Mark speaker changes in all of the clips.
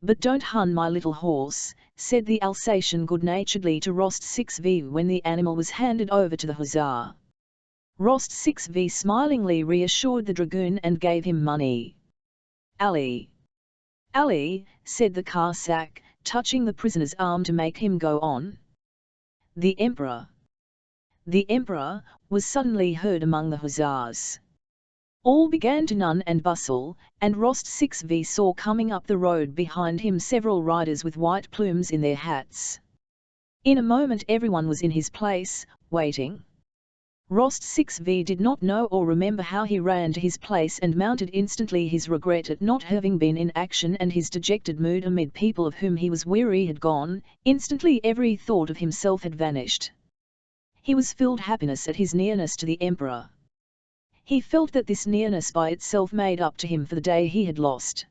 Speaker 1: "But don't hun my little horse," said the Alsatian good-naturedly to Rost 6v when the animal was handed over to the hussar. Rost 6v smilingly reassured the dragoon and gave him money. "Ali! Ali!" said the Cossack, touching the prisoner's arm to make him go on. "The Emperor! The Emperor!" was suddenly heard among the hussars. All began to nun and bustle, and Rost 6v saw coming up the road behind him several riders with white plumes in their hats. In a moment everyone was in his place, waiting. Rost 6v did not know or remember how he ran to his place and mounted instantly. His regret at not having been in action and his dejected mood amid people of whom he was weary had gone. Instantly every thought of himself had vanished. He was filled with happiness at his nearness to the Emperor. He felt that this nearness by itself made up to him for the day he had lost.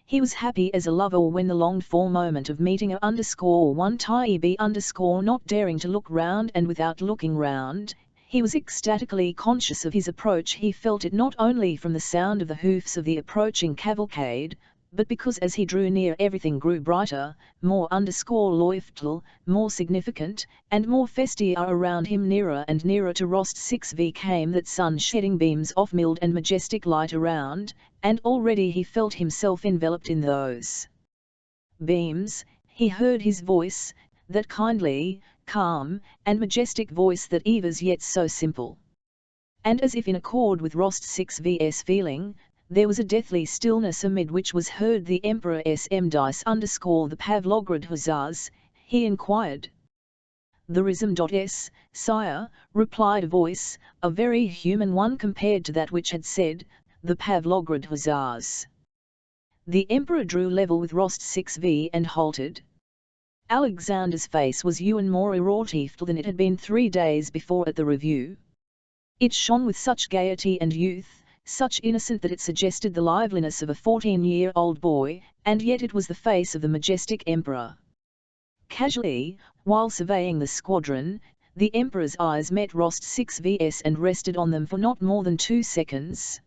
Speaker 1: He was happy as a lover when the longed-for moment of meeting _1 tie not daring to look round, and without looking round, he was ecstatically conscious of his approach. He felt it not only from the sound of the hoofs of the approaching cavalcade, but because as he drew near everything grew brighter, more _leuchtful, more significant, and more festive around him. Nearer and nearer to Rost 6v came that sun-shedding beams of mild and majestic light around, and already he felt himself enveloped in those beams. He heard his voice, that kindly, calm, and majestic voice that was yet so simple. And as if in accord with Rost 6v's feeling, there was a deathly stillness amid which was heard the Emperor _the Pavlograd Hussars. He inquired. "The Rizm.s, sire," replied a voice, a very human one compared to that which had said, "the Pavlograd Hussars." The Emperor drew level with Rost 6v and halted. Alexander's face was even more erotiful than it had been 3 days before at the review. It shone with such gaiety and youth, such innocent that it suggested the liveliness of a 14-year-old boy, and yet it was the face of the majestic Emperor. Casually, while surveying the squadron, the Emperor's eyes met Rost 6v's and rested on them for not more than 2 seconds.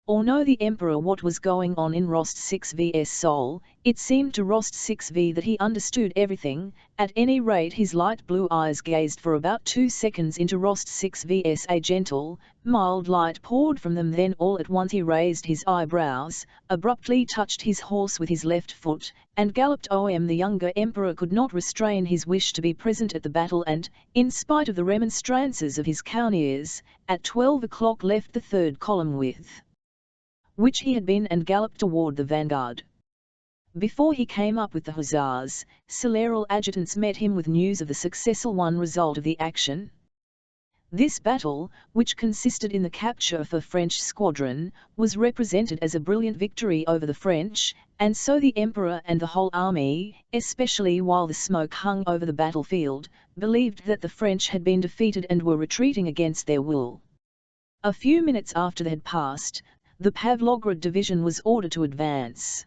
Speaker 1: Or know the Emperor what was going on in Rost 6v's soul, it seemed to Rost 6v that he understood everything. At any rate his light blue eyes gazed for about 2 seconds into Rost 6v's. A gentle, mild light poured from them, then all at once he raised his eyebrows, abruptly touched his horse with his left foot, and galloped on. The younger Emperor could not restrain his wish to be present at the battle and, in spite of the remonstrances of his cavaliers, at 12 o'clock left the third column with which he had been and galloped toward the vanguard. Before he came up with the hussars, Cereal adjutants met him with news of the successful result of the action. This battle, which consisted in the capture of a French squadron, was represented as a brilliant victory over the French, and so the Emperor and the whole army, especially while the smoke hung over the battlefield, believed that the French had been defeated and were retreating against their will. A few minutes after they had passed, the Pavlograd division was ordered to advance.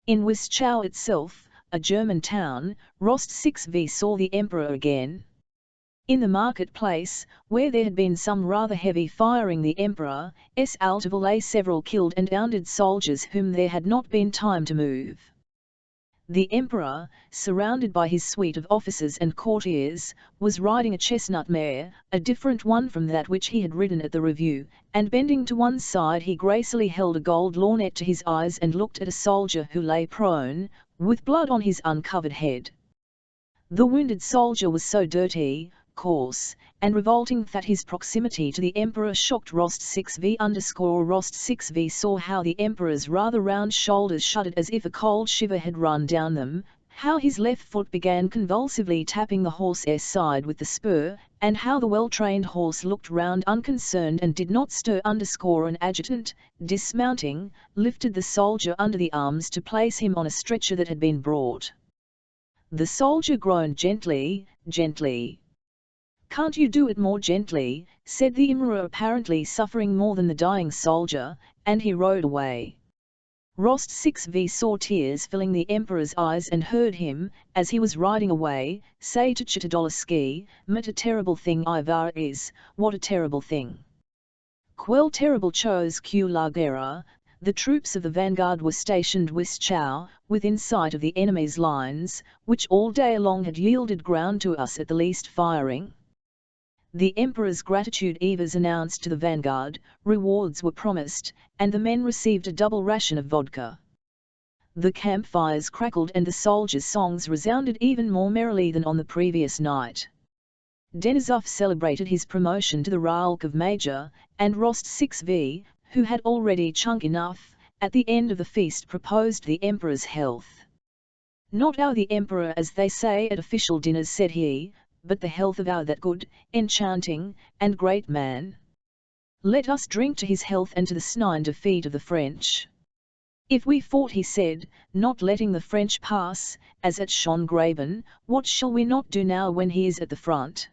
Speaker 1: In Wischau itself, a German town, Rost 6v saw the Emperor again. In the marketplace, where there had been some rather heavy firing, the Emperor's altaville lay several killed and wounded soldiers whom there had not been time to move. The Emperor, surrounded by his suite of officers and courtiers, was riding a chestnut mare, a different one from that which he had ridden at the review, and bending to one side he gracefully held a gold lorgnette to his eyes and looked at a soldier who lay prone, with blood on his uncovered head. The wounded soldier was so dirty, coarse, and revolting that his proximity to the Emperor shocked Rost 6v. Rost 6v saw how the Emperor's rather round shoulders shuddered as if a cold shiver had run down them, how his left foot began convulsively tapping the horse's side with the spur, and how the well-trained horse looked round unconcerned and did not stir. An adjutant, dismounting, lifted the soldier under the arms to place him on a stretcher that had been brought. The soldier groaned gently, "Gently. Can't you do it more gently?" said the Emperor, apparently suffering more than the dying soldier, and he rode away. Rost 6v saw tears filling the Emperor's eyes and heard him, as he was riding away, say to Chitodolsky, "What a terrible thing Ivar is, what a terrible thing. Quelle terrible chose que la guerre." The troops of the vanguard were stationed Wischau, within sight of the enemy's lines, which all day long had yielded ground to us at the least firing. The Emperor's gratitude was announced to the vanguard, rewards were promised, and the men received a double ration of vodka. The campfires crackled and the soldiers' songs resounded even more merrily than on the previous night. Denisov celebrated his promotion to the rank of major, and Rost 6V, who had already chunk enough, at the end of the feast proposed the Emperor's health. "Not our the Emperor as they say at official dinners," said he, "but the health of our that good, enchanting, and great man. Let us drink to his health and to the snine defeat of the French. If we fought," he said, "not letting the French pass, as at Schongraben, what shall we not do now when he is at the front?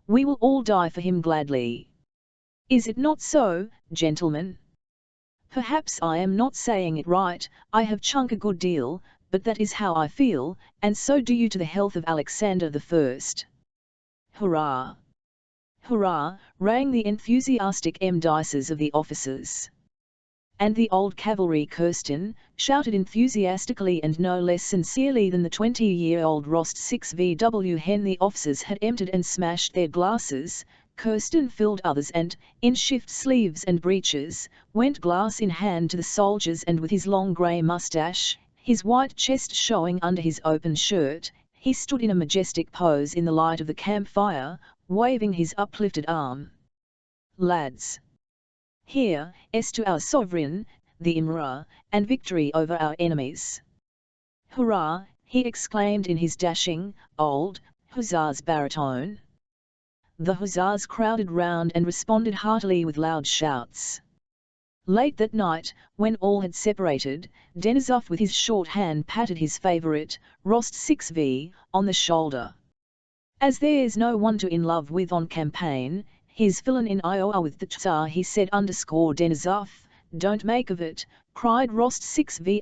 Speaker 1: We will all die for him gladly. Is it not so, gentlemen? Perhaps I am not saying it right, I have chunk a good deal, but that is how I feel, and so do you to the health of Alexander I. Hurrah! Hurrah!" rang the enthusiastic dices of the officers. And the old cavalry Kirsten shouted enthusiastically and no less sincerely than the 20-year-old Rost 6VW hen. The officers had emptied and smashed their glasses, Kirsten filled others and, in shift sleeves and breeches, went glass in hand to the soldiers, and with his long grey moustache, his white chest showing under his open shirt, he stood in a majestic pose in the light of the campfire, waving his uplifted arm. "Lads! Here is to our sovereign, the Emperor, and victory over our enemies. Hurrah!" he exclaimed in his dashing, old, hussar's baritone. The hussars crowded round and responded heartily with loud shouts. Late that night, when all had separated, Denisov with his short hand patted his favourite, Rost 6V, on the shoulder. "As there's no one to in love with on campaign, he's filling in Iowa with the Tsar," he said. Denisov, "Don't make of it," cried Rost 6V.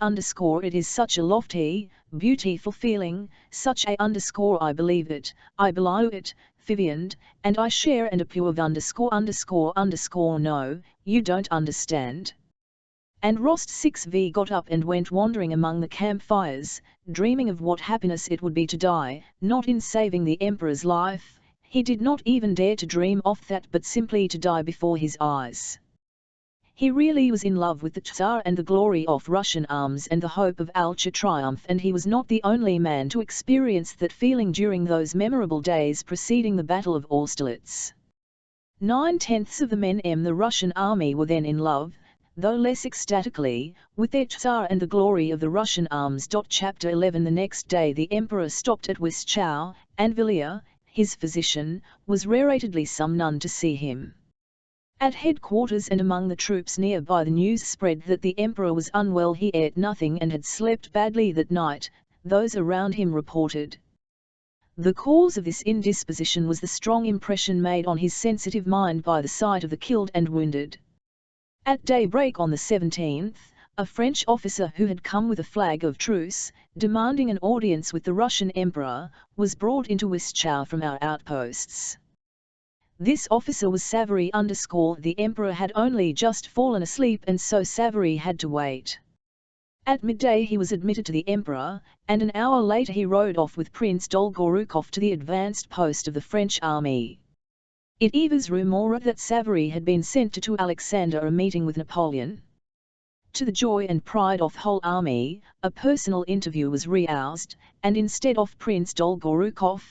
Speaker 1: "It is such a lofty, beautiful feeling, such a I believe it, I belie it, Vivian, and I share and approve no, you don't understand." And Rost 6V got up and went wandering among the campfires, dreaming of what happiness it would be to die, not in saving the Emperor's life, he did not even dare to dream of that, but simply to die before his eyes. He really was in love with the Tsar and the glory of Russian arms and the hope of ultra triumph, and he was not the only man to experience that feeling during those memorable days preceding the Battle of Austerlitz. 9/10 of the men in the Russian army were then in love, though less ecstatically, with their Tsar and the glory of the Russian arms. Chapter 11. The next day the Emperor stopped at Wischau, and Villiers, his physician, was rareatedly summoned to see him. At headquarters and among the troops nearby the news spread that the Emperor was unwell. He ate nothing and had slept badly that night, those around him reported. The cause of this indisposition was the strong impression made on his sensitive mind by the sight of the killed and wounded. At daybreak on the 17th, a French officer who had come with a flag of truce, demanding an audience with the Russian Emperor, was brought into Wischau from our outposts. This officer was Savary. The Emperor had only just fallen asleep, and so Savary had to wait. At midday he was admitted to the Emperor, and an hour later he rode off with Prince Dolgorukov to the advanced post of the French army. It was rumored that Savary had been sent to Alexander a meeting with Napoleon. To the joy and pride of the whole army, a personal interview was roused, and instead of Prince Dolgorukov,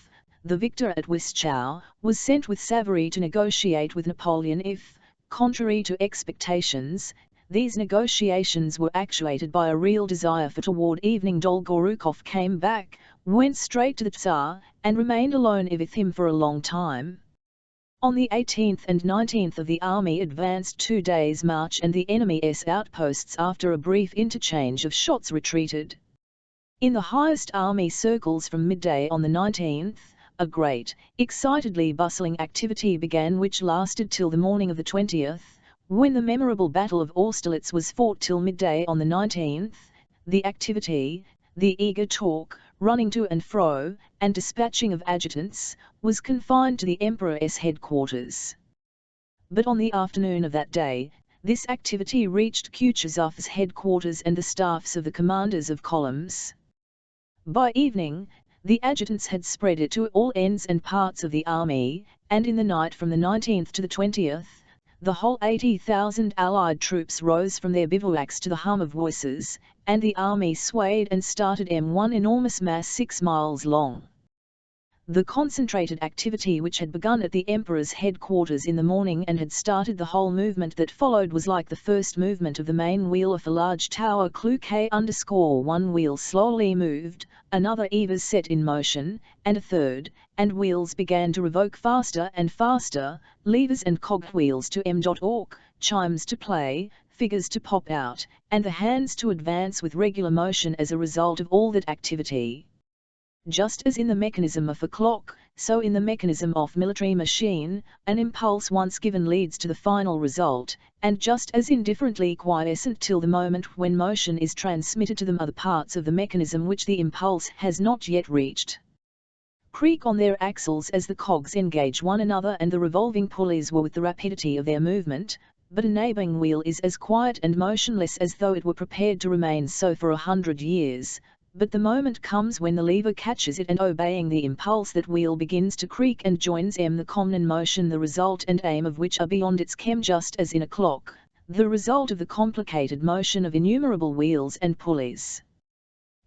Speaker 1: the victor at Wischau, was sent with Savary to negotiate with Napoleon if, contrary to expectations, these negotiations were actuated by a real desire for. Toward evening Dolgorukov came back, went straight to the Tsar, and remained alone with him for a long time. On the 18th and 19th of the army advanced 2 days' march, and the enemy's outposts after a brief interchange of shots retreated. In the highest army circles from midday on the 19th, a great, excitedly bustling activity began which lasted till the morning of the 20th, when the memorable Battle of Austerlitz was fought till midday on the 19th. The activity, the eager talk, running to and fro, and dispatching of adjutants, was confined to the Emperor's headquarters. But on the afternoon of that day, This activity reached Kutuzov's headquarters and the staffs of the commanders of columns. By evening, the adjutants had spread it to all ends and parts of the army, and in the night from the 19th to the 20th, the whole 80,000 Allied troops rose from their bivouacs to the hum of voices, and the army swayed and started one enormous mass 6 miles long. The concentrated activity which had begun at the Emperor's headquarters in the morning and had started the whole movement that followed was like the first movement of the main wheel of a large tower. K_1 wheel slowly moved, another was set in motion, and a third, and wheels began to revolve faster and faster, levers and cogwheels to m.org, chimes to play, figures to pop out, and the hands to advance with regular motion as a result of all that activity. Just as in the mechanism of a clock, so in the mechanism of military machine, an impulse once given leads to the final result, and just as indifferently quiescent till the moment when motion is transmitted to the other parts of the mechanism which the impulse has not yet reached. Creak on their axles as the cogs engage one another, and the revolving pulleys were with the rapidity of their movement, but a neighbouring wheel is as quiet and motionless as though it were prepared to remain so for 100 years. But the moment comes when the lever catches it, and obeying the impulse, that wheel begins to creak and joins the common motion, the result and aim of which are beyond its ken, just as in a clock, the result of the complicated motion of innumerable wheels and pulleys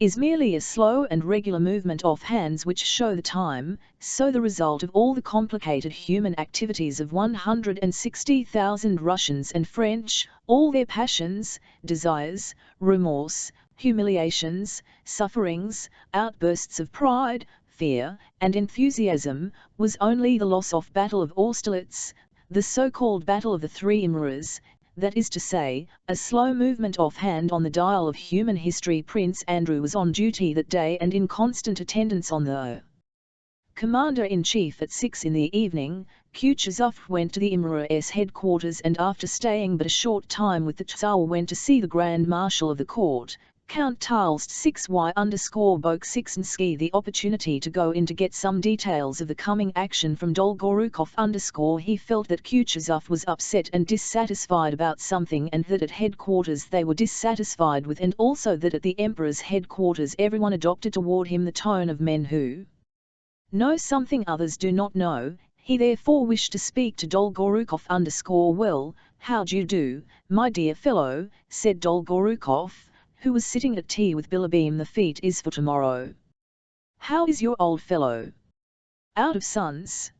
Speaker 1: is merely a slow and regular movement of hands which show the time, so the result of all the complicated human activities of 160,000 Russians and French, all their passions, desires, remorse, humiliations, sufferings, outbursts of pride, fear, and enthusiasm, was only the loss of Battle of Austerlitz, the so-called Battle of the Three Emperors, that is to say, a slow movement of hand on the dial of human history. Prince Andrew was on duty that day and in constant attendance on the Commander-in-Chief. At 6 in the evening, Kutuzov went to the Emperor's headquarters, and after staying but a short time with the Tsar went to see the Grand Marshal of the Court, Count Tolstoy. 6y_Bokshinsky, the opportunity to go in to get some details of the coming action from Dolgorukov. He felt that Kutuzov was upset and dissatisfied about something, and that at headquarters they were dissatisfied with, and also that at the Emperor's headquarters everyone adopted toward him the tone of men who know something others do not know. He therefore wished to speak to Dolgorukov. Well, how do you do, my dear fellow, said Dolgorukov, who was sitting at tea with Bilibin. The feat is for tomorrow. How is your old fellow? Out of sons?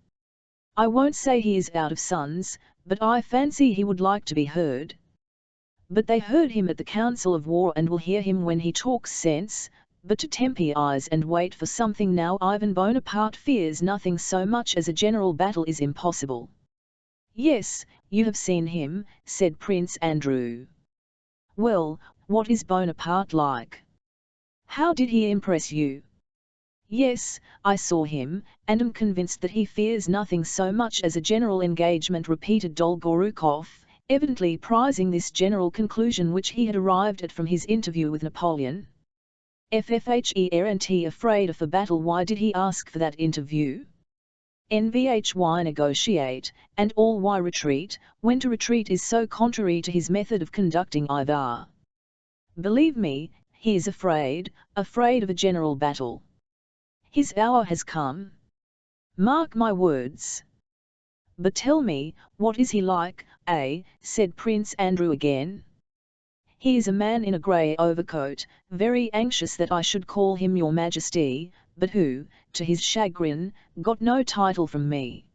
Speaker 1: I won't say he is out of sons, but I fancy he would like to be heard. But they heard him at the Council of War and will hear him when he talks sense, but to temporize and wait for something now. Ivan Bonaparte fears nothing so much as a general battle is impossible. Yes, you have seen him, said Prince Andrew. Well, what is Bonaparte like? How did he impress you? Yes, I saw him, and am convinced that he fears nothing so much as a general engagement, repeated Dolgorukov, evidently prizing this general conclusion which he had arrived at from his interview with Napoleon. FFHERNT afraid of a battle. Why did he ask for that interview? NVHY negotiate, and all why retreat, when to retreat is so contrary to his method of conducting IVR. Believe me, he is afraid of a general battle. His hour has come. Mark my words. But tell me, what is he like, said Prince Andrew again. He is a man in a grey overcoat, very anxious that I should call him Your Majesty, but who, to his chagrin, got no title from me.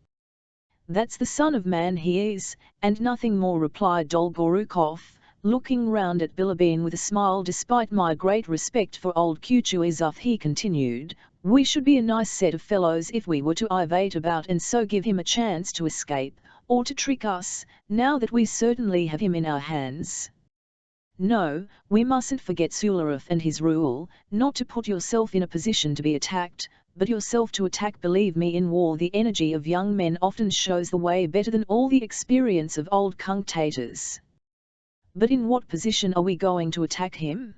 Speaker 1: That's the son of man he is, and nothing more, replied Dolgorukov, looking round at Bilibin with a smile. Despite my great respect for old Kutuzov, he continued, we should be a nice set of fellows if we were to ivate about and so give him a chance to escape, or to trick us, now that we certainly have him in our hands. No, we mustn't forget Suvorov and his rule, not to put yourself in a position to be attacked, but yourself to attack. Believe me, in war the energy of young men often shows the way better than all the experience of old cunctators. But in what position are we going to attack him?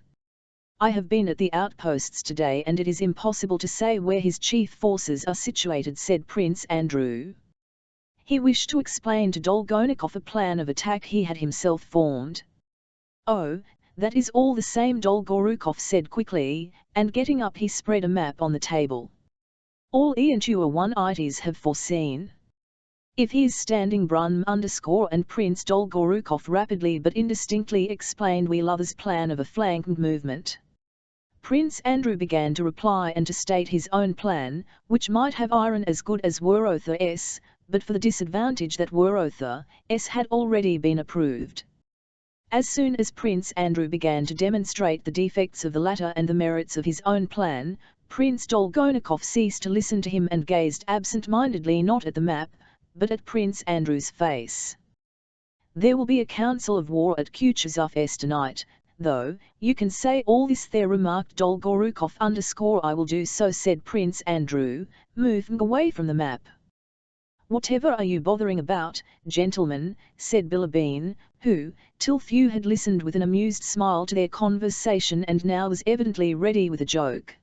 Speaker 1: I have been at the outposts today and it is impossible to say where his chief forces are situated, said Prince Andrew. He wished to explain to Dolgonikov a plan of attack he had himself formed. "Oh, that is all the same," Dolgorukov said quickly, and getting up he spread a map on the table. "All E&1 have foreseen. If he is standing Brun _ and Prince Dolgorukov rapidly but indistinctly explained Wheelover's plan of a flank movement. Prince Andrew began to reply and to state his own plan, which might have iron as good as Werother's, but for the disadvantage that Werother's had already been approved. As soon as Prince Andrew began to demonstrate the defects of the latter and the merits of his own plan, Prince Dolgonikov ceased to listen to him and gazed absent-mindedly not at the map, but at Prince Andrew's face. "There will be a council of war at Kutuzov's tonight, though, you can say all this there," remarked Dolgorukov _ "I will do so," said Prince Andrew, moving away from the map. "Whatever are you bothering about, gentlemen?" said Bilibin, who, till few had listened with an amused smile to their conversation and now was evidently ready with a joke.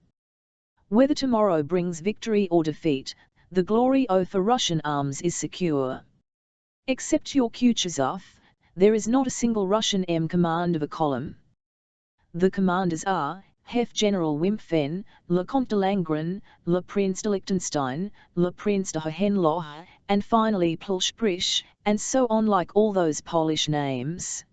Speaker 1: "Whether tomorrow brings victory or defeat, the glory over Russian arms is secure. Except your Kutuzov, there is not a single Russian command of a column. The commanders are Hef General Wimpfen, Le Comte de Langren, Le Prince de Liechtenstein, Le Prince de Hohenlohe, and finally Pulsprich, and so on, like all those Polish names."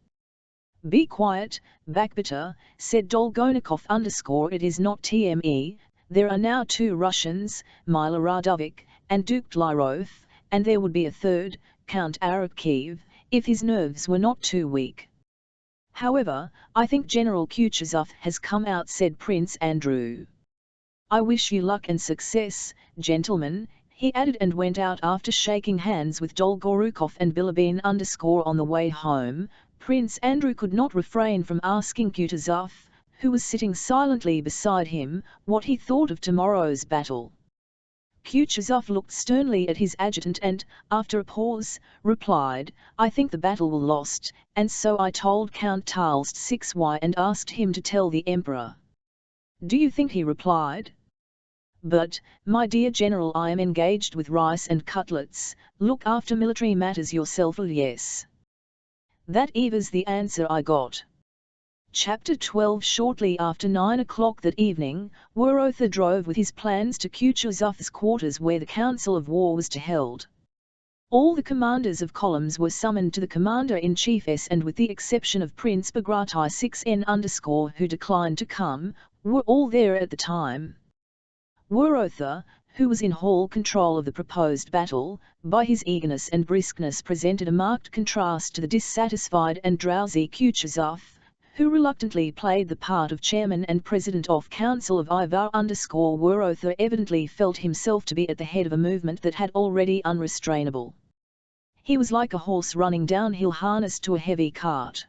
Speaker 1: "Be quiet, Backbitter," said Dolgonikov _ "it is not TME, there are now 2 Russians, Miloradovic, and Duke Lyrov, and there would be a third, Count Arabkiev, if his nerves were not too weak." "However, I think General Kutuzov has come out," said Prince Andrew. "I wish you luck and success, gentlemen," he added, and went out after shaking hands with Dolgorukov and Bilibin _ on the way home. Prince Andrew could not refrain from asking Kutuzov, who was sitting silently beside him, what he thought of tomorrow's battle. Kutuzov looked sternly at his adjutant and, after a pause, replied, "I think the battle will lost, and so I told Count Tolstoy and asked him to tell the Emperor." "Do you think?" he replied. "But, my dear General, I am engaged with rice and cutlets, look after military matters yourself." "Yes. That was the answer I got." Chapter 12. Shortly after 9 o'clock that evening, Werother drove with his plans to Kutuzov's quarters where the council of war was to be held. All the commanders of columns were summoned to the commander-in-chief's, and with the exception of Prince Bagration _ who declined to come, were all there at the time. Werother, who was in whole control of the proposed battle, by his eagerness and briskness presented a marked contrast to the dissatisfied and drowsy Kutuzov, who reluctantly played the part of chairman and president of Council of Ivar _ Werother evidently felt himself to be at the head of a movement that had already unrestrainable. He was like a horse running downhill harnessed to a heavy cart.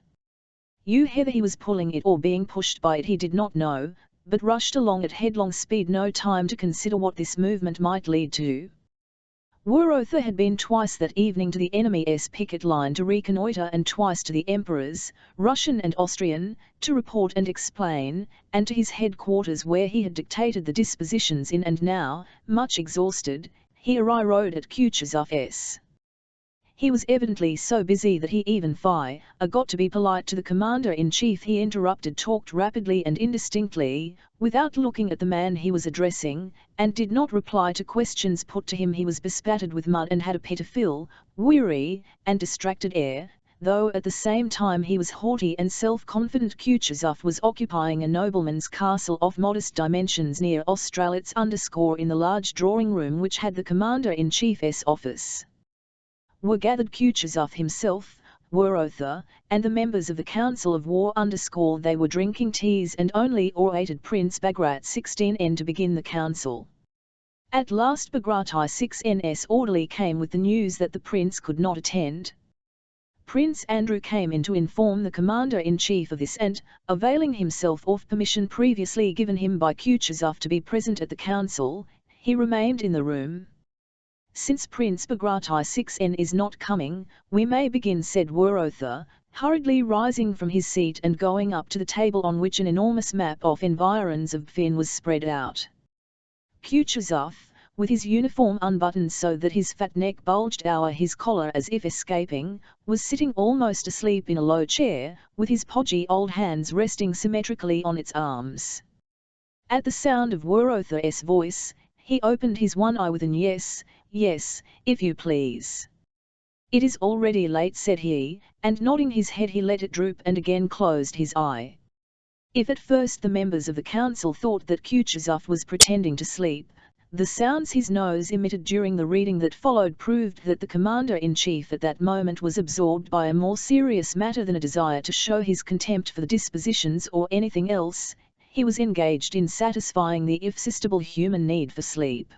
Speaker 1: Whether he was pulling it or being pushed by it he did not know, but rushed along at headlong speed, no time to consider what this movement might lead to. Werother had been twice that evening to the enemy's picket line to reconnoitre, and twice to the Emperor's, Russian and Austrian, to report and explain, and to his headquarters where he had dictated the dispositions in, and now, much exhausted, he rode at Kutuzov's. He was evidently so busy that he even got to be polite to the commander-in-chief. He interrupted, talked rapidly and indistinctly, without looking at the man he was addressing, and did not reply to questions put to him. He was bespattered with mud and had a pitiful, weary, and distracted air, though at the same time he was haughty and self-confident. Kutuzov was occupying a nobleman's castle of modest dimensions near Austerlitz _ in the large drawing-room which had the commander-in-chief's office. Were gathered Kutuzov himself, Werother, and the members of the Council of War _ they were drinking teas and only awaited Prince Bagration to begin the council. At last Bagration's orderly came with the news that the prince could not attend. Prince Andrew came in to inform the commander-in-chief of this, and, availing himself of permission previously given him by Kutuzov to be present at the council, he remained in the room. "Since Prince Bagration is not coming, we may begin," said Werother, hurriedly rising from his seat and going up to the table on which an enormous map of environs of Finn was spread out. Kutuzov, with his uniform unbuttoned so that his fat neck bulged over his collar as if escaping, was sitting almost asleep in a low chair, with his podgy old hands resting symmetrically on its arms. At the sound of Werother's voice, he opened his one eye with an yes, yes, if you please. It is already late, said he, and nodding his head he let it droop and again closed his eye. If at first the members of the council thought that Kutuzov was pretending to sleep, the sounds his nose emitted during the reading that followed proved that the commander-in-chief at that moment was absorbed by a more serious matter than a desire to show his contempt for the dispositions or anything else. He was engaged in satisfying the irresistible human need for sleep.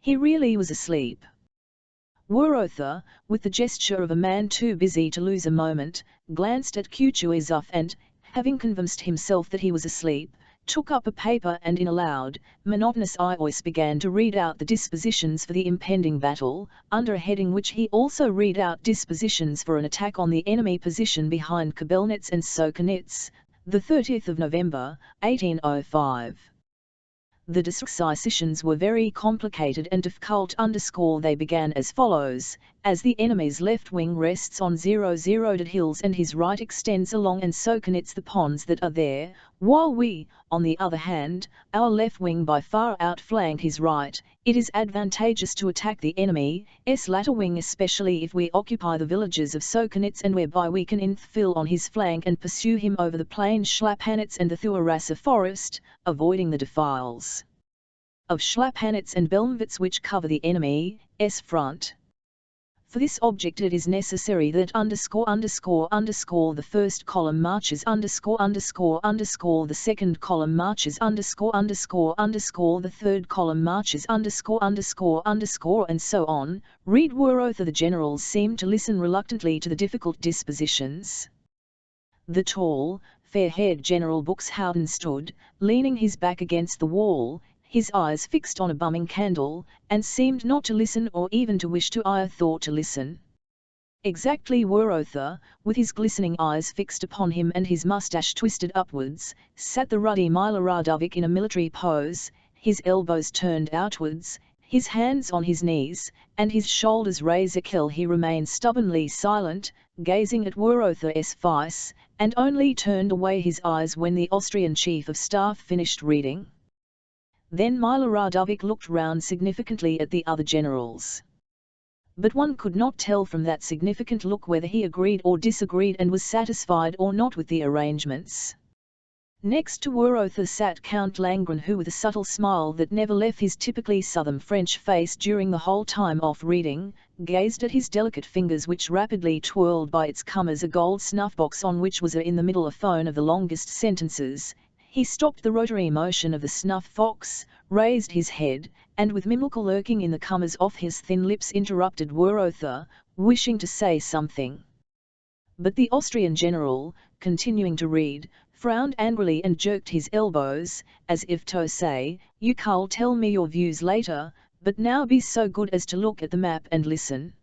Speaker 1: He really was asleep. Werother, with the gesture of a man too busy to lose a moment, glanced at Kutuzov and, having convinced himself that he was asleep, took up a paper and in a loud, monotonous voice began to read out the dispositions for the impending battle, under a heading which he also read out dispositions for an attack on the enemy position behind Kabelnitz and Sokonitz, the 30th of November, 1805. The dispositions were very complicated and difficult. They began as follows: as the enemy's left wing rests on 0-0 hills and his right extends along and Sokonitz the ponds that are there, while we, on the other hand, our left wing by far outflank his right, it is advantageous to attack the enemy's latter wing, especially if we occupy the villages of Sokonitz and whereby we can infill on his flank and pursue him over the plain Schlapanitz and the Thuarasa forest, avoiding the defiles of Schlapanitz and Belmwitz which cover the enemy's front. For this object it is necessary that the first column marches the second column marches the third column marches and so on. Read Werother. The generals seemed to listen reluctantly to the difficult dispositions. The tall, fair-haired General Buxhouten stood, leaning his back against the wall, his eyes fixed on a bumming candle, and seemed not to listen or even to wish to thought to listen. Exactly Werother, with his glistening eyes fixed upon him and his moustache twisted upwards, sat the ruddy Miloradovic in a military pose, his elbows turned outwards, his hands on his knees, and his shoulders raised. He remained stubbornly silent, gazing at Werother's face, and only turned away his eyes when the Austrian chief of staff finished reading. Then Miloradovic looked round significantly at the other generals. But one could not tell from that significant look whether he agreed or disagreed and was satisfied or not with the arrangements. Next to Werother sat Count Langren, who with a subtle smile that never left his typically southern French face during the whole time of reading, gazed at his delicate fingers which rapidly twirled by its commas a gold snuff-box on which was in the middle a phone of the longest sentences. He stopped the rotary motion of the snuff-box, raised his head, and with mimicry lurking in the commas of his thin lips interrupted Werother, wishing to say something. But the Austrian general, continuing to read, frowned angrily and jerked his elbows, as if to say, "You can'll tell me your views later, but now be so good as to look at the map and listen."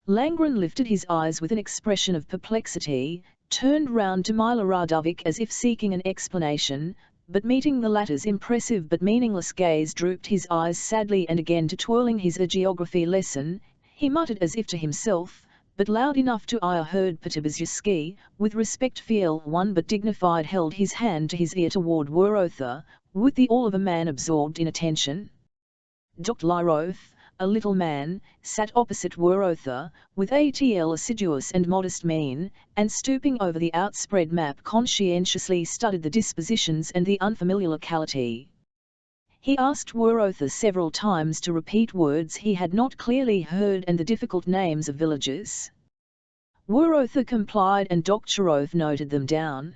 Speaker 1: Langren lifted his eyes with an expression of perplexity, turned round to Miloradovic as if seeking an explanation, but meeting the latter's impressive but meaningless gaze drooped his eyes sadly and again to twirling his geography lesson, he muttered as if to himself, but loud enough to be heard. Bezukhov, with respect feel one but dignified, held his hand to his ear toward Werother, with the all of a man absorbed in attention. Dr. Lyrov, a little man, sat opposite Werother, with a assiduous and modest mien, and stooping over the outspread map conscientiously studied the dispositions and the unfamiliar locality. He asked Werother several times to repeat words he had not clearly heard and the difficult names of villages. Werother complied and Doktorov noted them down.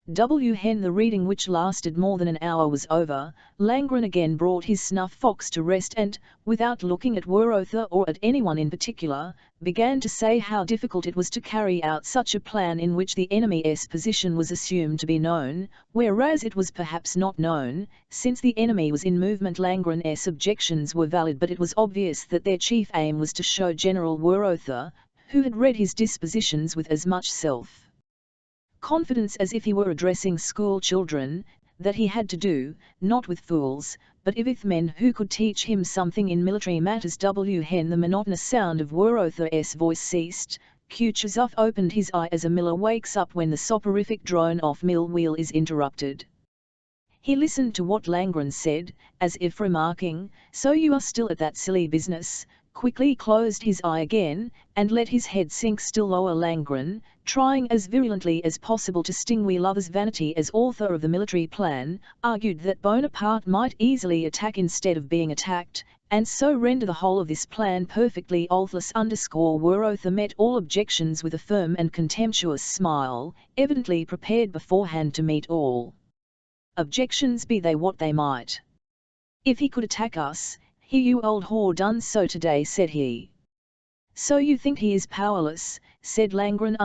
Speaker 1: When the reading, which lasted more than an hour, was over, Langren again brought his snuff-box to rest and, without looking at Werother or at anyone in particular, began to say how difficult it was to carry out such a plan in which the enemy's position was assumed to be known, whereas it was perhaps not known, since the enemy was in movement. Langren's objections were valid, but it was obvious that their chief aim was to show General Werother, who had read his dispositions with as much self-confidence as if he were addressing school children, that he had to do, not with fools, but with men who could teach him something in military matters. When the monotonous sound of Werother's voice ceased, Kutuzov opened his eye as a miller wakes up when the soporific drone off mill wheel is interrupted. He listened to what Langren said, as if remarking, "So you are still at that silly business," quickly closed his eye again, and let his head sink still lower. Langren, trying as virulently as possible to sting we lover's vanity as author of the military plan, argued that Bonaparte might easily attack instead of being attacked, and so render the whole of this plan perfectly worthless. Werother met all objections with a firm and contemptuous smile, evidently prepared beforehand to meet all objections, be they what they might. "If he could attack us, you old whore done so today," said he. "So you think he is powerless," said Langren.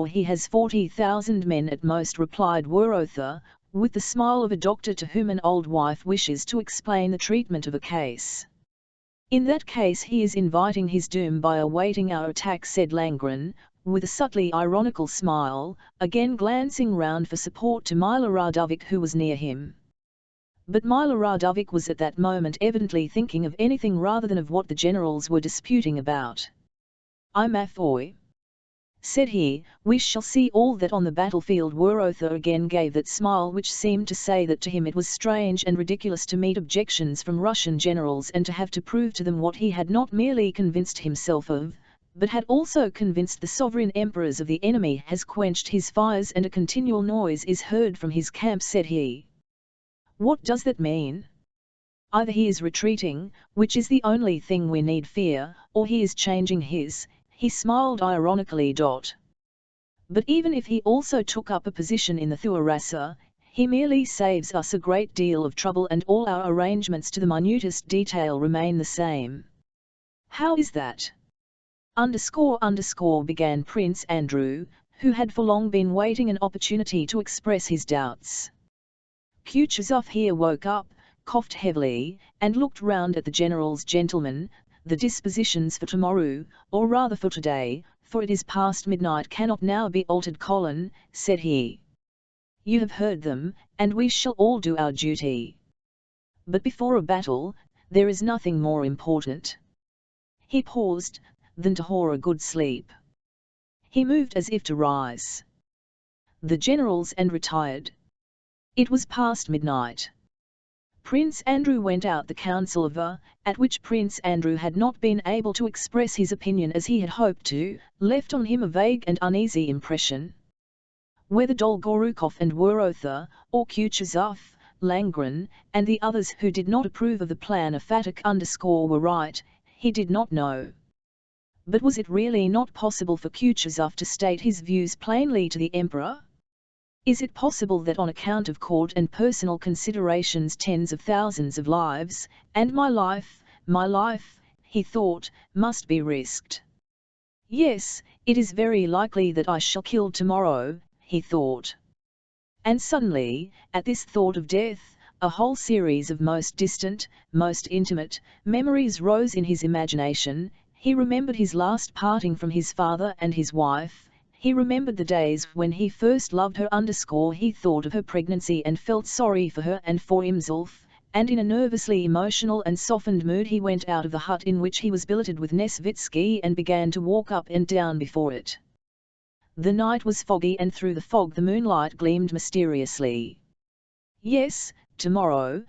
Speaker 1: "He has 40,000 men at most," replied Werother, with the smile of a doctor to whom an old wife wishes to explain the treatment of a case. "In that case he is inviting his doom by awaiting our attack," said Langren, with a subtly ironical smile, again glancing round for support to Miloradovic, who was near him. But Miloradovic was at that moment evidently thinking of anything rather than of what the generals were disputing about. "I m'affoy," said he, "we shall see all that on the battlefield." Werother again gave that smile which seemed to say that to him it was strange and ridiculous to meet objections from Russian generals and to have to prove to them what he had not merely convinced himself of, but had also convinced the sovereign emperors of. "The enemy has quenched his fires and a continual noise is heard from his camp," said he. "What does that mean? Either he is retreating, which is the only thing we need fear, or he is changing his," he smiled ironically. "But even if he also took up a position in the Thuarasa, he merely saves us a great deal of trouble and all our arrangements to the minutest detail remain the same." "How is that?" Began Prince Andrew, who had for long been waiting an opportunity to express his doubts. Kutuzov here woke up, coughed heavily, and looked round at the generals. "Gentlemen, the dispositions for tomorrow, or rather for today, for it is past midnight, cannot now be altered," said he. "You have heard them, and we shall all do our duty. But before a battle, there is nothing more important." He paused, than to whore a good sleep. He moved as if to rise. The generals and retired. It was past midnight. Prince Andrew went out. The council of at which Prince Andrew had not been able to express his opinion as he had hoped to, left on him a vague and uneasy impression. Whether Dolgorukov and Werother, or Kutuzov, Langren, and the others who did not approve of the plan of Fatak were right, he did not know. But was it really not possible for Kutuzov to state his views plainly to the emperor? Is it possible that on account of court and personal considerations tens of thousands of lives, and my life, he thought, must be risked? "Yes, it is very likely that I shall kill tomorrow," he thought. And suddenly, at this thought of death, a whole series of most distant, most intimate, memories rose in his imagination. He remembered his last parting from his father and his wife, he remembered the days when he first loved her. He thought of her pregnancy and felt sorry for her and for himself, and in a nervously emotional and softened mood he went out of the hut in which he was billeted with Nesvitsky and began to walk up and down before it. The night was foggy and through the fog the moonlight gleamed mysteriously. "Yes, tomorrow,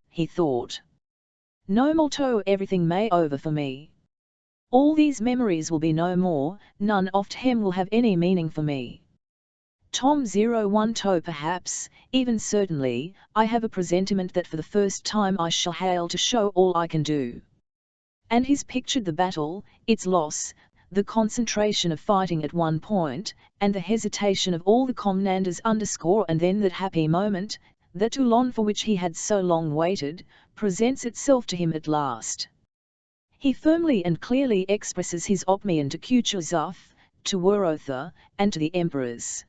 Speaker 1: he thought. "No more everything may over for me. All these memories will be no more, none of them will have any meaning for me. Tom 01 perhaps, even certainly, I have a presentiment that for the first time I shall hail to show all I can do." And he's pictured the battle, its loss, the concentration of fighting at one point, and the hesitation of all the commanders. And then that happy moment, that Toulon for which he had so long waited, presents itself to him at last. He firmly and clearly expresses his opinion to Kutuzov, to Werother, and to the emperors.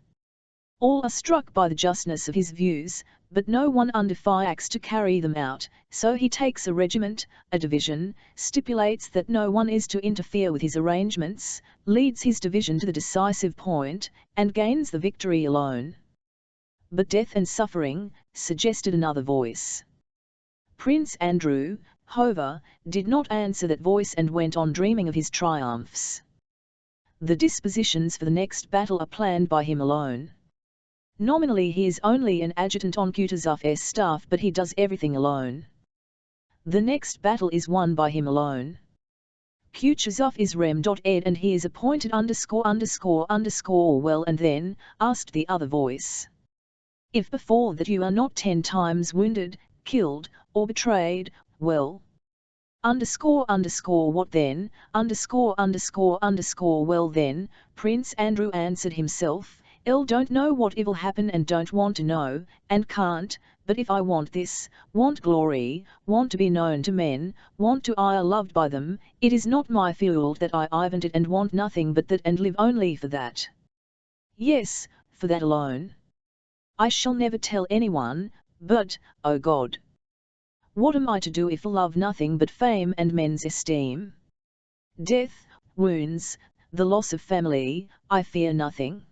Speaker 1: All are struck by the justness of his views, but no one undertakes to carry them out, so he takes a regiment, a division, stipulates that no one is to interfere with his arrangements, leads his division to the decisive point, and gains the victory alone. but death and suffering, suggested another voice. Prince Andrew, however, did not answer that voice and went on dreaming of his triumphs. The dispositions for the next battle are planned by him alone. Nominally he is only an adjutant on Kutuzov's staff, but he does everything alone. The next battle is won by him alone. Kutuzov is rem.ed and he is appointed .. Well, and then, asked the other voice. If before that you are not 10 times wounded, killed, or betrayed, well. What then, well then, Prince Andrew answered himself, don't know what will happen and don't want to know, and can't, but if I want this, want glory, want to be known to men, want to I are loved by them, it is not my fault that I want it and want nothing but that and live only for that. Yes, for that alone. I shall never tell anyone, but, oh God! What am I to do if I love nothing but fame and men's esteem? Death, wounds, the loss of family, I fear nothing.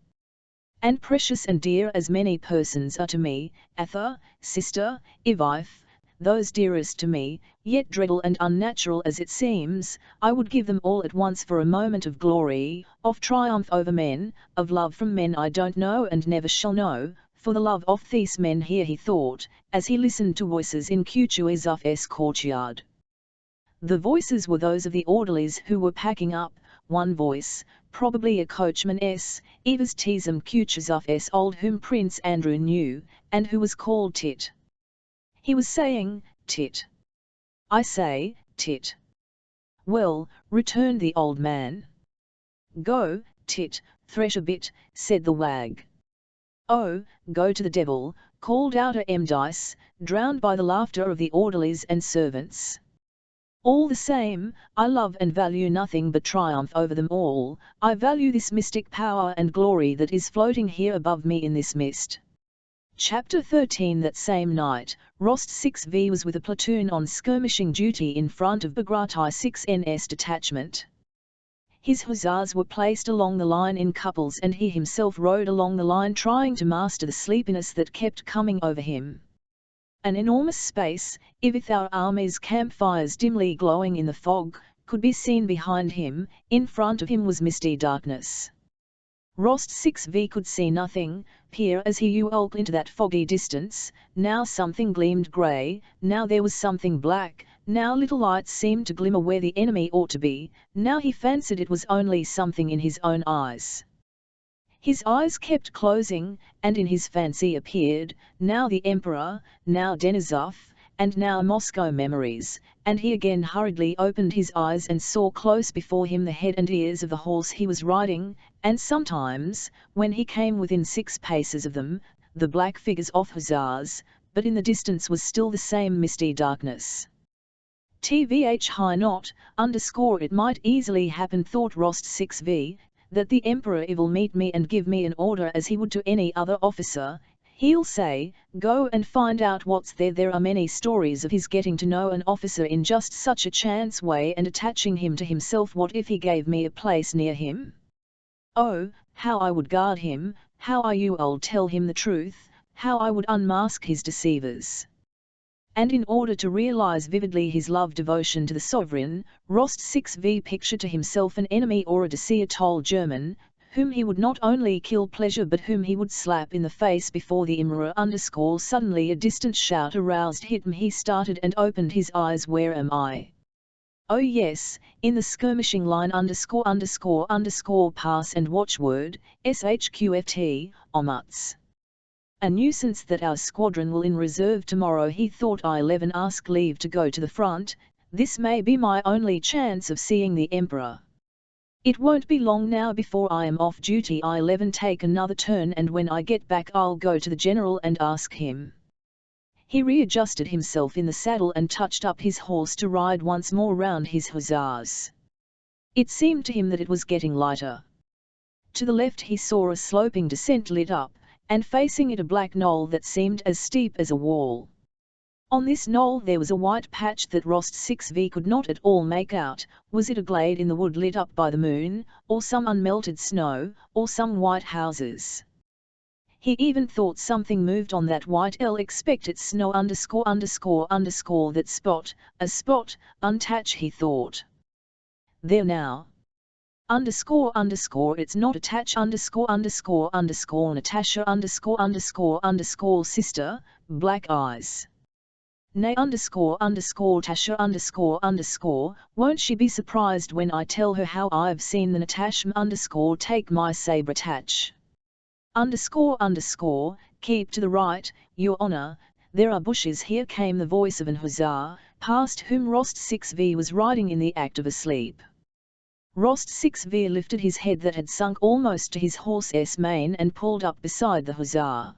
Speaker 1: And precious and dear as many persons are to me, Atha, sister, wife, those dearest to me, yet dreadful and unnatural as it seems, I would give them all at once for a moment of glory, of triumph over men, of love from men I don't know and never shall know, for the love of these men here, he thought, as he listened to voices in Kutuzov's courtyard. The voices were those of the orderlies who were packing up. One voice, probably a coachman's, was Tsm Kutuzov's old, whom Prince Andrew knew, and who was called Tit. He was saying, Tit. I say, Tit. Well, returned the old man. Go, Tit, thresh a bit, said the wag. Oh, go to the devil, called out a Dice, drowned by the laughter of the orderlies and servants. All the same, I love and value nothing but triumph over them all, I value this mystic power and glory that is floating here above me in this mist. Chapter 13. That same night, Rost 6V was with a platoon on skirmishing duty in front of Bagratyi 6NS detachment. His hussars were placed along the line in couples and he himself rode along the line trying to master the sleepiness that kept coming over him. An enormous space, with our army's campfires dimly glowing in the fog, could be seen behind him. In front of him was misty darkness. Rost 6V could see nothing, peer as he ulked into that foggy distance, now something gleamed grey, now there was something black, now little lights seemed to glimmer where the enemy ought to be, now he fancied it was only something in his own eyes. His eyes kept closing, and in his fancy appeared, now the Emperor, now Denisov, and now Moscow memories, and he again hurriedly opened his eyes and saw close before him the head and ears of the horse he was riding, and sometimes, when he came within 6 paces of them, the black figures of hussars, but in the distance was still the same misty darkness. TVH high not, it might easily happen, thought Rost 6V, that the Emperor will meet me and give me an order as he would to any other officer. He'll say, go and find out what's there. There are many stories of his getting to know an officer in just such a chance way and attaching him to himself. What if he gave me a place near him? Oh, how I would guard him, how I'll tell him the truth, how I would unmask his deceivers. And in order to realize vividly his love devotion to the sovereign, Rost 6V pictured to himself an enemy or a Desertol German, whom he would not only kill pleasure but whom he would slap in the face before the Emperor. Suddenly a distant shout aroused him. He started and opened his eyes. Where am I? Oh yes, in the skirmishing line .. Pass and watchword, SHQFT, Omuts. A nuisance that our squadron will in reserve tomorrow, he thought. I-11 ask leave to go to the front, this may be my only chance of seeing the Emperor. It won't be long now before I am off duty. I-11 take another turn and when I get back I'll go to the general and ask him. He readjusted himself in the saddle and touched up his horse to ride once more round his hussars. It seemed to him that it was getting lighter. To the left he saw a sloping descent lit up, and facing it a black knoll that seemed as steep as a wall. On this knoll there was a white patch that Rost 6V could not at all make out. Was it a glade in the wood lit up by the moon, or some unmelted snow, or some white houses? He even thought something moved on that white L. Expect it's snow underscore underscore underscore that spot, a spot, untouch he thought. There now. Underscore underscore it's not attach underscore underscore underscore Natasha underscore underscore underscore sister, black eyes. Nay underscore underscore Tasha underscore underscore, won't she be surprised when I tell her how I've seen the Natasha underscore take my sabre attach. Underscore underscore, keep to the right, your honour, there are bushes here came the voice of an hussar, past whom Rost 6V was riding in the act of asleep. Rost 6V lifted his head that had sunk almost to his horse's mane and pulled up beside the hussar.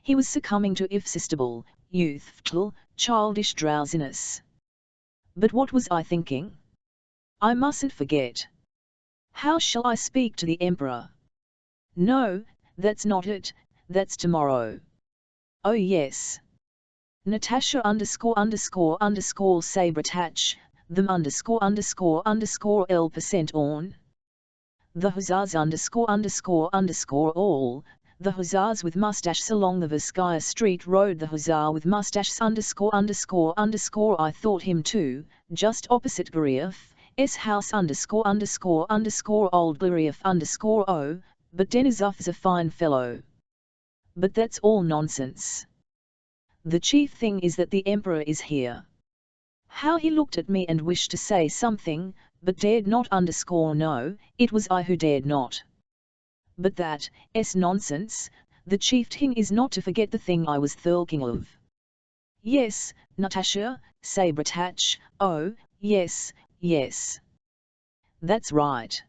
Speaker 1: He was succumbing to irresistible, youthful, childish drowsiness. But what was I thinking? I mustn't forget. How shall I speak to the emperor? No, that's not it, that's tomorrow. Oh yes. Natasha underscore underscore underscore sabre attach, them underscore underscore underscore L% on. The hussars underscore underscore underscore all, the hussars with mustaches along the Vizcaya Street Road. The hussar with mustaches underscore underscore underscore I thought him too, just opposite Guriev's house underscore underscore underscore old Guriev underscore O, but Denisov's a fine fellow. But that's all nonsense. The chief thing is that the emperor is here. How he looked at me and wished to say something, but dared not underscore no, it was I who dared not. But that's nonsense, the chief thing is not to forget the thing I was thinking of. Yes, Natasha, sabre attach, oh, yes, yes. That's right.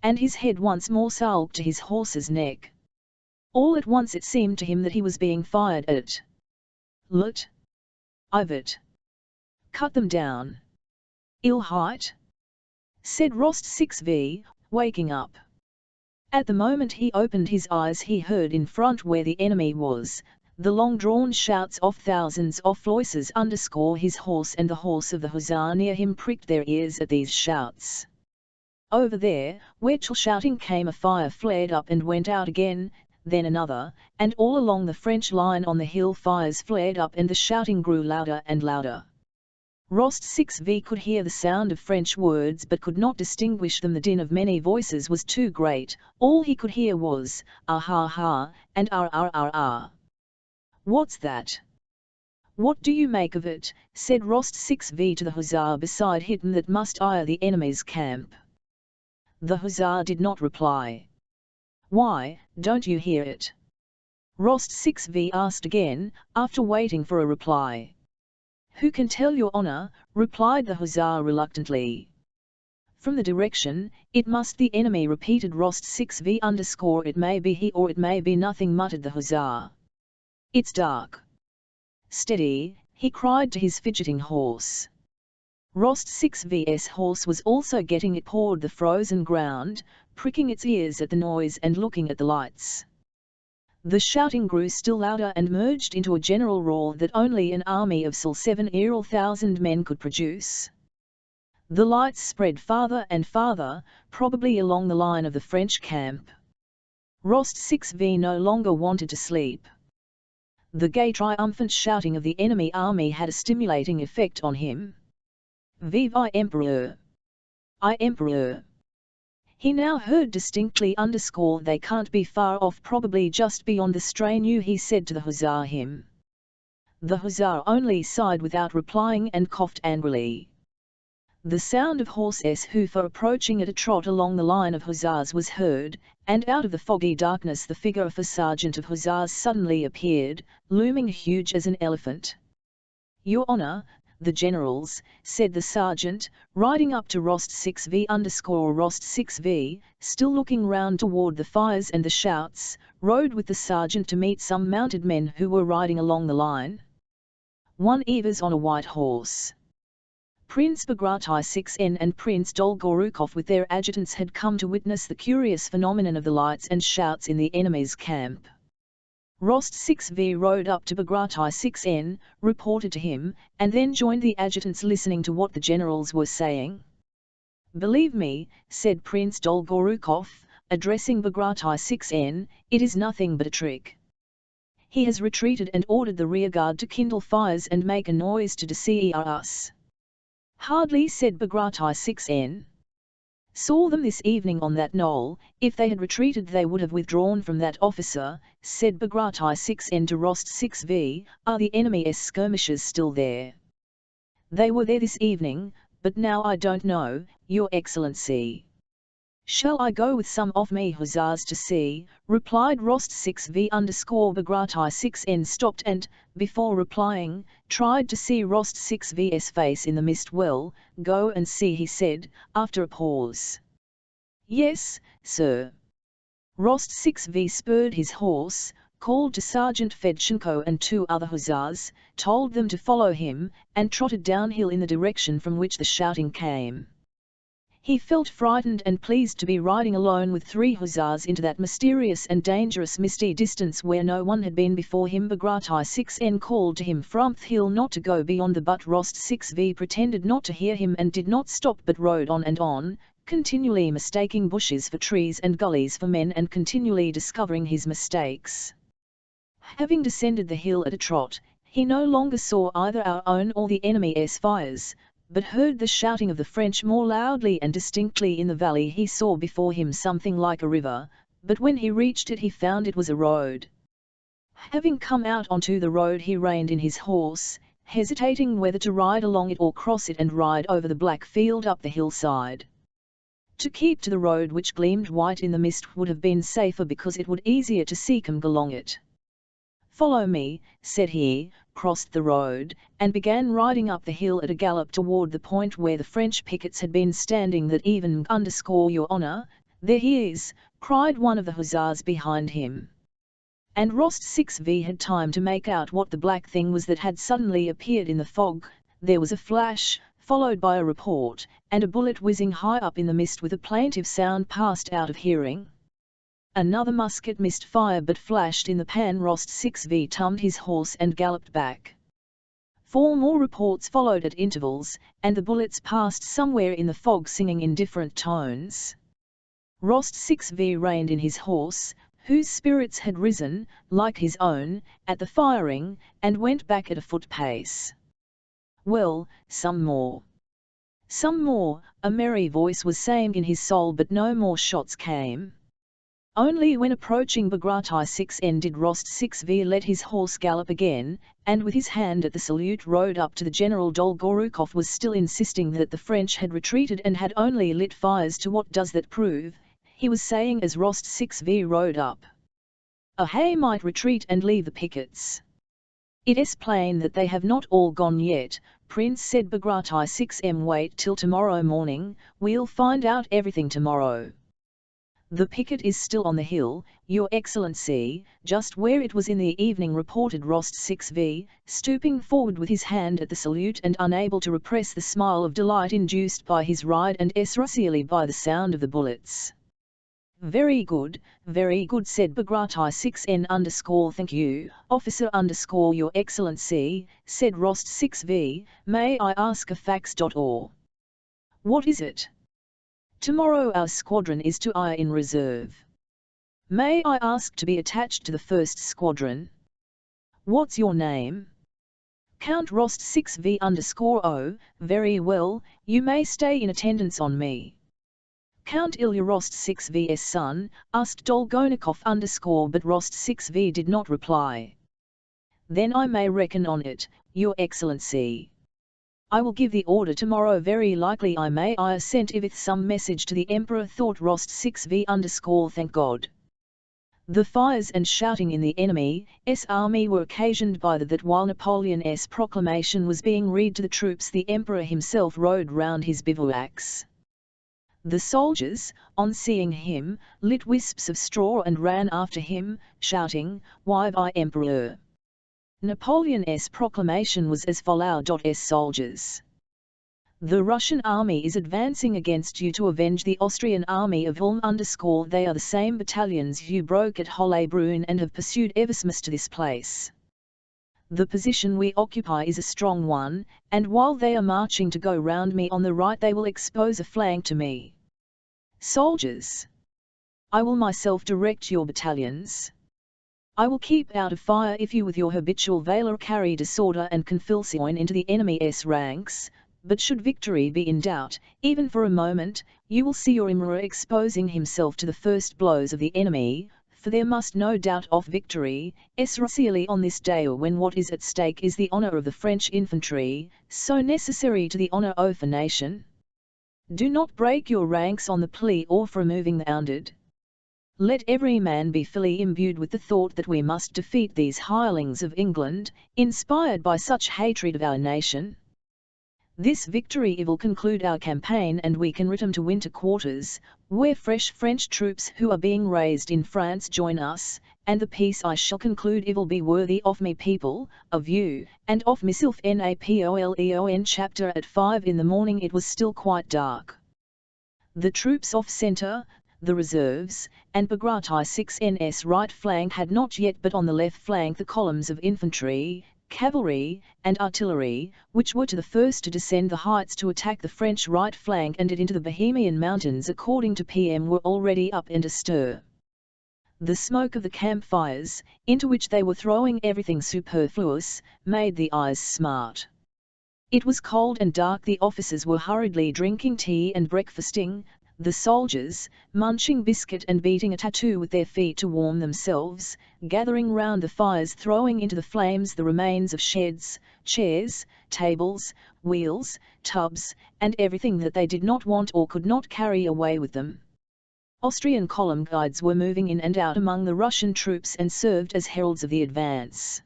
Speaker 1: And his head once more sulked to his horse's neck. All at once it seemed to him that he was being fired at. Lut. I've it. Cut them down. Ill height? Said Rost 6V, waking up. At the moment he opened his eyes he heard in front where the enemy was, the long-drawn shouts of thousands of voices underscore his horse and the horse of the hussar near him pricked their ears at these shouts. Over there, where shouting came a fire flared up and went out again, then another, and all along the French line on the hill fires flared up and the shouting grew louder and louder. Rost 6V could hear the sound of French words but could not distinguish them. The din of many voices was too great, all he could hear was, ah ha ha, and ah ah ah ah. What's that? What do you make of it? Said Rost 6V to the hussar beside him that must eye the enemy's camp. The hussar did not reply. Why, don't you hear it? Rost 6V asked again, after waiting for a reply. Who can tell your honour, replied the hussar reluctantly. From the direction, it must the enemy, repeated Rost 6V underscore it may be he or it may be nothing, muttered the hussar. It's dark. Steady, he cried to his fidgeting horse. Rost 6V's horse was also getting it pawed the frozen ground, pricking its ears at the noise and looking at the lights. The shouting grew still louder and merged into a general roar that only an army of 7,000 men could produce. The lights spread farther and farther, probably along the line of the French camp. Rost 6V no longer wanted to sleep. The gay triumphant shouting of the enemy army had a stimulating effect on him. Vive I Empereur! I Empereur! He now heard distinctly underscore they can't be far off, probably just beyond the strain you, he said to the hussar him. The hussar only sighed without replying and coughed angrily. The sound of horse's hoof approaching at a trot along the line of hussars was heard, and out of the foggy darkness the figure of a sergeant of hussars suddenly appeared, looming huge as an elephant. Your honour, the generals, said the sergeant, riding up to Rost 6V underscore Rost 6V, still looking round toward the fires and the shouts, rode with the sergeant to meet some mounted men who were riding along the line. One Evers on a white horse. Prince Bagration 6N and Prince Dolgorukov with their adjutants had come to witness the curious phenomenon of the lights and shouts in the enemy's camp. Rost 6V rode up to Bagration 6N, reported to him, and then joined the adjutants listening to what the generals were saying. Believe me, said Prince Dolgorukov, addressing Bagration 6N, "it is nothing but a trick. He has retreated and ordered the rearguard to kindle fires and make a noise to deceive us." "Hardly," said Bagration 6N. "Saw them this evening on that knoll. If they had retreated they would have withdrawn from that officer," said Bagration 6N to Rost 6V, "Are the enemy's skirmishers still there?" "They were there this evening, but now I don't know, Your Excellency." "Shall I go with some of me hussars to see?" replied Rost 6V Bagration 6N stopped and, before replying, tried to see Rost 6V's face in the mist. "Well, go and see," he said, after a pause. "Yes, sir." Rost 6V spurred his horse, called to Sergeant Fedchenko and 2 other hussars, told them to follow him, and trotted downhill in the direction from which the shouting came. He felt frightened and pleased to be riding alone with 3 hussars into that mysterious and dangerous misty distance where no one had been before him. Bagration 6N called to him from the hill not to go beyond the but Rost 6V pretended not to hear him and did not stop but rode on and on, continually mistaking bushes for trees and gullies for men and continually discovering his mistakes. Having descended the hill at a trot, he no longer saw either our own or the enemy's fires, but heard the shouting of the French more loudly and distinctly in the valley. He saw before him something like a river, but when he reached it he found it was a road. Having come out onto the road he reined in his horse, hesitating whether to ride along it or cross it and ride over the black field up the hillside. To keep to the road which gleamed white in the mist would have been safer because it would easier to see come along it. "Follow me," said he, crossed the road, and began riding up the hill at a gallop toward the point where the French pickets had been standing. "That even Your Honour, there he is," cried one of the hussars behind him. And Rost 6V had time to make out what the black thing was that had suddenly appeared in the fog. There was a flash, followed by a report, and a bullet whizzing high up in the mist with a plaintive sound passed out of hearing. Another musket missed fire but flashed in the pan. Rost 6V tummed his horse and galloped back. 4 more reports followed at intervals, and the bullets passed somewhere in the fog singing in different tones. Rost 6V reined in his horse, whose spirits had risen, like his own, at the firing, and went back at a foot pace. "Well, some more. Some more," a merry voice was saying in his soul, but no more shots came. Only when approaching Bagration 6N did Rost 6V let his horse gallop again, and with his hand at the salute rode up to the General. Dolgorukov was still insisting that the French had retreated and had only lit fires. "To what does that prove?" he was saying as Rost 6V rode up. "He might retreat and leave the pickets. It is plain that they have not all gone yet," Prince said. Bagration 6M, "Wait till tomorrow morning, we'll find out everything tomorrow." "The picket is still on the hill, Your Excellency, just where it was in the evening," reported Rost 6V, stooping forward with his hand at the salute and unable to repress the smile of delight induced by his ride and especially by the sound of the bullets. Very good," said Bagration 6N "Thank you, Officer Your Excellency," said Rost 6V, "may I ask a fax?" "What is it?" "Tomorrow our squadron is to lie in reserve. May I ask to be attached to the 1st Squadron?" "What's your name?" "Count Rost 6V_O, very well, you may stay in attendance on me." "Count Ilya Rost 6V's son?" asked Dolgonikov but Rost 6V did not reply. "Then I may reckon on it, Your Excellency. I will give the order tomorrow. Very likely I may send with some message to the Emperor," thought Rost 6V "Thank God." The fires and shouting in the enemy's army were occasioned by that while Napoleon's proclamation was being read to the troops the Emperor himself rode round his bivouacs. The soldiers, on seeing him, lit wisps of straw and ran after him, shouting, "Vive Empereur!" Napoleon's proclamation was as follows: "Soldiers! The Russian army is advancing against you to avenge the Austrian army of Ulm. They are the same battalions you broke at Hollbrunn and have pursued ever since to this place. The position we occupy is a strong one, and while they are marching to go round me on the right they will expose a flank to me. Soldiers! I will myself direct your battalions. I will keep out of fire if you with your habitual valor carry disorder and confusion into the enemy's ranks, but should victory be in doubt, even for a moment, you will see your Emperor exposing himself to the first blows of the enemy, for there must no doubt of victory, especially on this day when what is at stake is the honour of the French infantry, so necessary to the honour of a nation. Do not break your ranks on the plea of removing the wounded. Let every man be fully imbued with the thought that we must defeat these hirelings of England, inspired by such hatred of our nation. This victory will conclude our campaign and we can return to winter quarters, where fresh French troops who are being raised in France join us, and the peace I shall conclude will be worthy of me people, of you, and of myself. Napoleon. Chapter At 5 in the morning it was still quite dark. The troops off centre, the reserves, and Bagrat's 6th right flank had not yet, but on the left flank the columns of infantry, cavalry, and artillery, which were to the first to descend the heights to attack the French right flank and it into the Bohemian mountains according to PM, were already up and astir. The smoke of the campfires, into which they were throwing everything superfluous, made the eyes smart. It was cold and dark. The officers were hurriedly drinking tea and breakfasting, the soldiers, munching biscuit and beating a tattoo with their feet to warm themselves, gathering round the fires, throwing into the flames the remains of sheds, chairs, tables, wheels, tubs, and everything that they did not want or could not carry away with them. Austrian column guides were moving in and out among the Russian troops and served as heralds of the advance.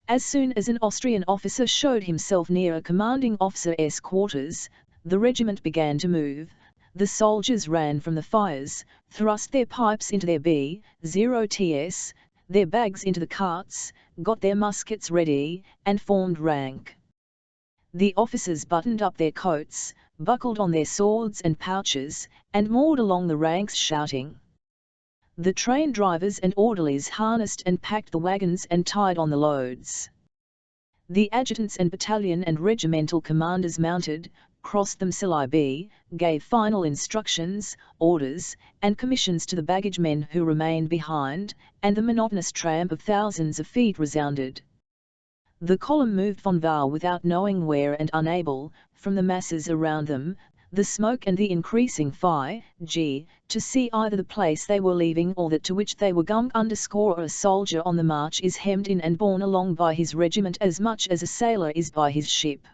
Speaker 1: As soon as an Austrian officer showed himself near a commanding officer's quarters, the regiment began to move. The soldiers ran from the fires, thrust their pipes into their B.0ts, their bags into the carts, got their muskets ready, and formed rank. The officers buttoned up their coats, buckled on their swords and pouches, and moored along the ranks shouting. The train drivers and orderlies harnessed and packed the wagons and tied on the loads. The adjutants and battalion and regimental commanders mounted, crossed themselves, gave final instructions, orders, and commissions to the baggage men who remained behind, and the monotonous tramp of thousands of feet resounded. The column moved von Val without knowing where and unable, from the masses around them, the smoke and the increasing fire, to see either the place they were leaving or that to which they were going. A soldier on the march is hemmed in and borne along by his regiment as much as a sailor is by his ship.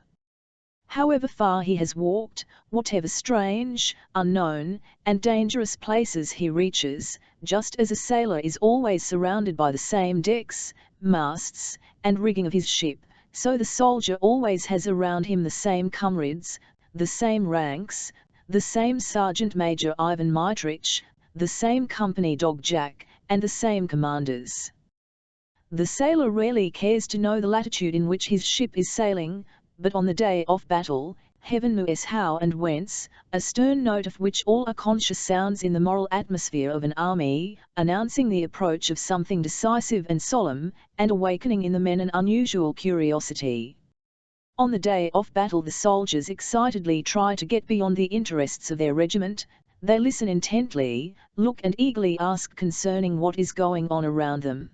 Speaker 1: However far he has walked, whatever strange, unknown, and dangerous places he reaches, just as a sailor is always surrounded by the same decks, masts, and rigging of his ship, so the soldier always has around him the same comrades, the same ranks, the same Sergeant Major Ivan Mitrich, the same company dog Jack, and the same commanders. The sailor rarely cares to know the latitude in which his ship is sailing, but on the day of battle, heaven knows how and whence, a stern note of which all are conscious sounds in the moral atmosphere of an army, announcing the approach of something decisive and solemn, and awakening in the men an unusual curiosity. On the day of battle the soldiers excitedly try to get beyond the interests of their regiment, they listen intently, look and eagerly ask concerning what is going on around them.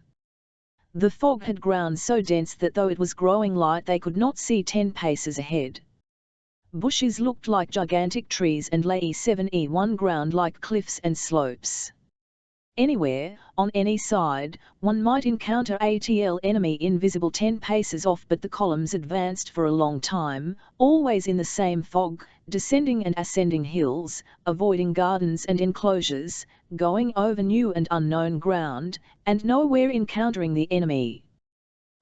Speaker 1: The fog had grown so dense that though it was growing light they could not see 10 paces ahead. Bushes looked like gigantic trees and lay E7E1 ground like cliffs and slopes. Anywhere, on any side, one might encounter ATL enemy invisible 10 paces off, but the columns advanced for a long time, always in the same fog, descending and ascending hills, avoiding gardens and enclosures, going over new and unknown ground, and nowhere encountering the enemy.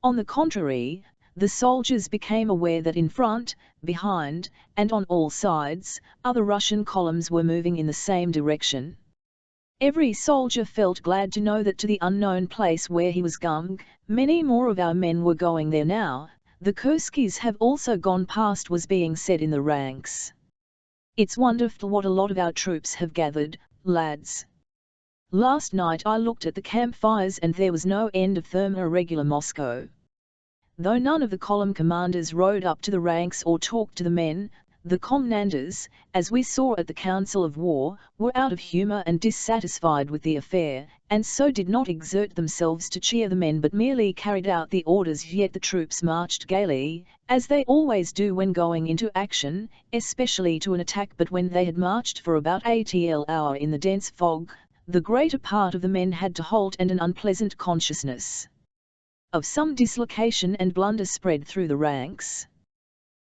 Speaker 1: On the contrary, the soldiers became aware that in front, behind, and on all sides, other Russian columns were moving in the same direction. Every soldier felt glad to know that to the unknown place where he was going, many more of our men were going there now. The Kurskis have also gone past, was being said in the ranks. It's wonderful what a lot of our troops have gathered, lads. Last night I looked at the campfires and there was no end of them. Irregular Moscow. Though none of the column commanders rode up to the ranks or talked to the men, The commanders, as we saw at the council of war, were out of humour and dissatisfied with the affair, and so did not exert themselves to cheer the men but merely carried out the orders. Yet the troops marched gaily, as they always do when going into action, especially to an attack. But when they had marched for about 80 hours in the dense fog, the greater part of the men had to halt, and an unpleasant consciousness of some dislocation and blunder spread through the ranks.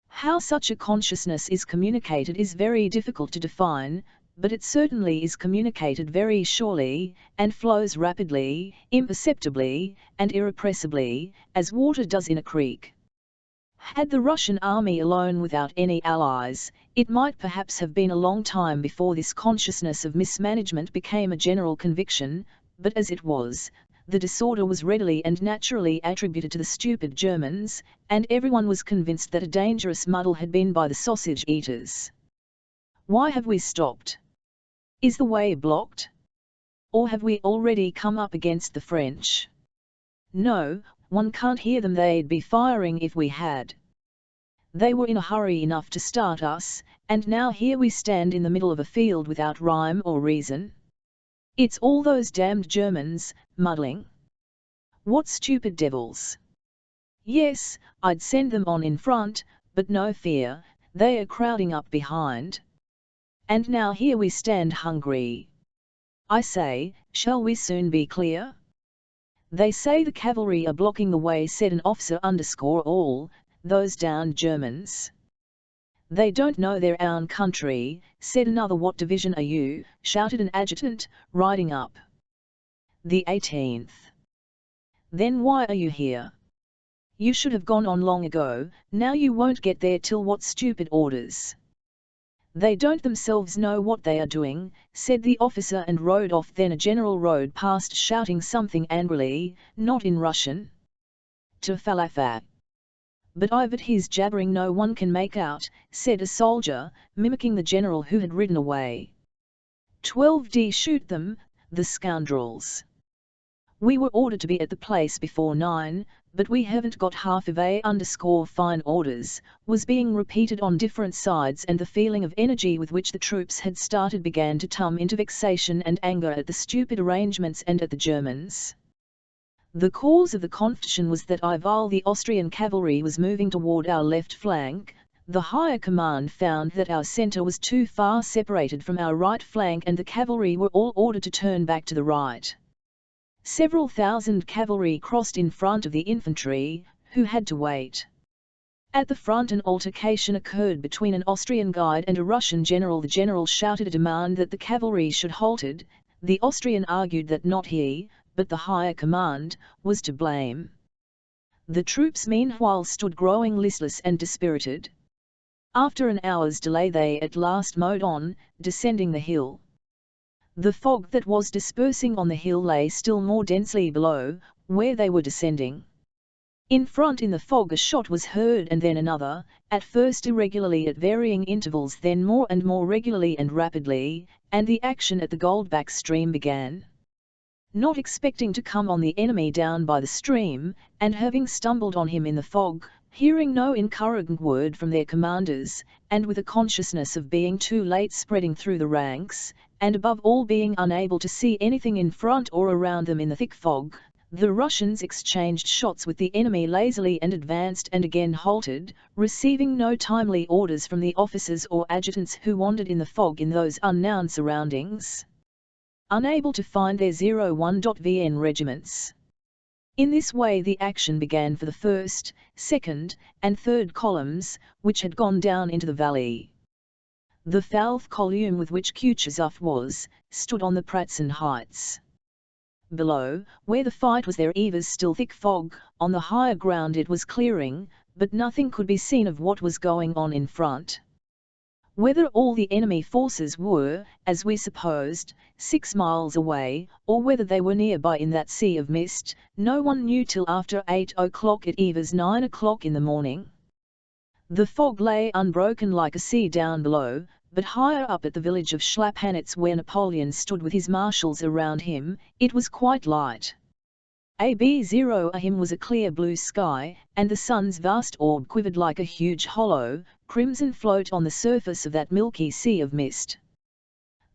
Speaker 1: How such a consciousness is communicated is very difficult to define, but it certainly is communicated very surely, and flows rapidly, imperceptibly, and irrepressibly, as water does in a creek. Had the Russian army alone without any allies, it might perhaps have been a long time before this consciousness of mismanagement became a general conviction, but as it was, the disorder was readily and naturally attributed to the stupid Germans, and everyone was convinced that a dangerous muddle had been by the sausage-eaters. Why have we stopped? Is the way blocked? Or have we already come up against the French? No, one can't hear them. They'd be firing if we had. They were in a hurry enough to start us, and now here we stand in the middle of a field without rhyme or reason. It's all those damned Germans, muddling. What stupid devils! Yes, I'd send them on in front, but no fear, they are crowding up behind. And now here we stand hungry. I say, shall we soon be clear? They say the cavalry are blocking the way, said an officer. All those damned Germans. They don't know their own country, said another. What division are you? Shouted an adjutant, riding up. The 18th. Then why are you here? You should have gone on long ago. Now you won't get there till what stupid orders? They don't themselves know what they are doing, said the officer, and rode off. Then a general rode past shouting something angrily, not in Russian. To Falafel. But I've his jabbering no one can make out, said a soldier, mimicking the general who had ridden away. 12D shoot them, the scoundrels. We were ordered to be at the place before 9, but we haven't got half of A_fine orders, was being repeated on different sides, and the feeling of energy with which the troops had started began to tumble into vexation and anger at the stupid arrangements and at the Germans. The cause of the confusion was that while the Austrian cavalry was moving toward our left flank, the higher command found that our centre was too far separated from our right flank, and the cavalry were all ordered to turn back to the right. Several thousand cavalry crossed in front of the infantry, who had to wait. At the front an altercation occurred between an Austrian guide and a Russian general. The general shouted a demand that the cavalry should halted. The Austrian argued that not he, but the higher command, was to blame. The troops meanwhile stood growing listless and dispirited. After an hour's delay they at last moved on, descending the hill. The fog that was dispersing on the hill lay still more densely below, where they were descending. In front in the fog a shot was heard, and then another, at first irregularly at varying intervals, then more and more regularly and rapidly, and the action at the Goldback stream began. Not expecting to come on the enemy down by the stream, and having stumbled on him in the fog, hearing no encouraging word from their commanders, and with a consciousness of being too late spreading through the ranks, and above all being unable to see anything in front or around them in the thick fog, the Russians exchanged shots with the enemy lazily and advanced and again halted, receiving no timely orders from the officers or adjutants who wandered in the fog in those unknown surroundings, unable to find their 01.VN regiments. In this way the action began for the 1st, 2nd, and 3rd columns, which had gone down into the valley. The 4th column, with which Kutuzov was, stood on the Pratzen heights. Below, where the fight was, there was still thick fog. On the higher ground it was clearing, but nothing could be seen of what was going on in front. Whether all the enemy forces were, as we supposed, 6 miles away, or whether they were nearby in that sea of mist, no one knew till after 8 o'clock. It was 9 o'clock in the morning. The fog lay unbroken like a sea down below, but higher up at the village of Schlappanitz, where Napoleon stood with his marshals around him, it was quite light. Ab0 him was a clear blue sky, and the sun's vast orb quivered like a huge hollow, crimson float on the surface of that milky sea of mist.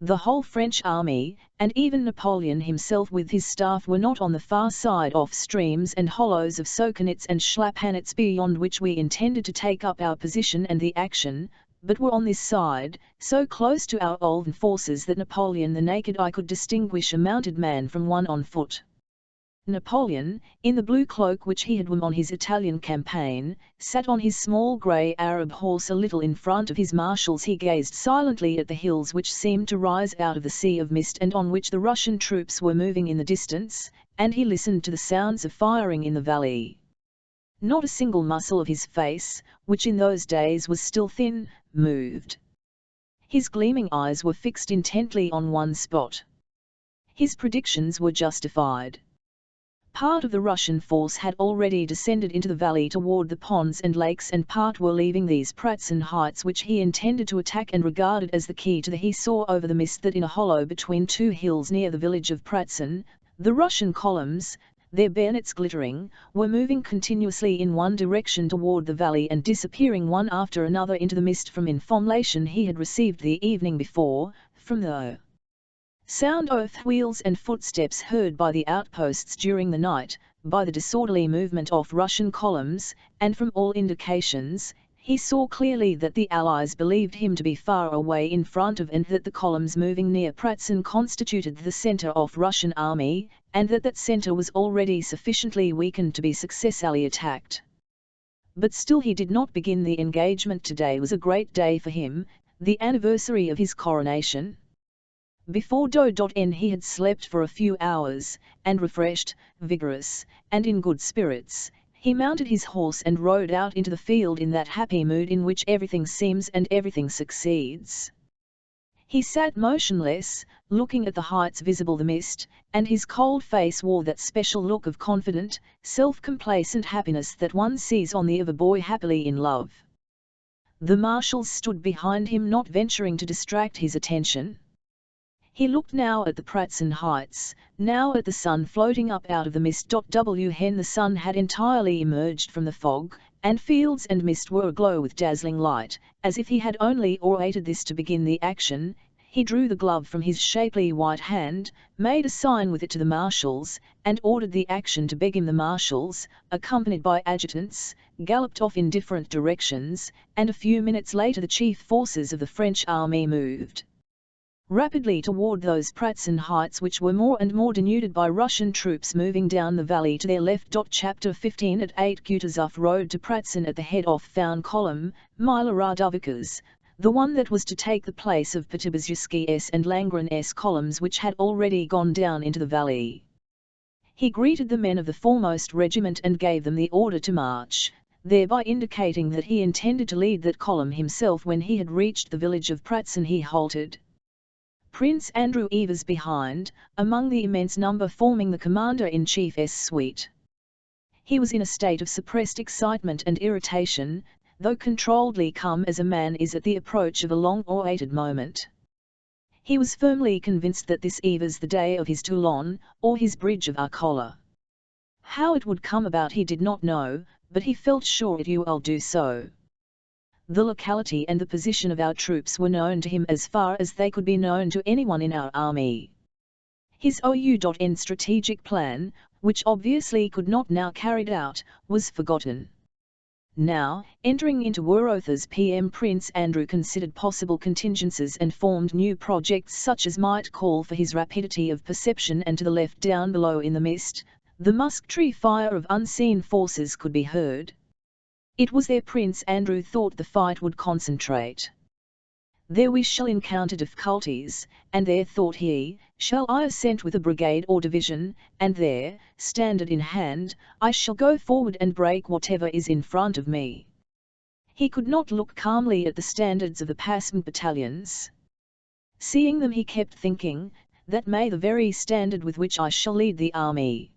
Speaker 1: The whole French army, and even Napoleon himself with his staff, were not on the far side off streams and hollows of Sokenitz and Schlappanitz beyond which we intended to take up our position and the action, but were on this side, so close to our old forces that Napoleon the naked eye could distinguish a mounted man from one on foot. Napoleon, in the blue cloak which he had worn on his Italian campaign, sat on his small grey Arab horse a little in front of his marshals. He gazed silently at the hills which seemed to rise out of the sea of mist and on which the Russian troops were moving in the distance, and he listened to the sounds of firing in the valley. Not a single muscle of his face, which in those days was still thin, moved. His gleaming eyes were fixed intently on one spot. His predictions were justified. Part of the Russian force had already descended into the valley toward the ponds and lakes, and part were leaving these Pratzen heights which he intended to attack and regarded as the key to the. He saw over the mist that in a hollow between two hills near the village of Pratzen, the Russian columns, their bayonets glittering, were moving continuously in one direction toward the valley and disappearing one after another into the mist from information he had received the evening before, from the sound of wheels and footsteps heard by the outposts during the night, by the disorderly movement of Russian columns, and from all indications, he saw clearly that the Allies believed him to be far away in front of, and that the columns moving near Pratzen constituted the center of Russian army, and that that center was already sufficiently weakened to be successfully attacked. But still he did not begin the engagement. Today was a great day for him, the anniversary of his coronation. Before .n he had slept for a few hours, and refreshed, vigorous, and in good spirits, he mounted his horse and rode out into the field in that happy mood in which everything seems and everything succeeds. He sat motionless, looking at the heights visible the mist, and his cold face wore that special look of confident, self-complacent happiness that one sees on the of a boy happily in love. The marshals stood behind him, not venturing to distract his attention. He looked now at the Pratzen heights, now at the sun floating up out of the mist. When the sun had entirely emerged from the fog, and fields and mist were aglow with dazzling light, as if he had only awaited this to begin the action, he drew the glove from his shapely white hand, made a sign with it to the marshals, and ordered the action to begin. The marshals, accompanied by adjutants, galloped off in different directions, and a few minutes later the chief forces of the French army moved rapidly toward those Pratzen heights which were more and more denuded by Russian troops moving down the valley to their left. Chapter 15 At 8 Kutuzov rode to Pratzen at the head of Found column, Mila Radovica's, the one that was to take the place of Pierre and Langren's columns which had already gone down into the valley. He greeted the men of the foremost regiment and gave them the order to march, thereby indicating that he intended to lead that column himself. When he had reached the village of Pratzen he halted. Prince Andrew was behind, among the immense number forming the commander-in-chief's suite. He was in a state of suppressed excitement and irritation, though controlledly calm as a man is at the approach of a long-awaited moment. He was firmly convinced that this eve was the day of his Toulon, or his bridge of Arcola. How it would come about he did not know, but he felt sure it will do so. The locality and the position of our troops were known to him as far as they could be known to anyone in our army. His OU.N strategic plan, which obviously could not now carried out, was forgotten. Now, entering into Werotha's PM, Prince Andrew considered possible contingencies and formed new projects such as might call for his rapidity of perception, and to the left down below in the mist, the musketry fire of unseen forces could be heard. It was there Prince Andrew thought the fight would concentrate. There we shall encounter difficulties, and there, thought he, shall I ascend with a brigade or division, and there, standard in hand, I shall go forward and break whatever is in front of me. He could not look calmly at the standards of the passing battalions. Seeing them he kept thinking, that may the very standard with which I shall lead the army.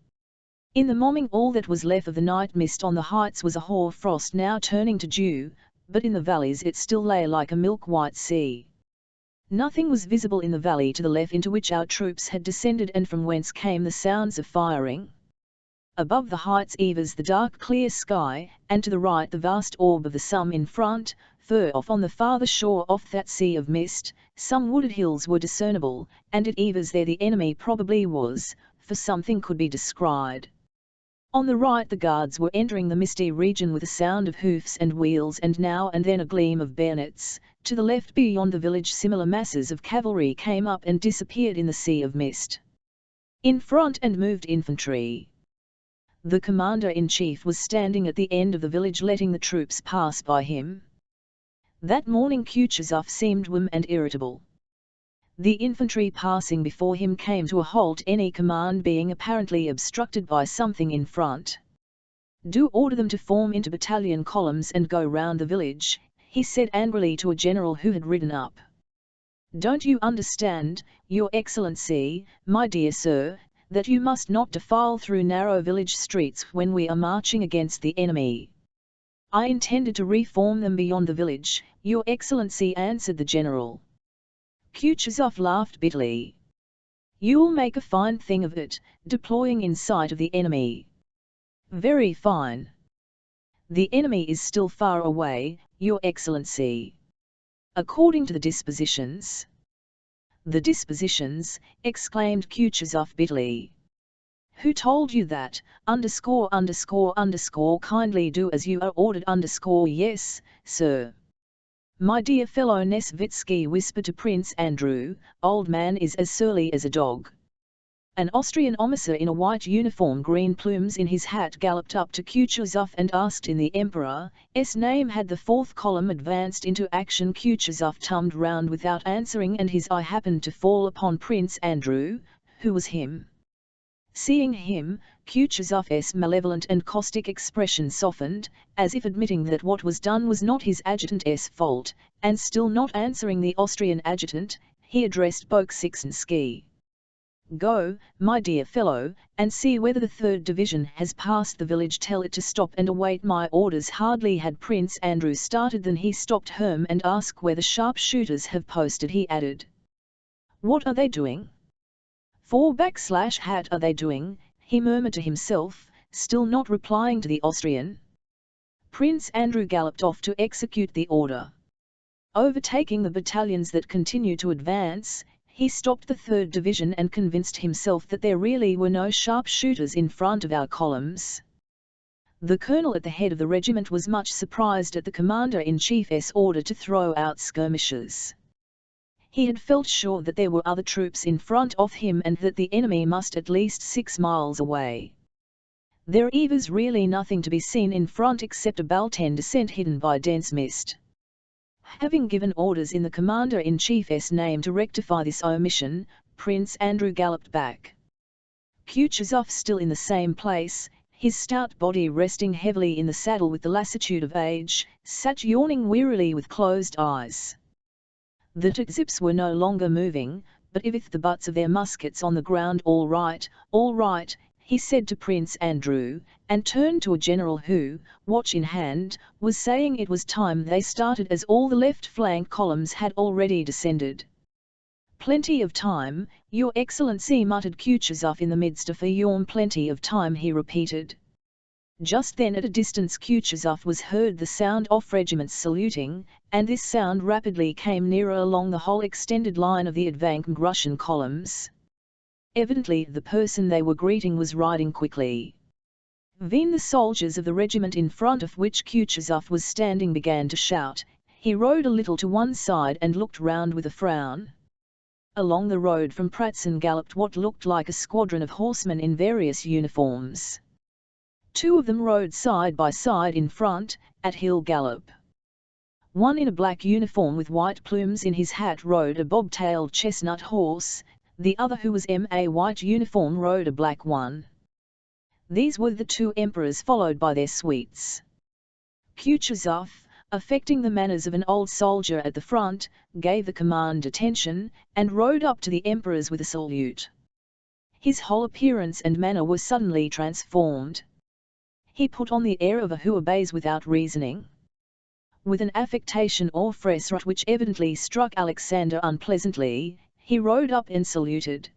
Speaker 1: In the morning all that was left of the night mist on the heights was a hoar frost now turning to dew, but in the valleys it still lay like a milk-white sea. Nothing was visible in the valley to the left into which our troops had descended and from whence came the sounds of firing. Above the heights eaves the dark clear sky, and to the right the vast orb of the sun in front, far off on the farther shore of that sea of mist, some wooded hills were discernible, and it eaves there the enemy probably was, for something could be descried. On the right the guards were entering the misty region with a sound of hoofs and wheels and now and then a gleam of bayonets. To the left beyond the village similar masses of cavalry came up and disappeared in the sea of mist. In front and moved infantry. The commander-in-chief was standing at the end of the village letting the troops pass by him. That morning Kutuzov seemed warm and irritable. The infantry passing before him came to a halt, any command being apparently obstructed by something in front. "Do order them to form into battalion columns and go round the village," he said angrily to a general who had ridden up. "Don't you understand, Your Excellency, my dear sir, that you must not defile through narrow village streets when we are marching against the enemy?" "I intended to reform them beyond the village, Your Excellency," answered the general. Kutuzov laughed bitterly. "You'll make a fine thing of it, deploying in sight of the enemy." "Very fine." "The enemy is still far away, Your Excellency." "According to the dispositions." "The dispositions," exclaimed Kutuzov bitterly. "Who told you that? Kindly do as you are ordered. Yes, sir." "My dear fellow," Nesvitsky whispered to Prince Andrew, "old man is as surly as a dog." An Austrian officer in a white uniform, green plumes in his hat, galloped up to Kutuzov and asked in the Emperor's name, had the 4th column advanced into action? Kutuzov turned round without answering, and his eye happened to fall upon Prince Andrew, who was him. Seeing him, Kutuzov's malevolent and caustic expression softened, as if admitting that what was done was not his adjutant's fault, and still not answering the Austrian adjutant, he addressed Bolkonsky. "Go, my dear fellow, and see whether the 3rd Division has passed the village. Tell it to stop and await my orders." Hardly had Prince Andrew started than he stopped him and asked where the sharpshooters have posted. He added, "What are they doing? /hat are they doing?" he murmured to himself, still not replying to the Austrian. Prince Andrew galloped off to execute the order. Overtaking the battalions that continued to advance, he stopped the 3rd Division and convinced himself that there really were no sharpshooters in front of our columns. The colonel at the head of the regiment was much surprised at the commander-in-chief's order to throw out skirmishers. He had felt sure that there were other troops in front of him and that the enemy must at least 6 miles away. There was really nothing to be seen in front except a Balten descent hidden by dense mist. Having given orders in the commander-in-chief's name to rectify this omission, Prince Andrew galloped back. Kutuzov, still in the same place, his stout body resting heavily in the saddle with the lassitude of age, sat yawning wearily with closed eyes. The Turzips were no longer moving, but with the butts of their muskets on the ground. All right, he said to Prince Andrew, and turned to a general who, watch in hand, was saying it was time they started as all the left flank columns had already descended. "Plenty of time, Your Excellency," muttered Kutuzov in the midst of a yawn. "Plenty of time," he repeated. Just then at a distance Kutuzov was heard the sound of regiments saluting, and this sound rapidly came nearer along the whole extended line of the advancing Russian columns. Evidently the person they were greeting was riding quickly. Then the soldiers of the regiment in front of which Kutuzov was standing began to shout. He rode a little to one side and looked round with a frown. Along the road from Pratzen galloped what looked like a squadron of horsemen in various uniforms. 2 of them rode side by side in front, at hill gallop. One in a black uniform with white plumes in his hat rode a bob-tailed chestnut horse, the other, who was in a white uniform, rode a black one. These were the 2 emperors, followed by their suites. Kutuzov, affecting the manners of an old soldier at the front, gave the command attention, and rode up to the emperors with a salute. His whole appearance and manner were suddenly transformed. He put on the air of a who obeys without reasoning. With an affectation or phrase which evidently struck Alexander unpleasantly, he rode up and saluted.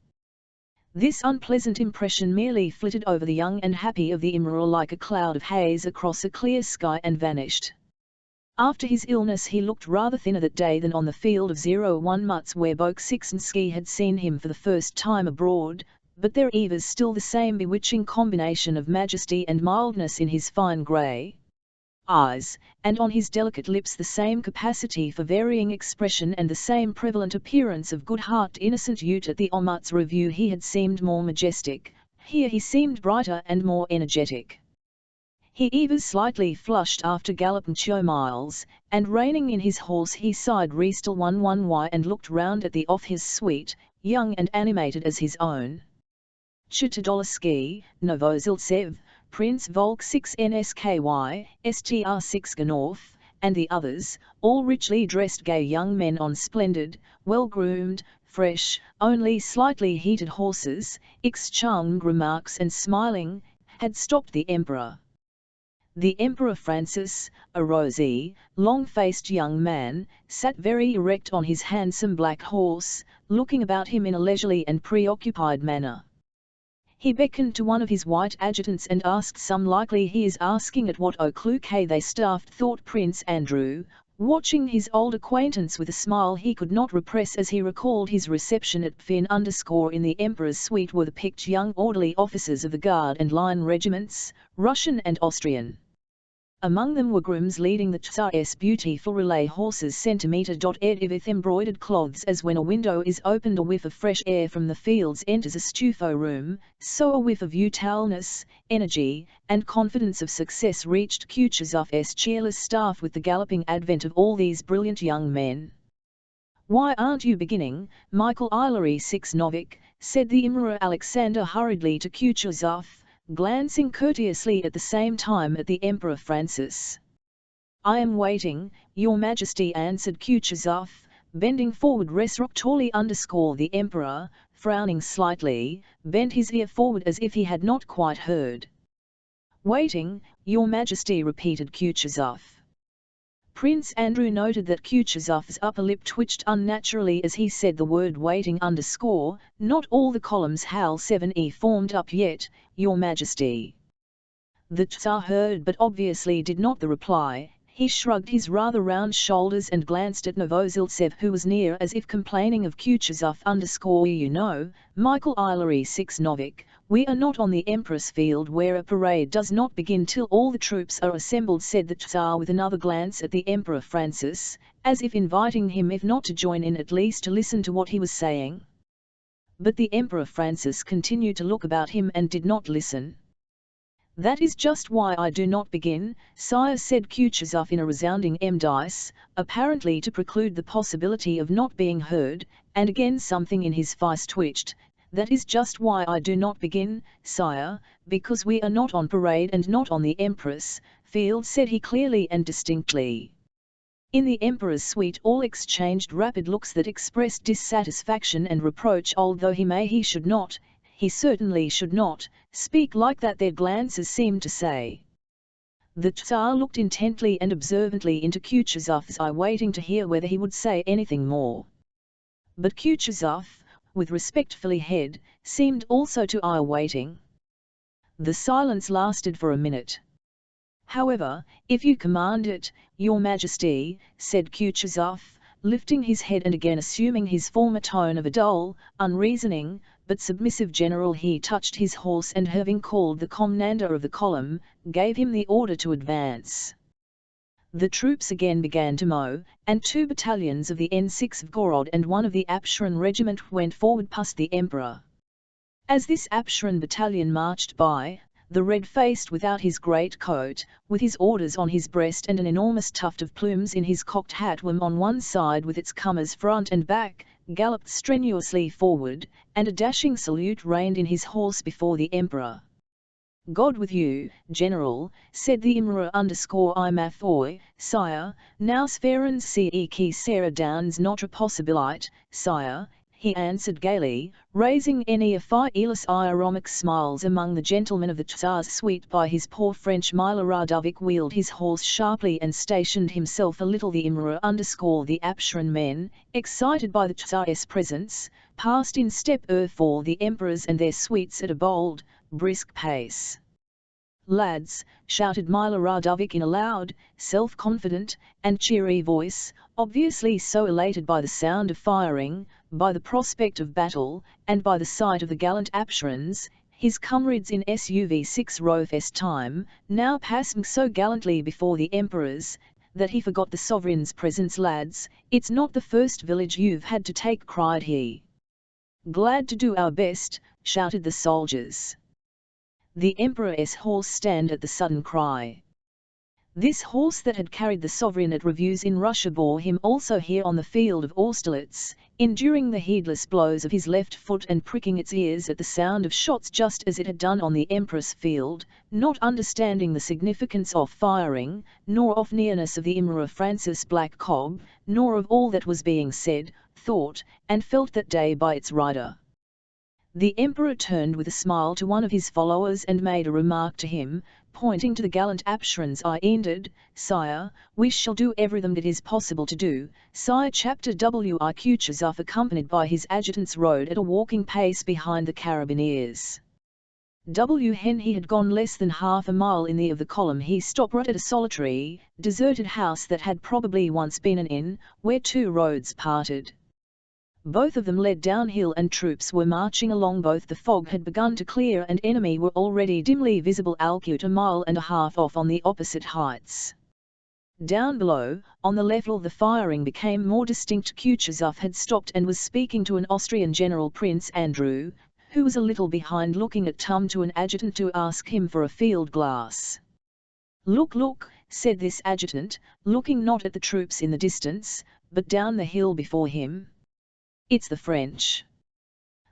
Speaker 1: This unpleasant impression merely flitted over the young and happy of the Imra like a cloud of haze across a clear sky and vanished. After his illness he looked rather thinner that day than on the field of 01 Mutz where Bolkonsky had seen him for the first time abroad, but there was still the same bewitching combination of majesty and mildness in his fine grey eyes, and on his delicate lips the same capacity for varying expression and the same prevalent appearance of good-hearted innocent youth. At the Omut's review he had seemed more majestic, here he seemed brighter and more energetic. He was slightly flushed after galloping 2 miles, and reining in his horse he sighed restil 11y and looked round at the of his suite, young and animated as his own. Chutodolsky, Novoziltsev, Prince Volk 6 NSKY, STR 6 Ganov, and the others, all richly dressed gay young men on splendid, well-groomed, fresh, only slightly heated horses, exchanged remarks and smiling, had stopped the Emperor. The Emperor Francis, a rosy, long-faced young man, sat very erect on his handsome black horse, looking about him in a leisurely and preoccupied manner. He beckoned to one of his white adjutants and asked some likely he is asking at what o'clock they staffed, thought Prince Andrew, watching his old acquaintance with a smile he could not repress as he recalled his reception at Pfin in the Emperor's suite were the picked young orderly officers of the Guard and Line regiments, Russian and Austrian. Among them were grooms leading the Tsar's beautiful relay horses centimetre.ed with embroidered cloths as when a window is opened a whiff of fresh air from the fields enters a stufo room, so a whiff of youthfulness, energy, and confidence of success reached Kutuzov's cheerless staff with the galloping advent of all these brilliant young men. "Why aren't you beginning, Michael Ilary Sixnovik?" said the Imra Alexander hurriedly to Kutuzov, glancing courteously at the same time at the Emperor Francis. "I am waiting, Your Majesty," answered Kutuzov, bending forward resolutionally. The Emperor, frowning slightly, bent his ear forward as if he had not quite heard. "Waiting, Your Majesty," repeated Kutuzov. Prince Andrew noted that Kutuzov's upper lip twitched unnaturally as he said the word waiting. Not all the columns HAL 7E formed up yet, Your Majesty." The Tsar heard but obviously did not reply. He shrugged his rather round shoulders and glanced at Novoziltsev who was near as if complaining of Kutuzov. "You know, Michael Ilary Sixnovik, we are not on the Empress field where a parade does not begin till all the troops are assembled," said the Tsar with another glance at the Emperor Francis, as if inviting him if not to join in at least to listen to what he was saying. But the Emperor Francis continued to look about him and did not listen. "That is just why I do not begin, sire," said Kutuzov in a resounding dice, apparently to preclude the possibility of not being heard, and again something in his face twitched. "That is just why I do not begin, sire, because we are not on parade and not on the Empress field," said he clearly and distinctly. In the Emperor's suite all exchanged rapid looks that expressed dissatisfaction and reproach. Although he should not, he certainly should not, speak like that, their glances seemed to say. The Tsar looked intently and observantly into Kutuzov's eye, waiting to hear whether he would say anything more. But Kutuzov, with respectfully head, seemed also to eye waiting. The silence lasted for a minute. "However, if you command it, Your Majesty," said Kutuzov, lifting his head and again assuming his former tone of a dull, unreasoning, but submissive general. He touched his horse and, having called the commander of the column, gave him the order to advance. The troops again began to mow, and 2 battalions of the N6 of Gorod and 1 of the Apsheron regiment went forward past the Emperor. As this Apsheron battalion marched by, the red-faced without his great coat, with his orders on his breast and an enormous tuft of plumes in his cocked hat on one side with its comers front and back, galloped strenuously forward, and a dashing salute reigned in his horse before the Emperor. "God with you, General," said the Imra _I sire, now sferens ce qui sera dans notre possibilite, sire, he answered gaily, raising any affairless ironic smiles among the gentlemen of the Tsar's suite. By his poor French Mila Radovic wheeled his horse sharply and stationed himself a little. The Imra the Apsheron men, excited by the Tsar's presence, passed in step for the emperors and their suites at a bold, brisk pace. "Lads," shouted Mila Radovic in a loud, self-confident, and cheery voice, obviously so elated by the sound of firing, by the prospect of battle, and by the sight of the gallant Apsherons, his comrades in SUV-6 Rofes time, now passing so gallantly before the emperors, that he forgot the sovereign's presence. "Lads, it's not the first village you've had to take," cried he. "Glad to do our best," shouted the soldiers. The emperor's horse stand at the sudden cry. This horse that had carried the sovereign at reviews in Russia bore him also here on the field of Austerlitz, enduring the heedless blows of his left foot and pricking its ears at the sound of shots just as it had done on the Empress field, not understanding the significance of firing, nor of nearness of the Imra Francis Black Cob, nor of all that was being said, thought, and felt that day by its rider. The emperor turned with a smile to one of his followers and made a remark to him, pointing to the gallant Apsherons. "I ended, sire, we shall do everything that is possible to do, sire." Chapter W. Kutuzov, accompanied by his adjutants, rode at a walking pace behind the carabineers. When he had gone less than half a mile in the of the column, he stopped right at a solitary, deserted house that had probably once been an inn, where two roads parted. Both of them led downhill and troops were marching along both. The fog had begun to clear and enemy were already dimly visible about a mile and a half off on the opposite heights. Down below, on the level, the firing became more distinct. Kutuzov had stopped and was speaking to an Austrian general, Prince Andrew, who was a little behind, looking at to an adjutant to ask him for a field glass. "Look, look," said this adjutant, looking not at the troops in the distance, but down the hill before him. "It's the French."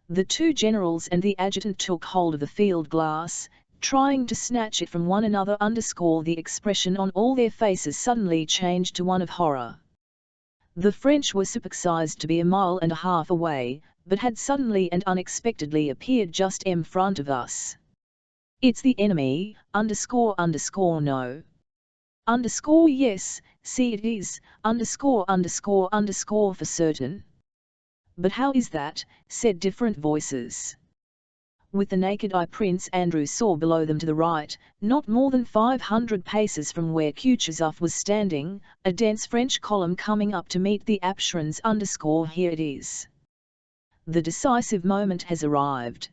Speaker 1: The two generals and the adjutant took hold of the field glass, trying to snatch it from one another. The expression on all their faces suddenly changed to one of horror. The French were supposed to be a mile and a half away, but had suddenly and unexpectedly appeared just in front of us. "It's the enemy, no. Yes, see it is, for certain." "But how is that?" said different voices. With the naked eye Prince Andrew saw below them to the right, not more than 500 paces from where Kutuzov was standing, a dense French column coming up to meet the Apsherons. "Here it is. The decisive moment has arrived.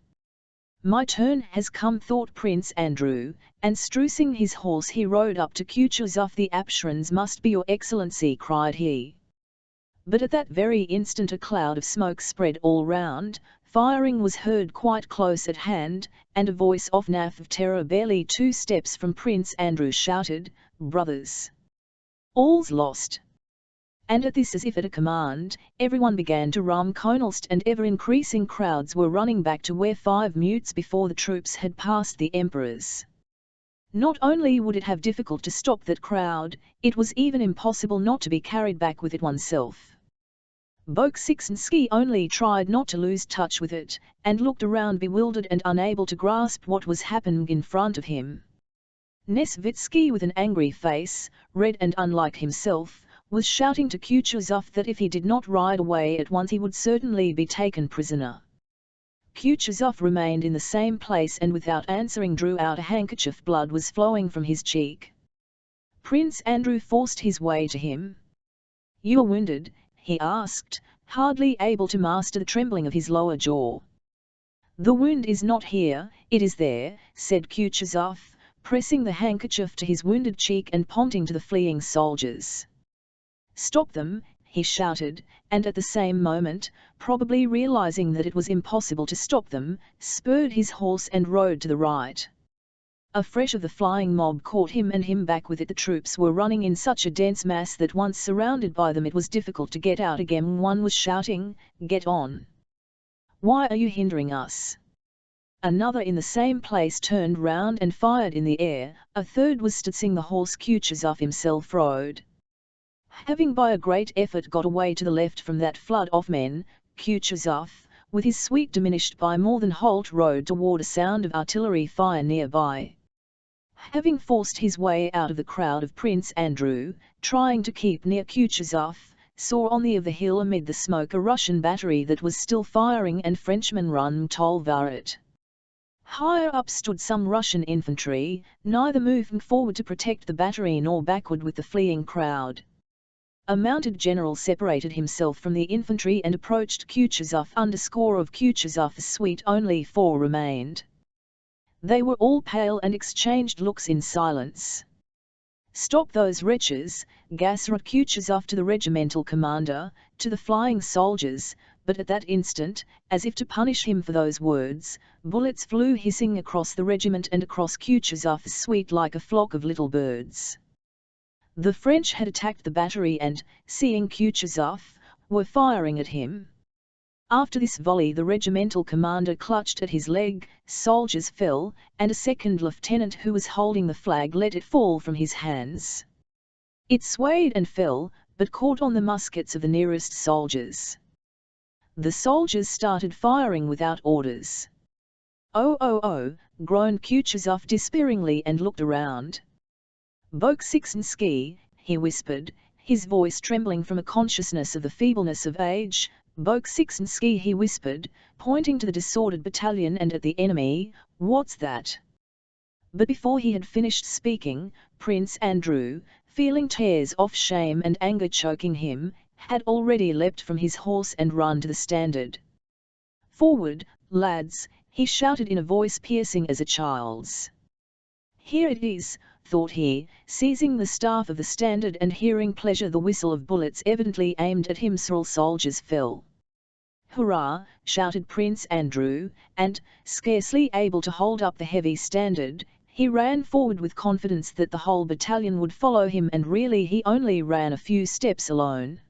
Speaker 1: My turn has come," thought Prince Andrew, and strucing his horse he rode up to Kutuzov. "The Apsherons must be, your excellency," cried he. But at that very instant a cloud of smoke spread all round, firing was heard quite close at hand, and a voice of terror barely 2 steps from Prince Andrew shouted, "Brothers! All's lost!" And at this, as if at a command, everyone began to run Konalst, and ever-increasing crowds were running back to where 5 minutes before the troops had passed the emperors. Not only would it have difficult to stop that crowd, it was even impossible not to be carried back with it oneself. Bolkonsky only tried not to lose touch with it, and looked around bewildered and unable to grasp what was happening in front of him. Nesvitsky, with an angry face, red and unlike himself, was shouting to Kutuzov that if he did not ride away at once he would certainly be taken prisoner. Kutuzov remained in the same place and without answering drew out a handkerchief. Blood was flowing from his cheek. Prince Andrew forced his way to him. "You are wounded?" he asked, hardly able to master the trembling of his lower jaw. "The wound is not here, it is there," said Kutuzov, pressing the handkerchief to his wounded cheek and pointing to the fleeing soldiers. "Stop them!" he shouted, and at the same moment, probably realizing that it was impossible to stop them, spurred his horse and rode to the right. A fresh of the flying mob caught him and him back with it. The troops were running in such a dense mass that once surrounded by them it was difficult to get out again. One was shouting, "Get on! Why are you hindering us?" Another in the same place turned round and fired in the air. A third was stützing the horse Kutuzov himself rode. Having by a great effort got away to the left from that flood of men, Kutuzov, with his suite diminished by more than halt, rode toward a sound of artillery fire nearby. Having forced his way out of the crowd of Prince Andrew, trying to keep near Kutuzov, saw on the other hill amid the smoke a Russian battery that was still firing and Frenchmen run toward it. Higher up stood some Russian infantry, neither moving forward to protect the battery nor backward with the fleeing crowd. A mounted general separated himself from the infantry and approached Kutuzov. Of Kutuzov's suite only 4 remained. They were all pale and exchanged looks in silence. "Stop those wretches," gasped Kutuzov to the regimental commander, to the flying soldiers, but at that instant, as if to punish him for those words, bullets flew hissing across the regiment and across Kutuzov's suite like a flock of little birds. The French had attacked the battery and, seeing Kutuzov, were firing at him. After this volley the regimental commander clutched at his leg, soldiers fell, and a second lieutenant who was holding the flag let it fall from his hands. It swayed and fell, but caught on the muskets of the nearest soldiers. The soldiers started firing without orders. "Oh, oh, oh," groaned Kutuzov despairingly and looked around. "Bolkonsky," he whispered, his voice trembling from a consciousness of the feebleness of age. "Bolkonsky," he whispered, pointing to the disordered battalion and at the enemy, "what's that?" But before he had finished speaking, Prince Andrew, feeling tears of shame and anger choking him, had already leapt from his horse and run to the standard. "Forward, lads," he shouted in a voice piercing as a child's. "Here it is," thought he, seizing the staff of the standard and hearing pleasure the whistle of bullets evidently aimed at him. Several soldiers fell. "Hurrah!" shouted Prince Andrew, and, scarcely able to hold up the heavy standard, he ran forward with confidence that the whole battalion would follow him, and really he only ran a few steps alone.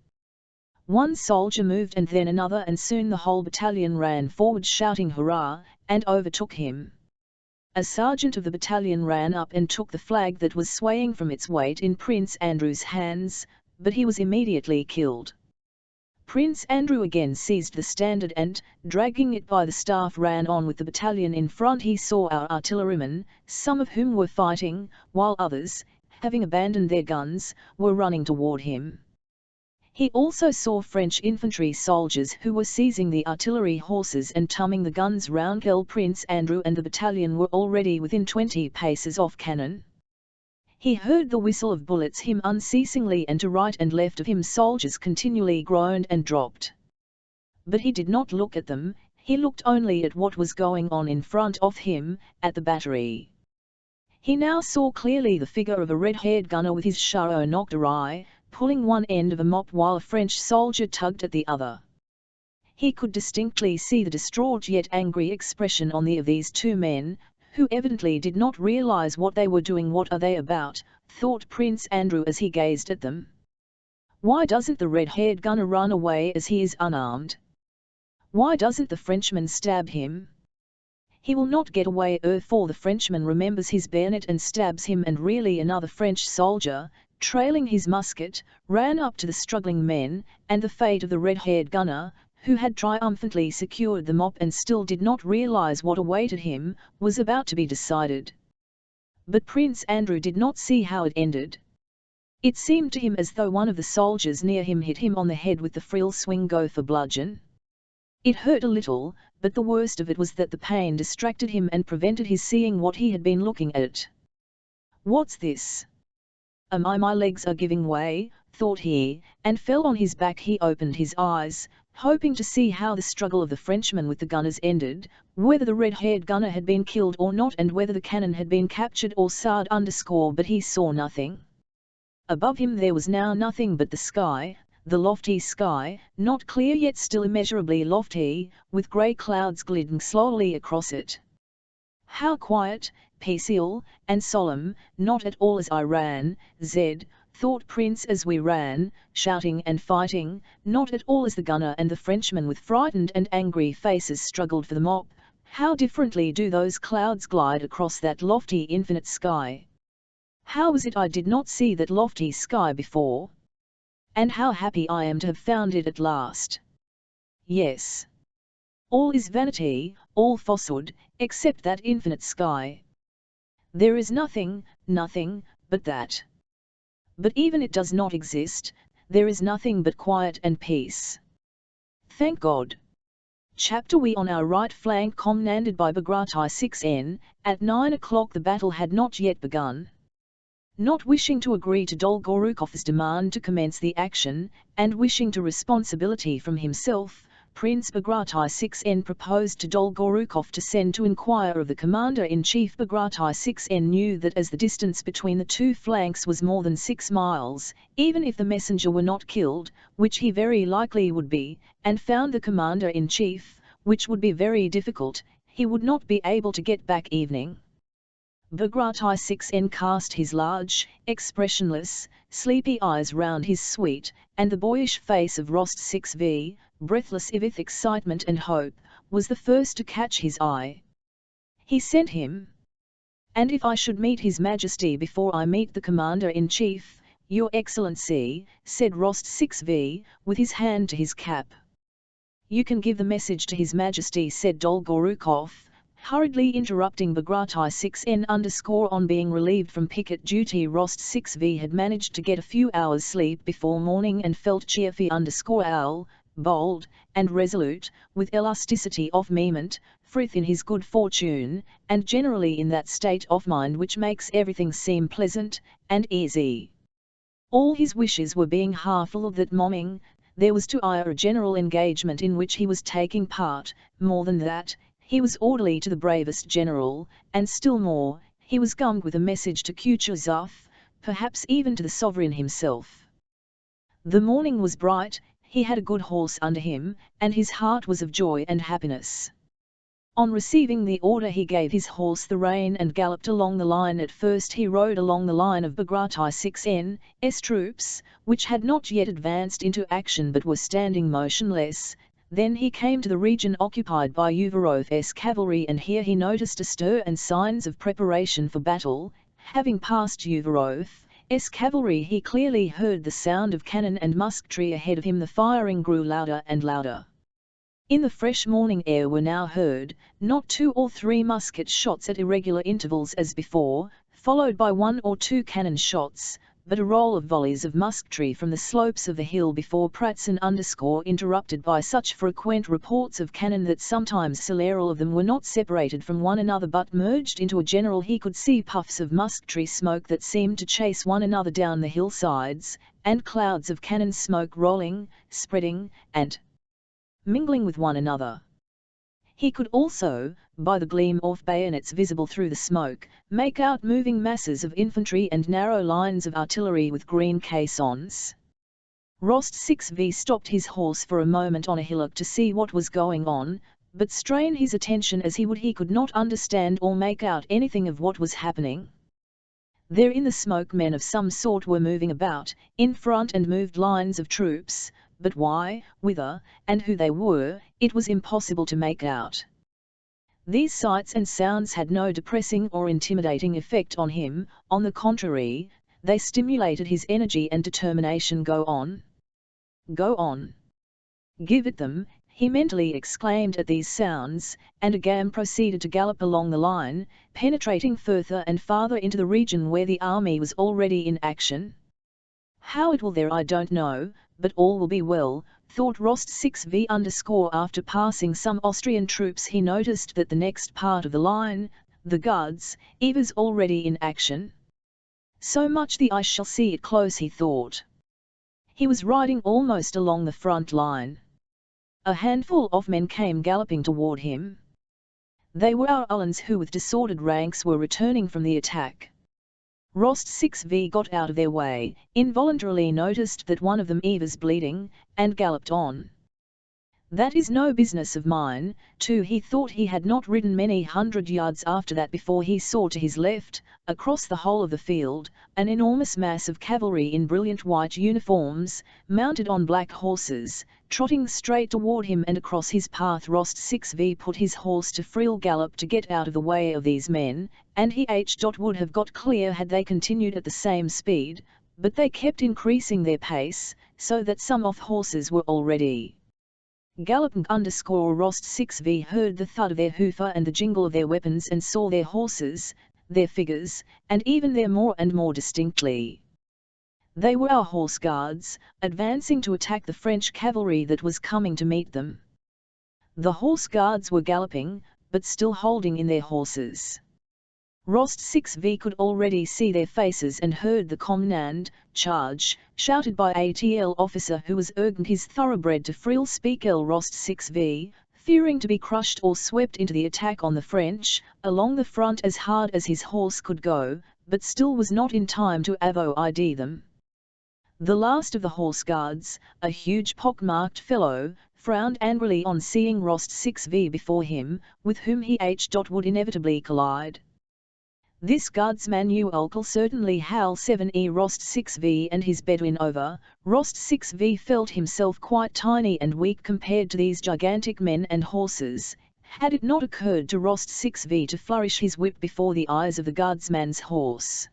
Speaker 1: One soldier moved and then another, and soon the whole battalion ran forward shouting hurrah, and overtook him. A sergeant of the battalion ran up and took the flag that was swaying from its weight in Prince Andrew's hands, but he was immediately killed. Prince Andrew again seized the standard and, dragging it by the staff, ran on with the battalion in front. He saw our artillerymen, some of whom were fighting, while others, having abandoned their guns, were running toward him. He also saw French infantry soldiers who were seizing the artillery horses and tumming the guns round. Prince Andrew and the battalion were already within 20 paces off cannon. He heard the whistle of bullets him unceasingly, and to right and left of him soldiers continually groaned and dropped. But he did not look at them, he looked only at what was going on in front of him, at the battery. He now saw clearly the figure of a red-haired gunner with his charreau knocked awry, pulling one end of a mop while a French soldier tugged at the other. He could distinctly see the distraught yet angry expression on the of these 2 men, who evidently did not realize what they were doing. "What are they about?" thought Prince Andrew as he gazed at them. "Why doesn't the red-haired gunner run away as he is unarmed? Why doesn't the Frenchman stab him? He will not get away, for the Frenchman remembers his bayonet and stabs him." And really another French soldier, trailing his musket, ran up to the struggling men, and the fate of the red-haired gunner, who had triumphantly secured the mop and still did not realize what awaited him, was about to be decided. But Prince Andrew did not see how it ended. It seemed to him as though one of the soldiers near him hit him on the head with the frill swing gopher bludgeon. It hurt a little, but the worst of it was that the pain distracted him and prevented his seeing what he had been looking at. "What's this? My legs are giving way," thought he, and fell on his back. He opened his eyes, hoping to see how the struggle of the Frenchman with the gunners ended, whether the red-haired gunner had been killed or not, and whether the cannon had been captured or sawed. But he saw nothing. Above him there was now nothing but the sky, the lofty sky, not clear yet still immeasurably lofty, with grey clouds gliding slowly across it. How quiet, peaceful, and solemn, not at all as I ran, thought Prince as we ran, shouting and fighting, not at all as the gunner and the Frenchman with frightened and angry faces struggled for the mop. How differently do those clouds glide across that lofty infinite sky! How was it I did not see that lofty sky before? And how happy I am to have found it at last! yes. All is vanity, all falsehood, except that infinite sky. There is nothing, nothing, but that. But even it does not exist, there is nothing but quiet and peace. Thank God. Chapter We on our right flank commanded by Bagration 6N, at 9 o'clock the battle had not yet begun. Not wishing to agree to Dolgorukov's demand to commence the action, and wishing to responsibility from himself, Prince Bagration 6N proposed to Dolgorukov to send to inquire of the commander-in-chief. Bagration 6N knew that as the distance between the two flanks was more than 6 miles, even if the messenger were not killed, which he very likely would be, and found the commander-in-chief, which would be very difficult, he would not be able to get back evening. Bagration 6N cast his large, expressionless, sleepy eyes round his suite, and the boyish face of Rost 6V, breathless with excitement and hope, was the first to catch his eye. He sent him. And if I should meet His Majesty before I meet the Commander-in-Chief, Your Excellency, said Rost 6V, with his hand to his cap. You can give the message to His Majesty, said Dolgorukov, hurriedly interrupting. Bagration 6N on being relieved from picket duty. Rost 6V had managed to get a few hours sleep before morning and felt cheerful owl, bold, and resolute, with elasticity of movement, frith in his good fortune, and generally in that state of mind which makes everything seem pleasant and easy. All his wishes were being half-full of that morning. There was to a general engagement in which he was taking part. More than that, he was orderly to the bravest general, and still more, he was gummed with a message to Kutuzov, perhaps even to the sovereign himself. The morning was bright, he had a good horse under him, and his heart was of joy and happiness. On receiving the order he gave his horse the rein and galloped along the line. At first he rode along the line of Bagration 6N's troops, which had not yet advanced into action but were standing motionless. Then he came to the region occupied by Uvarov's cavalry, and here he noticed a stir and signs of preparation for battle. Having passed Uvarov's cavalry he clearly heard the sound of cannon and musketry ahead of him. The firing grew louder and louder. In the fresh morning air were now heard, not 2 or 3 musket shots at irregular intervals as before, followed by 1 or 2 cannon shots, but a roll of volleys of musketry from the slopes of the hill before Pratzen interrupted by such frequent reports of cannon that sometimes several of them were not separated from one another but merged into a general. He could see puffs of musketry smoke that seemed to chase one another down the hillsides, and clouds of cannon smoke rolling, spreading, and mingling with one another. He could also, by the gleam of bayonets visible through the smoke, make out moving masses of infantry and narrow lines of artillery with green caissons. Rost 6V stopped his horse for a moment on a hillock to see what was going on, but strain his attention as he would he could not understand or make out anything of what was happening. There in the smoke men of some sort were moving about, in front and moved lines of troops, but why, whither, and who they were, it was impossible to make out. These sights and sounds had no depressing or intimidating effect on him, on the contrary, they stimulated his energy and determination. Go on! Go on! Give it them, he mentally exclaimed at these sounds, and again proceeded to gallop along the line, penetrating further and farther into the region where the army was already in action. How it will there I don't know, but all will be well, thought Rost 6V. After passing some Austrian troops he noticed that the next part of the line, the Guards, was already in action. So much the I shall see it close, he thought. He was riding almost along the front line. A handful of men came galloping toward him. They were our Uhlans who with disordered ranks were returning from the attack. Rost 6V got out of their way, involuntarily noticed that one of them was bleeding, and galloped on. That is no business of mine, too. He thought he had not ridden many hundred yards after that before he saw to his left, across the whole of the field, an enormous mass of cavalry in brilliant white uniforms, mounted on black horses, trotting straight toward him and across his path. Rost 6V put his horse to frill gallop to get out of the way of these men, and he would have got clear had they continued at the same speed, but they kept increasing their pace, so that some off horses were already Galloping underscore Rost 6v heard the thud of their hoofer and the jingle of their weapons and saw their horses, their figures, and even their more and more distinctly. They were our horse guards, advancing to attack the French cavalry that was coming to meet them. The horse guards were galloping, but still holding in their horses. Rost 6v could already see their faces and heard the command, "Charge," shouted by a TL officer who was urging his thoroughbred to frill speak Rost 6v, fearing to be crushed or swept into the attack on the French, along the front as hard as his horse could go, but still was not in time to avoid them. The last of the horse guards, a huge pock-marked fellow, frowned angrily on seeing Rost 6v before him, with whom he would inevitably collide. This guardsman knew Ulkel certainly Hal 7e Rost 6v and his Bedouin over. Rost 6v felt himself quite tiny and weak compared to these gigantic men and horses, had it not occurred to Rost 6v to flourish his whip before the eyes of the guardsman's horse.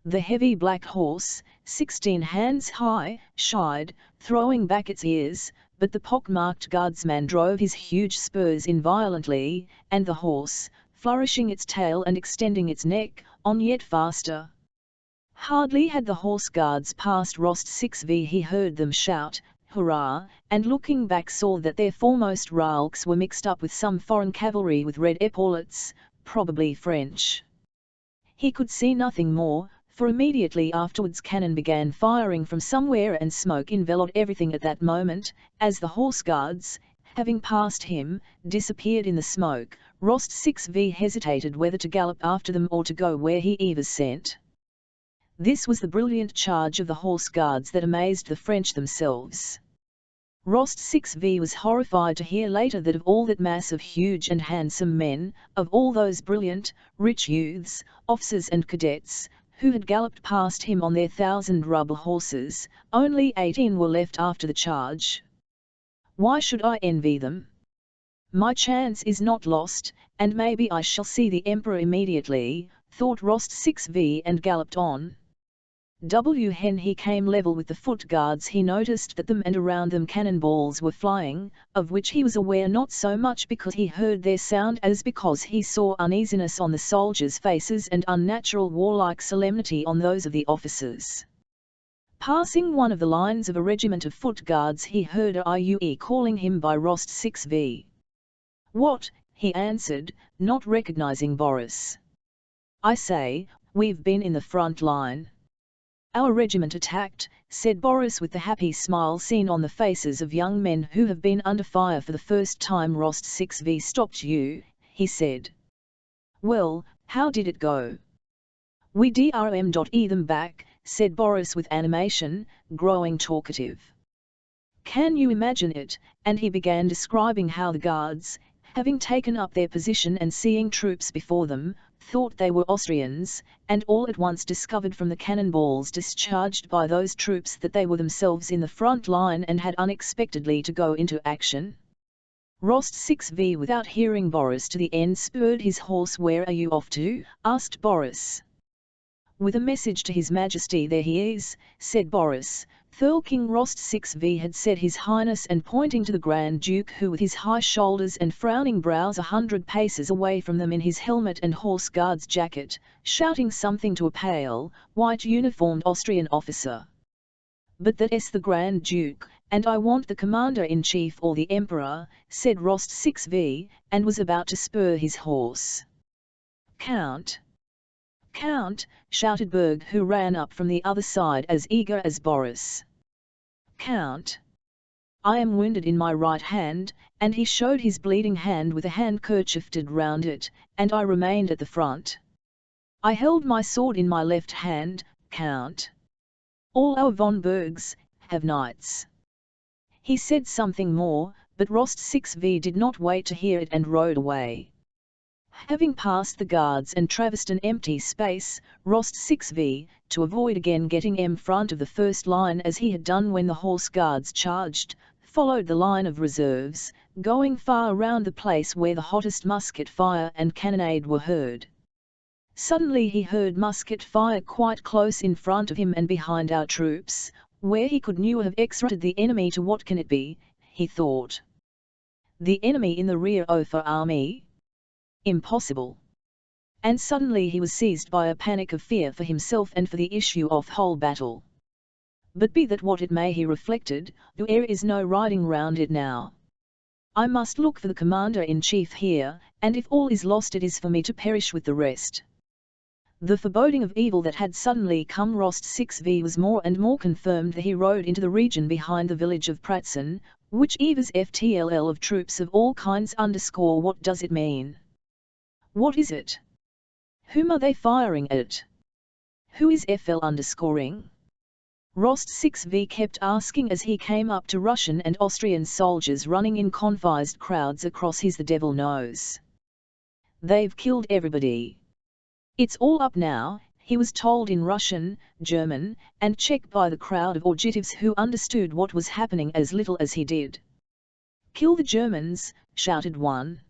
Speaker 1: The heavy black horse, 16 hands high, shied, throwing back its ears, but the pock-marked guardsman drove his huge spurs in violently, and the horse, flourishing its tail and extending its neck, on yet faster. Hardly had the horse guards passed Rost 6v he heard them shout, "Hurrah!" and looking back saw that their foremost ralks were mixed up with some foreign cavalry with red epaulets, probably French. He could see nothing more, for immediately afterwards cannon began firing from somewhere and smoke enveloped everything at that moment, as the horse guards, having passed him, disappeared in the smoke. Rost 6v hesitated whether to gallop after them or to go where he was sent. This was the brilliant charge of the horse guards that amazed the French themselves. Rost 6v was horrified to hear later that of all that mass of huge and handsome men, of all those brilliant, rich youths, officers and cadets, who had galloped past him on their 1,000-ruble horses, only 18 were left after the charge. Why should I envy them? My chance is not lost, and maybe I shall see the Emperor immediately, thought Rost 6v and galloped on. When he came level with the foot guards he noticed that them and around them cannonballs were flying, of which he was aware not so much because he heard their sound as because he saw uneasiness on the soldiers' faces and unnatural warlike solemnity on those of the officers. Passing one of the lines of a regiment of foot guards he heard a IUE calling him by Rost 6v. "What?" he answered, not recognizing Boris. "I say, we've been in the front line." "Our regiment attacked," said Boris with the happy smile seen on the faces of young men who have been under fire for the first time. "Rost 6v stopped you," he said. "Well, how did it go?" "We drm.e them back," said Boris with animation, growing talkative. "Can you imagine it?" and he began describing how the guards, having taken up their position and seeing troops before them, thought they were Austrians, and all at once discovered from the cannonballs discharged by those troops that they were themselves in the front line and had unexpectedly to go into action. Rost 6v without hearing Boris to the end spurred his horse. "Where are you off to?" asked Boris. "With a message to His Majesty there he is," said Boris. King Rost 6v had said His Highness and pointing to the Grand Duke who with his high shoulders and frowning brows 100 paces away from them in his helmet and horse guard's jacket, shouting something to a pale, white-uniformed Austrian officer. "But that's the Grand Duke, and I want the Commander-in-Chief or the Emperor," said Rost 6v, and was about to spur his horse. "Count! Count!" shouted Berg who ran up from the other side as eager as Boris. "Count! I am wounded in my right hand," and he showed his bleeding hand with a handkerchief tied round it, "and I remained at the front. I held my sword in my left hand, Count. All our von Bergs have knights." He said something more, but Rost 6v did not wait to hear it and rode away. Having passed the guards and traversed an empty space, Rost 6v, to avoid again getting in front of the first line as he had done when the horse guards charged, followed the line of reserves, going far around the place where the hottest musket fire and cannonade were heard. Suddenly he heard musket fire quite close in front of him and behind our troops, where he could knew have excited the enemy to what can it be, he thought. The enemy in the rear of our army? Impossible. And suddenly he was seized by a panic of fear for himself and for the issue of whole battle. But be that what it may, he reflected, there is no riding round it now. I must look for the commander-in-chief here, and if all is lost it is for me to perish with the rest. The foreboding of evil that had suddenly come Rost 6v was more and more confirmed as he rode into the region behind the village of Pratzen, which Eva's FTLL of troops of all kinds underscore. What does it mean? What is it? Whom are they firing at? Who is FL underscoring? Rost 6v kept asking as he came up to Russian and Austrian soldiers running in confused crowds across his the devil knows. They've killed everybody. It's all up now, he was told in Russian, German, and Czech by the crowd of auditives who understood what was happening as little as he did. Kill the Germans, shouted one.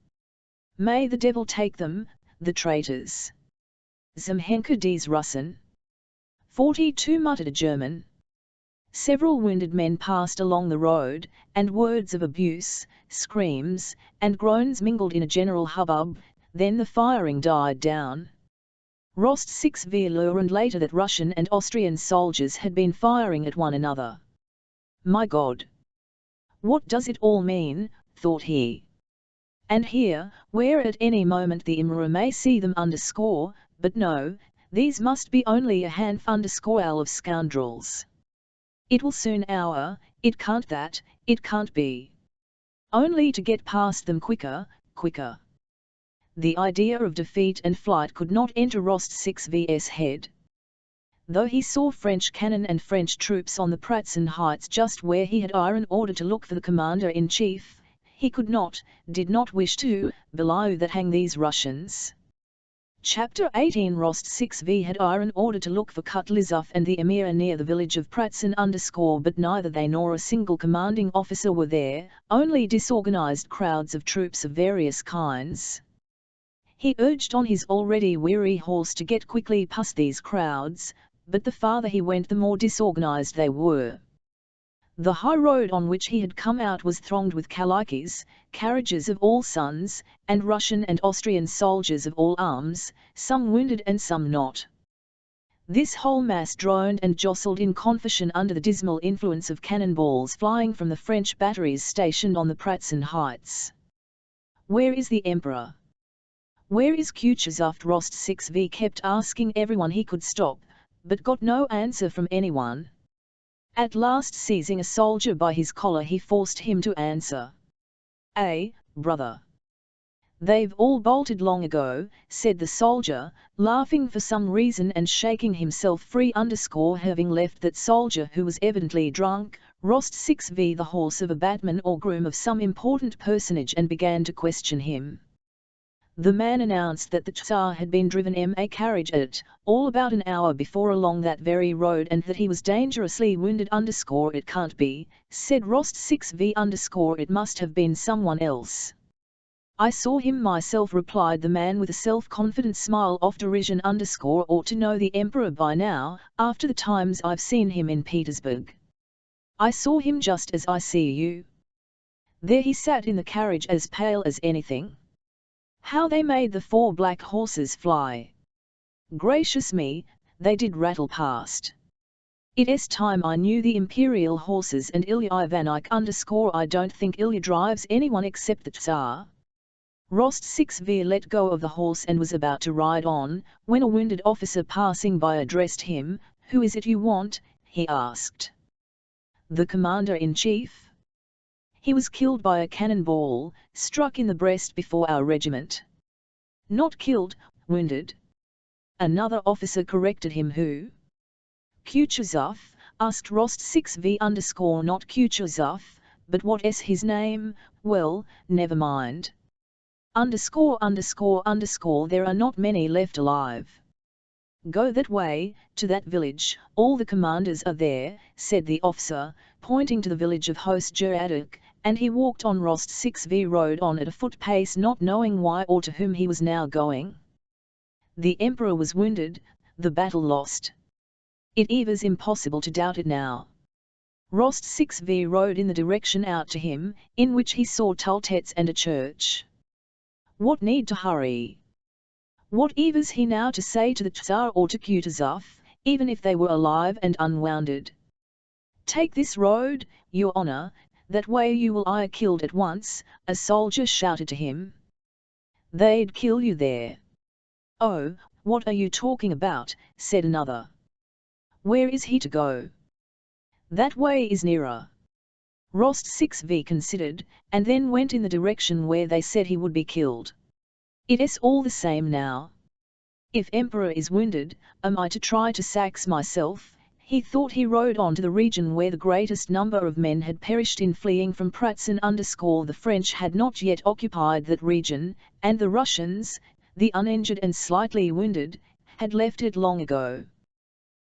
Speaker 1: May the devil take them, the traitors. Zamhenka des Russen. 42 muttered a German. Several wounded men passed along the road, and words of abuse, screams, and groans mingled in a general hubbub. Then the firing died down. Rost 6v learned later that Russian and Austrian soldiers had been firing at one another. My God! What does it all mean, thought he. And here, where at any moment the Emperor may see them underscore, but no, these must be only a handful underscore of scoundrels. It will soon hour, it can't that, it can't be. Only to get past them quicker, quicker. The idea of defeat and flight could not enter Rost 6v's head. Though he saw French cannon and French troops on the Pratzen heights just where he had iron order to look for the commander-in-chief, he could not, did not wish to, belie that hang these Russians. Chapter 18 Rost 6v had iron order to look for Kutlizov and the Emir near the village of Pratzen underscore, but neither they nor a single commanding officer were there, only disorganized crowds of troops of various kinds. He urged on his already weary horse to get quickly past these crowds, but the farther he went the more disorganized they were. The high road on which he had come out was thronged with Kalikis, carriages of all sons, and Russian and Austrian soldiers of all arms, some wounded and some not. This whole mass droned and jostled in confusion under the dismal influence of cannonballs flying from the French batteries stationed on the Pratzen heights. Where is the Emperor? Where is Kutuzov? Rost 6v kept asking everyone he could stop, but got no answer from anyone. At last, seizing a soldier by his collar, he forced him to answer. Brother. They've all bolted long ago, said the soldier, laughing for some reason and shaking himself free underscore having left that soldier who was evidently drunk, Rost 6v the horse of a batman or groom of some important personage and began to question him. The man announced that the Tsar had been driven in a carriage at all about an hour before along that very road and that he was dangerously wounded underscore. It can't be, said Rost 6v underscore, it must have been someone else. I saw him myself, replied the man with a self-confident smile of derision underscore, ought to know the Emperor by now, after the times I've seen him in Petersburg. I saw him just as I see you. There he sat in the carriage as pale as anything. How they made the 4 black horses fly! Gracious me, they did rattle past. It's time I knew the imperial horses and Ilya Ivanich underscore. I don't think Ilya drives anyone except the Tsar. Rost 6v let go of the horse and was about to ride on, when a wounded officer passing by addressed him. Who is it you want? He asked. The commander-in-chief? He was killed by a cannonball, struck in the breast before our regiment. Not killed, wounded. Another officer corrected him. Who? Kutuzov, asked Rost 6v underscore. Not Kutuzov, but what's his name? Well, never mind. Underscore underscore underscore, there are not many left alive. Go that way, to that village, all the commanders are there, said the officer, pointing to the village of Hostjeradik, and he walked on. Rost 6v rode on at a foot pace, not knowing why or to whom he was now going. The Emperor was wounded, the battle lost. It was impossible to doubt it now. Rost 6v rode in the direction out to him, in which he saw tultets and a church. What need to hurry? What was he now to say to the Tsar or to Kutuzov, even if they were alive and unwounded? Take this road, your honor, that way you will be killed at once, a soldier shouted to him. They'd kill you there. Oh, what are you talking about, said another. Where is he to go? That way is nearer. Rost 6v considered, and then went in the direction where they said he would be killed. It is all the same now. If Emperor is wounded, am I to try to sax myself? He thought. He rode on to the region where the greatest number of men had perished in fleeing from Pratzen. The French had not yet occupied that region, and the Russians, the uninjured and slightly wounded, had left it long ago.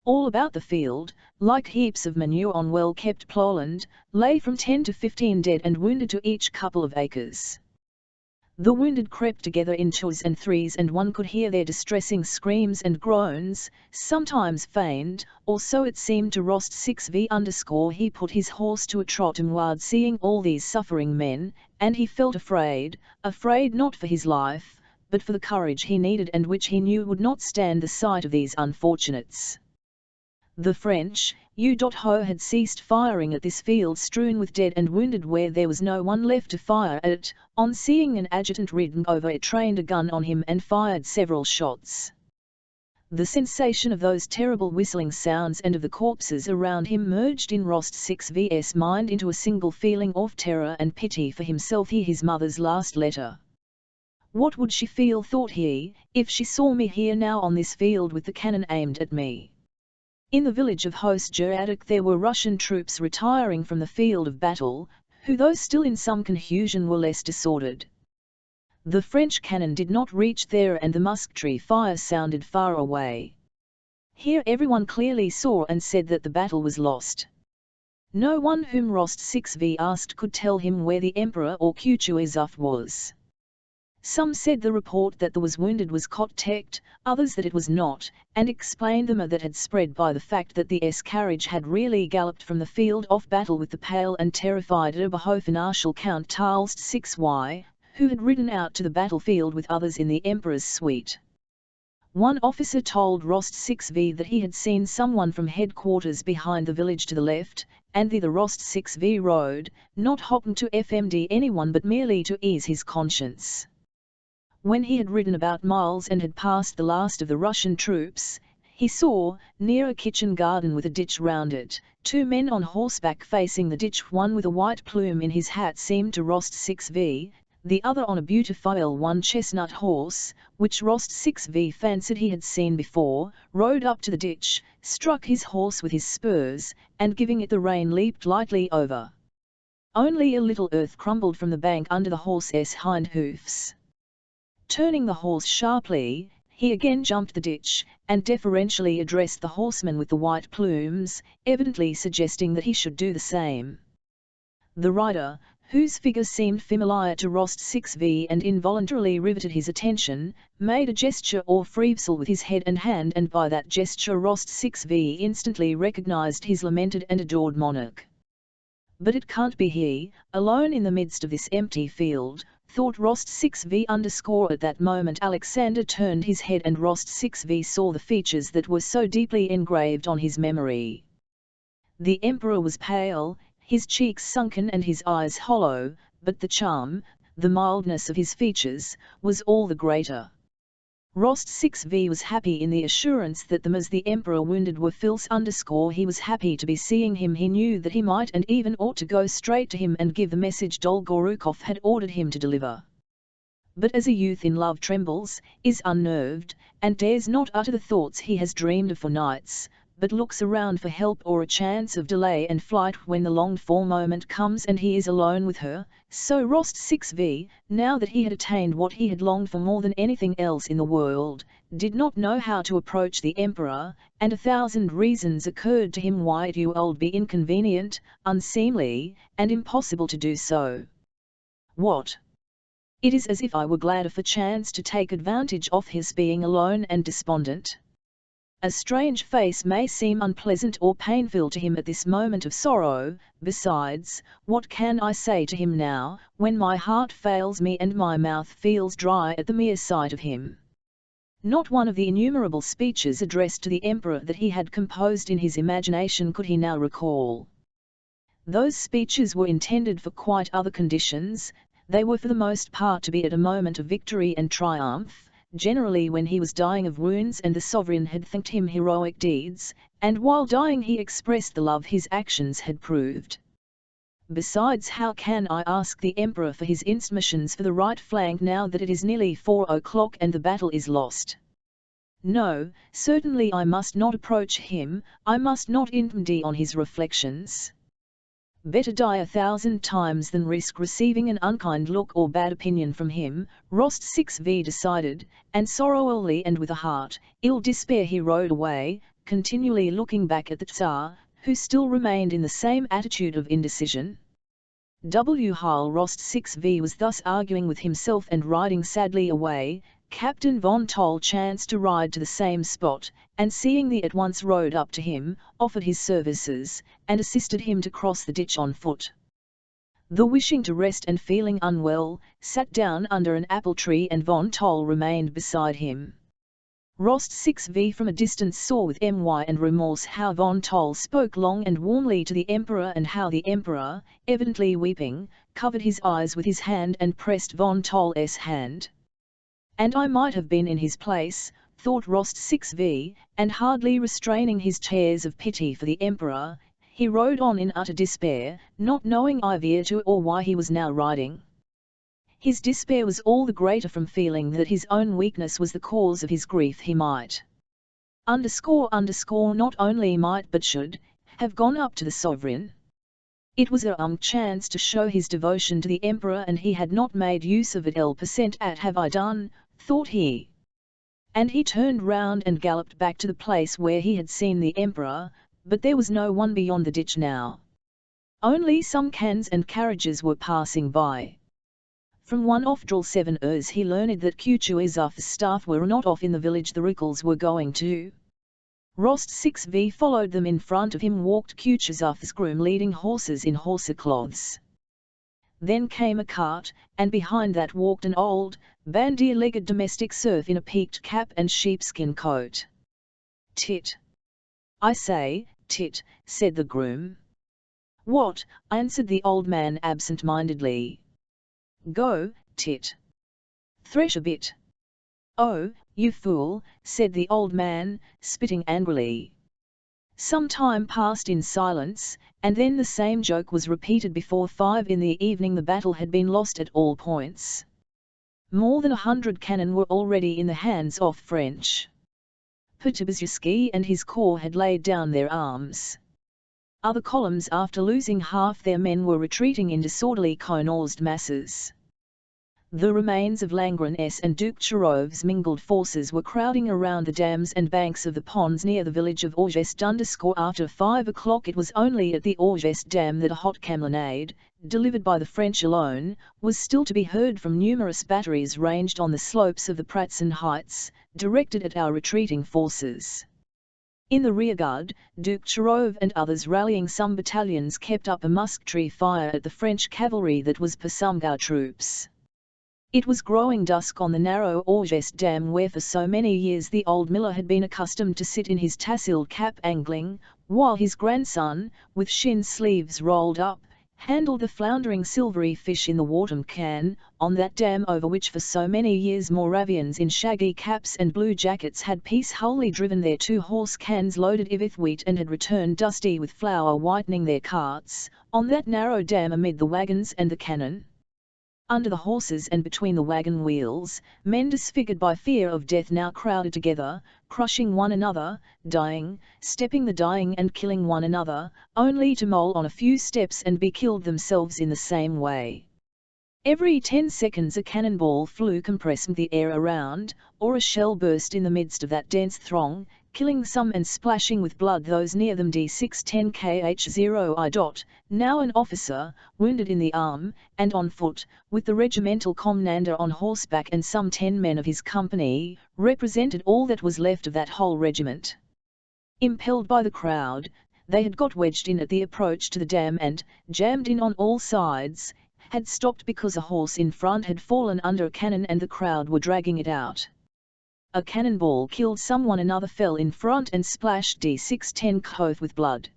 Speaker 1: All about the field, like heaps of manure on well-kept plowland, lay from 10 to 15 dead and wounded to each couple of acres. The wounded crept together in twos and threes, and one could hear their distressing screams and groans, sometimes feigned, or so it seemed to Rost 6v_. He put his horse to a trot toward seeing all these suffering men, and he felt afraid not for his life, but for the courage he needed and which he knew would not stand the sight of these unfortunates. The French, U.Ho. had ceased firing at this field strewn with dead and wounded where there was no one left to fire at. On seeing an adjutant ridden over, it trained a gun on him and fired several shots. The sensation of those terrible whistling sounds and of the corpses around him merged in Rost 6v's mind into a single feeling of terror and pity for himself. His mother's last letter. What would she feel, thought he, if she saw me here now on this field with the cannon aimed at me? In the village of Host-Jeradik there were Russian troops retiring from the field of battle, who though still in some confusion were less disordered. The French cannon did not reach there and the musketry fire sounded far away. Here everyone clearly saw and said that the battle was lost. No one whom Rost 6v asked could tell him where the Emperor or Kutuzov was. Some said the report that the was wounded was correct, others that it was not, and explained the rumor that had spread by the fact that the carriage had really galloped from the field of battle with the pale and terrified Oberhofmarschall Count Tolstoy 6y, who had ridden out to the battlefield with others in the Emperor's suite. One officer told Rost 6v that he had seen someone from headquarters behind the village to the left, and the Rost 6v rode, not hoping to FMD anyone but merely to ease his conscience. When he had ridden about miles and had passed the last of the Russian troops, he saw, near a kitchen garden with a ditch round it, two men on horseback facing the ditch. One with a white plume in his hat seemed to Rost 6v, the other on a beautiful one-chestnut horse, which Rost 6v fancied he had seen before, rode up to the ditch, struck his horse with his spurs, and giving it the rein leaped lightly over. Only a little earth crumbled from the bank under the horse's hind hoofs. Turning the horse sharply, he again jumped the ditch, and deferentially addressed the horseman with the white plumes, evidently suggesting that he should do the same. The rider, whose figure seemed familiar to Rost 6v and involuntarily riveted his attention, made a gesture or frevsel with his head and hand, and by that gesture Rost 6v instantly recognized his lamented and adored monarch. But it can't be he, alone in the midst of this empty field, thought Rost 6v_. At that moment Alexander turned his head and Rost 6v saw the features that were so deeply engraved on his memory. The Emperor was pale, his cheeks sunken and his eyes hollow, but the charm, the mildness of his features, was all the greater. Rost 6v was happy in the assurance that the Emperor wounded were fils_. He was happy to be seeing him. He knew that he might and even ought to go straight to him and give the message Dolgorukov had ordered him to deliver. But as a youth in love trembles, is unnerved, and dares not utter the thoughts he has dreamed of for nights, but looks around for help or a chance of delay and flight when the longed-for moment comes and he is alone with her, so Rost 6v, now that he had attained what he had longed for more than anything else in the world, did not know how to approach the Emperor, and 1,000 reasons occurred to him why it would be inconvenient, unseemly, and impossible to do so. What? It is as if I were glad of a chance to take advantage of his being alone and despondent. A strange face may seem unpleasant or painful to him at this moment of sorrow. Besides, what can I say to him now, when my heart fails me and my mouth feels dry at the mere sight of him? Not one of the innumerable speeches addressed to the emperor that he had composed in his imagination could he now recall. Those speeches were intended for quite other conditions. They were for the most part to be at a moment of victory and triumph, generally when he was dying of wounds and the sovereign had thanked him heroic deeds, and while dying he expressed the love his actions had proved. Besides, how can I ask the emperor for his instructions for the right flank now that it is nearly 4 o'clock and the battle is lost? No, certainly I must not approach him, I must not intrude on his reflections. Better die 1,000 times than risk receiving an unkind look or bad opinion from him, Rost 6v decided, and sorrowfully and with a heart ill despair he rode away, continually looking back at the Tsar, who still remained in the same attitude of indecision. While Rost 6v was thus arguing with himself and riding sadly away, Captain von Toll chanced to ride to the same spot, and seeing the at once rode up to him, offered his services, and assisted him to cross the ditch on foot. The wishing to rest and feeling unwell, sat down under an apple tree and von Toll remained beside him. Rost 6v from a distance saw with my and remorse how von Toll spoke long and warmly to the emperor and how the emperor, evidently weeping, covered his eyes with his hand and pressed von Toll's hand. And I might have been in his place, thought Rost 6v, and hardly restraining his tears of pity for the emperor, he rode on in utter despair, not knowing either to or why he was now riding. His despair was all the greater from feeling that his own weakness was the cause of his grief. He might not only might but should have gone up to the sovereign. It was a chance to show his devotion to the emperor, and he had not made use of it. Have I done, thought he. And he turned round and galloped back to the place where he had seen the emperor, but there was no one beyond the ditch now. Only some cans and carriages were passing by. From one of Drill 7ers he learned that Kutuzov's staff were not off in the village the Rickles were going to. Rost 6v followed them. In front of him walked Kutuzov's groom leading horses in horsecloths. Then came a cart, and behind that walked an old, bandy-legged domestic serf in a peaked cap and sheepskin coat. "Tit. I say, Tit," said the groom. "What?" answered the old man absent-mindedly. "Go, Tit. Thresh a bit." "Oh, you fool," said the old man, spitting angrily. Some time passed in silence, and then the same joke was repeated. Before 5 in the evening the battle had been lost at all points. More than 100 cannon were already in the hands of French. Pierre Bezukhov and his corps had laid down their arms. Other columns, after losing half their men, were retreating in disorderly confused masses. The remains of Langren's and Duke Charov's mingled forces were crowding around the dams and banks of the ponds near the village of Orgest. After 5 o'clock it was only at the Orgest dam that a hot cannonade, delivered by the French alone, was still to be heard from numerous batteries ranged on the slopes of the Pratzen heights, directed at our retreating forces. In the rearguard, Duke Charov and others rallying some battalions kept up a musketry fire at the French cavalry that was Pasumgar troops. It was growing dusk on the narrow Orgest dam where for so many years the old miller had been accustomed to sit in his tasseled cap angling, while his grandson, with shin sleeves rolled up, handled the floundering silvery fish in the water can, on that dam over which for so many years Moravians in shaggy caps and blue jackets had peacefully driven their 2 horse cans loaded with wheat and had returned dusty with flour whitening their carts, on that narrow dam amid the wagons and the cannon. Under the horses and between the wagon wheels, men disfigured by fear of death now crowded together, crushing one another, dying, stepping the dying and killing one another, only to mole on a few steps and be killed themselves in the same way. Every 10 seconds a cannonball flew compressing the air around, or a shell burst in the midst of that dense throng, killing some and splashing with blood those near them. D610 KH0I. Now an officer, wounded in the arm, and on foot, with the regimental commander on horseback and some 10 men of his company, represented all that was left of that whole regiment. Impelled by the crowd, they had got wedged in at the approach to the dam and, jammed in on all sides, had stopped because a horse in front had fallen under a cannon and the crowd were dragging it out. A cannonball killed someone, another fell in front and splashed D610 with blood.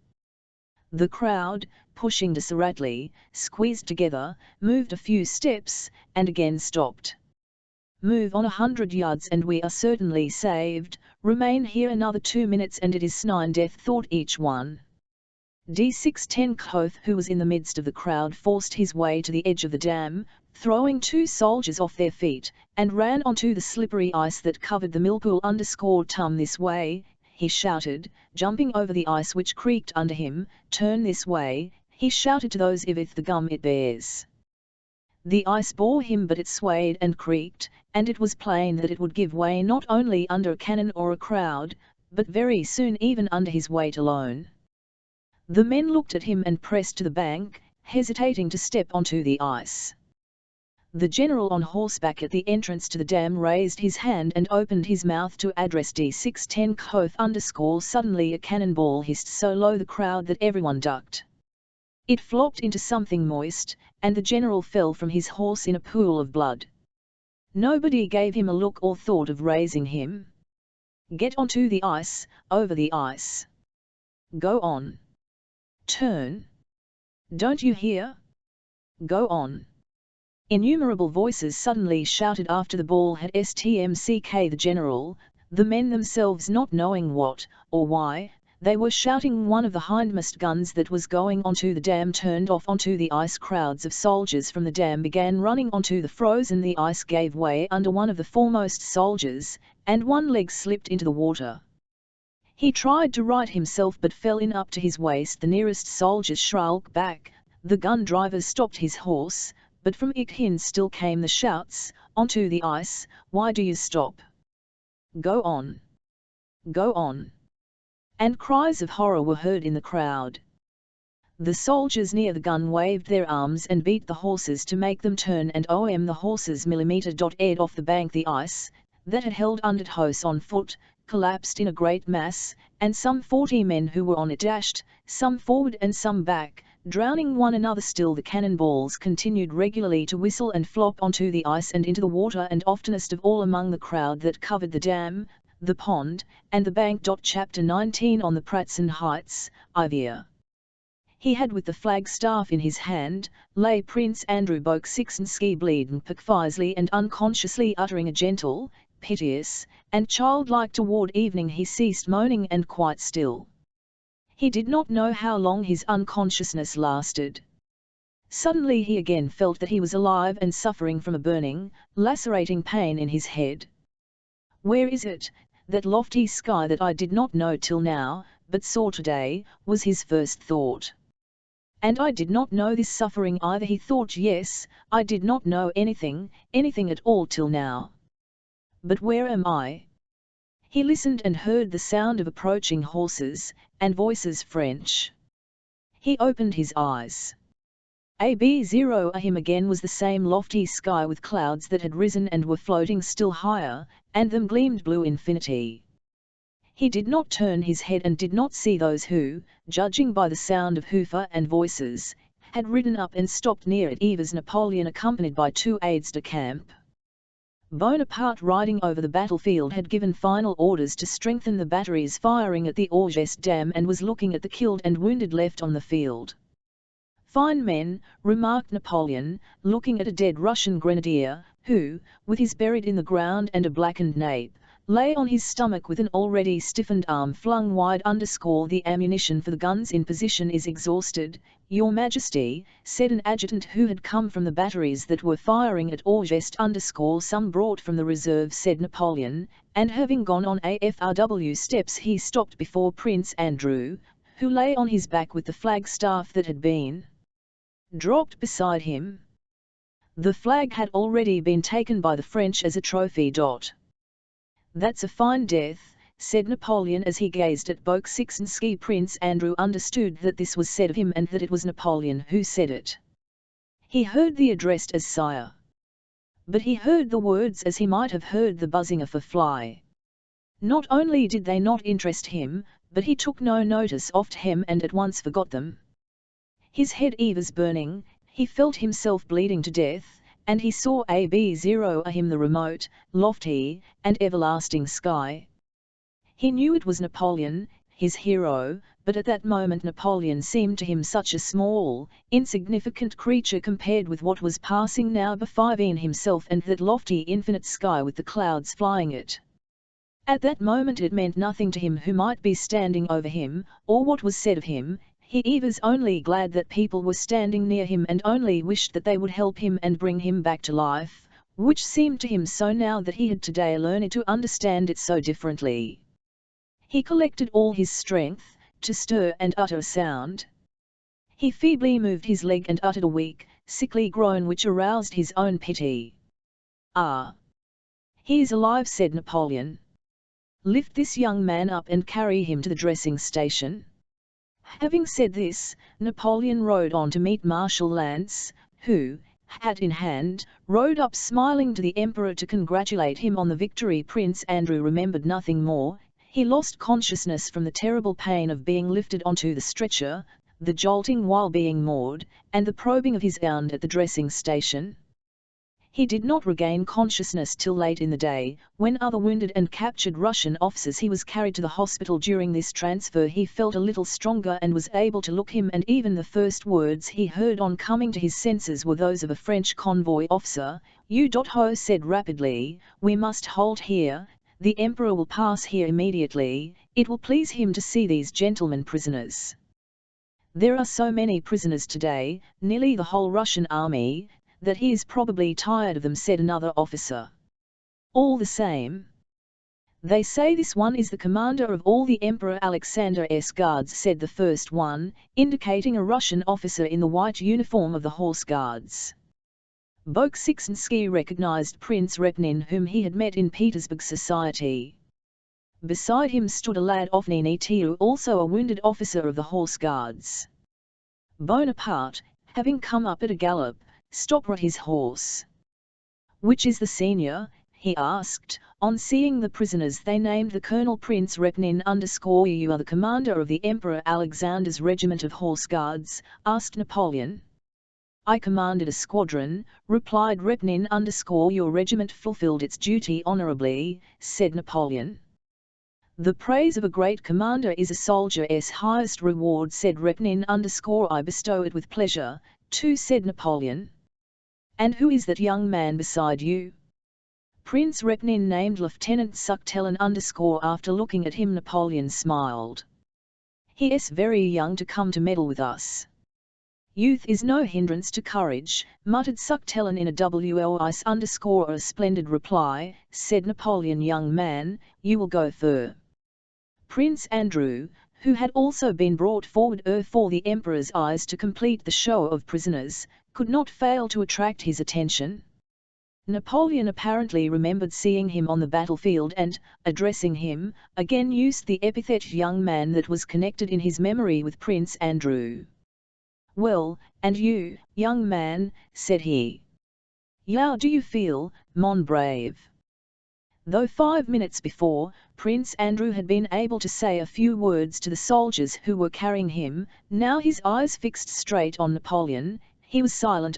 Speaker 1: The crowd, pushing desperately, squeezed together, moved a few steps, and again stopped. Move on 100 yards and we are certainly saved, remain here another 2 minutes and it is certain death, thought each one. D610, who was in the midst of the crowd, forced his way to the edge of the dam, throwing 2 soldiers off their feet, and ran onto the slippery ice that covered the millpool. Tum this way, he shouted, jumping over the ice which creaked under him. Turn this way, he shouted to those if the gum it bears. The ice bore him, but it swayed and creaked, and it was plain that it would give way not only under a cannon or a crowd, but very soon even under his weight alone. The men looked at him and pressed to the bank, hesitating to step onto the ice. The general on horseback at the entrance to the dam raised his hand and opened his mouth to address D610. Suddenly a cannonball hissed so low the crowd that everyone ducked. It flopped into something moist, and the general fell from his horse in a pool of blood. Nobody gave him a look or thought of raising him. Get onto the ice, over the ice. Go on. Turn. Don't you hear? Go on. Innumerable voices suddenly shouted after the ball had stmck the general, the men themselves not knowing what, or why, they were shouting. One of the hindmost guns that was going onto the dam turned off onto the ice. Crowds of soldiers from the dam began running onto the frozen. The ice gave way under one of the foremost soldiers, and one leg slipped into the water. He tried to right himself but fell in up to his waist. The nearest soldier shrunk back, the gun driver stopped his horse, but from Ikhin still came the shouts, onto the ice, why do you stop? Go on. Go on. And cries of horror were heard in the crowd. The soldiers near the gun waved their arms and beat the horses to make them turn, and the horses ed off the bank. The ice, that had held Underthos on foot, collapsed in a great mass, and some 40 men who were on it dashed, some forward and some back, drowning one another. Still the cannonballs continued regularly to whistle and flop onto the ice and into the water, and oftenest of all among the crowd that covered the dam, the pond, and the bank. Chapter 19 On the Pratzen Heights, Ivier. He had with the flagstaff in his hand, lay Prince Andrei Bolkonsky bleeding piteously and unconsciously uttering a gentle, piteous, and childlike. Toward evening he ceased moaning and quite still. He did not know how long his unconsciousness lasted. Suddenly he again felt that he was alive and suffering from a burning, lacerating pain in his head. Where is it, that lofty sky that I did not know till now, but saw today, was his first thought. And I did not know this suffering either. He thought, yes, I did not know anything at all till now. But where am I? He listened and heard the sound of approaching horses, and voices French. He opened his eyes. AB0 him again was the same lofty sky with clouds that had risen and were floating still higher, and them gleamed blue infinity. He did not turn his head and did not see those who, judging by the sound of hoofer and voices, had ridden up and stopped near it. Yves Napoleon accompanied by 2 aides-de-camp. Bonaparte riding over the battlefield had given final orders to strengthen the batteries firing at the Orges dam and was looking at the killed and wounded left on the field. Fine men, remarked Napoleon, looking at a dead Russian grenadier, who, with his buried in the ground and a blackened nape, lay on his stomach with an already stiffened arm flung wide. The ammunition for the guns in position is exhausted, Your Majesty, said an adjutant who had come from the batteries that were firing at Orges. Some brought from the reserve, said Napoleon, and having gone on AFRW steps he stopped before Prince Andrew, who lay on his back with the flagstaff that had been dropped beside him. The flag had already been taken by the French as a trophy. That's a fine death, said Napoleon as he gazed at Bolkonsky. Prince Andrew understood that this was said of him and that it was Napoleon who said it. He heard the addressed as sire. But he heard the words as he might have heard the buzzing of a fly. Not only did they not interest him, but he took no notice of them and at once forgot them. His head was burning, he felt himself bleeding to death, and he saw before him the remote, lofty, and everlasting sky. He knew it was Napoleon, his hero, but at that moment Napoleon seemed to him such a small, insignificant creature compared with what was passing now before himself and that lofty infinite sky with the clouds flying it. At that moment it meant nothing to him who might be standing over him, or what was said of him. He was only glad that people were standing near him and only wished that they would help him and bring him back to life, which seemed to him so now that he had today learned to understand it so differently. He collected all his strength, to stir and utter a sound. He feebly moved his leg and uttered a weak, sickly groan which aroused his own pity. "Ah! He is alive," said Napoleon. "Lift this young man up and carry him to the dressing station." Having said this, Napoleon rode on to meet Marshal Lannes, who, hat in hand, rode up smiling to the Emperor to congratulate him on the victory. Prince Andrew remembered nothing more. He lost consciousness from the terrible pain of being lifted onto the stretcher, the jolting while being moored, and the probing of his wound at the dressing station. He did not regain consciousness till late in the day, when other wounded and captured Russian officers he was carried to the hospital. During this transfer he felt a little stronger and was able to look him, and even the first words he heard on coming to his senses were those of a French convoy officer. "You said rapidly, we must halt here, the Emperor will pass here immediately, it will please him to see these gentlemen prisoners. There are so many prisoners today, nearly the whole Russian army, that he is probably tired of them," said another officer. "All the same, they say this one is the commander of all the Emperor Alexander's guards," said the first one, indicating a Russian officer in the white uniform of the Horse Guards. Bolkonsky recognized Prince Repnin, whom he had met in Petersburg society. Beside him stood a lad of Ninitiu, also a wounded officer of the Horse Guards. Bonaparte, having come up at a gallop, stopped his horse. "Which is the senior?" he asked. On seeing the prisoners they named the colonel. "Prince Repnin "You are the commander of the Emperor Alexander's regiment of Horse Guards?" asked Napoleon. "I commanded a squadron," replied Repnin "Your regiment fulfilled its duty honorably," said Napoleon. "The praise of a great commander is a soldier's highest reward," said Repnin "I bestow it with pleasure, too," said Napoleon. "And who is that young man beside you?" Prince Repnin named Lieutenant Suchtelen After looking at him Napoleon smiled. "He is very young to come to meddle with us." "Youth is no hindrance to courage," muttered Suchtelen in a a splendid reply, said Napoleon. "Young man, you will go fur." Prince Andrew, who had also been brought forward for the Emperor's eyes to complete the show of prisoners, could not fail to attract his attention. Napoleon apparently remembered seeing him on the battlefield and, addressing him, again used the epithet young man that was connected in his memory with Prince Andrew. "Well, and you, young man," said he. "How do you feel, mon brave?" Though 5 minutes before, Prince Andrew had been able to say a few words to the soldiers who were carrying him, now his eyes fixed straight on Napoleon, he was silent.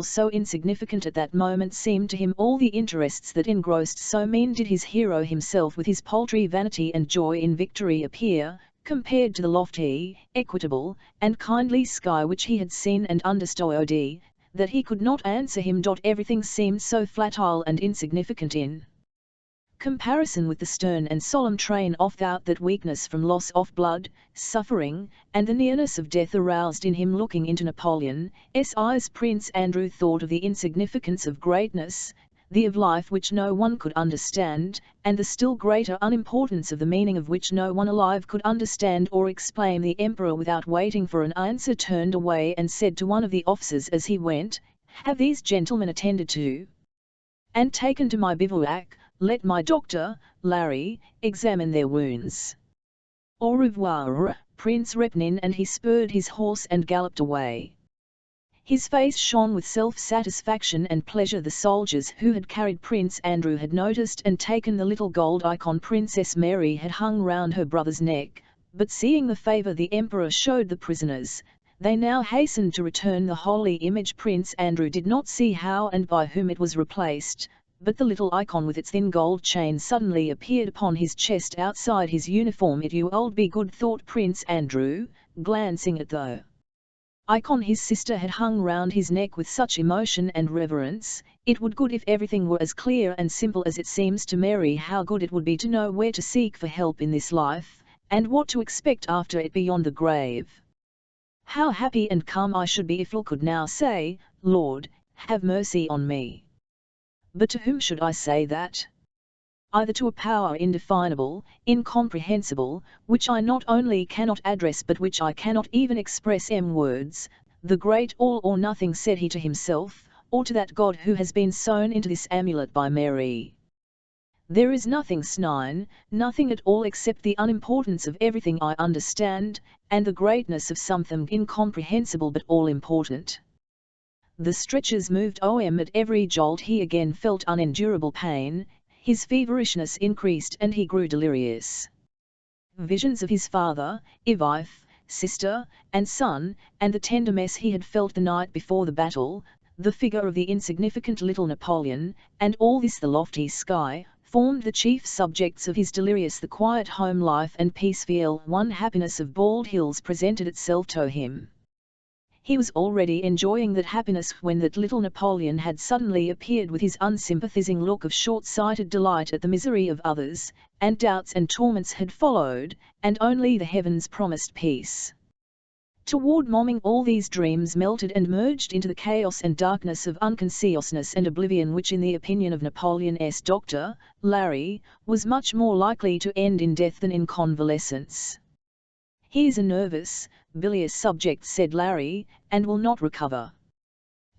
Speaker 1: So insignificant at that moment seemed to him all the interests that engrossed so mean did his hero himself with his paltry vanity and joy in victory appear, compared to the lofty, equitable, and kindly sky which he had seen and understood, that he could not answer him. Everything seemed so flatile and insignificant in comparison with the stern and solemn train of thought that weakness from loss of blood, suffering, and the nearness of death aroused in him. Looking into Napoleon's eyes, Prince Andrew thought of the insignificance of greatness, the of life which no one could understand, and the still greater unimportance of the meaning of which no one alive could understand or explain. The Emperor, without waiting for an answer, turned away and said to one of the officers as he went, "Have these gentlemen attended to and taken to my bivouac? Let my doctor, Larry, examine their wounds. Au revoir, Prince Repnin," and he spurred his horse and galloped away. His face shone with self-satisfaction and pleasure. The soldiers who had carried Prince Andrew had noticed and taken the little gold icon Princess Mary had hung round her brother's neck, but seeing the favour the Emperor showed the prisoners, they now hastened to return the holy image. Prince Andrew did not see how and by whom it was replaced, but the little icon with its thin gold chain suddenly appeared upon his chest outside his uniform. "It you old be good," thought Prince Andrew, glancing at the icon his sister had hung round his neck with such emotion and reverence. "It would good if everything were as clear and simple as it seems to Mary. How good it would be to know where to seek for help in this life, and what to expect after it beyond the grave. How happy and calm I should be if I could now say, 'Lord, have mercy on me.' But to whom should I say that? Either to a power indefinable, incomprehensible, which I not only cannot address but which I cannot even express in words, the great all or nothing," said he to himself, "or to that God who has been sown into this amulet by Mary. There is nothing snine, nothing at all except the unimportance of everything I understand, and the greatness of something incomprehensible but all important." The stretchers moved at every jolt. He again felt unendurable pain, his feverishness increased and he grew delirious. Visions of his father, wife, sister, and son, and the tender mess he had felt the night before the battle, the figure of the insignificant little Napoleon, and all this, the lofty sky, formed the chief subjects of his delirious. The quiet home life and peaceful one happiness of Bald Hills presented itself to him. He was already enjoying that happiness when that little Napoleon had suddenly appeared with his unsympathizing look of short-sighted delight at the misery of others, and doubts and torments had followed, and only the heavens promised peace. Toward morning all these dreams melted and merged into the chaos and darkness of unconsciousness and oblivion which, in the opinion of Napoleon's doctor, Larry, was much more likely to end in death than in convalescence. "He is a nervous, bilious subject," said Larry, "and will not recover."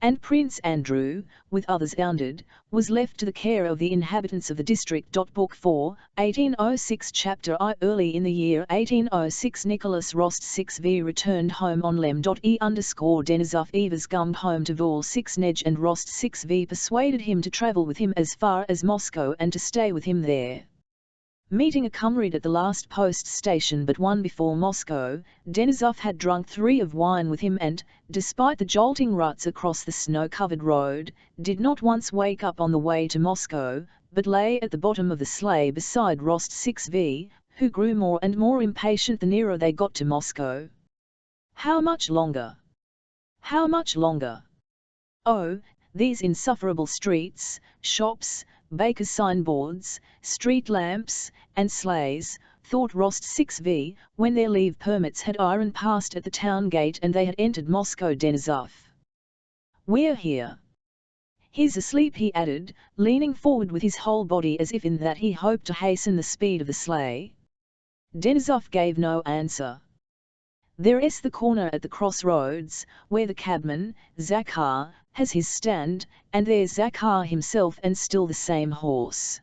Speaker 1: And Prince Andrew, with others wounded, was left to the care of the inhabitants of the district. Book.4, 1806 Chapter I. Early in the year 1806 Nicholas Rost 6v returned home on Lem.E_Denisov Evers gummed home to Vol 6 Nej, and Rost 6v persuaded him to travel with him as far as Moscow and to stay with him there. Meeting a comrade at the last post station but one before Moscow, Denisov had drunk 3 of wine with him and, despite the jolting ruts across the snow-covered road, did not once wake up on the way to Moscow, but lay at the bottom of the sleigh beside Rost 6v, who grew more and more impatient the nearer they got to Moscow. "How much longer? How much longer? Oh, these insufferable streets, shops, bakers' signboards, street lamps, and sleighs," thought Rost 6v, when their leave permits had iron passed at the town gate and they had entered Moscow. "Denisov. We're here. He's asleep," he added, leaning forward with his whole body as if in that he hoped to hasten the speed of the sleigh. Denisov gave no answer. "There's the corner at the crossroads, where the cabman, Zakhar, has his stand, and there's Zakhar himself and still the same horse.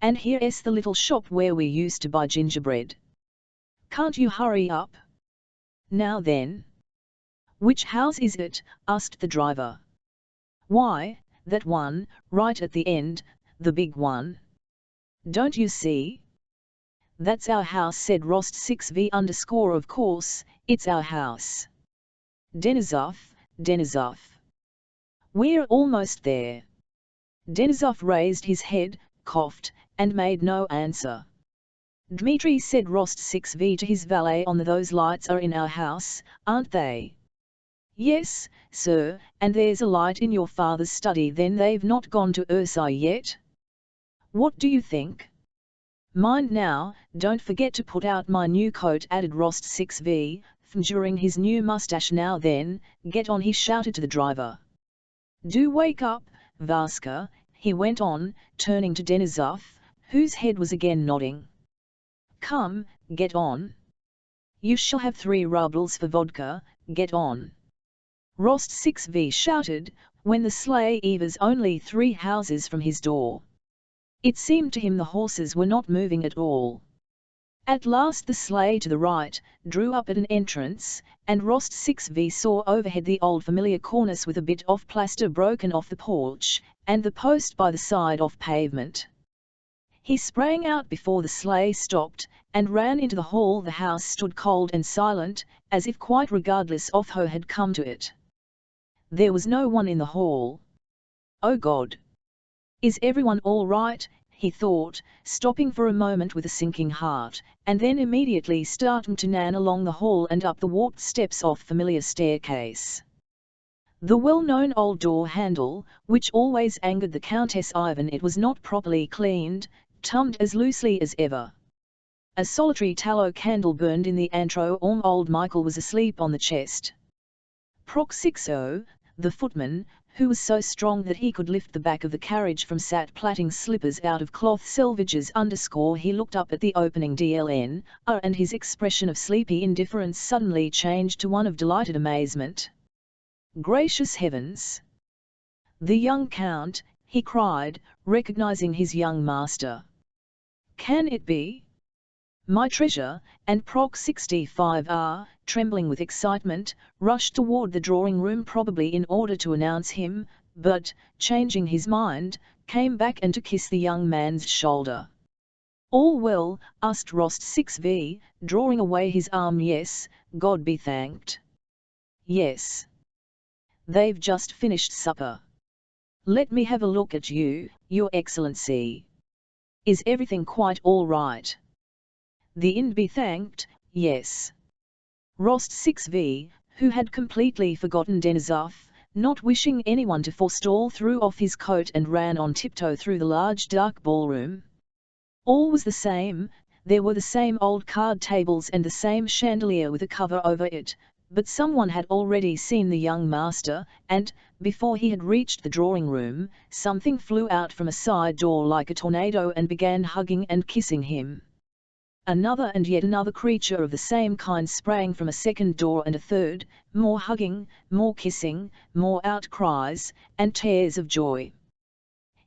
Speaker 1: And here's the little shop where we used to buy gingerbread. Can't you hurry up? Now then." "Which house is it?" asked the driver. "Why, that one, right at the end, the big one. Don't you see? That's our house," said Rost 6v_. "Of course, it's our house. Denisov, Denisov. We're almost there." Denisov raised his head, coughed, and made no answer. "Dmitri," said Rost 6v to his valet, "those lights are in our house, aren't they?" "Yes, sir, and there's a light in your father's study." "Then they've not gone to Versailles yet?" "What do you think? Mind now, don't forget to put out my new coat," added Rost 6v, fingering his new moustache. "Now then, get on," he shouted to the driver. "Do wake up, Vaska," he went on, turning to Denisov, whose head was again nodding. "Come, get on. You shall have 3 rubles for vodka, get on." Rost 6v shouted, when the sleigh was only 3 houses from his door. It seemed to him the horses were not moving at all. At last the sleigh to the right drew up at an entrance, and Rost 6v saw overhead the old familiar cornice with a bit of plaster broken off the porch, and the post by the side of pavement. He sprang out before the sleigh stopped, and ran into the hall. The house stood cold and silent, as if quite regardless of who had come to it. There was no one in the hall. "Oh God! Is everyone all right?" he thought, stopping for a moment with a sinking heart, and then immediately starting to nan along the hall and up the warped steps of familiar staircase. The well-known old door handle, which always angered the Countess Ivan, it was not properly cleaned, tummed as loosely as ever. A solitary tallow candle burned in the antro. Old Michael was asleep on the chest. Proxixo, the footman, who was so strong that he could lift the back of the carriage from, sat plaiting slippers out of cloth selvages. He looked up at the opening DLN, and his expression of sleepy indifference suddenly changed to one of delighted amazement. "Gracious heavens! The young Count!" he cried, recognizing his young master. "Can it be? My treasure!" And Proc 65R, trembling with excitement, rushed toward the drawing-room, probably in order to announce him, but, changing his mind, came back and to kiss the young man's shoulder. "All well?" asked Rost 6v, drawing away his arm. "Yes, God be thanked." "Yes. They've just finished supper. Let me have a look at you, Your Excellency. Is everything quite all right?" "The Ind be thanked, yes." Rost 6v, who had completely forgotten Denisov, not wishing anyone to forestall, threw off his coat and ran on tiptoe through the large dark ballroom. All was the same. There were the same old card tables and the same chandelier with a cover over it, but someone had already seen the young master, and, before he had reached the drawing-room, something flew out from a side door like a tornado and began hugging and kissing him. Another and yet another creature of the same kind sprang from a second door and a third, more hugging, more kissing, more outcries, and tears of joy.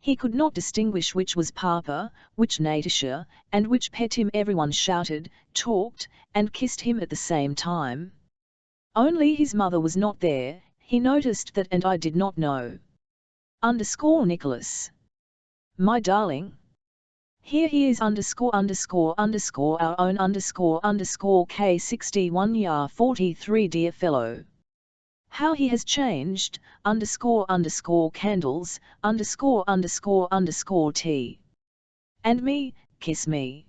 Speaker 1: He could not distinguish which was Papa, which Natasha, and which pet him. Everyone shouted, talked, and kissed him at the same time. Only his mother was not there. He noticed that, and I did not know. Nicholas. My darling. Here he is _____ our own K61 yar 43 dear fellow. How he has changed, candles, ____ And me, kiss me.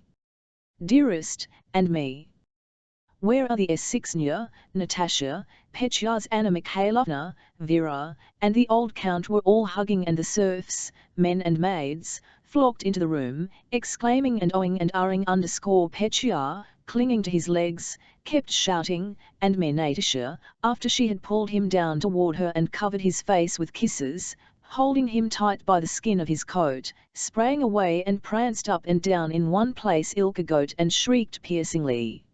Speaker 1: Dearest, and me. Where are the S6nya, Natasha, Petyas, Anna Mikhailovna, Vera, and the old Count were all hugging, and the serfs, men and maids, flocked into the room, exclaiming and ohing and ahhing. Petya, clinging to his legs, kept shouting, and Natasha, after she had pulled him down toward her and covered his face with kisses, holding him tight by the skin of his coat, sprang away and pranced up and down in one place ilka goat and shrieked piercingly.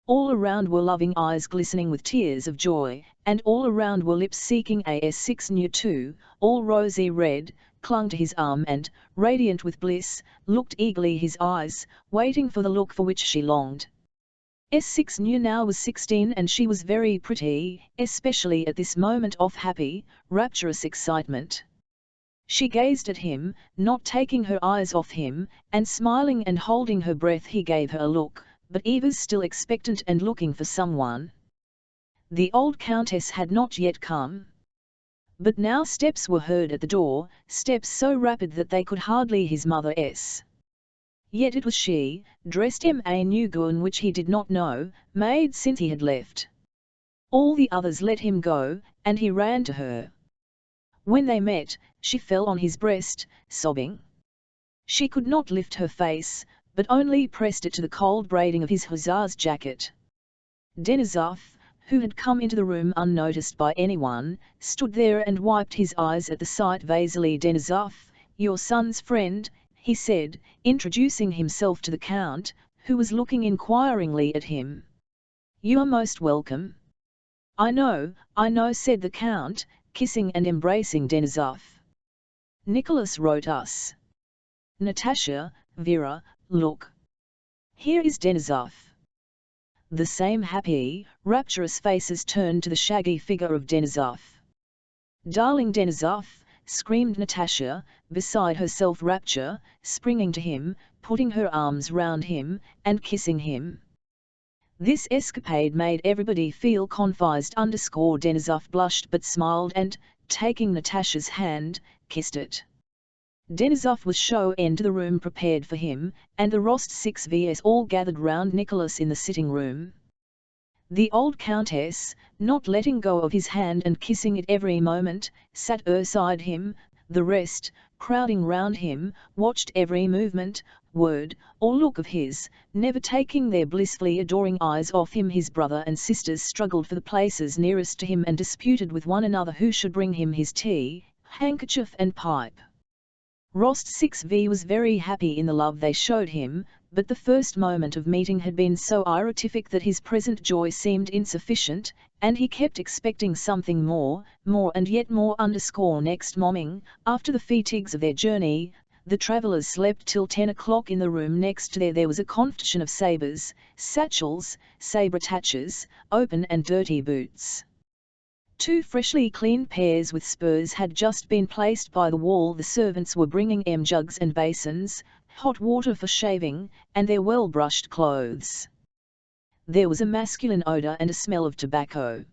Speaker 1: All around were loving eyes glistening with tears of joy, and all around were lips seeking AS6 too, all rosy red, clung to his arm and, radiant with bliss, looked eagerly his eyes, waiting for the look for which she longed. S6 now was 16 and she was very pretty, especially at this moment of happy, rapturous excitement. She gazed at him, not taking her eyes off him, and smiling and holding her breath. He gave her a look, but Eve was still expectant and looking for someone. The old Countess had not yet come. But now steps were heard at the door, steps so rapid that they could hardly his mother's. Yet it was she, dressed in a new gown which he did not know, made since he had left. All the others let him go, and he ran to her. When they met, she fell on his breast, sobbing. She could not lift her face, but only pressed it to the cold braiding of his hussar's jacket. Denisov, who had come into the room unnoticed by anyone, stood there and wiped his eyes at the sight. Vasily Denisov, your son's friend, he said, introducing himself to the Count, who was looking inquiringly at him. You are most welcome. I know, said the Count, kissing and embracing Denisov. Nicholas wrote us. Natasha, Vera, look. Here is Denisov. The same happy, rapturous faces turned to the shaggy figure of Denisov. Darling Denisov, screamed Natasha, beside herself rapture, springing to him, putting her arms round him, and kissing him. This escapade made everybody feel confused. Denisov blushed but smiled and, taking Natasha's hand, kissed it. Denisov was shown into the room prepared for him, and the Rost 6Vs all gathered round Nicholas in the sitting room. The old countess, not letting go of his hand and kissing it every moment, sat beside him. The rest, crowding round him, watched every movement, word, or look of his, never taking their blissfully adoring eyes off him. His brother and sisters struggled for the places nearest to him and disputed with one another who should bring him his tea, handkerchief and pipe. Rost 6V was very happy in the love they showed him, but the first moment of meeting had been so ironific that his present joy seemed insufficient, and he kept expecting something more and yet more. Next morning, after the fatigues of their journey, the travellers slept till 10 o'clock in the room next to there was a confusion of sabres, satchels, sabre-attachers, open and dirty boots. 2 freshly cleaned pairs with spurs had just been placed by the wall. The servants were bringing jugs and basins, hot water for shaving, and their well-brushed clothes. There was a masculine odour and a smell of tobacco.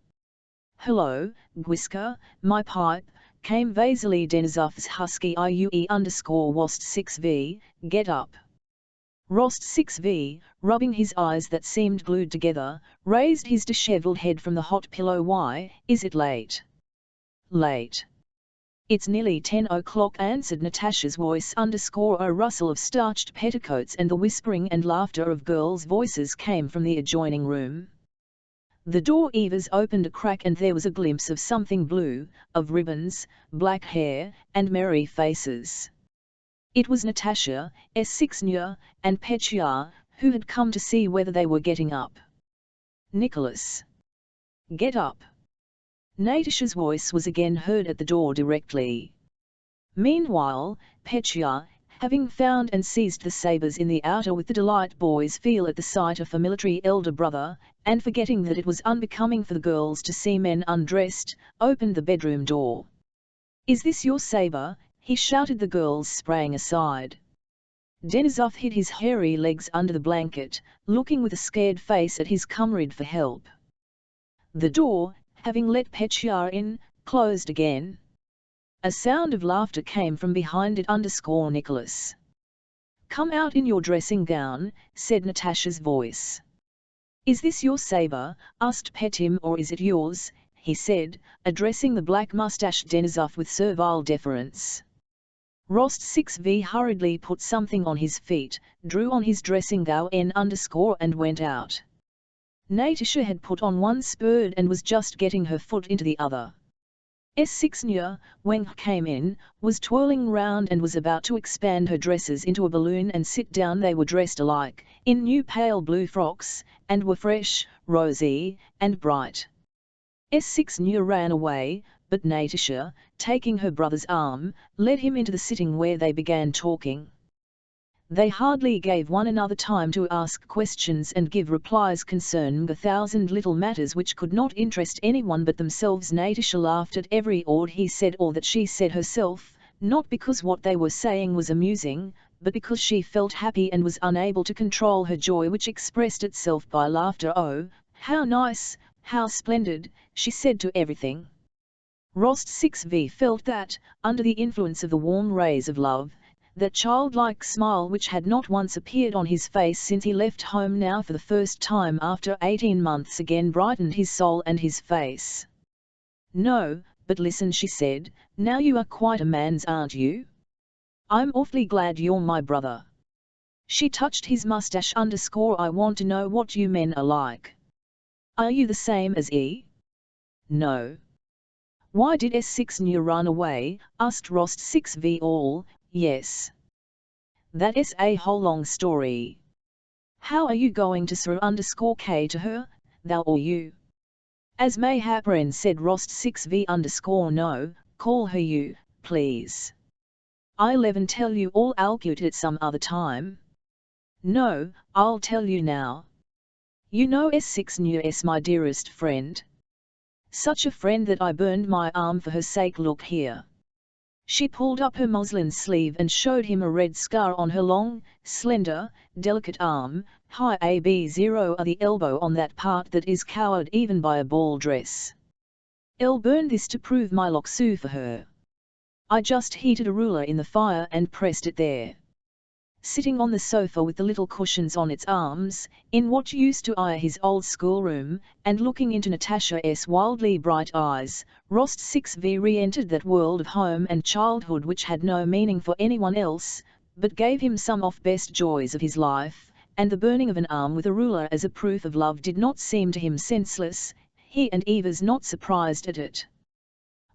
Speaker 1: "Hello, Gwiska, my pipe," came Vasily Denisov's husky Wost 6V, "get up." Rost 6V, rubbing his eyes that seemed glued together, raised his dishevelled head from the hot pillow. "Why, is it late?" "Late? It's nearly 10 o'clock," answered Natasha's voice. A rustle of starched petticoats and the whispering and laughter of girls' voices came from the adjoining room. The door eaves opened a crack and there was a glimpse of something blue, of ribbons, black hair, and merry faces. It was Natasha, S6 and Petya, who had come to see whether they were getting up. "Nicholas! Get up!" Natasha's voice was again heard at the door directly. Meanwhile, Petya, having found and seized the sabres in the outer with the delight boys feel at the sight of a military elder brother, and forgetting that it was unbecoming for the girls to see men undressed, opened the bedroom door. "Is this your sabre?" he shouted. The girls sprang aside. Denisov hid his hairy legs under the blanket, looking with a scared face at his comrade for help. The door, having let Petya in, closed again. A sound of laughter came from behind it. Nicholas. "Come out in your dressing gown," said Natasha's voice. "Is this your sabre?" asked Petim. "Or is it yours?" he said, addressing the black-moustached Denisov with servile deference. Rost 6V hurriedly put something on his feet, drew on his dressing gown and went out. Natasha had put on one spur and was just getting her foot into the other. S6 when came in, was twirling round and was about to expand her dresses into a balloon and sit down. They were dressed alike, in new pale blue frocks, and were fresh, rosy, and bright. S6 ran away, but Natasha, taking her brother's arm, led him into the sitting where they began talking. They hardly gave one another time to ask questions and give replies concerning 1,000 little matters which could not interest anyone but themselves. Natasha laughed at every word he said or that she said herself, not because what they were saying was amusing, but because she felt happy and was unable to control her joy, which expressed itself by laughter. "Oh, how nice, how splendid," she said to everything. Rost 6V felt that, under the influence of the warm rays of love, that childlike smile which had not once appeared on his face since he left home now for the first time after 18 months again brightened his soul and his face. "No, but listen," she said, "now you are quite a man's, aren't you? I'm awfully glad you're my brother." She touched his moustache. "I want to know what you men are like. Are you the same as E?" "No." "Why did S6 run away?" asked Rost 6V. "All, yes. That's a whole long story. How are you going to say_K to her, thou or you?" "As may happen," said Rost 6V. "No, call her you, please. I'll even tell you all I'll cute it some other time." No, I'll tell you now. You know S6 knew S, my dearest friend. Such a friend that I burned my arm for her sake. Look here. She pulled up her muslin sleeve and showed him a red scar on her long, slender, delicate arm, high ab0 at the elbow on that part that is covered even by a ball dress. I'll burn this to prove my loxu for her. I just heated a ruler in the fire and pressed it there. Sitting on the sofa with the little cushions on its arms, in what used to be his old schoolroom, and looking into Natasha's wildly bright eyes, Rost 6v re-entered that world of home and childhood which had no meaning for anyone else, but gave him some of best joys of his life, and the burning of an arm with a ruler as a proof of love did not seem to him senseless. He and Eva's not surprised at it.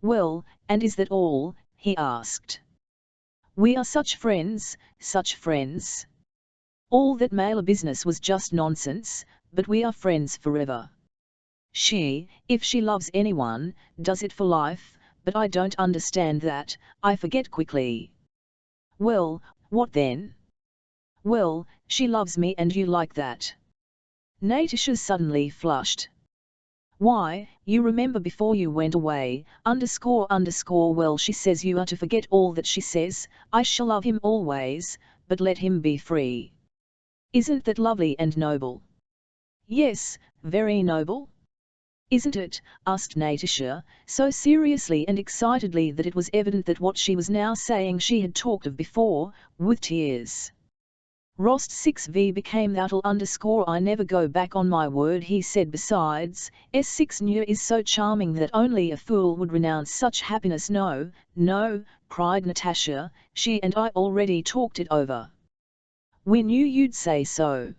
Speaker 1: Well, and is that all? He asked. We are such friends, such friends. All that male business was just nonsense, but we are friends forever. She, if she loves anyone, does it for life, but I don't understand that, I forget quickly. Well, what then? Well, she loves me and you like that. Natasha suddenly flushed. Why, you remember before you went away, well she says you are to forget all that she says, I shall love him always, but let him be free. Isn't that lovely and noble? Yes, very noble. Isn't it? Asked Natasha, so seriously and excitedly that it was evident that what she was now saying she had talked of before, with tears. Rost 6v became that'll I never go back on my word, he said. Besides, S6 knew is so charming that only a fool would renounce such happiness. No, no, cried Natasha, she and I already talked it over. We knew you'd say so.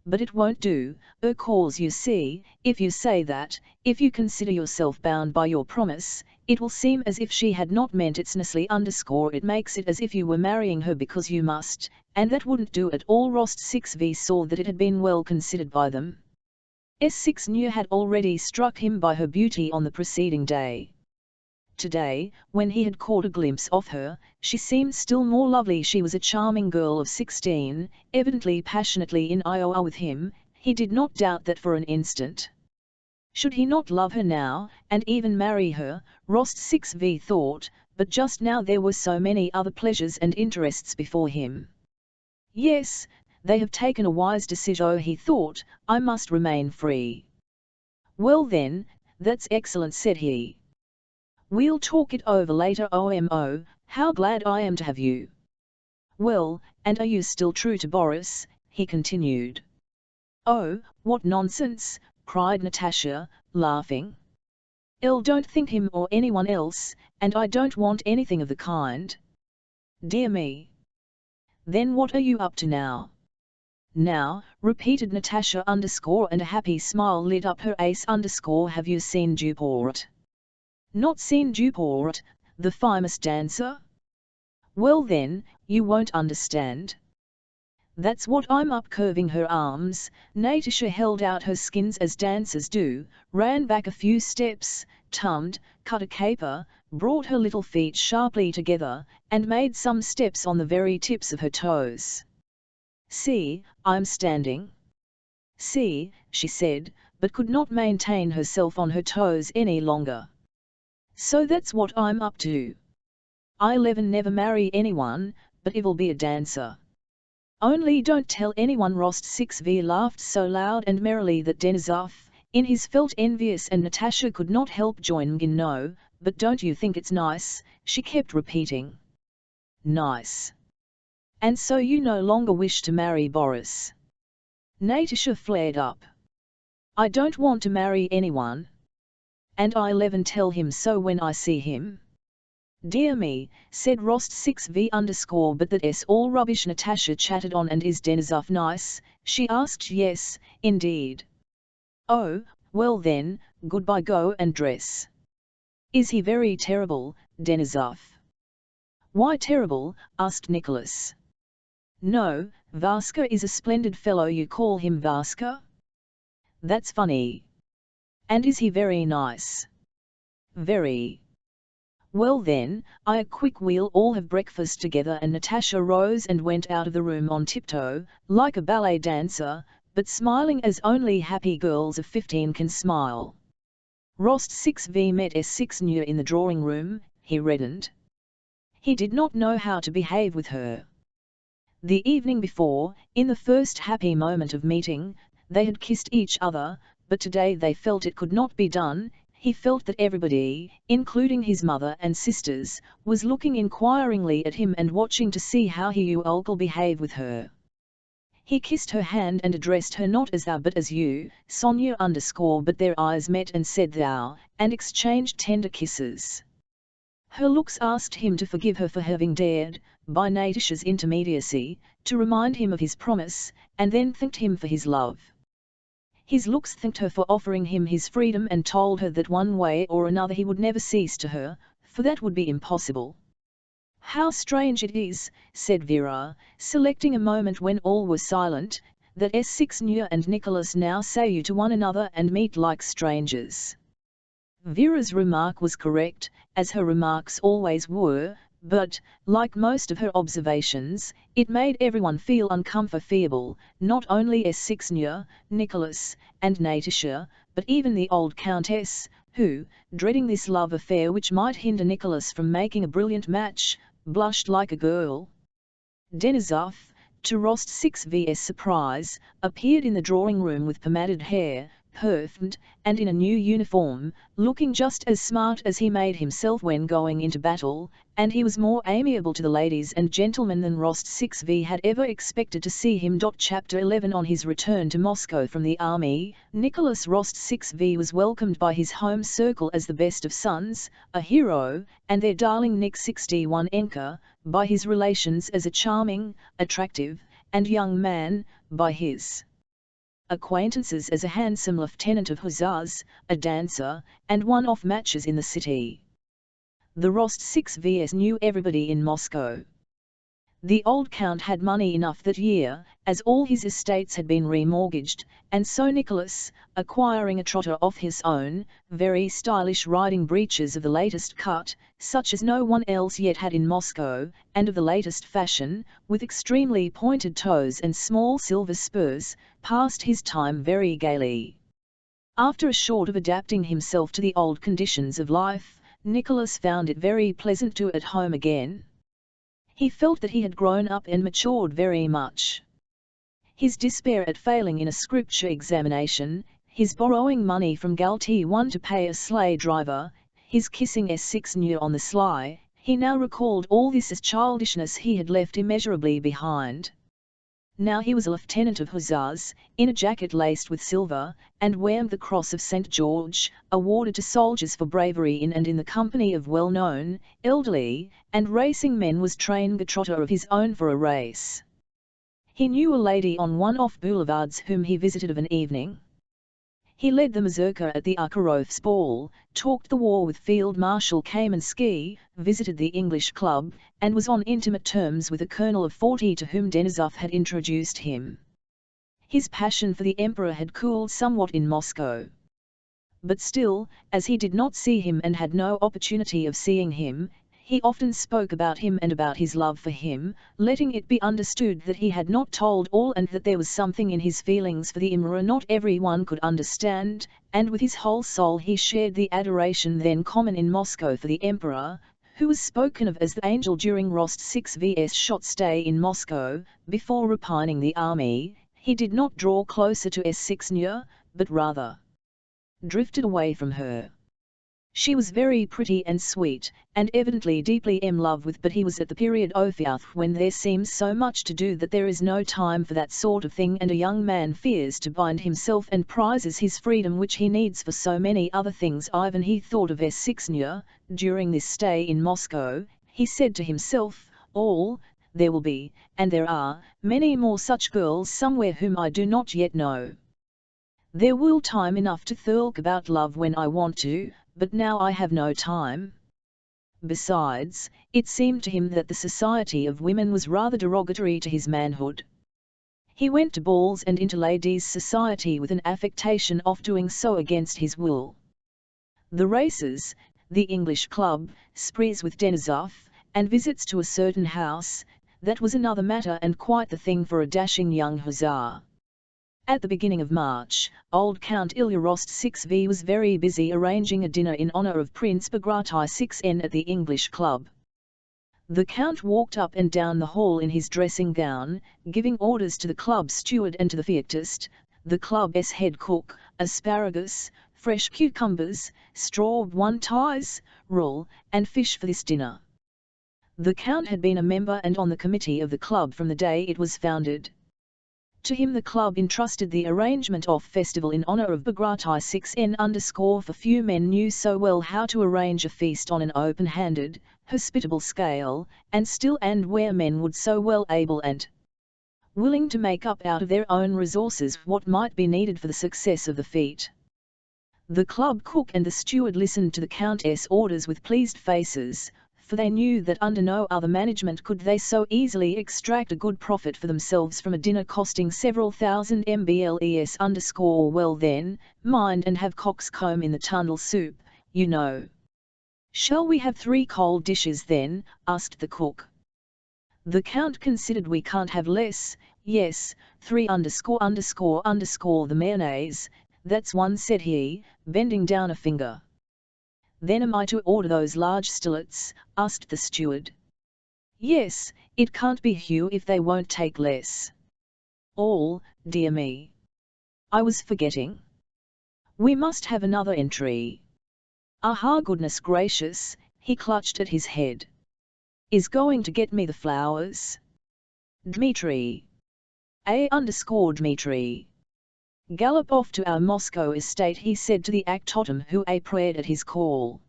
Speaker 1: But it won't do, cause you see, if you say that, if you consider yourself bound by your promise, it will seem as if she had not meant it. It makes it as if you were marrying her because you must, and that wouldn't do at all. Rost 6v saw that it had been well considered by them. S6 knew had already struck him by her beauty on the preceding day. Today, when he had caught a glimpse of her, she seemed still more lovely. She was a charming girl of 16, evidently passionately in Iowa with him, he did not doubt that for an instant. Should he not love her now, and even marry her, Rost 6v thought, but just now there were so many other pleasures and interests before him. Yes, they have taken a wise decision, he thought, I must remain free. Well then, that's excellent, said he. We'll talk it over later. OMO, how glad I am to have you. Well, and are you still true to Boris? He continued. Oh, what nonsense, cried Natasha, laughing. Don't think him or anyone else, and I don't want anything of the kind. Dear me. Then what are you up to now? Now, repeated Natasha and a happy smile lit up her face. Have you seen Book.part? Not seen Book.part, the famous dancer? Well then, you won't understand. That's what I'm up. Curving her arms, Natasha held out her skins as dancers do, ran back a few steps, tummed, cut a caper, brought her little feet sharply together, and made some steps on the very tips of her toes. See, I'm standing. See, she said, but could not maintain herself on her toes any longer. So that's what I'm up to. I'll never marry anyone, but I'll be a dancer. Only don't tell anyone. Rost 6v laughed so loud and merrily that Denisov, in his felt envious, and Natasha could not help joining in. No, but don't you think it's nice, she kept repeating. Nice. And so you no longer wish to marry Boris? Natasha flared up. I don't want to marry anyone. And I'll tell him so when I see him. Dear me, said Rost 6v but that's all rubbish. Natasha chatted on. And is Denisov nice? She asked. Yes, indeed. Oh, well then, goodbye, go and dress. Is he very terrible, Denisov? Why terrible? Asked Nicholas. No, Vaska is a splendid fellow. You call him Vaska? That's funny. And is he very nice? Very. Well then, a quick we'll all have breakfast together, and Natasha rose and went out of the room on tiptoe, like a ballet dancer, but smiling as only happy girls of 15 can smile. Rost 6v met S6 near in the drawing room. He reddened. He did not know how to behave with her. The evening before, in the first happy moment of meeting, they had kissed each other, but today they felt it could not be done. He felt that everybody, including his mother and sisters, was looking inquiringly at him and watching to see how he would behave with her. He kissed her hand and addressed her not as thou but as you, Sonia _, but their eyes met and said thou, and exchanged tender kisses. Her looks asked him to forgive her for having dared, by Natasha's intermediacy, to remind him of his promise, and then thanked him for his love. His looks thanked her for offering him his freedom and told her that one way or another he would never cease to her, for that would be impossible. How strange it is, said Vera, selecting a moment when all were silent, that S6 Nya and Nicholas now say you to one another and meet like strangers. Vera's remark was correct, as her remarks always were, but, like most of her observations, it made everyone feel uncomfortable, not only S6 Nya, Nicholas, and Natasha, but even the old countess, who, dreading this love affair which might hinder Nicholas from making a brilliant match, blushed like a girl. Denisov, to Rost 6v's surprise, appeared in the drawing room with pomaded hair, perfumed, and in a new uniform, looking just as smart as he made himself when going into battle, and he was more amiable to the ladies and gentlemen than Rost 6v had ever expected to see him. Chapter 11 On his return to Moscow from the army, Nicholas Rost 6v was welcomed by his home circle as the best of sons, a hero, and their darling Nick 61enka, by his relations as a charming, attractive, and young man, by his acquaintances as a handsome lieutenant of hussars, a dancer, and one-off matches in the city. The Rost 6vs knew everybody in Moscow. The old count had money enough that year, as all his estates had been remortgaged, and so Nicholas, acquiring a trotter of his own, very stylish riding breeches of the latest cut, such as no one else yet had in Moscow, and of the latest fashion, with extremely pointed toes and small silver spurs, passed his time very gaily. After a short of adapting himself to the old conditions of life, Nicholas found it very pleasant to be at home again. He felt that he had grown up and matured very much. His despair at failing in a scripture examination, his borrowing money from Galty 1 to pay a sleigh driver, his kissing S6 Nya on the sly, he now recalled all this as childishness he had left immeasurably behind. Now he was a lieutenant of hussars, in a jacket laced with silver, and wearing the Cross of St. George, awarded to soldiers for bravery in and in the company of well-known, elderly, and racing men, was training a trotter of his own for a race. He knew a lady on one-off boulevards whom he visited of an evening. He led the mazurka at the Akharov's ball, talked the war with Field Marshal Kamensky, visited the English club, and was on intimate terms with a colonel of 40 to whom Denisov had introduced him. His passion for the emperor had cooled somewhat in Moscow. But still, as he did not see him and had no opportunity of seeing him, he often spoke about him and about his love for him, letting it be understood that he had not told all and that there was something in his feelings for the emperor not everyone could understand, and with his whole soul he shared the adoration then common in Moscow for the emperor, who was spoken of as the angel during Rost 6v's short stay in Moscow. Before repining the army, he did not draw closer to S6 Nya, but rather drifted away from her. She was very pretty and sweet, and evidently deeply in love with, but he was at the period of youth when there seems so much to do that there is no time for that sort of thing, and a young man fears to bind himself and prizes his freedom which he needs for so many other things. Ivan he thought of S6 Nya, during this stay in Moscow, he said to himself, there will be, and there are, many more such girls somewhere whom I do not yet know. There will time enough to talk about love when I want to, but now I have no time. Besides, it seemed to him that the society of women was rather derogatory to his manhood. He went to balls and into ladies' society with an affectation of doing so against his will. The races, the English club, sprees with Denisov, and visits to a certain house, that was another matter and quite the thing for a dashing young hussar. At the beginning of March, old Count Ilya Rost-6v was very busy arranging a dinner in honor of Prince Bagrat-6n at the English club. The Count walked up and down the hall in his dressing gown, giving orders to the club steward and to the fiactist, the club's head cook, asparagus, fresh cucumbers, straw ties, roll, and fish for this dinner. The Count had been a member and on the committee of the club from the day it was founded. To him the club entrusted the arrangement of festival in honor of Bagrat-6n_ for few men knew so well how to arrange a feast on an open-handed, hospitable scale, and still and where men would so well able and willing to make up out of their own resources what might be needed for the success of the feat. The club cook and the steward listened to the Countess' orders with pleased faces, for they knew that under no other management could they so easily extract a good profit for themselves from a dinner costing several thousand mbles_. Well then, mind and have cock's comb in the tunnel soup, you know. Shall we have 3 cold dishes then? Asked the cook. The Count considered. We can't have less. Yes, 3 the mayonnaise, that's one, said he, bending down a finger. Then am I to order those large stillets? Asked the steward. Yes, it can't be Hugh if they won't take less. All, dear me. I was forgetting. We must have another entry. Aha, goodness gracious, he clutched at his head. Is going to get me the flowers? Dmitri. Dmitri. Gallop off to our Moscow estate, he said to the factotum who prayed at his call.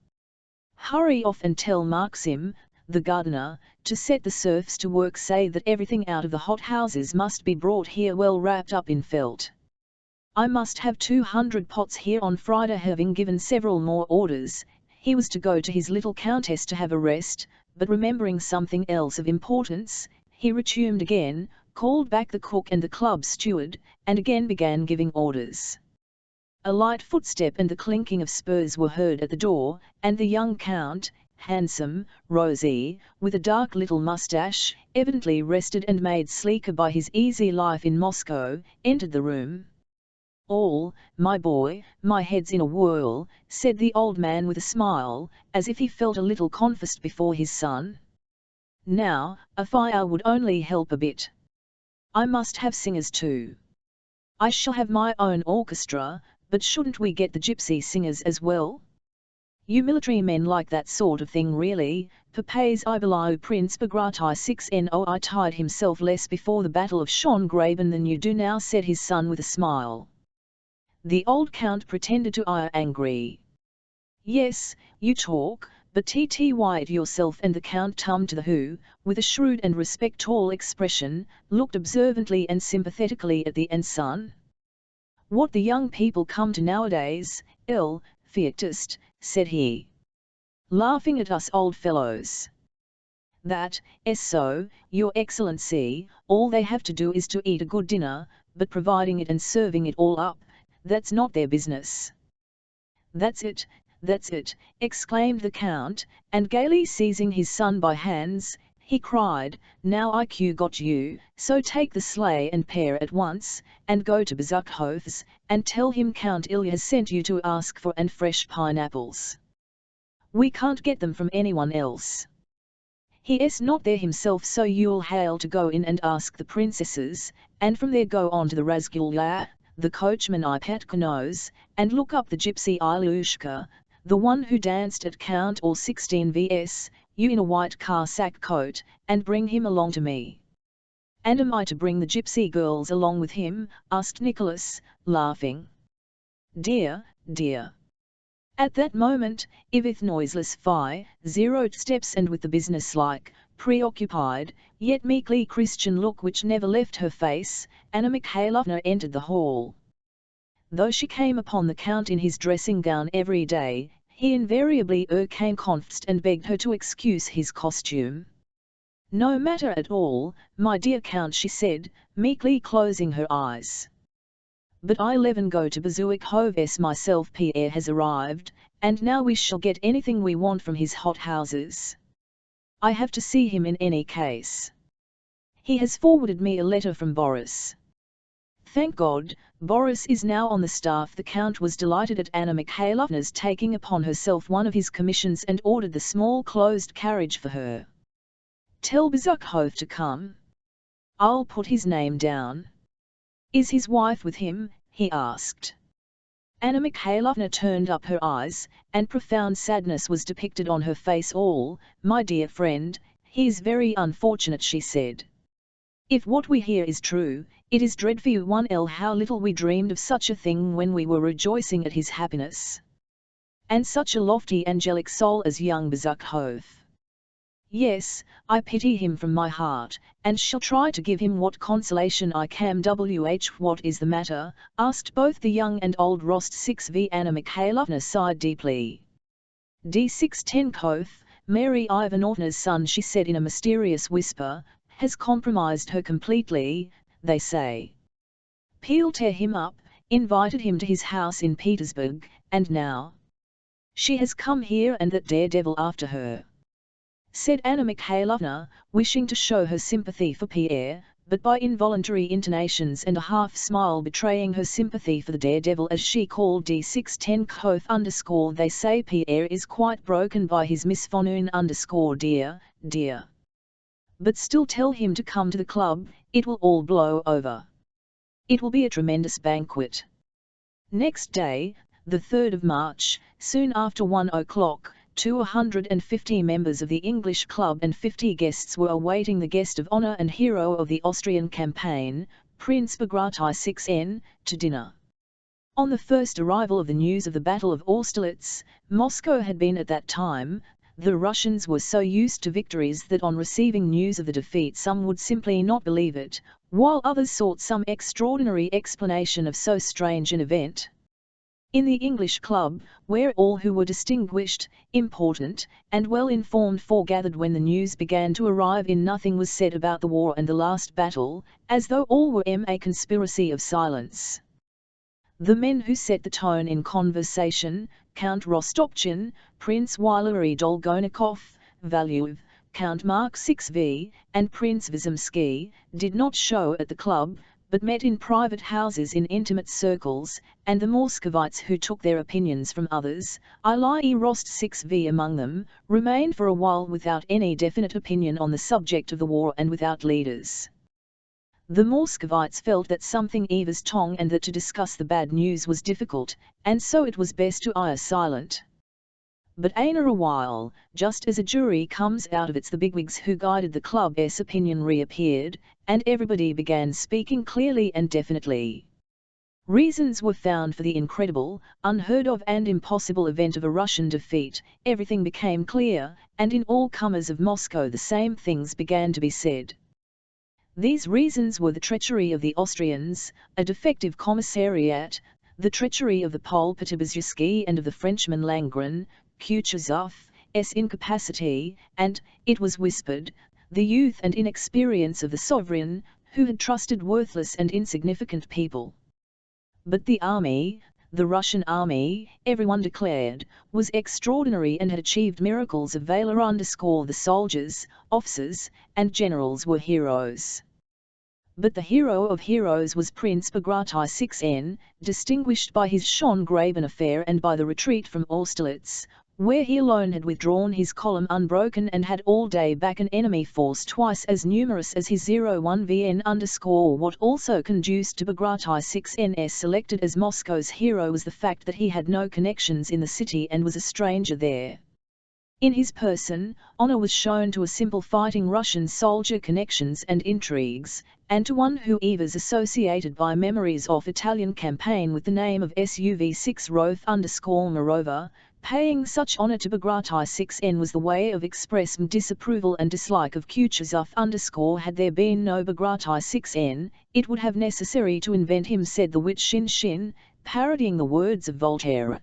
Speaker 1: Hurry off and tell Maxim, the gardener, to set the serfs to work. Say that everything out of the hothouses must be brought here well wrapped up in felt. I must have 200 pots here on Friday. Having given several more orders, he was to go to his little countess to have a rest, but remembering something else of importance, he resumed again, called back the cook and the club steward, and again began giving orders. A light footstep and the clinking of spurs were heard at the door, and the young count, handsome, rosy, with a dark little moustache, evidently rested and made sleeker by his easy life in Moscow, entered the room. All, my boy, my head's in a whirl, said the old man with a smile, as if he felt a little confessed before his son. Now, a fire would only help a bit. I must have singers too. I shall have my own orchestra, but shouldn't we get the gypsy singers as well? You military men like that sort of thing really. Papes Ibelau Prince Bagrat-6n tied himself less before the Battle of Schongraben than you do now, said his son with a smile. The old count pretended to ire angry. Yes, you talk, but tt yourself, and the count tummed to the who, with a shrewd and respectful expression, looked observantly and sympathetically at the ensign. What the young people come to nowadays, fiactist, said he. Laughing at us old fellows. That is so, your excellency, all they have to do is to eat a good dinner, but providing it and serving it all up, that's not their business. That's it, exclaimed the count, and gaily seizing his son by hands, he cried, now IQ got you, so take the sleigh and pair at once, and go to Bezukhov's, and tell him Count Ilya has sent you to ask for and fresh pineapples. We can't get them from anyone else. He is not there himself, so you'll hail to go in and ask the princesses, and from there go on to the Razgulia, the coachman Ipatkanos, and look up the gypsy Ilyushka, the one who danced at Count or 16 vs, you in a white car-sack coat, and bring him along to me. And am I to bring the gypsy girls along with him? Asked Nicholas, laughing. Dear. At that moment, Ivith noiseless 0 steps and with the business-like, preoccupied, yet meekly Christian look which never left her face, Anna Mikhailovna entered the hall. Though she came upon the count in his dressing gown every day, he invariably came confessed and begged her to excuse his costume. No matter at all, my dear count, she said, meekly closing her eyes. But I go to Bezukhov's myself. Pierre has arrived, and now we shall get anything we want from his hot houses. I have to see him in any case. He has forwarded me a letter from Boris. Thank God, Boris is now on the staff. The Count was delighted at Anna Mikhailovna's taking upon herself one of his commissions and ordered the small closed carriage for her. Tell Bezukhov to come. I'll put his name down. Is his wife with him? He asked. Anna Mikhailovna turned up her eyes, and profound sadness was depicted on her face. All, my dear friend, he is very unfortunate, she said. If what we hear is true, it is dreadful. 1L. How little we dreamed of such a thing when we were rejoicing at his happiness. And such a lofty angelic soul as young Bezukhov. Yes, I pity him from my heart, and shall try to give him what consolation I can. What is the matter? Asked both the young and old Rost 6v. Anna Mikhailovna sighed deeply. D6 Tenkov, Mary Ivanovna's son, she said in a mysterious whisper, has compromised her completely, they say. Peel tear him up, invited him to his house in Petersburg, and now she has come here and that daredevil after her, said Anna Mikhailovna, wishing to show her sympathy for Pierre, but by involuntary intonations and a half-smile betraying her sympathy for the daredevil as she called D6 Tenkov. They say Pierre is quite broken by his misfortune. Dear. But still tell him to come to the club, it will all blow over. It will be a tremendous banquet. Next day, the 3rd of March, soon after 1 o'clock, 250 members of the English club and 50 guests were awaiting the guest of honor and hero of the Austrian campaign, Prince Bagration 6N, to dinner. On the first arrival of the news of the Battle of Austerlitz, Moscow had been at that time. The Russians were so used to victories that on receiving news of the defeat some would simply not believe it, while others sought some extraordinary explanation of so strange an event. In the English club, where all who were distinguished, important, and well informed foregathered when the news began to arrive in, nothing was said about the war and the last battle, as though all were a conspiracy of silence. The men who set the tone in conversation, Count Rostopchin, Prince Valery Dolgonikov, Valuev, Count Mark 6v, and Prince Vizemsky, did not show at the club, but met in private houses in intimate circles, and the Moscovites who took their opinions from others, i.e. Rost 6v among them, remained for a while without any definite opinion on the subject of the war and without leaders. The Moscovites felt that something was wrong and that to discuss the bad news was difficult, and so it was best to lie silent. But after a while, just as a jury comes out of it, the bigwigs who guided the club's opinion reappeared, and everybody began speaking clearly and definitely. Reasons were found for the incredible, unheard of and impossible event of a Russian defeat. Everything became clear, and in all comers of Moscow the same things began to be said. These reasons were the treachery of the Austrians, a defective commissariat, the treachery of the Pole Bezukhov and of the Frenchman Langren, Kutuzov's incapacity, and, it was whispered, the youth and inexperience of the sovereign, who had trusted worthless and insignificant people. But the army, the Russian army, everyone declared, was extraordinary and had achieved miracles of valor. The soldiers, officers, and generals were heroes. But the hero of heroes was Prince Bagration 6N, distinguished by his Schöngraben affair and by the retreat from Austerlitz, where he alone had withdrawn his column unbroken and had all day back an enemy force twice as numerous as his 01VN. What also conduced to Bagration 6N's selected as Moscow's hero was the fact that he had no connections in the city and was a stranger there. In his person, honor was shown to a simple fighting Russian soldier, connections and intrigues, and to one who was associated by memories of Italian campaign with the name of SUV6 Roth. Moreover, paying such honor to Bagration 6N was the way of expressing disapproval and dislike of Kutuzov. Had there been no Bagration 6N, it would have necessary to invent him, said the wit Shin, parodying the words of Voltaire.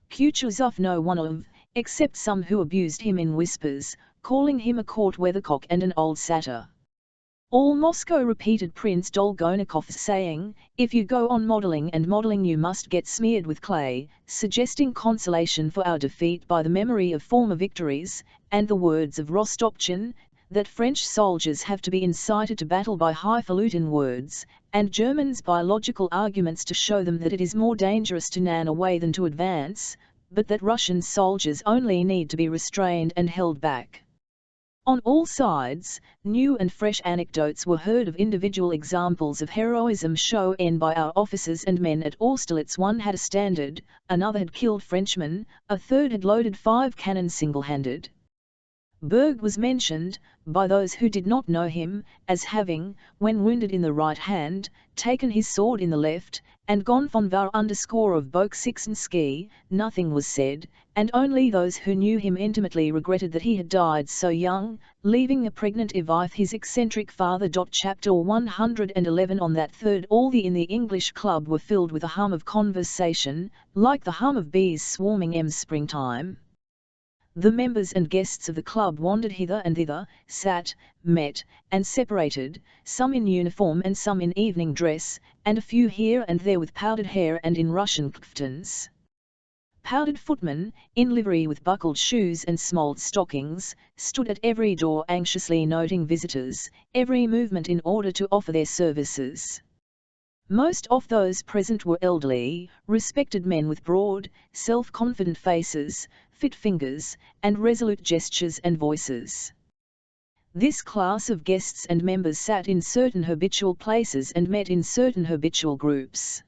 Speaker 1: Kutuzov no one of, except some who abused him in whispers, calling him a court weathercock and an old satyr. All Moscow, repeated Prince Dolgonikov, saying, if you go on modelling and modelling you must get smeared with clay, suggesting consolation for our defeat by the memory of former victories, and the words of Rostopchin, that French soldiers have to be incited to battle by highfalutin words, and Germans by logical arguments to show them that it is more dangerous to nan away than to advance, but that Russian soldiers only need to be restrained and held back. On all sides, new and fresh anecdotes were heard of individual examples of heroism shown by our officers and men at Austerlitz. One had a standard, another had killed Frenchmen, a third had loaded 5 cannons single-handed. Berg was mentioned, by those who did not know him, as having, when wounded in the right hand, taken his sword in the left, and gone von var of Boksixnsky. Nothing was said, and only those who knew him intimately regretted that he had died so young, leaving a pregnant wife his eccentric father. Chapter 111. On that third all the in the English club were filled with a hum of conversation, like the hum of bees swarming in springtime. The members and guests of the club wandered hither and thither, sat, met, and separated, some in uniform and some in evening dress, and a few here and there with powdered hair and in Russian kaftans. Powdered footmen, in livery with buckled shoes and smalled stockings, stood at every door anxiously noting visitors, every movement in order to offer their services. Most of those present were elderly, respected men with broad, self-confident faces, fit fingers, and resolute gestures and voices. This class of guests and members sat in certain habitual places and met in certain habitual groups.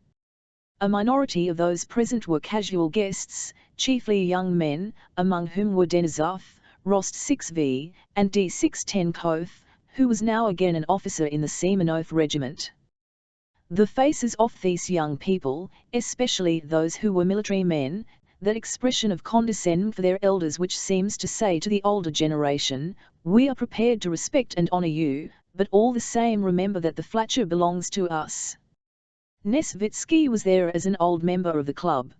Speaker 1: A minority of those present were casual guests, chiefly young men, among whom were Denisov, Rost 6V, and D610 who was now again an officer in the Semenov regiment. The faces of these young people, especially those who were military men, that expression of condescension for their elders which seems to say to the older generation, we are prepared to respect and honour you, but all the same remember that the flatcher belongs to us. Nesvitsky was there as an old member of the club.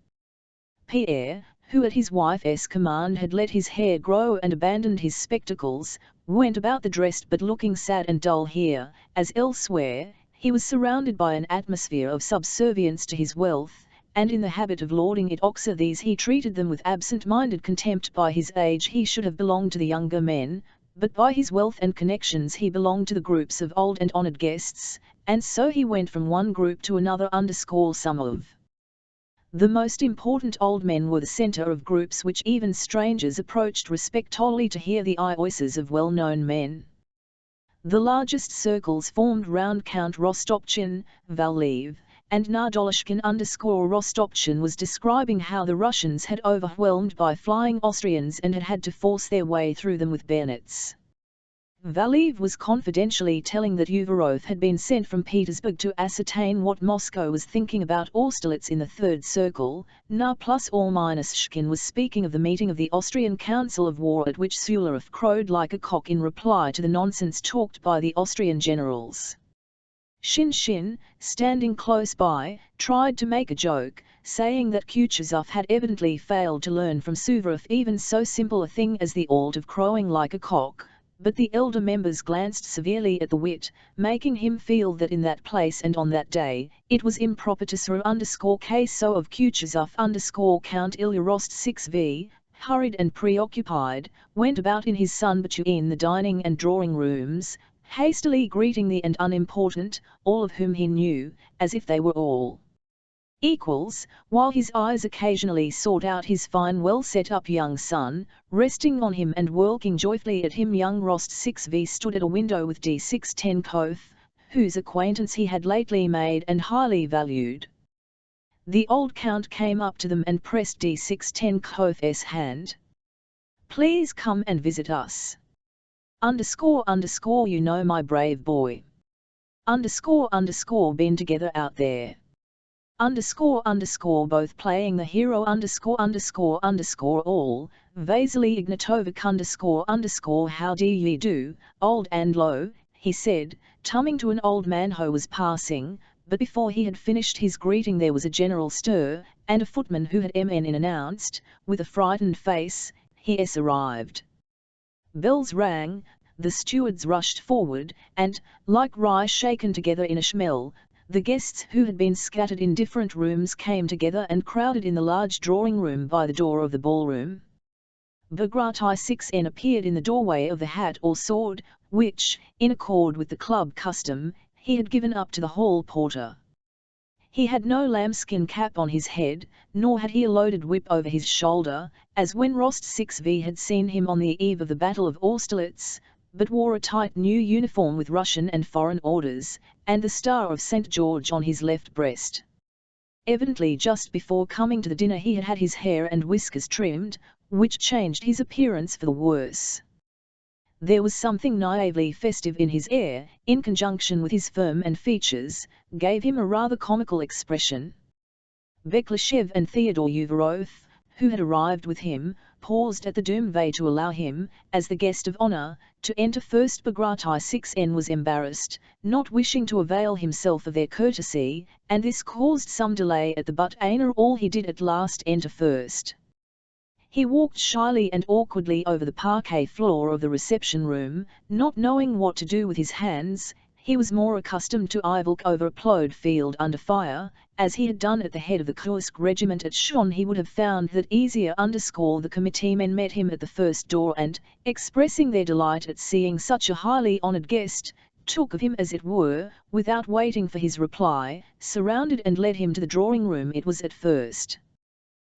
Speaker 1: Pierre, who at his wife's command had let his hair grow and abandoned his spectacles, went about the dressed but looking sad and dull here, as elsewhere. He was surrounded by an atmosphere of subservience to his wealth, and in the habit of lording it over these he treated them with absent-minded contempt. By his age he should have belonged to the younger men, but by his wealth and connections he belonged to the groups of old and honoured guests, and so he went from one group to another. Some of the most important old men were the centre of groups which even strangers approached respectfully to hear the voices of well-known men. The largest circles formed round Count Rostopchin, Valeev, and Nadolishkin. Rostopchin was describing how the Russians had overwhelmed by flying Austrians and had had to force their way through them with bayonets. Valeev was confidentially telling that Uvarov had been sent from Petersburg to ascertain what Moscow was thinking about Austerlitz in the third circle. Shkin was speaking of the meeting of the Austrian Council of War at which Sularov crowed like a cock in reply to the nonsense talked by the Austrian generals. Shin, standing close by, tried to make a joke, saying that Kutuzov had evidently failed to learn from Suvorov even so simple a thing as the art of crowing like a cock. But the elder members glanced severely at the wit, making him feel that in that place and on that day, it was improper to so of Kutuzov Count Ilya Rost 6V, hurried and preoccupied, went about in his sunbatu in the dining and drawing rooms, hastily greeting the and unimportant, all of whom he knew, as if they were all equals, while his eyes occasionally sought out his fine well-set-up young son, resting on him and working joyfully at him. Young Rost 6V stood at a window with D610 whose acquaintance he had lately made and highly valued. The old count came up to them and pressed D610's hand. "Please come and visit us. You know my brave boy. Been together out there. Both playing the hero all, Vasily Ignatovic how do ye do, old and low," he said, tumming to an old man who was passing, but before he had finished his greeting there was a general stir, and a footman who had MN announced, with a frightened face, "He has arrived." Bells rang, the stewards rushed forward, and, like rye shaken together in a shmel, the guests who had been scattered in different rooms came together and crowded in the large drawing-room by the door of the ballroom. Bagration 6N appeared in the doorway of the hat or sword, which, in accord with the club custom, he had given up to the hall porter. He had no lambskin cap on his head, nor had he a loaded whip over his shoulder, as when Rost 6V had seen him on the eve of the Battle of Austerlitz, but wore a tight new uniform with Russian and foreign orders, and the Star of St. George on his left breast. Evidently just before coming to the dinner he had had his hair and whiskers trimmed, which changed his appearance for the worse. There was something naively festive in his air, in conjunction with his firm and features, gave him a rather comical expression. Bekleshev and Theodore Uvarov, who had arrived with him, paused at the doorway to allow him, as the guest of honor, to enter first. Bagration 6N was embarrassed, not wishing to avail himself of their courtesy, and this caused some delay at the but after all he did at last enter first. He walked shyly and awkwardly over the parquet floor of the reception room, not knowing what to do with his hands. He was more accustomed to evolk over a plowed field under fire, as he had done at the head of the Kursk regiment at Shon. He would have found that easier. The committeemen met him at the first door and, expressing their delight at seeing such a highly honored guest, took of him as it were, without waiting for his reply, surrounded and led him to the drawing-room. It was at first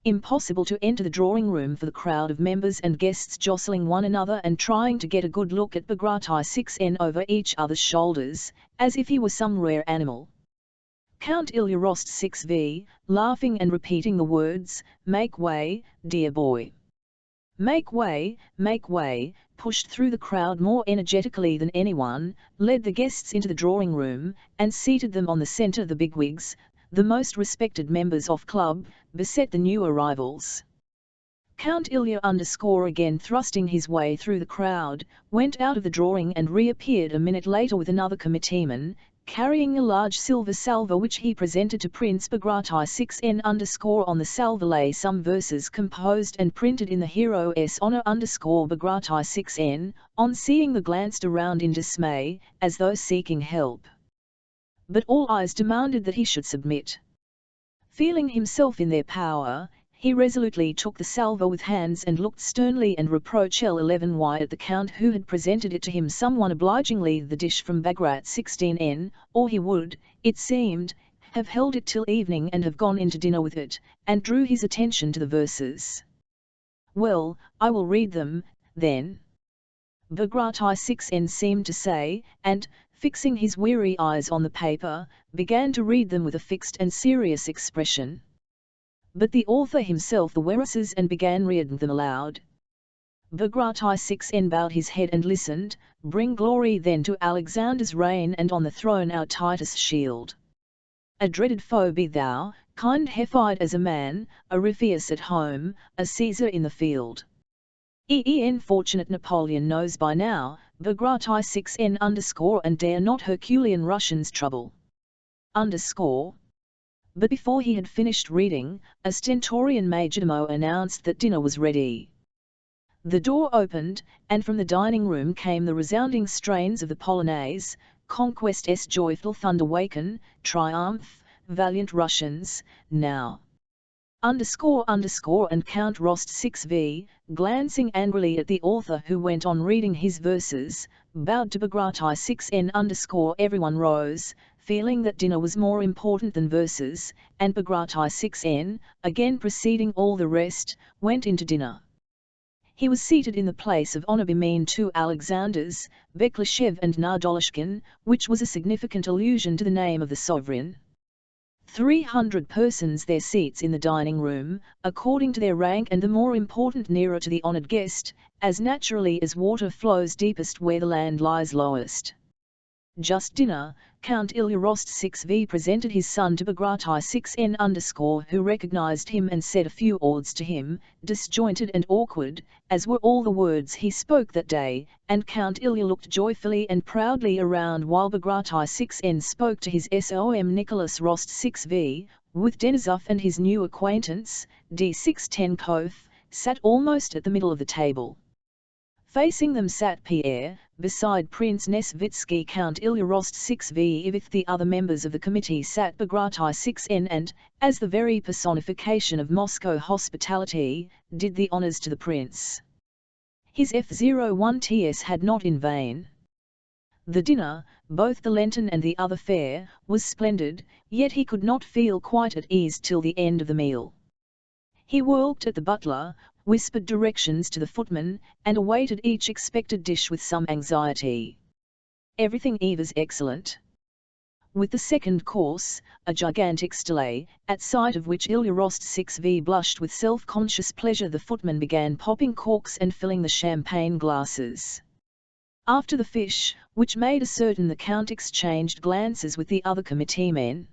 Speaker 1: impossible to enter the drawing-room for the crowd of members and guests jostling one another and trying to get a good look at Bagration 6N over each other's shoulders, as if he were some rare animal. Count Ilya Rost 6V, laughing and repeating the words, "Make way, dear boy. Make way," pushed through the crowd more energetically than anyone, led the guests into the drawing-room, and seated them on the centre. The bigwigs, the most respected members of club, beset the new arrivals. Count Ilya again thrusting his way through the crowd, went out of the drawing and reappeared a minute later with another committeeman, carrying a large silver salver which he presented to Prince Bagration 6N. On the salver lay some verses composed and printed in the hero's honor. Bagration 6N, on seeing the glanced around in dismay, as though seeking help. But all eyes demanded that he should submit. Feeling himself in their power, he resolutely took the salver with hands and looked sternly and reproachfully at the count who had presented it to him somewhat obligingly, the dish from Bagrat 16N, or he would, it seemed, have held it till evening and have gone in to dinner with it, and drew his attention to the verses. "Well, I will read them, then," Bagration 6N seemed to say, and, fixing his weary eyes on the paper, began to read them with a fixed and serious expression. But the author himself the verses and began reading them aloud. Bagration 6N bowed his head and listened. "Bring glory then to Alexander's reign, and on the throne our Titus' shield. A dreaded foe be thou, kind-heified as a man, a Ripheus at home, a Caesar in the field. Fortunate Napoleon knows by now, Bagration 6N and dare not Herculean Russians trouble. But before he had finished reading, a stentorian majordomo announced that dinner was ready. The door opened, and from the dining-room came the resounding strains of the Polonaise, Conquest's joyful thunder waken, triumph, valiant Russians, now. And Count Rost 6V, glancing angrily at the author who went on reading his verses, bowed to Bagration 6N. Everyone rose, feeling that dinner was more important than verses, and Bagration 6N, again preceding all the rest, went into dinner. He was seated in the place of honor between two Alexanders, Bekleshev and Nadolishkin, which was a significant allusion to the name of the sovereign. 300 persons their seats in the dining-room, according to their rank, and the more important nearer to the honoured guest, as naturally as water flows deepest where the land lies lowest. Just dinner, Count Ilya Rost 6V presented his son to Bagration 6N, who recognized him and said a few words to him, disjointed and awkward, as were all the words he spoke that day, and Count Ilya looked joyfully and proudly around while Bagration 6N spoke to his Som Nicholas Rost 6V, with Denisov and his new acquaintance, D6 Tenkov, sat almost at the middle of the table. Facing them sat Pierre, beside Prince Nesvitsky Count Ilya Rost 6v with the other members of the committee sat Bagration 6n and, as the very personification of Moscow hospitality, did the honors to the prince. His F01ts had not in vain. The dinner, both the Lenten and the other fare, was splendid, yet he could not feel quite at ease till the end of the meal. He worked at the butler, whispered directions to the footman, and awaited each expected dish with some anxiety. Everything was excellent. With the second course, a gigantic stele, at sight of which Ilya Rost 6v blushed with self-conscious pleasure, the footman began popping corks and filling the champagne glasses. After the fish, which made certain the Count exchanged glances with the other committeemen.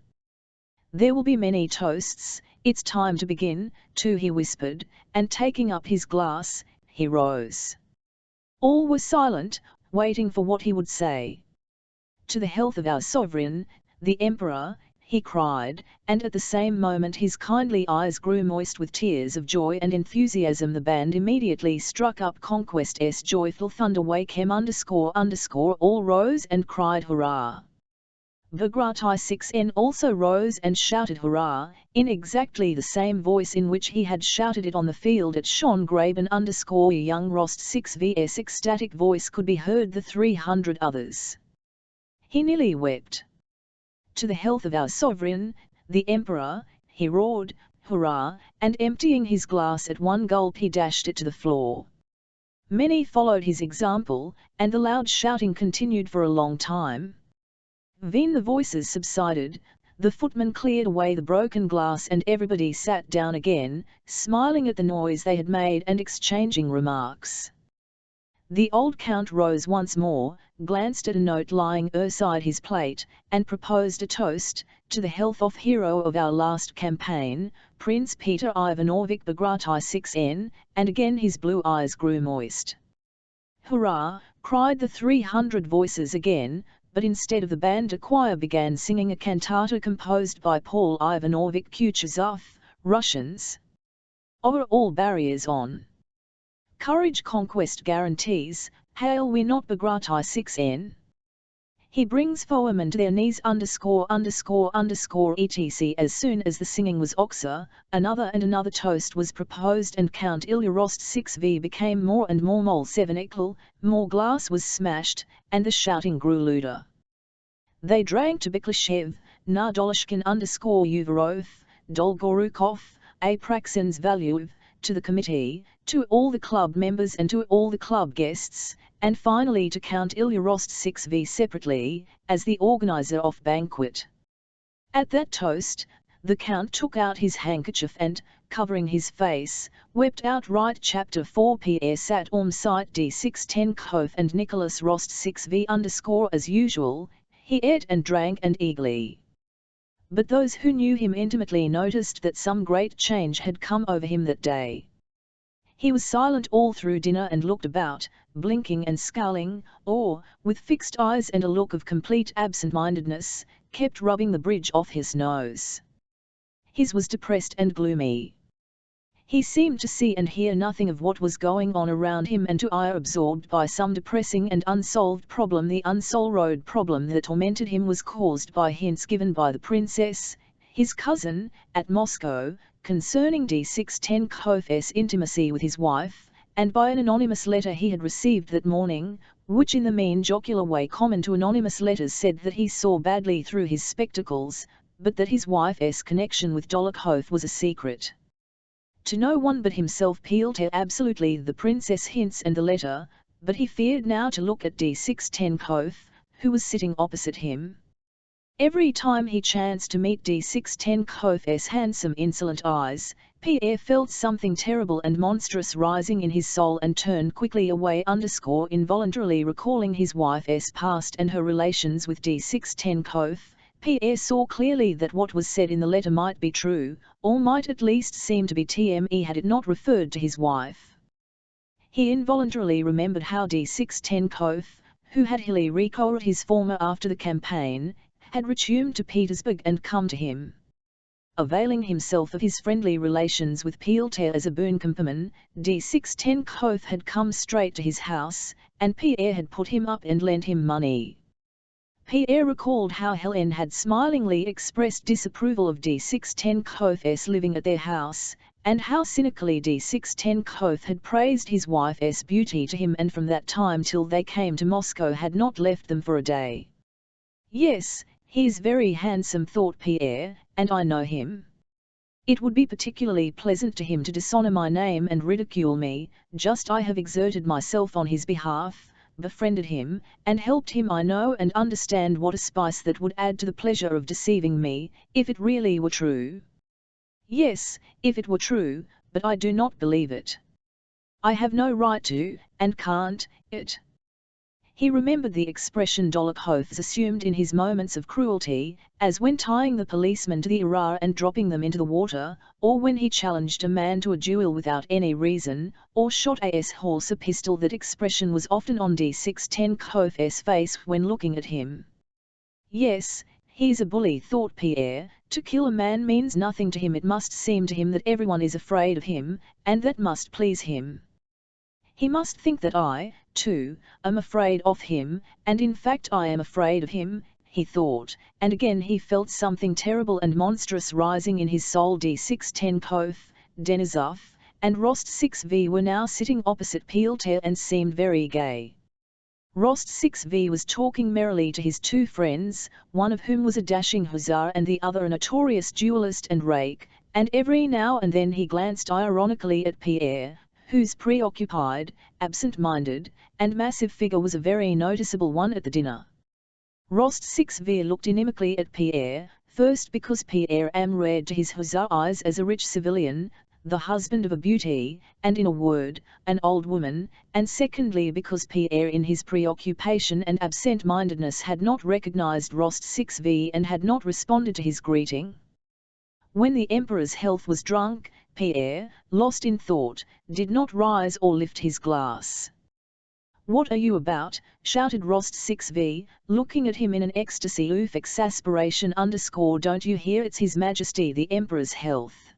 Speaker 1: "There will be many toasts, it's time to begin, too," he whispered, and taking up his glass, he rose. All were silent, waiting for what he would say. "To the health of our sovereign, the Emperor," he cried, and at the same moment his kindly eyes grew moist with tears of joy and enthusiasm. The band immediately struck up Conquest's joyful thunder. Wake him ___. All rose and cried hurrah. Bagration 6n also rose and shouted hurrah, in exactly the same voice in which he had shouted it on the field at Schongraben _ young Rost 6v's ecstatic voice could be heard the 300 others. He nearly wept. "To the health of our sovereign, the Emperor," he roared, hurrah, and emptying his glass at one gulp he dashed it to the floor. Many followed his example, and the loud shouting continued for a long time. When the voices subsided, the footman cleared away the broken glass and everybody sat down again, smiling at the noise they had made and exchanging remarks. The old Count rose once more, glanced at a note lying beside his plate, and proposed a toast, "To the health of hero of our last campaign, Prince Peter Ivanovich Bagration 6n, and again his blue eyes grew moist. "Hurrah!" cried the 300 voices again, but instead of the band a choir began singing a cantata composed by Paul Ivanovich Kutuzov, Russians. "Over all barriers on. Courage conquest guarantees, hail we not Bagration 6n. He brings foemen to their knees ____, etc." As soon as the singing was over, another and another toast was proposed and Count Ilya Rost 6v became more and more molsevenical, more glass was smashed, and the shouting grew louder. They drank to Biklashev, na Dolishkin _Uvarov, Dolgorukov, Apraxin's Valuev, to the committee, to all the club members and to all the club guests, and finally to Count Ilya Rost 6v separately, as the organizer of banquet. At that toast, the Count took out his handkerchief and, covering his face, wept outright. Chapter 4. Pierre sat site D610 Kov and Nicholas Rost 6v as usual, he ate and drank and eagerly. But those who knew him intimately noticed that some great change had come over him that day. He was silent all through dinner and looked about, blinking and scowling, or, with fixed eyes and a look of complete absent-mindedness, kept rubbing the bridge off his nose. His was depressed and gloomy. He seemed to see and hear nothing of what was going on around him and to be absorbed by some depressing and unsolved problem. The unsolved problem that tormented him was caused by hints given by the princess, his cousin, at Moscow, concerning D610 Kov's intimacy with his wife, and by an anonymous letter he had received that morning, which in the mean jocular way common to anonymous letters said that he saw badly through his spectacles, but that his wife's connection with Dolokhov was a secret. To no one but himself peeled absolutely the princess' hints and the letter, but he feared now to look at D610 Kov, who was sitting opposite him. Every time he chanced to meet D610 Kov's handsome insolent eyes, Pierre felt something terrible and monstrous rising in his soul and turned quickly away involuntarily recalling his wife's past and her relations with D610 Kov. Pierre saw clearly that what was said in the letter might be true, or might at least seem to be true had it not referred to his wife. He involuntarily remembered how D610 Kov, who had hilly recalled his former after the campaign, had returned to Petersburg and come to him. availing himself of his friendly relations with Pierre as a boon companion, D610 had come straight to his house, and Pierre had put him up and lent him money. Pierre recalled how Hélène had smilingly expressed disapproval of D610's living at their house, and how cynically D610 had praised his wife's beauty to him, and from that time till they came to Moscow had not left them for a day. "Yes, he's very handsome," thought Pierre, "and I know him. It would be particularly pleasant to him to dishonor my name and ridicule me, just I have exerted myself on his behalf, befriended him, and helped him. I know and understand what a spice that would add to the pleasure of deceiving me, if it really were true. Yes, if it were true, but I do not believe it. I have no right to, and can't, it." He remembered the expression Dolokhov assumed in his moments of cruelty, as when tying the policemen to the Arar and dropping them into the water, or when he challenged a man to a duel without any reason, or shot a horse a pistol. That expression was often on D610's face when looking at him. "Yes, he's a bully," thought Pierre. "To kill a man means nothing to him. It must seem to him that everyone is afraid of him, and that must please him. He must think that I, too, am afraid of him, and in fact I am afraid of him," he thought, and again he felt something terrible and monstrous rising in his soul. D610, Denisov, and Rost 6V were now sitting opposite Pierre and seemed very gay. Rost 6V was talking merrily to his two friends, one of whom was a dashing hussar and the other a notorious duellist and rake, and every now and then he glanced ironically at Pierre, whose preoccupied, absent-minded, and massive figure was a very noticeable one at the dinner. Rost 6V looked inimically at Pierre, first because Pierre read to his hussar eyes as a rich civilian, the husband of a beauty, and in a word, an old woman, and secondly because Pierre in his preoccupation and absent-mindedness had not recognized Rost 6V and had not responded to his greeting. When the Emperor's health was drunk, Pierre, lost in thought, did not rise or lift his glass. "What are you about?" shouted Rost 6V, looking at him in an ecstasy of exasperation. "Don't you hear? It's His Majesty the Emperor's health."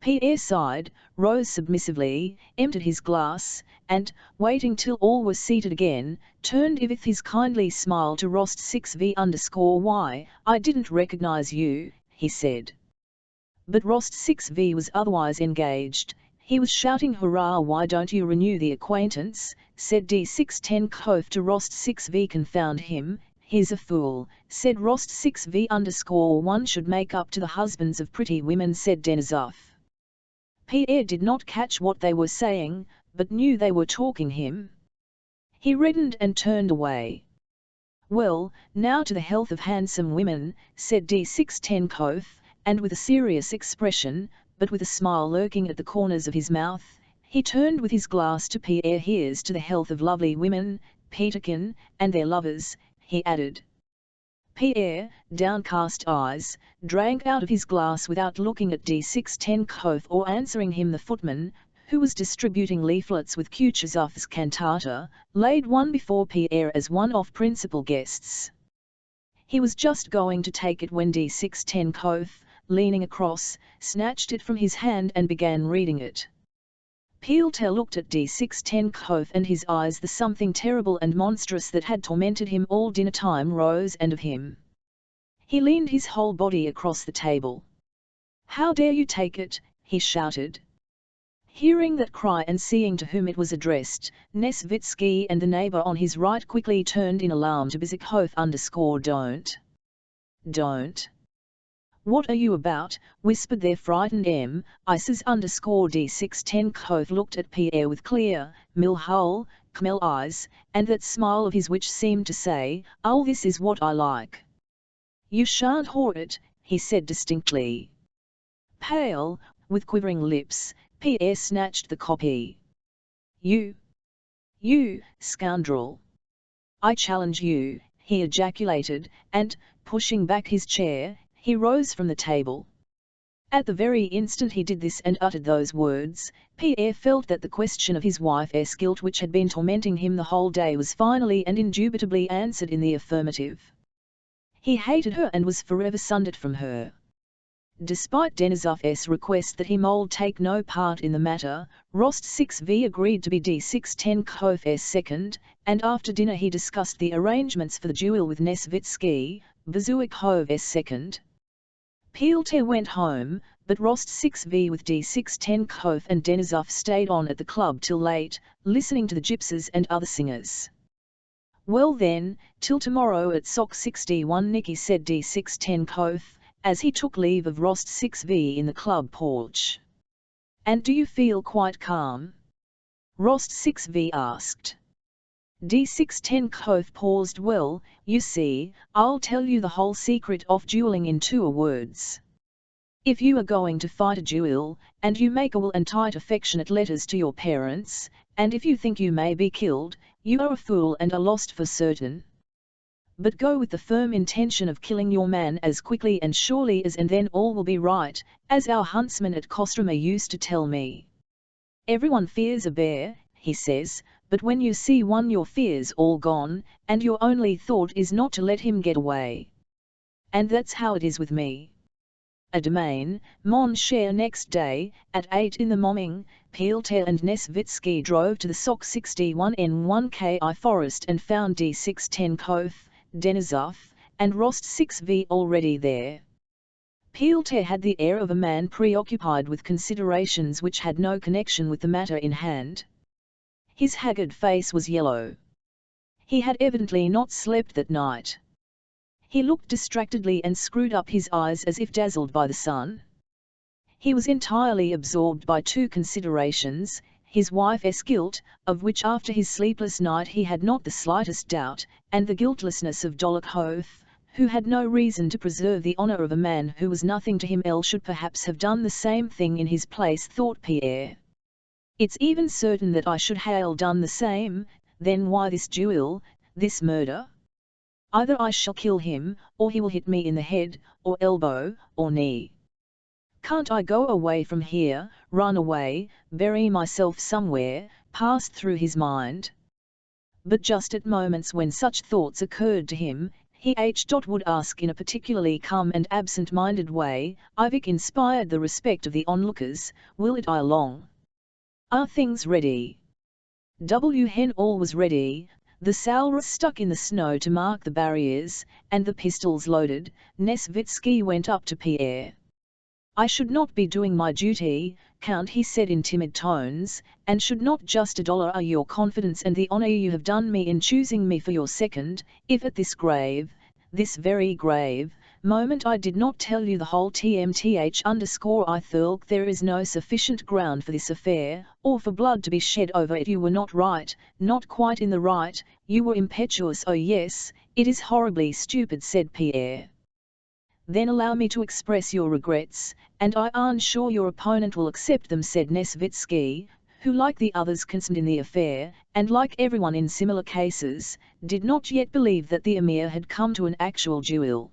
Speaker 1: Pierre sighed, rose submissively, emptied his glass, and, waiting till all were seated again, turned with his kindly smile to Rost 6V_. "I didn't recognize you," he said. But Rost 6V was otherwise engaged. He was shouting, "Hurrah! Why don't you renew the acquaintance?" said D610 to Rost 6V. "Confound him, he's a fool," said Rost 6V_. "One should make up to the husbands of pretty women," said Denisov. Pierre did not catch what they were saying, but knew they were talking him. He reddened and turned away. "Well, now to the health of handsome women," said D610, and with a serious expression, but with a smile lurking at the corners of his mouth, he turned with his glass to Pierre. "Here's to the health of lovely women, Peterkin, and their lovers," he added. Pierre, downcast eyes, drank out of his glass without looking at D610 or answering him. The footman, who was distributing leaflets with Kutuzov's cantata, laid one before Pierre as one of principal guests. He was just going to take it when D610, leaning across, snatched it from his hand and began reading it. Pierre looked at D610 and his eyes, the something terrible and monstrous that had tormented him all dinner time rose and of him. He leaned his whole body across the table. "How dare you take it?" he shouted. Hearing that cry and seeing to whom it was addressed, Nesvitsky and the neighbor on his right quickly turned in alarm to Bezukhov. Don't. "What are you about?" whispered their frightened M.I.S_D610 looked at Pierre with clear, mill-hole, Khmel eyes, and that smile of his which seemed to say, "Oh, this is what I like." "You shan't whore it," he said distinctly. Pale, with quivering lips, Pierre snatched the copy. You, scoundrel! I challenge you," he ejaculated, and, pushing back his chair, he rose from the table. At the very instant he did this and uttered those words, Pierre felt that the question of his wife's guilt which had been tormenting him the whole day was finally and indubitably answered in the affirmative. He hated her and was forever sundered from her. Despite Denisov's request that he mold take no part in the matter, Rost 6v agreed to be d6 10's second, and after dinner he discussed the arrangements for the duel with Nesvitsky, Bezukhov's second. Pierre went home, but Rost 6v with d6 10 and Denisov stayed on at the club till late, listening to the gypsies and other singers. Well then, till tomorrow at Sock 61 Nicky said d6 10 as he took leave of Rost 6v in the club porch. And do you feel quite calm? Rost 6v asked. d6 10 paused. Well, you see, I'll tell you the whole secret of dueling in 2 words. If you are going to fight a duel, and you make a will and tight affectionate letters to your parents, and if you think you may be killed, you are a fool and are lost for certain. But go with the firm intention of killing your man as quickly and surely as, and then all will be right, as our huntsman at Kostroma used to tell me. Everyone fears a bear, he says, but when you see one your fear's all gone, and your only thought is not to let him get away. And that's how it is with me. A domain, mon cher. Next day, at 8 in the morning, Pierre and Nesvitsky drove to the Sock 61 N1Ki forest and found d6 10 Denisov, and Rost 6v already there. Pierre had the air of a man preoccupied with considerations which had no connection with the matter in hand. His haggard face was yellow. He had evidently not slept that night. He looked distractedly and screwed up his eyes as if dazzled by the sun. He was entirely absorbed by 2 considerations, his wife's guilt, of which after his sleepless night he had not the slightest doubt, and the guiltlessness of Dolokhov, who had no reason to preserve the honor of a man who was nothing to him else should perhaps have done the same thing in his place, thought Pierre. It's even certain that I should have done the same, then why this duel, this murder? Either I shall kill him, or he will hit me in the head, or elbow, or knee. Can't I go away from here, run away, bury myself somewhere, passed through his mind. But just at moments when such thoughts occurred to him, he would ask in a particularly calm and absent-minded way, Ivik inspired the respect of the onlookers, will it I long? Are things ready? Hen all was ready, the salrus stuck in the snow to mark the barriers, and the pistols loaded. Nesvitsky went up to Pierre. I should not be doing my duty, Count, he said in timid tones, and should not just $1 your confidence and the honor you have done me in choosing me for your second, if at this very grave, moment I did not tell you the whole I thought there is no sufficient ground for this affair, or for blood to be shed over it. You were not right, not quite in the right, you were impetuous. Oh yes, it is horribly stupid, said Pierre. Then allow me to express your regrets, and I am sure your opponent will accept them, said Nesvitsky, who like the others concerned in the affair, and like everyone in similar cases, did not yet believe that the Emir had come to an actual duel.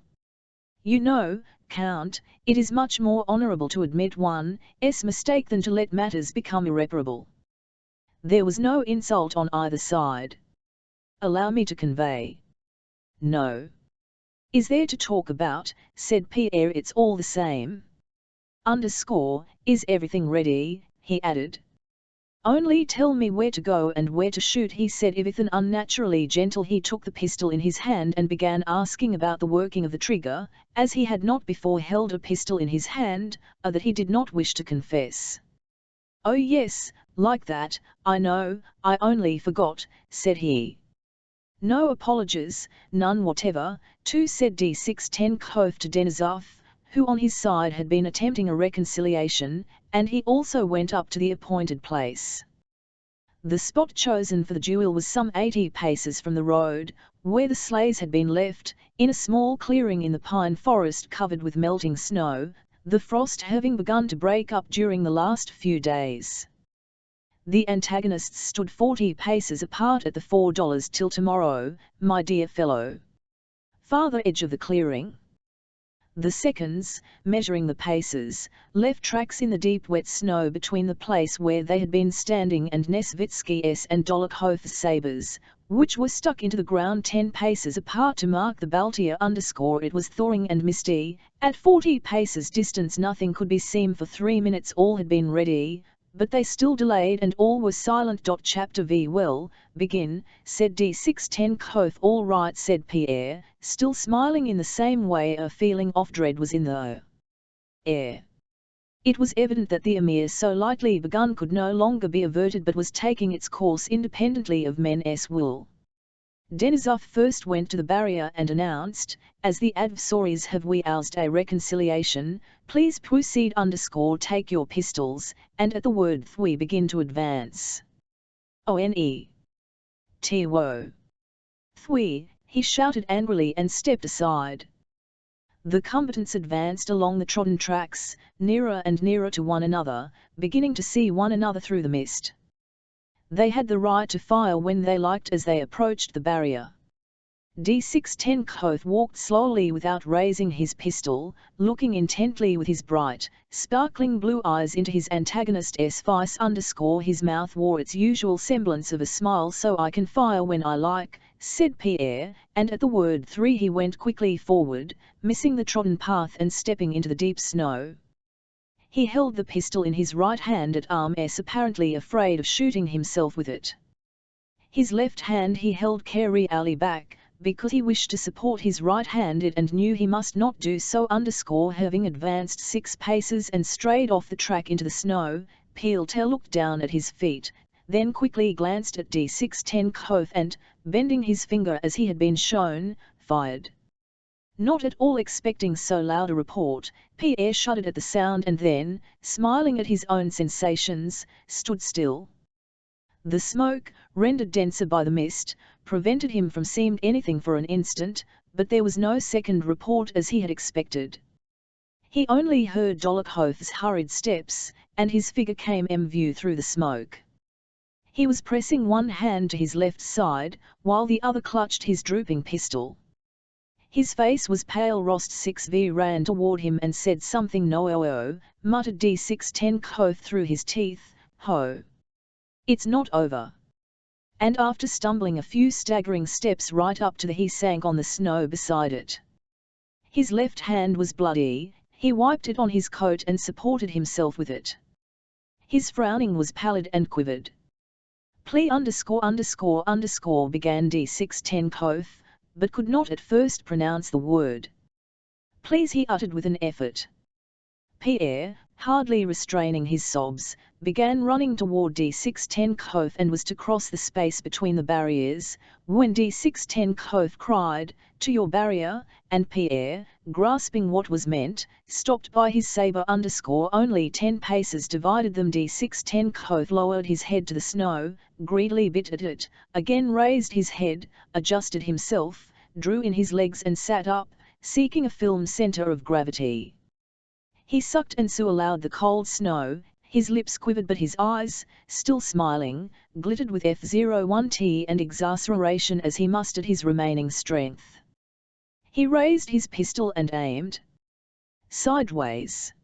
Speaker 1: You know, Count, it is much more honorable to admit one's mistake than to let matters become irreparable. There was no insult on either side. Allow me to convey. No. Is there to talk about, said Pierre. It's all the same. Is everything ready, he added. Only tell me where to go and where to shoot, he said. Ivithan unnaturally gentle, he took the pistol in his hand and began asking about the working of the trigger, as he had not before held a pistol in his hand, that he did not wish to confess. Oh yes, like that, I know, I only forgot, said he. No apologies, none whatever, too, said d6 10 to Denisov, who on his side had been attempting a reconciliation, and he also went up to the appointed place. The spot chosen for the duel was some 80 paces from the road, where the sleighs had been left, in a small clearing in the pine forest covered with melting snow, the frost having begun to break up during the last few days. The antagonists stood 40 paces apart at the $4 till tomorrow, my dear fellow. Farther edge of the clearing. The seconds, measuring the paces, left tracks in the deep wet snow between the place where they had been standing and Nesvitsky's and Bolkonsky's sabres, which were stuck into the ground 10 paces apart to mark the Baltia. It was thawing and misty. At 40 paces distance nothing could be seen for 3 minutes. All had been ready, but they still delayed and all were silent. Chapter V. Well, begin, said D610. All right, said Pierre, still smiling in the same way. A feeling of dread was in the air. It was evident that the Emir so lightly begun could no longer be averted but was taking its course independently of men's will. Denisov first went to the barrier and announced, as the adversaries have we ousted a reconciliation, please proceed. Take your pistols, and at the word we begin to advance. One. Two. Three, he shouted angrily and stepped aside. The combatants advanced along the trodden tracks, nearer and nearer to one another, beginning to see one another through the mist. They had the right to fire when they liked as they approached the barrier. D610 walked slowly without raising his pistol, looking intently with his bright, sparkling blue eyes into his antagonist's face. His mouth wore its usual semblance of a smile. So I can fire when I like, said Pierre, and at the word 3 he went quickly forward, missing the trodden path and stepping into the deep snow. He held the pistol in his right hand at arm's apparently afraid of shooting himself with it. His left hand he held carefully back, because he wished to support his right-handed and knew he must not do so. Having advanced 6 paces and strayed off the track into the snow, Pierre looked down at his feet, then quickly glanced at D610 and, bending his finger as he had been shown, fired. Not at all expecting so loud a report, Pierre shuddered at the sound and then, smiling at his own sensations, stood still. The smoke, rendered denser by the mist, prevented him from seeing anything for an instant, but there was no second report as he had expected. He only heard Dólokhov's hurried steps, and his figure came in view through the smoke. He was pressing one hand to his left side, while the other clutched his drooping pistol. His face was pale. Rost 6V ran toward him and said something. No, muttered D610 through his teeth, ho! It's not over. And after stumbling a few staggering steps right up to he sank on the snow beside it. His left hand was bloody, he wiped it on his coat and supported himself with it. His frowning was pallid and quivered. Please began D610 but could not at first pronounce the word. Please he uttered with an effort. Pierre, hardly restraining his sobs, began running toward D610 and was to cross the space between the barriers, when D610 cried, to your barrier, and Pierre, grasping what was meant, stopped by his sabre. Only 10 paces divided them. D610 lowered his head to the snow, greedily bit at it, again raised his head, adjusted himself, drew in his legs and sat up, seeking a firm center of gravity. He sucked and swallowed the cold snow, his lips quivered but his eyes, still smiling, glittered with F01T and exasperation as he mustered his remaining strength. He raised his pistol and aimed sideways.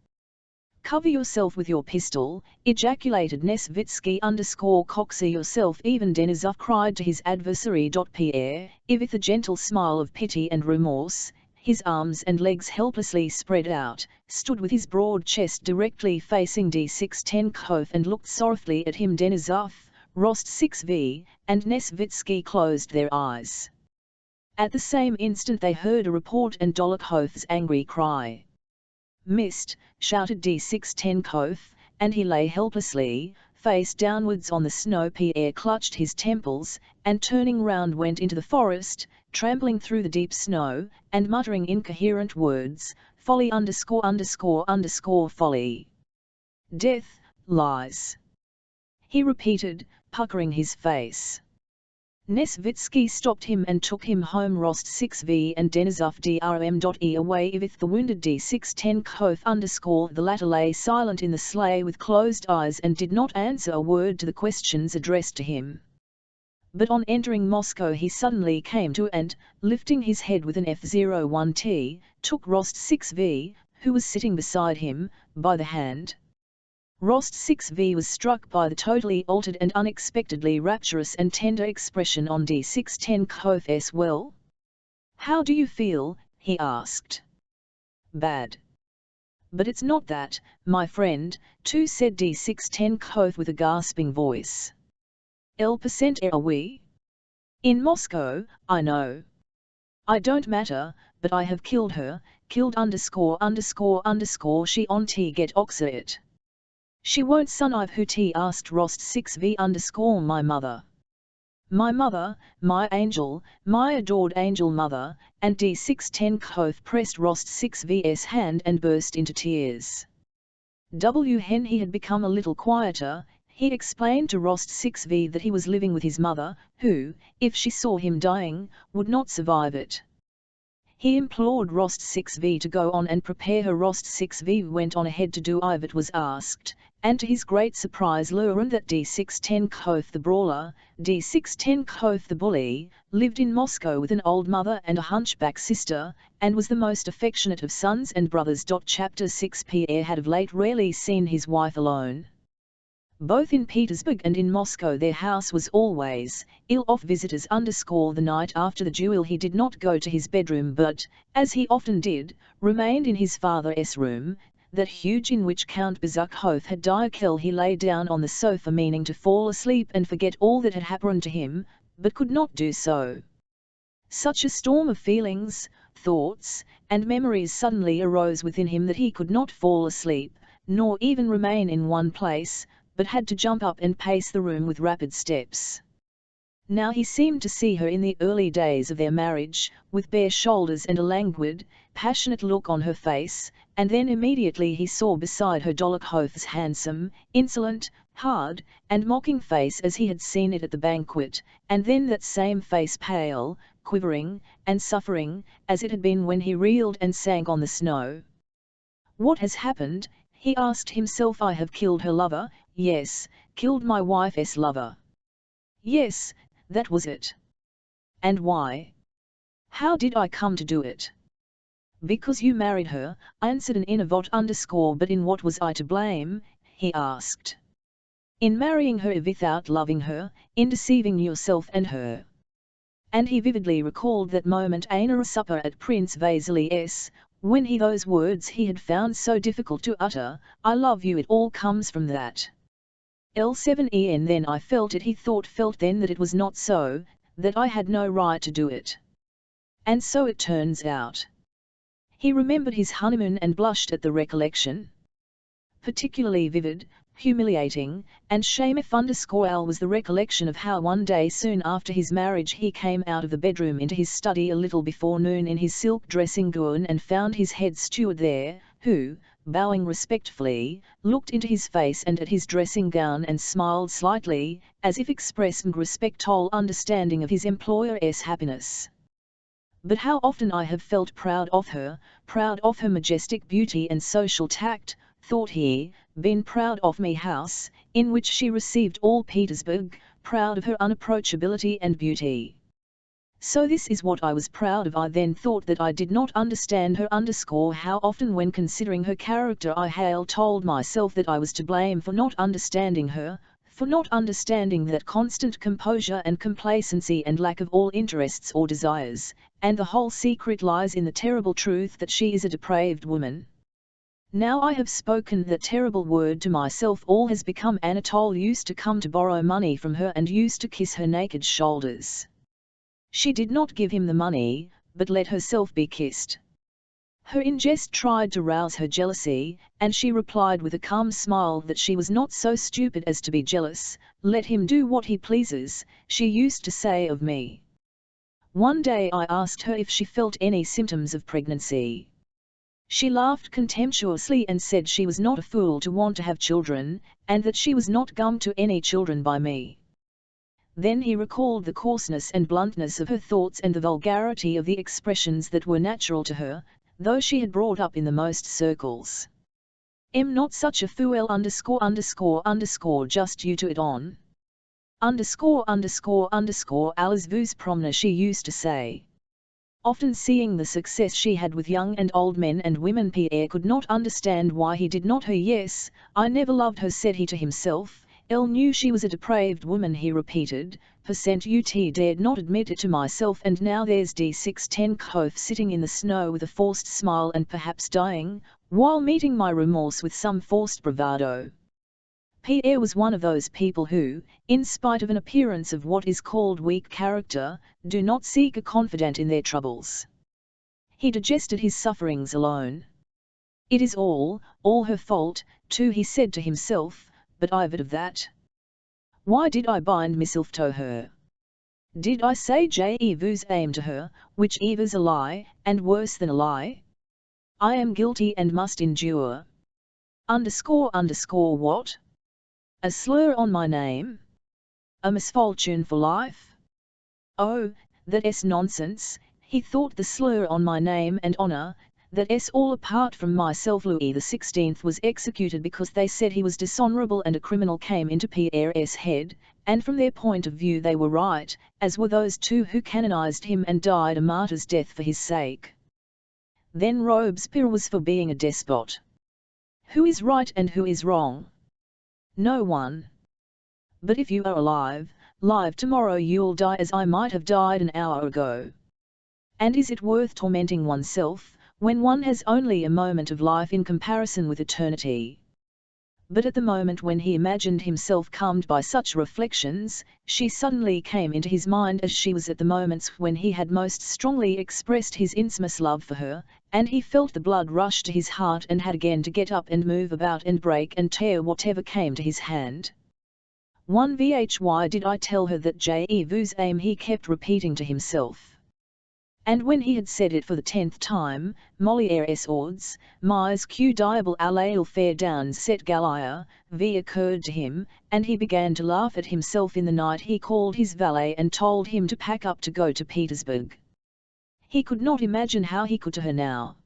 Speaker 1: Cover yourself with your pistol, ejaculated Nesvitsky _coxy yourself even Denisov cried to his adversary. Pierre, with a gentle smile of pity and remorse, his arms and legs helplessly spread out, stood with his broad chest directly facing D610 and looked sorrowfully at him. Denisov, Rost 6V, and Nesvitsky closed their eyes. At the same instant they heard a report and Dólokhov's angry cry. Missed, shouted D610, and he lay helplessly, face downwards on the snow. Pierre clutched his temples, and turning round went into the forest, trampling through the deep snow, and muttering incoherent words, folly folly. Death, lies. He repeated, puckering his face. Nesvitsky stopped him and took him home. Rost 6V and Denisov drm.e away with the wounded D610 the latter lay silent in the sleigh with closed eyes and did not answer a word to the questions addressed to him. But on entering Moscow he suddenly came to and, lifting his head with an F01T, took Rost 6V, who was sitting beside him, by the hand. Rost 6V was struck by the totally altered and unexpectedly rapturous and tender expression on D610's well. "How do you feel?" he asked. "Bad." "But it's not that, my friend," too said D610 with a gasping voice. %% are we? In Moscow, I know. I don't matter, but I have killed her, killed _____ she on T get oxa it. She won't son I've who T asked Rost 6V _ my mother. My mother, my angel, my adored angel mother, and D610 pressed Rost 6V's hand and burst into tears. When he had become a little quieter, he explained to Rost 6V that he was living with his mother, who, if she saw him dying, would not survive it. He implored Rost 6V to go on and prepare her. Rost 6V went on ahead to do what was asked, and to his great surprise learned that D610 the brawler, D610 the bully, lived in Moscow with an old mother and a hunchback sister, and was the most affectionate of sons and brothers. Chapter 6 Pierre had of late rarely seen his wife alone. Both in Petersburg and in Moscow their house was always ill of visitors. The night after the duel he did not go to his bedroom but, as he often did, remained in his father's room, that huge in which Count Bezukhov had died. He lay down on the sofa meaning to fall asleep and forget all that had happened to him, but could not do so. Such a storm of feelings, thoughts, and memories suddenly arose within him that he could not fall asleep, nor even remain in one place, but had to jump up and pace the room with rapid steps. Now he seemed to see her in the early days of their marriage, with bare shoulders and a languid, passionate look on her face, and then immediately he saw beside her Dólokhov's handsome, insolent, hard, and mocking face as he had seen it at the banquet, and then that same face pale, quivering, and suffering, as it had been when he reeled and sank on the snow. What has happened? He asked himself. I have killed her lover, yes, killed my wife's lover. Yes, that was it. And why? How did I come to do it? Because you married her, I answered. And in a what but in what was I to blame? He asked. In marrying her without loving her, in deceiving yourself and her. And he vividly recalled that moment at supper at Prince Vasily's, when those words he had found so difficult to utter, I love you, it all comes from that. L7en then I felt it. He felt then that it was not so, that I had no right to do it. And so it turns out. He remembered his honeymoon and blushed at the recollection. Particularly vivid, humiliating, and shameful was the recollection of how one day soon after his marriage he came out of the bedroom into his study a little before noon in his silk dressing gown and found his head steward there, who, bowing respectfully, looked into his face and at his dressing gown and smiled slightly, as if expressing respectful understanding of his employer's happiness. But how often I have felt proud of her majestic beauty and social tact, thought he, been proud of me house, in which she received all Petersburg, proud of her unapproachability and beauty. So this is what I was proud of. I then thought that I did not understand her. How often when considering her character I told myself that I was to blame for not understanding her, for not understanding that constant composure and complacency and lack of all interests or desires, and the whole secret lies in the terrible truth that she is a depraved woman. Now I have spoken that terrible word to myself. All has become. Anatole used to come to borrow money from her and used to kiss her naked shoulders. She did not give him the money, but let herself be kissed. Her ingest tried to rouse her jealousy, and she replied with a calm smile that she was not so stupid as to be jealous. Let him do what he pleases, she used to say of me. One day I asked her if she felt any symptoms of pregnancy. She laughed contemptuously and said she was not a fool to want to have children, and that she was not gummed to any children by me. Then he recalled the coarseness and bluntness of her thoughts and the vulgarity of the expressions that were natural to her, though she had brought up in the most circles. Not such a fool _____, just you to it on. Underscore underscore underscore alles vous promener, she used to say. Often seeing the success she had with young and old men and women, Pierre could not understand why he did not her. Yes, I never loved her, said he to himself. Elle knew she was a depraved woman, he repeated. %ut dared not admit it to myself, and now there's D610 sitting in the snow with a forced smile and perhaps dying, while meeting my remorse with some forced bravado. Pierre was one of those people who, in spite of an appearance of what is called weak character, do not seek a confidant in their troubles. He digested his sufferings alone. It is all her fault, too, he said to himself, but I've it of that. Why did I bind myself to her? Did I say je vous aime to her, which is a lie, and worse than a lie? I am guilty and must endure. Underscore underscore what? A slur on my name? A misfortune for life? Oh, that's nonsense, he thought, the slur on my name and honour, that's all apart from myself. Louis XVI was executed because they said he was dishonourable and a criminal came into Pierre's head, and from their point of view they were right, as were those two who canonized him and died a martyr's death for his sake. Then Robespierre was for being a despot. Who is right and who is wrong? No one. But if you are alive, live tomorrow, you'll die as I might have died an hour ago. And is it worth tormenting oneself, when one has only a moment of life in comparison with eternity? But at the moment when he imagined himself calmed by such reflections, she suddenly came into his mind as she was at the moments when he had most strongly expressed his intimate love for her, and he felt the blood rush to his heart and had again to get up and move about and break and tear whatever came to his hand. Why did I tell her that je vous aime, he kept repeating to himself. And when he had said it for the 10th time, Molière's ordres, mais que diable allait-il faire dans cette galère, occurred to him, and he began to laugh at himself. In the night he called his valet and told him to pack up to go to Petersburg. He could not imagine how he could to her now.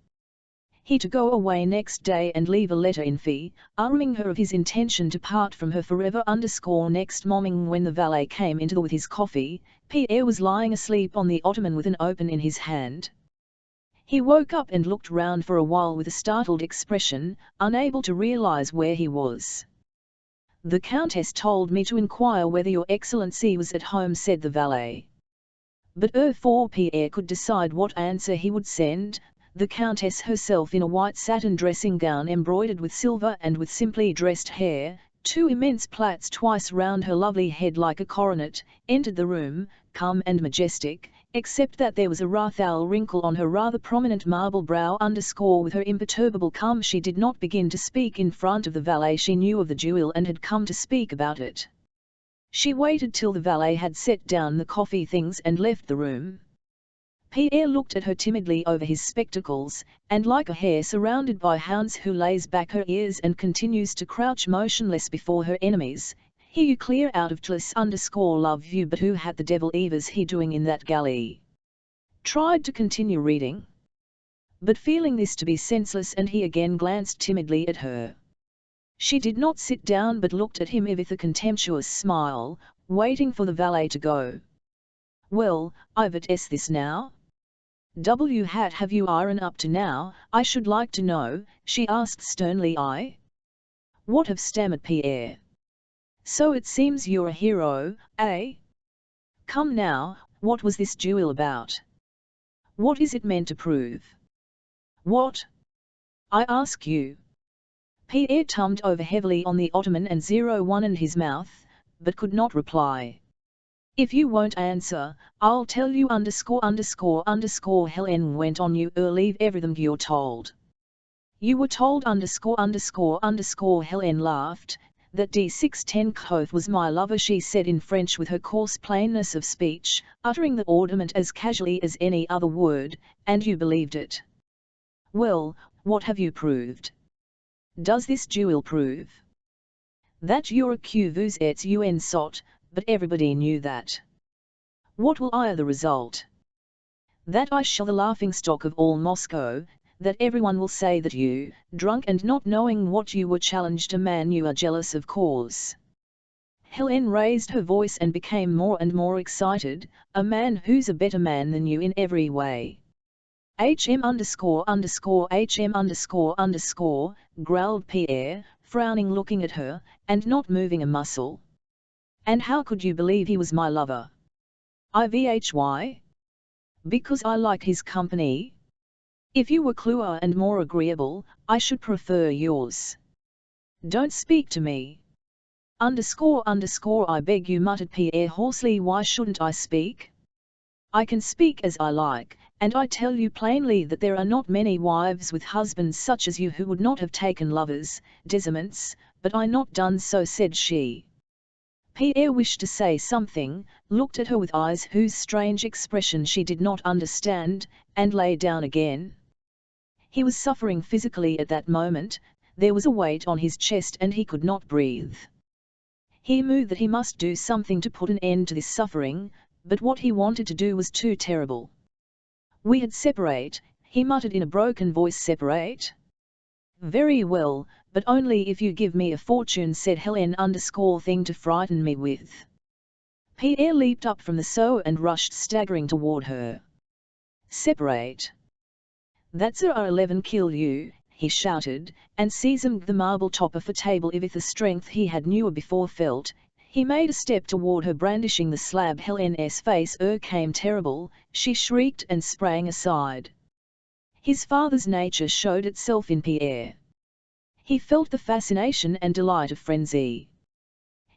Speaker 1: He to go away next day and leave a letter in fee, arming her of his intention to part from her forever. Next morning when the valet came into with his coffee, Pierre was lying asleep on the ottoman with an open in his hand. He woke up and looked round for a while with a startled expression, unable to realize where he was. The Countess told me to inquire whether your Excellency was at home, said the valet. But before Pierre could decide what answer he would send, the Countess herself, in a white satin dressing gown embroidered with silver and with simply dressed hair, two immense plaits twice round her lovely head like a coronet, entered the room, calm and majestic, except that there was a wrathful wrinkle on her rather prominent marble brow. With her imperturbable calm she did not begin to speak in front of the valet. She knew of the duel and had come to speak about it. She waited till the valet had set down the coffee things and left the room. Pierre looked at her timidly over his spectacles, and like a hare surrounded by hounds who lays back her ears and continues to crouch motionless before her enemies, "Here you clear out of _love you, but who had the devil is he doing in that galley?" Tried to continue reading, but feeling this to be senseless, and he again glanced timidly at her. She did not sit down but looked at him with a contemptuous smile, waiting for the valet to go. "Well, I've it this now? Have you iron up to now, I should like to know," she asked sternly. "I? What have?" stammered Pierre. "So it seems you're a hero, eh? Come now, what was this duel about? What is it meant to prove? What? I ask you." Pierre tummed over heavily on the ottoman and 01 his mouth, but could not reply. "If you won't answer, I'll tell you ______. Helen went on, you leave everything you're told. You were told _____. Helen laughed. "That D610 was my lover," she said in French with her coarse plainness of speech, uttering the ornament as casually as any other word, "and you believed it. Well, what have you proved? Does this duel prove that you're a vous êtes un sot? But everybody knew that. What will I the result? That I shall the laughingstock of all Moscow, that everyone will say that you, drunk and not knowing what you were, challenged a man you are jealous of. Course. Helene raised her voice and became more and more excited. A man who's a better man than you in every way. HM__HM__, growled Pierre, frowning, looking at her, and not moving a muscle. And how could you believe he was my lover? IVHY? Because I like his company? If you were clewer and more agreeable, I should prefer yours. Don't speak to me. __, I beg you, muttered Pierre hoarsely. Why shouldn't I speak? I can speak as I like, and I tell you plainly that there are not many wives with husbands such as you who would not have taken lovers, deserments, but I not done so, said she. Pierre wished to say something, looked at her with eyes whose strange expression she did not understand, and lay down again. He was suffering physically at that moment. There was a weight on his chest and he could not breathe. He knew that he must do something to put an end to this suffering, but what he wanted to do was too terrible. We had separate, he muttered in a broken voice. Separate? Very well, but only if you give me a fortune, said Helene. Thing to frighten me with. Pierre leaped up from the sofa and rushed staggering toward her. Separate? That's a 11 kill you, he shouted, and seizing the marble top of a table with a strength he had never before felt, he made a step toward her, brandishing the slab. Helene's face came terrible, she shrieked and sprang aside. His father's nature showed itself in Pierre. He felt the fascination and delight of frenzy.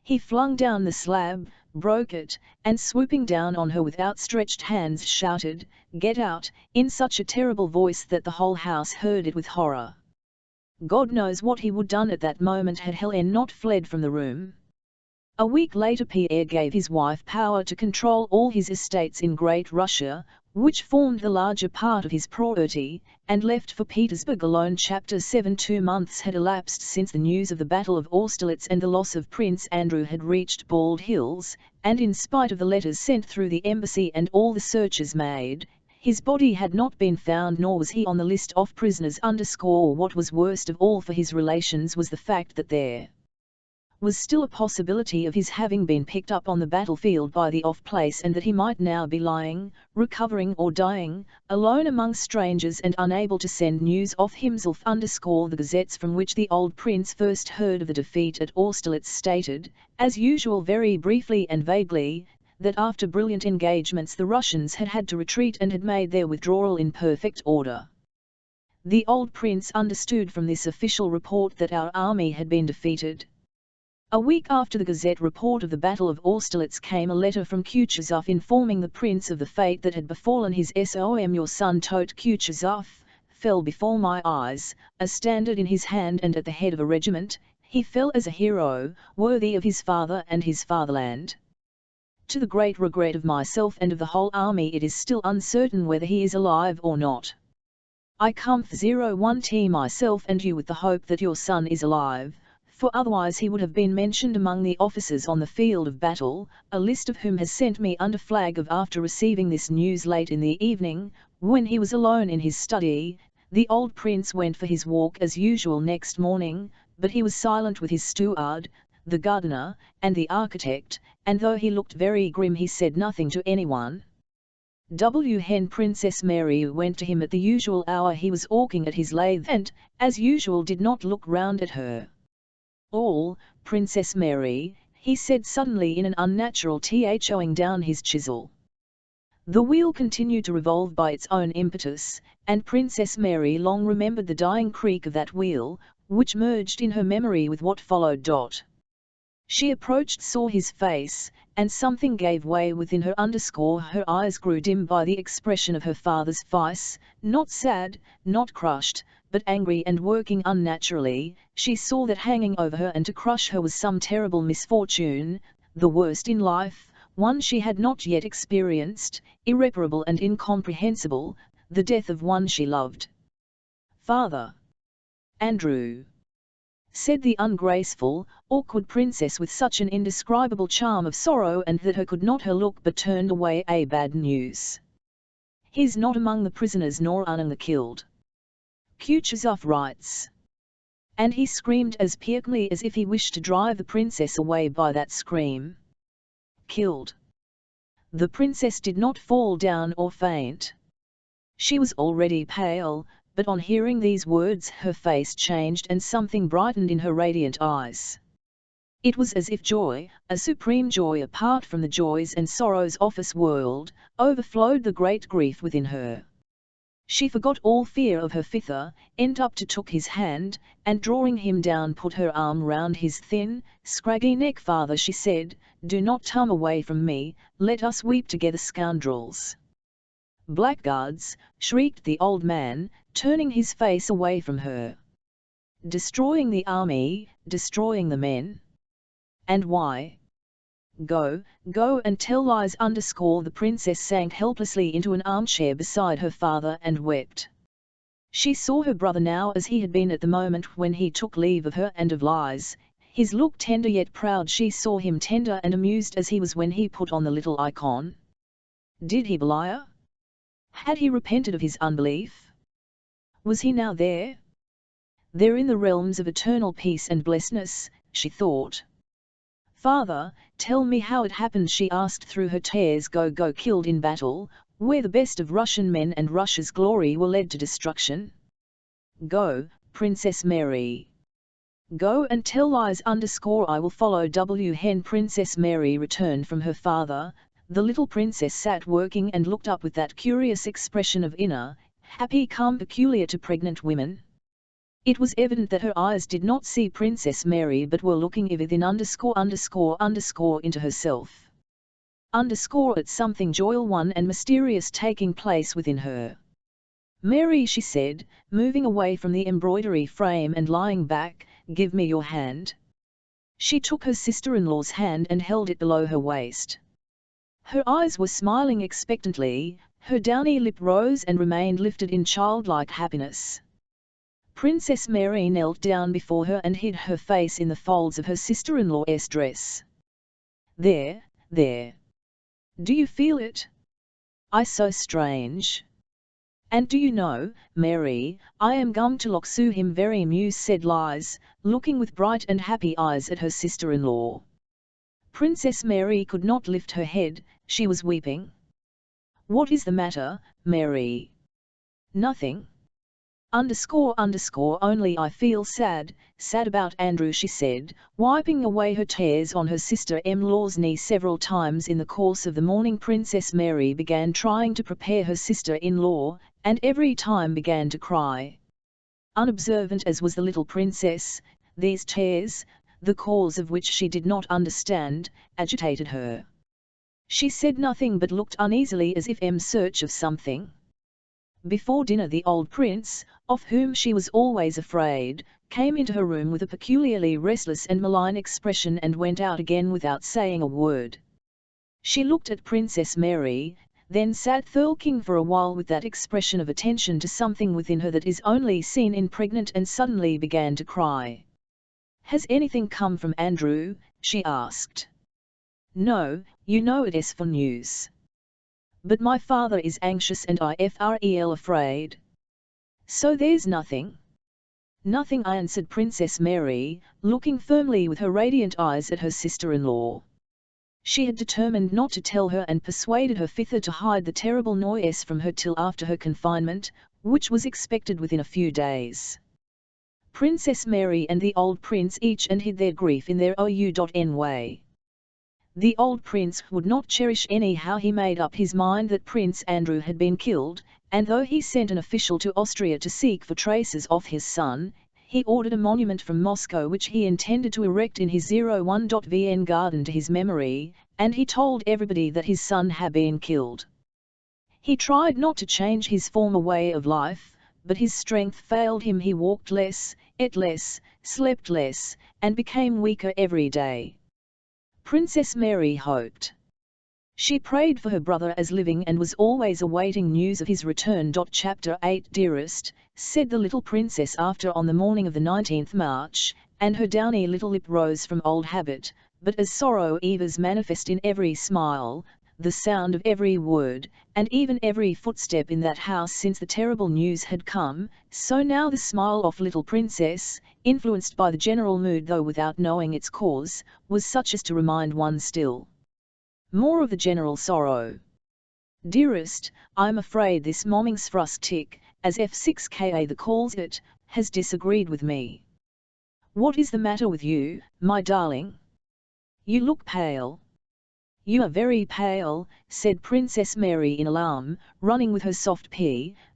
Speaker 1: He flung down the slab, broke it, and swooping down on her with outstretched hands shouted, "Get out," in such a terrible voice that the whole house heard it with horror. God knows what he would done at that moment had Helene not fled from the room. A week later Pierre gave his wife power to control all his estates in Great Russia, which formed the larger part of his property, and left for Petersburg alone. Chapter 7. 2 months had elapsed since the news of the Battle of Austerlitz and the loss of Prince Andrew had reached Bald Hills, and in spite of the letters sent through the embassy and all the searches made, his body had not been found, nor was he on the list of prisoners. What was worst of all for his relations was the fact that there was still a possibility of his having been picked up on the battlefield by the off-place, and that he might now be lying, recovering or dying, alone among strangers and unable to send news of himself. The gazettes from which the old prince first heard of the defeat at Austerlitz stated, as usual very briefly and vaguely, that after brilliant engagements the Russians had had to retreat and had made their withdrawal in perfect order. The old prince understood from this official report that our army had been defeated. A week after the Gazette report of the Battle of Austerlitz came a letter from Kutuzov informing the prince of the fate that had befallen his son. Your son Tot Kutuzov fell before my eyes, a standard in his hand and at the head of a regiment. He fell as a hero, worthy of his father and his fatherland. To the great regret of myself and of the whole army, it is still uncertain whether he is alive or not. I comf 01T myself and you with the hope that your son is alive, for otherwise he would have been mentioned among the officers on the field of battle, a list of whom has sent me under flag of. After receiving this news late in the evening, when he was alone in his study, the old prince went for his walk as usual next morning, but he was silent with his steward, the gardener, and the architect, and though he looked very grim he said nothing to anyone. Hen Princess Mary went to him at the usual hour. He was walking at his lathe and, as usual, did not look round at her. All, Princess Mary, he said suddenly in an unnatural tone down his chisel. The wheel continued to revolve by its own impetus, and Princess Mary long remembered the dying creak of that wheel, which merged in her memory with what followed. She approached, saw his face, and something gave way within her. Her eyes grew dim by the expression of her father's face, not sad, not crushed, but angry and working unnaturally. She saw that hanging over her and to crush her was some terrible misfortune, the worst in life, one she had not yet experienced, irreparable and incomprehensible, the death of one she loved. "Father! Andrew!" said the ungraceful, awkward princess with such an indescribable charm of sorrow and that her could not her look but turned away. Bad news. He's not among the prisoners nor among the killed. Kutuzov writes. And he screamed as piercingly as if he wished to drive the princess away by that scream. Killed. The princess did not fall down or faint. She was already pale, but on hearing these words her face changed and something brightened in her radiant eyes. It was as if joy, a supreme joy apart from the joys and sorrows of this world, overflowed the great grief within her. She forgot all fear of her father, went up to took his hand, and drawing him down put her arm round his thin, scraggy neck. Father, she said, do not turn away from me, let us weep together, scoundrels. Blackguards, shrieked the old man, turning his face away from her. Destroying the army, destroying the men. And why? Go, go and tell lies. The princess sank helplessly into an armchair beside her father and wept. She saw her brother now as he had been at the moment when he took leave of her and of lies, his look tender yet proud. She saw him tender and amused as he was when he put on the little icon. Did he belie her? Had he repented of his unbelief? Was he now there? There in the realms of eternal peace and blessedness, she thought. Father, tell me how it happened, she asked through her tears. Go, killed in battle, where the best of Russian men and Russia's glory were led to destruction. Go, Princess Mary. Go and tell lies. I will follow. Hen Princess Mary returned from her father. The little princess sat working and looked up with that curious expression of inner, happy calm peculiar to pregnant women. It was evident that her eyes did not see Princess Mary but were looking within into herself. At something joyful and mysterious taking place within her. Mary, she said, moving away from the embroidery frame and lying back, give me your hand. She took her sister-in-law's hand and held it below her waist. Her eyes were smiling expectantly, her downy lip rose and remained lifted in childlike happiness. Princess Mary knelt down before her and hid her face in the folds of her sister-in-law's dress. There. Do you feel it? I so strange. And do you know, Mary, I am going to look to him very amused, said Liz, looking with bright and happy eyes at her sister-in-law. Princess Mary could not lift her head, she was weeping. What is the matter, Mary? Nothing. Only I feel sad about Andrew, she said, wiping away her tears on her sister-in-law's knee several times in the course of the morning. Princess Mary began trying to prepare her sister-in-law, and every time began to cry. Unobservant as was the little princess, these tears, the cause of which she did not understand, agitated her. She said nothing but looked uneasily as if in search of something. Before dinner the old prince, of whom she was always afraid, came into her room with a peculiarly restless and malign expression and went out again without saying a word. She looked at Princess Mary, then sat thinking for a while with that expression of attention to something within her that is only seen in pregnant, and suddenly began to cry. Has anything come from Andrew? She asked. No, you know it is for news. But my father is anxious and I feel afraid. So there's nothing? Nothing, answered Princess Mary, looking firmly with her radiant eyes at her sister-in-law. She had determined not to tell her and persuaded her father to hide the terrible noise from her till after her confinement, which was expected within a few days. Princess Mary and the old prince each and hid their grief in their own way. The old prince would not cherish anyhow. He made up his mind that Prince Andrew had been killed, and though he sent an official to Austria to seek for traces of his son, he ordered a monument from Moscow which he intended to erect in his 01.vn garden to his memory, and he told everybody that his son had been killed. He tried not to change his former way of life, but his strength failed him. He walked less, ate less, slept less, and became weaker every day. Princess Mary hoped. She prayed for her brother as living and was always awaiting news of his return. Chapter 8 Dearest, said the little princess after on the morning of the 19th March, and her downy little lip rose from old habit, but as sorrow was manifest in every smile, the sound of every word, and even every footstep in that house since the terrible news had come, so now the smile of little princess, influenced by the general mood though without knowing its cause, was such as to remind one still more of the general sorrow. Dearest, I'm afraid this morning's frühstück, as F6Ka the calls it, has disagreed with me. What is the matter with you, my darling? You look pale. You are very pale, said Princess Mary in alarm, running with her soft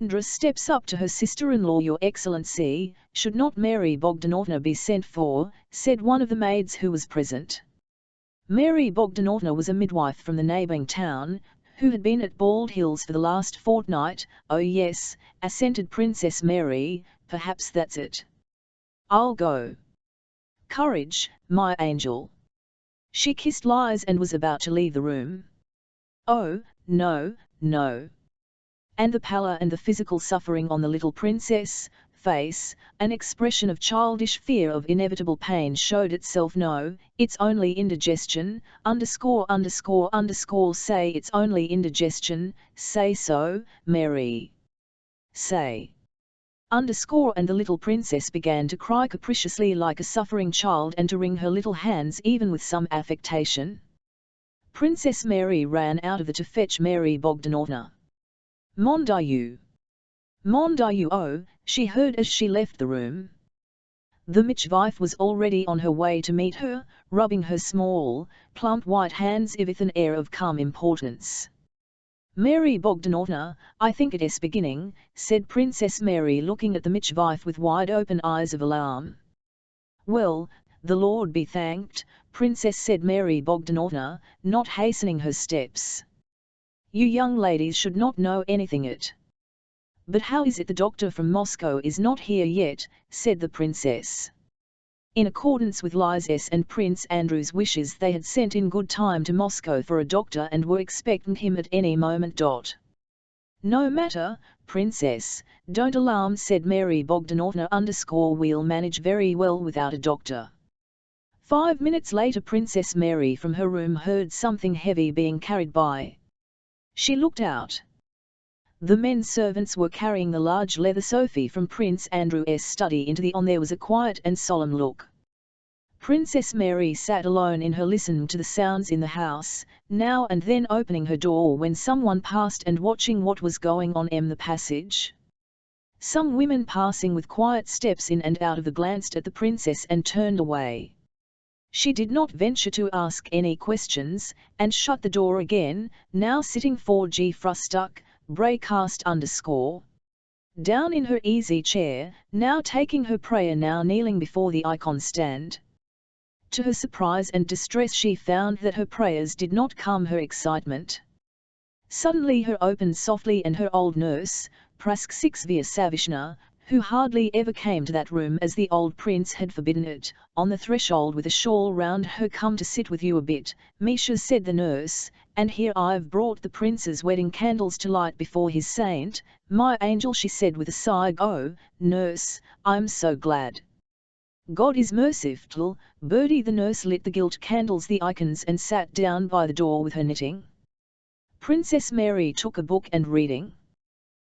Speaker 1: Andra steps up to her sister-in-law. Your Excellency, should not Mary Bogdanovna be sent for, said one of the maids who was present. Mary Bogdanovna was a midwife from the neighbouring town, who had been at Bald Hills for the last fortnight. Oh yes, assented Princess Mary, perhaps that's it. I'll go. Courage, my angel. She kissed Liz and was about to leave the room. Oh, no, no. And the pallor and the physical suffering on the little princess' face, an expression of childish fear of inevitable pain showed itself. No, it's only indigestion, say it's only indigestion, say so, Mary. Say. And the little princess began to cry capriciously like a suffering child and to wring her little hands even with some affectation. Princess Mary ran out of the to fetch Mary Bogdanovna. Mon Dieu! Mon Dieu! Oh, she heard as she left the room. The midwife was already on her way to meet her, rubbing her small, plump white hands with an air of calm importance. Mary Bogdanovna, I think it is beginning, said Princess Mary looking at the midwife with wide-open eyes of alarm. Well, the Lord be thanked, Princess, said Mary Bogdanovna, not hastening her steps. You young ladies should not know anything it. But how is it the doctor from Moscow is not here yet, said the princess. In accordance with Liz's and Prince Andrew's wishes, they had sent in good time to Moscow for a doctor and were expecting him at any moment. No matter, princess, don't alarm, said Mary Bogdanovna. We'll manage very well without a doctor. 5 minutes later Princess Mary from her room heard something heavy being carried by. She looked out. The men servants were carrying the large leather sofa from Prince Andrew's study into the on. There was a quiet and solemn look. Princess Mary sat alone in her, listening to the sounds in the house, now and then opening her door when someone passed and watching what was going on in the passage. Some women passing with quiet steps in and out of the glanced at the princess and turned away. She did not venture to ask any questions, and shut the door again, now sitting 4G frühstück, breakfast down in her easy chair, now taking her prayer, now kneeling before the icon stand. To her surprise and distress she found that her prayers did not calm her excitement. Suddenly her opened softly and her old nurse, Praskovya Savishna, who hardly ever came to that room as the old prince had forbidden it, on the threshold with a shawl round her. Come to sit with you a bit, Misha, said the nurse, and here I've brought the prince's wedding candles to light before his saint, my angel, she said with a sigh. Oh, nurse, I'm so glad. God is merciful, Bertie. The nurse lit the gilt candles, the icons, and sat down by the door with her knitting. Princess Mary took a book and reading.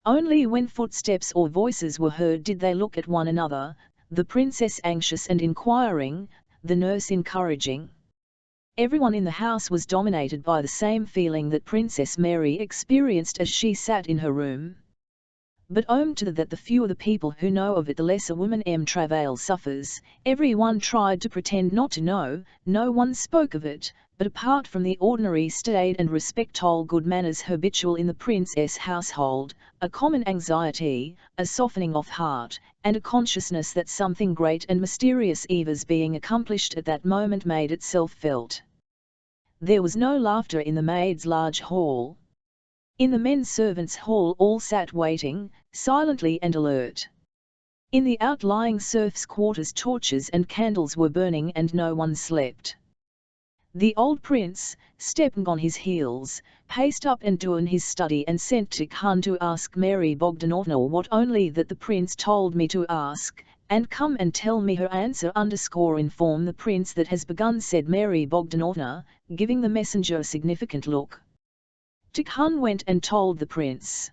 Speaker 1: Only when footsteps or voices were heard did they look at one another, the princess anxious and inquiring, the nurse encouraging. Everyone in the house was dominated by the same feeling that Princess Mary experienced as she sat in her room. But to that the fewer the people who know of it, the less a woman travail suffers. Everyone tried to pretend not to know, no one spoke of it, but apart from the ordinary staid and respectful good manners habitual in the princess' household, a common anxiety, a softening of heart, and a consciousness that something great and mysterious was being accomplished at that moment made itself felt. There was no laughter in the maids' large hall. In the men servants' hall all sat waiting, silently and alert. In the outlying serfs' quarters torches and candles were burning and no one slept. The old prince, stepping on his heels, paced up and down his study and sent to Khan to ask Mary Bogdanovna what only that the prince told me to ask, and come and tell me her answer. Inform the prince that has begun, said Mary Bogdanovna, giving the messenger a significant look. Tikhon went and told the prince.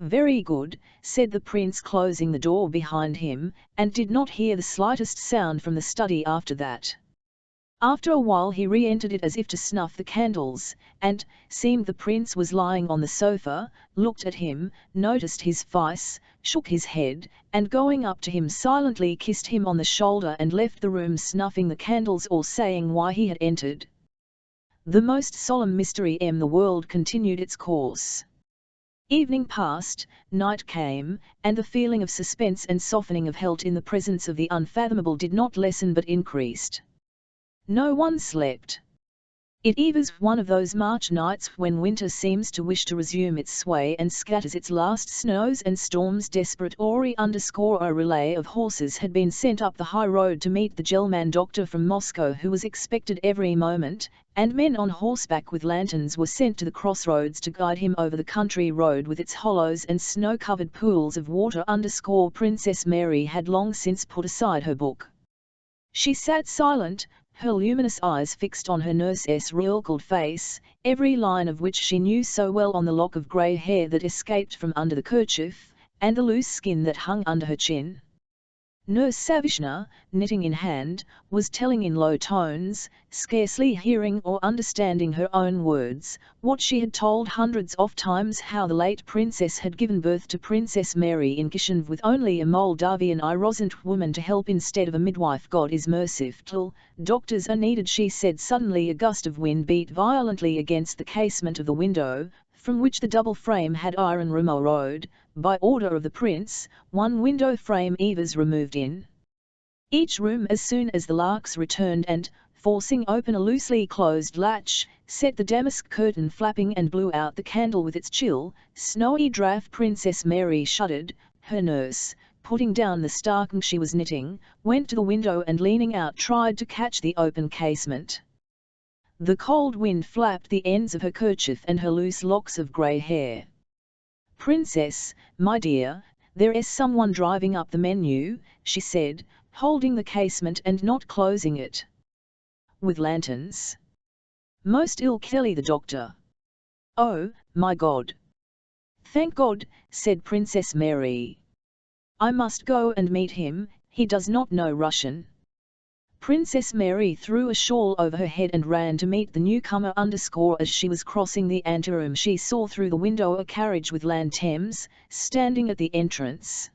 Speaker 1: "Very good," said the prince, closing the door behind him, and did not hear the slightest sound from the study after that. After a while he re-entered it as if to snuff the candles, and, seeing the prince was lying on the sofa, looked at him, noticed his face, shook his head, and going up to him silently kissed him on the shoulder and left the room, snuffing the candles or saying why he had entered. The most solemn mystery the world continued its course. Evening passed, night came, and the feeling of suspense and softening of held in the presence of the unfathomable did not lessen but increased. No one slept. It was one of those March nights when winter seems to wish to resume its sway and scatters its last snows and storms. Desperate a relay of horses had been sent up the high road to meet the Gelman doctor from Moscow, who was expected every moment, and men on horseback with lanterns were sent to the crossroads to guide him over the country road with its hollows and snow-covered pools of water. Princess Mary had long since put aside her book. She sat silent, her luminous eyes fixed on her nurse's wrinkled face, every line of which she knew so well, on the lock of grey hair that escaped from under the kerchief, and the loose skin that hung under her chin. Nurse Savishna, knitting in hand, was telling in low tones, scarcely hearing or understanding her own words, what she had told hundreds of times, how the late princess had given birth to Princess Mary in Kishinev with only a Moldavian irosant woman to help instead of a midwife. God is merciful, doctors are needed, she said suddenly. A gust of wind beat violently against the casement of the window, from which the double frame had iron removed. By order of the prince, one window frame was removed in each room as soon as the larks returned, and, forcing open a loosely closed latch, set the damask curtain flapping and blew out the candle with its chill, snowy draught. Princess Mary shuddered. Her nurse, putting down the stocking she was knitting, went to the window and leaning out tried to catch the open casement. The cold wind flapped the ends of her kerchief and her loose locks of grey hair. "Princess, my dear, there is someone driving up the menu," she said, holding the casement and not closing it. "With lanterns?" "Most ill, Kelly the doctor." "Oh, my God!" "Thank God," said Princess Mary. "I must go and meet him, he does not know Russian." Princess Mary threw a shawl over her head and ran to meet the newcomer. As she was crossing the anteroom, she saw through the window a carriage with lanterns, standing at the entrance.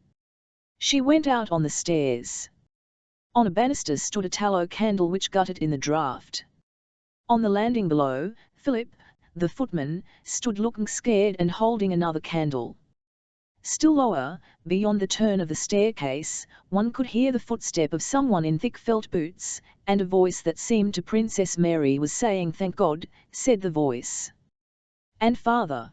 Speaker 1: She went out on the stairs. On a banister stood a tallow candle which guttered in the draught. On the landing below, Philip, the footman, stood looking scared and holding another candle. Still lower, beyond the turn of the staircase, one could hear the footstep of someone in thick felt boots, and a voice that seemed to Princess Mary was saying, "Thank God," said the voice. "And father?"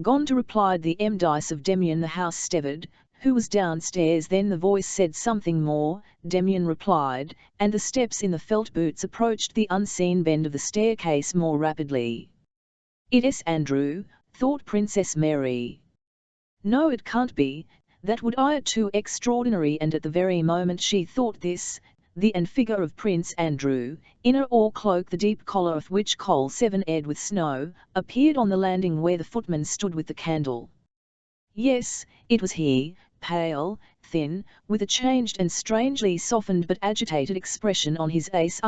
Speaker 1: "Gone to," replied the Dice of Demian the house steward, who was downstairs. Then the voice said something more, Demian replied, and the steps in the felt boots approached the unseen bend of the staircase more rapidly. "It's Andrew," thought Princess Mary. "No, it can't be, that would be too extraordinary." And at the very moment she thought this, the figure of Prince Andrew, in a or cloak the deep collar of which coal seven-edged with snow, appeared on the landing where the footman stood with the candle. Yes, it was he, pale, thin, with a changed and strangely softened but agitated expression on his face.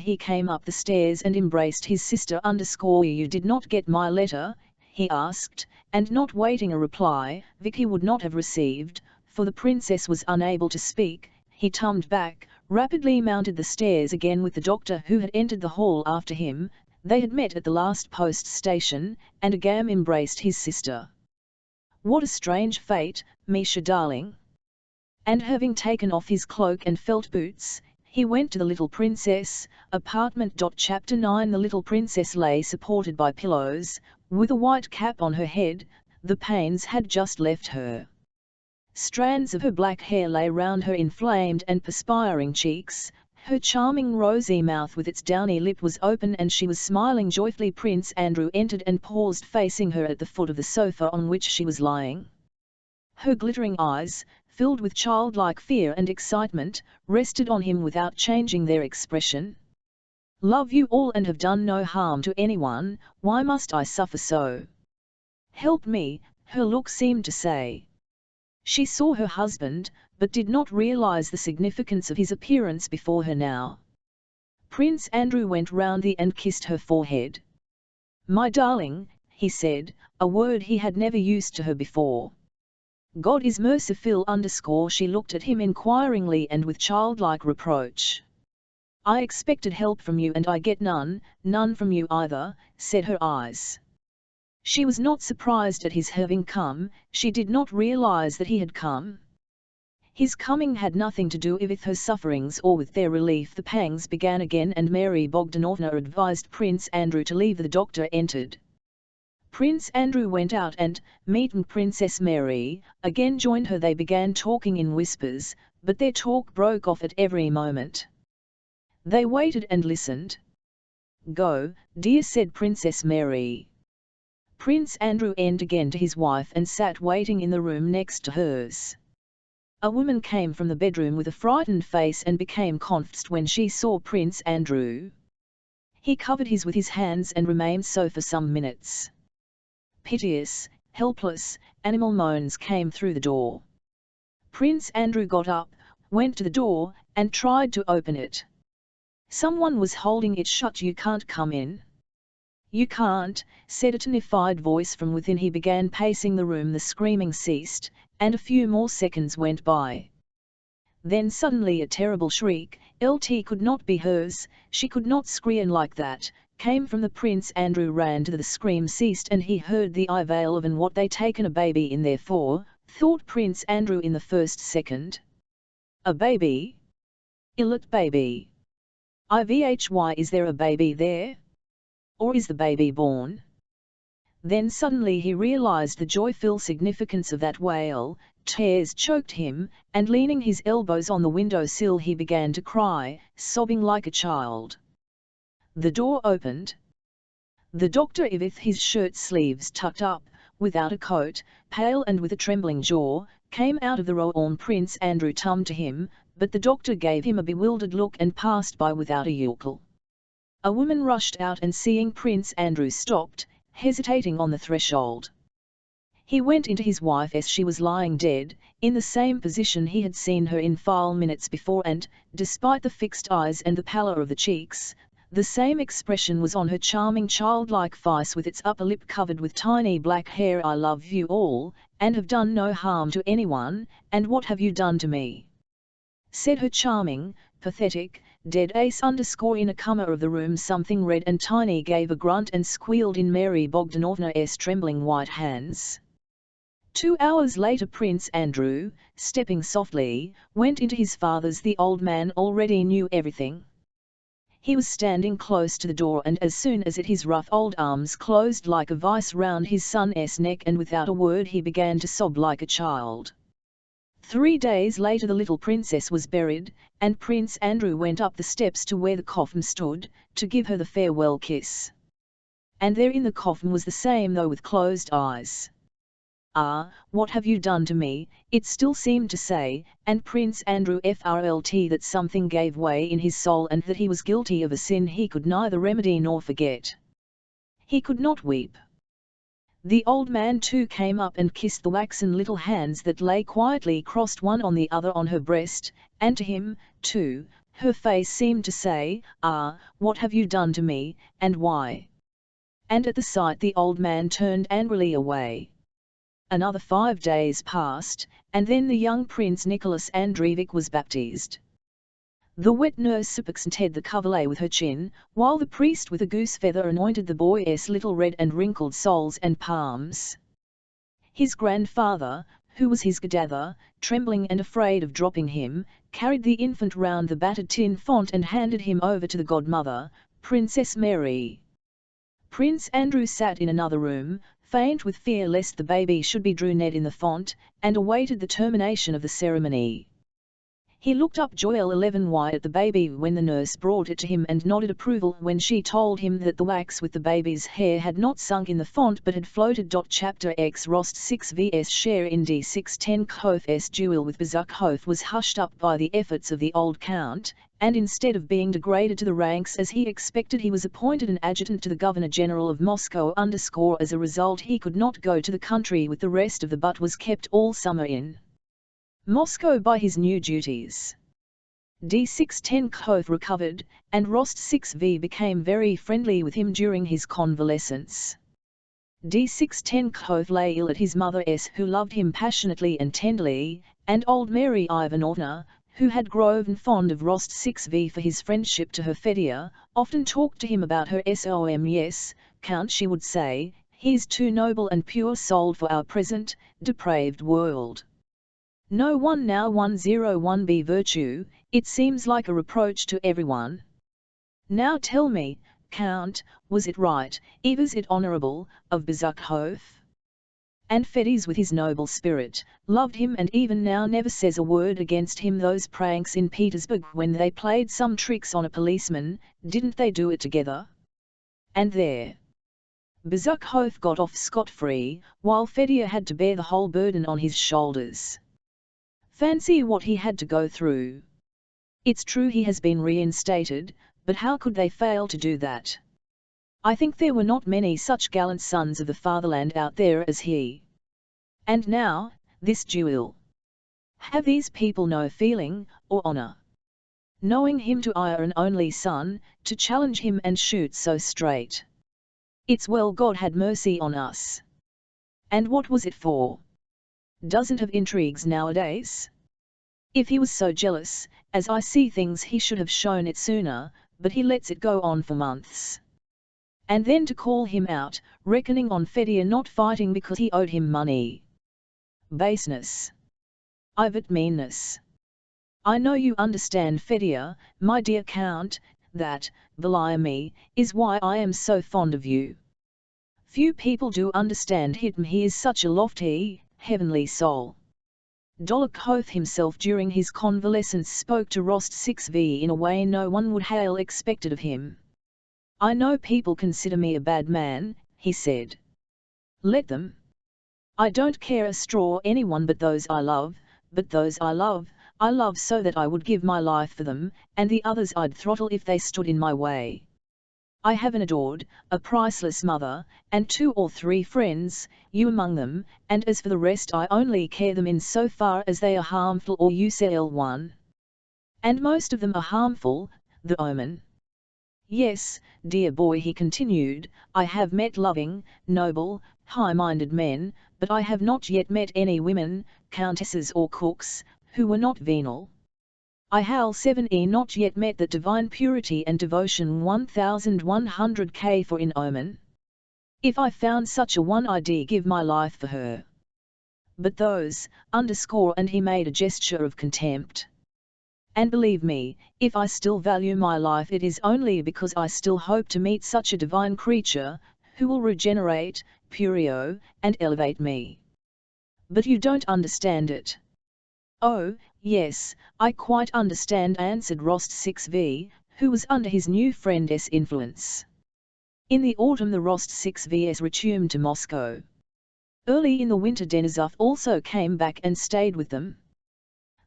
Speaker 1: He came up the stairs and embraced his sister. "You did not get my letter?" he asked, and not waiting a reply, Vicky would not have received, for the princess was unable to speak, he tumbled back, rapidly mounted the stairs again with the doctor who had entered the hall after him. They had met at the last post station, and again embraced his sister. "What a strange fate, Misha darling!" And having taken off his cloak and felt boots, he went to the little princess, apartment. Chapter 9. The little princess lay supported by pillows, with a white cap on her head. The pains had just left her. Strands of her black hair lay round her inflamed and perspiring cheeks, her charming rosy mouth with its downy lip was open and she was smiling joyfully. Prince Andrew entered and paused facing her at the foot of the sofa on which she was lying. Her glittering eyes, filled with childlike fear and excitement, rested on him without changing their expression. Love you all and have done no harm to anyone, why must I suffer so? Help me, her look seemed to say. She saw her husband, but did not realize the significance of his appearance before her now. Prince Andrew went round and kissed her forehead. My darling, he said, a word he had never used to her before. God is merciful. She looked at him inquiringly and with childlike reproach. I expected help from you and I get none, none from you either, said her eyes. She was not surprised at his having come, she did not realize that he had come. His coming had nothing to do with her sufferings or with their relief. The pangs began again and Mary Bogdanovna advised Prince Andrew to leave. The doctor entered. Prince Andrew went out and, meeting Princess Mary, again joined her. They began talking in whispers, but their talk broke off at every moment. They waited and listened. Go, dear, said Princess Mary. Prince Andrew went again to his wife and sat waiting in the room next to hers. A woman came from the bedroom with a frightened face and became confused when she saw Prince Andrew. He covered his with his hands and remained so for some minutes. Piteous, helpless, animal moans came through the door. Prince Andrew got up, went to the door, and tried to open it. Someone was holding it shut. You can't come in. You can't, said a terrified voice from within. He began pacing the room. The screaming ceased, and a few more seconds went by. Then suddenly a terrible shriek, "Lt could not be hers, she could not scream like that," came from the Prince Andrew ran to the scream ceased and he heard the I veil of and what they taken a baby in there for, thought Prince Andrew in the first second. A baby? Illit baby. Ivhy, is there a baby there? Or is the baby born? Then suddenly he realized the joyful significance of that wail, tears choked him, and leaning his elbows on the windowsill he began to cry, sobbing like a child. The door opened. The doctor, with his shirt sleeves tucked up, without a coat, pale and with a trembling jaw, came out of the room. Prince Andrew turned to him, but the doctor gave him a bewildered look and passed by without a yokel. A woman rushed out and seeing Prince Andrew stopped, hesitating on the threshold. He went into his wife as she was lying dead, in the same position he had seen her in 5 minutes before and, despite the fixed eyes and the pallor of the cheeks, the same expression was on her charming childlike face with its upper lip covered with tiny black hair. I love you all, and have done no harm to anyone, and what have you done to me? Said her charming, pathetic, dead ace. In a corner of the room something red and tiny gave a grunt and squealed in Mary Bogdanovna's trembling white hands. 2 hours later Prince Andrew, stepping softly, went into his father's. The old man already knew everything. He was standing close to the door and as soon as his rough old arms closed like a vice round his son's neck and without a word he began to sob like a child. 3 days later the little princess was buried, and Prince Andrew went up the steps to where the coffin stood, to give her the farewell kiss. And there in the coffin was the same though with closed eyes. Ah, what have you done to me, it still seemed to say, and Prince Andrew felt that something gave way in his soul and that he was guilty of a sin he could neither remedy nor forget. He could not weep. The old man too came up and kissed the waxen little hands that lay quietly crossed one on the other on her breast, and to him, too, her face seemed to say, ah, what have you done to me, and why? And at the sight the old man turned angrily away. Another 5 days passed, and then the young Prince Nicholas Andreevich was baptized. The wet nurse suspected the coverlet with her chin, while the priest with a goose feather anointed the boy's little red and wrinkled soles and palms. His grandfather, who was his godfather, trembling and afraid of dropping him, carried the infant round the battered tin font and handed him over to the godmother, Princess Mary. Prince Andrew sat in another room, faint with fear lest the baby should be drowned in the font, and awaited the termination of the ceremony. He looked up Joel 11y at the baby when the nurse brought it to him and nodded approval when she told him that the wax with the baby's hair had not sunk in the font but had floated. Chapter X Rost 6 vs share in D610 Kof's duel with Bezukhov was hushed up by the efforts of the old count, and instead of being degraded to the ranks as he expected, he was appointed an adjutant to the Governor-General of Moscow. As a result, he could not go to the country with the rest of the but was kept all summer in Moscow by his new duties. D6 Tenkov recovered, and Rost 6v became very friendly with him during his convalescence. D6 Tenkov lay ill at his mother's, who loved him passionately and tenderly, and old Mary Ivanovna, who had grown fond of Rost 6v for his friendship to her Fedya, often talked to him about her som. Yes, Count, she would say, he is too noble and pure-souled for our present, depraved world. No one now 101b virtue, it seems like a reproach to everyone. Now tell me, Count, was it right, was it honourable, of Bezukhov? And Fedys, with his noble spirit, loved him and even now never says a word against him. Those pranks in Petersburg when they played some tricks on a policeman, didn't they do it together? And there Bezukhov got off scot-free, while Fedya had to bear the whole burden on his shoulders. Fancy what he had to go through. It's true he has been reinstated, but how could they fail to do that? I think there were not many such gallant sons of the fatherland out there as he. And now, this duel. Have these people no feeling, or honour? Knowing him to ire an only son, to challenge him and shoot so straight. It's well God had mercy on us. And what was it for? Doesn't have intrigues nowadays? If he was so jealous, as I see things, he should have shown it sooner, but he lets it go on for months. And then to call him out, reckoning on Fedya not fighting because he owed him money. Baseness. Ivit meanness. I know you understand, Fedya, my dear Count, that, believe me, is why I am so fond of you. Few people do understand him, he is such a lofty, heavenly soul. Dolokhov himself during his convalescence spoke to Rost 6v in a way no one would have expected of him. I know people consider me a bad man, he said. Let them. I don't care a straw anyone but those I love, I love so that I would give my life for them, and the others I'd throttle if they stood in my way. I have an adored, a priceless mother, and 2 or 3 friends, you among them, and as for the rest I only care them in so far as they are harmful or useful. And most of them are harmful, the omen. Yes, dear boy, he continued, I have met loving, noble, high-minded men, but I have not yet met any women, countesses or cooks, who were not venal. I have 7 not yet met that divine purity and devotion 1100k for in omen. If I found such a one, I'd give my life for her. But those, and he made a gesture of contempt. And believe me, if I still value my life, it is only because I still hope to meet such a divine creature, who will regenerate, purify, and elevate me. But you don't understand it. Oh, yes, I quite understand, answered Rost 6v, who was under his new friend's influence. In the autumn the Rost 6vs returned to Moscow. Early in the winter Denisov also came back and stayed with them.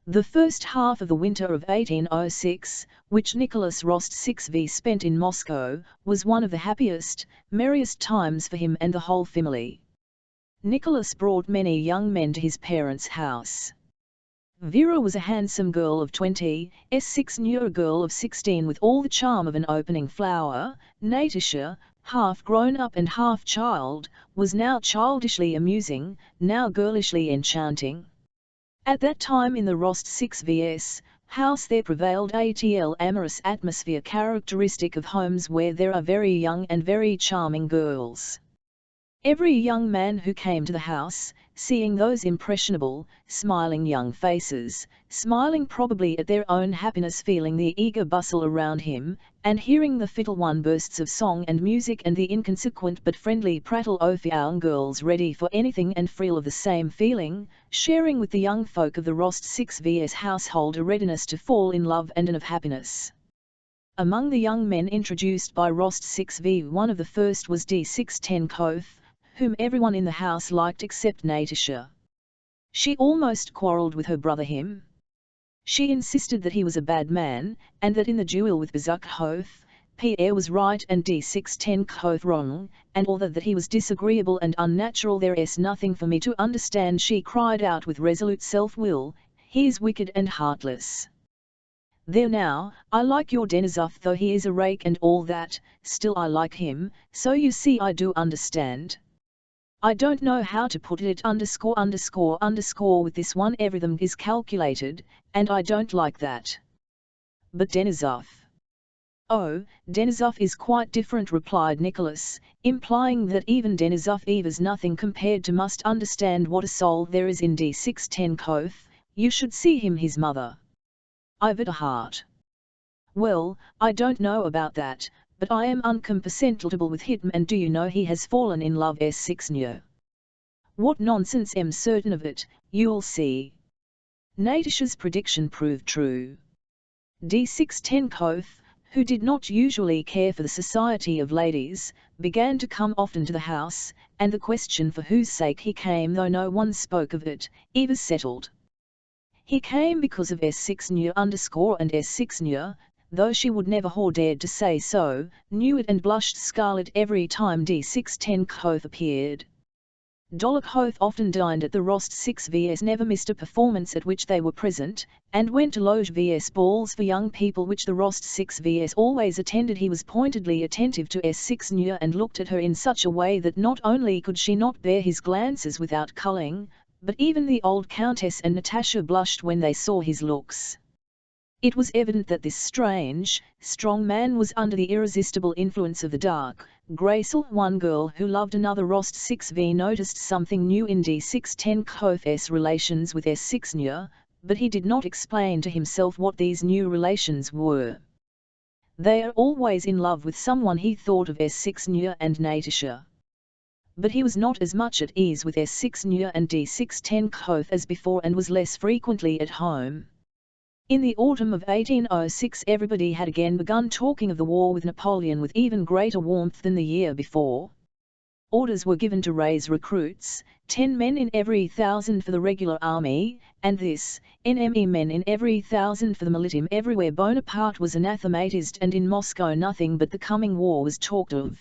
Speaker 1: The first half of the winter of 1806, which Nicholas Rost 6v spent in Moscow, was one of the happiest, merriest times for him and the whole family. Nicholas brought many young men to his parents' house. Vera was a handsome girl of 20, 6 knew a girl of 16 with all the charm of an opening flower. Natasha, half grown up and half child, was now childishly amusing, now girlishly enchanting. At that time in the Rost 6vs house there prevailed a amorous atmosphere characteristic of homes where there are very young and very charming girls. Every young man who came to the house, seeing those impressionable, smiling young faces, smiling probably at their own happiness, feeling the eager bustle around him, and hearing the fiddle one bursts of song and music and the inconsequent but friendly prattle of young girls ready for anything and full of the same feeling, sharing with the young folk of the Rost 6vs household a readiness to fall in love and of happiness. Among the young men introduced by Rost 6v, one of the first was D6 Tenkov, whom everyone in the house liked except Natasha. She almost quarrelled with her brother him. She insisted that he was a bad man, and that in the duel with Bezukhov, Pierre was right and D610 wrong, and although that he was disagreeable and unnatural, there is nothing for me to understand, she cried out with resolute self-will. He is wicked and heartless. There now, I like your Denisov, though he is a rake and all that, still I like him, so you see I do understand. I don't know how to put it, .. with this one everything is calculated, and I don't like that. But Denisov. Oh, Denisov is quite different, replied Nicholas, implying that even Denisov is nothing compared to must understand what a soul there is in D610. You should see him, his mother. I've at a heart. Well, I don't know about that, but I am uncompatible with him, and do you know he has fallen in love S6 What nonsense, am certain of it, you'll see. Natasha's prediction proved true. D610, who did not usually care for the society of ladies, began to come often to the house, and the question for whose sake he came, though no one spoke of it, was settled. He came because of S6 and S6, though she would never have dared to say so, knew it and blushed scarlet every time D610 appeared. Dolokhov often dined at the Rost 6 never missed a performance at which they were present, and went to loge balls for young people which the Rost 6 always attended. He was pointedly attentive to S6 and looked at her in such a way that not only could she not bear his glances without culling, but even the old countess and Natasha blushed when they saw his looks. It was evident that this strange, strong man was under the irresistible influence of the dark, graceful one. Girl who loved another Rost 6 noticed something new in D610's relations with S6, but he did not explain to himself what these new relations were. They are always in love with someone, he thought of S6 and Natasha. But he was not as much at ease with S6 and D610 as before, and was less frequently at home. In the autumn of 1806 everybody had again begun talking of the war with Napoleon with even greater warmth than the year before. Orders were given to raise recruits, 10 men in every 1,000 for the regular army, and this, NME men in every 1,000 for the militum. Everywhere Bonaparte was anathematized, and in Moscow nothing but the coming war was talked of.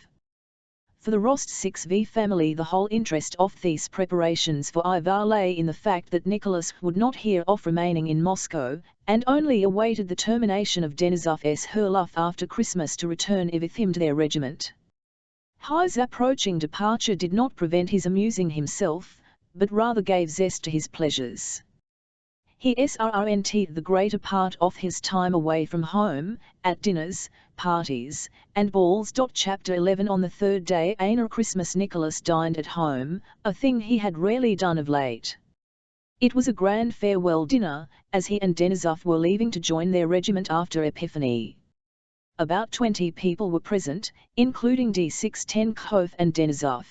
Speaker 1: For the Rost 6 family the whole interest of these preparations for Ivar lay in the fact that Nicholas would not hear of remaining in Moscow, and only awaited the termination of Denisov's Herluff after Christmas to return with him to their regiment. His approaching departure did not prevent his amusing himself, but rather gave zest to his pleasures. He spent the greater part of his time away from home, at dinners, parties, and balls. Chapter 11. On the third day after Christmas Nicholas dined at home, a thing he had rarely done of late. It was a grand farewell dinner, as he and Denisov were leaving to join their regiment after Epiphany. About 20 people were present, including D610 and Denisov.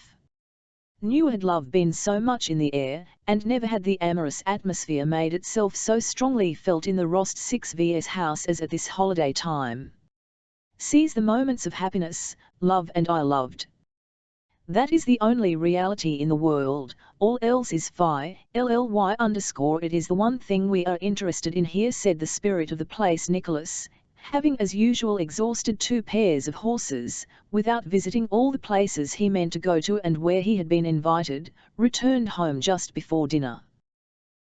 Speaker 1: Never had love been so much in the air, and never had the amorous atmosphere made itself so strongly felt in the Rost 6's house as at this holiday time. Seize the moments of happiness, love, and I loved. That is the only reality in the world, all else is phi, LLY_. It is the one thing we are interested in here, said the spirit of the place. Nicholas, having as usual exhausted 2 pairs of horses, without visiting all the places he meant to go to and where he had been invited, returned home just before dinner.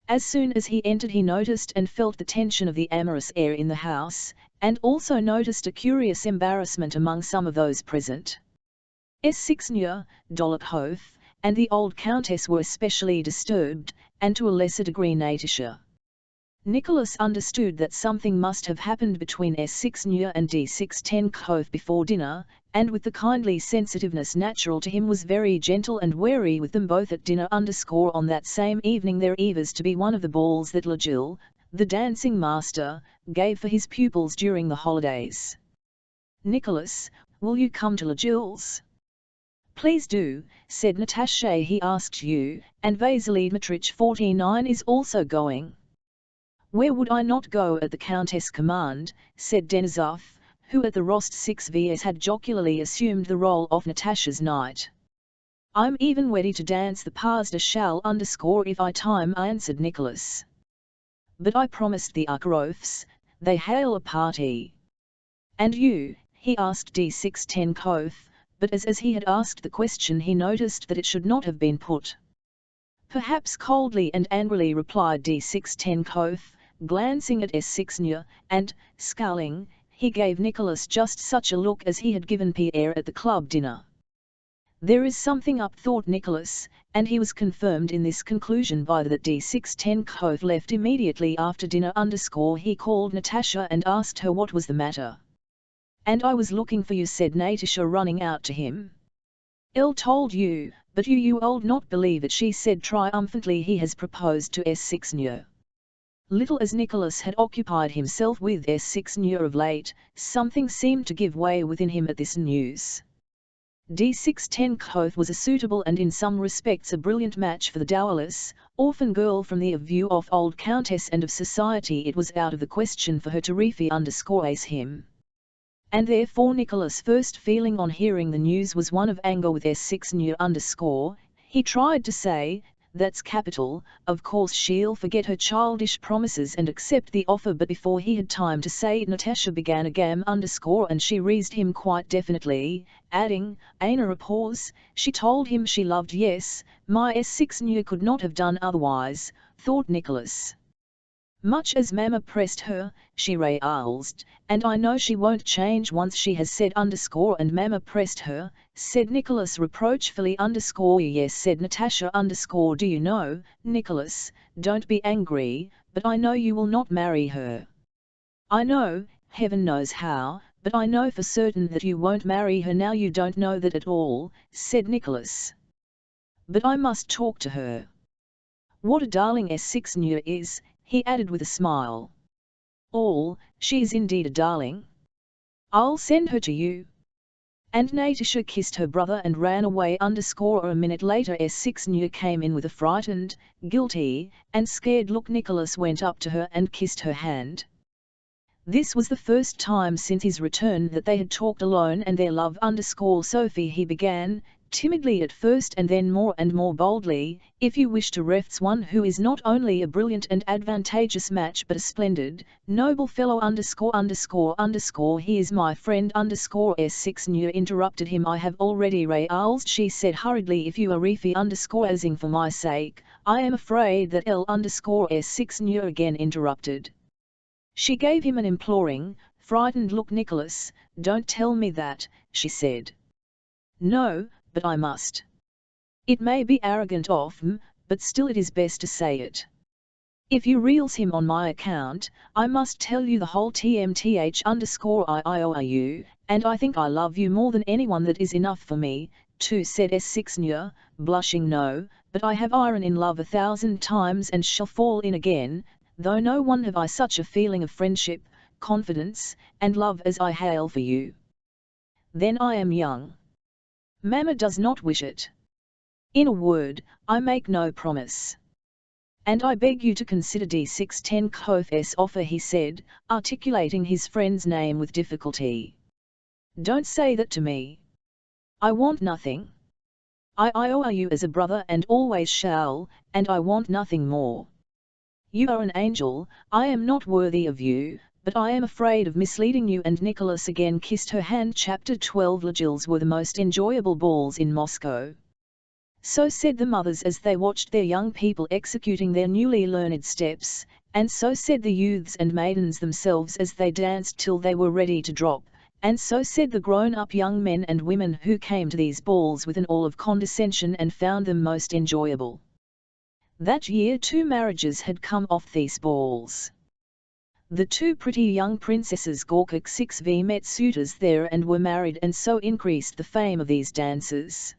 Speaker 1: As soon as he entered he noticed and felt the tension of the amorous air in the house, and also noticed a curious embarrassment among some of those present. S6 Dolokhov, and the old countess were especially disturbed, and to a lesser degree Natasha. Nicholas understood that something must have happened between S6 and D610 before dinner, and with the kindly sensitiveness natural to him was very gentle and wary with them both at dinner. On that same evening there was to be one of the balls that Legil, the dancing master, gave for his pupils during the holidays. Nicholas, will you come to Legil's? Please do, said Natasha. He asked you, and Vasily Dmitrich 49 is also going. Where would I not go at the Countess' command, said Denisov, who at the Rost 6 had jocularly assumed the role of Natasha's knight. I'm even ready to dance the pas de châle if I time, answered Nicholas. But I promised the Ukharovs, they hail a party. And you, he asked D610 Koth, but as he had asked the question he noticed that it should not have been put. Perhaps coldly and angrily replied D610 Koth, glancing at S6 Nya, and, scowling, he gave Nicholas just such a look as he had given Pierre at the club dinner. There is something up, thought Nicholas, and he was confirmed in this conclusion by that D610 Koth left immediately after dinner. He called Natasha and asked her what was the matter. And I was looking for you, said Natasha, running out to him. Il told you, but you old not believe it, she said triumphantly. He has proposed to S6 Nya. Little as Nicholas had occupied himself with S6 Nya of late, something seemed to give way within him at this news. D610 Koth was a suitable and in some respects a brilliant match for the dowerless, orphan girl from the view of old countess and of society. It was out of the question for her to refuse him. And therefore Nicholas' first feeling on hearing the news was one of anger with S6 Nya. He tried to say, that's capital, of course she'll forget her childish promises and accept the offer, but before he had time to say it Natasha began again and she raised him quite definitely, adding, after a pause, she told him she loved. Yes, my S6 Nya could not have done otherwise, thought Nicholas. Much as Mama pressed her, she railed, and I know she won't change once she has said and Mama pressed her, said Nicholas reproachfully. Yes, said Natasha. Do you know, Nicholas, don't be angry, but I know you will not marry her. I know, heaven knows how, but I know for certain that you won't marry her. Now you don't know that at all, said Nicholas. But I must talk to her. What a darling S6 Nya is, he added with a smile. She is indeed a darling. I'll send her to you. And Natasha kissed her brother and ran away. A minute later S6 Nya came in with a frightened, guilty, and scared look. Nicholas went up to her and kissed her hand. This was the first time since his return that they had talked alone and their love. Sophie, he began, timidly at first and then more and more boldly, if you wish to refts one who is not only a brilliant and advantageous match but a splendid, noble fellow. He is my friend. S6 Nya interrupted him. I have already railed, she said hurriedly. If you are asing for my sake, I am afraid that S6 Nya again interrupted. She gave him an imploring, frightened look. Nicholas, don't tell me that, she said. No, but I must. It may be arrogant of him, but still it is best to say it. If you reels him on my account, I must tell you the whole TMTH_IIORU, and I think I love you more than anyone. That is enough for me, too, said S6 Nya, blushing. No, but I have iron in love 1,000 times and shall fall in again, though no one have I such a feeling of friendship, confidence, and love as I hail for you. Then I am young. Mama does not wish it. In a word, I make no promise. And I beg you to consider D610 Koth's offer, he said, articulating his friend's name with difficulty. Don't say that to me. I want nothing. I owe you as a brother and always shall, and I want nothing more. You are an angel, I am not worthy of you, but I am afraid of misleading you. And Nicholas again kissed her hand. Chapter 12. Legils were the most enjoyable balls in Moscow. So said the mothers as they watched their young people executing their newly learned steps, and so said the youths and maidens themselves as they danced till they were ready to drop, and so said the grown-up young men and women who came to these balls with an awe of condescension and found them most enjoyable. That year 2 marriages had come off these balls. The 2 pretty young princesses Gorkak 6V met suitors there and were married, and so increased the fame of these dances.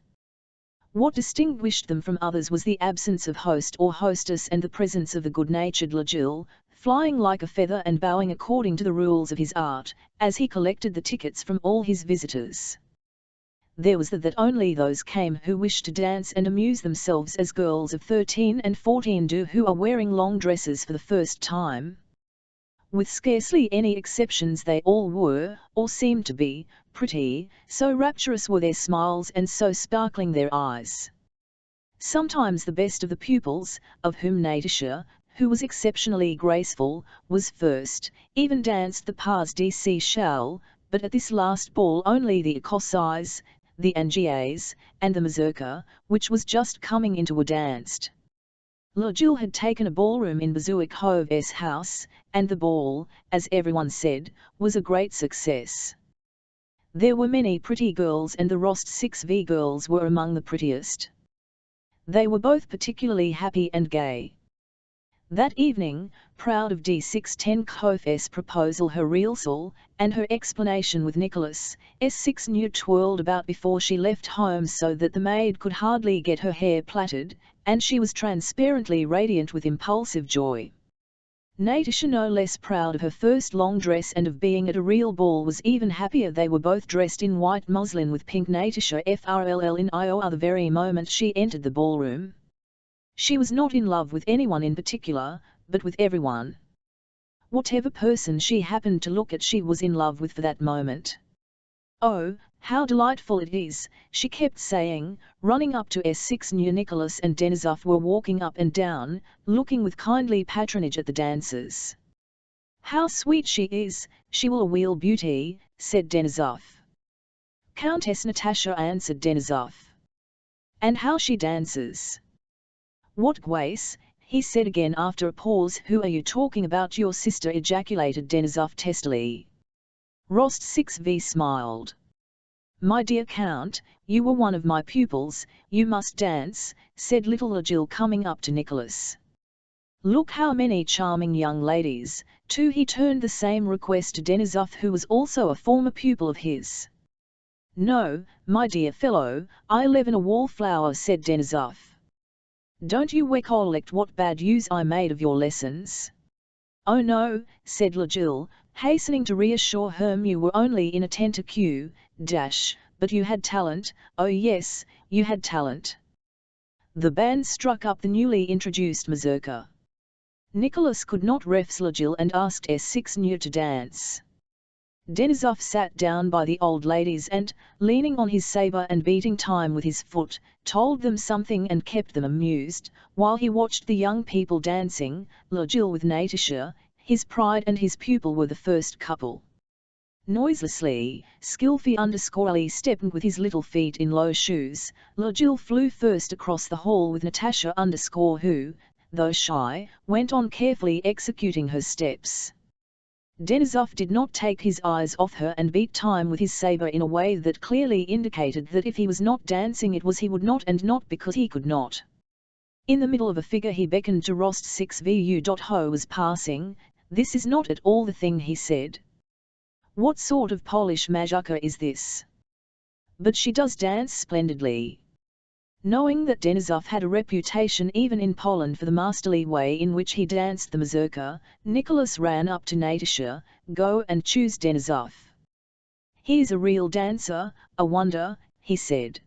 Speaker 1: What distinguished them from others was the absence of host or hostess and the presence of the good-natured Legil, flying like a feather and bowing according to the rules of his art, as he collected the tickets from all his visitors. There was that only those came who wished to dance and amuse themselves as girls of 13 and 14 do who are wearing long dresses for the first time. With scarcely any exceptions they all were, or seemed to be, pretty, so rapturous were their smiles and so sparkling their eyes. Sometimes the best of the pupils, of whom Natasha, who was exceptionally graceful, was first, even danced the pas de seashell, but at this last ball only the écossaise, the anglais, and the mazurka, which was just coming into, were danced. Logil had taken a ballroom in Bezukhov's house, and the ball, as everyone said, was a great success. There were many pretty girls, and the Rost 6v girls were among the prettiest. They were both particularly happy and gay. That evening, proud of D610's proposal, her rehearsal, and her explanation with Nicholas, S6 knew twirled about before she left home so that the maid could hardly get her hair plaited, and she was transparently radiant with impulsive joy. Natasha, no less proud of her first long dress and of being at a real ball, was even happier. They were both dressed in white muslin with pink Natasha frll in IOR the very moment she entered the ballroom. She was not in love with anyone in particular, but with everyone. Whatever person she happened to look at, she was in love with for that moment. "Oh, how delightful it is," she kept saying, running up to S6. Knew Nicholas and Denisov were walking up and down, looking with kindly patronage at the dancers. "How sweet she is, she will a real beauty," said Denisov. "Countess Natasha," answered Denisov. "And how she dances! What grace," he said again after a pause. "Who are you talking about?" "Your sister," ejaculated Denisov testily. Rost 6v smiled. "My dear Count, you were one of my pupils, you must dance," said little Logil, coming up to Nicholas. "Look how many charming young ladies, too." He turned the same request to Denisov, who was also a former pupil of his. "No, my dear fellow, I live in a wallflower," said Denisov. "Don't you recollect what bad use I made of your lessons?" "Oh no," said Logil, hastening to reassure her. "You were only in a tentacle, but you had talent. Oh yes, you had talent." The band struck up the newly introduced mazurka. Nicholas could not refuse Logil and asked S6 New to dance. Denisov sat down by the old ladies and, leaning on his sabre and beating time with his foot, told them something and kept them amused, while he watched the young people dancing. Logil with Natasha, his pride and his pupil, were the first couple. Noiselessly, skillfully stepping with his little feet in low shoes, Logil flew first across the hall with Natasha who, though shy, went on carefully executing her steps. Denisov did not take his eyes off her and beat time with his sabre in a way that clearly indicated that if he was not dancing it was he would not, and not because he could not. In the middle of a figure he beckoned to Rost 6vu. Ho was passing. "This is not at all the thing," he said. "What sort of Polish mazurka is this? But she does dance splendidly." Knowing that Denisov had a reputation even in Poland for the masterly way in which he danced the mazurka, Nicholas ran up to Natasha. "Go and choose Denisov. He's a real dancer, a wonder," he said.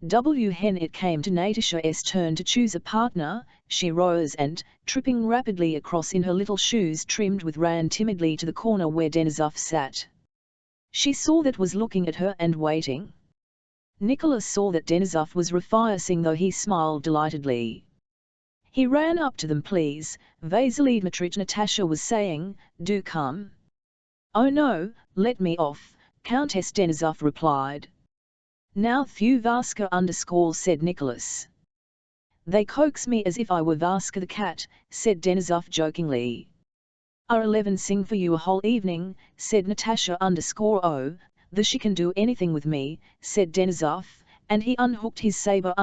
Speaker 1: It came to Natasha's turn to choose a partner. She rose and, tripping rapidly across in her little shoes trimmed with, ran timidly to the corner where Denisov sat. She saw that was looking at her and waiting. Nicholas saw that Denisov was refusing, though he smiled delightedly. He ran up to them. "Please, Vasily Dmitrich," Natasha was saying, "do come." "Oh no, let me off, Countess," Denisov replied. "Now Thu Vaska said Nicholas. "They coax me as if I were Vaska the cat," said Denisov jokingly. "R11 sing for you a whole evening," said Natasha "Oh, the she can do anything with me," said Denisov, and he unhooked his sabre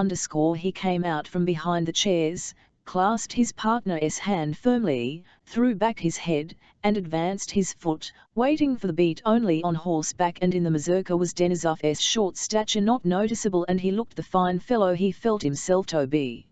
Speaker 1: He came out from behind the chairs, clasped his partner's hand firmly, threw back his head, and advanced his foot, waiting for the beat. Only on horseback and in the mazurka was Denisov's short stature not noticeable, and he looked the fine fellow he felt himself to be.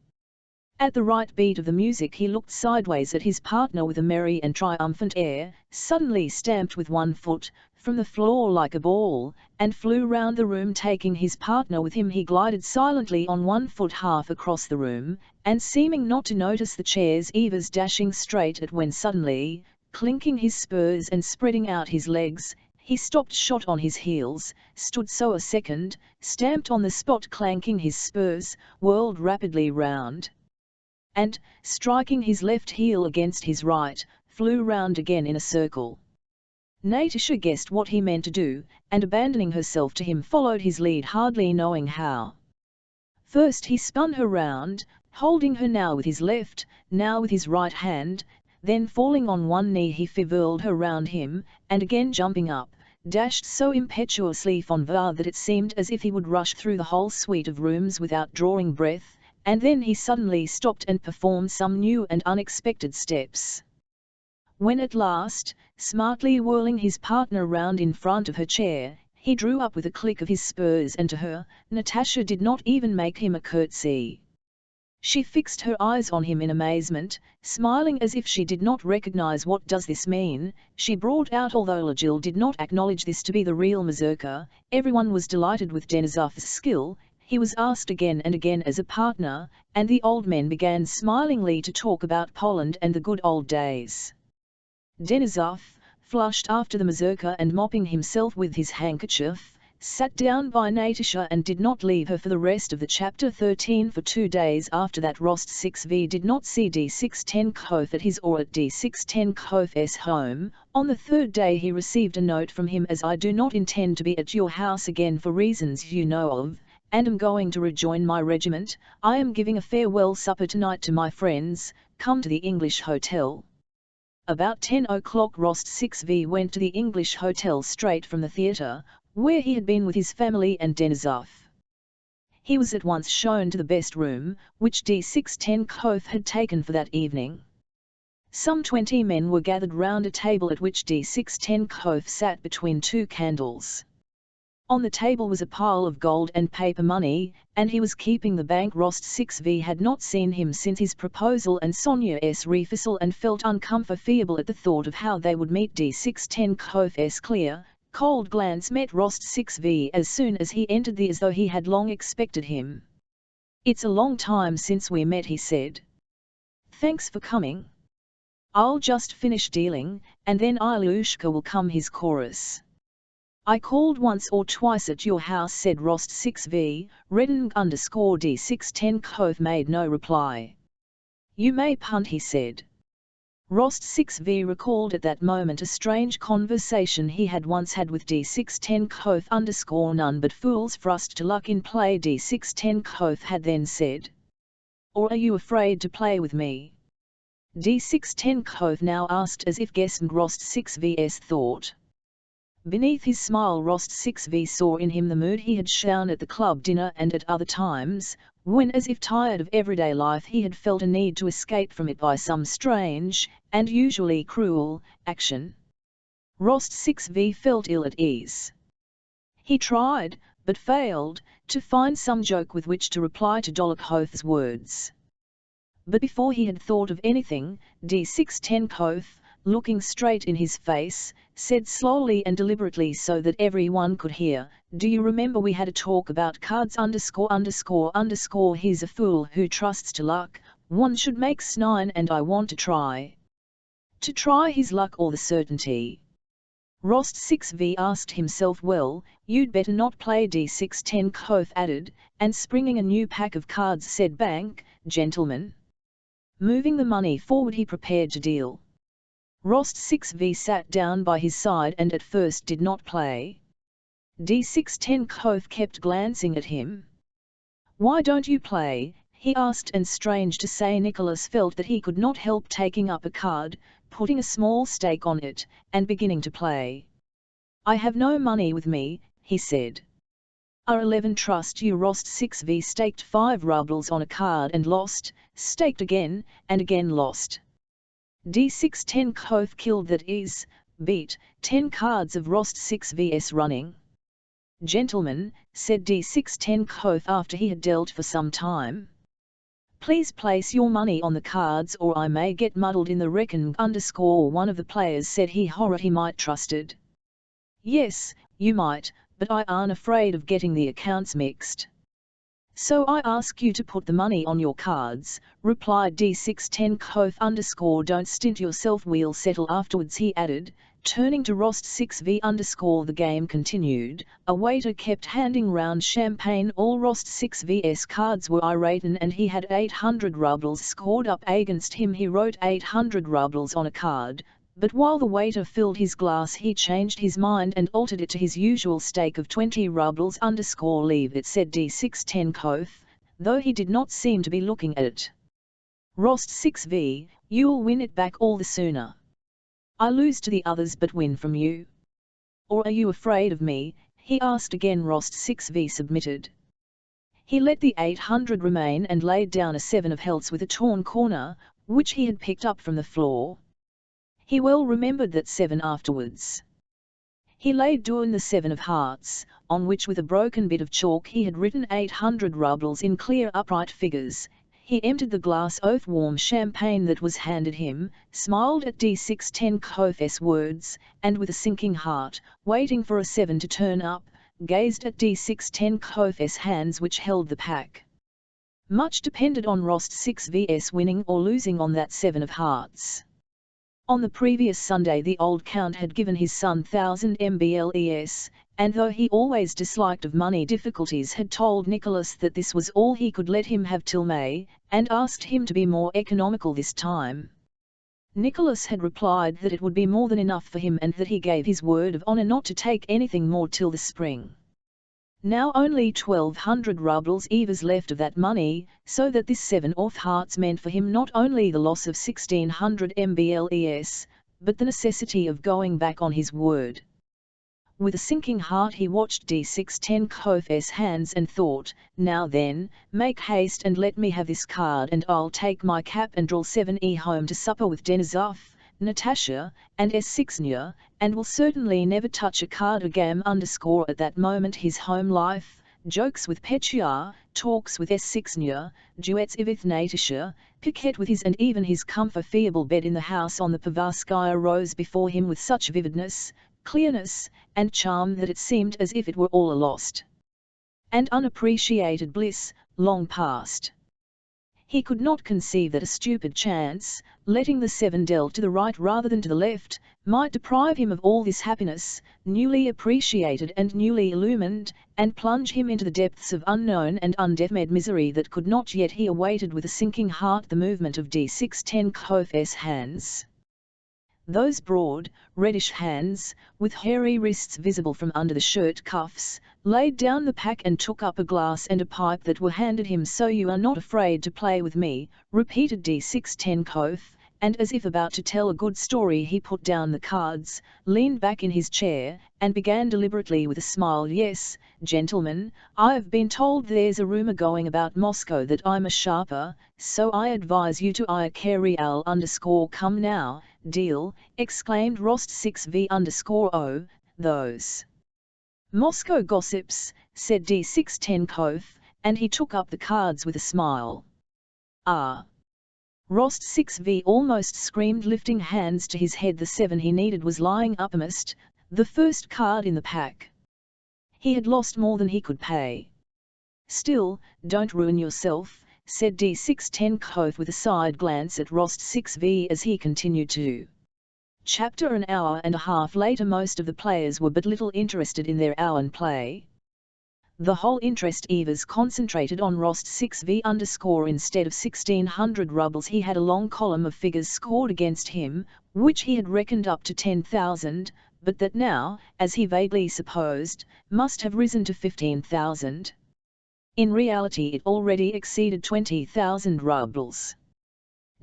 Speaker 1: At the right beat of the music he looked sideways at his partner with a merry and triumphant air, suddenly stamped with one foot, from the floor like a ball, and flew round the room taking his partner with him. He glided silently on one foot half across the room, and seeming not to notice the chairs Eva's dashing straight at when suddenly, clinking his spurs and spreading out his legs, he stopped short on his heels, stood so a second, stamped on the spot clanking his spurs, whirled rapidly round. and, striking his left heel against his right, flew round again in a circle. Natasha guessed what he meant to do, and abandoning herself to him followed his lead, hardly knowing how. First he spun her round, holding her now with his left, now with his right hand, then falling on one knee he whirled her round him, and again jumping up, dashed so impetuously von Var that it seemed as if he would rush through the whole suite of rooms without drawing breath, and then he suddenly stopped and performed some new and unexpected steps. When at last, smartly whirling his partner round in front of her chair, he drew up with a click of his spurs, and to her, Natasha did not even make him a curtsy. She fixed her eyes on him in amazement, smiling as if she did not recognize what does this mean. She brought out, although Legil did not acknowledge this to be the real mazurka, everyone was delighted with Denisov's skill. He was asked again and again as a partner, and the old men began smilingly to talk about Poland and the good old days. Denisov, flushed after the mazurka and mopping himself with his handkerchief, sat down by Natasha and did not leave her for the rest of the chapter 13. For 2 days after that Rost 6v did not see D610 at his or at D610's home. On the 3rd day he received a note from him: as I do not intend to be at your house again for reasons you know of, and am going to rejoin my regiment, I am giving a farewell supper tonight to my friends. Come to the English Hotel. About 10 o'clock Rost 6v went to the English Hotel straight from the theatre, where he had been with his family and Denisov. He was at once shown to the best room, which D610 had taken for that evening. Some 20 men were gathered round a table at which D610 sat between 2 candles. On the table was a pile of gold and paper money, and he was keeping the bank. Rost 6v had not seen him since his proposal and Sonia's refusal, and felt uncomfortable at the thought of how they would meet. D610's clear, cold glance met Rost 6v as soon as he entered as though he had long expected him. "It's a long time since we met," he said. "Thanks for coming. I'll just finish dealing, and then Ilyushka will come." His chorus. "I called once or twice at your house," said Rost 6v. D610 made no reply. "You may punt," he said. Rost 6v recalled at that moment a strange conversation he had once had with D610 "None but fools thrust to luck in play," D610 had then said. "Or are you afraid to play with me?" D610 now asked, as if guessing Rost 6v's thought. Beneath his smile Rost 6v saw in him the mood he had shown at the club dinner and at other times, when, as if tired of everyday life, he had felt a need to escape from it by some strange, and usually cruel, action. Rost 6v felt ill at ease. He tried, but failed, to find some joke with which to reply to Dólokhov's words. But before he had thought of anything, D610, looking straight in his face, said slowly and deliberately so that everyone could hear, "Do you remember we had a talk about cards He's a fool who trusts to luck. One should make 9 and I want to try. To try his luck or the certainty." Rost 6v asked himself, "Well, you'd better not play," D610 added, and springing a new pack of cards said, "Bank, gentlemen." Moving the money forward he prepared to deal. Rost 6v sat down by his side and at first did not play. D610 kept glancing at him. "Why don't you play?" he asked, and strange to say Nicholas felt that he could not help taking up a card, putting a small stake on it, and beginning to play. "I have no money with me," he said. "R11 trust you." Rost 6v staked 5 rubles on a card and lost, staked again, and again lost. D610 killed, that is, beat, 10 cards of Rost 6v's running. "Gentlemen," said D610 after he had dealt for some time, "please place your money on the cards or I may get muddled in the reckoning." One of the players said he might trusted. "Yes, you might, but I aren't afraid of getting the accounts mixed. So I ask you to put the money on your cards," replied D610 "Don't stint yourself, we'll settle afterwards," he added, Turning to Rost 6v _ the game continued, a waiter kept handing round champagne. All Rost 6v's cards were irate and he had 800 rubles scored up against him. He wrote 800 rubles on a card, but while the waiter filled his glass he changed his mind and altered it to his usual stake of 20 rubles _ leave it, said D6 Tenkov, though he did not seem to be looking at it. Rost 6v, you'll win it back all the sooner. I lose to the others but win from you. Or are you afraid of me? He asked again. Rost 6v submitted. He let the 800 remain and laid down a 7 of hearts with a torn corner, which he had picked up from the floor. He well remembered that 7 afterwards. He laid down the 7 of hearts, on which with a broken bit of chalk he had written 800 rubles in clear upright figures. He emptied the glass of warm champagne that was handed him, smiled at D6 Tenkov's words, and with a sinking heart, waiting for a 7 to turn up, gazed at D6 Tenkov's hands which held the pack. Much depended on Rost 6v's winning or losing on that 7 of hearts. On the previous Sunday the old count had given his son 1000 mbles, and though he always disliked of money difficulties had told Nicholas that this was all he could let him have till May, and asked him to be more economical this time. Nicholas had replied that it would be more than enough for him and that he gave his word of honor not to take anything more till the spring. Now only 1200 rubles was left of that money, so that this 7 of hearts meant for him not only the loss of 1600 mbles, but the necessity of going back on his word. With a sinking heart he watched D6 Tenkov's hands and thought, now then, make haste and let me have this card and I'll take my cap and draw 7e home to supper with Denisov, Natasha, and S6nya, and will certainly never touch a card again _ at that moment his home life, jokes with Petya, talks with S6nya, duets with Natasha, piquet with his and even his comfortable bed in the house on the Pavarskaya rose before him with such vividness, clearness, and charm that it seemed as if it were all a lost and unappreciated bliss, long past. He could not conceive that a stupid chance, letting the 7 dealt to the right rather than to the left, might deprive him of all this happiness, newly appreciated and newly illumined, and plunge him into the depths of unknown and undefined misery that could not yet. He awaited with a sinking heart the movement of D6 Tenkov's hands. Those broad, reddish hands, with hairy wrists visible from under the shirt cuffs, laid down the pack and took up a glass and a pipe that were handed him. So you are not afraid to play with me, repeated D6 Tenkov, and as if about to tell a good story he put down the cards, leaned back in his chair, and began deliberately with a smile. Yes, gentlemen, I've been told there's a rumor going about Moscow that I'm a sharper, so I advise you to carry Al _ come now, deal, exclaimed Rost 6v _ those Moscow gossips, said D6 Tenkov, and he took up the cards with a smile. Ah! Rost 6v almost screamed, lifting hands to his head. The 7 he needed was lying uppermost, the first card in the pack. He had lost more than he could pay. Still, don't ruin yourself, said D6 Tenkov with a side glance at Rost 6v as he continued to. Chapter an hour and a half later most of the players were but little interested in their hour play. The whole interest was concentrated on Rost 6v _ instead of 1600 rubles he had a long column of figures scored against him, which he had reckoned up to 10,000, but that now, as he vaguely supposed, must have risen to 15,000. In reality it already exceeded 20,000 rubles.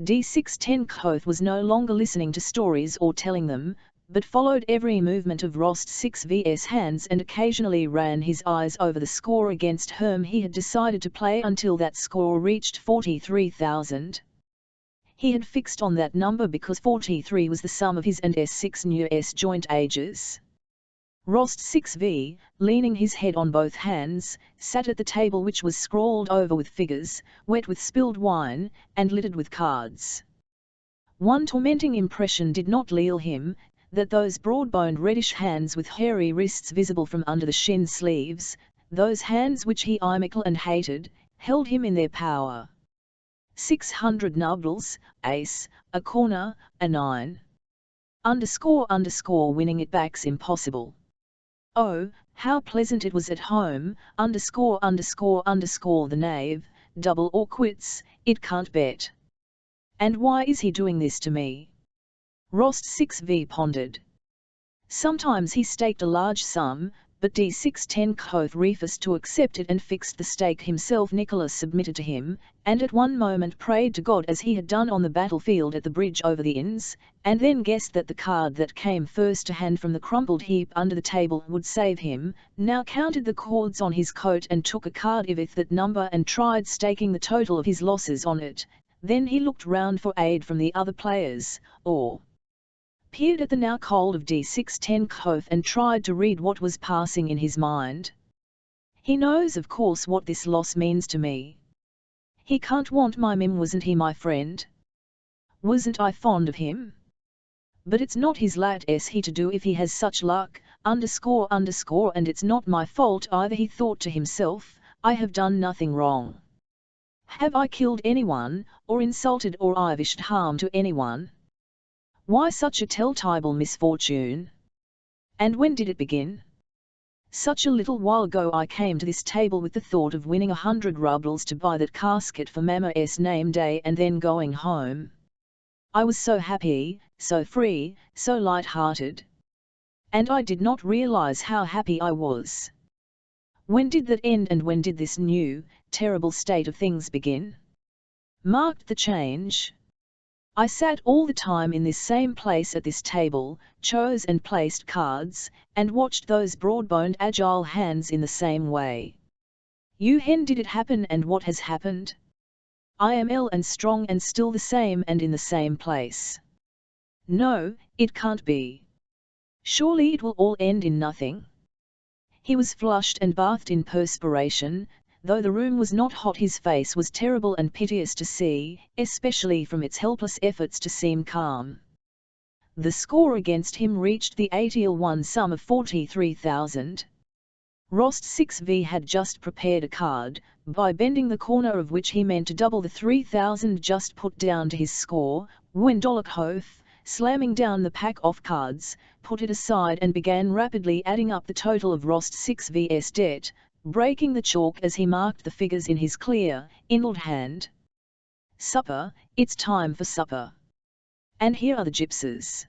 Speaker 1: D6 Tenkov was no longer listening to stories or telling them, but followed every movement of Rost 6v's hands and occasionally ran his eyes over the score against whom he had decided to play until that score reached 43,000. He had fixed on that number because 43 was the sum of his and S6's joint ages. Rost 6v, leaning his head on both hands, sat at the table which was scrawled over with figures, wet with spilled wine, and littered with cards. One tormenting impression did not leave him, that those broad-boned reddish hands with hairy wrists visible from under the shin sleeves, those hands which he imical and hated, held him in their power. 600 nobles, ace, a corner, a 9. Winning it back's impossible. Oh, how pleasant it was at home, the knave, double or quits, it can't bet. And why is he doing this to me? Rost 6v pondered. Sometimes he staked a large sum, but d6-10 Koth refused to accept it and fixed the stake himself. Nicholas submitted to him, and at one moment prayed to God as he had done on the battlefield at the bridge over the Inns, and then guessed that the card that came first to hand from the crumpled heap under the table would save him, now counted the cords on his coat and took a card of that number and tried staking the total of his losses on it. Then he looked round for aid from the other players, or peered at the now cold of d6-10 Koth and tried to read what was passing in his mind. He knows of course what this loss means to me. He can't want my Mim, wasn't he my friend? Wasn't I fond of him? But it's not his lat's he to do if he has such luck, and it's not my fault either, he thought to himself. I have done nothing wrong. Have I killed anyone, or insulted or I wished harm to anyone? Why such a telltale misfortune? And when did it begin? Such a little while ago I came to this table with the thought of winning 100 rubles to buy that casket for Mama's name day and then going home. I was so happy, so free, so light-hearted. And I did not realize how happy I was. When did that end, and when did this new, terrible state of things begin? Marked the change. I sat all the time in this same place at this table, chose and placed cards, and watched those broad-boned agile hands in the same way. When did it happen, and what has happened? I am ill and strong and still the same and in the same place. No, it can't be. Surely it will all end in nothing. He was flushed and bathed in perspiration. Though the room was not hot, his face was terrible and piteous to see, especially from its helpless efforts to seem calm. The score against him reached the 80-1 sum of 43,000. Rost 6v had just prepared a card, by bending the corner of which he meant to double the 3,000 just put down to his score, when Bolkonsky, slamming down the pack of cards, put it aside and began rapidly adding up the total of Rost 6v's debt, breaking the chalk as he marked the figures in his clear, indled hand. Supper, it's time for supper. And here are the gypsies.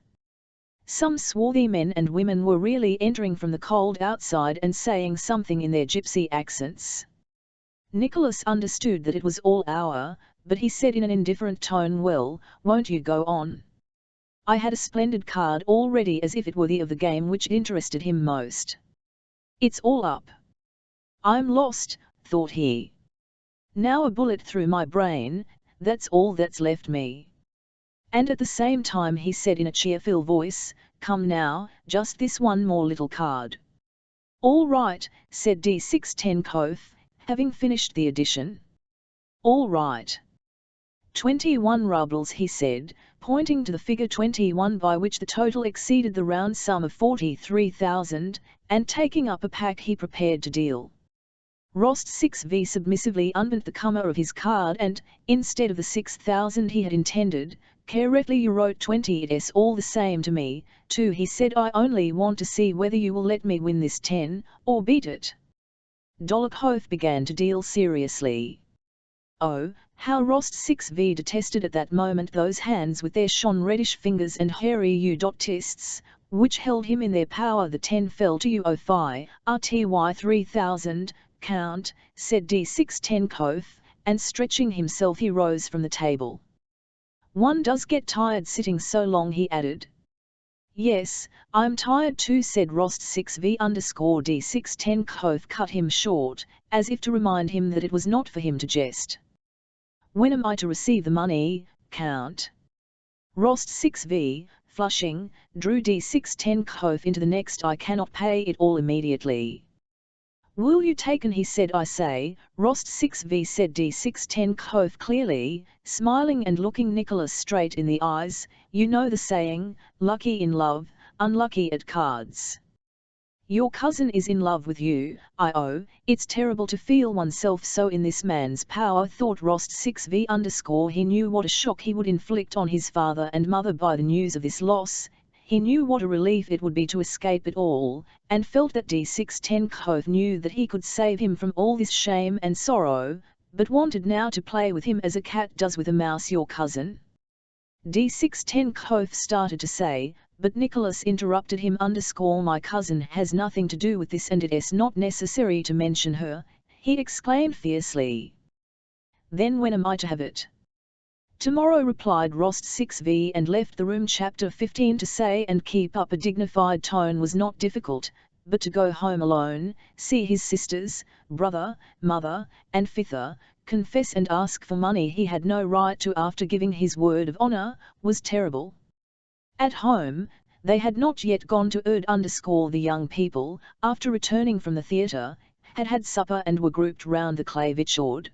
Speaker 1: Some swarthy men and women were really entering from the cold outside and saying something in their gypsy accents. Nicholas understood that it was all our, but he said in an indifferent tone, well, won't you go on? I had a splendid card all ready, as if it were the of the game which interested him most. It's all up. I'm lost, thought he. Now a bullet through my brain, that's all that's left me. And at the same time he said in a cheerful voice, come now, just this one more little card. All right, said d6-10 Koth, having finished the addition. All right. 21 rubles, he said, pointing to the figure 21 by which the total exceeded the round sum of 43,000, and taking up a pack he prepared to deal. Rost 6v submissively unbent the comer of his card and, instead of the 6,000 he had intended, correctly you wrote 20. It's all the same to me, too, he said. I only want to see whether you will let me win this 10, or beat it. Bolkonsky began to deal seriously. Oh, how Rost 6v detested at that moment those hands with their shorn reddish fingers and hairy U-tists, which held him in their power. The 10 fell to U05, RTY 3000, count, said d6-10 Koth, and stretching himself he rose from the table. One does get tired sitting so long, he added. Yes, I'm tired too, said Rost 6v d6-10 Koth cut him short, as if to remind him that it was not for him to jest. When am I to receive the money, Count? Rost 6v, flushing, drew d6-10 Koth into the next. I cannot pay it all immediately. Will you take it, he said. I say, Rost 6v, said d6-10 Koth clearly, smiling and looking Nicholas straight in the eyes. You know the saying, lucky in love, unlucky at cards. Your cousin is in love with you. It's terrible to feel oneself so in this man's power, thought Rost 6v_. He knew what a shock he would inflict on his father and mother by the news of this loss. He knew what a relief it would be to escape it all, and felt that D610 knew that he could save him from all this shame and sorrow, but wanted now to play with him as a cat does with a mouse, your cousin. D610 started to say, but Nicholas interrupted him. My cousin has nothing to do with this, and it is not necessary to mention her, he exclaimed fiercely. Then when am I to have it? Tomorrow, replied Rost 6V, and left the room. Chapter 15. To say and keep up a dignified tone was not difficult, but to go home alone, see his sisters, brother, mother, and Fither, confess and ask for money he had no right to after giving his word of honor, was terrible. At home, they had not yet gone to Erd. The young people, after returning from the theatre, had had supper and were grouped round the clavichord.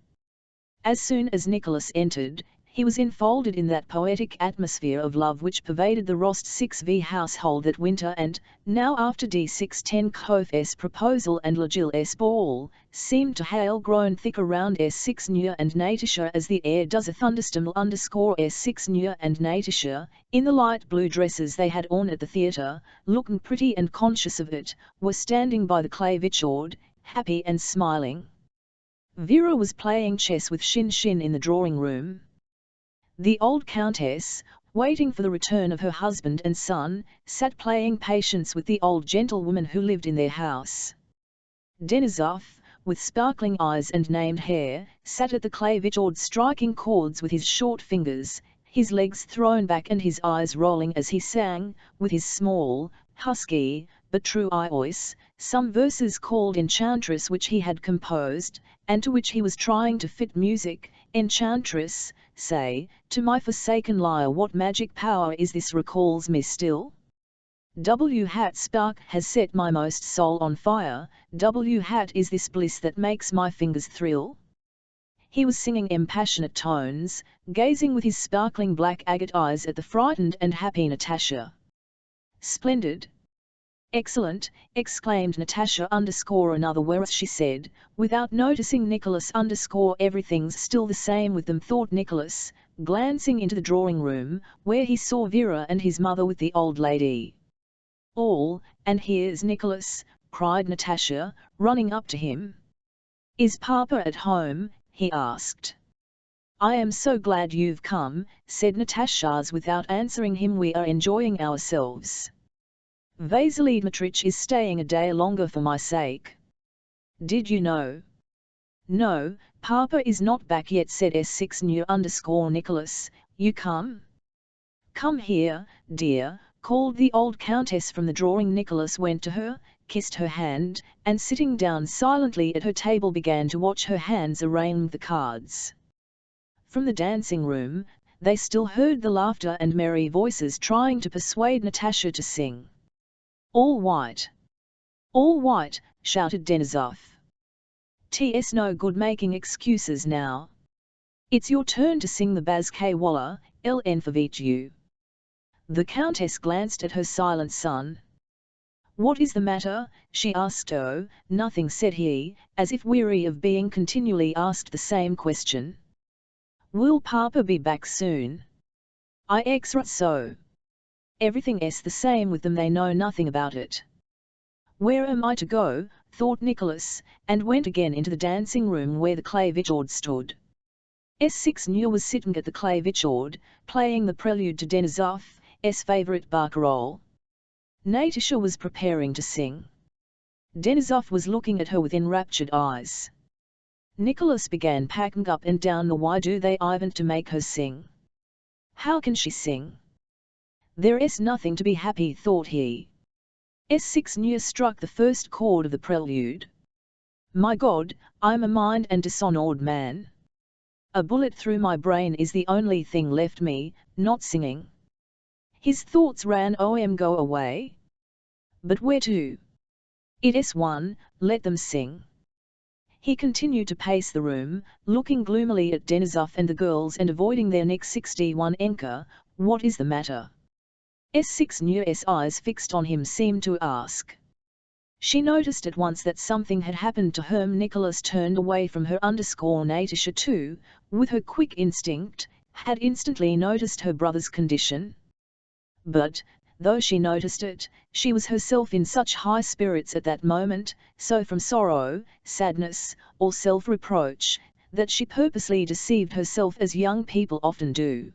Speaker 1: As soon as Nicholas entered, he was enfolded in that poetic atmosphere of love which pervaded the Rost 6V household that winter, and, now after D610's proposal and Legil's ball, seemed to hail grown thicker round S6 and Natasha as the air does a thunderstorm. S6 and Natasha, in the light blue dresses they had on at the theatre, looking pretty and conscious of it, were standing by the clavichord, happy and smiling. Vera was playing chess with Shin in the drawing-room. The old countess, waiting for the return of her husband and son, sat playing patience with the old gentlewoman who lived in their house. Denisov, with sparkling eyes and named hair, sat at the clavichord striking chords with his short fingers, his legs thrown back and his eyes rolling as he sang, with his small, husky, but true voice, some verses called Enchantress which he had composed, and to which he was trying to fit music. Enchantress, say, to my forsaken lyre what magic power is this recalls me still? W-hat spark has set my most soul on fire, W-hat is this bliss that makes my fingers thrill? He was singing in passionate tones, gazing with his sparkling black agate eyes at the frightened and happy Natasha. Splendid! Excellent, exclaimed Natasha another whereas she said, without noticing Nicholas everything's still the same with them, thought Nicholas, glancing into the drawing-room, where he saw Vera and his mother with the old lady. All, and here's Nicholas, cried Natasha, running up to him. Is Papa at home? He asked. I am so glad you've come, said Natasha's without answering him. We are enjoying ourselves. Vasily Dmitrich is staying a day longer for my sake. Did you know? No, Papa is not back yet, said S6 Nicholas, you come? Come here, dear, called the old countess from the drawing. Nicholas went to her, kissed her hand, and sitting down silently at her table began to watch her hands arrange the cards. From the dancing-room, they still heard the laughter and merry voices trying to persuade Natasha to sing. All white! All white! Shouted Denisov. T.S. no good making excuses now. It's your turn to sing the Bazkawala, LN for you. The countess glanced at her silent son. What is the matter? She asked. Oh, nothing, said he, as if weary of being continually asked the same question. Will Papa be back soon? I expect so. Everything's the same with them, they know nothing about it. Where am I to go? Thought Nicholas, and went again into the dancing-room where the clavichord stood. S6 was sitting at the clavichord, playing the prelude to Denisov's favourite barcarolle. Natasha was preparing to sing. Denisov was looking at her with enraptured eyes. Nicholas began packing up and down the why do they Ivan to make her sing. How can she sing? There is nothing to be happy, thought he. S6 struck the first chord of the prelude. My God, I'm a mind and dishonoured man. A bullet through my brain is the only thing left me, not singing. His thoughts ran go away. But where to? It is one, let them sing. He continued to pace the room, looking gloomily at Denisov and the girls and avoiding their neck. 61 Enka, what is the matter? S6's eyes fixed on him seemed to ask. She noticed at once that something had happened to her. Nicholas turned away from her. Natasha too, with her quick instinct, had instantly noticed her brother's condition. But, though she noticed it, she was herself in such high spirits at that moment, so from sorrow, sadness, or self-reproach, that she purposely deceived herself as young people often do.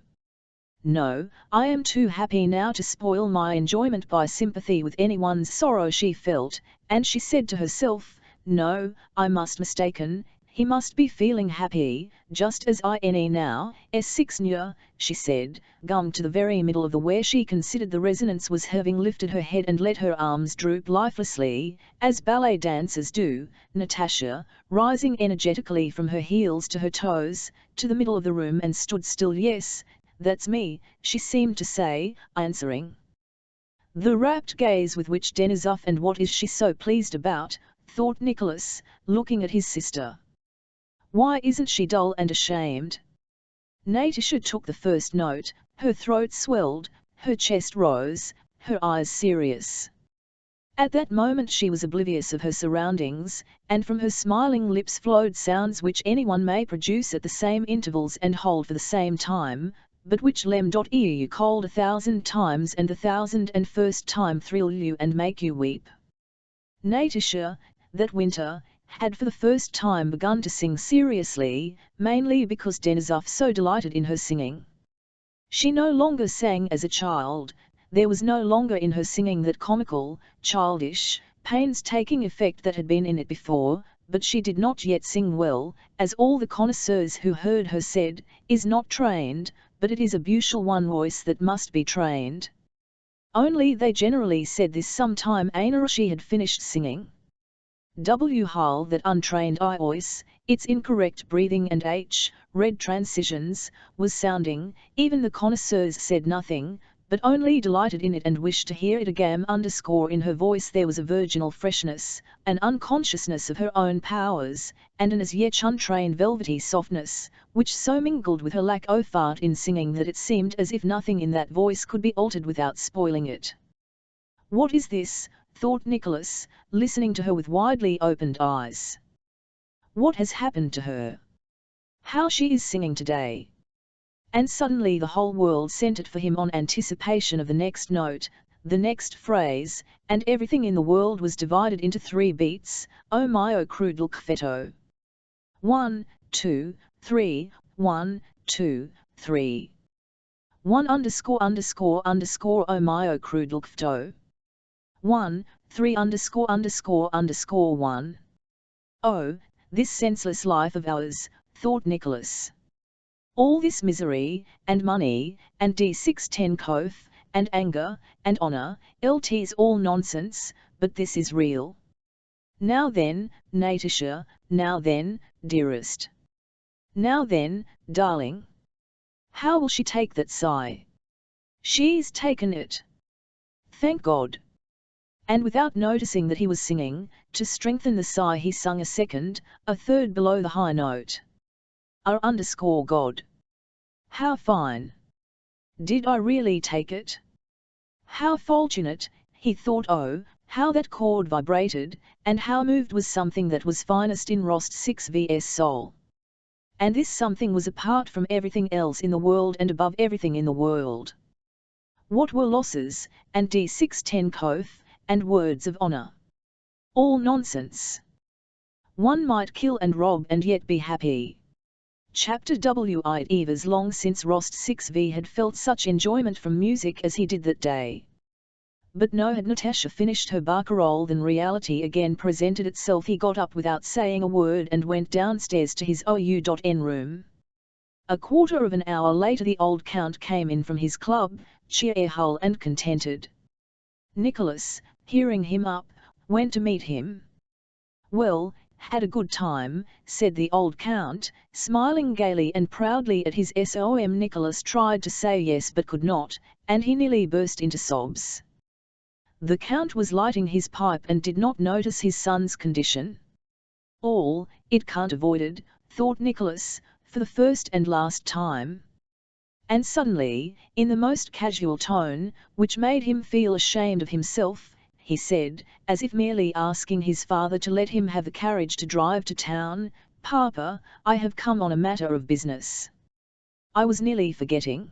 Speaker 1: "No, I am too happy now to spoil my enjoyment by sympathy with anyone's sorrow," she felt, and she said to herself, "No, I must mistaken, he must be feeling happy, just as I am now." S6 near, she said, gummed to the very middle of the where she considered the resonance was having lifted her head and let her arms droop lifelessly, as ballet dancers do, Natasha, rising energetically from her heels to her toes, to the middle of the room and stood still. "Yes, that's me," she seemed to say, answering the rapt gaze with which Denisov. "And what is she so pleased about?" thought Nicholas, looking at his sister. "Why isn't she dull and ashamed?" Natasha took the first note, her throat swelled, her chest rose, her eyes serious. At that moment she was oblivious of her surroundings, and from her smiling lips flowed sounds which anyone may produce at the same intervals and hold for the same time, but which you cold 1,000 times and the 1,001st time thrill you and make you weep. Natasha, that winter, had for the first time begun to sing seriously, mainly because Denisov so delighted in her singing. She no longer sang as a child, there was no longer in her singing that comical, childish, painstaking effect that had been in it before, but she did not yet sing well, as all the connoisseurs who heard her said, is not trained, but it is a beautiful one voice that must be trained. Only they generally said this some time after she had finished singing. Hull that untrained voice, its incorrect breathing and red transitions, was sounding, even the connoisseurs said nothing, but only delighted in it and wished to hear it again. In her voice there was a virginal freshness, an unconsciousness of her own powers, and an as yet untrained velvety softness, which so mingled with her lack of art in singing that it seemed as if nothing in that voice could be altered without spoiling it. "What is this?" thought Nicholas, listening to her with widely opened eyes. "What has happened to her? How she is singing today!" And suddenly the whole world centered for him on anticipation of the next note, the next phrase, and everything in the world was divided into 3 beats, "Oh mio crudel kveto." 1, 2, 3, 1, 2, 3. 1 _ oh mio crudel kveto. 1, 3 _ 1. "Oh, this senseless life of ours," thought Nicholas. "All this misery, and money, and D610 Koth, and anger, and honor, LT's all nonsense, but this is real. Now then, Natasha, now then, dearest. Now then, darling. How will she take that sigh? She's taken it. Thank God." And without noticing that he was singing, to strengthen the sigh he sung a second, a third below the high note. God. How fine! Did I really take it? How fortunate, he thought. Oh, how that chord vibrated, and how moved was something that was finest in Rost 6V's soul. And this something was apart from everything else in the world and above everything in the world. What were losses, and D610 Koth, and words of honor? All nonsense. One might kill and rob and yet be happy. Chapter W. Evers long since Rost 6V had felt such enjoyment from music as he did that day. But no had Natasha finished her barcarolle than reality again presented itself. He got up without saying a word and went downstairs to his OU.N room. A quarter of an hour later the old count came in from his club, cheerful and contented. Nicholas, hearing him up, went to meet him. "Well, had a good time," said the old count, smiling gaily and proudly at his SOM. Nicholas tried to say yes but could not, and he nearly burst into sobs. The count was lighting his pipe and did not notice his son's condition. "All, it can't avoided," thought Nicholas, for the first and last time. And suddenly, in the most casual tone, which made him feel ashamed of himself, he said, as if merely asking his father to let him have the carriage to drive to town, "Papa, I have come on a matter of business. I was nearly forgetting."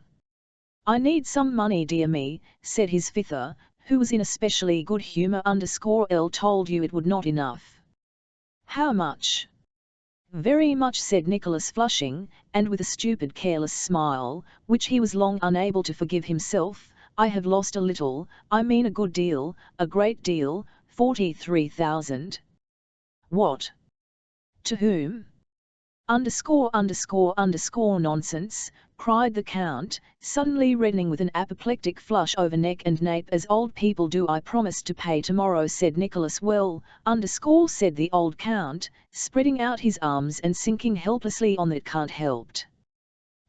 Speaker 1: I need some money, dear me, said his fiffer, who was in especially good humor. L told you it would not enough. How much? Very much, said Nicholas, flushing, and with a stupid careless smile, which he was long unable to forgive himself. I have lost a little, I mean a good deal, a great deal, 43,000. What? To whom? Nonsense, cried the Count, suddenly reddening with an apoplectic flush over neck and nape, as old people do. I promised to pay tomorrow, said Nicholas. Well, said the old Count, spreading out his arms and sinking helplessly on that. Can't helped.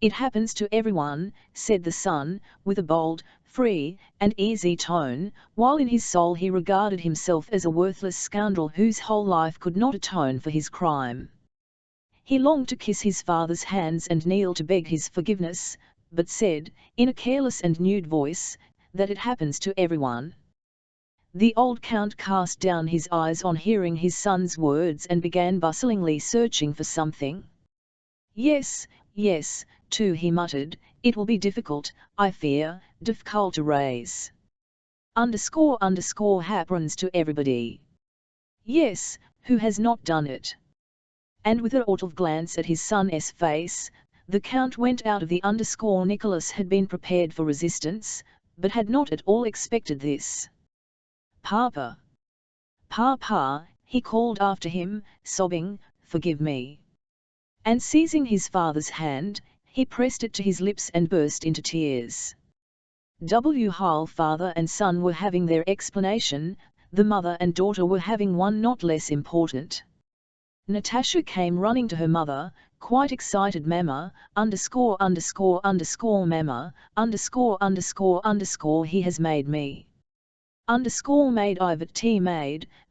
Speaker 1: It happens to everyone, said the son, with a bold, free, and easy tone, while in his soul he regarded himself as a worthless scoundrel whose whole life could not atone for his crime. He longed to kiss his father's hands and kneel to beg his forgiveness, but said, in a careless and nude voice, that it happens to everyone. The old Count cast down his eyes on hearing his son's words and began bustlingly searching for something. Yes, too, he muttered, it will be difficult, I fear, difficult to raise. Happens to everybody. Yes, who has not done it? And with a sort of glance at his son's face, the Count went out of the Nicholas had been prepared for resistance, but had not at all expected this. Papa! Papa! He called after him, sobbing, forgive me. And seizing his father's hand, he pressed it to his lips and burst into tears. While father and son were having their explanation, the mother and daughter were having one not less important. Natasha came running to her mother, quite excited. Mama, Mama, he has made me.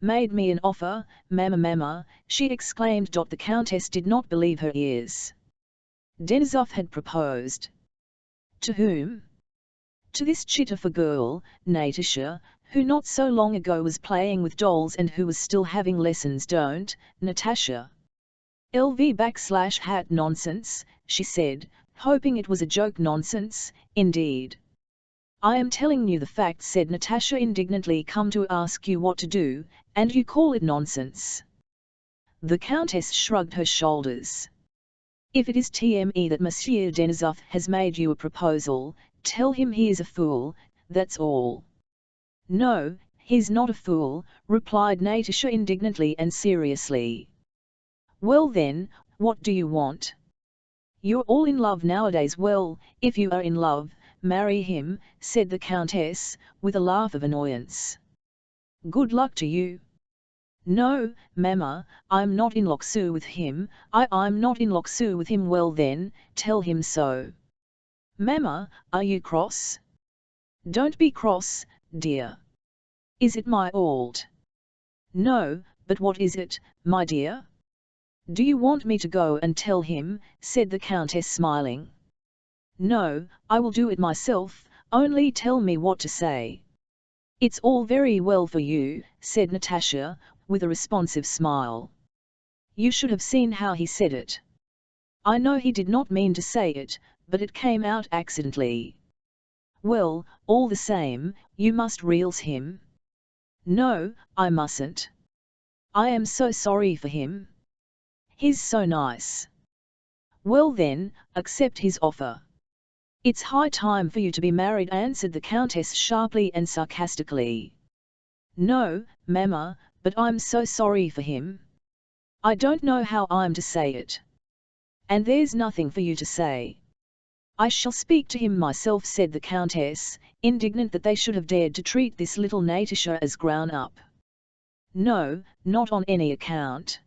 Speaker 1: Made me an offer, Mama, she exclaimed. The Countess did not believe her ears. Denisov had proposed. To whom? To this chit of a girl, Natasha, who not so long ago was playing with dolls and who was still having lessons. Don't, Natasha. /hat nonsense, she said, hoping it was a joke. Nonsense, indeed. I am telling you the facts, said Natasha indignantly. Come to ask you what to do, and you call it nonsense. The Countess shrugged her shoulders. If it is TME that Monsieur Denisov has made you a proposal, tell him he is a fool, that's all. No, he's not a fool, replied Natasha indignantly and seriously. Well then, what do you want? You're all in love nowadays. Well, if you are in love, marry him, said the Countess, with a laugh of annoyance. Good luck to you. No, Mama, I'm not in love with him, I'm not in love with him. Well then, tell him so. Mama, are you cross? Don't be cross, dear. Is it my fault? No, but what is it, my dear? Do you want me to go and tell him, said the Countess smiling. No, I will do it myself, only tell me what to say. It's all very well for you, said Natasha, with a responsive smile. You should have seen how he said it. I know he did not mean to say it, but it came out accidentally. Well, all the same, you must release him. No, I mustn't. I am so sorry for him. He's so nice. Well then, accept his offer. It's high time for you to be married, answered the Countess sharply and sarcastically. No, Mama, but I'm so sorry for him. I don't know how I'm to say it. And there's nothing for you to say. I shall speak to him myself, said the Countess, indignant that they should have dared to treat this little Natasha as grown up. No, not on any account.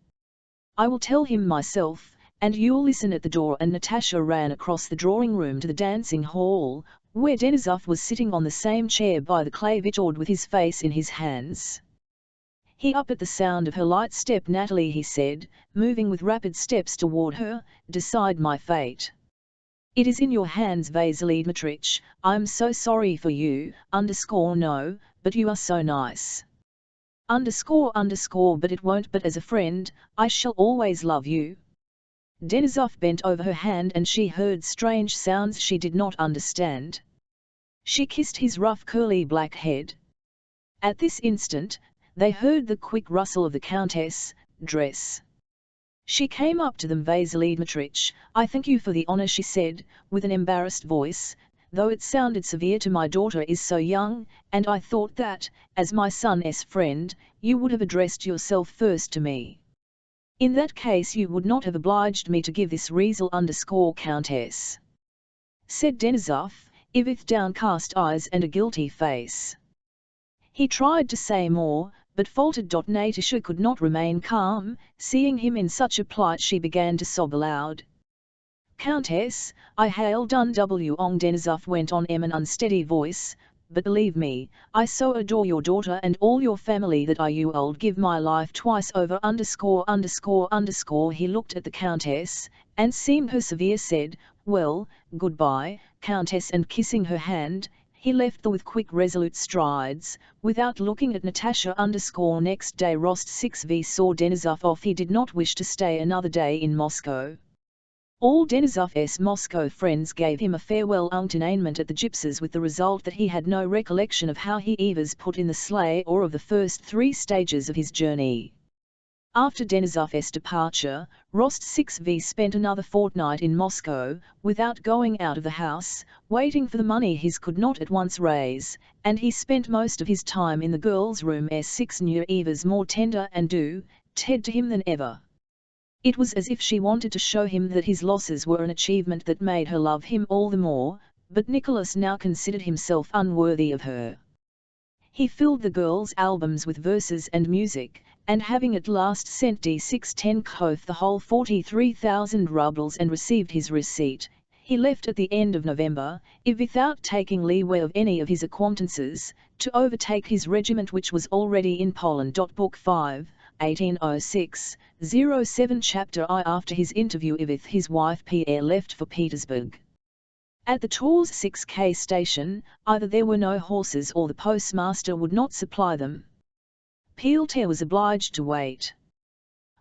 Speaker 1: I will tell him myself, and you'll listen at the door. And Natasha ran across the drawing room to the dancing hall, where Denisov was sitting on the same chair by the clavichord with his face in his hands. He up at the sound of her light step. Natalie, he said, moving with rapid steps toward her, decide my fate. It is in your hands, Vasily Dmitrich. I'm so sorry for you, no, but you are so nice. But it won't, but as a friend, I shall always love you. Denisov bent over her hand and she heard strange sounds she did not understand. She kissed his rough curly black head. At this instant, they heard the quick rustle of the Countess' dress. She came up to them. Vasily Dmitrich, I thank you for the honor, she said, with an embarrassed voice, though it sounded severe to my daughter is so young, and I thought that, as my son's friend, you would have addressed yourself first to me. In that case you would not have obliged me to give this Countess, said Denisov, with downcast eyes and a guilty face. He tried to say more, but faltered. Natasha could not remain calm. Seeing him in such a plight she began to sob aloud. Countess, I hail Ong, Denisov went on in an unsteady voice, but believe me, I so adore your daughter and all your family that I would give my life twice over. He looked at the Countess, and seeing her severe said, well, goodbye, Countess, and kissing her hand, he left with quick resolute strides, without looking at Natasha. Next day Rost 6v saw Denisov off. He did not wish to stay another day in Moscow. All Denisov's Moscow friends gave him a farewell entertainment at the gypsies, with the result that he had no recollection of how he was put in the sleigh or of the first 3 stages of his journey. After Denisov's departure, Rost 6v spent another fortnight in Moscow, without going out of the house, waiting for the money he could not at once raise, and he spent most of his time in the girls' room. 6 knew Eva's more tender and ted to him than ever. It was as if she wanted to show him that his losses were an achievement that made her love him all the more, but Nicholas now considered himself unworthy of her. He filled the girls' albums with verses and music, and having at last sent D610 the whole 43,000 rubles and received his receipt, he left at the end of November, without taking leave of any of his acquaintances, to overtake his regiment which was already in Poland. Book 5, 1806, 07 Chapter I. After his interview with his wife, Pierre left for Petersburg. At the Tours 6K station, either there were no horses or the postmaster would not supply them. Pierre was obliged to wait.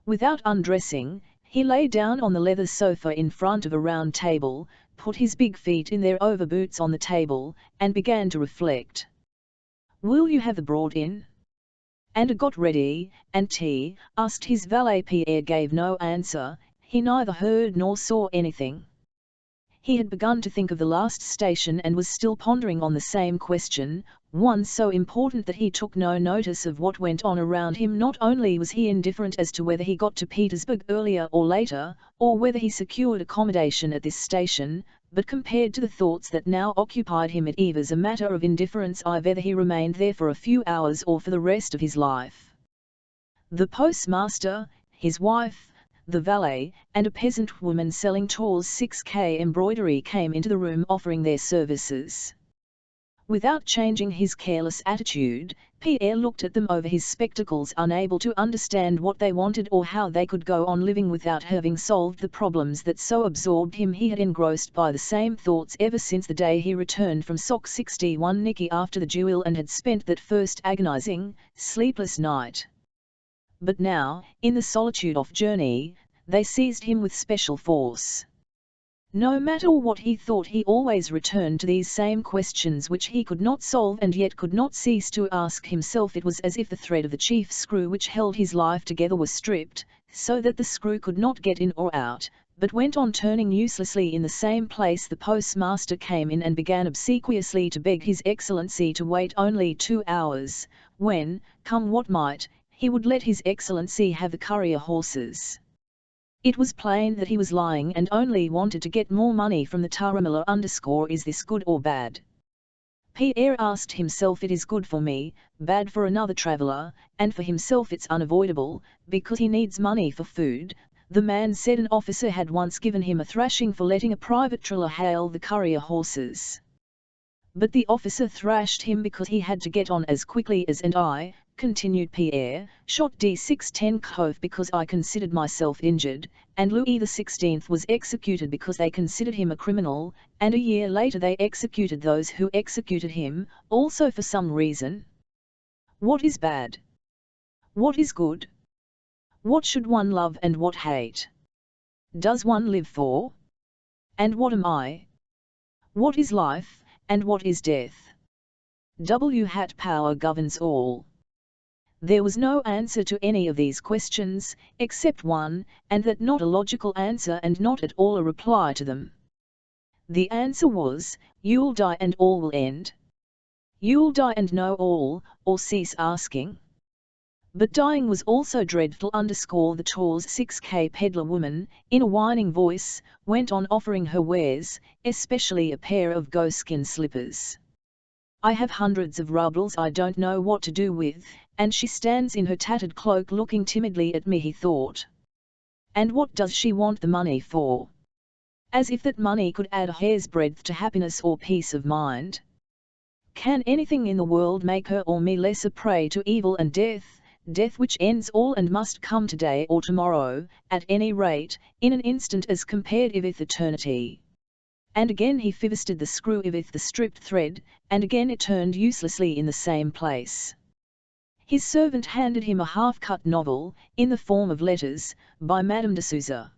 Speaker 1: Without undressing, he lay down on the leather sofa in front of a round table, put his big feet in their overboots on the table, and began to reflect. Will you have the brought in? And got ready, and tea, asked his valet. Pierre gave no answer, he neither heard nor saw anything. He had begun to think of the last station and was still pondering on the same question, one so important that he took no notice of what went on around him. Not only was he indifferent as to whether he got to Petersburg earlier or later, or whether he secured accommodation at this station, but compared to the thoughts that now occupied him it was a matter of indifference whether he remained there for a few hours or for the rest of his life. The postmaster, his wife, the valet, and a peasant woman selling Tours 6K embroidery came into the room offering their services. Without changing his careless attitude, Pierre looked at them over his spectacles, unable to understand what they wanted or how they could go on living without having solved the problems that so absorbed him. He had engrossed by the same thoughts ever since the day he returned from Sok 61 Niki after the duel and had spent that first agonizing, sleepless night. But now, in the solitude of journey, they seized him with special force. No matter what he thought, he always returned to these same questions which he could not solve and yet could not cease to ask himself. It was as if the thread of the chief screw which held his life together was stripped, so that the screw could not get in or out, but went on turning uselessly in the same place. The postmaster came in and began obsequiously to beg His Excellency to wait only 2 hours, when, come what might, he would let His Excellency have the courier horses. It was plain that he was lying and only wanted to get more money from the Taramilla. Is this good or bad? Pierre asked himself. It is good for me, bad for another traveller, and for himself it's unavoidable, because he needs money for food. The man said an officer had once given him a thrashing for letting a private triller hail the courier horses. But the officer thrashed him because he had to get on as quickly as, and I, continued Pierre, shot D610 because I considered myself injured, and Louis XVI was executed because they considered him a criminal, and a year later they executed those who executed him, also for some reason. What is bad? What is good? What should one love and what hate? Does one live for? And what am I? What is life, And what is death? What power governs all? There was no answer to any of these questions, except one, and that not a logical answer and not at all a reply to them. The answer was, you'll die and all will end. You'll die and know all, or cease asking. But dying was also dreadful. The Tours 6K peddler woman, in a whining voice, went on offering her wares, especially a pair of goatskin slippers. I have hundreds of rubles I don't know what to do with, and she stands in her tattered cloak looking timidly at me, he thought. And what does she want the money for? As if that money could add a hair's breadth to happiness or peace of mind. Can anything in the world make her or me less a prey to evil and death, death which ends all and must come today or tomorrow, at any rate, in an instant as compared with eternity? And again he fisted the screw with the stripped thread, and again it turned uselessly in the same place. His servant handed him a half-cut novel, in the form of letters, by Madame de Souza.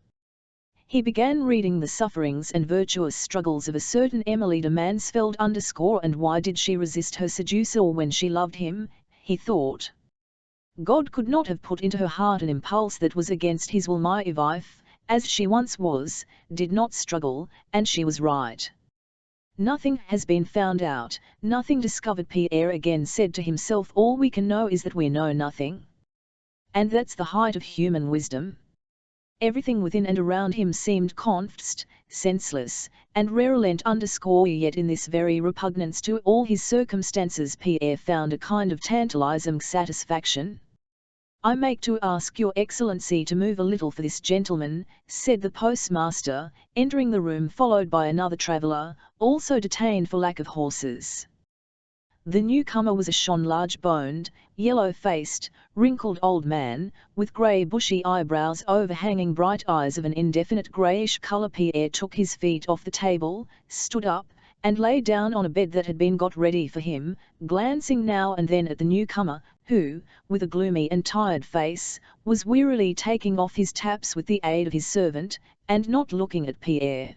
Speaker 1: He began reading the sufferings and virtuous struggles of a certain Emily de Mansfeld and why did she resist her seducer when she loved him, he thought. God could not have put into her heart an impulse that was against his will. My wife, as she once was, did not struggle, and she was right. Nothing has been found out, nothing discovered. Pierre again said to himself, all we can know is that we know nothing. And that's the height of human wisdom. Everything within and around him seemed confused, senseless, and virulent. Yet in this very repugnance to all his circumstances Pierre found a kind of tantalizing satisfaction. I make to ask your excellency to move a little for this gentleman, said the postmaster, entering the room followed by another traveller, also detained for lack of horses. The newcomer was a shorn, large-boned, yellow-faced, wrinkled old man, with grey bushy eyebrows overhanging bright eyes of an indefinite greyish colour. Pierre took his feet off the table, stood up, and lay down on a bed that had been got ready for him, glancing now and then at the newcomer, who, with a gloomy and tired face, was wearily taking off his taps with the aid of his servant, and not looking at Pierre.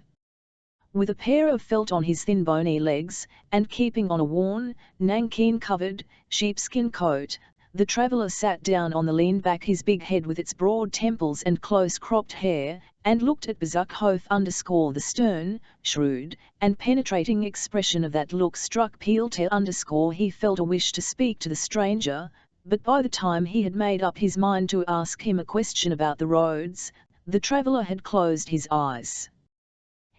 Speaker 1: With a pair of felt on his thin bony legs, and keeping on a worn, nankeen-covered, sheepskin coat, the traveller sat down on the lean back his big head with its broad temples and close-cropped hair, and looked at Bezukhov. The stern, shrewd, and penetrating expression of that look struck Pierre. He felt a wish to speak to the stranger, but by the time he had made up his mind to ask him a question about the roads, the traveller had closed his eyes.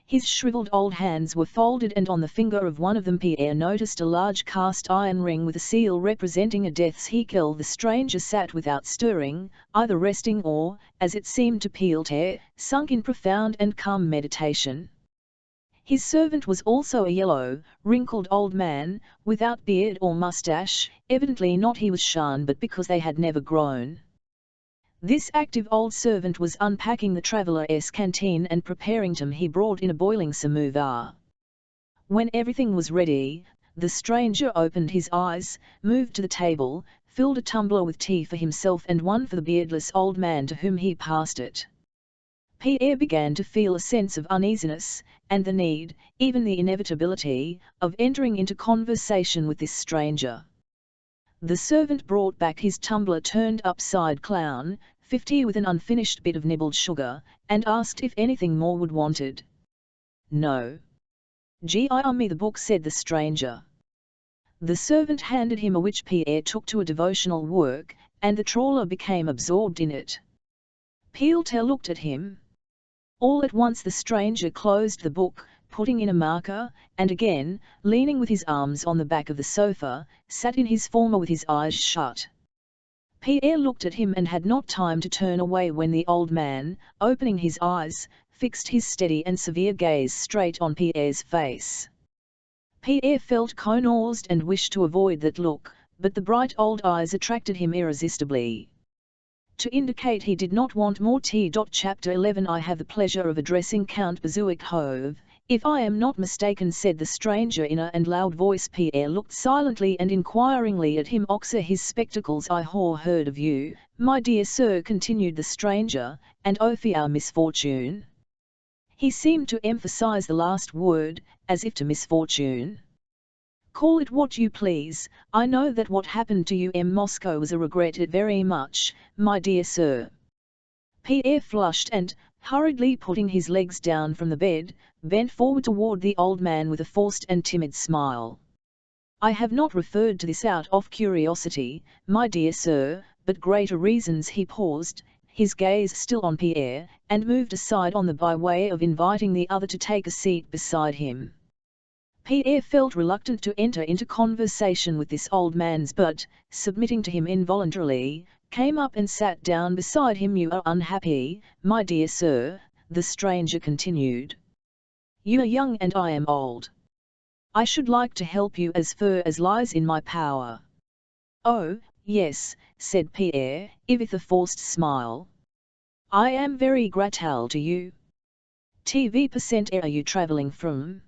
Speaker 1: His shriveled old hands were folded, and on the finger of one of them Pierre noticed a large cast-iron ring with a seal representing a death's head. The stranger sat without stirring, either resting or, as it seemed to Pierre, sunk in profound and calm meditation. His servant was also a yellow, wrinkled old man, without beard or moustache, evidently not he was shorn but because they had never grown. This active old servant was unpacking the traveller's canteen and preparing him. He brought in a boiling samovar. When everything was ready, the stranger opened his eyes, moved to the table, filled a tumbler with tea for himself and one for the beardless old man to whom he passed it. Pierre began to feel a sense of uneasiness, and the need, even the inevitability, of entering into conversation with this stranger. The servant brought back his tumbler turned upside down, 50 with an unfinished bit of nibbled sugar, and asked if anything more would wanted. No. Me the book, said the stranger. The servant handed him a which Pierre took to a devotional work, and the trawler became absorbed in it. Pierre looked at him. All at once the stranger closed the book, putting in a marker, and again, leaning with his arms on the back of the sofa, sat in his former with his eyes shut. Pierre looked at him and had not time to turn away when the old man, opening his eyes, fixed his steady and severe gaze straight on Pierre's face. Pierre felt convulsed and wished to avoid that look, but the bright old eyes attracted him irresistibly. To indicate he did not want more tea. Chapter 11 I have the pleasure of addressing Count Bezukhov, if I am not mistaken, said the stranger in a and loud voice. Pierre looked silently and inquiringly at him. Oxer his spectacles. I heard of you, my dear sir, continued the stranger, and for our misfortune. He seemed to emphasize the last word, as if to misfortune. Call it what you please. I know that what happened to you in Moscow was a regret it very much, my dear sir. Pierre flushed and, hurriedly putting his legs down from the bed, bent forward toward the old man with a forced and timid smile. I have not referred to this out of curiosity, my dear sir, but greater reasons. He paused, his gaze still on Pierre, and moved aside on the by way of inviting the other to take a seat beside him. Pierre felt reluctant to enter into conversation with this old man, but, submitting to him involuntarily, came up and sat down beside him. You are unhappy, my dear sir, the stranger continued. You are young and I am old. I should like to help you as far as lies in my power. Oh, yes, said Pierre, with a forced smile. I am very grateful to you. TV% are you travelling from?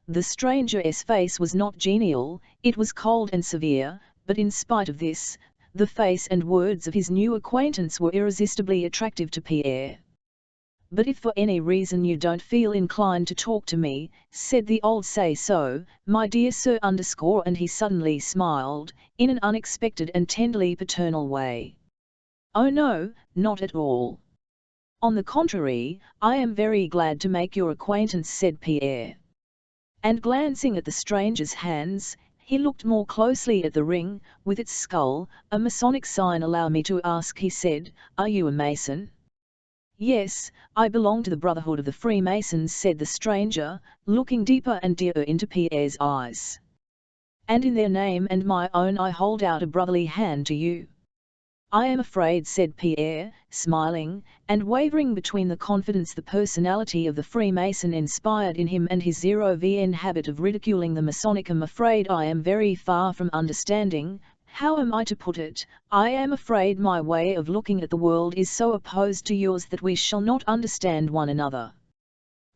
Speaker 1: The stranger's face was not genial, it was cold and severe, but in spite of this, the face and words of his new acquaintance were irresistibly attractive to Pierre. But if for any reason you don't feel inclined to talk to me, said the old say so, my dear sir and he suddenly smiled, in an unexpected and tenderly paternal way. Oh no, not at all. On the contrary, I am very glad to make your acquaintance, said Pierre. And glancing at the stranger's hands, he looked more closely at the ring, with its skull, a Masonic sign. Allow me to ask, he said, are you a Mason? Yes, I belong to the Brotherhood of the Freemasons, said the stranger, looking deeper and deeper into Pierre's eyes. And in their name and my own I hold out a brotherly hand to you. I am afraid, said Pierre, smiling, and wavering between the confidence the personality of the Freemason inspired in him and his zero-VN habit of ridiculing the Masonic. I'm afraid I am very far from understanding, how am I to put it, I am afraid my way of looking at the world is so opposed to yours that we shall not understand one another.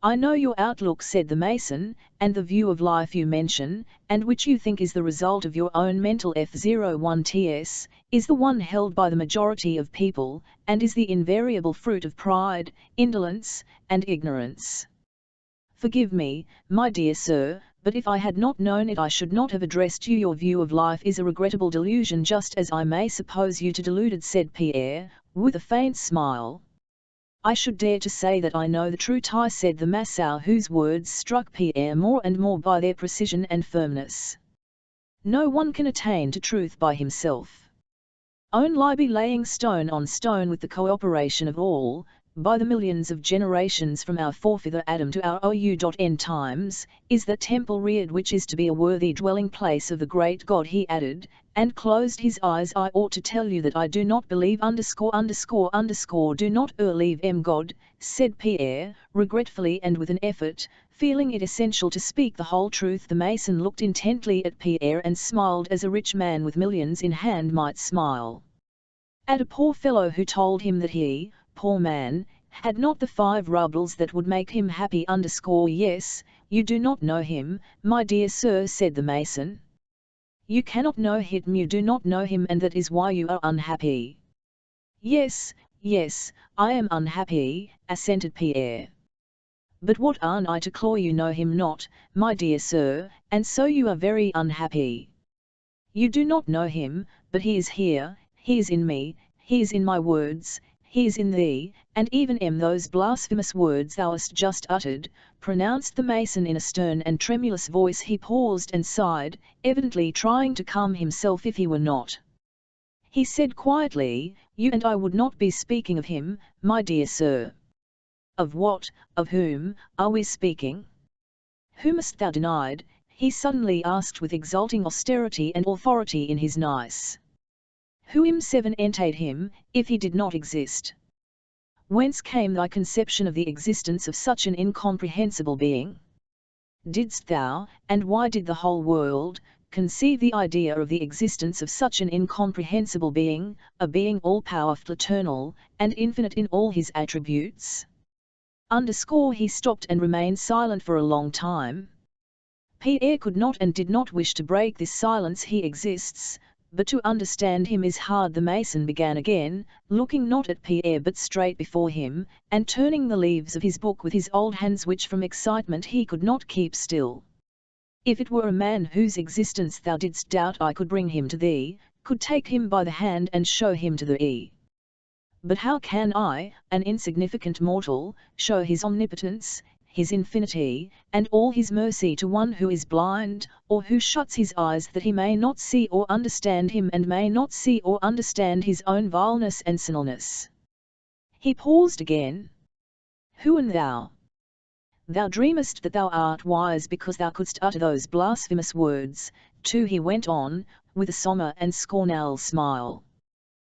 Speaker 1: I know your outlook, said the Mason, and the view of life you mention, and which you think is the result of your own mental F01TS, is the one held by the majority of people, and is the invariable fruit of pride, indolence, and ignorance. Forgive me, my dear sir, but if I had not known it I should not have addressed you. Your view of life is a regrettable delusion, just as I may suppose you to deluded, said Pierre, with a faint smile. I should dare to say that I know the truth, said the Massow, whose words struck Pierre more and more by their precision and firmness. No one can attain to truth by himself. Only by laying stone on stone with the cooperation of all, by the millions of generations from our forefather Adam to our OU.N times, is the temple reared which is to be a worthy dwelling place of the great God, he added, and closed his eyes. I ought to tell you that I do not believe do not believe God, said Pierre, regretfully and with an effort, feeling it essential to speak the whole truth. The Mason looked intently at Pierre and smiled as a rich man with millions in hand might smile at a poor fellow who told him that he, poor man, had not the 5 rubles that would make him happy. Yes, you do not know him, my dear sir, said the Mason. You cannot know him, you do not know him, and that is why you are unhappy. Yes, yes, I am unhappy, assented Pierre. But what aren't I to claw? You know him not, my dear sir, and so you are very unhappy. You do not know him, but he is here, he is in me, he is in my words, he is in thee, and even in those blasphemous words thou hast just uttered, pronounced the Mason in a stern and tremulous voice. He paused and sighed, evidently trying to calm himself if he were not. He said quietly, you and I would not be speaking of him, my dear sir. Of what, of whom, are we speaking? Whom hast thou denied? He suddenly asked with exulting austerity and authority in his nice. Who entered him, if he did not exist? Whence came thy conception of the existence of such an incomprehensible being? Didst thou, and why did the whole world, conceive the idea of the existence of such an incomprehensible being, a being all-powerful, eternal, and infinite in all his attributes? He stopped and remained silent for a long time. Pierre could not and did not wish to break this silence. He exists, but to understand him is hard. The Mason began again, looking not at Pierre but straight before him, and turning the leaves of his book with his old hands which from excitement he could not keep still. If it were a man whose existence thou didst doubt, I could bring him to thee, could take him by the hand and show him to thee. But how can I, an insignificant mortal, show his omnipotence, his infinity, and all his mercy to one who is blind, or who shuts his eyes that he may not see or understand him, and may not see or understand his own vileness and sinfulness? He paused again. Who and thou? Thou dreamest that thou art wise because thou couldst utter those blasphemous words, too, he went on, with a sombre and scornful smile.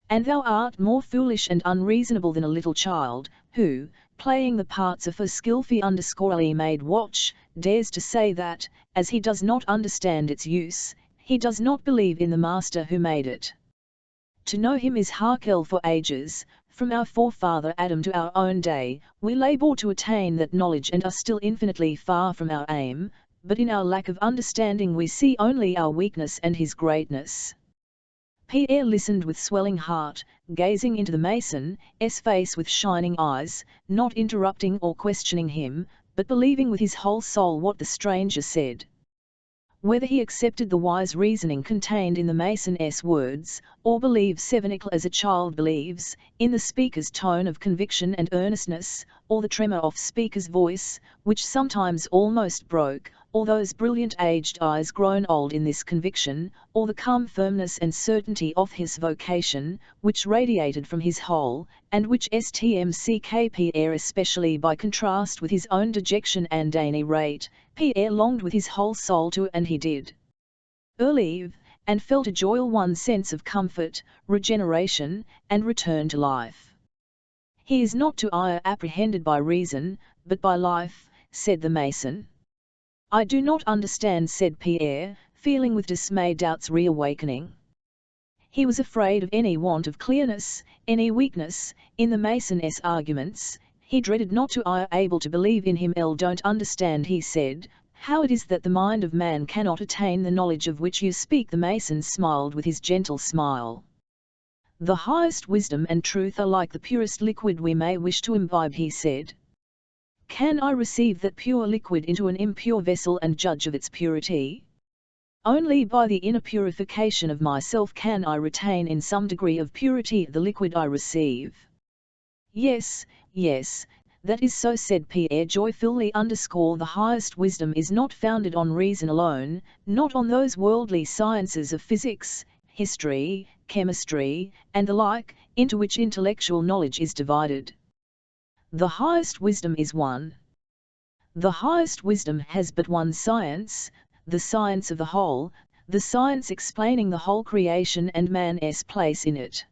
Speaker 1: And thou art more foolish and unreasonable than a little child, who, playing the parts of a skillfully made watch, dares to say that, as he does not understand its use, he does not believe in the master who made it. To know him is Harkel for ages. From our forefather Adam to our own day, we labour to attain that knowledge and are still infinitely far from our aim, but in our lack of understanding we see only our weakness and his greatness. Pierre listened with swelling heart, gazing into the mason's face with shining eyes, not interrupting or questioning him, but believing with his whole soul what the stranger said. Whether he accepted the wise reasoning contained in the mason's words, or believed cynically as a child believes, in the speaker's tone of conviction and earnestness, or the tremor of speaker's voice, which sometimes almost broke, or those brilliant aged eyes grown old in this conviction, or the calm firmness and certainty of his vocation, which radiated from his whole, and which stmck Pierre especially by contrast with his own dejection and any rate, Pierre longed with his whole soul to, and he did believe, and felt a joyful one sense of comfort, regeneration, and return to life. He is not to be apprehended by reason, but by life, said the mason. I do not understand, said Pierre, feeling with dismay doubts reawakening. He was afraid of any want of clearness, any weakness, in the mason's arguments. He dreaded not to be able to believe in him. Don't understand, he said, how it is that the mind of man cannot attain the knowledge of which you speak. The mason smiled with his gentle smile. The highest wisdom and truth are like the purest liquid we may wish to imbibe, he said. Can I receive that pure liquid into an impure vessel and judge of its purity? Only by the inner purification of myself can I retain in some degree of purity the liquid I receive. Yes, yes, that is so, said Pierre joyfully. The highest wisdom is not founded on reason alone, not on those worldly sciences of physics, history, chemistry, and the like, into which intellectual knowledge is divided. The highest wisdom is one. The highest wisdom has but one science, the science of the whole, the science explaining the whole creation and man's place in it.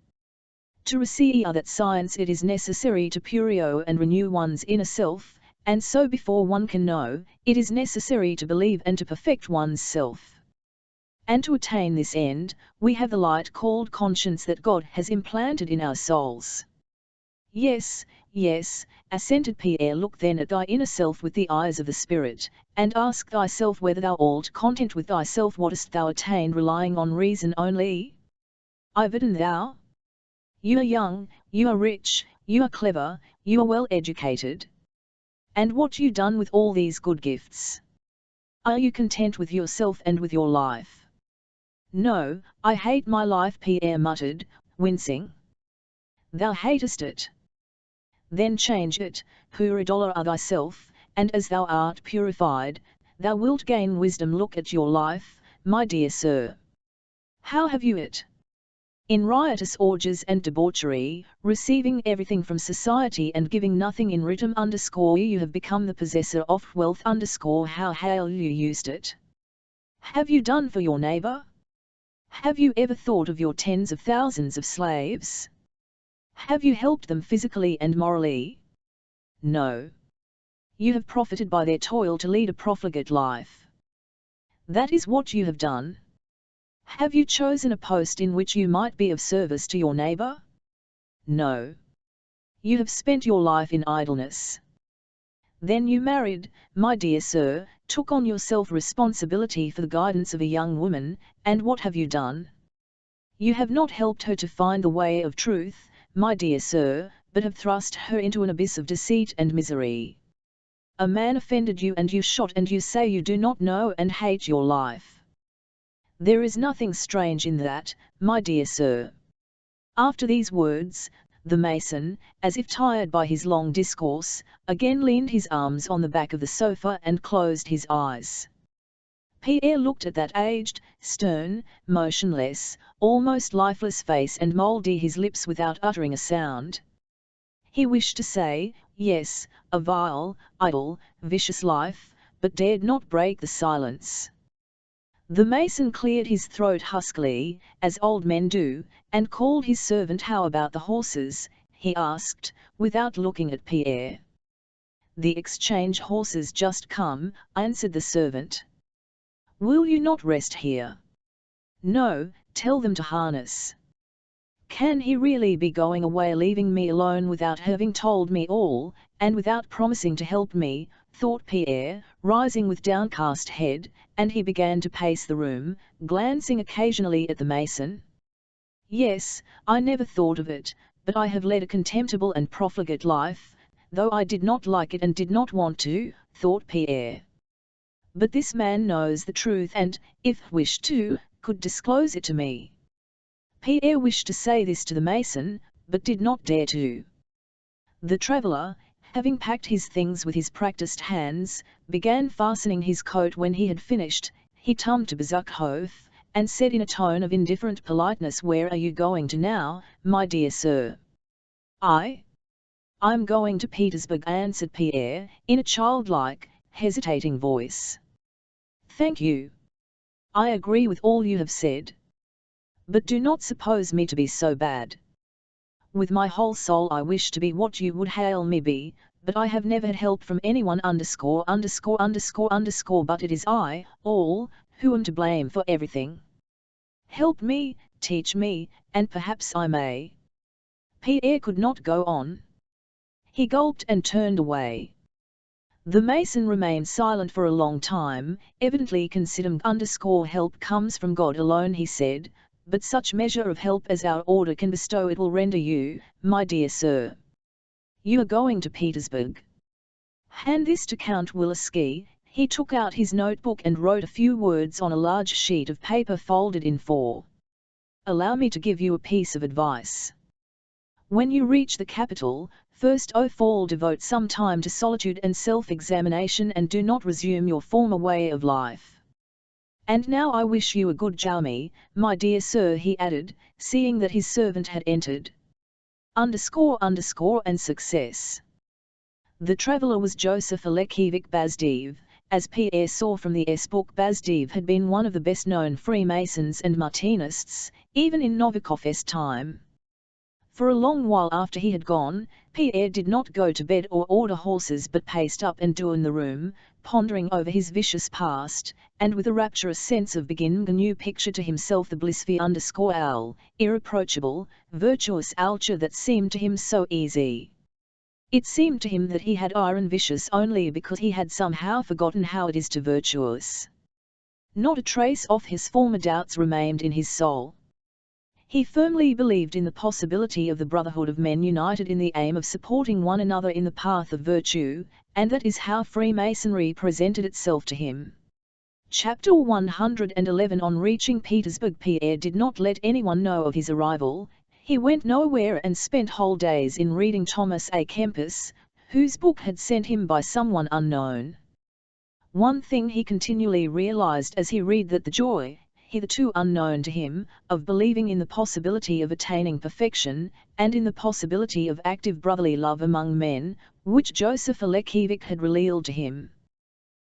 Speaker 1: To receive that science it is necessary to purify and renew one's inner self, and so before one can know, it is necessary to believe and to perfect one's self. And to attain this end, we have the light called conscience that God has implanted in our souls. Yes, yes, assented Pierre. Look then at thy inner self with the eyes of the Spirit, and ask thyself whether thou art content with thyself. What hast thou attained relying on reason only? I've and thou? You are young, you are rich, you are clever, you are well educated. And what you done with all these good gifts? Are you content with yourself and with your life? No, I hate my life, Pierre muttered, wincing. Thou hatest it? Then change it, purifier thyself, and as thou art purified, thou wilt gain wisdom. Look at your life, my dear sir. How have you it? In riotous orgies and debauchery, receiving everything from society and giving nothing in return. You have become the possessor of wealth. How have you used it? Have you done for your neighbor? Have you ever thought of your tens of thousands of slaves? Have you helped them physically and morally? No. You have profited by their toil to lead a profligate life. That is what you have done. Have you chosen a post in which you might be of service to your neighbor? No. You have spent your life in idleness. Then you married, my dear sir, took on yourself responsibility for the guidance of a young woman, and what have you done? You have not helped her to find the way of truth, my dear sir, but have thrust her into an abyss of deceit and misery. A man offended you and you shot, and you say you do not know and hate your life. There is nothing strange in that, my dear sir. After these words, the mason, as if tired by his long discourse, again leaned his arms on the back of the sofa and closed his eyes. Pierre looked at that aged, stern, motionless, almost lifeless face and mouldy his lips without uttering a sound. He wished to say, yes, a vile, idle, vicious life, but dared not break the silence. The mason cleared his throat huskily, as old men do, and called his servant. How about the horses? He asked, without looking at Pierre. The exchange horses just come, answered the servant. Will you not rest here? No, tell them to harness. Can he really be going away leaving me alone without having told me all, and without promising to help me, thought Pierre, rising with downcast head, and he began to pace the room, glancing occasionally at the mason. Yes, I never thought of it, but I have led a contemptible and profligate life, though I did not like it and did not want to, thought Pierre. But this man knows the truth and, if wished to, could disclose it to me. Pierre wished to say this to the mason, but did not dare to. The traveller, having packed his things with his practised hands, began fastening his coat. When he had finished, he turned to Bezukhov, and said in a tone of indifferent politeness, Where are you going to now, my dear sir? I'm going to Petersburg, answered Pierre, in a childlike, hesitating voice. Thank you. I agree with all you have said. But do not suppose me to be so bad. With my whole soul I wish to be what you would hail me be, but I have never had help from anyone but it is I, all, who am to blame for everything. Help me, teach me, and perhaps I may. Pierre could not go on. He gulped and turned away. The mason remained silent for a long time, evidently considering. Help comes from God alone, he said, but such measure of help as our order can bestow it will render you, my dear sir. You are going to Petersburg. Hand this to Count Willaski. He took out his notebook and wrote a few words on a large sheet of paper folded in four. Allow me to give you a piece of advice. When you reach the capital, first of all devote some time to solitude and self-examination, and do not resume your former way of life. And now I wish you a good journey, my dear sir, he added, seeing that his servant had entered. And success. The traveller was Joseph Alexievich Bazdev. As Pierre saw from the S-book, Bazdev had been one of the best-known Freemasons and Martinists, even in Novikov's time. For a long while after he had gone, Pierre did not go to bed or order horses, but paced up and down the room, pondering over his vicious past, and with a rapturous sense of beginning anew pictured to himself the blissful irreproachable, virtuous culture that seemed to him so easy. It seemed to him that he had iron vicious only because he had somehow forgotten how it is to virtuous. Not a trace of his former doubts remained in his soul. He firmly believed in the possibility of the brotherhood of men united in the aim of supporting one another in the path of virtue, and that is how Freemasonry presented itself to him. Chapter 111. On reaching Petersburg, Pierre did not let anyone know of his arrival. He went nowhere and spent whole days in reading Thomas A. Kempis, whose book had sent him by someone unknown. One thing he continually realized as he read, that the joy, hitherto unknown to him, of believing in the possibility of attaining perfection, and in the possibility of active brotherly love among men, which Joseph Alexievich had revealed to him.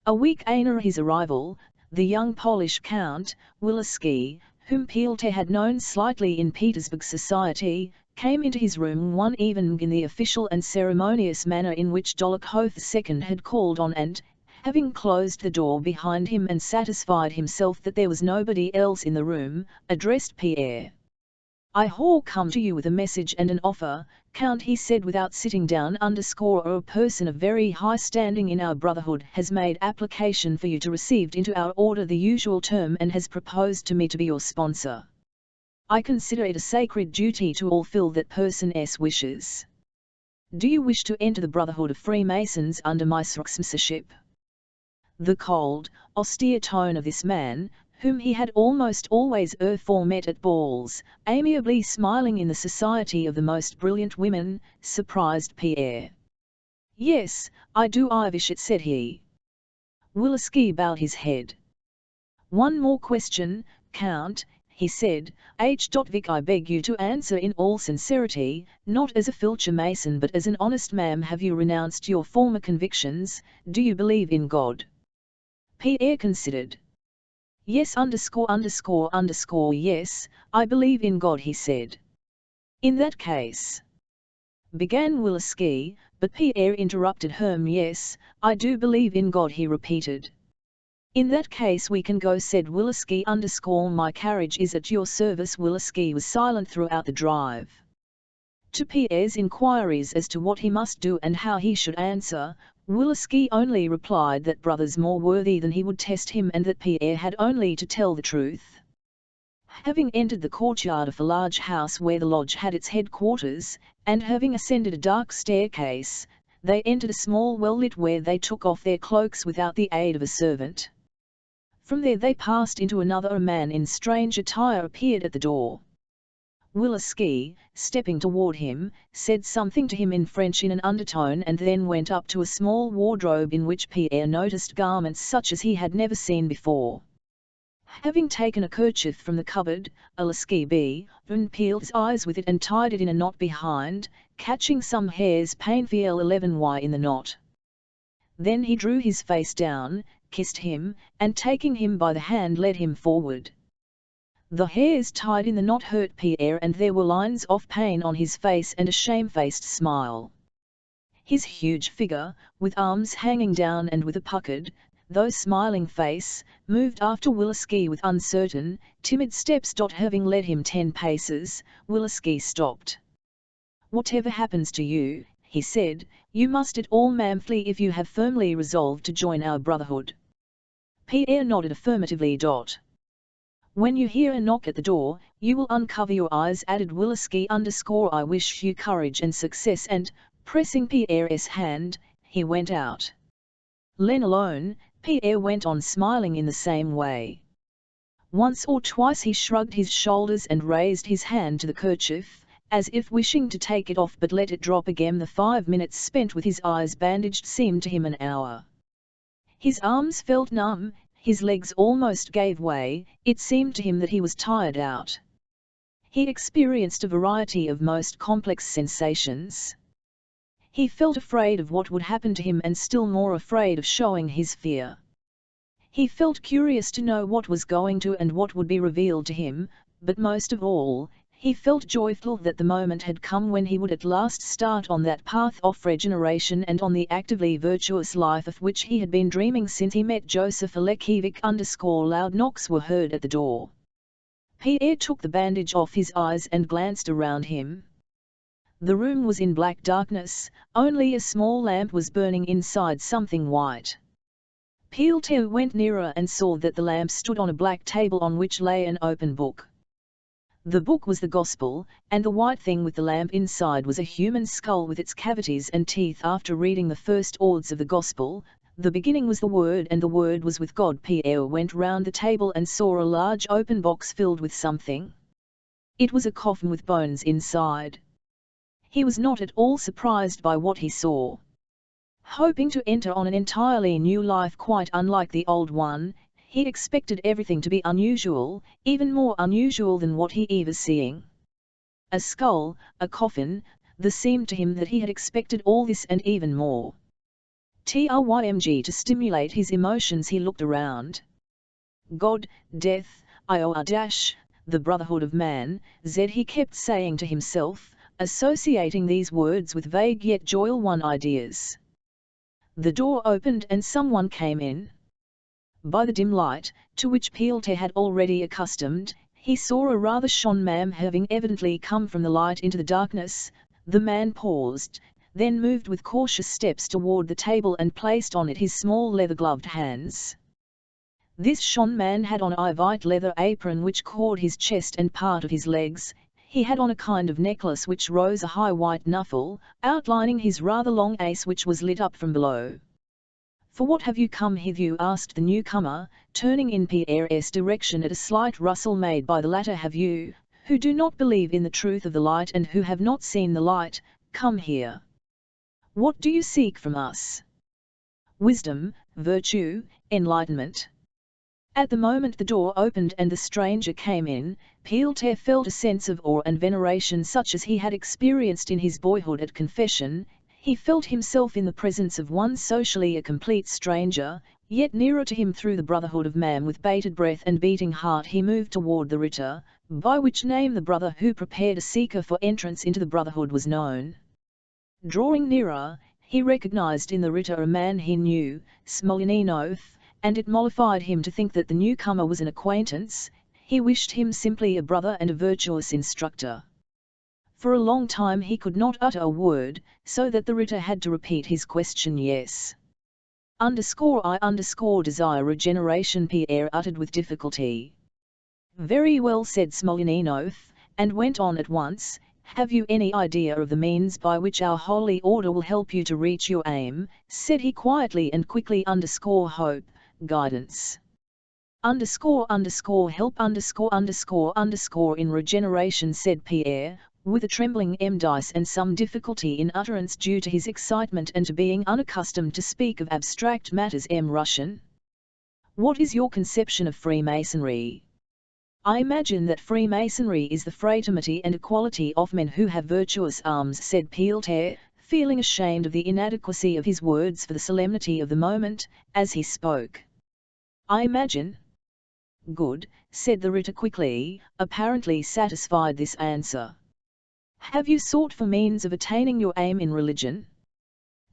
Speaker 1: A week after his arrival, the young Polish Count Willaski, whom Pierre had known slightly in Petersburg society, came into his room one evening in the official and ceremonious manner in which Dolokhov II had called on, and, having closed the door behind him and satisfied himself that there was nobody else in the room, addressed Pierre. I have come to you with a message and an offer, Count, he said without sitting down. A person of very high standing in our brotherhood has made application for you to receive into our order the usual term, and has proposed to me to be your sponsor. I consider it a sacred duty to fulfill that person's wishes. Do you wish to enter the Brotherhood of Freemasons under my successorship? The cold, austere tone of this man, whom he had almost always met at balls, amiably smiling in the society of the most brilliant women, surprised Pierre. "Yes, I do wish it," said he. Wilski bowed his head. "One more question, Count," he said. Vic, I beg you to answer in all sincerity, not as a filcher mason but as an honest man. Have you renounced your former convictions? Do you believe in God? Pierre considered. Yes, yes, I believe in God, he said. In that case, began Wilski, but Pierre interrupted him. Yes, I do believe in God, he repeated. In that case we can go, said Wilski. My carriage is at your service. Wilski was silent throughout the drive. To Pierre's inquiries as to what he must do and how he should answer, Wilski only replied that brothers more worthy than he would test him and that Pierre had only to tell the truth. Having entered the courtyard of a large house where the lodge had its headquarters, and having ascended a dark staircase, they entered a small well-lit where they took off their cloaks without the aid of a servant. From there they passed into another. A man in strange attire appeared at the door. Wilski, stepping toward him, said something to him in French in an undertone and then went up to a small wardrobe in which Pierre noticed garments such as he had never seen before. Having taken a kerchief from the cupboard, Wilski peeled his eyes with it and tied it in a knot behind, catching some hairs painful 11y in the knot. Then he drew his face down, kissed him, and taking him by the hand led him forward. The hairs tied in the knot hurt Pierre and there were lines of pain on his face and a shamefaced smile. His huge figure, with arms hanging down and with a puckered, though smiling face, moved after Wilski with uncertain, timid steps. Having led him 10 paces, Wilski stopped. Whatever happens to you, he said, you must at all manfully if you have firmly resolved to join our brotherhood. Pierre nodded affirmatively. When you hear a knock at the door, you will uncover your eyes, added Wilski. I wish you courage and success, and, pressing Pierre's hand, he went out. Let alone, Pierre went on smiling in the same way. Once or twice he shrugged his shoulders and raised his hand to the kerchief, as if wishing to take it off but let it drop again. The 5 minutes spent with his eyes bandaged seemed to him an hour. His arms felt numb, his legs almost gave way, it seemed to him that he was tired out. He experienced a variety of most complex sensations. He felt afraid of what would happen to him and still more afraid of showing his fear. He felt curious to know what was going to and what would be revealed to him, but most of all, he felt joyful that the moment had come when he would at last start on that path of regeneration and on the actively virtuous life of which he had been dreaming since he met Joseph Alexievich. Loud knocks were heard at the door. Pierre took the bandage off his eyes and glanced around him. The room was in black darkness, only a small lamp was burning inside something white. Pierre went nearer and saw that the lamp stood on a black table on which lay an open book. The book was the Gospel, and the white thing with the lamp inside was a human skull with its cavities and teeth. After reading the first words of the Gospel, the beginning was the Word and the Word was with God. Pierre went round the table and saw a large open box filled with something. It was a coffin with bones inside. He was not at all surprised by what he saw. Hoping to enter on an entirely new life quite unlike the old one, he expected everything to be unusual, even more unusual than what he was seeing. A skull, a coffin, there seemed to him that he had expected all this and even more. To stimulate his emotions he looked around. God, death, the brotherhood of man, he kept saying to himself, associating these words with vague yet joyful ideas. The door opened and someone came in. By the dim light, to which Pierre had already accustomed, he saw a rather shorn man having evidently come from the light into the darkness. The man paused, then moved with cautious steps toward the table and placed on it his small leather-gloved hands. This shorn man had on a white leather apron which covered his chest and part of his legs. He had on a kind of necklace which rose a high white knuckle, outlining his rather long ace which was lit up from below. "For what have you come hither?" asked the newcomer, turning in Pierre's direction at a slight rustle made by the latter. "Have you, who do not believe in the truth of the light and who have not seen the light, come here? What do you seek from us?" "Wisdom, virtue, enlightenment." At the moment the door opened and the stranger came in. Pierre felt a sense of awe and veneration such as he had experienced in his boyhood at confession. He felt himself in the presence of one socially a complete stranger, yet nearer to him through the brotherhood of man. With bated breath and beating heart he moved toward the Ritter, by which name the brother who prepared a seeker for entrance into the brotherhood was known. Drawing nearer, he recognized in the Ritter a man he knew, Smolyaninoff, and it mollified him to think that the newcomer was an acquaintance. He wished him simply a brother and a virtuous instructor. For a long time he could not utter a word, so that the Ritter had to repeat his question. "Yes. I desire regeneration," Pierre uttered with difficulty. "Very well," said Smolyaninoff, and went on at once. "Have you any idea of the means by which our holy order will help you to reach your aim?" said he quietly and quickly. "Hope, guidance, help, in regeneration," said Pierre, with a trembling dice and some difficulty in utterance due to his excitement and to being unaccustomed to speak of abstract matters. Russian. "What is your conception of Freemasonry?" "I imagine that Freemasonry is the fraternity and equality of men who have virtuous arms," said Pierre, feeling ashamed of the inadequacy of his words for the solemnity of the moment, as he spoke. "I imagine." "Good," said the Ritter quickly, apparently satisfied this answer. "Have you sought for means of attaining your aim in religion?"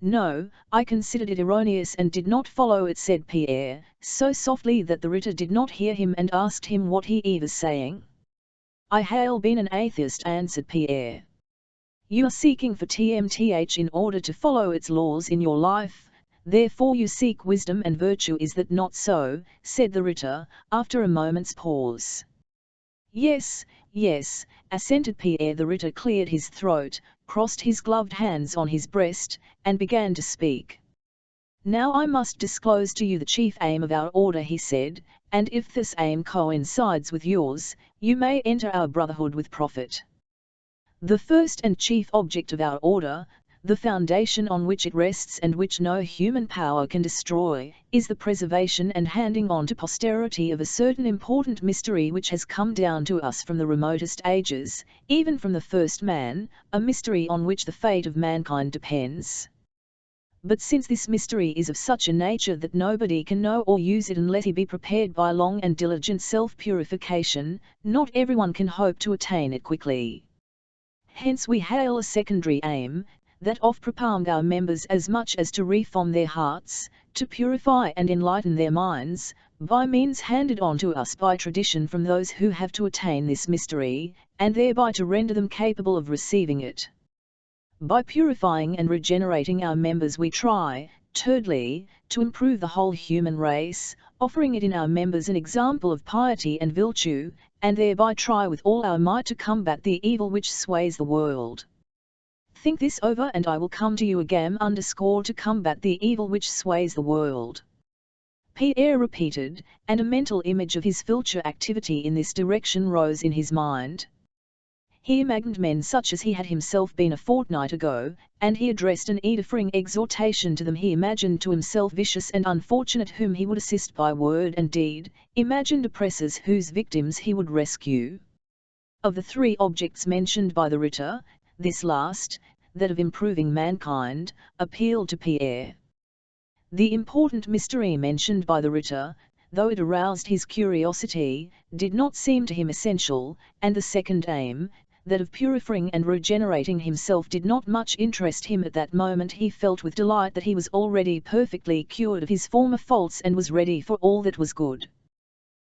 Speaker 1: "No, I considered it erroneous and did not follow it," said Pierre, so softly that the Ritter did not hear him and asked him what he was saying. "I have been an atheist," answered Pierre. "You are seeking for TMTH in order to follow its laws in your life, therefore you seek wisdom and virtue, is that not so?" said the Ritter, after a moment's pause. "Yes, yes," assented Pierre. The Ritter cleared his throat, crossed his gloved hands on his breast, and began to speak. "Now I must disclose to you the chief aim of our order," he said, "and if this aim coincides with yours, you may enter our brotherhood with profit. The first and chief object of our order, the foundation on which it rests and which no human power can destroy, is the preservation and handing on to posterity of a certain important mystery which has come down to us from the remotest ages, even from the first man, a mystery on which the fate of mankind depends. But since this mystery is of such a nature that nobody can know or use it unless he be prepared by long and diligent self-purification, not everyone can hope to attain it quickly. Hence we hail a secondary aim, that of preparing our members as much as to reform their hearts, to purify and enlighten their minds, by means handed on to us by tradition from those who have to attain this mystery, and thereby to render them capable of receiving it. By purifying and regenerating our members we try, thirdly, to improve the whole human race, offering it in our members an example of piety and virtue, and thereby try with all our might to combat the evil which sways the world. Think this over and I will come to you again. To combat the evil which sways the world." Pierre repeated, and a mental image of his future activity in this direction rose in his mind. He imagined men such as he had himself been a fortnight ago, and he addressed an edifying exhortation to them. He imagined to himself vicious and unfortunate whom he would assist by word and deed, imagined oppressors whose victims he would rescue. Of the three objects mentioned by the Ritter, this last, that of improving mankind, appealed to Pierre. The important mystery mentioned by the Ritter, though it aroused his curiosity, did not seem to him essential, and the second aim, that of purifying and regenerating himself, did not much interest him at that moment. He felt with delight that he was already perfectly cured of his former faults and was ready for all that was good.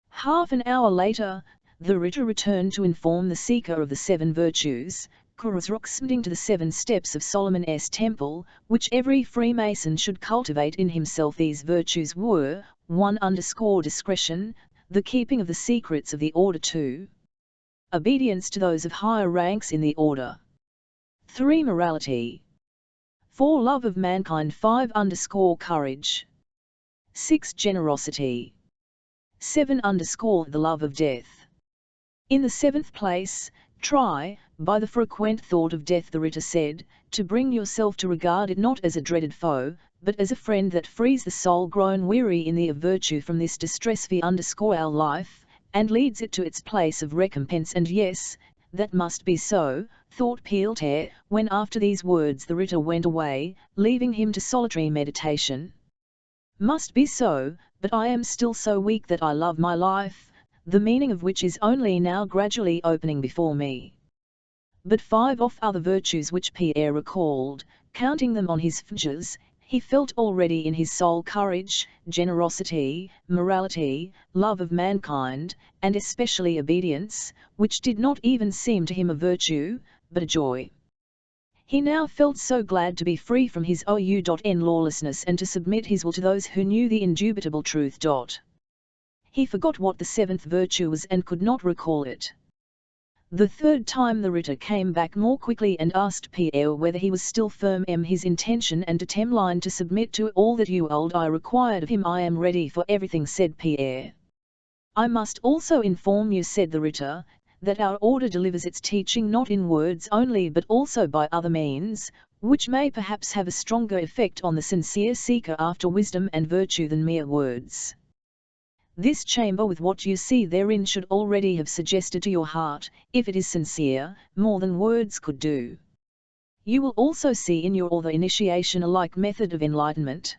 Speaker 1: Half an hour later, the Ritter returned to inform the seeker of the 7 virtues, corresponding to the 7 steps of Solomon's temple, which every Freemason should cultivate in himself. These virtues were: 1. Discretion, the keeping of the secrets of the order; 2. obedience to those of higher ranks in the order. 3. Morality. 4. Love of mankind. 5. Courage. 6. Generosity. 7. The love of death. In the 7th place, try, by the frequent thought of death, the writer said, to bring yourself to regard it not as a dreaded foe, but as a friend that frees the soul grown weary in the of virtue from this distress our life, and leads it to its place of recompense. And yes, that must be so, thought Pierre, when after these words the writer went away, leaving him to solitary meditation. Must be so, but I am still so weak that I love my life, the meaning of which is only now gradually opening before me. But 5 other virtues which Pierre recalled, counting them on his fingers, he felt already in his soul: courage, generosity, morality, love of mankind, and especially obedience, which did not even seem to him a virtue, but a joy. He now felt so glad to be free from his lawlessness and to submit his will to those who knew the indubitable truth. He forgot what the 7th virtue was and could not recall it. The 3rd time the writer came back more quickly and asked Pierre whether he was still firm in his intention and determined to submit to all that I required of him. I am ready for everything, said Pierre. I must also inform you, said the writer, that our order delivers its teaching not in words only but also by other means, which may perhaps have a stronger effect on the sincere seeker after wisdom and virtue than mere words. This chamber with what you see therein should already have suggested to your heart, if it is sincere, more than words could do. You will also see in your the initiation a like method of enlightenment.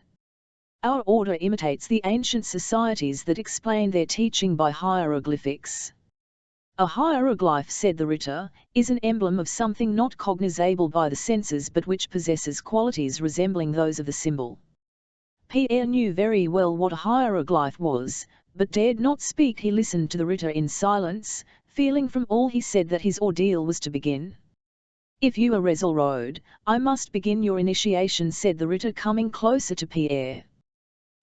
Speaker 1: Our order imitates the ancient societies that explain their teaching by hieroglyphics. A hieroglyph, said the writer, is an emblem of something not cognizable by the senses but which possesses qualities resembling those of the symbol. Pierre knew very well what a hieroglyph was, but dared not speak. He listened to the writer in silence, feeling from all he said that his ordeal was to begin. If you are resolute, I must begin your initiation, said the writer, coming closer to Pierre.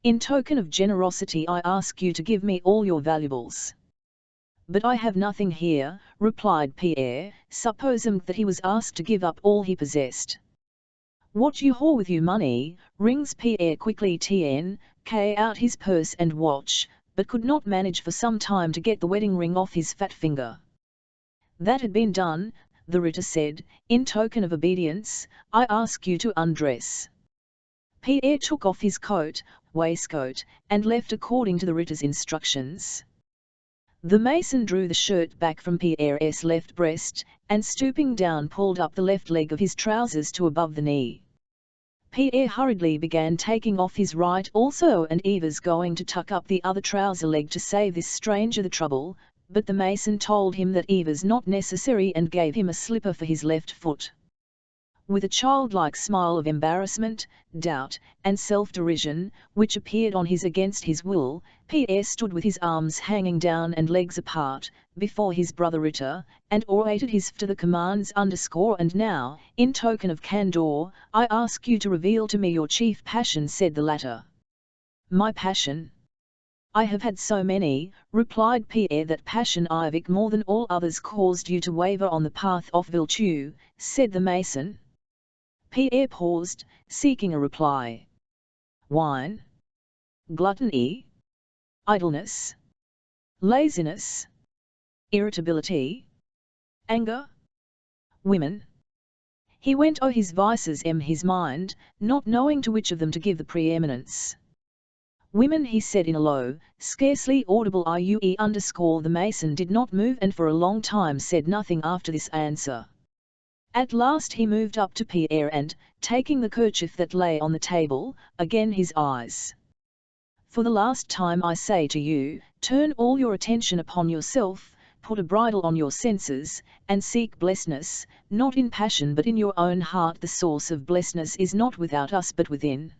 Speaker 1: In token of generosity I ask you to give me all your valuables. But I have nothing here, replied Pierre, supposing that he was asked to give up all he possessed. What you haul with you money, rings Pierre quickly out his purse and watch, but could not manage for some time to get the wedding ring off his fat finger. That had been done, the writer said, in token of obedience, I ask you to undress. Pierre took off his coat, waistcoat, and left according to the writer's instructions. The mason drew the shirt back from Pierre's left breast, and stooping down pulled up the left leg of his trousers to above the knee. Pierre hurriedly began taking off his right also, and Eva's going to tuck up the other trouser leg to save this stranger the trouble, but the mason told him that Eva's not necessary and gave him a slipper for his left foot. With a childlike smile of embarrassment, doubt, and self-derision, which appeared on his against his will, Pierre stood with his arms hanging down and legs apart, before his brother Ritter, and orated his to the commands and now, in token of candour, I ask you to reveal to me your chief passion, said the latter. My passion? I have had so many, replied Pierre, that passion Ivic more than all others caused you to waver on the path of virtue, said the mason. Pierre paused, seeking a reply. Wine? Gluttony? Idleness? Laziness? Irritability? Anger? Women? He went o'er his vices in his mind, not knowing to which of them to give the preeminence. Women, he said in a low, scarcely audible the mason did not move and for a long time said nothing after this answer. At last he moved up to Pierre and, taking the kerchief that lay on the table, again his eyes. For the last time I say to you, turn all your attention upon yourself, put a bridle on your senses, and seek blessedness, not in passion but in your own heart. The source of blessedness is not without us but within.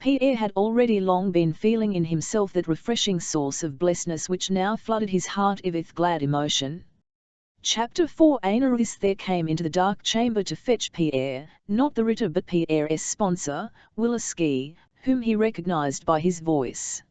Speaker 1: Pierre had already long been feeling in himself that refreshing source of blessedness which now flooded his heart with glad emotion. Chapter 4. Aeneas there came into the dark chamber to fetch Pierre, not the Ritter but Pierre's sponsor, Williski, whom he recognized by his voice.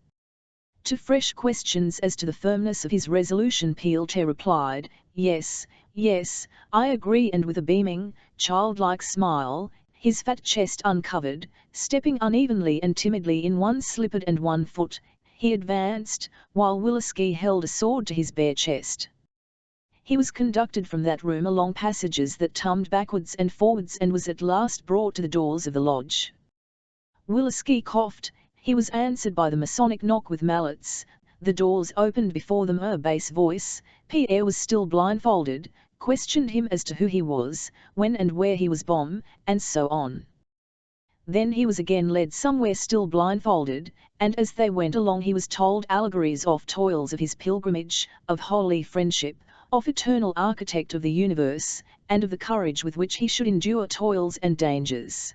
Speaker 1: To fresh questions as to the firmness of his resolution, Pierre replied, "Yes, yes, I agree," and with a beaming, childlike smile, his fat chest uncovered, stepping unevenly and timidly in one slippered and one foot, he advanced, while Wilsky held a sword to his bare chest. He was conducted from that room along passages that tumbled backwards and forwards and was at last brought to the doors of the lodge. Wilsky coughed. He was answered by the Masonic knock with mallets. The doors opened before them. A bass voice, Pierre was still blindfolded, questioned him as to who he was, when and where he was born, and so on. Then he was again led somewhere still blindfolded, and as they went along he was told allegories of toils of his pilgrimage, of holy friendship, of eternal architect of the universe, and of the courage with which he should endure toils and dangers.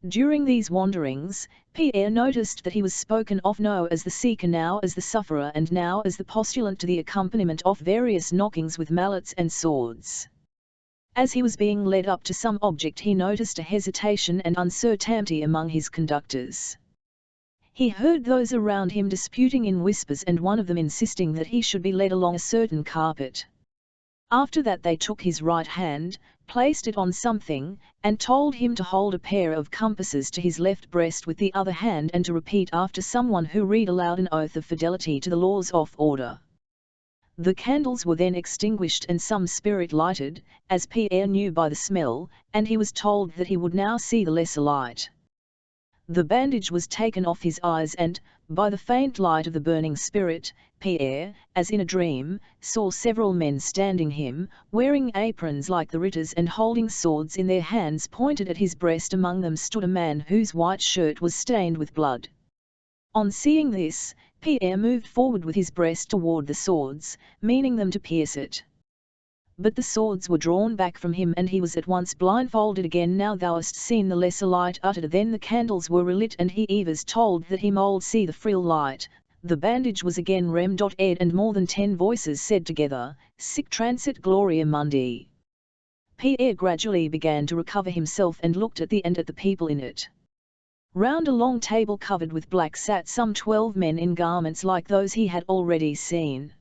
Speaker 1: During these wanderings, Pierre noticed that he was spoken of now as the seeker, now as the sufferer, and now as the postulant, to the accompaniment of various knockings with mallets and swords. As he was being led up to some object, he noticed a hesitation and uncertainty among his conductors. He heard those around him disputing in whispers, and one of them insisting that he should be led along a certain carpet. After that they took his right hand, placed it on something, and told him to hold a pair of compasses to his left breast with the other hand, and to repeat after someone who read aloud an oath of fidelity to the laws of order. The candles were then extinguished and some spirit lighted, as Pierre knew by the smell, and he was told that he would now see the lesser light. The bandage was taken off his eyes, and, by the faint light of the burning spirit, Pierre, as in a dream, saw several men standing him, wearing aprons like the Ritters and holding swords in their hands pointed at his breast. Among them stood a man whose white shirt was stained with blood. On seeing this, Pierre moved forward with his breast toward the swords, meaning them to pierce it. But the swords were drawn back from him, and he was at once blindfolded again. "Now thou hast seen the lesser light," uttered. Then the candles were relit, and he was told that he mould see the frill light. The bandage was again remed, and more than 10 voices said together, "Sic transit gloria mundi." Pierre gradually began to recover himself and looked at the end at the people in it. Round a long table covered with black sat some 12 men in garments like those he had already seen.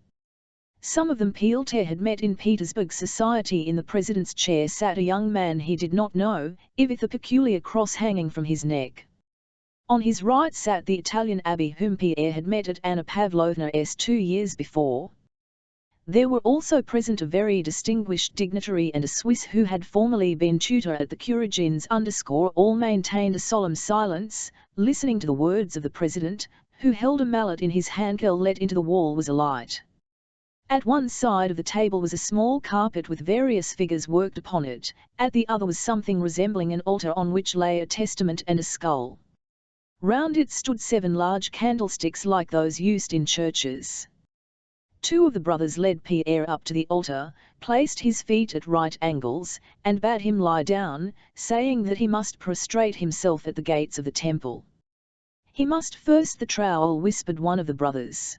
Speaker 1: Some of them Pierre had met in Petersburg society. In the president's chair sat a young man he did not know, with a peculiar cross hanging from his neck. On his right sat the Italian abbé whom Pierre had met at Anna Pavlovna's 2 years before. There were also present a very distinguished dignitary and a Swiss who had formerly been tutor at the Kuragins. All maintained a solemn silence, listening to the words of the president, who held a mallet in his hand. Let into the wall was a light. At one side of the table was a small carpet with various figures worked upon it, at the other was something resembling an altar on which lay a testament and a skull. Round it stood 7 large candlesticks like those used in churches. 2 of the brothers led Pierre up to the altar, placed his feet at right angles, and bade him lie down, saying that he must prostrate himself at the gates of the temple. He must first the trowel, whispered one of the brothers.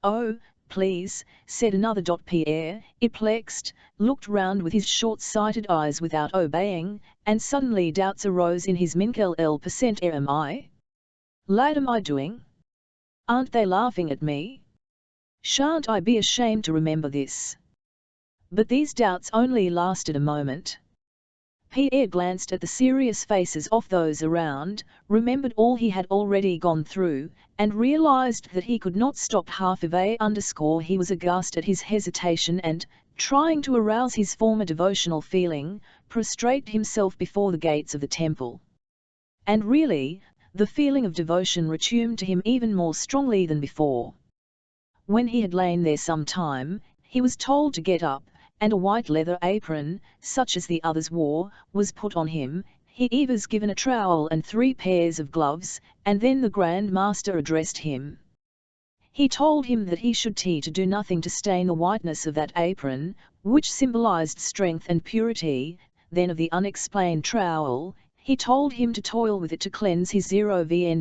Speaker 1: "Oh, please," said another. Pierre, perplexed, looked round with his short-sighted eyes without obeying, and suddenly doubts arose in his mind. %, am I? Lad, am I doing? Aren't they laughing at me? Shan't I be ashamed to remember this? But these doubts only lasted a moment. Pierre glanced at the serious faces of those around, remembered all he had already gone through, and realized that he could not stop half of a _ he was aghast at his hesitation and, trying to arouse his former devotional feeling, prostrated himself before the gates of the temple. And really, the feeling of devotion returned to him even more strongly than before. When he had lain there some time, he was told to get up, and a white leather apron, such as the others wore, was put on him. He was given a trowel and 3 pairs of gloves, and then the Grand Master addressed him. He told him that he should to do nothing to stain the whiteness of that apron, which symbolized strength and purity. Then of the unexplained trowel, he told him to toil with it to cleanse his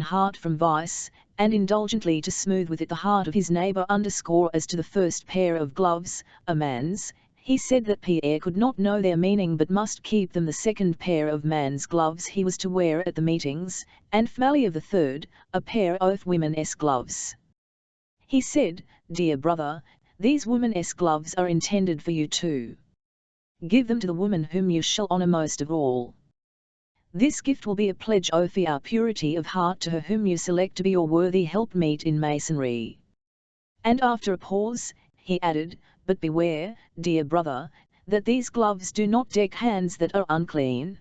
Speaker 1: heart from vice, and indulgently to smooth with it the heart of his neighbor. As to the first pair of gloves, a man's, he said that Pierre could not know their meaning but must keep them. The second pair of man's gloves he was to wear at the meetings, and finally of the third, a pair of women's gloves. He said, "Dear brother, these woman's gloves are intended for you too. Give them to the woman whom you shall honor most of all. This gift will be a pledge of your purity of heart to her whom you select to be your worthy helpmeet in masonry." And after a pause, he added, "But beware, dear brother, that these gloves do not deck hands that are unclean."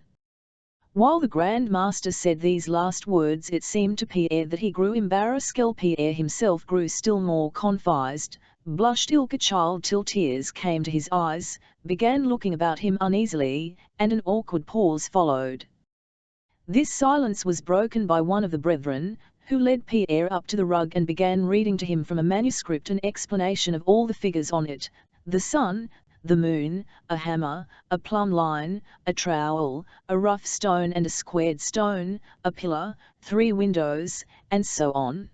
Speaker 1: While the Grand Master said these last words, it seemed to Pierre that he grew embarrassed. Pierre himself grew still more confused, blushed like a child till tears came to his eyes, began looking about him uneasily, and an awkward pause followed. This silence was broken by one of the brethren, who led Pierre up to the rug and began reading to him from a manuscript an explanation of all the figures on it: the sun, the moon, a hammer, a plumb line, a trowel, a rough stone and a squared stone, a pillar, 3 windows, and so on.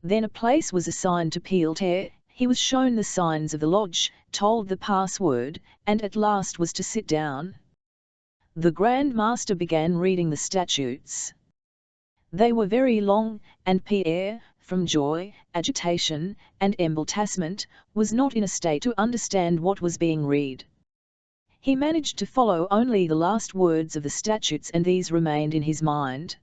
Speaker 1: Then a place was assigned to Pierre. He was shown the signs of the lodge, told the password, and at last was to sit down. The Grand Master began reading the statutes. They were very long, and Pierre, from joy, agitation, and embarrassment, was not in a state to understand what was being read. He managed to follow only the last words of the statutes, and these remained in his mind.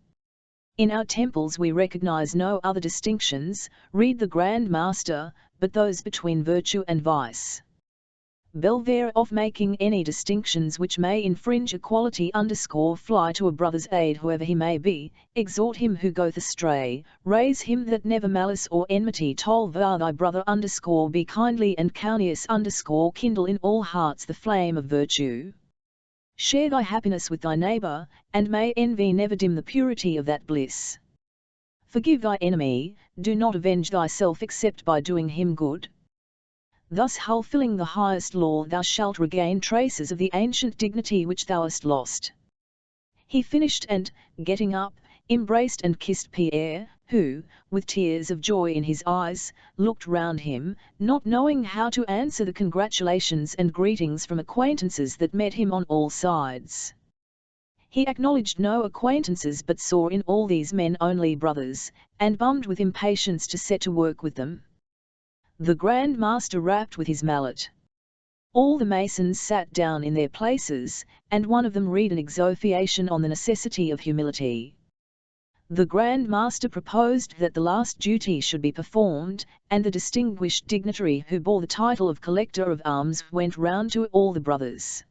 Speaker 1: "In our temples we recognize no other distinctions," read the Grand Master, "but those between virtue and vice. Beware of making any distinctions which may infringe equality. Fly to a brother's aid whoever he may be, exhort him who goeth astray, raise him that never malice or enmity toll thy brother. Be kindly and courteous. Kindle in all hearts the flame of virtue. Share thy happiness with thy neighbor, and may envy never dim the purity of that bliss. Forgive thy enemy, do not avenge thyself except by doing him good. Thus fulfilling the highest law thou shalt regain traces of the ancient dignity which thou hast lost." He finished and, getting up, embraced and kissed Pierre, who, with tears of joy in his eyes, looked round him, not knowing how to answer the congratulations and greetings from acquaintances that met him on all sides. He acknowledged no acquaintances but saw in all these men only brothers, and bummed with impatience to set to work with them. The Grand Master rapped with his mallet. All the masons sat down in their places, and one of them read an exhortation on the necessity of humility. The Grand Master proposed that the last duty should be performed, and the distinguished dignitary who bore the title of Collector of Alms went round to all the brothers.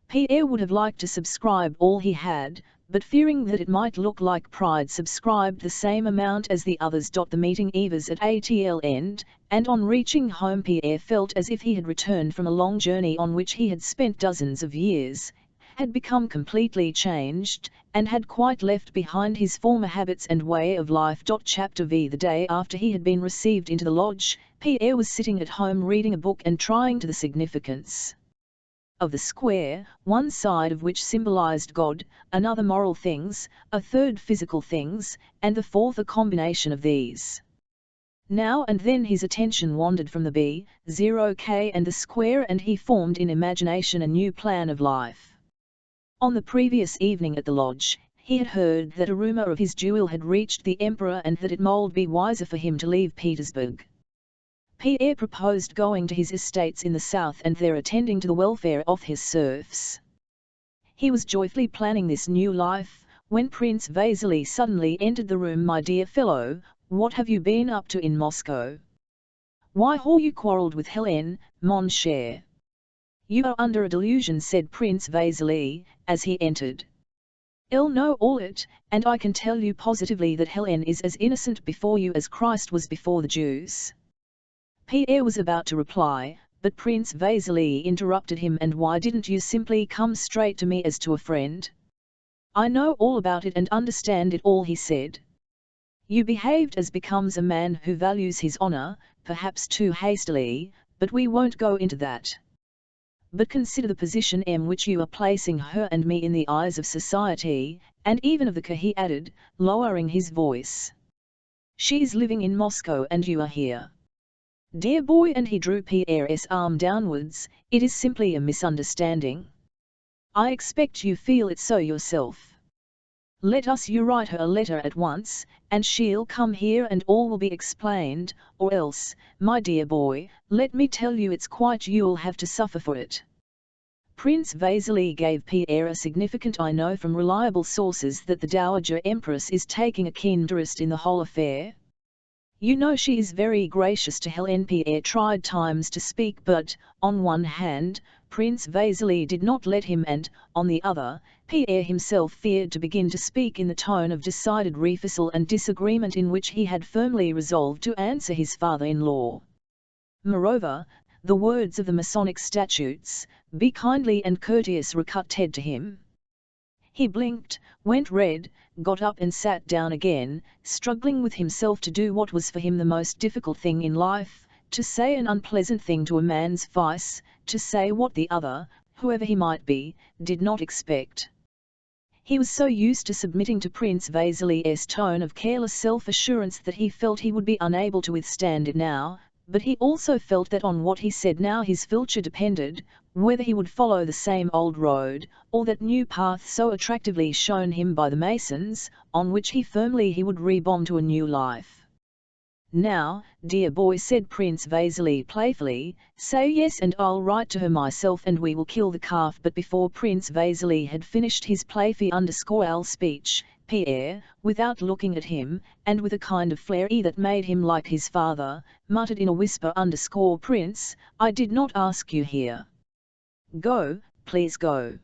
Speaker 1: Pierre would have liked to subscribe all he had, but fearing that it might look like pride, subscribed the same amount as the others. The meeting was at the end, and on reaching home Pierre felt as if he had returned from a long journey on which he had spent dozens of years, had become completely changed, and had quite left behind his former habits and way of life. Chapter V. The day after he had been received into the lodge, Pierre was sitting at home reading a book and trying to the significance of the square, one side of which symbolized God, another moral things, a third physical things, and the fourth a combination of these. Now and then his attention wandered from the B0K and the square, and he formed in imagination a new plan of life. On the previous evening at the lodge, he had heard that a rumor of his duel had reached the emperor and that it might be wiser for him to leave Petersburg. Pierre proposed going to his estates in the south and there attending to the welfare of his serfs. He was joyfully planning this new life, when Prince Vasily suddenly entered the room. "My dear fellow, what have you been up to in Moscow? Why have you quarrelled with Hélène, mon cher?" "You are under a delusion," said Prince Vasily, as he entered. "I'll know all it, and I can tell you positively that Hélène is as innocent before you as Christ was before the Jews." Pierre was about to reply, but Prince Vasily interrupted him. "And why didn't you simply come straight to me as to a friend? I know all about it and understand it all," he said. "You behaved as becomes a man who values his honor, perhaps too hastily, but we won't go into that. But consider the position in which you are placing her and me in the eyes of society, and even of the he added, lowering his voice. "She is living in Moscow and you are here. Dear boy," and he drew Pierre's arm downwards, "it is simply a misunderstanding. I expect you feel it so yourself. Let us you write her a letter at once, and she'll come here and all will be explained, or else, my dear boy, let me tell you it's quite you'll have to suffer for it." Prince Vasily gave Pierre a significant "I know from reliable sources that the Dowager Empress is taking a keen interest in the whole affair. You know she is very gracious to Hélène." Pierre tried times to speak, but, on one hand, Prince Vasily did not let him, and, on the other, Pierre himself feared to begin to speak in the tone of decided refusal and disagreement in which he had firmly resolved to answer his father-in-law. Moreover, the words of the Masonic statutes, "Be kindly and courteous," recurred to him. He blinked, went red, got up and sat down again, struggling with himself to do what was for him the most difficult thing in life, to say an unpleasant thing to a man's face, to say what the other, whoever he might be, did not expect. He was so used to submitting to Prince Vasily's tone of careless self-assurance that he felt he would be unable to withstand it now, but he also felt that on what he said now his future depended, whether he would follow the same old road, or that new path so attractively shown him by the Masons, on which he would rebound to a new life. "Now, dear boy," said Prince Vasily playfully, "say yes and I'll write to her myself and we will kill the calf." But before Prince Vasily had finished his playful speech, Pierre, without looking at him, and with a kind of flair that made him like his father, muttered in a whisper, "Prince, I did not ask you here. Go, please go."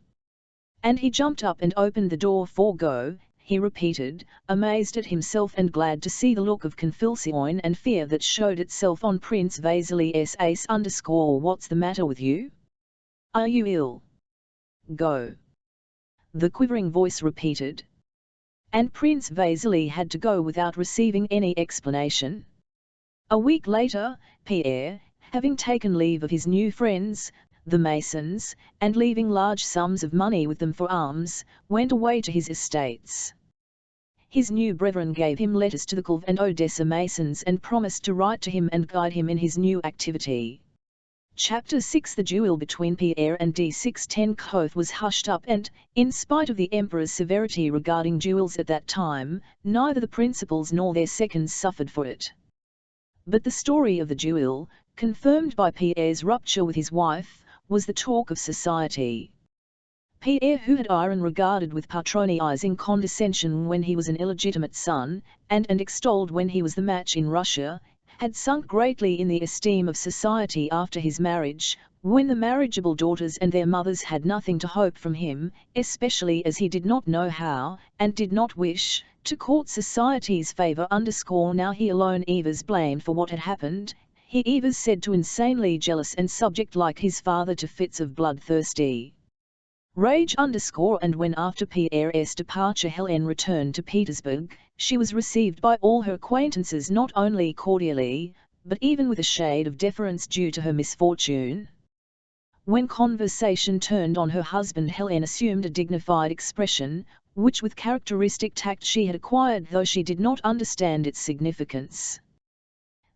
Speaker 1: And he jumped up and opened the door. "For go," he repeated, amazed at himself and glad to see the look of confusion and fear that showed itself on Prince Vasily's face. "What's the matter with you? Are you ill? Go," the quivering voice repeated. And Prince Vasily had to go without receiving any explanation. A week later, Pierre, having taken leave of his new friends, the Masons, and leaving large sums of money with them for alms, went away to his estates. His new brethren gave him letters to the Kiev and Odessa Masons and promised to write to him and guide him in his new activity. Chapter 6. The duel between Pierre and D610 was hushed up and, in spite of the Emperor's severity regarding duels at that time, neither the principals nor their seconds suffered for it. But the story of the duel, confirmed by Pierre's rupture with his wife, was the talk of society. Pierre, who had Iron regarded with patronizing condescension when he was an illegitimate son, and extolled when he was the match in Russia, had sunk greatly in the esteem of society after his marriage, when the marriageable daughters and their mothers had nothing to hope from him, especially as he did not know how, and did not wish, to court society's favor. Now he alone was blamed for what had happened. He was said to insanely jealous and subject like his father to fits of bloodthirsty rage. And when after Pierre's departure Hélène returned to Petersburg, she was received by all her acquaintances not only cordially, but even with a shade of deference due to her misfortune. When conversation turned on her husband, Hélène assumed a dignified expression, which with characteristic tact she had acquired though she did not understand its significance.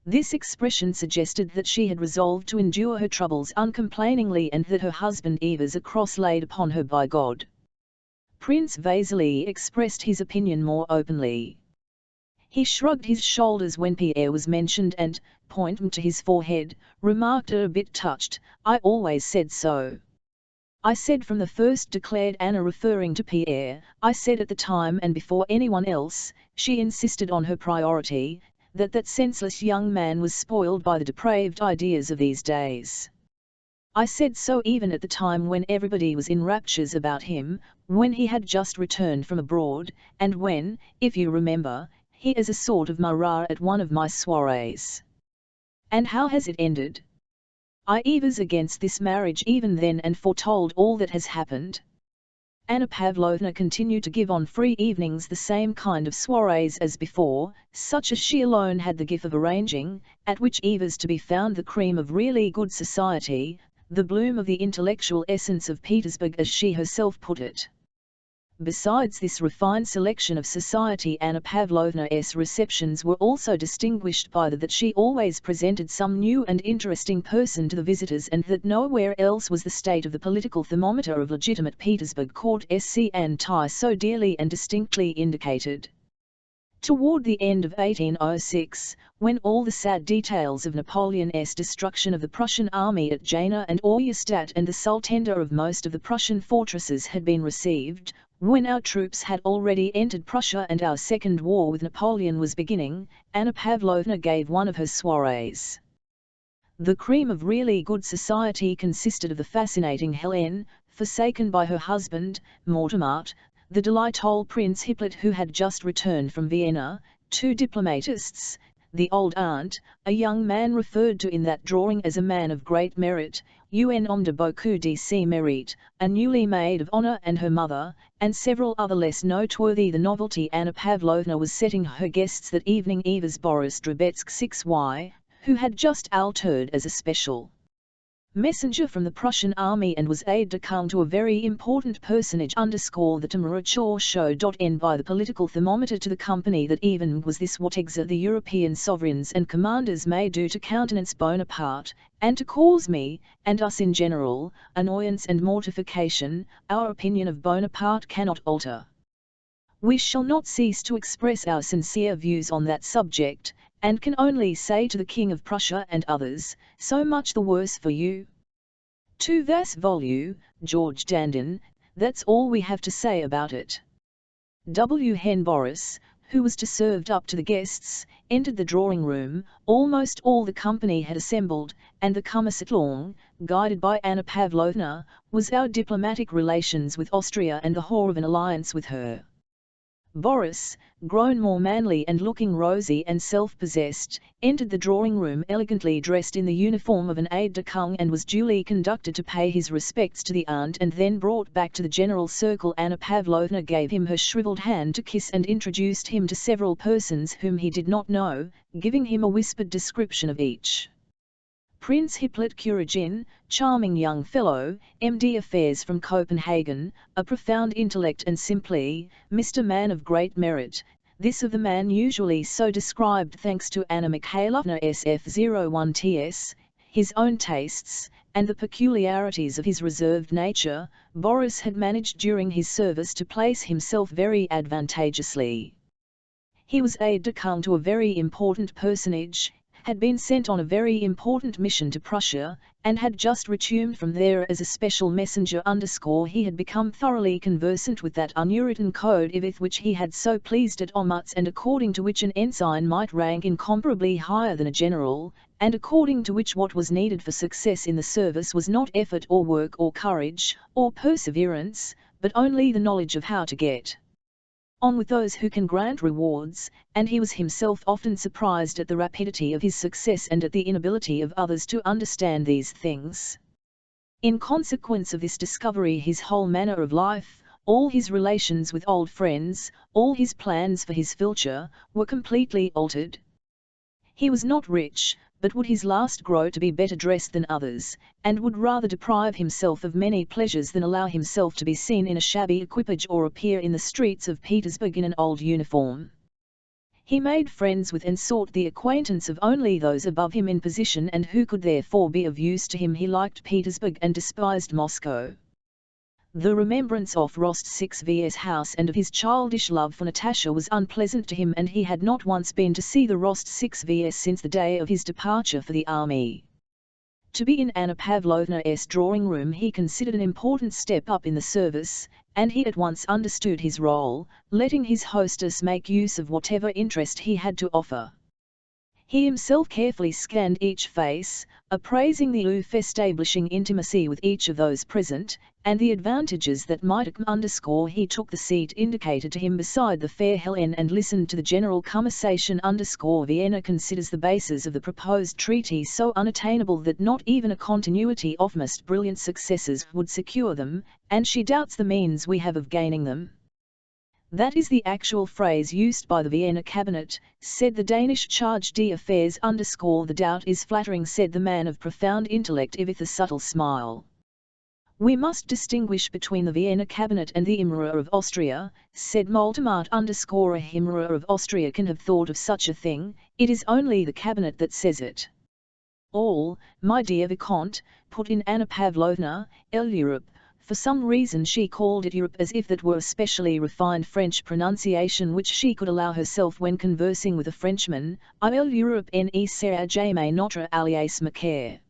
Speaker 1: This expression suggested that she had resolved to endure her troubles uncomplainingly and that her husband was a cross laid upon her by God. Prince Vasily expressed his opinion more openly. He shrugged his shoulders when Pierre was mentioned and, pointing to his forehead, remarked a bit touched, "I always said so. I said from the first," declared Anna, referring to Pierre. "I said at the time and before anyone else," she insisted on her priority, that senseless young man was spoiled by the depraved ideas of these days. I said so even at the time when everybody was in raptures about him, when he had just returned from abroad, and when, if you remember, he is a sort of Marat at one of my soirees. And how has it ended? I was against this marriage even then and foretold all that has happened." Anna Pavlovna continued to give on free evenings the same kind of soirees as before, such as she alone had the gift of arranging, at which was to be found the cream of really good society, the bloom of the intellectual essence of Petersburg, as she herself put it. Besides this refined selection of society, Anna Pavlovna's receptions were also distinguished by that she always presented some new and interesting person to the visitors, and that nowhere else was the state of the political thermometer of legitimate Petersburg court sc anti so dearly and distinctly indicated. Toward the end of 1806, when all the sad details of Napoleon's destruction of the Prussian army at Jena and Auerstadt and the surrender of most of the Prussian fortresses had been received, when our troops had already entered Prussia and our second war with Napoleon was beginning, Anna Pavlovna gave one of her soirees. The cream of really good society consisted of the fascinating Helene, forsaken by her husband, Mortemart, the delightful Prince Hippolyte who had just returned from Vienna, two diplomatists, the old aunt, a young man referred to in that drawing as a man of great merit, un homme de beaucoup de mérite, a newly maid of honour and her mother, and several other less noteworthy. The novelty Anna Pavlovna was setting her guests that evening was Boris Drobetsky 6y, who had just altered as a special messenger from the Prussian army and was aide-de-camp to a very important personage. The temperature show.n by the political thermometer to the company that even was this what the European sovereigns and commanders may do to countenance Bonaparte, and to cause me, and us in general, annoyance and mortification. Our opinion of Bonaparte cannot alter. We shall not cease to express our sincere views on that subject, and can only say to the King of Prussia and others, so much the worse for you. To vas volu, George Dandin, that's all we have to say about it. Hen Boris, who was to serve up to the guests, entered the drawing-room. Almost all the company had assembled, and the commissaire, guided by Anna Pavlovna, was our diplomatic relations with Austria and the horror of an alliance with her. Boris, grown more manly and looking rosy and self-possessed, entered the drawing-room elegantly dressed in the uniform of an aide-de-camp and was duly conducted to pay his respects to the aunt and then brought back to the general circle. Anna Pavlovna gave him her shriveled hand to kiss and introduced him to several persons whom he did not know, giving him a whispered description of each. Prince Hippolyte Kuragin, charming young fellow, MD Affairs from Copenhagen, a profound intellect and simply, Mr. Man of great merit, this of the man usually so described thanks to Anna Mikhailovna SF01TS, his own tastes, and the peculiarities of his reserved nature. Boris had managed during his service to place himself very advantageously. He was aide-de-camp to a very important personage, had been sent on a very important mission to Prussia, and had just returned from there as a special messenger. He had become thoroughly conversant with that unwritten code with which he had so pleased at Olmutz, and according to which an ensign might rank incomparably higher than a general, and according to which what was needed for success in the service was not effort or work or courage, or perseverance, but only the knowledge of how to get on with those who can grant rewards, and he was himself often surprised at the rapidity of his success and at the inability of others to understand these things. In consequence of this discovery, his whole manner of life, all his relations with old friends, all his plans for his future, were completely altered. He was not rich, but would his last grow to be better dressed than others, and would rather deprive himself of many pleasures than allow himself to be seen in a shabby equipage or appear in the streets of Petersburg in an old uniform. He made friends with and sought the acquaintance of only those above him in position and who could therefore be of use to him. He liked Petersburg and despised Moscow. The remembrance of Rostop's house and of his childish love for Natasha was unpleasant to him, and he had not once been to see the Rostop's since the day of his departure for the army. To be in Anna Pavlovna's drawing-room he considered an important step up in the service, and he at once understood his role, letting his hostess make use of whatever interest he had to offer. He himself carefully scanned each face, appraising the establishing intimacy with each of those present, and the advantages that might come. He took the seat indicated to him beside the fair Helene and listened to the general conversation. Vienna considers the bases of the proposed treaty so unattainable that not even a continuity of most brilliant successes would secure them, and she doubts the means we have of gaining them. That is the actual phrase used by the Vienna cabinet, said the Danish charge d'affaires. The doubt is flattering, said the man of profound intellect with a subtle smile. We must distinguish between the Vienna cabinet and the Emperor of Austria, said Book.part. A Emperor of Austria can have thought of such a thing, it is only the cabinet that says it. All, my dear Vicomte, put in Anna Pavlovna, Europe. For some reason she called it Europe as if that were a specially refined French pronunciation which she could allow herself when conversing with a Frenchman. L'Europe ne sera jamais notre allié macaire.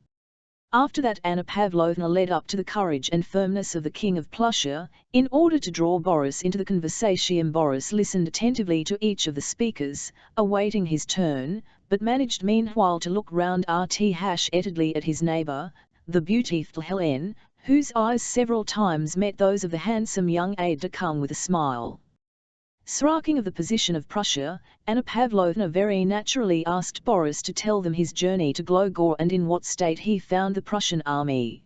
Speaker 1: After that Anna Pavlovna led up to the courage and firmness of the King of Prussia, in order to draw Boris into the conversation. Boris listened attentively to each of the speakers, awaiting his turn, but managed meanwhile to look round rt-headedly at his neighbour, the beautiful Helene, whose eyes several times met those of the handsome young aide-de-camp with a smile. Striking of the position of Prussia, Anna Pavlovna very naturally asked Boris to tell them his journey to Glogor and in what state he found the Prussian army.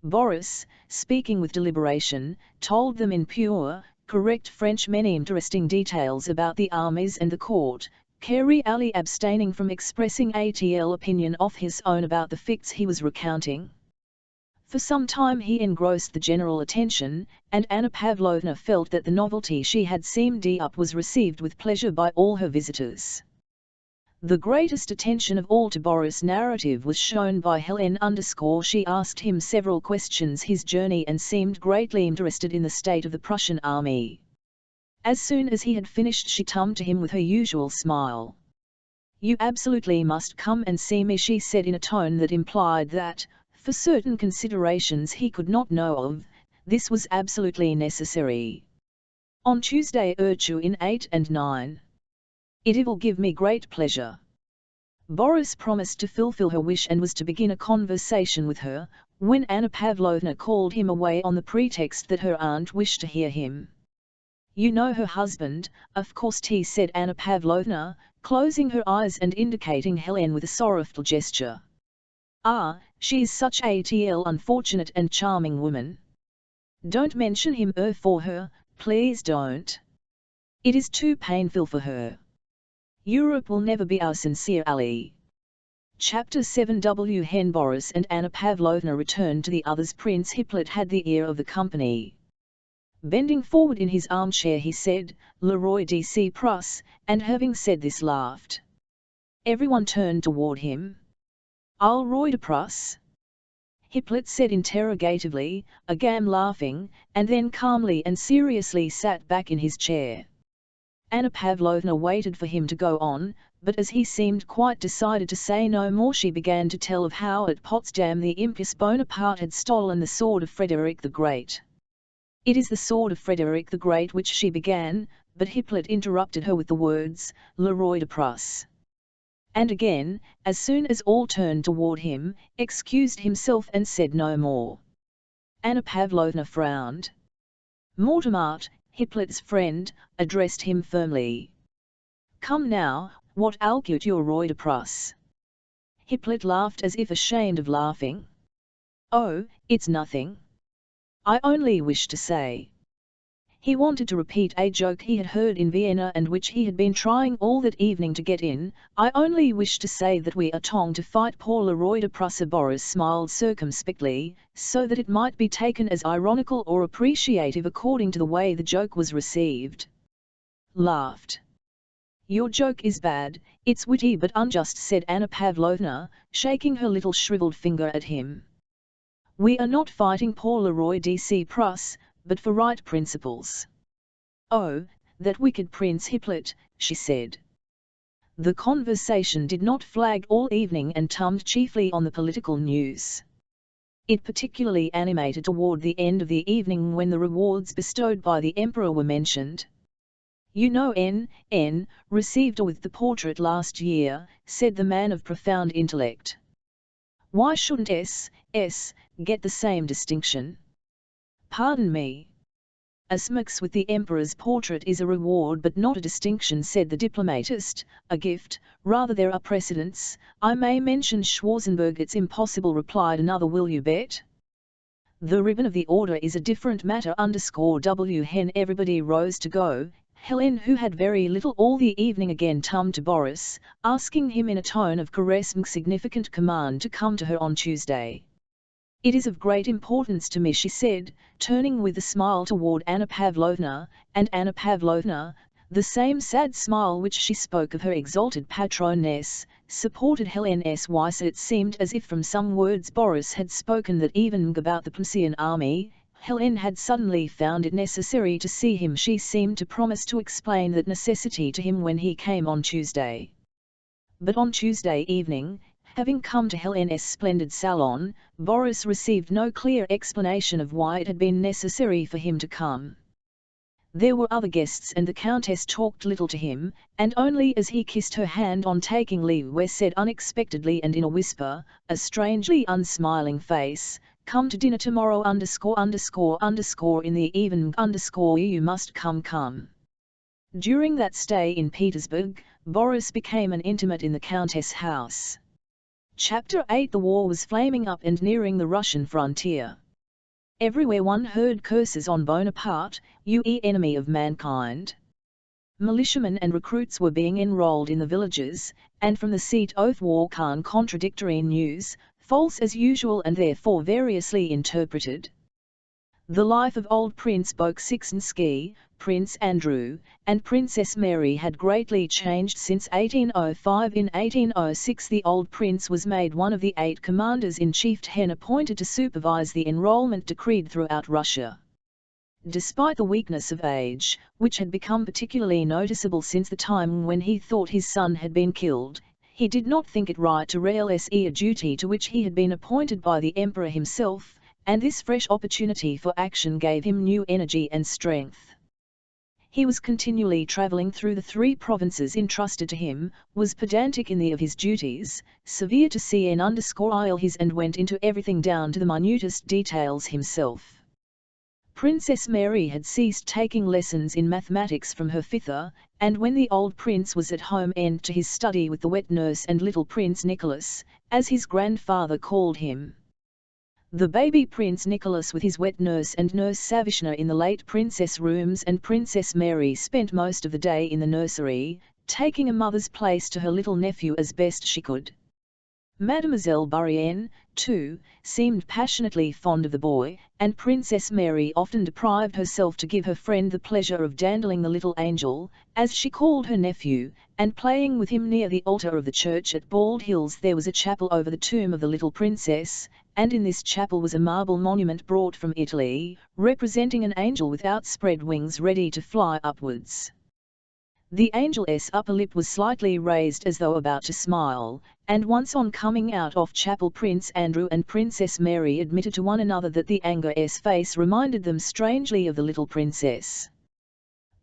Speaker 1: Boris, speaking with deliberation, told them in pure, correct French many interesting details about the armies and the court, carefully abstaining from expressing an opinion of his own about the facts he was recounting. For some time he engrossed the general attention, and Anna Pavlovna felt that the novelty she had summed up was received with pleasure by all her visitors. The greatest attention of all to Boris' narrative was shown by Helene. She asked him several questions his journey and seemed greatly interested in the state of the Prussian army. As soon as he had finished she turned to him with her usual smile. "You absolutely must come and see me," she said in a tone that implied that, for certain considerations he could not know of, this was absolutely necessary. "On Tuesday in 8 and 9. It will give me great pleasure." Boris promised to fulfill her wish and was to begin a conversation with her, when Anna Pavlovna called him away on the pretext that her aunt wished to hear him. "You know her husband, of course," said Anna Pavlovna, closing her eyes and indicating Helene with a sorrowful gesture. "Ah, she is such a unfortunate and charming woman. Don't mention him for her, please don't. It is too painful for her. Europe will never be our sincere ally." Chapter 7. When Boris and Anna Pavlovna returned to the others, Prince Hippolyte had the ear of the company. Bending forward in his armchair he said, "Le roi de Prusse," and having said this laughed. Everyone turned toward him. "Le roi de Prusse?" Hippolyte said interrogatively, again laughing, and then calmly and seriously sat back in his chair. Anna Pavlovna waited for him to go on, but as he seemed quite decided to say no more she began to tell of how at Potsdam the impious Bonaparte had stolen the sword of Frederick the Great. "It is the sword of Frederick the Great," which she began, but Hippolyte interrupted her with the words, "Le roi de Prusse." And again, as soon as all turned toward him, excused himself and said no more. Anna Pavlovna frowned. Mortemart, Hippolyte's friend, addressed him firmly. "Come now, what ailgut your roi de Prusse?" Hippolyte laughed as if ashamed of laughing. "Oh, it's nothing. I only wish to say." He wanted to repeat a joke he had heard in Vienna and which he had been trying all that evening to get in. "I only wish to say that we are tong to fight pour le roi de Prusse." Boris smiled circumspectly, so that it might be taken as ironical or appreciative according to the way the joke was received. Laughed. "Your joke is bad, it's witty but unjust," said Anna Pavlovna, shaking her little shriveled finger at him. "We are not fighting pour le roi de Prusse, but for right principles." "Oh, that wicked Prince Hippolyte," she said. The conversation did not flag all evening and turned chiefly on the political news. It particularly animated toward the end of the evening when the rewards bestowed by the Emperor were mentioned. "You know N. received with the portrait last year," said the man of profound intellect. "Why shouldn't S. get the same distinction?" "Pardon me. A smix with the Emperor's portrait is a reward but not a distinction," said the diplomatist. "A gift, rather. There are precedents. I may mention Schwarzenberg." "It's impossible," replied another. "Will you bet?" "The ribbon of the order is a different matter." When everybody rose to go, Helene, who had very little all the evening, again turned to Boris, asking him in a tone of caressing significant command to come to her on Tuesday. "It is of great importance to me," she said, turning with a smile toward Anna Pavlovna, and Anna Pavlovna, the same sad smile which she spoke of her exalted patroness, supported Helen's voice. It seemed as if from some words Boris had spoken that evening about the Prussian army, Helen had suddenly found it necessary to see him. She seemed to promise to explain that necessity to him when he came on Tuesday. But on Tuesday evening, having come to Helen's splendid salon, Boris received no clear explanation of why it had been necessary for him to come. There were other guests and the Countess talked little to him, and only as he kissed her hand on taking leave were said unexpectedly and in a whisper, a strangely unsmiling face, "Come to dinner tomorrow ______ in the evening _ you must come." During that stay in Petersburg, Boris became an intimate in the Countess' house. Chapter 8. The war was flaming up and nearing the Russian frontier. Everywhere one heard curses on Bonaparte, "You enemy of mankind." Militiamen and recruits were being enrolled in the villages, and from the seat of war came contradictory news, false as usual and therefore variously interpreted. The life of old Prince Bolkonsky, Prince Andrew, and Princess Mary had greatly changed since 1805. In 1806 the old prince was made one of the 8 commanders-in-chief appointed to supervise the enrollment decreed throughout Russia. Despite the weakness of age, which had become particularly noticeable since the time when he thought his son had been killed, he did not think it right to relinquish a duty to which he had been appointed by the Emperor himself, and this fresh opportunity for action gave him new energy and strength. He was continually travelling through the 3 provinces entrusted to him, was pedantic in the of his duties, severe to see and _ his and went into everything down to the minutest details himself. Princess Mary had ceased taking lessons in mathematics from her fifth, and when the old prince was at home went to his study with the wet nurse and little Prince Nicholas, as his grandfather called him. The baby Prince Nicholas with his wet nurse and Nurse Savishna in the late princess rooms, and Princess Mary spent most of the day in the nursery, taking a mother's place to her little nephew as best she could. Mademoiselle Bourienne, too, seemed passionately fond of the boy, and Princess Mary often deprived herself to give her friend the pleasure of dandling the little angel, as she called her nephew, and playing with him near the altar of the church at Bald Hills. There was a chapel over the tomb of the little princess, and in this chapel was a marble monument brought from Italy, representing an angel with outspread wings ready to fly upwards. The angel's upper lip was slightly raised as though about to smile, and once on coming out of chapel Prince Andrew and Princess Mary admitted to one another that the angel's face reminded them strangely of the little princess.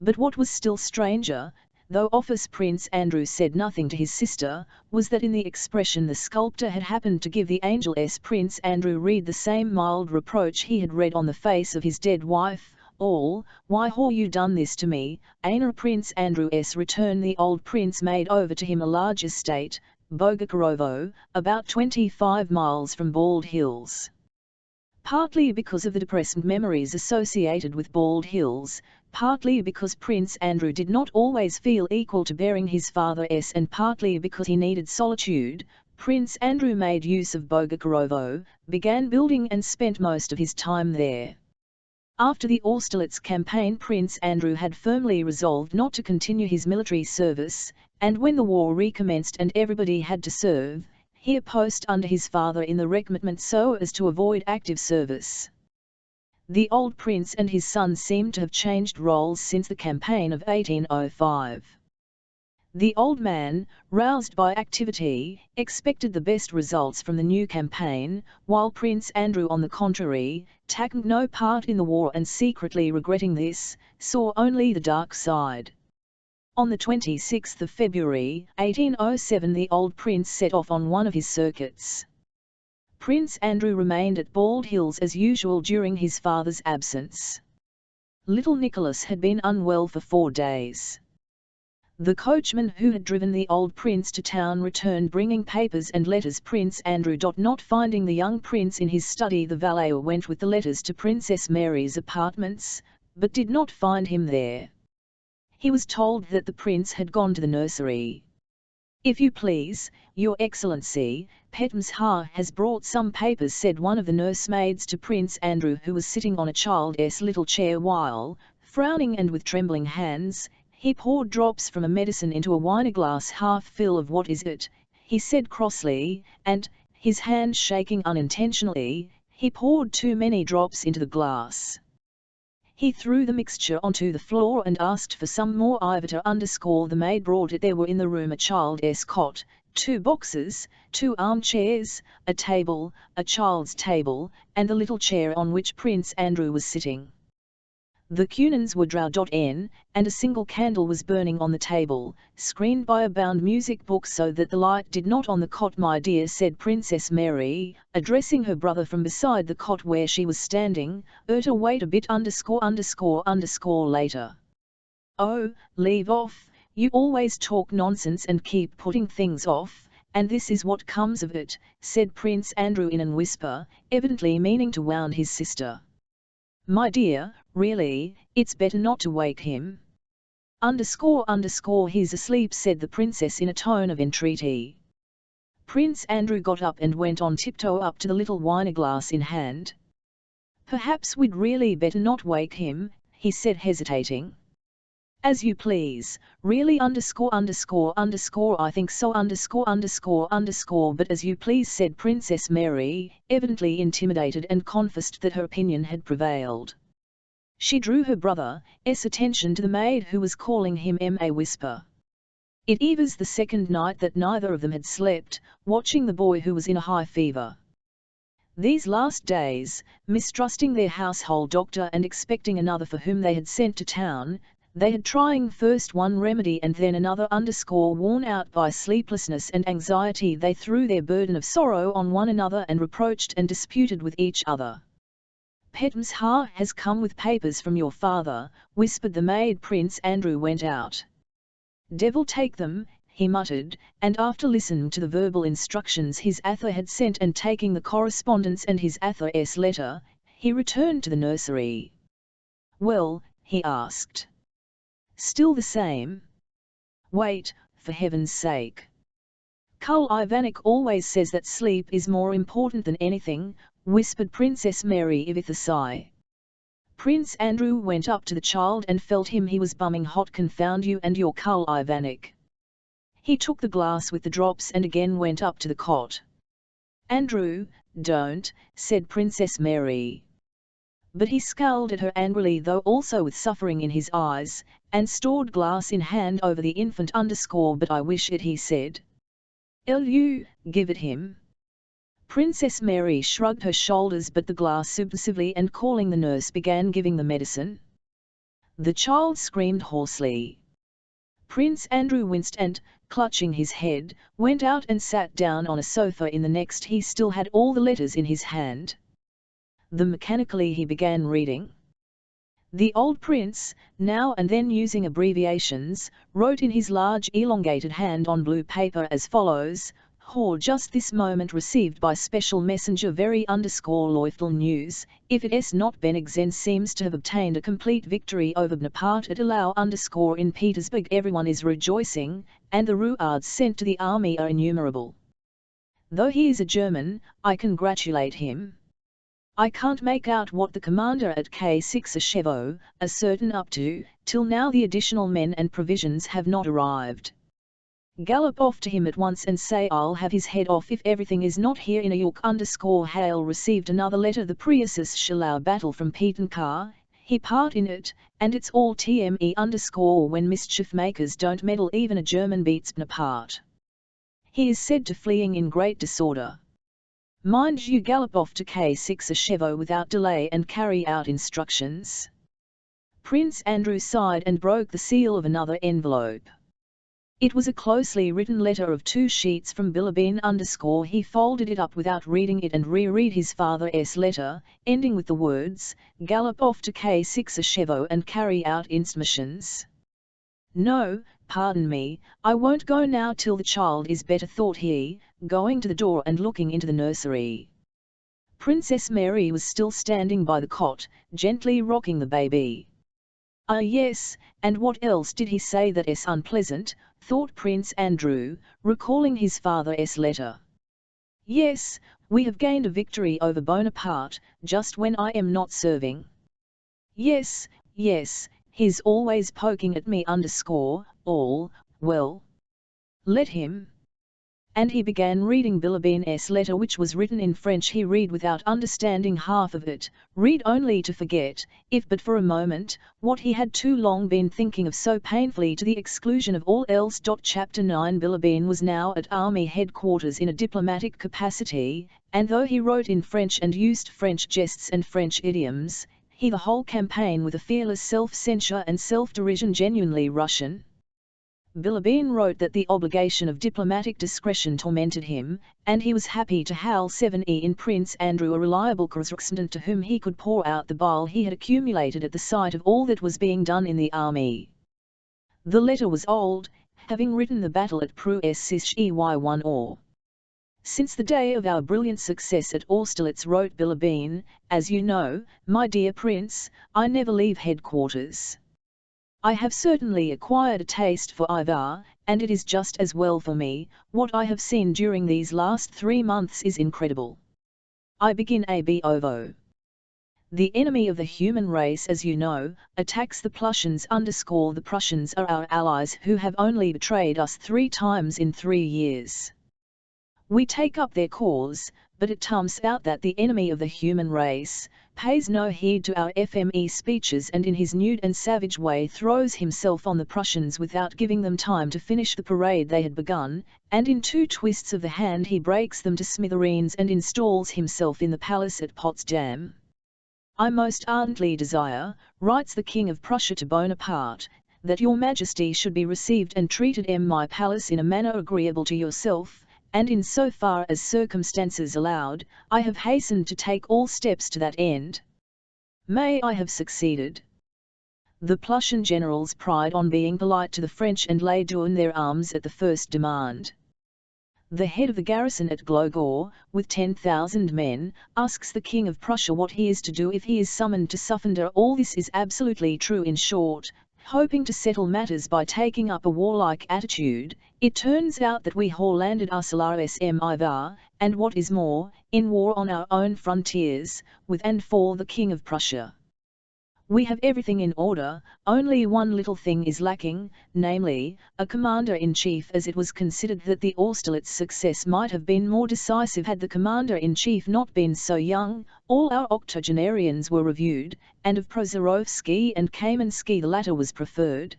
Speaker 1: But what was still stranger, though office Prince Andrew said nothing to his sister, was that in the expression the sculptor had happened to give the angel's Prince Andrew read the same mild reproach he had read on the face of his dead wife. Why have you done this to me, Anna? Prince Andrew's return. The old prince made over to him a large estate, Bogucharovo, about 25 miles from Bald Hills. Partly because of the depressing memories associated with Bald Hills, partly because Prince Andrew did not always feel equal to bearing his father's, and partly because he needed solitude, Prince Andrew made use of Bogucharovo, began building and spent most of his time there. After the Austerlitz campaign, Prince Andrew had firmly resolved not to continue his military service, and when the war recommenced and everybody had to serve, he opposed under his father in the recruitment so as to avoid active service. The old prince and his son seemed to have changed roles since the campaign of 1805. The old man, roused by activity, expected the best results from the new campaign, while Prince Andrew on the contrary, taking no part in the war and secretly regretting this, saw only the dark side. On the 26th of February, 1807 the old prince set off on one of his circuits. Prince Andrew remained at Bald Hills as usual during his father's absence. Little Nicholas had been unwell for 4 days. The coachman who had driven the old prince to town returned bringing papers and letters. Prince Andrew not finding the young prince in his study, the valet went with the letters to Princess Mary's apartments, but did not find him there. He was told that the prince had gone to the nursery. "If you please, Your Excellency, Petmshar has brought some papers," said one of the nursemaids to Prince Andrew, who was sitting on a child's little chair while, frowning and with trembling hands, he poured drops from a medicine into a wineglass half full of. "What is it?" he said crossly, and, his hand shaking unintentionally, he poured too many drops into the glass. He threw the mixture onto the floor and asked for some more. The maid brought it. There were in the room a child's cot, 2 boxes, 2 armchairs, a table, a child's table, and the little chair on which Prince Andrew was sitting. The curtains were drawn, and a single candle was burning on the table, screened by a bound music book so that the light did not on the cot. "My dear," said Princess Mary, addressing her brother from beside the cot where she was standing, "wait a bit later." "Oh, leave off, you always talk nonsense and keep putting things off, and this is what comes of it," said Prince Andrew in a whisper, evidently meaning to wound his sister. "My dear, really, it's better not to wake him." He's asleep," said the princess in a tone of entreaty. Prince Andrew got up and went on tiptoe up to the little wineglass in hand. "Perhaps we'd really better not wake him," he said hesitating. "As you please, really I think so but as you please," said Princess Mary, evidently intimidated and confessed that her opinion had prevailed. She drew her brother's attention to the maid who was calling him a whisper. It was the second night that neither of them had slept, watching the boy who was in a high fever. These last days, mistrusting their household doctor and expecting another for whom they had sent to town, they had trying first one remedy and then another. Worn out by sleeplessness and anxiety, they threw their burden of sorrow on one another and reproached and disputed with each other. "Petmshar has come with papers from your father," whispered the maid. Prince Andrew went out. "Devil take them," he muttered, and after listening to the verbal instructions his Atha had sent and taking the correspondence and his Atha's letter, he returned to the nursery. "Well," he asked. "Still the same?" "Wait, for heaven's sake. Karl Ivanek always says that sleep is more important than anything," whispered Princess Mary with a sigh. Prince Andrew went up to the child and felt him. He was bumming hot. "Confound you and your Karl Ivanek." He took the glass with the drops and again went up to the cot. "Andrew, don't," said Princess Mary. But he scowled at her angrily, though also with suffering in his eyes, and stored glass in hand over the infant. "But I wish it," he said. Give it him." Princess Mary shrugged her shoulders but the glass submissively, and calling the nurse began giving the medicine. The child screamed hoarsely. Prince Andrew winced and, clutching his head, went out and sat down on a sofa in the next. He still had all the letters in his hand. Mechanically he began reading. The old prince, now and then using abbreviations, wrote in his large elongated hand on blue paper as follows: "Just this moment received by special messenger very _loyal news, if it is not Benigzen seems to have obtained a complete victory over Bonaparte at Lau _in Petersburg. Everyone is rejoicing, and the rewards sent to the army are innumerable. Though he is a German, I congratulate him. I can't make out what the commander at K6 are certain up to, till now the additional men and provisions have not arrived. Gallop off to him at once and say I'll have his head off if everything is not here in a York _Hale." Received another letter. The Priuses Shalau battle from Petenkar, he part in it, and it's all TME when mischief makers don't meddle. Even a German beats Bonaparte. He is said to fleeing in great disorder. Mind you gallop off to K6 without delay and carry out instructions." Prince Andrew sighed and broke the seal of another envelope. It was a closely written letter of 2 sheets from Bilibin _. He folded it up without reading it and reread his father's letter, ending with the words, "Gallop off to K6 and carry out instructions." "No, pardon me, I won't go now till the child is better," thought he, going to the door and looking into the nursery. Princess Mary was still standing by the cot, gently rocking the baby. "Ah yes, and what else did he say that is unpleasant?" thought Prince Andrew, recalling his father's letter. Yes, we have gained a victory over Bonaparte, just when I am not serving. Yes, yes, he's always poking at me all, well. Let him. And he began reading Bilibin's letter, which was written in French. He read without understanding half of it, read only to forget, if but for a moment, what he had too long been thinking of so painfully to the exclusion of all else. Chapter 9. Bilibin was now at army headquarters in a diplomatic capacity, and though he wrote in French and used French jests and French idioms, he the whole campaign with a fearless self-censure and self-derision genuinely Russian. Bilibin wrote that the obligation of diplomatic discretion tormented him, and he was happy to hail 7e in Prince Andrew, a reliable correspondent to whom he could pour out the bile he had accumulated at the sight of all that was being done in the army. The letter was old, having written the battle at Preussisch-Ey-1 or. Since the day of our brilliant success at Austerlitz, wrote Bilibin, as you know, my dear Prince, I never leave headquarters. I have certainly acquired a taste for Ivar, and it is just as well for me. What I have seen during these last 3 months is incredible. I begin ab ovo. The enemy of the human race, as you know, attacks the Prussians. The Prussians are our allies who have only betrayed us 3 times in 3 years. We take up their cause, but it turns out that the enemy of the human race pays no heed to our FME speeches, and in his nude and savage way throws himself on the Prussians without giving them time to finish the parade they had begun, and in 2 twists of the hand he breaks them to smithereens and installs himself in the palace at Potsdam. I most ardently desire, writes the King of Prussia to Bonaparte, that your Majesty should be received and treated in my palace in a manner agreeable to yourself, and in so far as circumstances allowed, I have hastened to take all steps to that end. May I have succeeded. The Prussian generals pride on being polite to the French and lay down their arms at the first demand. The head of the garrison at Glogau, with 10,000 men, asks the King of Prussia what he is to do if he is summoned to surrender. All this is absolutely true. In short, hoping to settle matters by taking up a warlike attitude, it turns out that we have landed ourselves Ivar, and what is more, in war on our own frontiers, with and for the King of Prussia. We have everything in order, only one little thing is lacking, namely, a commander-in-chief, as it was considered that the Austerlitz success might have been more decisive had the commander-in-chief not been so young. All our octogenarians were reviewed, and of Prozorovsky and Kamensky the latter was preferred.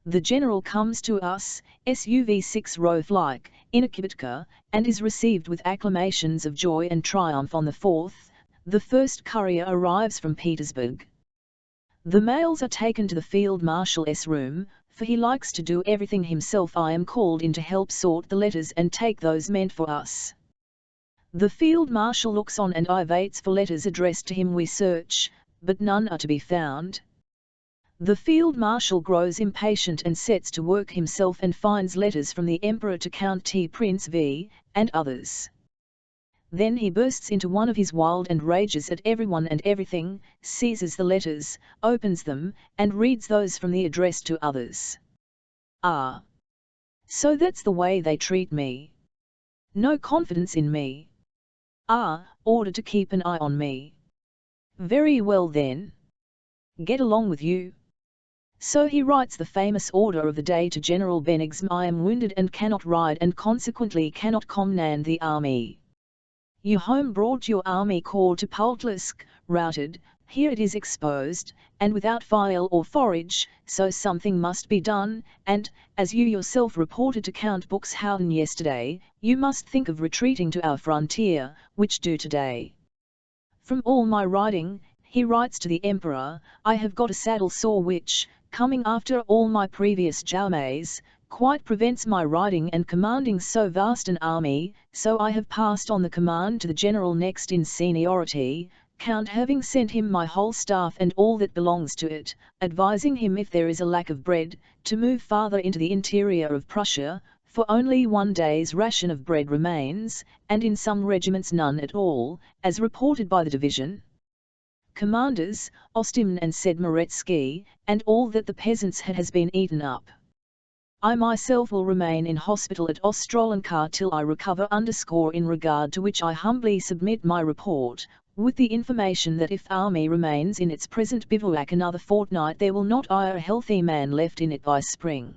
Speaker 1: The general comes to us, SUV 6-like, in a kibitka, and is received with acclamations of joy and triumph. On the 4th, the first courier arrives from Petersburg. The mails are taken to the Field Marshal's room, for he likes to do everything himself. I am called in to help sort the letters and take those meant for us. The Field Marshal looks on and I waits for letters addressed to him. We search, but none are to be found. The Field Marshal grows impatient and sets to work himself and finds letters from the Emperor to Count T. Prince V, and others. Then he bursts into one of his wild and rages at everyone and everything, seizes the letters, opens them, and reads those from the address to others. Ah! So that's the way they treat me. No confidence in me. Ah, order to keep an eye on me. Very well then. Get along with you. So he writes the famous order of the day to General Benigs: I am wounded and cannot ride and consequently cannot command the army. You home brought your army corps to Pultlisk, routed, here it is exposed, and without file or forage, so something must be done, and, as you yourself reported to Count Buxhausen yesterday, you must think of retreating to our frontier, which do today. From all my riding, he writes to the Emperor, I have got a saddle sore which, coming after all my previous journeys, quite prevents my riding and commanding so vast an army, so I have passed on the command to the general next in seniority, Count, having sent him my whole staff and all that belongs to it, advising him if there is a lack of bread, to move farther into the interior of Prussia, for only 1 day's ration of bread remains, and in some regiments none at all, as reported by the division commanders, Ostym and Sedmoretsky, and all that the peasants had has been eaten up. I myself will remain in hospital at Ostrolenka till I recover. In regard to which I humbly submit my report, with the information that if the army remains in its present bivouac another fortnight there will not be a healthy man left in it by spring.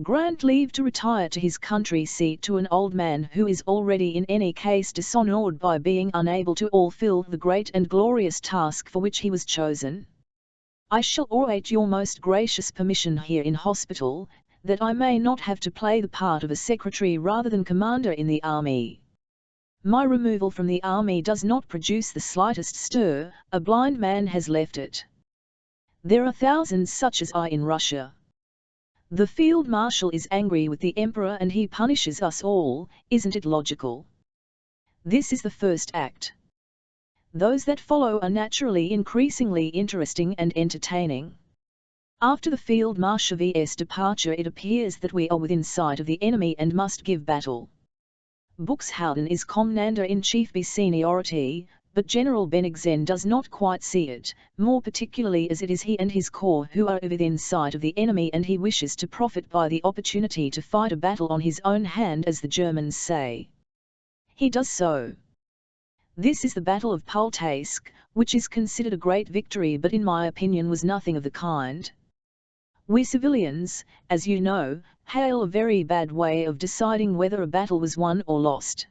Speaker 1: Grant leave to retire to his country seat to an old man who is already in any case dishonoured by being unable to fulfil the great and glorious task for which he was chosen. I shall await your most gracious permission here in hospital, that I may not have to play the part of a secretary rather than commander in the army. My removal from the army does not produce the slightest stir, a blind man has left it. There are thousands such as I in Russia. The field marshal is angry with the emperor and he punishes us all, isn't it logical? This is the first act. Those that follow are naturally increasingly interesting and entertaining. After the field marshal's departure it appears that we are within sight of the enemy and must give battle. Buxhoudan is commander-in-chief by seniority, but General Bennigsen does not quite see it, more particularly as it is he and his corps who are within sight of the enemy and he wishes to profit by the opportunity to fight a battle on his own hand, as the Germans say. He does so. This is the Battle of Pultaysk, which is considered a great victory but in my opinion was nothing of the kind. We civilians, as you know, hail a very bad way of deciding whether a battle was won or lost.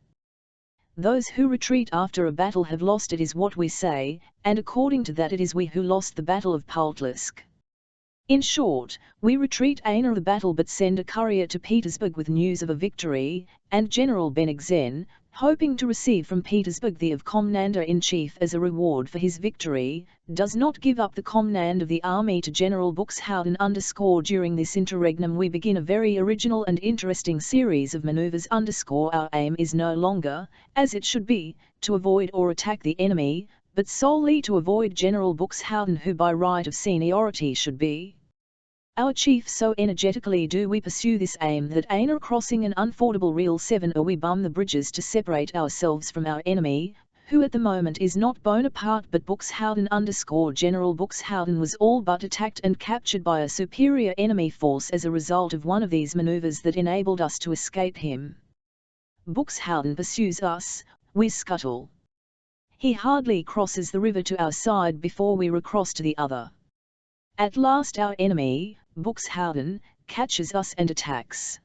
Speaker 1: Those who retreat after a battle have lost it is what we say, and according to that it is we who lost the Battle of Pultaysk. In short, we retreat after the battle but send a courier to Petersburg with news of a victory, and General Bennigsen, hoping to receive from Petersburg the of Commander-in-Chief as a reward for his victory, does not give up the command of the army to General Buxhoudan. During this interregnum we begin a very original and interesting series of maneuvers. Our aim is no longer, as it should be, to avoid or attack the enemy, but solely to avoid General Buxhoudan, who by right of seniority should be our chief. So energetically do we pursue this aim that after crossing an unfordable Real 7 we bomb the bridges to separate ourselves from our enemy, who at the moment is not Bonaparte but Buxhoudan. General Buxhoudan was all but attacked and captured by a superior enemy force as a result of one of these maneuvers that enabled us to escape him. Buxhoudan pursues us, we scuttle. He hardly crosses the river to our side before we recross to the other. At last our enemy, Buxhoudan, catches us and attacks.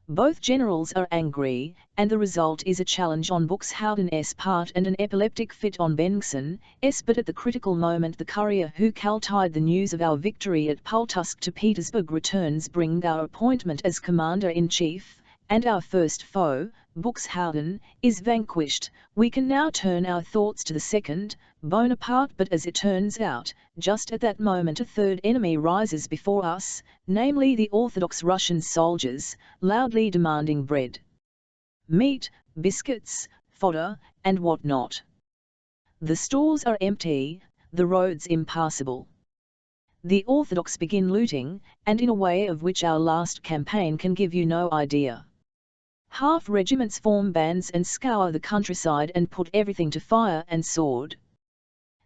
Speaker 1: Both generals are angry, and the result is a challenge on Buxhoudan's part and an epileptic fit on Bennigsen's, but at the critical moment the courier who carried the news of our victory at Pultaysk to Petersburg returns bringing our appointment as Commander-in-Chief, and our first foe, Buxhoudan, is vanquished. We can now turn our thoughts to the second, Bonaparte, but as it turns out, just at that moment a third enemy rises before us, namely the Orthodox Russian soldiers, loudly demanding bread, meat, biscuits, fodder, and what not. The stores are empty, the roads impassable. The Orthodox begin looting, and in a way of which our last campaign can give you no idea. Half regiments form bands and scour the countryside and put everything to fire and sword.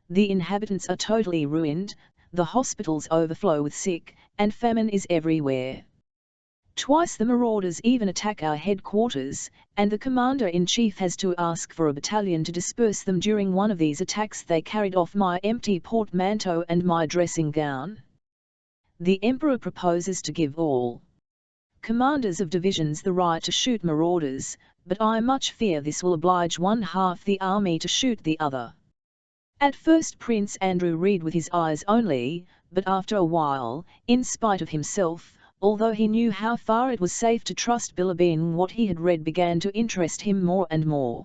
Speaker 1: The inhabitants are totally ruined, the hospitals overflow with sick, and famine is everywhere. Twice the marauders even attack our headquarters, and the Commander-in-Chief has to ask for a battalion to disperse them. During one of these attacks they carried off my empty portmanteau and my dressing gown. The Emperor proposes to give all commanders of divisions the right to shoot marauders, but I much fear this will oblige one half the army to shoot the other. At first Prince Andrew read with his eyes only, but after a while, in spite of himself, although he knew how far it was safe to trust Bilibin, what he had read began to interest him more and more.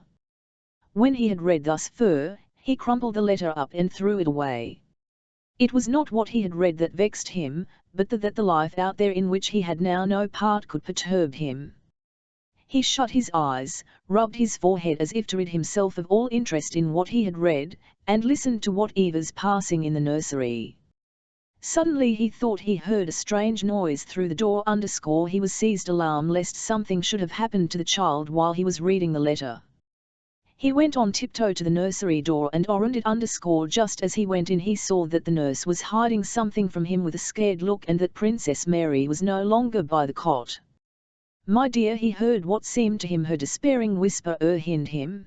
Speaker 1: When he had read thus far, he crumpled the letter up and threw it away. It was not what he had read that vexed him, but that the life out there in which he had now no part could perturb him. He shut his eyes, rubbed his forehead as if to rid himself of all interest in what he had read, and listened to what was passing in the nursery. Suddenly he thought he heard a strange noise through the door. He was seized alarm lest something should have happened to the child while he was reading the letter. He went on tiptoe to the nursery door and opened it. Just as he went in, he saw that the nurse was hiding something from him with a scared look, and that Princess Mary was no longer by the cot. "My dear," he heard what seemed to him her despairing whisper hint him.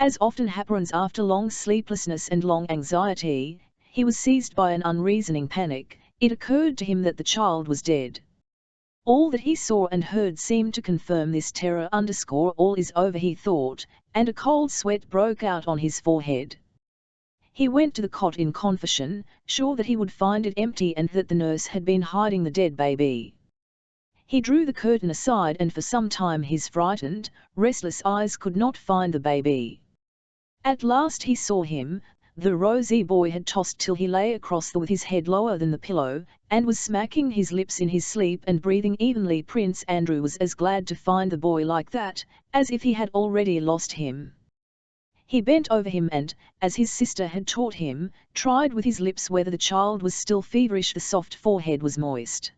Speaker 1: As often happens after long sleeplessness and long anxiety, he was seized by an unreasoning panic. It occurred to him that the child was dead. All that he saw and heard seemed to confirm this terror. All is over, he thought, and a cold sweat broke out on his forehead. He went to the cot in confession, sure that he would find it empty and that the nurse had been hiding the dead baby. He drew the curtain aside, and for some time his frightened, restless eyes could not find the baby. At last he saw him. The rosy boy had tossed till he lay across with his head lower than the pillow, and was smacking his lips in his sleep and breathing evenly. Prince Andrew was as glad to find the boy like that, as if he had already lost him. He bent over him and, as his sister had taught him, tried with his lips whether the child was still feverish. The soft forehead was moist.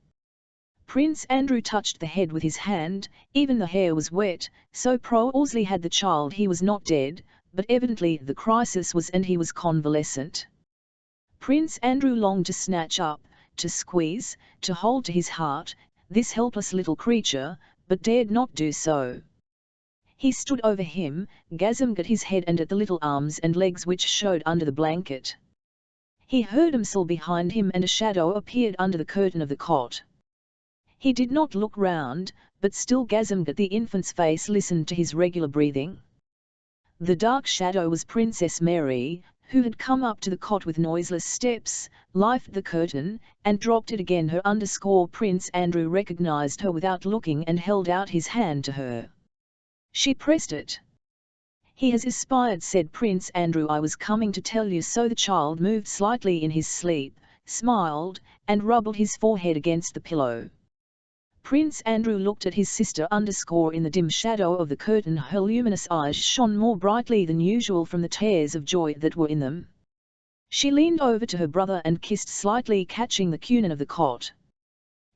Speaker 1: Prince Andrew touched the head with his hand. Even the hair was wet, so probably had the child. He was not dead, but evidently the crisis was, and he was convalescent. Prince Andrew longed to snatch up, to squeeze, to hold to his heart, this helpless little creature, but dared not do so. He stood over him, gazing at his head and at the little arms and legs which showed under the blanket. He heard a whistle behind him, and a shadow appeared under the curtain of the cot. He did not look round, but still gazing at the infant's face, listened to his regular breathing. The dark shadow was Princess Mary, who had come up to the cot with noiseless steps, lifted the curtain, and dropped it again. Prince Andrew recognized her without looking and held out his hand to her. She pressed it. "He has aspired," said Prince Andrew. "I was coming to tell you so." The child moved slightly in his sleep, smiled, and rubbed his forehead against the pillow. Prince Andrew looked at his sister. In the dim shadow of the curtain her luminous eyes shone more brightly than usual from the tears of joy that were in them. She leaned over to her brother and kissed slightly, catching the cushion of the cot.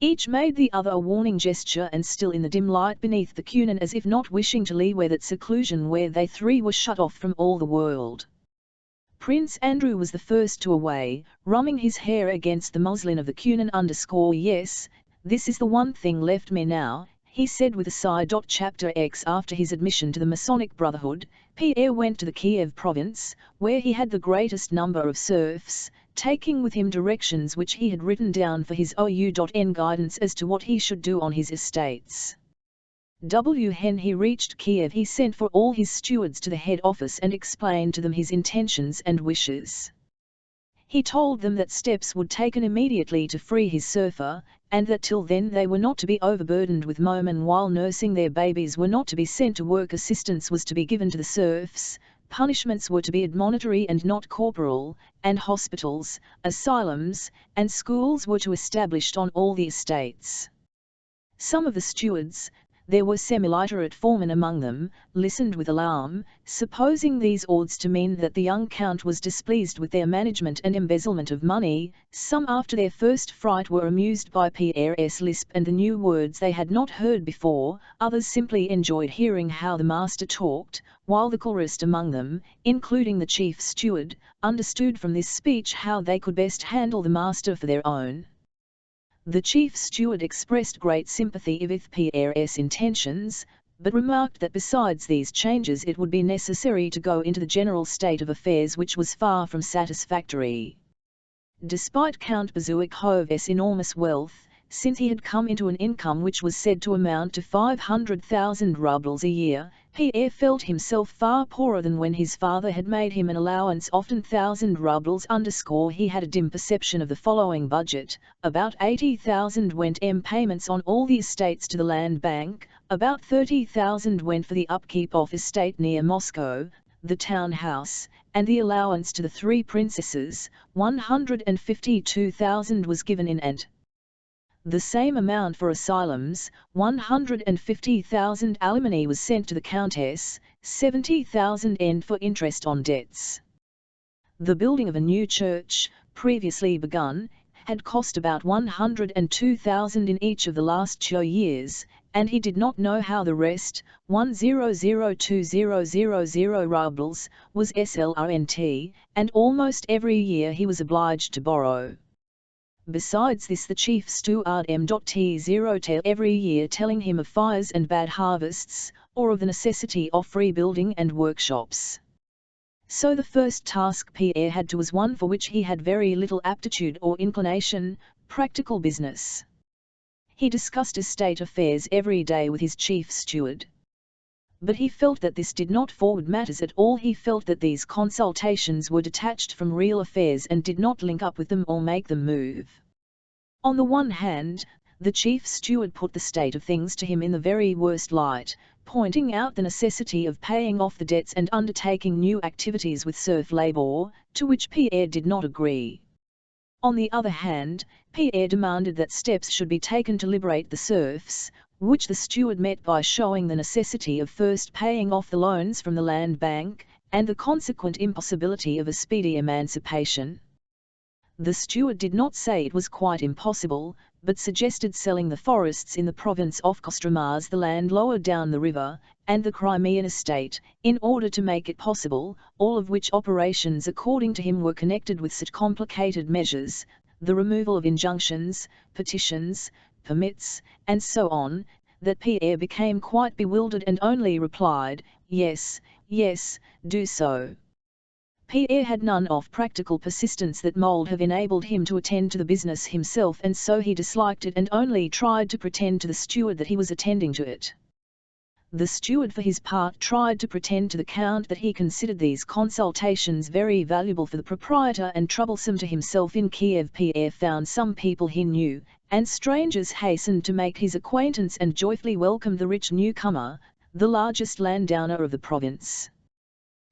Speaker 1: Each made the other a warning gesture, and still in the dim light beneath the cushion, as if not wishing to leave that seclusion where they three were shut off from all the world. Prince Andrew was the first to away, rubbing his hair against the muslin of the cushion. "Yes, this is the one thing left me now," he said with a sigh. Chapter X. After his admission to the Masonic Brotherhood, Pierre went to the Kiev province, where he had the greatest number of serfs, taking with him directions which he had written down for his OUN guidance as to what he should do on his estates. When he reached Kiev, he sent for all his stewards to the head office and explained to them his intentions and wishes. He told them that steps would be taken immediately to free his serfs, and that till then they were not to be overburdened with women while nursing their babies, were not to be sent to work, assistance was to be given to the serfs, punishments were to be admonitory and not corporal, and hospitals, asylums, and schools were to be established on all the estates. Some of the stewards, there were semi-literate foremen among them, listened with alarm, supposing these orders to mean that the young count was displeased with their management and embezzlement of money. Some, after their first fright, were amused by Pierre's lisp and the new words they had not heard before. Others simply enjoyed hearing how the master talked, while the coolest among them, including the chief steward, understood from this speech how they could best handle the master for their own. The chief steward expressed great sympathy with Pierre's intentions, but remarked that besides these changes it would be necessary to go into the general state of affairs, which was far from satisfactory. Despite Count Bezukhov's enormous wealth, since he had come into an income which was said to amount to 500,000 rubles a year, Pierre felt himself far poorer than when his father had made him an allowance often 1,000 rubles. He had a dim perception of the following budget: about 80,000 went payments on all the estates to the land bank, about 30,000 went for the upkeep of estate near Moscow, the town house, and the allowance to the three princesses. 152,000 was given in and the same amount for asylums. 150,000 alimony was sent to the countess, 70,000 for interest on debts. The building of a new church, previously begun, had cost about 102,000 in each of the last 2 years, and he did not know how the rest, 1,002,000 rubles, was slrnt, and almost every year he was obliged to borrow. Besides this, the chief steward M.T. every year telling him of fires and bad harvests, or of the necessity of rebuilding and workshops. So the first task Pierre had to was one for which he had very little aptitude or inclination, practical business. He discussed estate affairs every day with his chief steward. But he felt that this did not forward matters at all. He felt that these consultations were detached from real affairs and did not link up with them or make them move. On the one hand, the chief steward put the state of things to him in the very worst light, pointing out the necessity of paying off the debts and undertaking new activities with serf labor, to which Pierre did not agree. On the other hand, Pierre demanded that steps should be taken to liberate the serfs, which the steward met by showing the necessity of first paying off the loans from the land bank, and the consequent impossibility of a speedy emancipation. The steward did not say it was quite impossible, but suggested selling the forests in the province of Kostromaz, the land lower down the river, and the Crimean estate, in order to make it possible, all of which operations according to him were connected with such complicated measures, the removal of injunctions, petitions, permits, and so on, that Pierre became quite bewildered and only replied, "Yes, yes, do so." Pierre had none of practical persistence that might have enabled him to attend to the business himself, and so he disliked it and only tried to pretend to the steward that he was attending to it. The steward for his part tried to pretend to the count that he considered these consultations very valuable for the proprietor and troublesome to himself. In Kiev Pierre found some people he knew, and strangers hastened to make his acquaintance and joyfully welcomed the rich newcomer, the largest landowner of the province.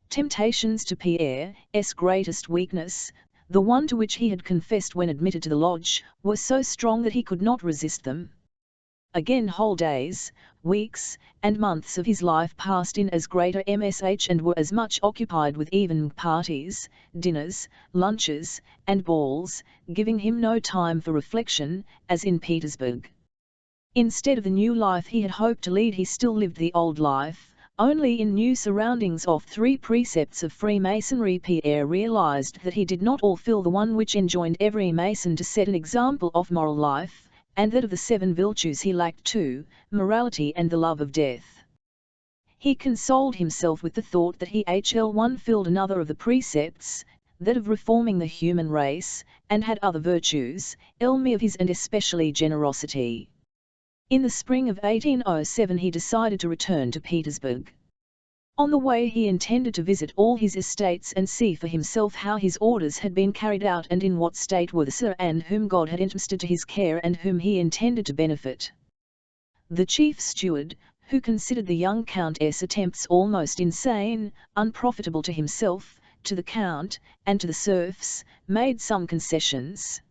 Speaker 1: Temptations to Pierre's greatest weakness, the one to which he had confessed when admitted to the lodge, were so strong that he could not resist them. Again whole days, weeks, and months of his life passed in as greater msh and were as much occupied with evening parties, dinners, lunches, and balls, giving him no time for reflection, as in Petersburg. Instead of the new life he had hoped to lead, he still lived the old life, only in new surroundings. Of 3 precepts of Freemasonry, Pierre realized that he did not fulfill the one which enjoined every Mason to set an example of moral life, and that of the 7 virtues he lacked 2, morality and the love of death. He consoled himself with the thought that he had fulfilled another of the precepts, that of reforming the human race, and had other virtues, of his and especially generosity. In the spring of 1807 he decided to return to Petersburg. On the way he intended to visit all his estates and see for himself how his orders had been carried out and in what state were the serfs and whom God had entrusted to his care and whom he intended to benefit. The chief steward, who considered the young countess' attempts almost insane, unprofitable to himself, to the count, and to the serfs, made some concessions.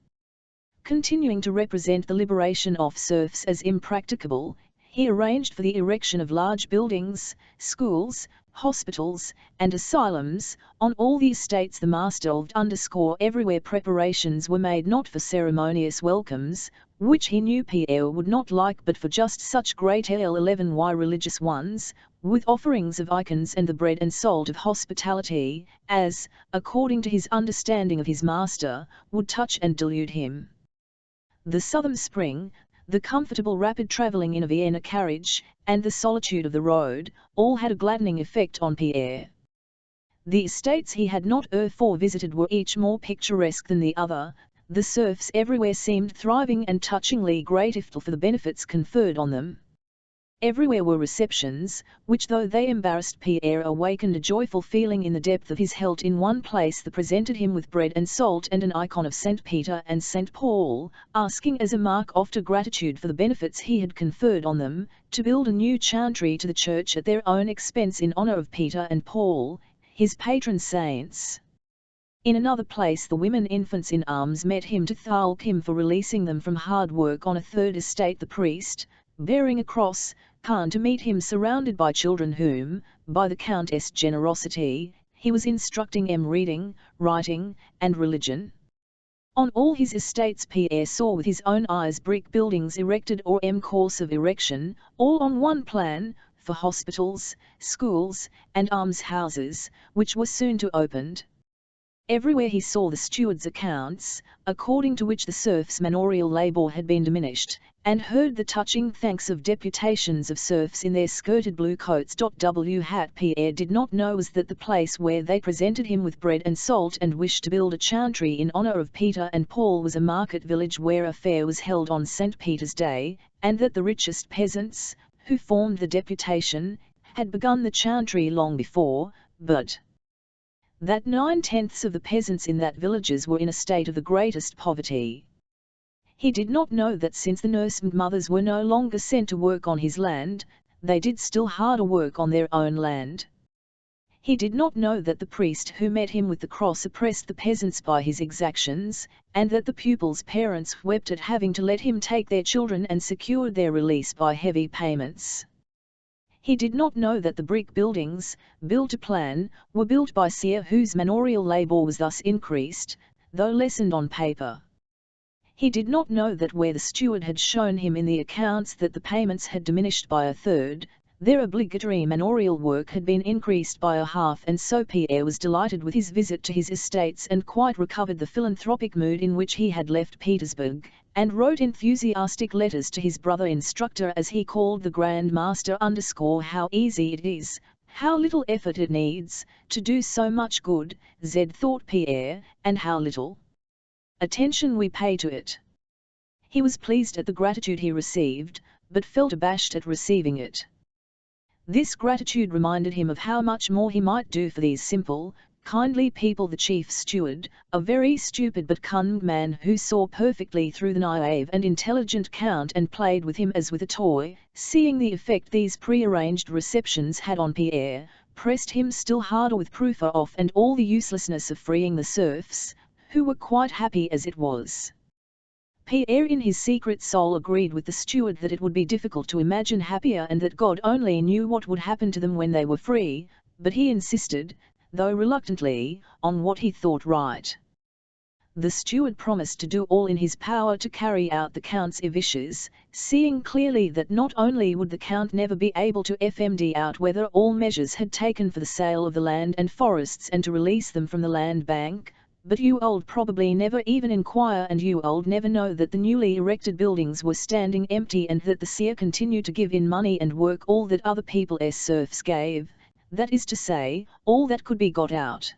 Speaker 1: Continuing to represent the liberation of serfs as impracticable, he arranged for the erection of large buildings, schools, hospitals, and asylums, on all the estates the master of. Everywhere preparations were made not for ceremonious welcomes, which he knew Pierre would not like, but for just such great religious ones, with offerings of icons and the bread and salt of hospitality, as, according to his understanding of his master, would touch and delude him. The southern spring, the comfortable rapid travelling in a Vienna carriage, and the solitude of the road, all had a gladdening effect on Pierre. The estates he had not before visited were each more picturesque than the other, the serfs everywhere seemed thriving and touchingly grateful for the benefits conferred on them. Everywhere were receptions, which though they embarrassed Pierre awakened a joyful feeling in the depth of his heart. In one place they presented him with bread and salt and an icon of St. Peter and St. Paul, asking as a mark of gratitude for the benefits he had conferred on them, to build a new chantry to the church at their own expense in honor of Peter and Paul, his patron saints. In another place the women infants in arms met him to thank him for releasing them from hard work. On a third estate the priest, bearing a cross, came to meet him surrounded by children whom, by the countess' generosity, he was instructing in reading, writing, and religion. On all his estates Pierre saw with his own eyes brick buildings erected or in course of erection, all on one plan, for hospitals, schools, and almshouses, which were soon to opened. Everywhere he saw the steward's accounts, according to which the serfs' manorial labour had been diminished, and heard the touching thanks of deputations of serfs in their skirted blue coats. What Pierre did not know was that the place where they presented him with bread and salt and wished to build a chantry in honour of Peter and Paul was a market village where a fair was held on St. Peter's Day, and that the richest peasants, who formed the deputation, had begun the chantry long before, but that 9/10 of the peasants in that villages were in a state of the greatest poverty. He did not know that since the nursing mothers were no longer sent to work on his land, they did still harder work on their own land. He did not know that the priest who met him with the cross oppressed the peasants by his exactions, and that the pupils' parents wept at having to let him take their children and secured their release by heavy payments. He did not know that the brick buildings, built to plan, were built by seer whose manorial labour was thus increased, though lessened on paper. He did not know that where the steward had shown him in the accounts that the payments had diminished by a third, their obligatory manorial work had been increased by a half, and so Pierre was delighted with his visit to his estates and quite recovered the philanthropic mood in which he had left Petersburg, and wrote enthusiastic letters to his brother instructor as he called the Grand Master. How easy it is, how little effort it needs, to do so much good, thought Pierre, and how little attention we pay to it. He was pleased at the gratitude he received, but felt abashed at receiving it. This gratitude reminded him of how much more he might do for these simple, kindly people. The chief steward, a very stupid but cunning man who saw perfectly through the naive and intelligent count and played with him as with a toy, seeing the effect these prearranged receptions had on Pierre, pressed him still harder with proof of and all the uselessness of freeing the serfs, who were quite happy as it was. Pierre in his secret soul agreed with the steward that it would be difficult to imagine happier and that God only knew what would happen to them when they were free, but he insisted, though reluctantly, on what he thought right. The steward promised to do all in his power to carry out the Count's wishes, seeing clearly that not only would the Count never be able to find out whether all measures had taken for the sale of the land and forests and to release them from the land bank, but you old probably never even inquire, and you old never know that the newly erected buildings were standing empty and that the seer continued to give in money and work all that other people's serfs gave, that is to say, all that could be got out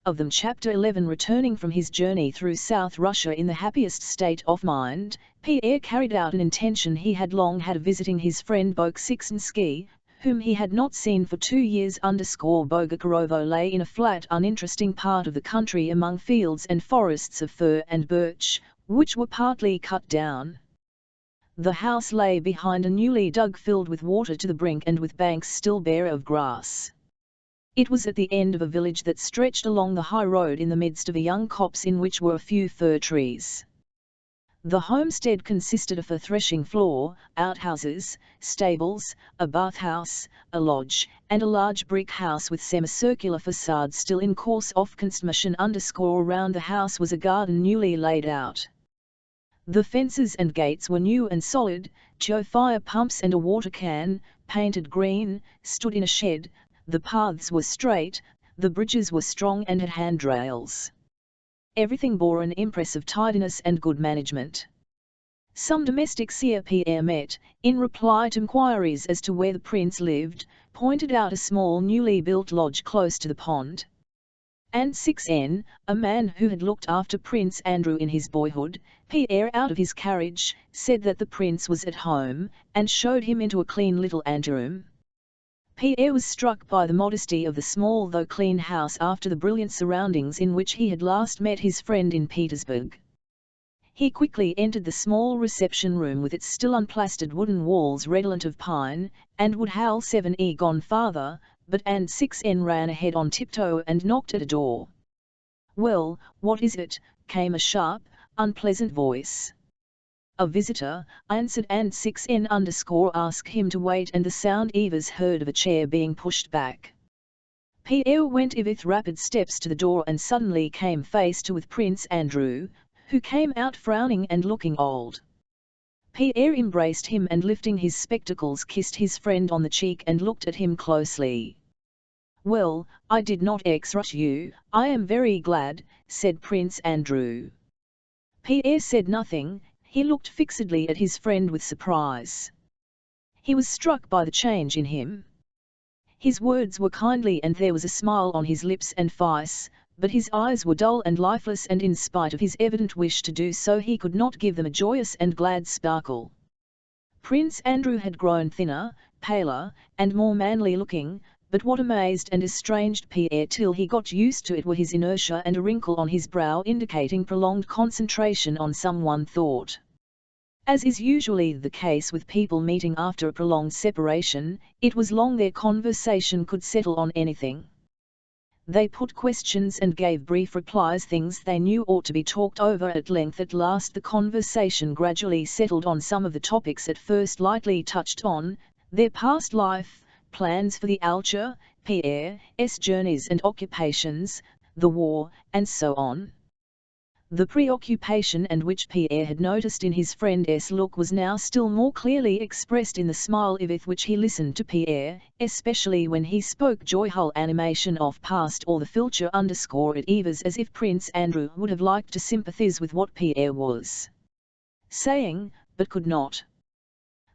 Speaker 1: of them. Chapter 11. Returning from his journey through South Russia in the happiest state of mind, Pierre carried out an intention he had long had of visiting his friend Bolkonsky, whom he had not seen for 2 years. Bogucharovo lay in a flat uninteresting part of the country among fields and forests of fir and birch, which were partly cut down. The house lay behind a newly dug field with water to the brink and with banks still bare of grass. It was at the end of a village that stretched along the high road in the midst of a young copse in which were a few fir trees. The homestead consisted of a threshing floor, outhouses, stables, a bathhouse, a lodge, and a large brick house with semicircular facade still in course of construction. Around the house was a garden newly laid out. The fences and gates were new and solid, two fire pumps and a water can, painted green, stood in a shed, the paths were straight, the bridges were strong and had handrails. Everything bore an impress of tidiness and good management. Some domestic seer Pierre met, in reply to inquiries as to where the prince lived, pointed out a small newly built lodge close to the pond. And 6N, a man who had looked after Prince Andrew in his boyhood, Pierre out of his carriage, said that the prince was at home, and showed him into a clean little anteroom. Pierre was struck by the modesty of the small though clean house after the brilliant surroundings in which he had last met his friend in Petersburg. He quickly entered the small reception room with its still unplastered wooden walls redolent of pine, and would have 7E gone farther, but and 6N ran ahead on tiptoe and knocked at a door. "Well, what is it?" came a sharp, unpleasant voice. "A visitor," answered, and 6N asked him to wait, and the sound Eva's heard of a chair being pushed back. Pierre went with rapid steps to the door and suddenly came face to with Prince Andrew, who came out frowning and looking old. Pierre embraced him and lifting his spectacles kissed his friend on the cheek and looked at him closely. "Well, I did not rush you, I am very glad," said Prince Andrew. Pierre said nothing, he looked fixedly at his friend with surprise. He was struck by the change in him. His words were kindly and there was a smile on his lips and face, but his eyes were dull and lifeless, and in spite of his evident wish to do so he could not give them a joyous and glad sparkle. Prince Andrew had grown thinner, paler, and more manly-looking, but what amazed and estranged Pierre till he got used to it were his inertia and a wrinkle on his brow indicating prolonged concentration on some one thought. As is usually the case with people meeting after a prolonged separation, it was long their conversation could settle on anything. They put questions and gave brief replies, things they knew ought to be talked over at length. At last the conversation gradually settled on some of the topics at first lightly touched on, their past life, plans for the future, Pierre's journeys and occupations, the war, and so on. The preoccupation and which Pierre had noticed in his friend's look was now still more clearly expressed in the smile with which he listened to Pierre, especially when he spoke. Joyful animation of past or the future underscore it was as if Prince Andrew would have liked to sympathize with what Pierre was saying, but could not.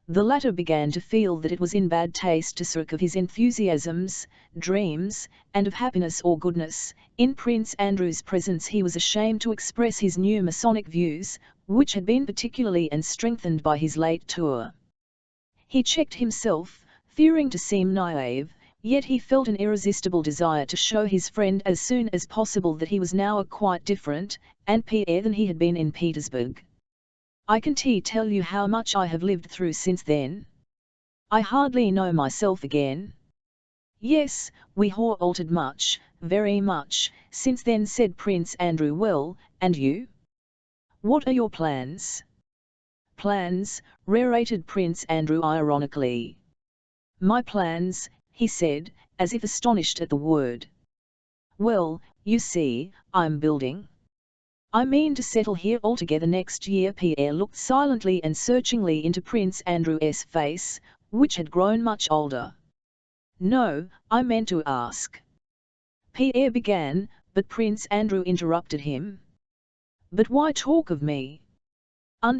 Speaker 1: The latter began to feel that it was in bad taste to speak of his enthusiasms, dreams, and of happiness or goodness. In Prince Andrew's presence he was ashamed to express his new Masonic views, which had been particularly and strengthened by his late tour. He checked himself, fearing to seem naive, yet he felt an irresistible desire to show his friend as soon as possible that he was now a quite different, and Pierre than he had been in Petersburg. "I can tell you how much I have lived through since then. I hardly know myself again." "Yes, we have altered much, very much, since then," said Prince Andrew. "Well, and you? What are your plans?" "Plans?" reiterated Prince Andrew ironically. "My plans," he said, as if astonished at the word. "Well, you see, I'm building. I mean to settle here altogether next year." Pierre looked silently and searchingly into Prince Andrew's face, which had grown much older. "No, I meant to ask," Pierre began, but Prince Andrew interrupted him. "But why talk of me? Talk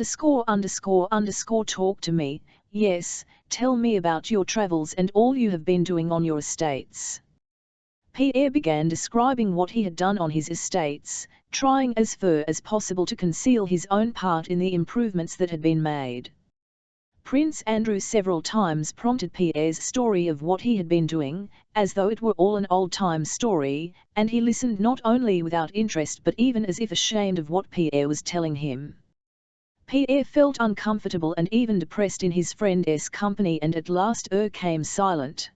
Speaker 1: to me, yes, tell me about your travels and all you have been doing on your estates." Pierre began describing what he had done on his estates, trying as far as possible to conceal his own part in the improvements that had been made. Prince Andrew several times prompted Pierre's story of what he had been doing, as though it were all an old-time story, and he listened not only without interest but even as if ashamed of what Pierre was telling him. Pierre felt uncomfortable and even depressed in his friend's company, and at last came silent.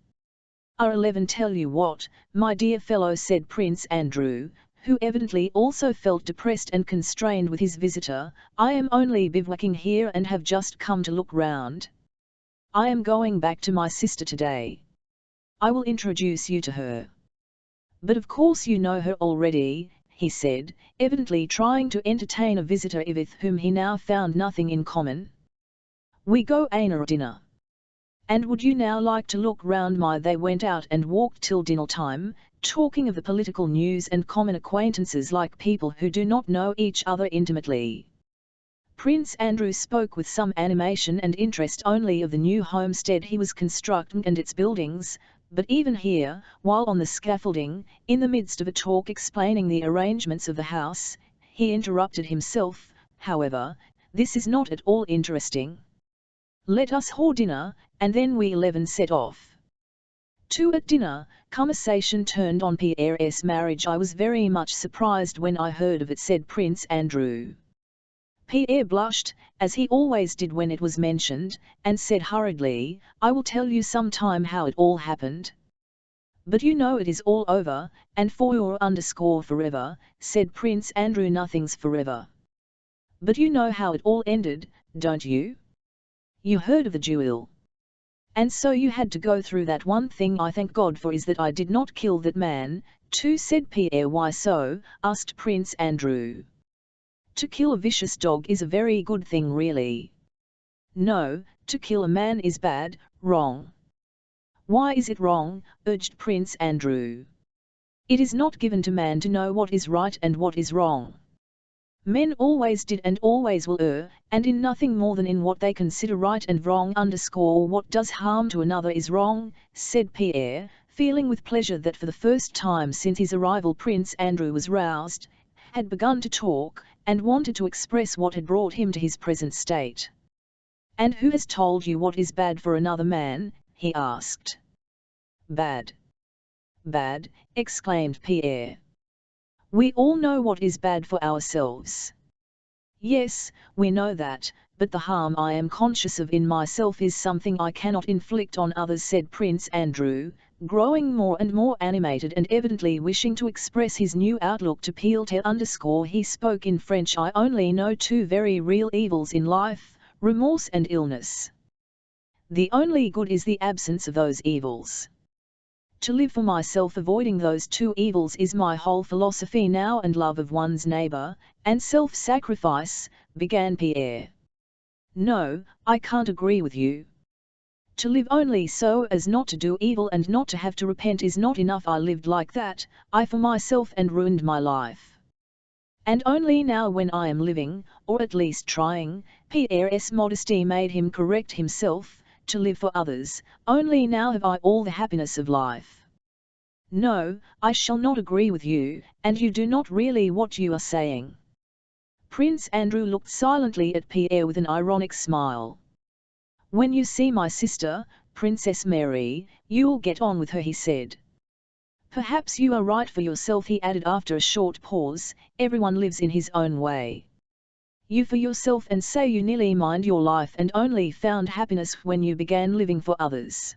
Speaker 1: "11 Tell you what, my dear fellow," said Prince Andrew, who evidently also felt depressed and constrained with his visitor, "I am only bivouacking here and have just come to look round. I am going back to my sister today. I will introduce you to her." "But of course you know her already," he said, evidently trying to entertain a visitor with whom he now found nothing in common. "We go to dinner. And would you now like to look round my—" They went out and walked till dinner time, talking of the political news and common acquaintances like people who do not know each other intimately. Prince Andrew spoke with some animation and interest only of the new homestead he was constructing and its buildings, but even here, while on the scaffolding, in the midst of a talk explaining the arrangements of the house, he interrupted himself. "However, this is not at all interesting. Let us have dinner, and then we 11 set off." At dinner, conversation turned on Pierre's marriage. "I was very much surprised when I heard of it," said Prince Andrew. Pierre blushed, as he always did when it was mentioned, and said hurriedly, "I will tell you some time how it all happened." "But you know it is all over, and for your forever," said Prince Andrew. "Nothing's forever." "But you know how it all ended, don't you? You heard of the duel. And so you had to go through that. One thing I thank God for is that I did not kill that man, too," said Pierre. "Why so?" asked Prince Andrew. To kill a vicious dog is a very good thing really. No, to kill a man is bad, wrong. Why is it wrong? Urged Prince Andrew. It is not given to man to know what is right and what is wrong. Men always did and always will err, and in nothing more than in what they consider right and wrong. What does harm to another is wrong, said Pierre, feeling with pleasure that for the first time since his arrival Prince Andrew was roused, had begun to talk, and wanted to express what had brought him to his present state. And who has told you what is bad for another man? He asked. Bad. Bad, exclaimed Pierre. We all know what is bad for ourselves. Yes, we know that, but the harm I am conscious of in myself is something I cannot inflict on others, said Prince Andrew, growing more and more animated and evidently wishing to express his new outlook to Pierre. He spoke in French. I only know two very real evils in life, remorse and illness. The only good is the absence of those evils. To live for myself avoiding those two evils is my whole philosophy now, and love of one's neighbor, and self-sacrifice, began Pierre. No, I can't agree with you. To live only so as not to do evil and not to have to repent is not enough. I lived like that, I for myself, and ruined my life. And only now when I am living, or at least trying, Pierre's modesty made him correct himself, to live for others, only now have I all the happiness of life. No, I shall not agree with you, and you do not really what you are saying. Prince Andrew looked silently at Pierre with an ironic smile. When you see my sister, Princess Mary, you'll get on with her, he said. Perhaps you are right for yourself, he added after a short pause. Everyone lives in his own way. You for yourself, and say you nearly mind your life and only found happiness when you began living for others.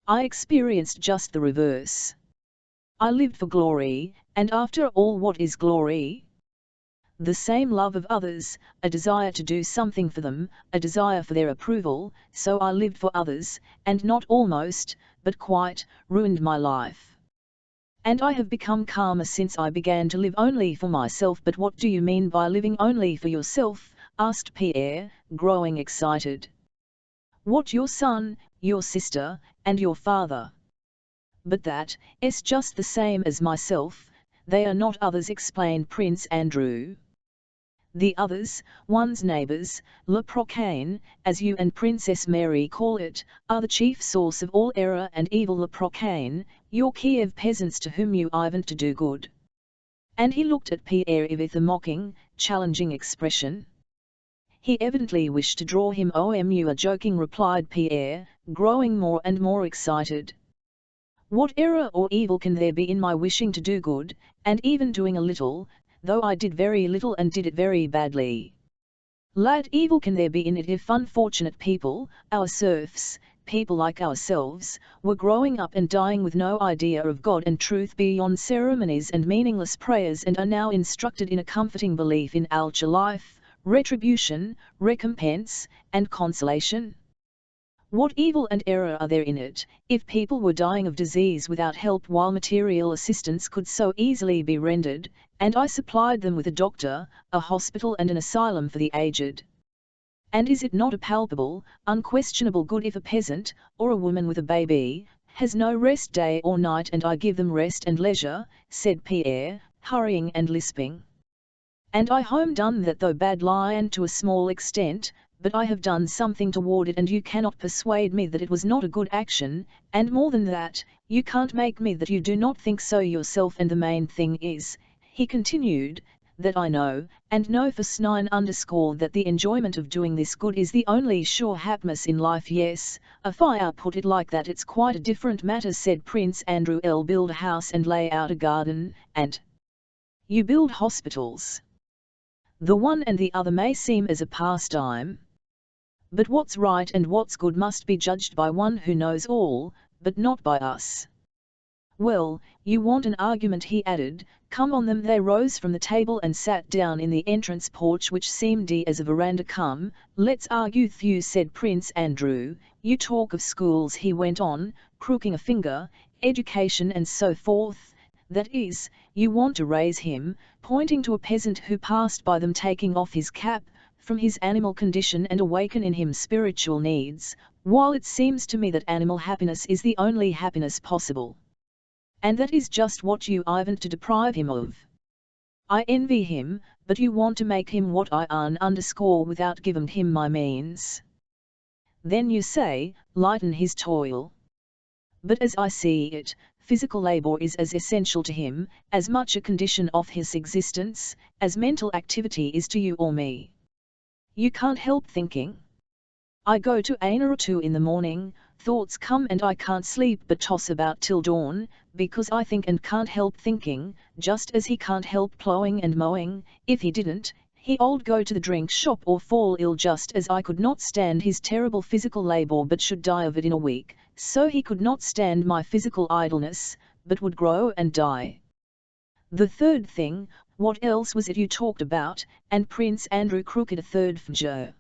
Speaker 1: I experienced just the reverse. I lived for glory, and after all, what is glory? The same love of others, a desire to do something for them, a desire for their approval. So I lived for others, and not almost, but quite, ruined my life. And I have become calmer since I began to live only for myself. But what do you mean by living only for yourself? Asked Pierre, growing excited. What, your son, your sister, and your father? But that is just the same as myself, they are not others, explained Prince Andrew. The others, one's neighbors, le prochain, as you and Princess Mary call it, are the chief source of all error and evil. Le prochain, your Kiev peasants to whom you invent to do good. And he looked at Pierre with a mocking, challenging expression. He evidently wished to draw him. You are joking, replied Pierre, growing more and more excited. What error or evil can there be in my wishing to do good, and even doing a little, though I did very little and did it very badly? What evil can there be in it if unfortunate people, our serfs, people like ourselves, were growing up and dying with no idea of God and truth beyond ceremonies and meaningless prayers, and are now instructed in a comforting belief in ultra life, retribution, recompense, and consolation? What evil and error are there in it, if people were dying of disease without help while material assistance could so easily be rendered, and I supplied them with a doctor, a hospital and an asylum for the aged? And is it not a palpable, unquestionable good if a peasant, or a woman with a baby, has no rest day or night, and I give them rest and leisure, said Pierre, hurrying and lisping. And I home done that, though bad lion to a small extent, but I have done something toward it, and you cannot persuade me that it was not a good action, and more than that, you can't make me that you do not think so yourself. And the main thing is, he continued, that I know, and know for certain that the enjoyment of doing this good is the only sure happiness in life. Yes, if I put it like that, it's quite a different matter, said Prince Andrew. Build a house and lay out a garden, and you build hospitals. The one and the other may seem as a pastime. But what's right and what's good must be judged by one who knows all, but not by us. Well, you want an argument, he added. Come on them. They rose from the table and sat down in the entrance porch, which seemed as a veranda. Come, let's argue you, said Prince Andrew. You talk of schools, he went on, crooking a finger, education and so forth. That is, you want to raise him, pointing to a peasant who passed by them taking off his cap, from his animal condition and awaken in him spiritual needs, while it seems to me that animal happiness is the only happiness possible. And that is just what you want to deprive him of. I envy him, but you want to make him what I underscore without giving him my means. Then you say, lighten his toil. But as I see it, physical labor is as essential to him, as much a condition of his existence, as mental activity is to you or me. You can't help thinking. I go to an or two in the morning, thoughts come and I can't sleep but toss about till dawn, because I think and can't help thinking, just as he can't help plowing and mowing. If he didn't, he'd go to the drink shop or fall ill, just as I could not stand his terrible physical labor but should die of it in a week, so he could not stand my physical idleness, but would grow and die. The third thing, what else was it you talked about? And Prince Andrew crooked a third finger.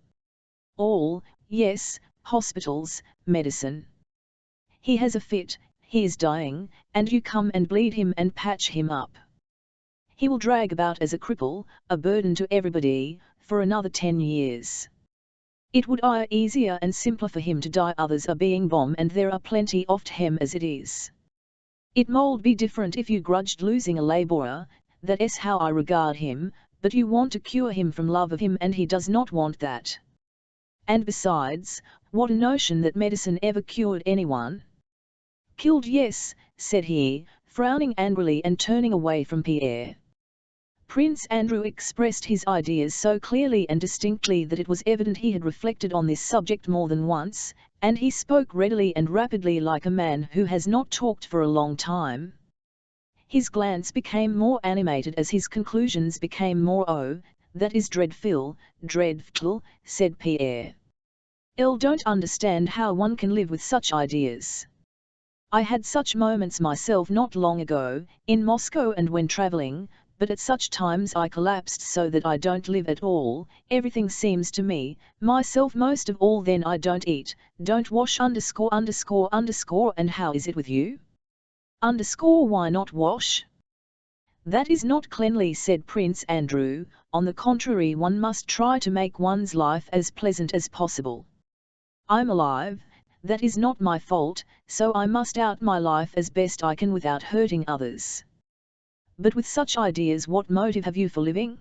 Speaker 1: All, yes, hospitals, medicine. He has a fit, he is dying, and you come and bleed him and patch him up. He will drag about as a cripple, a burden to everybody, for another 10 years. It would be easier and simpler for him to die. Others are being bombed and there are plenty of him as it is. It mould be different if you grudged losing a laborer, that's how I regard him, but you want to cure him from love of him and he does not want that. And besides, what a notion that medicine ever cured anyone. Killed, yes, said he, frowning angrily and turning away from Pierre. Prince Andrew expressed his ideas so clearly and distinctly that it was evident he had reflected on this subject more than once, and he spoke readily and rapidly like a man who has not talked for a long time. His glance became more animated as his conclusions became more that is dreadful, said Pierre. I don't understand how one can live with such ideas. I had such moments myself not long ago, in Moscow and when traveling, but at such times I collapsed so that I don't live at all. Everything seems to me, myself most of all. Then I don't eat, don't wash and how is it with you? Why not wash? That is not cleanly, said Prince Andrew. On the contrary, one must try to make one's life as pleasant as possible. I'm alive, that is not my fault, so I must out my life as best I can without hurting others. But with such ideas, what motive have you for living?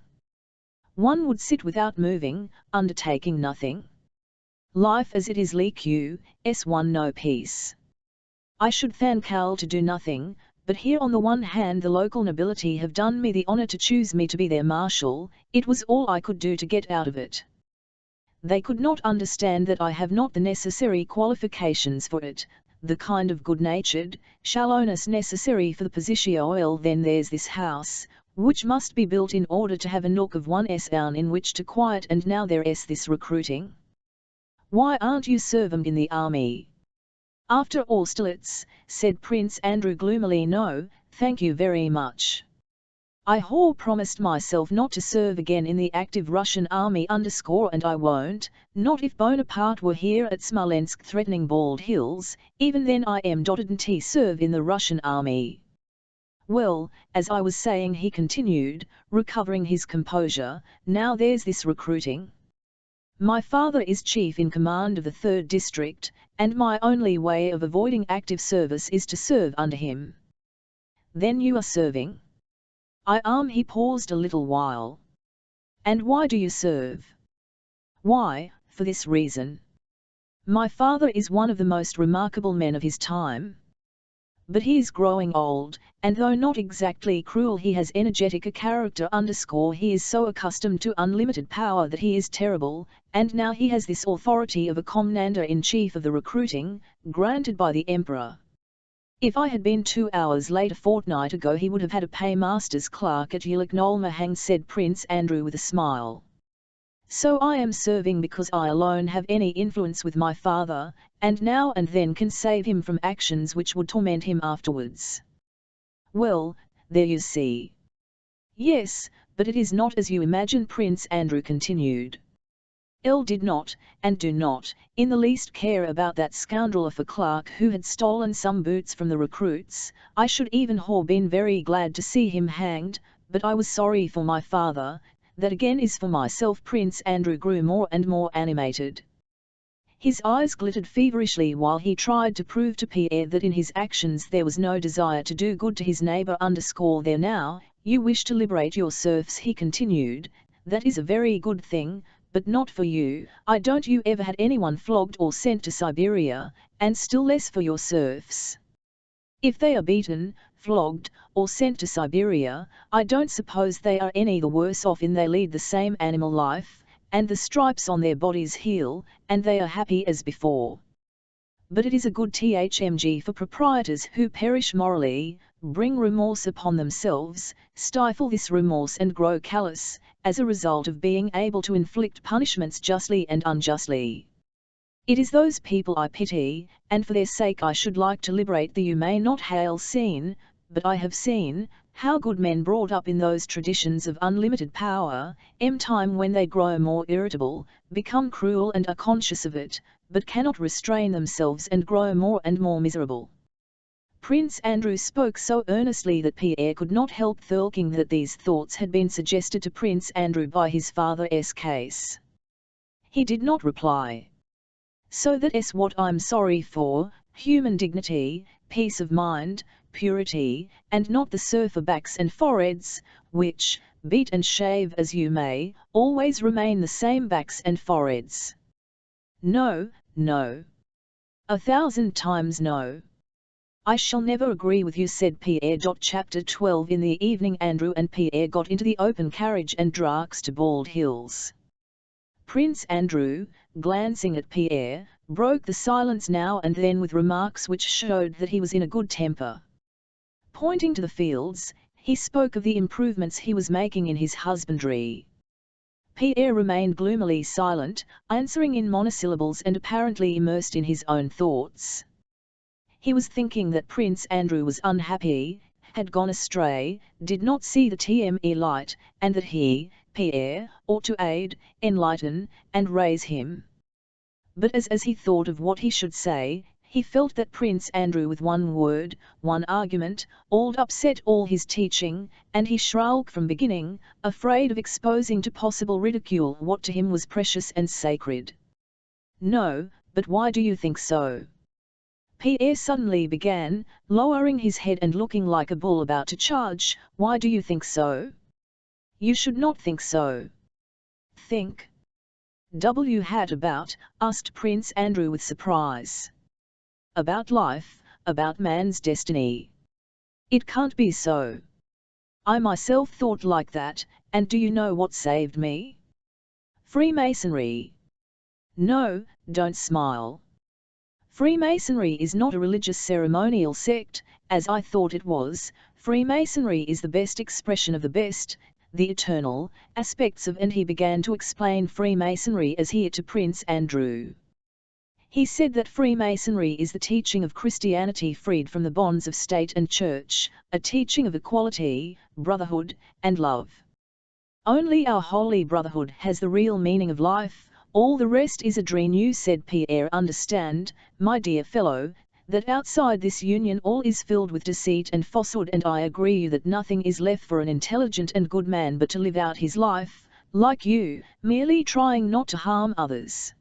Speaker 1: One would sit without moving, undertaking nothing. Life as it is leaves one no peace. I should thank Al to do nothing, but here on the one hand the local nobility have done me the honor to choose me to be their marshal. It was all I could do to get out of it. They could not understand that I have not the necessary qualifications for it, the kind of good-natured, shallowness necessary for the position. Then there's this house, which must be built in order to have a nook of one's own in which to quiet, and now there's this recruiting. Why aren't you serving in the army? After Austerlitz, said Prince Andrew gloomily. No, thank you very much. I promised myself not to serve again in the active Russian army and I won't, not if Bonaparte were here at Smolensk threatening Bald Hills. Even then I didn't serve in the Russian army. Well, as I was saying, he continued, recovering his composure, now there's this recruiting. My father is chief in command of the 3rd district, and my only way of avoiding active service is to serve under him. Then you are serving? He paused a little while. And why do you serve? Why, for this reason. My father is one of the most remarkable men of his time. But he is growing old, and though not exactly cruel, he has energetic a character. He is so accustomed to unlimited power that he is terrible, and now he has this authority of a commander-in-chief of the recruiting, granted by the emperor. If I had been 2 hours late a fortnight ago, he would have had a paymaster's clerk at Yelagnolomahang, said Prince Andrew with a smile. So I am serving because I alone have any influence with my father, and now and then can save him from actions which would torment him afterwards. Well, there you see. Yes, but it is not as you imagine, Prince Andrew continued. L did not, and do not, in the least care about that scoundrel of a clerk who had stolen some boots from the recruits. I should even have been very glad to see him hanged, but I was sorry for my father. That again is for myself. Prince Andrew grew more and more animated. His eyes glittered feverishly while he tried to prove to Pierre that in his actions there was no desire to do good to his neighbour. There now, you wish to liberate your serfs, he continued. That is a very good thing, but not for you. I don't you ever had anyone flogged or sent to Siberia, and still less for your serfs. If they are beaten, flogged, or sent to Siberia, I don't suppose they are any the worse off in they lead the same animal life, and the stripes on their bodies heal, and they are happy as before. But it is a good thing for proprietors who perish morally, bring remorse upon themselves, stifle this remorse and grow callous, as a result of being able to inflict punishments justly and unjustly. It is those people I pity, and for their sake I should like to liberate the. You may not have seen, but I have seen, how good men brought up in those traditions of unlimited power, time when they grow more irritable, become cruel and are conscious of it, but cannot restrain themselves and grow more and more miserable. Prince Andrew spoke so earnestly that Pierre could not help thinking that these thoughts had been suggested to Prince Andrew by his father's case. He did not reply. So that's what I'm sorry for, human dignity, peace of mind, purity, and not the surfer backs and foreheads, which, beat and shave as you may, always remain the same backs and foreheads. No, no. 1,000 times no. I shall never agree with you, said Pierre. Chapter 12. In the evening Andrew and Pierre got into the open carriage and drax to Bald Hills. Prince Andrew, glancing at Pierre, broke the silence now and then with remarks which showed that he was in a good temper. Pointing to the fields, he spoke of the improvements he was making in his husbandry. Pierre remained gloomily silent, answering in monosyllables and apparently immersed in his own thoughts. He was thinking that Prince Andrew was unhappy, had gone astray, did not see the light, and that he, Pierre, ought to aid, enlighten, and raise him. But as he thought of what he should say, he felt that Prince Andrew with one word, one argument, all upset all his teaching, and he shrank from beginning, afraid of exposing to possible ridicule what to him was precious and sacred. No, but why do you think so? Pierre suddenly began, lowering his head and looking like a bull about to charge. Why do you think so? You should not think so. Think? About? Asked Prince Andrew with surprise. About life, about man's destiny. It can't be so. I myself thought like that, and do you know what saved me? Freemasonry. No, don't smile. Freemasonry is not a religious ceremonial sect, as I thought it was. Freemasonry is the best expression of the best, the eternal, aspects of, and he began to explain Freemasonry as he to Prince Andrew. He said that Freemasonry is the teaching of Christianity freed from the bonds of state and church, a teaching of equality, brotherhood, and love. Only our holy brotherhood has the real meaning of life. All the rest is a dream. You said, Pierre. Understand, my dear fellow, that outside this union all is filled with deceit and falsehood, and I agree that nothing is left for an intelligent and good man but to live out his life, like you, merely trying not to harm others.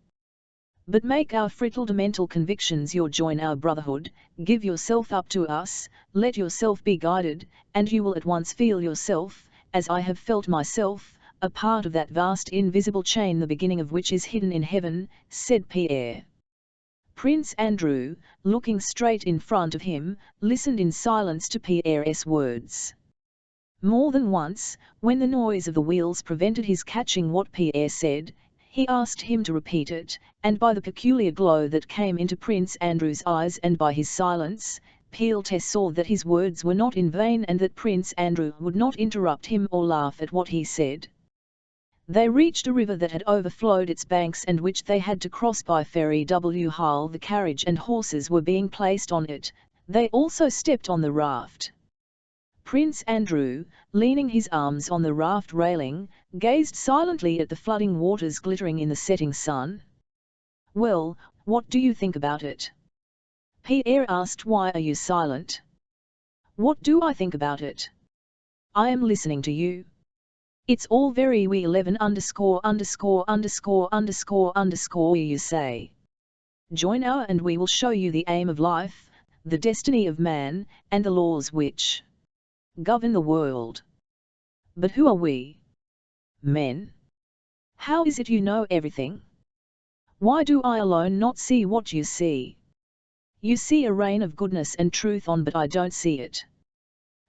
Speaker 1: But make our fundamental convictions your join our brotherhood, give yourself up to us, let yourself be guided, and you will at once feel yourself, as I have felt myself, a part of that vast invisible chain the beginning of which is hidden in heaven, said Pierre. Prince Andrew, looking straight in front of him, listened in silence to Pierre's words. More than once, when the noise of the wheels prevented his catching what Pierre said, he asked him to repeat it, and by the peculiar glow that came into Prince Andrew's eyes and by his silence, Pierre saw that his words were not in vain and that Prince Andrew would not interrupt him or laugh at what he said. They reached a river that had overflowed its banks and which they had to cross by ferry. While the carriage and horses were being placed on it, they also stepped on the raft. Prince Andrew, leaning his arms on the raft railing, gazed silently at the flooding waters glittering in the setting sun. "Well, what do you think about it?" Pierre asked. "Why are you silent?" "What do I think about it? I am listening to you. It's all very we 11 underscore underscore underscore underscore underscore you say. Join our and we will show you the aim of life, the destiny of man, and the laws which govern the world. But who are we? Men? How is it you know everything? Why do I alone not see what you see? You see a reign of goodness and truth on, but I don't see it."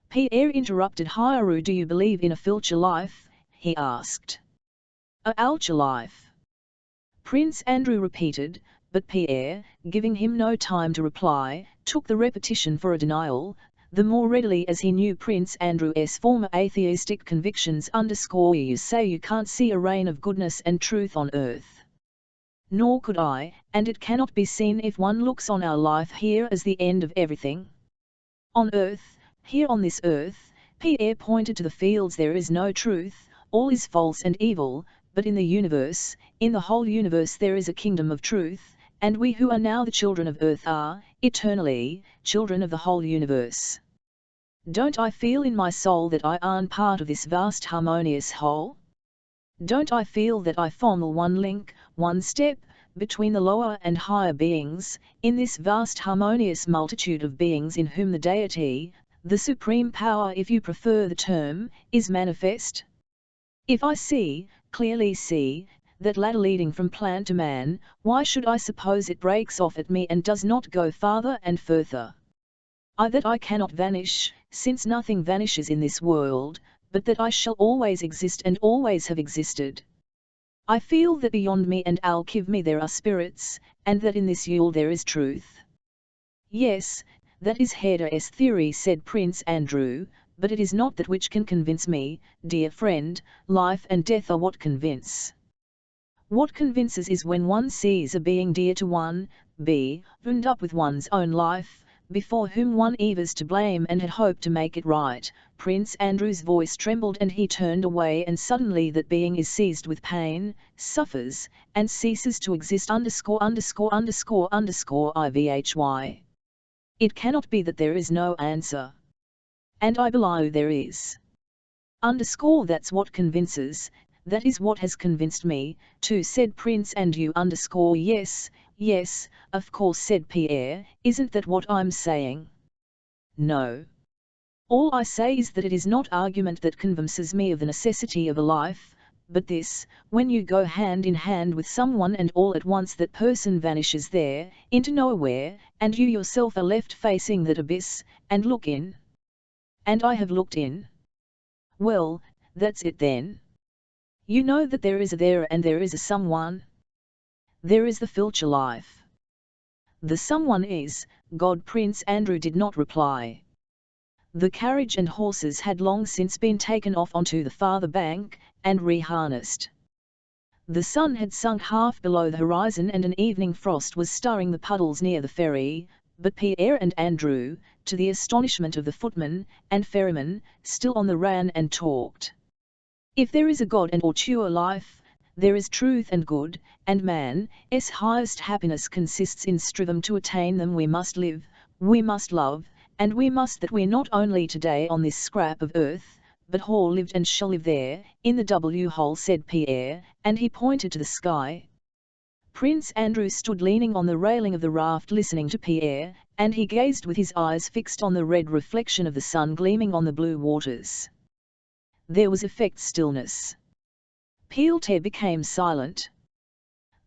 Speaker 1: Pierre interrupted. "Hierou, do you believe in a future life?" he asked. "A future life?" Prince Andrew repeated, but Pierre, giving him no time to reply, took the repetition for a denial, the more readily as he knew Prince Andrew's former atheistic convictions. "You say you can't see a reign of goodness and truth on earth. Nor could I, and it cannot be seen if one looks on our life here as the end of everything. On earth, here on this earth," Pierre pointed to the fields, "there is no truth, all is false and evil, but in the universe, in the whole universe there is a kingdom of truth, and we who are now the children of earth are, eternally, children of the whole universe. Don't I feel in my soul that I am part of this vast harmonious whole? Don't I feel that I form one link, one step, between the lower and higher beings, in this vast harmonious multitude of beings in whom the deity, the supreme power if you prefer the term, is manifest? If I see, clearly see, that ladder leading from plant to man, why should I suppose it breaks off at me and does not go farther and further? That I cannot vanish, since nothing vanishes in this world, but that I shall always exist and always have existed. I feel that beyond me and I'll give me there are spirits, and that in this Yule there is truth." "Yes, that is Herder's theory," said Prince Andrew, "but it is not that which can convince me, dear friend. Life and death are what convince. What convinces is when one sees a being dear to one, bound up with one's own life, before whom one was to blame and had hoped to make it right." Prince Andrew's voice trembled and he turned away, "And suddenly that being is seized with pain, suffers, and ceases to exist ivhy. It cannot be that there is no answer. And I believe there is. That's what convinces, that is what has convinced me, too," said Prince Andrew. "Yes, yes, of course," said Pierre, "isn't that what I'm saying?" "No. All I say is that it is not argument that convinces me of the necessity of a life, but this, when you go hand in hand with someone and all at once that person vanishes there, into nowhere, and you yourself are left facing that abyss, and look in. And I have looked in. Well, that's it then. You know that there is a there and there is a someone. There is the future life. The someone is God." Prince Andrew did not reply. The carriage and horses had long since been taken off onto the farther bank, and reharnessed. The sun had sunk half below the horizon and an evening frost was stirring the puddles near the ferry, but Pierre and Andrew, to the astonishment of the footman and ferryman, still on the ran and talked. "If there is a God and true life, there is truth and good, and man's highest happiness consists in striving to attain them. We must live, we must love, and we must that we not only today on this scrap of earth, but whole lived and shall live there, in the hole," said Pierre, and he pointed to the sky. Prince Andrew stood leaning on the railing of the raft listening to Pierre, and he gazed with his eyes fixed on the red reflection of the sun gleaming on the blue waters. There was effect stillness. Pierre became silent.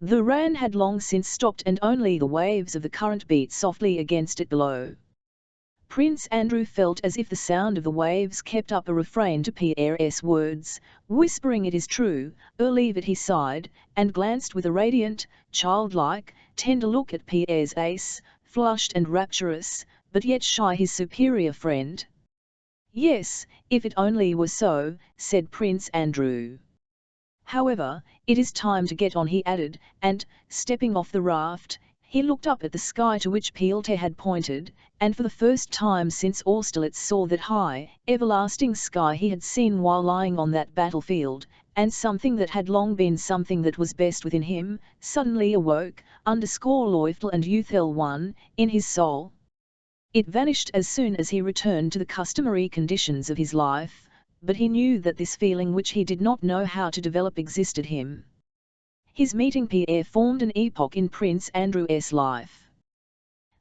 Speaker 1: The rain had long since stopped and only the waves of the current beat softly against it below. Prince Andrew felt as if the sound of the waves kept up a refrain to Pierre's words, whispering, "It is true, leave it," he sighed, and glanced with a radiant, childlike, tender look at Pierre's face, flushed and rapturous, but yet shy his superior friend. "Yes, if it only were so," said Prince Andrew. "However, it is time to get on," he added, and, stepping off the raft, He looked up at the sky to which Piotr had pointed, and for the first time since Austerlitz saw that high, everlasting sky he had seen while lying on that battlefield, and something that had long been something that was best within him, suddenly awoke, _Leuchtel and Youthel in his soul. It vanished as soon as he returned to the customary conditions of his life, but he knew that this feeling which he did not know how to develop existed him. His meeting Pierre formed an epoch in Prince Andrew's life.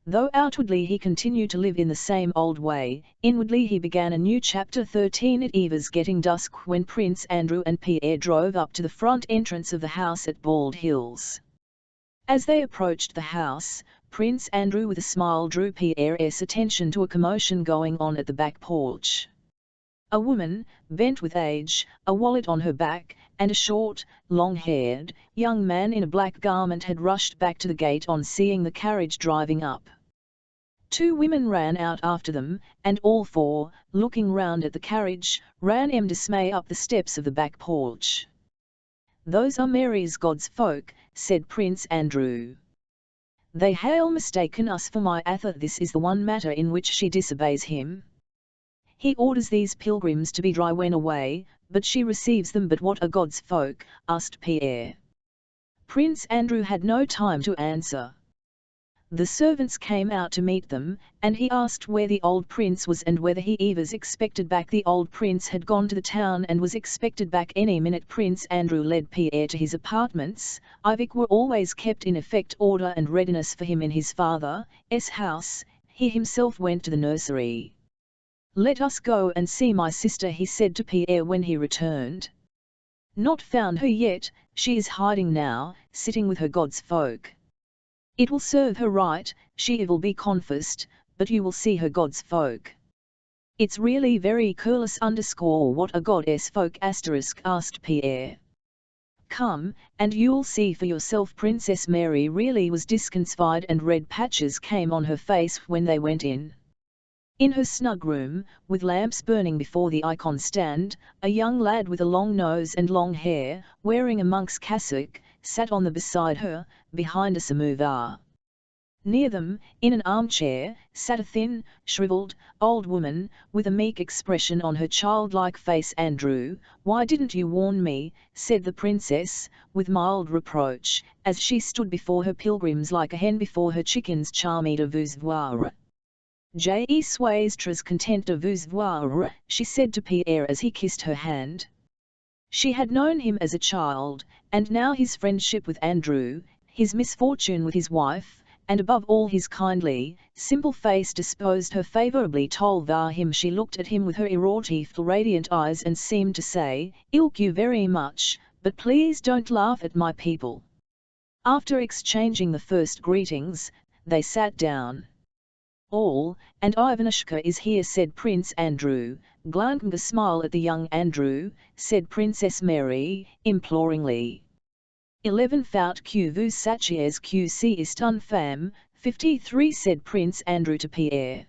Speaker 1: Though outwardly he continued to live in the same old way, inwardly he began a new chapter. 13 It was getting dusk when Prince Andrew and Pierre drove up to the front entrance of the house at Bald Hills. As they approached the house, Prince Andrew with a smile drew Pierre's attention to a commotion going on at the back porch. A woman, bent with age, a wallet on her back, and a short, long-haired, young man in a black garment had rushed back to the gate on seeing the carriage driving up. Two women ran out after them, and all four, looking round at the carriage, ran in dismay up the steps of the back porch. "Those are Mary's God's folk," said Prince Andrew. "They hail mistaken us for my Atha. This is the one matter in which she disobeys him. He orders these pilgrims to be dry when away, but she receives them." "But what are God's folk?" asked Pierre. Prince Andrew had no time to answer. The servants came out to meet them, and he asked where the old prince was and whether he was expected back. The old prince had gone to the town and was expected back any minute. Prince Andrew led Pierre to his apartments. Ivik were always kept in effect order and readiness for him in his father's house. He himself went to the nursery. "Let us go and see my sister," he said to Pierre when he returned. "Not found her yet, she is hiding now, sitting with her God's folk. It will serve her right, she will be confessed, but you will see her God's folk. It's really very curious _what a God's folk asked Pierre. "Come, and you'll see for yourself." Princess Mary really was disconcerted and red patches came on her face when they went in. In her snug room, with lamps burning before the icon stand, a young lad with a long nose and long hair, wearing a monk's cassock, sat on the beside her, behind a samovar. Near them, in an armchair, sat a thin, shriveled, old woman, with a meek expression on her childlike face. "Andrew, why didn't you warn me?" said the princess, with mild reproach, as she stood before her pilgrims like a hen before her chickens. "Charmé de vous voir. Je suis très contente de vous voir," she said to Pierre as he kissed her hand. She had known him as a child, and now his friendship with Andrew, his misfortune with his wife, and above all his kindly, simple face disposed her favourably toward him. She looked at him with her erotic radiant eyes and seemed to say, "Ilk you very much, but please don't laugh at my people." After exchanging the first greetings, they sat down. "All, and Ivanushka is here," said Prince Andrew. "Glancing a smile at the young Andrew," said Princess Mary, imploringly. 11 Faut que vous sachiez que c'est une femme, 53 said Prince Andrew to Pierre.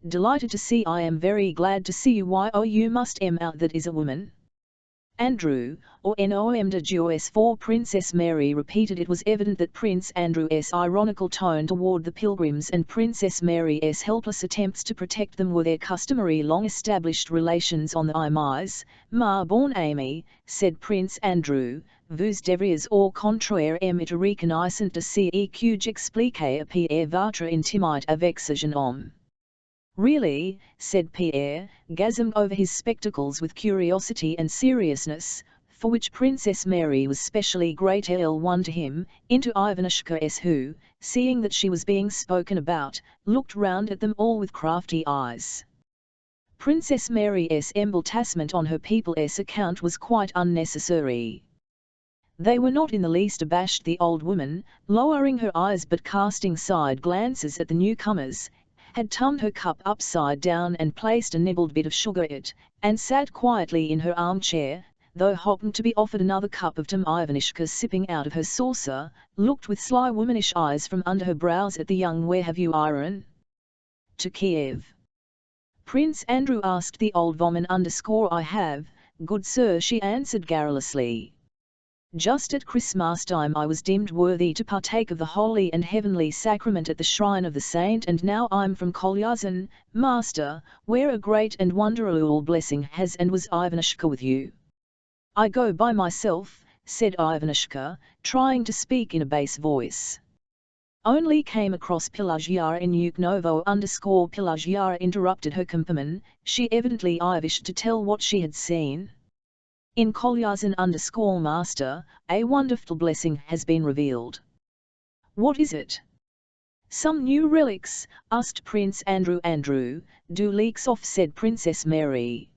Speaker 1: "Delighted to see. I am very glad to see you. Why oh you must out that is a woman." "Andrew, or nom de Dieu." For Princess Mary repeated. It was evident that Prince Andrew's ironical tone toward the pilgrims and Princess Mary's helpless attempts to protect them were their customary long-established relations on the imise. "Ma bonne amie," said Prince Andrew, "vous devriez au contraire aimer reconnaissant de ce que j'expliquais à Pierre votre intimité avec ce jeune homme." "Really," said Pierre, gazing over his spectacles with curiosity and seriousness, for which Princess Mary was specially grateful to him, into Ivanushka who, seeing that she was being spoken about, looked round at them all with crafty eyes. Princess Mary's embarrassment on her people's account was quite unnecessary. They were not in the least abashed. The old woman, lowering her eyes but casting side glances at the newcomers, had turned her cup upside down and placed a nibbled bit of sugar in it, and sat quietly in her armchair, though happened to be offered another cup of tea. Ivanushka, sipping out of her saucer, looked with sly womanish eyes from under her brows at the young "Where have you iron?" "To Kiev." Prince Andrew asked the old woman. "I have, good sir," she answered garrulously. Just at Christmas time I was deemed worthy to partake of the holy and heavenly sacrament at the shrine of the saint, and now I'm from Kolyazin, master, where a great and wonderful blessing has and was Ivanushka with you. I go by myself, said Ivanushka, trying to speak in a bass voice. Only came across Pelagea in Yuknovo _ Pelagea interrupted her companion, she evidently wished to tell what she had seen. In Kolyazin _ master, a wonderful blessing has been revealed. What is it? Some new relics, asked Prince Andrew. Do leaks off, said Princess Mary.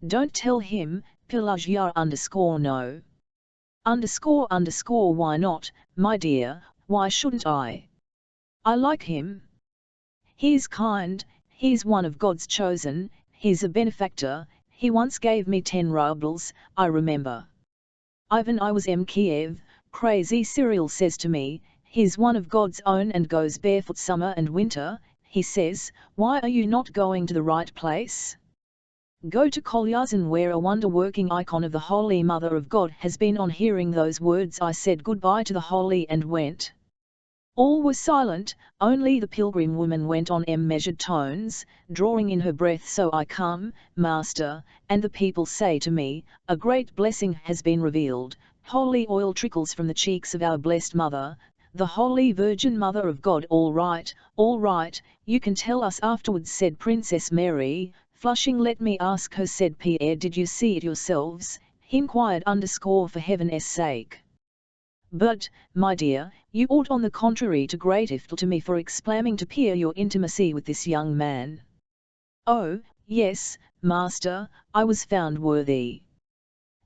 Speaker 1: Don't tell him, Pelagea _ no. _ why not, my dear, why shouldn't I? I like him. He's kind, he's one of God's chosen, he's a benefactor. He once gave me 10 rubles, I remember. Ivan I was in Kiev, crazy Cyril says to me, he's one of God's own and goes barefoot summer and winter, he says, why are you not going to the right place? Go to Kolyazin where a wonder-working icon of the Holy Mother of God has been. On hearing those words I said goodbye to the holy and went. All were silent, only the pilgrim woman went on in measured tones, drawing in her breath. So I come, master, and the people say to me, a great blessing has been revealed, holy oil trickles from the cheeks of our blessed mother, the Holy Virgin Mother of God. All right, you can tell us afterwards, said Princess Mary, flushing. Let me ask her, said Pierre. Did you see it yourselves? He inquired _ for heaven's sake. But, my dear, you ought on the contrary to grateful to me for exclaiming to Pierre your intimacy with this young man. Oh, yes, master, I was found worthy.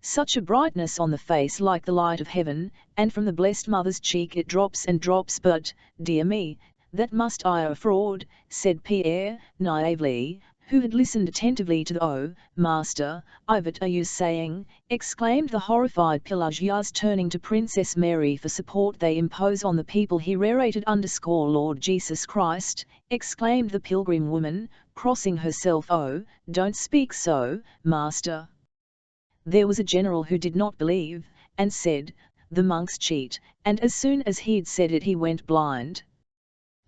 Speaker 1: Such a brightness on the face like the light of heaven, and from the blessed mother's cheek it drops and drops. But, dear me, that must be a fraud, said Pierre, naively, who had listened attentively to the "Oh, master, what are you saying?" exclaimed the horrified Pelagias, turning to Princess Mary for support. They impose on the people he rerated _ Lord Jesus Christ, exclaimed the pilgrim woman, crossing herself. Oh, don't speak so, master. There was a general who did not believe, and said, the monks cheat, and as soon as he'd said it he went blind.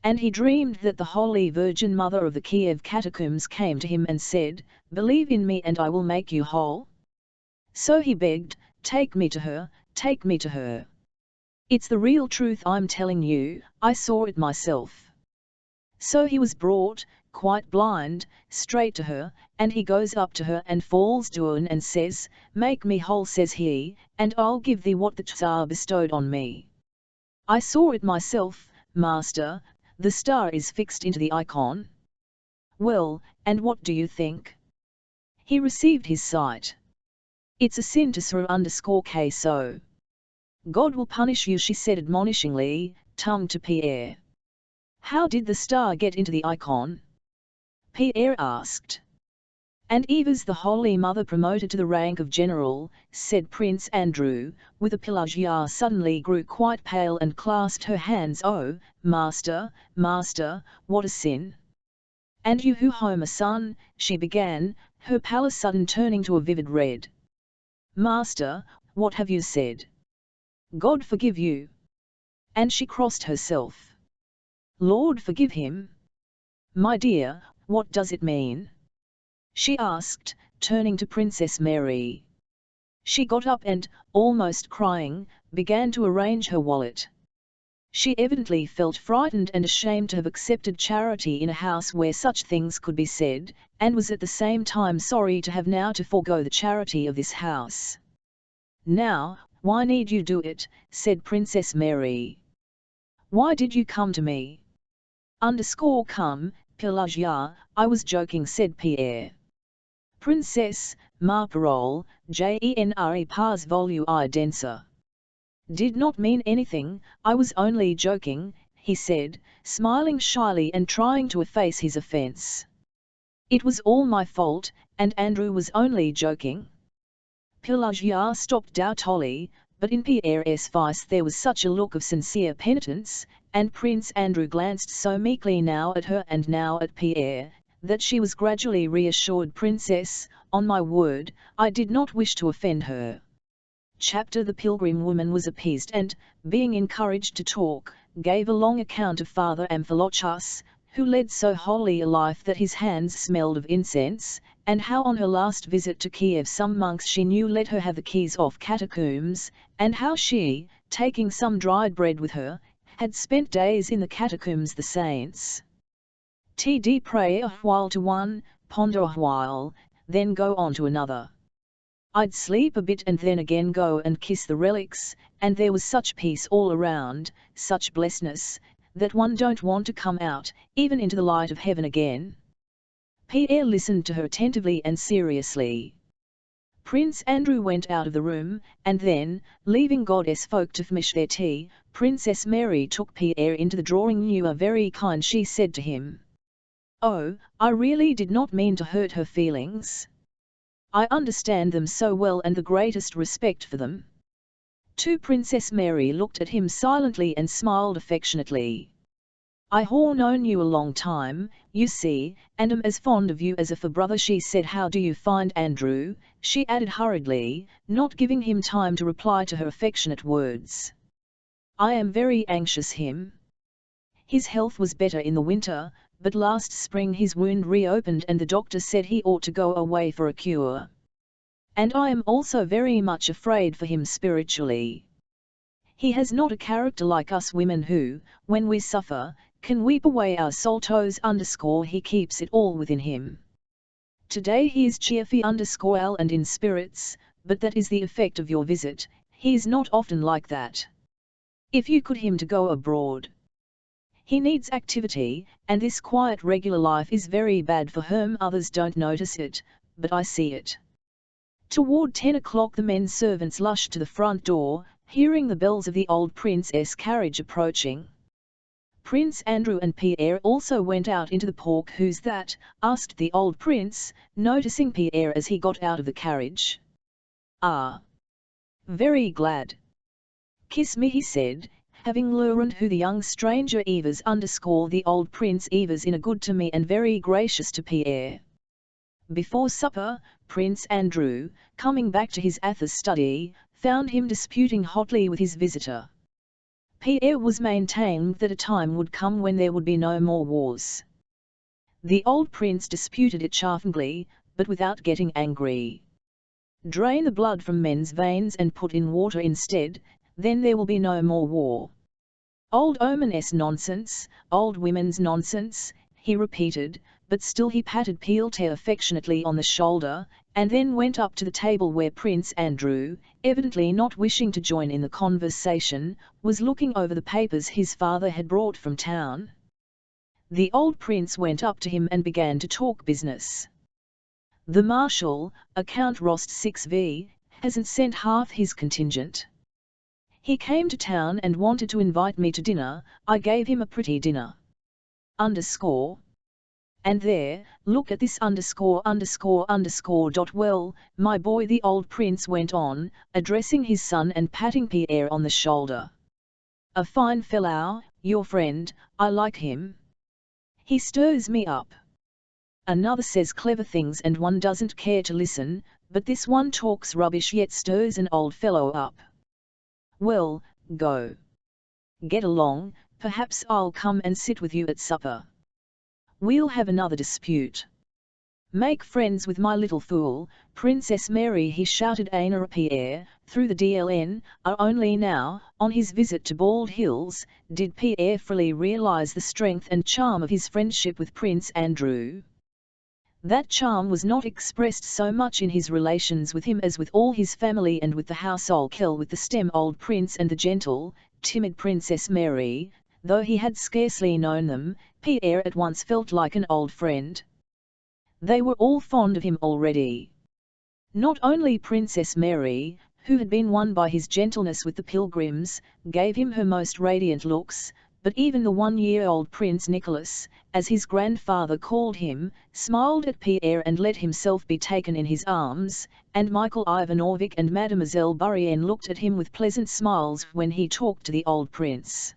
Speaker 1: And he dreamed that the Holy Virgin Mother of the Kiev catacombs came to him and said, believe in me and I will make you whole. So he begged, take me to her, take me to her. It's the real truth I'm telling you, I saw it myself. So he was brought, quite blind, straight to her, and he goes up to her and falls down and says, make me whole, says he, and I'll give thee what the Tsar bestowed on me. I saw it myself, master. The star is fixed into the icon. Well, and what do you think? He received his sight. It's a sin to swear _ so. God will punish you, she said admonishingly, tongue to Pierre. How did the star get into the icon? Pierre asked. And Eva's the Holy Mother promoted to the rank of general, said Prince Andrew, with a Pelagia suddenly grew quite pale and clasped her hands. Oh, master, what a sin! And you who home a son, she began, her pallor sudden turning to a vivid red. Master, what have you said? God forgive you. And she crossed herself. Lord forgive him. My dear, what does it mean? She asked, turning to Princess Mary. She got up and, almost crying, began to arrange her wallet. She evidently felt frightened and ashamed to have accepted charity in a house where such things could be said, and was at the same time sorry to have now to forego the charity of this house. Now, why need you do it? Said Princess Mary. Why did you come to me? Come, Pelagia, I was joking, said Pierre. Princess, ma parole, genre pas voulu I denser. Did not mean anything, I was only joking, he said, smiling shyly and trying to efface his offence. It was all my fault, and Andrew was only joking. Pelagia stopped doubtfully, but in Pierre's face there was such a look of sincere penitence, and Prince Andrew glanced so meekly now at her and now at Pierre, that she was gradually reassured. Princess, on my word, I did not wish to offend her. chapter the pilgrim woman was appeased and, being encouraged to talk, gave a long account of Father Amphilochus, who led so holy a life that his hands smelled of incense, and how on her last visit to Kiev some monks she knew let her have the keys off catacombs, and how she, taking some dried bread with her, had spent days in the catacombs. The saints td pray a while to one, ponder a while, then go on to another. I'd sleep a bit and then again go and kiss the relics, and there was such peace all around, such blessedness, that one don't want to come out, even into the light of heaven again. Pierre listened to her attentively and seriously. Prince Andrew went out of the room, and then, leaving goddess folk to finish their tea, Princess Mary took Pierre into the drawing. "You are very kind," she said to him. "Oh, I really did not mean to hurt her feelings. I understand them so well and the greatest respect for them." Princess Mary looked at him silently and smiled affectionately. "I have known you a long time, you see, and am as fond of you as if a brother," she said. "How do you find Andrew?" she added hurriedly, not giving him time to reply to her affectionate words. "I am very anxious him. His health was better in the winter, but last spring his wound reopened and the doctor said he ought to go away for a cure. And I am also very much afraid for him spiritually. He has not a character like us women who, when we suffer, can weep away our soul. He keeps it all within him. Today he is cheerful and in spirits, but that is the effect of your visit. He is not often like that. If you could him to go abroad. He needs activity, and this quiet regular life is very bad for him. Others don't notice it, but I see it." Toward 10 o'clock the men servants rushed to the front door, hearing the bells of the old prince's carriage approaching. Prince Andrew and Pierre also went out into the park. "Who's that?" asked the old prince, noticing Pierre as he got out of the carriage. "Ah! Very glad. Kiss me," he said, having learned who the young stranger was. The old prince was in a good to me and very gracious to Pierre. Before supper, Prince Andrew, coming back to his Athos study, found him disputing hotly with his visitor. Pierre was maintaining that a time would come when there would be no more wars. The old prince disputed it chaffingly, but without getting angry. "Drain the blood from men's veins and put in water instead, then there will be no more war." "Old ominous nonsense, old women's nonsense," he repeated, but still he patted Pierre affectionately on the shoulder, and then went up to the table where Prince Andrew, evidently not wishing to join in the conversation, was looking over the papers his father had brought from town. The old prince went up to him and began to talk business. "The Marshal, Count Rost 6v, hasn't sent half his contingent. He came to town and wanted to invite me to dinner. I gave him a pretty dinner. And there, look at this .. Well, my boy," the old prince went on, addressing his son and patting Pierre on the shoulder. "A fine fellow, your friend, I like him. He stirs me up. Another says clever things and one doesn't care to listen, but this one talks rubbish yet stirs an old fellow up. Well, go. Get along, perhaps I'll come and sit with you at supper. We'll have another dispute. Make friends with my little fool, Princess Mary," he shouted à Pierre, through the DLN, only now, on his visit to Bald Hills, did Pierre fully realize the strength and charm of his friendship with Prince Andrew. That charm was not expressed so much in his relations with him as with all his family and with the household, with the stem old prince and the gentle, timid Princess Mary. Though he had scarcely known them, Pierre at once felt like an old friend. They were all fond of him already. Not only Princess Mary, who had been won by his gentleness with the pilgrims, gave him her most radiant looks, but even the 1-year-old Prince Nicholas, as his grandfather called him, smiled at Pierre and let himself be taken in his arms, and Michael Ivanovich and Mademoiselle Bourienne looked at him with pleasant smiles when he talked to the old prince.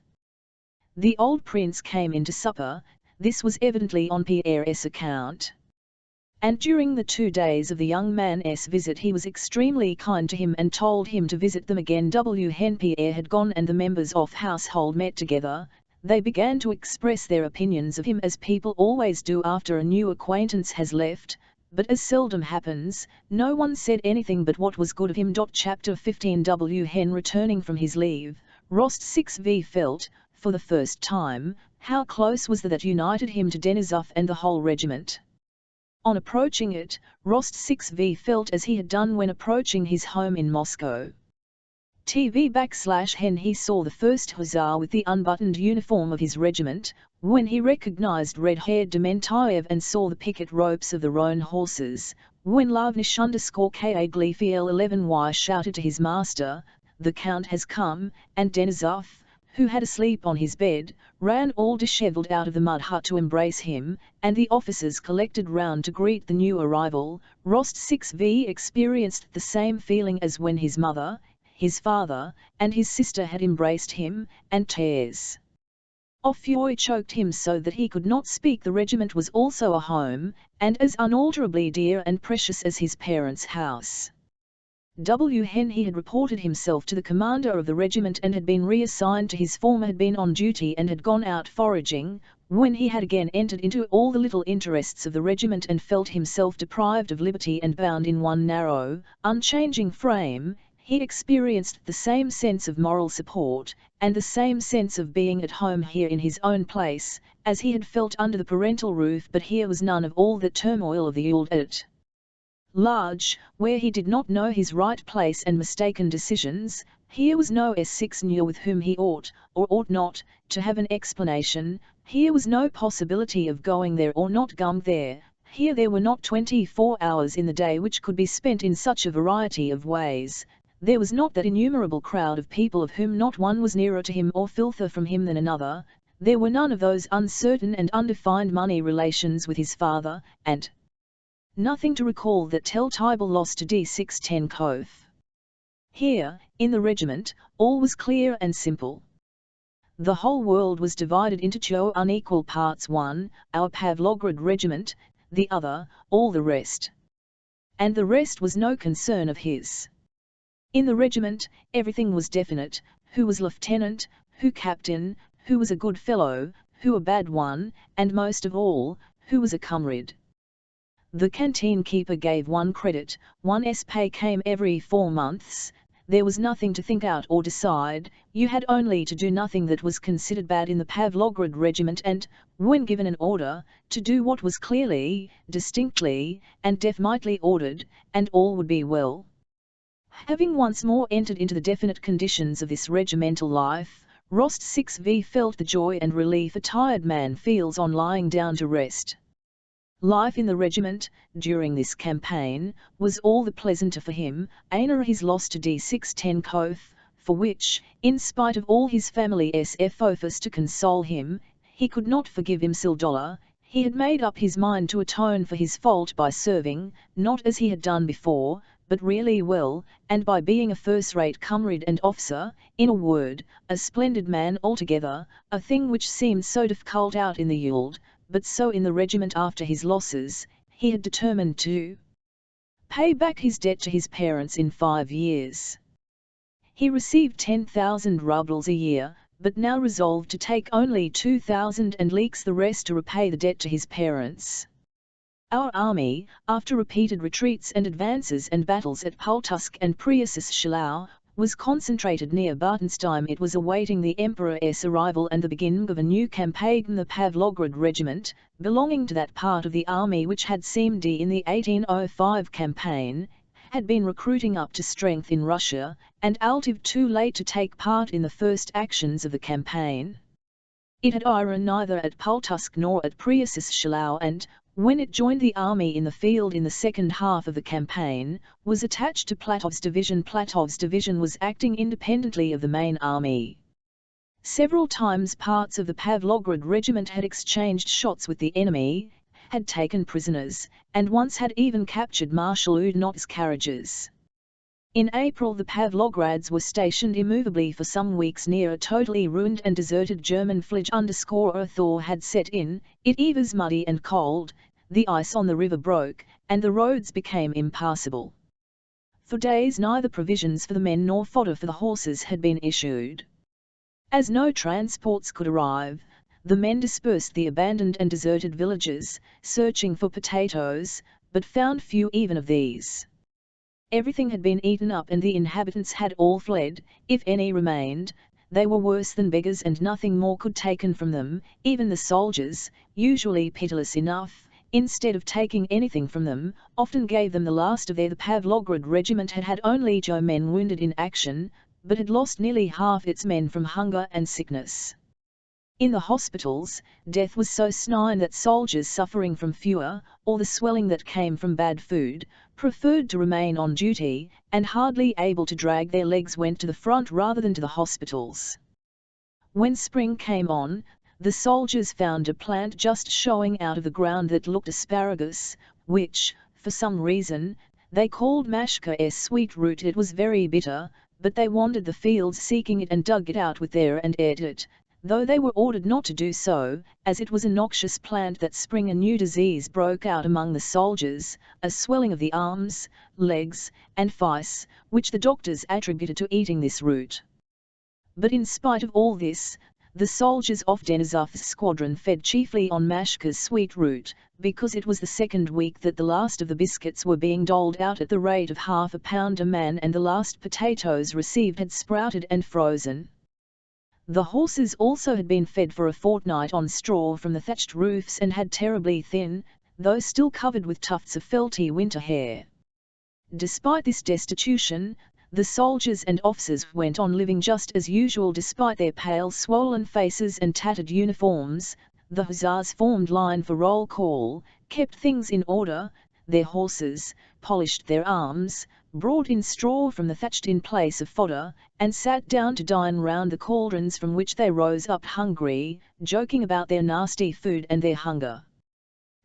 Speaker 1: The old prince came in to supper. This was evidently on Pierre's account. and during the 2 days of the young man's visit he was extremely kind to him and told him to visit them again. When Pierre had gone and the members of household met together, they began to express their opinions of him as people always do after a new acquaintance has left, but as seldom happens, no one said anything but what was good of him. Chapter 15. When returning from his leave, Rost 6v felt, for the first time, how close was that united him to Denisov and the whole regiment. On approaching it, Rost 6v felt as he had done when approaching his home in Moscow. When he saw the first hussar with the unbuttoned uniform of his regiment, when he recognized red-haired Dementayev and saw the picket ropes of the roan horses, when Lavnish_Ka Glefiel 11y shouted to his master, "The Count has come," and Denisov, who had asleep on his bed, ran all dishevelled out of the mud hut to embrace him, and the officers collected round to greet the new arrival, Rost 6v experienced the same feeling as when his mother, his father, and his sister had embraced him, and tears of joy choked him so that he could not speak. The regiment was also a home, and as unalterably dear and precious as his parents' house. When he had reported himself to the commander of the regiment and had been reassigned to his former, had been on duty and had gone out foraging, when he had again entered into all the little interests of the regiment and felt himself deprived of liberty and bound in one narrow, unchanging frame, he experienced the same sense of moral support, and the same sense of being at home here in his own place, as he had felt under the parental roof. But here was none of all that turmoil of the old at large, where he did not know his right place and mistaken decisions. Here was no S6 with whom he ought, or ought not, to have an explanation. Here was no possibility of going there or not going there. Here there were not 24 hours in the day which could be spent in such a variety of ways. There was not that innumerable crowd of people of whom not one was nearer to him or filthier from him than another. There were none of those uncertain and undefined money relations with his father, and nothing to recall that Telltable loss to D6 Tenkov. Here, in the regiment, all was clear and simple. The whole world was divided into two unequal parts: one, our Pavlograd regiment; the other, all the rest. And the rest was no concern of his. In the regiment, everything was definite: who was lieutenant, who captain, who was a good fellow, who a bad one, and most of all, who was a comrade. The canteen keeper gave one credit, one's pay came every 4 months, there was nothing to think out or decide, you had only to do nothing that was considered bad in the Pavlograd regiment and, when given an order, to do what was clearly, distinctly, and definitely ordered, and all would be well. Having once more entered into the definite conditions of this regimental life, Rost 6v felt the joy and relief a tired man feels on lying down to rest. Life in the regiment, during this campaign, was all the pleasanter for him, after his loss to D6 Tenkov, for which, in spite of all his family's efforts to console him, he could not forgive himself. He had made up his mind to atone for his fault by serving, not as he had done before, but really well, and by being a first-rate comrade and officer, in a word, a splendid man altogether, a thing which seemed so difficult out in the Uld, but so in the regiment. After his losses, he had determined to pay back his debt to his parents in 5 years. He received 10,000 rubles a year, but now resolved to take only 2,000 and leaks the rest to repay the debt to his parents. Our army, after repeated retreats and advances and battles at Pultusk and Preussisch-Schlau, was concentrated near Bartenstein. It was awaiting the Emperor's arrival and the beginning of a new campaign. The Pavlograd regiment, belonging to that part of the army which had seemed in the 1805 campaign, had been recruiting up to strength in Russia, and altive too late to take part in the first actions of the campaign. It had iron neither at Pultusk nor at Preussisch-Schlau and, when it joined the army in the field in the second half of the campaign, was attached to Platov's division. Platov's division was acting independently of the main army. Several times parts of the Pavlograd regiment had exchanged shots with the enemy, had taken prisoners, and once had even captured Marshal Oudinot's carriages. In April the Pavlograds were stationed immovably for some weeks near a totally ruined and deserted German village. A thaw had set in, it was muddy and cold, the ice on the river broke, and the roads became impassable. For days neither provisions for the men nor fodder for the horses had been issued. As no transports could arrive, the men dispersed the abandoned and deserted villages, searching for potatoes, but found few even of these. Everything had been eaten up and the inhabitants had all fled. If any remained, they were worse than beggars and nothing more could be taken from them. Even the soldiers, usually pitiless enough, instead of taking anything from them, often gave them the last of their. The Pavlograd regiment had had only 2 men wounded in action, but had lost nearly half its men from hunger and sickness. In the hospitals, death was so nigh that soldiers suffering from fever, or the swelling that came from bad food, preferred to remain on duty, and hardly able to drag their legs went to the front rather than to the hospitals. When spring came on, the soldiers found a plant just showing out of the ground that looked asparagus, which, for some reason, they called mashka sweet root. It was very bitter, but they wandered the fields seeking it and dug it out with their and ate it, though they were ordered not to do so, as it was a noxious plant. That spring a new disease broke out among the soldiers, a swelling of the arms, legs, and face, which the doctors attributed to eating this root. But in spite of all this, the soldiers of Denisov's squadron fed chiefly on mashka's sweet root, because it was the second week that the last of the biscuits were being doled out at the rate of half a pound a man, and the last potatoes received had sprouted and frozen. The horses also had been fed for a fortnight on straw from the thatched roofs and had terribly thin, though still covered with tufts of felty winter hair. Despite this destitution, the soldiers and officers went on living just as usual despite their pale swollen faces and tattered uniforms. The hussars formed line for roll call, kept things in order, their horses, polished their arms, brought in straw from the thatched in place of fodder, and sat down to dine round the cauldrons from which they rose up hungry, joking about their nasty food and their hunger.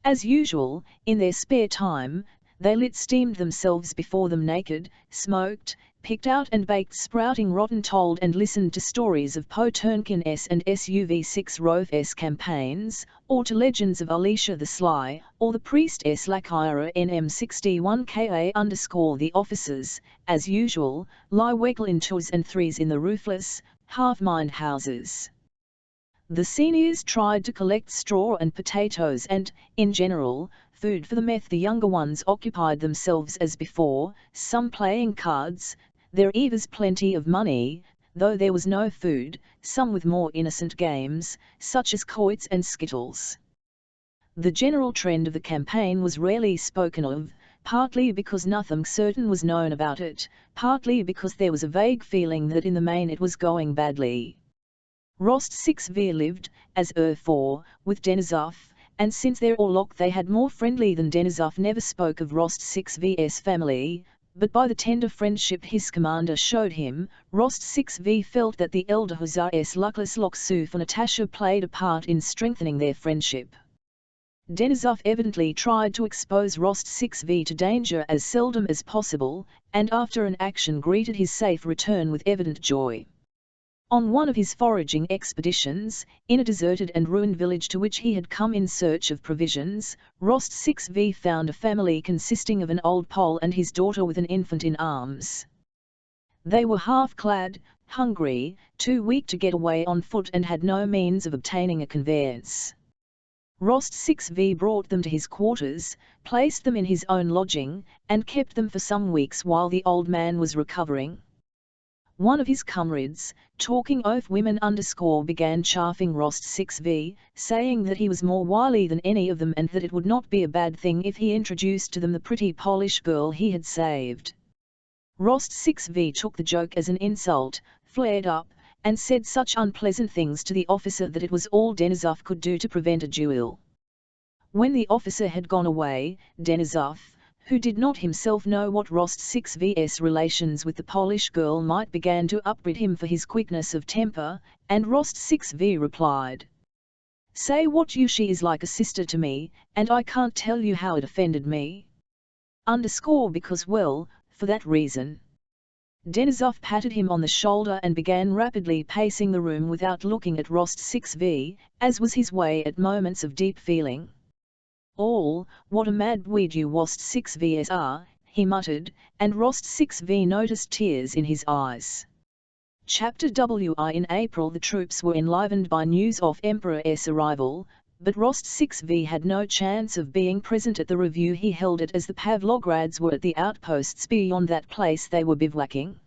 Speaker 1: As usual, in their spare time, they steamed themselves before them naked, smoked, picked out and baked sprouting rotten, told and listened to stories of Potemkin's and Suv6 campaigns, or to legends of Alicia the Sly, or the priestess Lakira NM61Ka. The officers, as usual, lie wakeful in 2s and 3s in the roofless, half-mined houses. The seniors tried to collect straw and potatoes and, in general, food for the meth. The younger ones occupied themselves as before, some playing cards, there was plenty of money, though there was no food, some with more innocent games, such as quoits and skittles. The general trend of the campaign was rarely spoken of, partly because nothing certain was known about it, partly because there was a vague feeling that in the main it was going badly. Rost 6v lived, as for, with Denisov, and since their orlok they had more friendly than Denisov never spoke of Rost 6v's family, but by the tender friendship his commander showed him, Rost 6v felt that the elder hussar's luckless Loksu for Natasha played a part in strengthening their friendship. Denisov evidently tried to expose Rost 6v to danger as seldom as possible, and after an action greeted his safe return with evident joy. On one of his foraging expeditions, in a deserted and ruined village to which he had come in search of provisions, Rost 6v found a family consisting of an old Pole and his daughter with an infant in arms. They were half-clad, hungry, too weak to get away on foot and had no means of obtaining a conveyance. Rost 6v brought them to his quarters, placed them in his own lodging, and kept them for some weeks while the old man was recovering. One of his comrades, talking of women, began chaffing Rost 6v, saying that he was more wily than any of them and that it would not be a bad thing if he introduced to them the pretty Polish girl he had saved. Rost 6v took the joke as an insult, flared up, and said such unpleasant things to the officer that it was all Denisov could do to prevent a duel. When the officer had gone away, Denisov, who did not himself know what Rost 6v's relations with the Polish girl might, began to upbraid him for his quickness of temper, and Rost 6v replied, "Say what you, she is like a sister to me, and I can't tell you how it offended me. Because well, for that reason." Denisov patted him on the shoulder and began rapidly pacing the room without looking at Rost 6v, as was his way at moments of deep feeling. "All, what a mad weed you Rost 6Vs are," he muttered, and Rost 6V noticed tears in his eyes. Chapter WI. In April the troops were enlivened by news of Emperor's arrival, but Rost 6V had no chance of being present at the review he held it as the Pavlograds were at the outposts beyond that place they were bivouacking.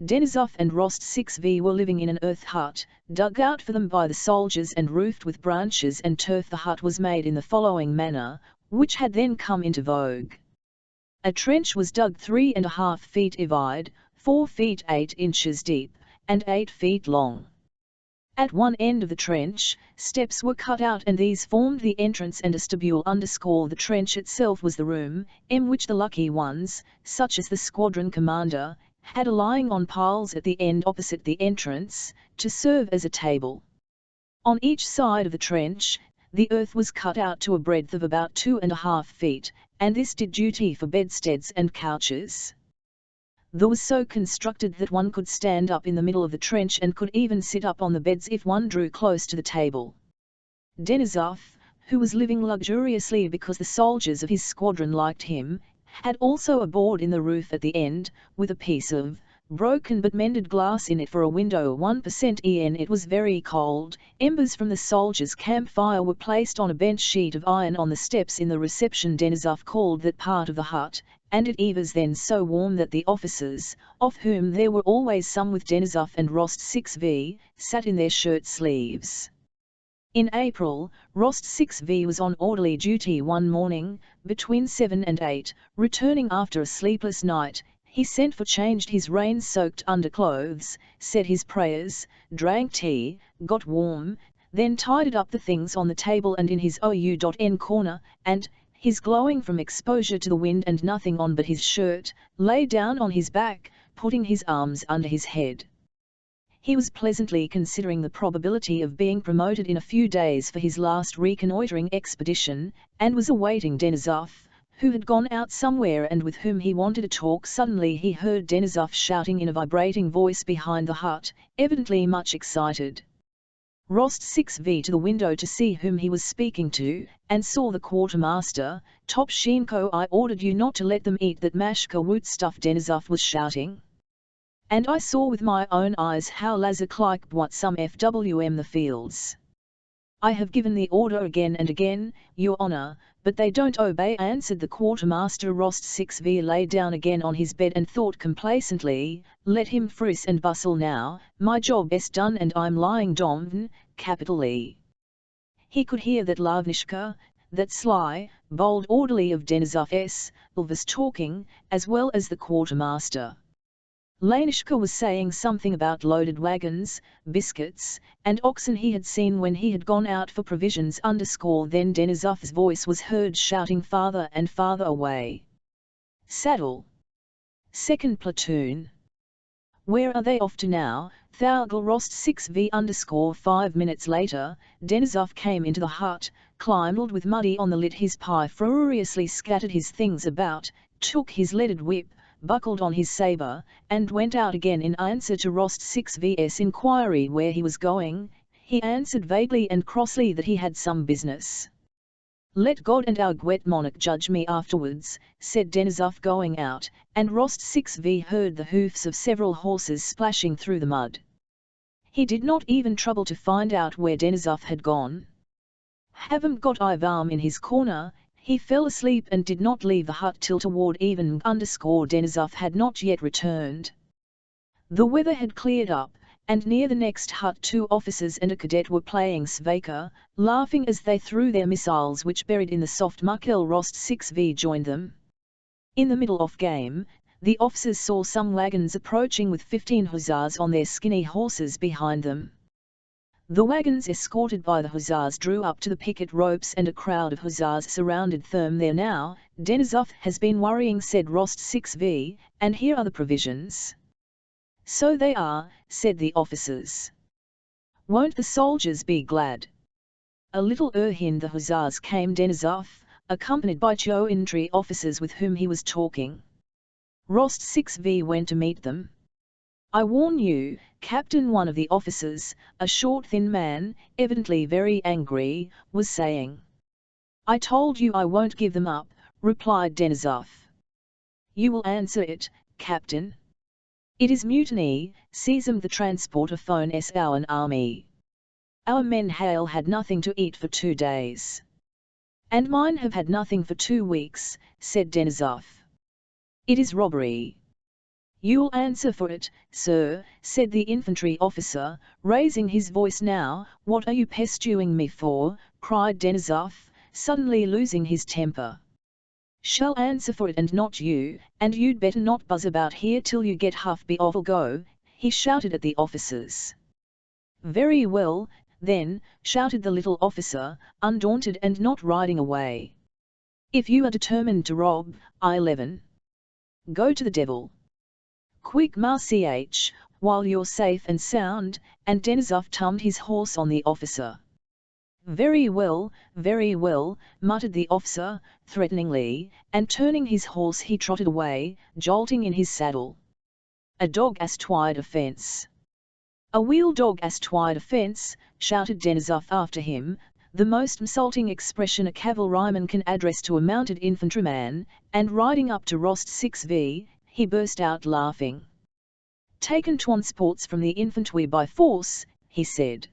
Speaker 1: Denisov and Rost 6V were living in an earth hut, dug out for them by the soldiers and roofed with branches and turf. The hut was made in the following manner, which had then come into vogue. A trench was dug 3.5 feet wide, 4 feet 8 inches deep, and 8 feet long. At one end of the trench, steps were cut out and these formed the entrance and vestibule. The trench itself was the room, in which the lucky ones, such as the squadron commander, had a lying on piles at the end opposite the entrance, to serve as a table. On each side of the trench, the earth was cut out to a breadth of about 2.5 feet, and this did duty for bedsteads and couches. This was so constructed that one could stand up in the middle of the trench and could even sit up on the beds if one drew close to the table. Denisov, who was living luxuriously because the soldiers of his squadron liked him, had also a board in the roof at the end, with a piece of broken but mended glass in it for a window. 1% en. It was very cold. Embers from the soldiers' campfire were placed on a bench sheet of iron on the steps in the reception Denisov called that part of the hut, and it was then so warm that the officers, of whom there were always some with Denisov and Rost 6V, sat in their shirt sleeves. In April, Rost 6V was on orderly duty one morning, between 7 and 8, returning after a sleepless night. He sent for, changed his rain-soaked underclothes, said his prayers, drank tea, got warm, then tidied up the things on the table and in his OU.N corner, and, his glowing from exposure to the wind and nothing on but his shirt, lay down on his back, putting his arms under his head. He was pleasantly considering the probability of being promoted in a few days for his last reconnoitering expedition, and was awaiting Denisov, who had gone out somewhere and with whom he wanted to talk. Suddenly he heard Denisov shouting in a vibrating voice behind the hut, evidently much excited. Rost 6V to the window to see whom he was speaking to, and saw the quartermaster. "Topshenko, I ordered you not to let them eat that mashka woot stuff," Denisov was shouting. "And I saw with my own eyes how Lazar liked what some FWM the fields. I have given the order again and again, Your Honor, but they don't obey," answered the quartermaster. Rost 6V lay down again on his bed and thought complacently, "Let him friss and bustle now, my job is done and I'm lying down, capitally." He could hear that Lavnishka, that sly, bold orderly of Denisov's, was talking, as well as the quartermaster. Lanishka was saying something about loaded wagons, biscuits, and oxen he had seen when he had gone out for provisions. Then Denisov's voice was heard shouting farther and farther away. "Saddle! Second platoon! Where are they off to now?" Thalgal Rost 6V. 5 minutes later, Denisov came into the hut, climbed with muddy on the lid his pie, furiously scattered his things about, took his leaded whip, buckled on his sabre, and went out again. In answer to Rost 6V's inquiry where he was going, he answered vaguely and crossly that he had some business. "Let God and our Gwet monarch judge me afterwards," said Denisov going out, and Rost 6V heard the hoofs of several horses splashing through the mud. He did not even trouble to find out where Denisov had gone. Having got Ivam in his corner, he fell asleep and did not leave the hut till toward even. Denisov had not yet returned. The weather had cleared up, and near the next hut 2 officers and a cadet were playing sveka, laughing as they threw their missiles which buried in the soft muck. Rost 6V joined them. In the middle of game, the officers saw some wagons approaching with 15 hussars on their skinny horses behind them. The wagons escorted by the hussars drew up to the picket ropes and a crowd of hussars surrounded them. "There now, Denisov has been worrying," said Rost 6V, "and here are the provisions." "So they are," said the officers. "Won't the soldiers be glad?" A little behind the hussars came Denisov, accompanied by 2 infantry officers with whom he was talking. Rost 6V went to meet them. "I warn you, Captain," one of the officers, a short thin man, evidently very angry, was saying. I told you I won't give them up, replied Denisov. You will answer it, Captain. It is mutiny, seize them the transporter phone our army. Our men hail had nothing to eat for 2 days. And mine have had nothing for 2 weeks, said Denisov. It is robbery. You'll answer for it, sir, said the infantry officer, raising his voice now. What are you pestering me for, cried Denisov, suddenly losing his temper. Shall answer for it and not you, and you'd better not buzz about here till you get half be off or go, he shouted at the officers. Very well, then, shouted the little officer, undaunted and not riding away. If you are determined to rob, I-11. Go to the devil. Quick march, while you're safe and sound, and Denisov tummed his horse on the officer. Very well, muttered the officer, threateningly, and turning his horse he trotted away, jolting in his saddle. A dog as twice a fence. A wheel dog as twice a fence, shouted Denisov after him, the most insulting expression a cavalryman can address to a mounted infantryman, and riding up to Rost 6V, he burst out laughing. Taken transports from the infantry by force, he said.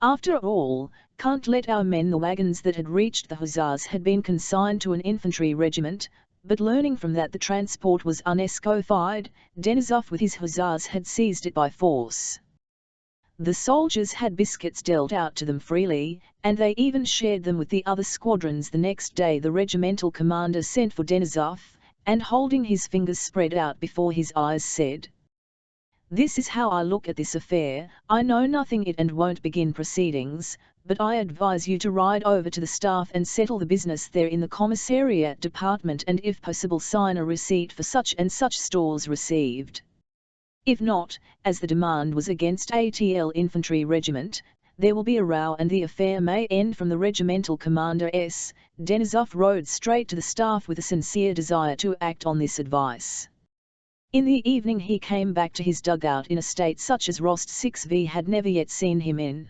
Speaker 1: After all, can't let our men. The wagons that had reached the hussars had been consigned to an infantry regiment, but learning from that the transport was unescothed, Denisov with his hussars had seized it by force. The soldiers had biscuits dealt out to them freely, and they even shared them with the other squadrons. The next day the regimental commander sent for Denisov, and holding his fingers spread out before his eyes said, "This is how I look at this affair. I know nothing it and won't begin proceedings, but I advise you to ride over to the staff and settle the business there in the commissariat department, and if possible sign a receipt for such and such stores received. If not, as the demand was against ATL infantry regiment, there will be a row and the affair may end from the regimental commander S." Denisov rode straight to the staff with a sincere desire to act on this advice. In the evening he came back to his dugout in a state such as Rost 6V had never yet seen him in.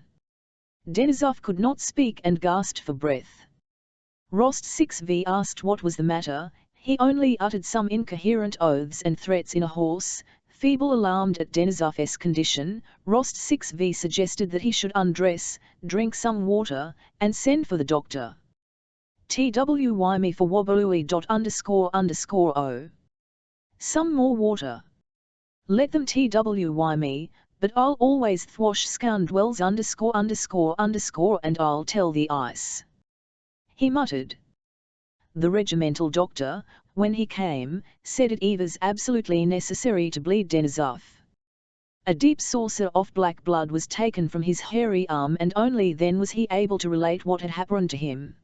Speaker 1: Denisov could not speak and gasped for breath. Rost 6V asked what was the matter. He only uttered some incoherent oaths and threats in a hoarse, feeble alarmed at Denisov's condition. Rost 6V suggested that he should undress, drink some water, and send for the doctor. TWY me for wobbly.__o. Some more water. Let them TWY me, but I'll always thwash scoundrels ____ and I'll tell the ice. He muttered. The regimental doctor, when he came, said it was absolutely necessary to bleed Denisov. A deep saucer of black blood was taken from his hairy arm and only then was he able to relate what had happened to him.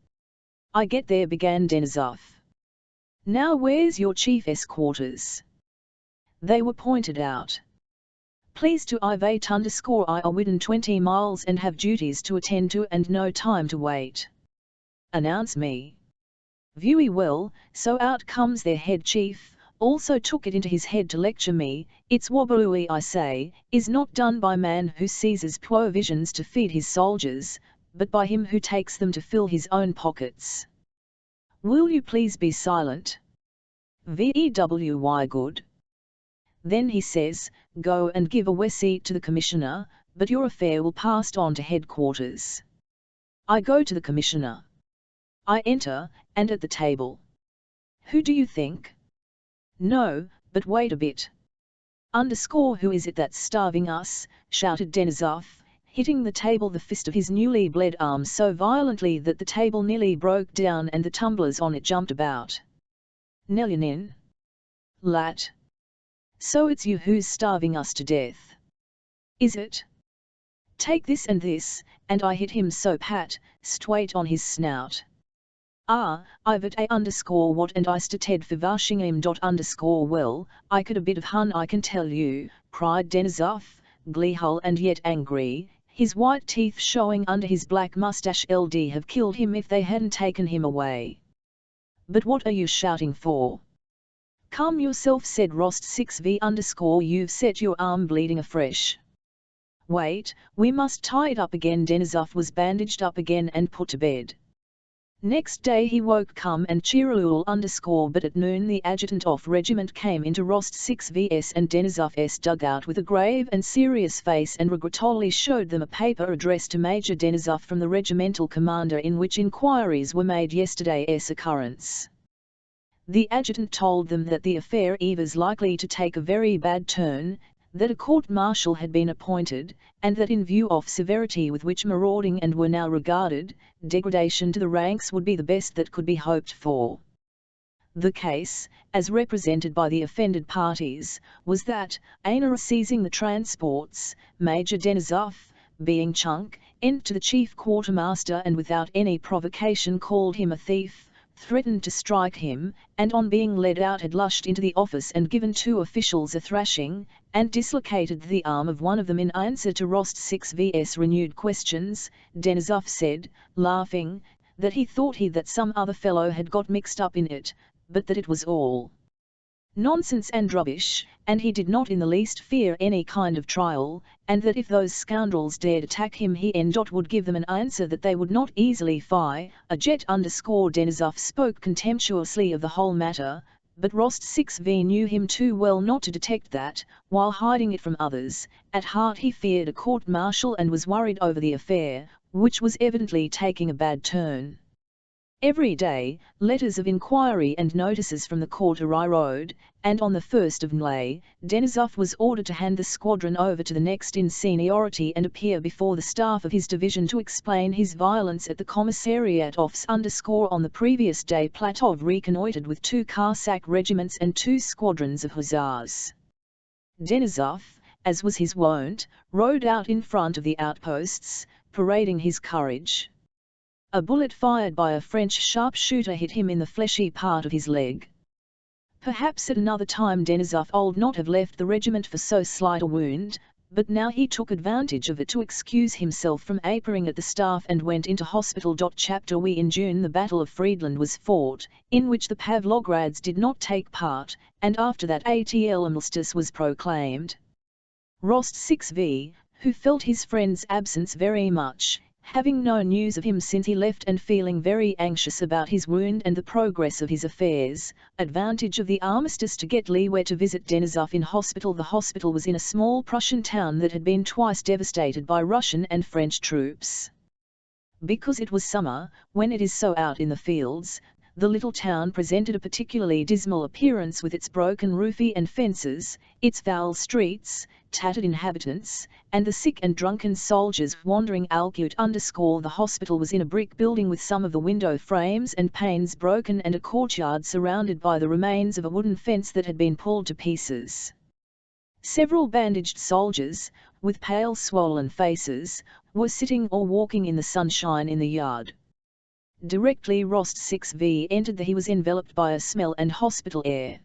Speaker 1: I get there, began Denisov. Now where's your chief's quarters? They were pointed out. Please to I are within 20 miles and have duties to attend to and no time to wait. Announce me. Very well, so out comes their head chief, also took it into his head to lecture me. It's wobbly, I say, is not done by man who seizes provisions to feed his soldiers, but by him who takes them to fill his own pockets. Will you please be silent? Very good. Then he says, go and give a receipt to the commissioner, but your affair will pass on to headquarters. I go to the commissioner. I enter, and at the table. Who do you think? No, but wait a bit. Who is it that's starving us? Shouted Denisov, hitting the table the fist of his newly bled arm so violently that the table nearly broke down and the tumblers on it jumped about. Nelyanin. Lat. So it's you who's starving us to death. Is it? Take this, and I hit him so pat, straight on his snout. Ah, I've at what and I stated for vashing him well, I could a bit of Hun I can tell you, cried Denisov, gleeful and yet angry, his white teeth showing under his black mustache. LD have killed him if they hadn't taken him away. But what are you shouting for? Calm yourself, said Rost 6V you've set your arm bleeding afresh. Wait, we must tie it up again. Denisov was bandaged up again and put to bed. Next day he woke calm and cheerful but at noon the adjutant of regiment came into Rost 6V's and Denisov's dugout with a grave and serious face and regretfully showed them a paper addressed to Major Denisov from the regimental commander in which inquiries were made yesterday's occurrence. The adjutant told them that the affair was likely to take a very bad turn, that a court-martial had been appointed, and that in view of severity with which marauding and were now regarded, degradation to the ranks would be the best that could be hoped for. The case, as represented by the offended parties, was that, after seizing the transports, Major Denisov, being chunk, went to the chief quartermaster and without any provocation called him a thief, threatened to strike him, and on being led out had lushed into the office and given 2 officials a thrashing, and dislocated the arm of one of them in answer to Rost 6V's renewed questions. Denisov said, laughing, that he thought that some other fellow had got mixed up in it, but that it was all nonsense and rubbish, and he did not in the least fear any kind of trial, and that if those scoundrels dared attack him he would give them an answer that they would not easily fire. Denisov spoke contemptuously of the whole matter, but Rost 6V knew him too well not to detect that, while hiding it from others, at heart he feared a court-martial and was worried over the affair, which was evidently taking a bad turn. Every day, letters of inquiry and notices from the court arrived, and on the 1st of May, Denisov was ordered to hand the squadron over to the next in seniority and appear before the staff of his division to explain his violence at the commissariat office. On the previous day Platov reconnoitred with 2 Cossack regiments and 2 squadrons of hussars. Denisov, as was his wont, rode out in front of the outposts, parading his courage. A bullet fired by a French sharpshooter hit him in the fleshy part of his leg. Perhaps at another time Denisov would not have left the regiment for so slight a wound, but now he took advantage of it to excuse himself from appearing at the staff and went into hospital. Chapter We In June the Battle of Friedland was fought, in which the Pavlograds did not take part, and after that ATL armistice was proclaimed. Rost 6V, who felt his friend's absence very much, having no news of him since he left and feeling very anxious about his wound and the progress of his affairs, advantage of the armistice to get leeway to visit Denisov in hospital. The hospital was in a small Prussian town that had been twice devastated by Russian and French troops. Because it was summer, when it is so out in the fields, the little town presented a particularly dismal appearance with its broken roofs and fences, its foul streets, tattered inhabitants, and the sick and drunken soldiers wandering about. The hospital was in a brick building with some of the window frames and panes broken and a courtyard surrounded by the remains of a wooden fence that had been pulled to pieces. Several bandaged soldiers, with pale swollen faces, were sitting or walking in the sunshine in the yard. Directly Rost 6V entered he was enveloped by a smell and hospital air.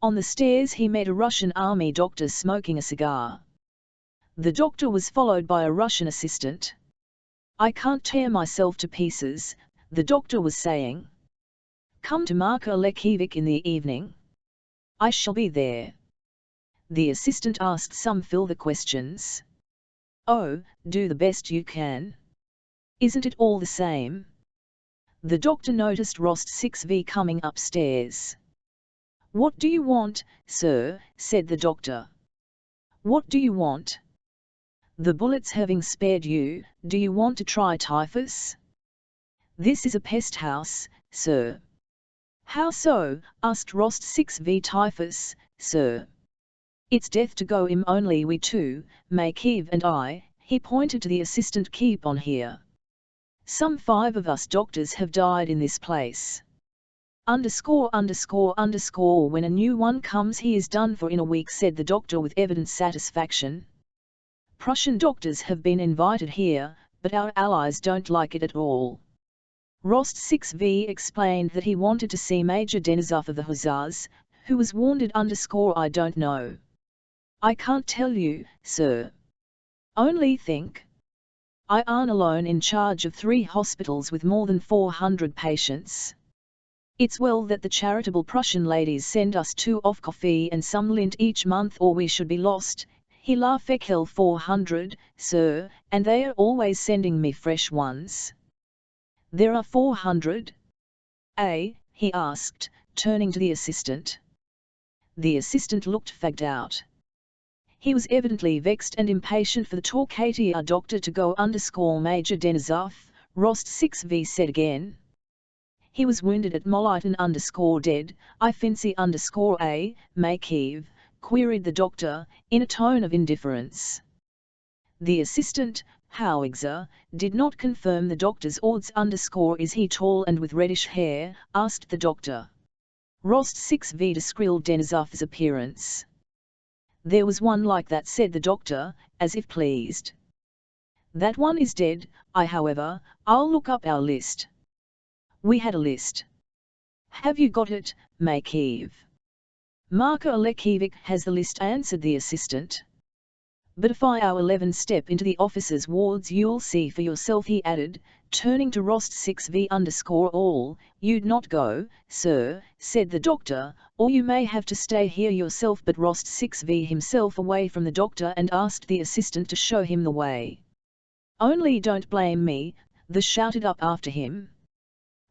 Speaker 1: On the stairs he met a Russian army doctor smoking a cigar. The doctor was followed by a Russian assistant. "I can't tear myself to pieces," the doctor was saying. "Come to Marka Lekivik in the evening." "I shall be there." The assistant asked some further questions. "Oh, do the best you can. Isn't it all the same?" The doctor noticed Rost 6V coming upstairs. "What do you want, sir?" said the doctor. "What do you want?" "The bullets having spared you, do you want to try typhus?" "This is a pest house, sir." "How so?" asked Rost 6V. "Typhus, sir. It's death to go only we two, Makeev and I," he pointed to the assistant, "keep on here. Some 5 of us doctors have died in this place. When a new one comes he is done for in a week," said the doctor with evident satisfaction. "Prussian doctors have been invited here, but our allies don't like it at all." Rost 6V explained that he wanted to see Major Denisov of the Hussars, who was wounded. "I don't know. I can't tell you, sir. Only think. I am alone in charge of 3 hospitals with more than 400 patients. It's well that the charitable Prussian ladies send us 2 of coffee and some lint each month or we should be lost. He laughed. 400, sir, and they are always sending me fresh ones." There are 400. He asked, turning to the assistant. The assistant looked fagged out. He was evidently vexed and impatient for the Talkative doctor to go. Major Denisov, Rost 6V said again. He was wounded at Moliton dead, I fancy A, Makiv, queried the doctor, in a tone of indifference. The assistant, however, did not confirm the doctor's odds. Is he tall and with reddish hair, asked the doctor. Rost 6V described Denisov's appearance. There was one like that, said the doctor, as if pleased. That one is dead. I'll look up our list. We had a list. Have you got it, Makiv? Marko Alekievich has the list, answered the assistant. But if I 11 step into the officers' wards you'll see for yourself, he added, turning to Rost 6V all, you'd not go, sir, said the doctor, or you may have to stay here yourself. But Rost 6V himself away from the doctor and asked the assistant to show him the way. Only don't blame me, they shouted up after him.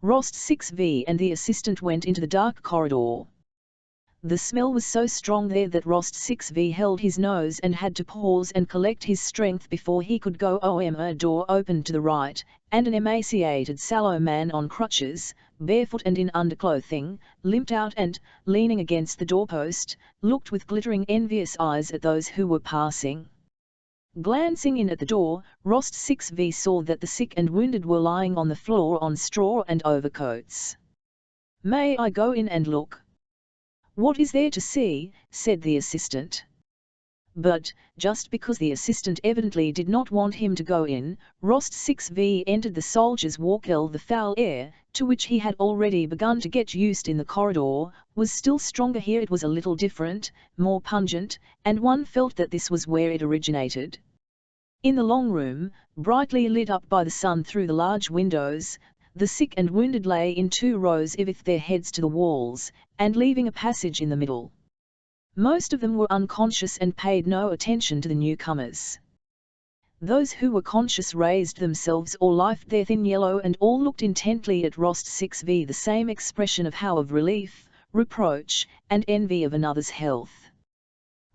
Speaker 1: Rost 6V and the assistant went into the dark corridor. The smell was so strong there that Rost 6V held his nose and had to pause and collect his strength before he could go. A door opened to the right, and an emaciated sallow man on crutches, barefoot and in underclothing, limped out and, leaning against the doorpost, looked with glittering envious eyes at those who were passing. Glancing in at the door, Rost 6V saw that the sick and wounded were lying on the floor on straw and overcoats. May I go in and look? What is there to see? Said the assistant. But, just because the assistant evidently did not want him to go in, Rost 6V entered the soldier's walk. The foul air, to which he had already begun to get used in the corridor, was still stronger here. It was a little different, more pungent, and one felt that this was where it originated. In the long room, brightly lit up by the sun through the large windows, the sick and wounded lay in 2 rows with their heads to the walls, and leaving a passage in the middle. Most of them were unconscious and paid no attention to the newcomers. Those who were conscious raised themselves or lifted their thin yellow and all looked intently at Rost 6V, the same expression of relief, reproach, and envy of another's health.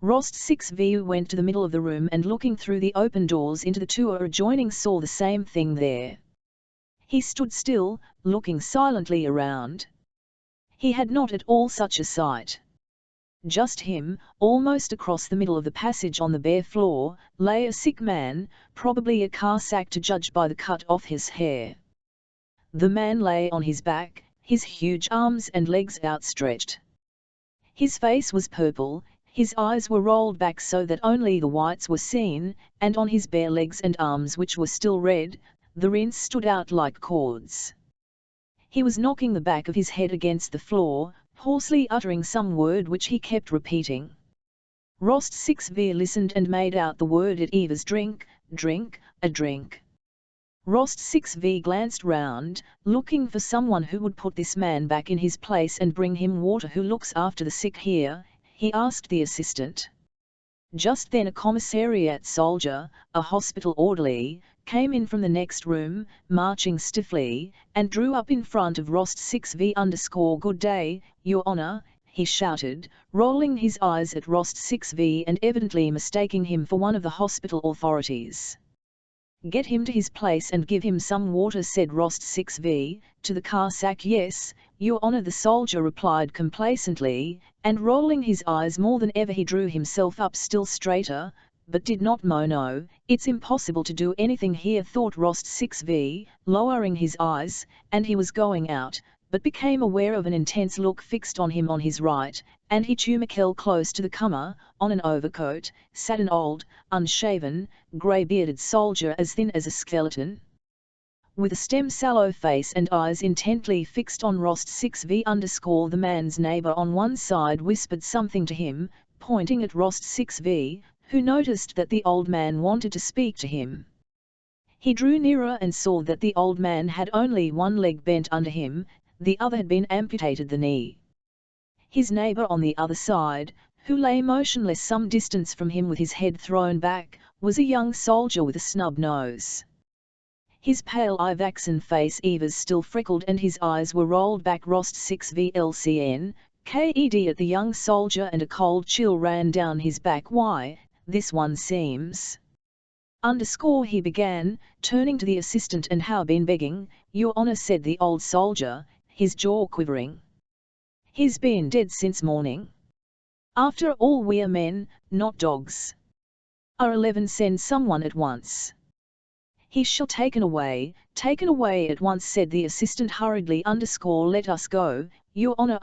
Speaker 1: Rost 6V went to the middle of the room and looking through the open doors into the 2 adjoining saw the same thing there. He stood still, looking silently around. He had not at all such a sight. Just him, almost across the middle of the passage on the bare floor, lay a sick man, probably a Cossack to judge by the cut off his hair. The man lay on his back, his huge arms and legs outstretched. His face was purple, his eyes were rolled back so that only the whites were seen, and on his bare legs and arms, which were still red, the rents stood out like cords. He was knocking the back of his head against the floor, hoarsely uttering some word which he kept repeating. Rost 6V listened and made out the word it was drink, drink, a drink. Rost 6V glanced round, looking for someone who would put this man back in his place and bring him water. Who looks after the sick here? He asked the assistant. Just then a commissariat soldier, a hospital orderly, came in from the next room, marching stiffly, and drew up in front of Rost 6V. Good day, Your Honor, he shouted, rolling his eyes at Rost 6V and evidently mistaking him for one of the hospital authorities. Get him to his place and give him some water, said Rost 6V, to the Cossack. Yes, Your Honor, the soldier replied complacently, and rolling his eyes more than ever he drew himself up still straighter, but did not moan. It's impossible to do anything here, thought Rost 6V, lowering his eyes, and he was going out, but became aware of an intense look fixed on him on his right, and he tumicel close to the comer, on an overcoat, sat an old, unshaven, grey-bearded soldier as thin as a skeleton. With a stem sallow face and eyes intently fixed on Rost 6V, the man's neighbour on one side whispered something to him, pointing at Rost 6V, who noticed that the old man wanted to speak to him. He drew nearer and saw that the old man had only one leg bent under him, the other had been amputated the knee. His neighbour on the other side, who lay motionless some distance from him with his head thrown back, was a young soldier with a snub nose. His pale waxen face was still freckled and his eyes were rolled back. Rost 6 VLCN, KED at the young soldier, and a cold chill ran down his back. Why, this one seems... He began, turning to the assistant. And how been begging, Your Honour, said the old soldier, his jaw quivering. He's been dead since morning. After all, we are men, not dogs. R11, send someone at once. He shall taken away at once, said the assistant hurriedly. Let us go, Your Honour.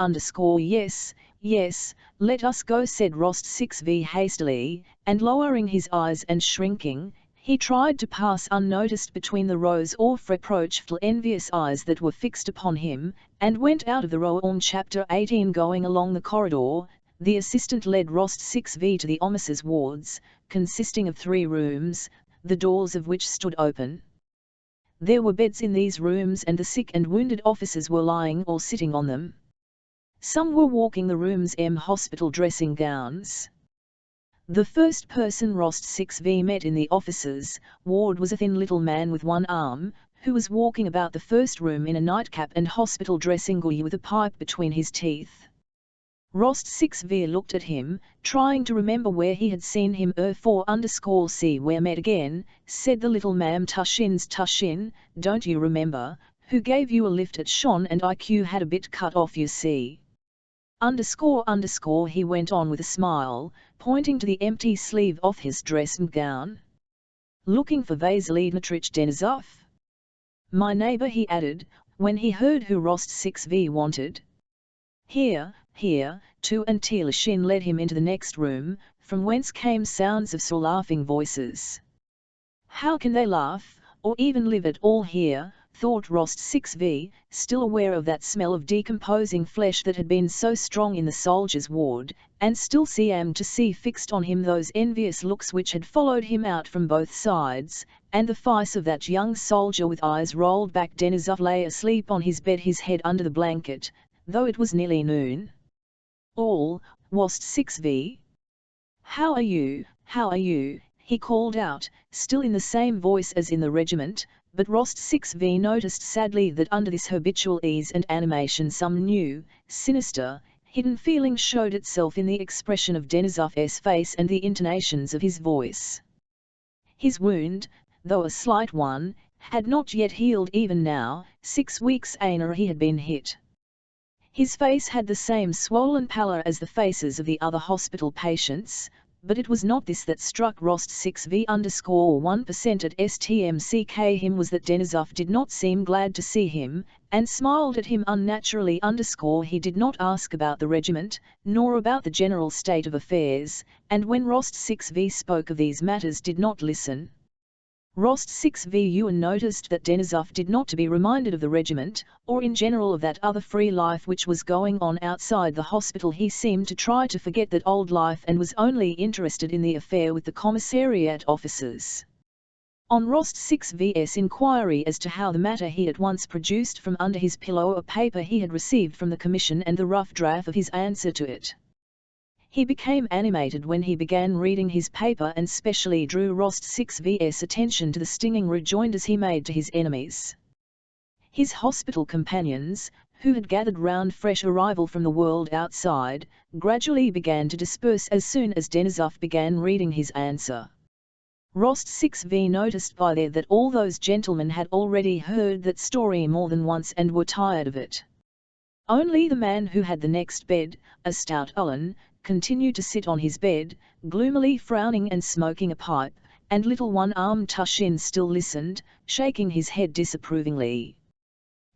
Speaker 1: Yes, yes, let us go, said Rost 6V hastily, and lowering his eyes and shrinking, he tried to pass unnoticed between the rows of reproachful, envious eyes that were fixed upon him, and went out of the room. Chapter 18. Going along the corridor, the assistant led Rost 6V to the officers' wards, consisting of 3 rooms, the doors of which stood open. There were beds in these rooms, and the sick and wounded officers were lying or sitting on them. Some were walking the rooms in hospital dressing gowns. The first person Rost 6V met in the officers' ward was a thin little man with one arm, who was walking about the first room in a nightcap and hospital dressing gown with a pipe between his teeth. Rost 6V looked at him, trying to remember where he had seen him. 4_C where met again, said the little man. Tushin, don't you remember, who gave you a lift at Shon and IQ had a bit cut off, you see. He went on with a smile, pointing to the empty sleeve of his dressing gown. Looking for Vasily Dmitrich Denisov? My neighbour, he added, when he heard who Rost 6V wanted. Here, too, and Telushin led him into the next room, from whence came sounds of laughing voices. How can they laugh, or even live at all here, thought Rost 6V, still aware of that smell of decomposing flesh that had been so strong in the soldiers' ward, and still seemed to see fixed on him those envious looks which had followed him out from both sides, and the face of that young soldier with eyes rolled back. Denisov lay asleep on his bed, his head under the blanket, though it was nearly noon. All, Rost 6V. How are you, he called out, still in the same voice as in the regiment, but Rost 6V noticed sadly that under this habitual ease and animation some new, sinister, hidden feeling showed itself in the expression of Denisov's face and the intonations of his voice. His wound, though a slight one, had not yet healed even now, 6 weeks after he had been hit. His face had the same swollen pallor as the faces of the other hospital patients, but it was not this that struck Rost 6V_1% at STMCK him was that Denisov did not seem glad to see him, and smiled at him unnaturally. He did not ask about the regiment, nor about the general state of affairs, and when Rost 6V spoke of these matters did not listen. Rost 6V noticed that Denisov did not to be reminded of the regiment, or in general of that other free life which was going on outside the hospital. He seemed to try to forget that old life and was only interested in the affair with the commissariat officers. On Rost 6V's inquiry as to how the matter, he at once produced from under his pillow a paper he had received from the commission and the rough draft of his answer to it. He became animated when he began reading his paper, and specially drew Rost 6V's attention to the stinging rejoinders he made to his enemies. His hospital companions, who had gathered round fresh arrival from the world outside, gradually began to disperse as soon as Denisov began reading his answer. Rost 6V noticed by there that all those gentlemen had already heard that story more than once and were tired of it. Only the man who had the next bed, a stout Ulan, continued to sit on his bed, gloomily frowning and smoking a pipe, and little one-armed Tushin still listened, shaking his head disapprovingly.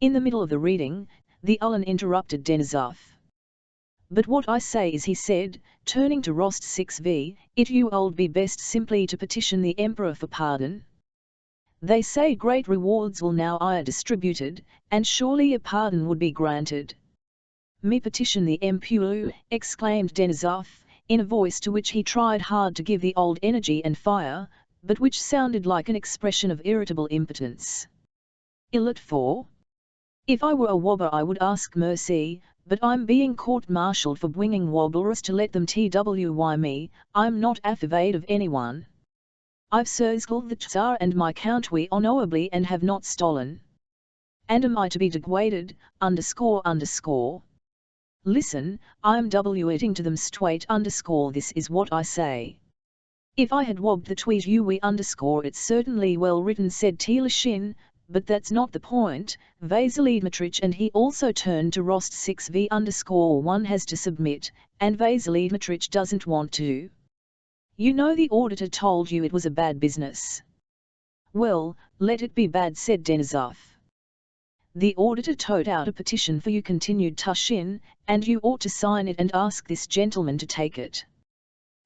Speaker 1: In the middle of the reading, the Ulan interrupted Denisov. "But what I say is," he said, turning to Rost 6V, "it you old be best simply to petition the Emperor for pardon. They say great rewards will now be distributed, and surely a pardon would be granted." "Me petition the Emperor," exclaimed Denisov, in a voice to which he tried hard to give the old energy and fire, but which sounded like an expression of irritable impotence. "Illit for? If I were a wobber I would ask mercy, but I'm being court-martialed for bringing wobblers to let them twy me. I'm not afraid of anyone." I've circled the Tsar and my country honorably and have not stolen. And am I to be degraded, __? Listen, I'm writing to them straight _ this is what I say. If I had robbed the tweet _ it's certainly well written, said Telushin, but that's not the point, Vasily and he also turned to Rost 6v _ one has to submit, and Vasily doesn't want to. You know the auditor told you it was a bad business. Well, let it be bad, said Denisov. The auditor told out a petition for you, continued Tushin, and you ought to sign it and ask this gentleman to take it.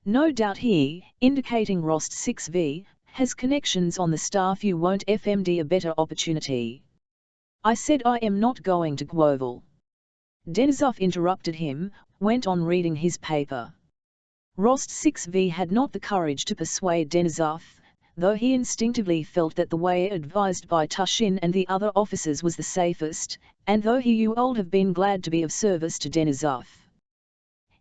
Speaker 1: No doubt he, indicating Rost 6v, has connections on the staff. You won't FMD a better opportunity. I said I am not going to grovel. Denisov interrupted him, went on reading his paper. Rost 6v had not the courage to persuade Denisov, though he instinctively felt that the way advised by Tushin and the other officers was the safest, and though he would have been glad to be of service to Denisov.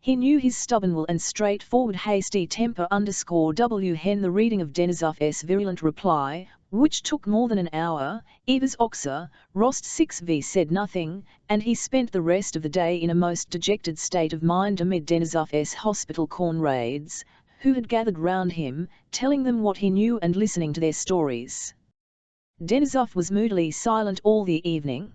Speaker 1: He knew his stubborn will and straightforward hasty temper _W. Hen the reading of Denisov's virulent reply, which took more than an hour, Evas Oxa, Rost 6v said nothing, and he spent the rest of the day in a most dejected state of mind amid Denisov's hospital comrades, who had gathered round him, telling them what he knew and listening to their stories. Denisov was moodily silent all the evening.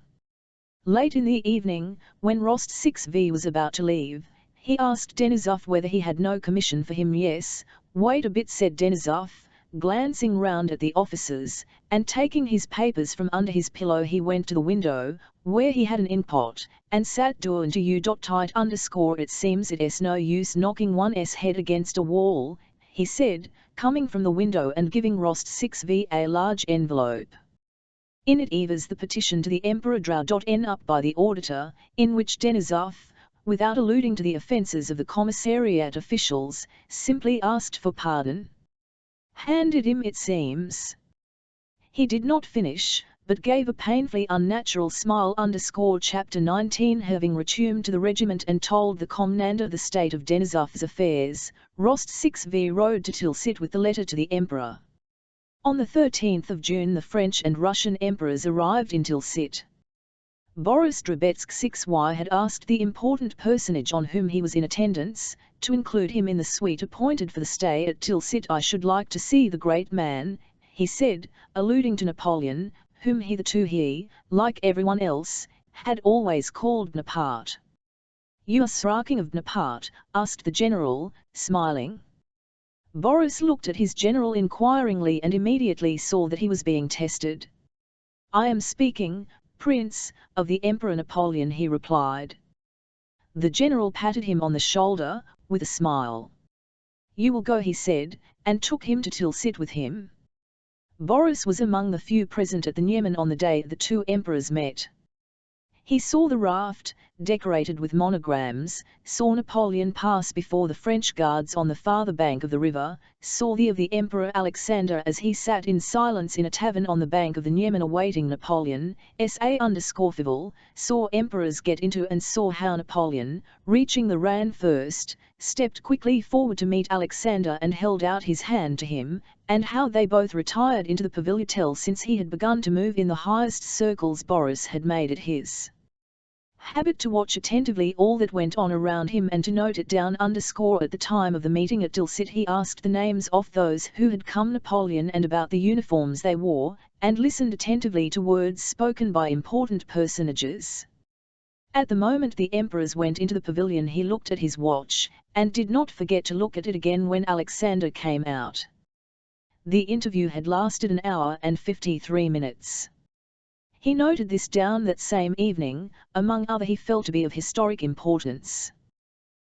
Speaker 1: Late in the evening, when Rost 6v was about to leave, he asked Denisov whether he had no commission for him. Yes, wait a bit, said Denisov, glancing round at the officers, and taking his papers from under his pillow he went to the window, where he had an inkpot, and sat down to you.tight _ it seems it's no use knocking one's head against a wall, he said, coming from the window and giving Rost 6v a large envelope. In it Evas the petition to the Emperor drawn up by the auditor, in which Denisov, without alluding to the offences of the commissariat officials, simply asked for pardon. Handed him, it seems. He did not finish, but gave a painfully unnatural smile _ Chapter 19. Having returned to the regiment and told the commandant of the state of Denisov's affairs, Rost 6v rode to Tilsit with the letter to the Emperor. On the 13th of June the French and Russian emperors arrived in Tilsit. Boris Drobetsky 6y had asked the important personage on whom he was in attendance, to include him in the suite appointed for the stay at Tilsit. I should like to see the great man, he said, alluding to Napoleon, whom hitherto he, like everyone else, had always called Bonaparte. You are speaking of Bonaparte? Asked the general, smiling. Boris looked at his general inquiringly and immediately saw that he was being tested. I am speaking, Prince, of the Emperor Napoleon, he replied. The general patted him on the shoulder, with a smile. You will go, he said, and took him to Tilsit with him. Boris was among the few present at the yearning on the day the two emperors met. He saw the raft, decorated with monograms, saw Napoleon pass before the French guards on the farther bank of the river, saw the of the Emperor Alexander as he sat in silence in a tavern on the bank of the yearning awaiting Napoleon, _Fivel, saw emperors get into and saw how Napoleon, reaching the Rhine first, stepped quickly forward to meet Alexander and held out his hand to him, and how they both retired into the pavilion since he had begun to move in the highest circles. Boris had made it his habit to watch attentively all that went on around him and to note it down _ at the time of the meeting at Tilsit he asked the names of those who had come Napoleon and about the uniforms they wore, and listened attentively to words spoken by important personages. At the moment the emperors went into the pavilion he looked at his watch, and did not forget to look at it again when Alexander came out. The interview had lasted an hour and 53 minutes. He noted this down that same evening, among other he felt to be of historic importance.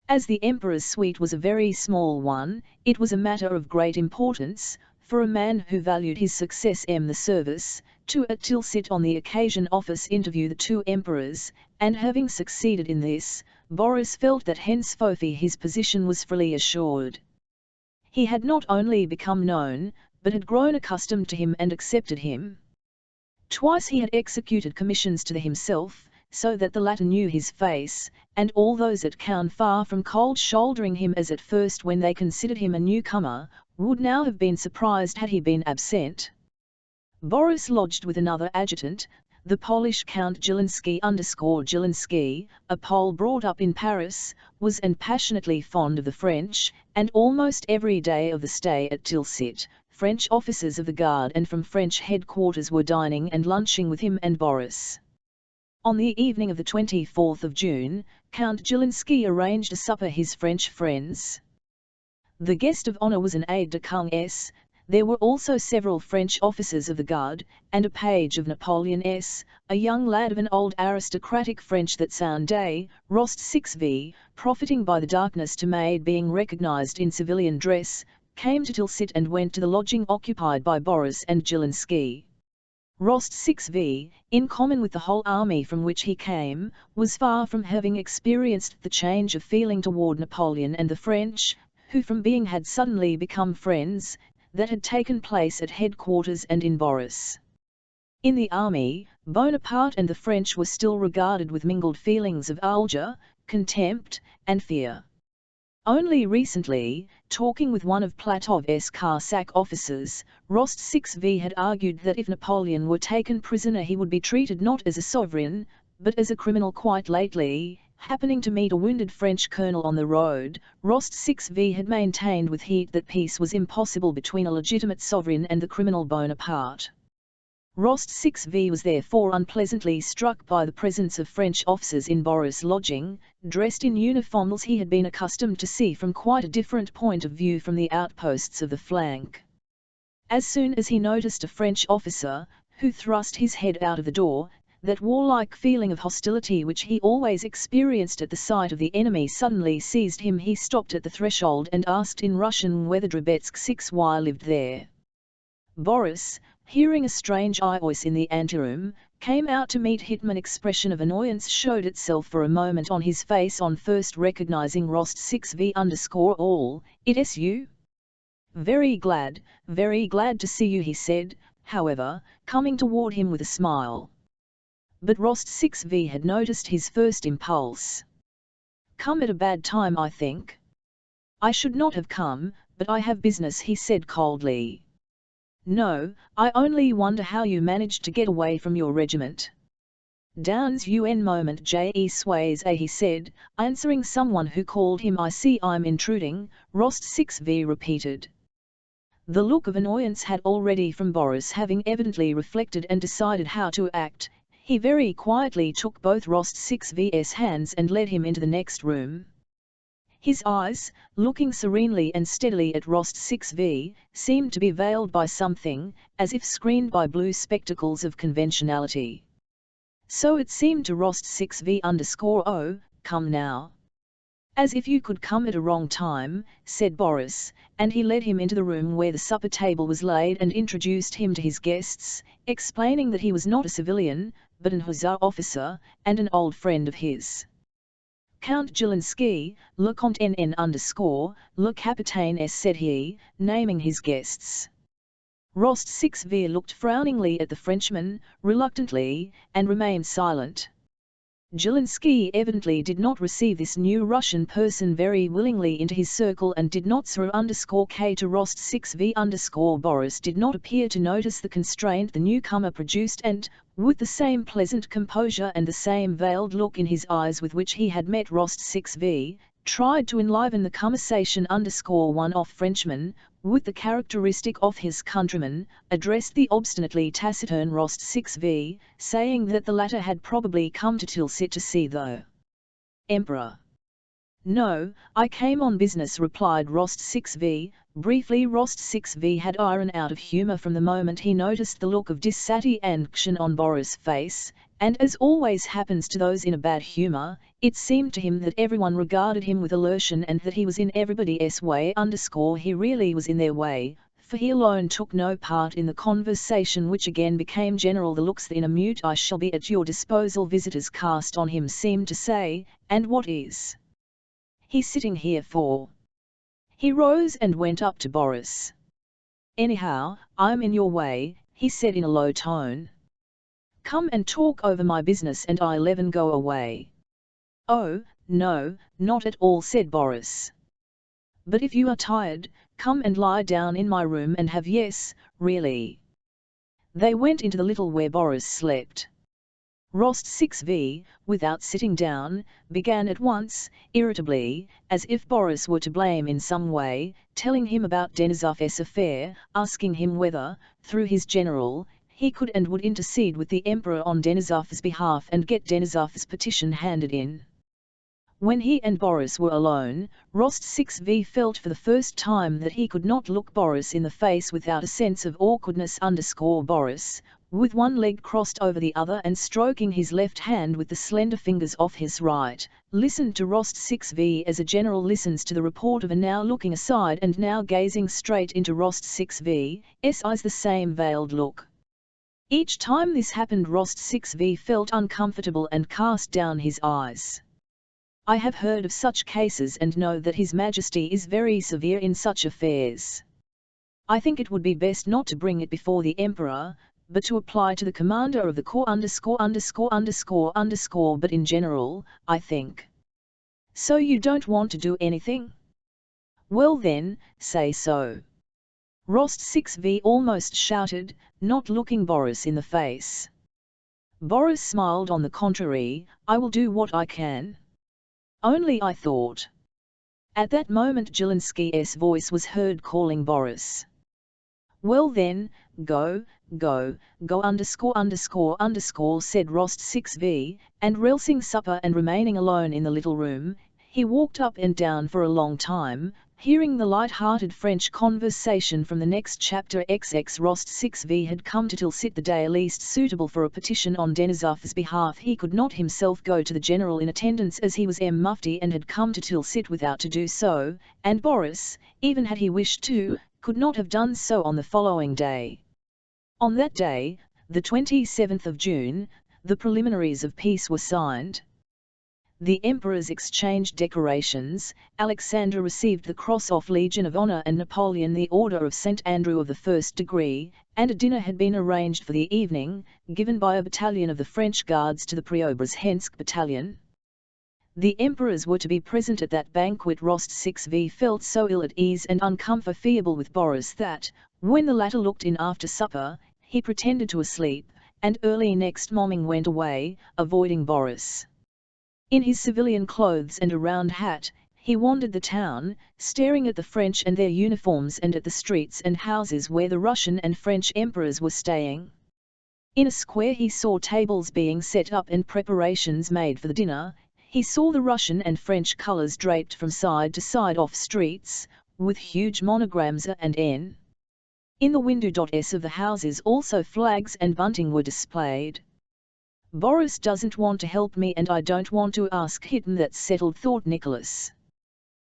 Speaker 1: As the emperor's suite was a very small one, it was a matter of great importance, for a man who valued his success the service, to at Tilsit on the occasion office interview the two emperors, and having succeeded in this, Boris felt that henceforth his position was fully assured. He had not only become known, but had grown accustomed to him and accepted him. Twice he had executed commissions to himself, so that the latter knew his face, and all those at Cannes, far from cold-shouldering him as at first when they considered him a newcomer, would now have been surprised had he been absent. Boris lodged with another adjutant, the Polish Count Jilinski, a Pole brought up in Paris, was and passionately fond of the French, and almost every day of the stay at Tilsit, French officers of the Guard and from French headquarters were dining and lunching with him and Boris. On the evening of the 24th of June, Count Jilinski arranged a supper his French friends. The guest of honor was an aide-de-camp. There were also several French officers of the Guard, and a page of Napoleon, a young lad of an old aristocratic French that sound day, Rost 6v, profiting by the darkness to maid being recognized in civilian dress, came to Tilsit and went to the lodging occupied by Boris and Jilinski. Rost 6v, in common with the whole army from which he came, was far from having experienced the change of feeling toward Napoleon and the French, who from being had suddenly become friends, that had taken place at headquarters and in Boris. In the army, Bonaparte and the French were still regarded with mingled feelings of alger, contempt, and fear. Only recently, talking with one of Platov's Cossack officers, Rost 6v had argued that if Napoleon were taken prisoner he would be treated not as a sovereign, but as a criminal. Quite lately, happening to meet a wounded French colonel on the road, Rost 6v had maintained with heat that peace was impossible between a legitimate sovereign and the criminal Bonaparte. Rost 6v was therefore unpleasantly struck by the presence of French officers in Boris' lodging, dressed in uniforms he had been accustomed to see from quite a different point of view from the outposts of the flank. As soon as he noticed a French officer, who thrust his head out of the door, that warlike feeling of hostility which he always experienced at the sight of the enemy suddenly seized him. He stopped at the threshold and asked in Russian whether Drobetsky 6y lived there. Boris, hearing a strange voice in the anteroom, came out to meet him. An expression of annoyance showed itself for a moment on his face on first recognizing Rost 6v_all. It's you? Very glad to see you, he said, however, coming toward him with a smile. But Rost 6v had noticed his first impulse. Come at a bad time, I think. I should not have come, but I have business, he said coldly. No, I only wonder how you managed to get away from your regiment. Down's un moment je sways he said, answering someone who called him. I see I'm intruding, Rost 6v repeated. The look of annoyance had already from Boris. Having evidently reflected and decided how to act, he very quietly took both Rost 6v's hands and led him into the next room. His eyes, looking serenely and steadily at Rost 6v, seemed to be veiled by something, as if screened by blue spectacles of conventionality. So it seemed to Rost 6v_oh, come now. As if you could come at a wrong time, said Boris, and he led him into the room where the supper table was laid and introduced him to his guests, explaining that he was not a civilian, but an hussar officer, and an old friend of his. Count Jilinski, le Comte le Capitaine, said he, naming his guests. Rost 6v looked frowningly at the Frenchman, reluctantly, and remained silent. Jilinski evidently did not receive this new Russian person very willingly into his circle and did not _k to Rost 6v_. Boris did not appear to notice the constraint the newcomer produced and, with the same pleasant composure and the same veiled look in his eyes with which he had met Rost 6v, tried to enliven the conversation. One-off Frenchman, with the characteristic of his countrymen, addressed the obstinately taciturn Rost 6v, saying that the latter had probably come to Tilsit to see the Emperor. No, I came on business, replied Rost 6v. Briefly, Rost 6v had iron out of humour from the moment he noticed the look of dissatisfaction on Boris' face, and as always happens to those in a bad humour, it seemed to him that everyone regarded him with aversion and that he was in everybody's way. He really was in their way, for he alone took no part in the conversation which again became general. The looks in a mute "I shall be at your disposal" visitors cast on him seemed to say, and what is he sitting here for? He rose and went up to Boris. Anyhow, I'm in your way, he said in a low tone. Come and talk over my business and I'll even go away. Oh, no, not at all, said Boris. But if you are tired, come and lie down in my room and have yes, really. They went into the little where Boris slept. Rost 6v, without sitting down, began at once, irritably, as if Boris were to blame in some way, telling him about Denisov's affair, asking him whether, through his general, he could and would intercede with the emperor on Denisov's behalf and get Denisov's petition handed in. When he and Boris were alone, Rost 6v felt for the first time that he could not look Boris in the face without a sense of awkwardness. Boris, with one leg crossed over the other and stroking his left hand with the slender fingers of his right, listened to Rost 6v as a general listens to the report of a now looking aside and now gazing straight into Rost 6v's eyes, the same veiled look. Each time this happened, Rost 6v felt uncomfortable and cast down his eyes. I have heard of such cases and know that His Majesty is very severe in such affairs. I think it would be best not to bring it before the Emperor, but to apply to the commander of the corps _______, but in general, I think. So you don't want to do anything? Well then, say so. Rost 6v almost shouted, not looking Boris in the face. Boris smiled. On the contrary, I will do what I can. Only I thought. At that moment Zelensky's voice was heard calling Boris. Well then, go, said Rost 6v, and relishing supper and remaining alone in the little room, he walked up and down for a long time, hearing the light-hearted French conversation from the next chapter. Rost 6v had come to Tilsit the day least suitable for a petition on Denisov's behalf. He could not himself go to the general in attendance as he was Mufti and had come to Tilsit without to do so, and Boris, even had he wished to, could not have done so on the following day. On that day, the 27th of June, the preliminaries of peace were signed. The emperors exchanged decorations, Alexander received the Cross of Legion of Honor and Napoleon the Order of St. Andrew of the First Degree, and a dinner had been arranged for the evening, given by a battalion of the French Guards to the Preobrazhensk battalion. The emperors were to be present at that banquet. Rost 6v felt so ill at ease and uncomfortable with Boris that, when the latter looked in after supper, he pretended to sleep, and early next morning went away, avoiding Boris. In his civilian clothes and a round hat, he wandered the town, staring at the French and their uniforms and at the streets and houses where the Russian and French emperors were staying. In a square he saw tables being set up and preparations made for the dinner. He saw the Russian and French colors draped from side to side off streets, with huge monograms A and N. In the windows of the houses also flags and bunting were displayed. Boris doesn't want to help me and I don't want to ask him. That's settled, thought Nicholas.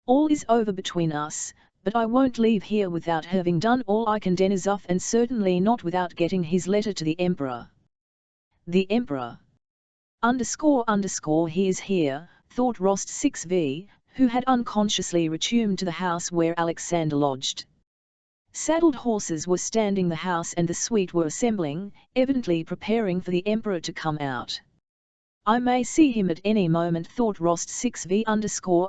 Speaker 1: All is over between us, but I won't leave here without having done all I can. Denisov, and certainly not without getting his letter to the Emperor. The Emperor. He is here, thought Rost 6v, who had unconsciously returned to the house where Alexander lodged. Saddled horses were standing the house and the suite were assembling, evidently preparing for the Emperor to come out. I may see him at any moment, thought Rost 6v,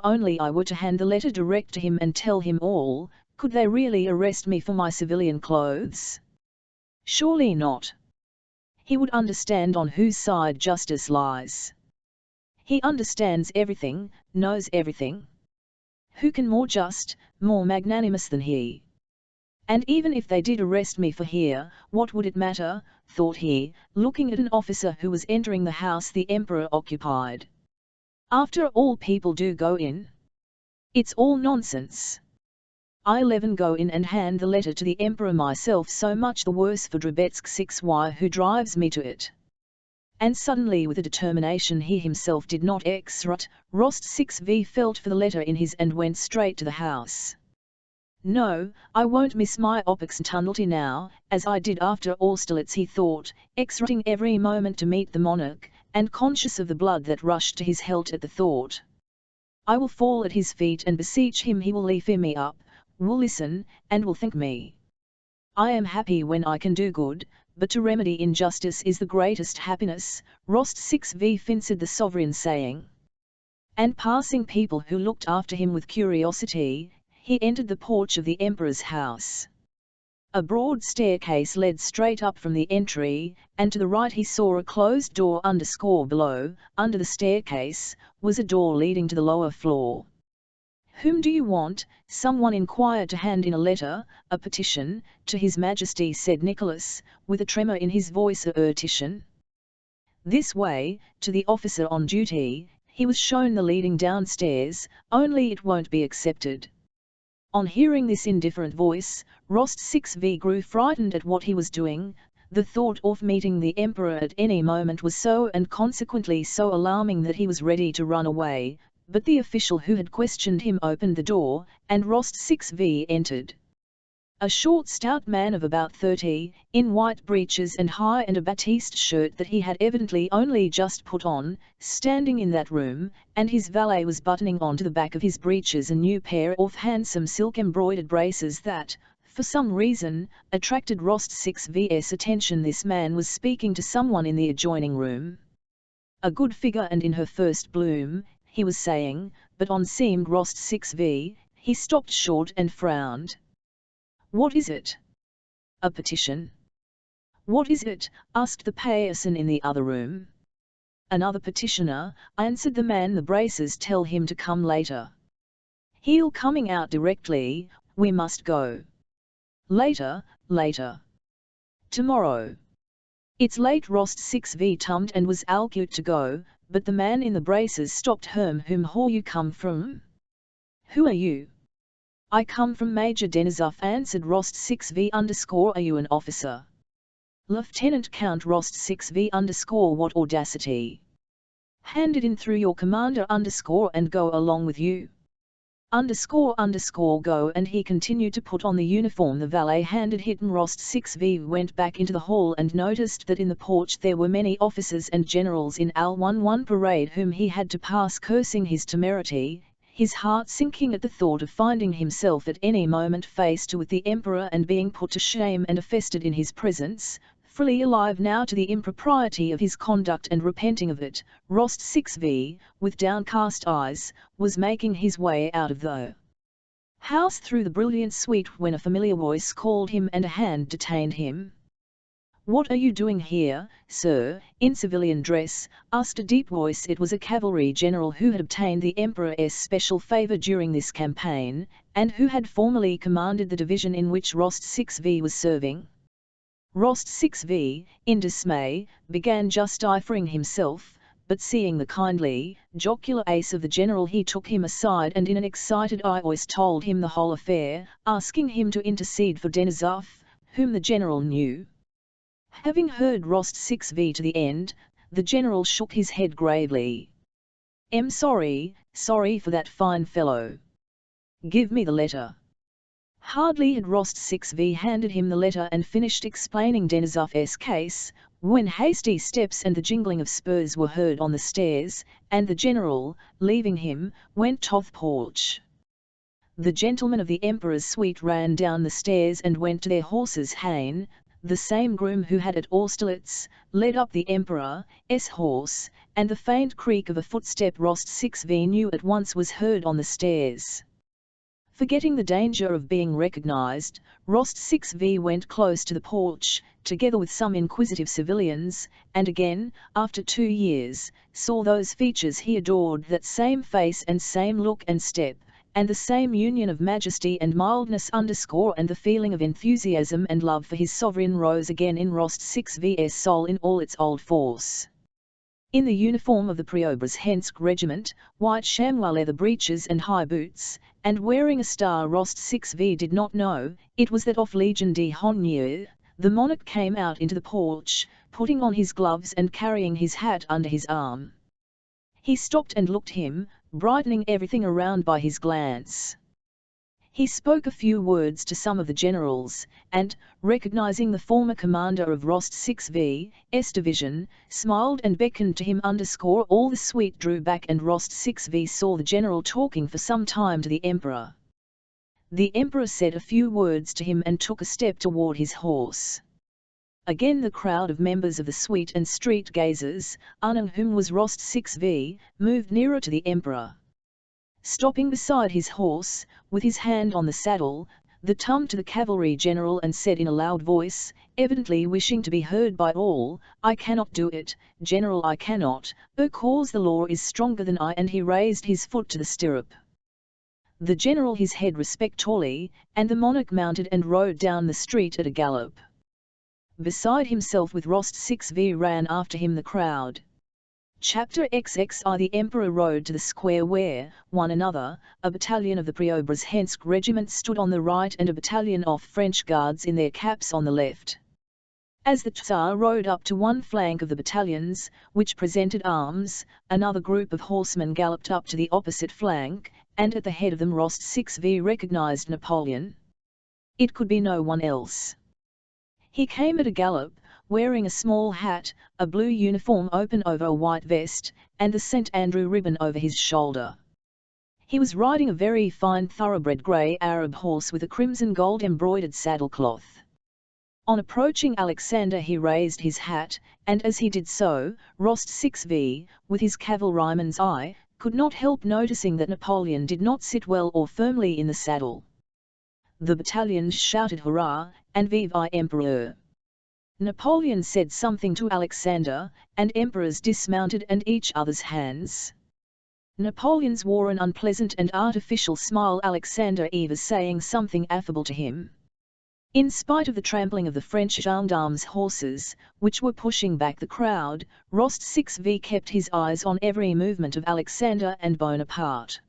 Speaker 1: only I were to hand the letter direct to him and tell him all. Could they really arrest me for my civilian clothes? Surely not. He would understand on whose side justice lies. He understands everything, knows everything. Who can more just, more magnanimous than he? And even if they did arrest me for here, what would it matter, thought he, looking at an officer who was entering the house the Emperor occupied. After all, people do go in. It's all nonsense. I'll even go in and hand the letter to the Emperor myself, so much the worse for Drobetsk 6y who drives me to it. And suddenly, with a determination he himself did not exert, Rost 6v felt for the letter in his and went straight to the house. No, I won't miss my opportunity now, as I did after Austerlitz, he thought, exerting every moment to meet the monarch, and conscious of the blood that rushed to his hilt at the thought. I will fall at his feet and beseech him. He will lift me up, will listen, and will thank me. I am happy when I can do good, but to remedy injustice is the greatest happiness, Rost 6v answered the sovereign, saying. And passing people who looked after him with curiosity, he entered the porch of the emperor's house. A broad staircase led straight up from the entry, and to the right he saw a closed door below. Under the staircase was a door leading to the lower floor. "Whom do you want?" someone inquired. "To hand in a letter, a petition, to His Majesty," said Nicholas, with a tremor in his voice. "A petition?" "This way, to the officer on duty." He was shown the leading downstairs, "only it won't be accepted." On hearing this indifferent voice, Rost 6v grew frightened at what he was doing. The thought of meeting the emperor at any moment was so and consequently so alarming that he was ready to run away, but the official who had questioned him opened the door, and Rost 6v entered. A short stout man of about 30, in white breeches and high and a batiste shirt that he had evidently only just put on, standing in that room, and his valet was buttoning on to the back of his breeches a new pair of handsome silk-embroidered braces that, for some reason, attracted Rost 6v's attention. This man was speaking to someone in the adjoining room. "A good figure and in her first bloom," he was saying, but on seeing Rost 6v, he stopped short and frowned. "What is it?" "A petition." "What is it?" asked the person in the other room. "Another petitioner," answered the man. "The braces tell him to come later." "He'll coming out directly, we must go." "Later, later." "Tomorrow." "It's late." Rost 6v tummed and was alcute to go, but the man in the braces stopped him. "Whom ho you come from?" "Who are you?" "I come from Major Denisov," answered Rost 6v_. "Are you an officer?" "Lieutenant Count Rost 6v_. What audacity!" "Hand it in through your commander_, and go along with you." Go," and he continued to put on the uniform. The valet handed it and Rost 6v went back into the hall and noticed that in the porch there were many officers and generals in Al-11 parade whom he had to pass, cursing his temerity, his heart sinking at the thought of finding himself at any moment faced with the emperor and being put to shame and arrested in his presence. Fully alive now to the impropriety of his conduct and repenting of it, Rost 6v, with downcast eyes, was making his way out of the house through the brilliant suite when a familiar voice called him and a hand detained him. "What are you doing here, sir, in civilian dress?" asked a deep voice. It was a cavalry general who had obtained the emperor's special favor during this campaign, and who had formerly commanded the division in which Rost 6v was serving. Rost 6v, in dismay, began justifying himself, but seeing the kindly, jocular ace of the general, he took him aside and in an excited voice told him the whole affair, asking him to intercede for Denisov, whom the general knew. Having heard Rost 6v to the end, the general shook his head gravely. "I'm sorry for that fine fellow. Give me the letter." Hardly had Rost 6v handed him the letter and finished explaining Denisov's case, when hasty steps and the jingling of spurs were heard on the stairs, and the general, leaving him, went to the porch. The gentlemen of the emperor's suite ran down the stairs and went to their horses. Hain, the same groom who had at Austerlitz, led up the emperor's horse, and the faint creak of a footstep Rost 6v knew at once was heard on the stairs. Forgetting the danger of being recognized, Rost 6v went close to the porch, together with some inquisitive civilians, and again, after 2 years, saw those features he adored, that same face and same look and step, and the same union of majesty and mildness and the feeling of enthusiasm and love for his sovereign rose again in Rost 6v's soul in all its old force. In the uniform of the Preobrazhensk regiment, white chamois leather breeches and high boots, and wearing a star Rost 6v did not know, it was that of Legion d'Honneur, the monarch came out into the porch, putting on his gloves and carrying his hat under his arm. He stopped and looked him, brightening everything around by his glance. He spoke a few words to some of the generals, and, recognizing the former commander of Rost 6v's division, smiled and beckoned to him. All the suite drew back and Rost 6v saw the general talking for some time to the emperor. The emperor said a few words to him and took a step toward his horse. Again the crowd of members of the suite and street gazers, among whom was Rost 6v, moved nearer to the emperor. Stopping beside his horse, with his hand on the saddle, the turned to the cavalry general and said in a loud voice, evidently wishing to be heard by all, "I cannot do it, General, I cannot, because the law is stronger than I," and he raised his foot to the stirrup. The general his head respectfully, and the monarch mounted and rode down the street at a gallop. Beside himself with Rost 6v ran after him the crowd. Chapter XXI. The emperor rode to the square where, one another, a battalion of the Preobrazhensk regiment stood on the right and a battalion of French guards in their caps on the left. As the Tsar rode up to one flank of the battalions, which presented arms, another group of horsemen galloped up to the opposite flank, and at the head of them Rost 6v recognized Napoleon. It could be no one else. He came at a gallop, wearing a small hat, a blue uniform open over a white vest, and the St. Andrew ribbon over his shoulder. He was riding a very fine thoroughbred grey Arab horse with a crimson gold embroidered saddlecloth. On approaching Alexander he raised his hat, and as he did so, Rost 6v, with his cavalryman's eye, could not help noticing that Napoleon did not sit well or firmly in the saddle. The battalions shouted hurrah, and vive Empereur. Napoleon said something to Alexander, and emperors dismounted and each other's hands. Napoleon's wore an unpleasant and artificial smile, Alexander even saying something affable to him. In spite of the trampling of the French gendarmes' horses, which were pushing back the crowd, Rost 6v kept his eyes on every movement of Alexander and Bonaparte.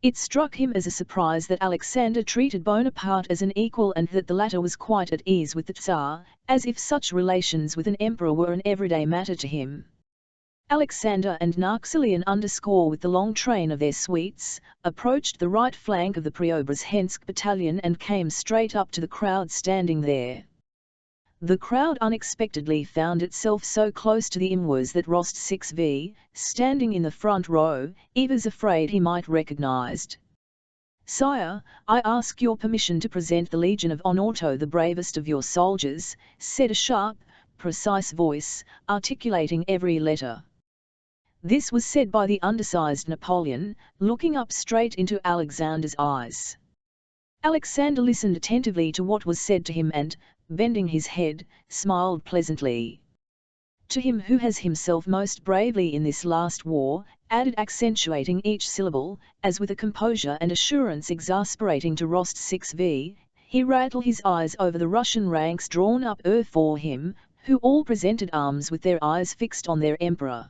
Speaker 1: It struck him as a surprise that Alexander treated Bonaparte as an equal and that the latter was quite at ease with the Tsar, as if such relations with an emperor were an everyday matter to him. Alexander and Napoleon, underscore with the long train of their suites, approached the right flank of the Preobrazhensk battalion and came straight up to the crowd standing there. The crowd unexpectedly found itself so close to the Imwers that Rost 6v, standing in the front row, was afraid he might recognized. "Sire, I ask your permission to present the Legion of Honor to the bravest of your soldiers," said a sharp, precise voice, articulating every letter. This was said by the undersized Napoleon, looking up straight into Alexander's eyes. Alexander listened attentively to what was said to him and, bending his head, smiled pleasantly. "To him who has himself most bravely in this last war," added, accentuating each syllable, as with a composure and assurance exasperating to Rost 6v, he rattled his eyes over the Russian ranks drawn up for him, who all presented arms with their eyes fixed on their emperor.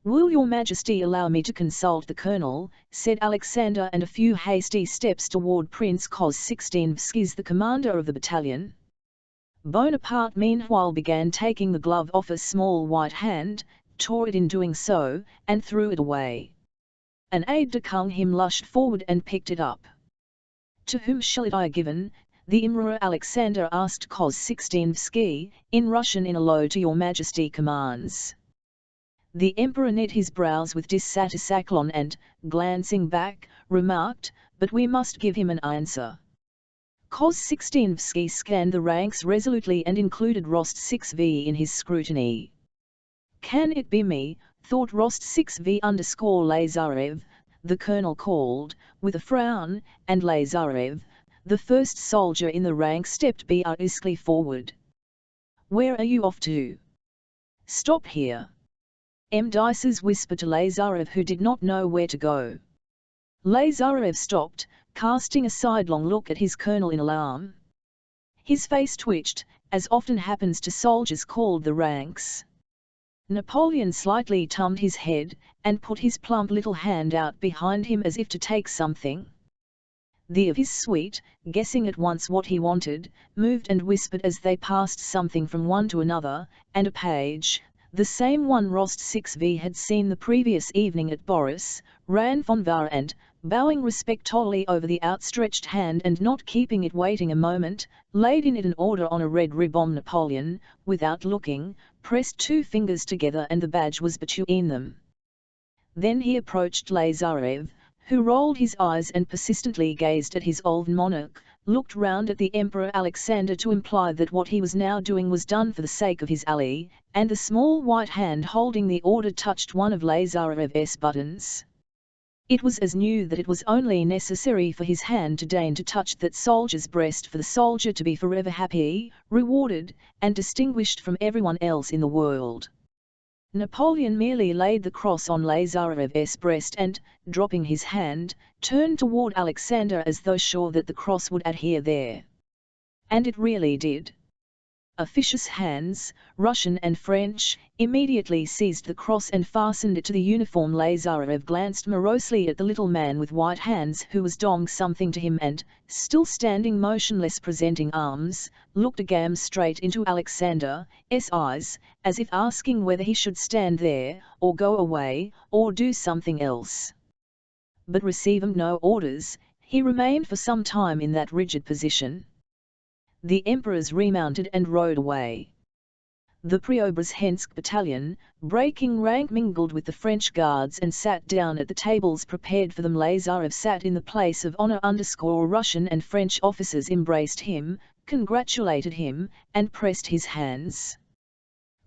Speaker 1: "Will your Majesty allow me to consult the colonel?" said Alexander, and a few hasty steps toward Prince Kos-16vsky, the commander of the battalion. Bonaparte meanwhile began taking the glove off a small white hand, tore it in doing so, and threw it away. An aide-de-camp him lushed forward and picked it up. "To whom shall it be given?" the Emperor Alexander asked Kos-16vsky, in Russian in a low "To your Majesty commands." The Emperor knit his brows with dissatisfaction and, glancing back, remarked, "But we must give him an answer." Kos-16vsky scanned the ranks resolutely and included Rost 6v in his scrutiny. "Can it be me?" thought Rost 6v underscore Lazarev, the colonel called, with a frown, and Lazarev, the first soldier in the rank, stepped brusquely forward. "Where are you off to?" "Stop here." Dices whispered to Lazarev, who did not know where to go. Lazarev stopped, casting a sidelong look at his colonel in alarm. His face twitched, as often happens to soldiers called the ranks. Napoleon slightly turned his head, and put his plump little hand out behind him as if to take something. The of his suite, guessing at once what he wanted, moved and whispered as they passed something from one to another, and a page, the same one Rost 6v had seen the previous evening at Boris, ran von Vara and, bowing respectfully over the outstretched hand and not keeping it waiting a moment, laid in it an order on a red ribbon. Napoleon, without looking, pressed two fingers together and the badge was between them. Then he approached Lazarev, who rolled his eyes and persistently gazed at his old monarch, looked round at the Emperor Alexander to imply that what he was now doing was done for the sake of his ally, and the small white hand holding the order touched one of Lazarev's buttons. It was as new that it was only necessary for his hand to deign to touch that soldier's breast for the soldier to be forever happy, rewarded, and distinguished from everyone else in the world. Napoleon merely laid the cross on Lazarev's breast and, dropping his hand, turned toward Alexander as though sure that the cross would adhere there. And it really did. Officious hands, Russian and French, immediately seized the cross and fastened it to the uniform. Lazarev glanced morosely at the little man with white hands who was doing something to him and, still standing motionless presenting arms, looked again straight into Alexander's eyes, as if asking whether he should stand there, or go away, or do something else. But receiving no orders, he remained for some time in that rigid position. The emperors remounted and rode away. The Preobrazhensk battalion, breaking rank, mingled with the French guards and sat down at the tables prepared for them. Lazarev sat in the place of honor. Russian and French officers embraced him, congratulated him, and pressed his hands.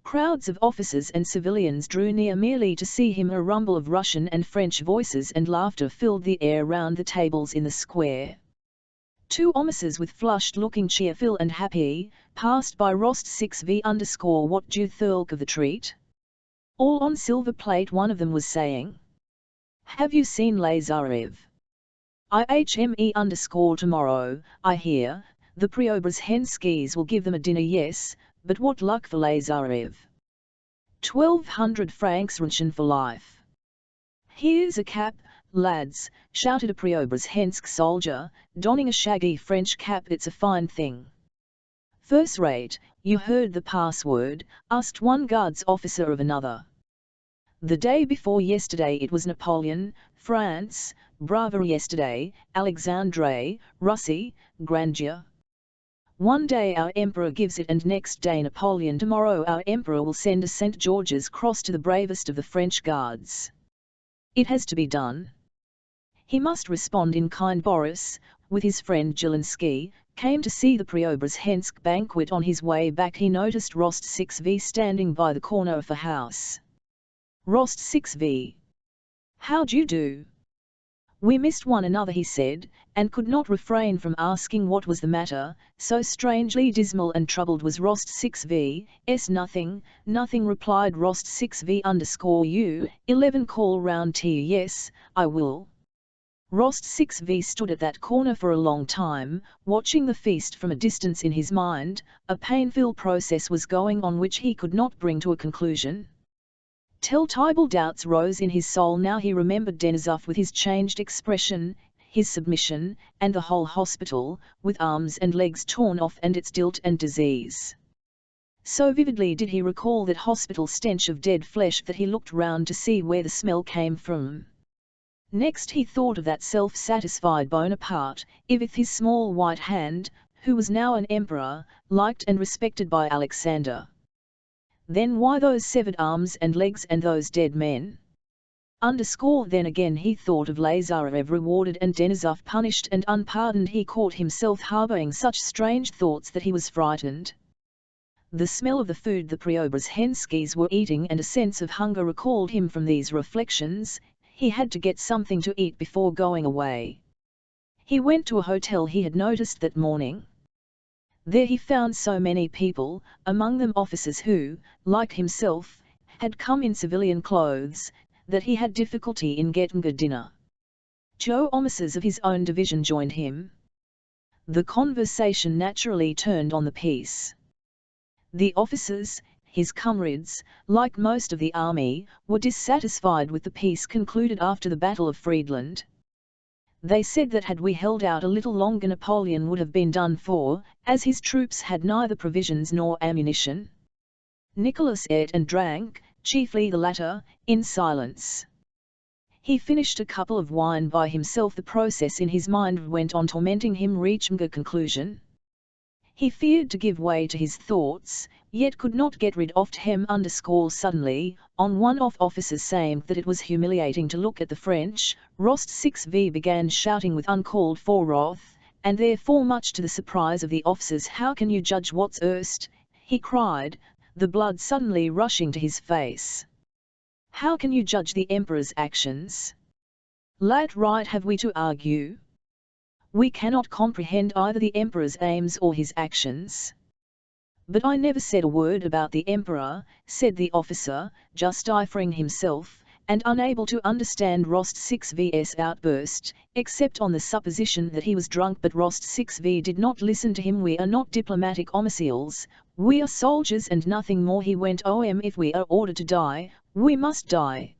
Speaker 1: Crowds of officers and civilians drew near merely to see him. A rumble of Russian and French voices and laughter filled the air round the tables in the square. Two officers with flushed looking cheerful and happy, passed by. Rost 6v _what do you think of the treat? All on silver plate, one of them was saying. Have you seen Lazarev? IHME tomorrow, I hear, the Preobrazhenskys will give them a dinner. Yes, but what luck for Lazarev. 1,200 francs Russian for life. Here's a cap, lads, shouted a Preobrazhensk soldier, donning a shaggy French cap. It's a fine thing. First rate. You heard the password? Asked one guards officer of another. The day before yesterday it was Napoleon, France, bravo. Yesterday, Alexandre, Russie, grandeur. One day our emperor gives it and next day Napoleon. Tomorrow our emperor will send a St. George's Cross to the bravest of the French guards. It has to be done. He must respond in kind. Boris, with his friend Zelensky, came to see the Preobrazhensk banquet. On his way back he noticed Rost 6v standing by the corner of a house. Rost 6v. How'd you do? We missed one another, he said, and could not refrain from asking what was the matter, so strangely dismal and troubled was Rost 6v. Nothing, nothing, replied Rost 6v _you, 11 call round to you. Yes, I will. Rost 6v stood at that corner for a long time, watching the feast from a distance. In his mind, a painful process was going on which he could not bring to a conclusion. Telltale doubts rose in his soul. Now he remembered Denisov with his changed expression, his submission, and the whole hospital, with arms and legs torn off and its guilt and disease. So vividly did he recall that hospital stench of dead flesh that he looked round to see where the smell came from. Next he thought of that self-satisfied Bonaparte, with his small white hand, who was now an emperor, liked and respected by Alexander. Then why those severed arms and legs and those dead men? Then again he thought of Lazarev rewarded and Denisov punished and unpardoned. He caught himself harboring such strange thoughts that he was frightened. The smell of the food the Preobrazhenskys were eating and a sense of hunger recalled him from these reflections. He had to get something to eat before going away. He went to a hotel he had noticed that morning. There he found so many people, among them officers who, like himself, had come in civilian clothes, that he had difficulty in getting a dinner. 2 officers of his own division joined him. The conversation naturally turned on the peace. The officers, his comrades, like most of the army, were dissatisfied with the peace concluded after the Battle of Friedland. They said that had we held out a little longer Napoleon would have been done for, as his troops had neither provisions nor ammunition. Nicholas ate and drank, chiefly the latter, in silence. He finished a couple of wine by himself. The process in his mind went on tormenting him, reaching a conclusion. He feared to give way to his thoughts, yet could not get rid of them. Suddenly, on one of officers saying that it was humiliating to look at the French, Rost 6v began shouting with uncalled for wrath, and therefore much to the surprise of the officers. "How can you judge what's erst?" he cried, the blood suddenly rushing to his face. "How can you judge the emperor's actions? What right have we to argue? We cannot comprehend either the emperor's aims or his actions." "But I never said a word about the emperor," said the officer, justifying himself, and unable to understand Rost 6V's outburst, except on the supposition that he was drunk. But Rost 6V did not listen to him. "We are not diplomatic imbeciles, we are soldiers and nothing more," he went on. "If we are ordered to die, we must die.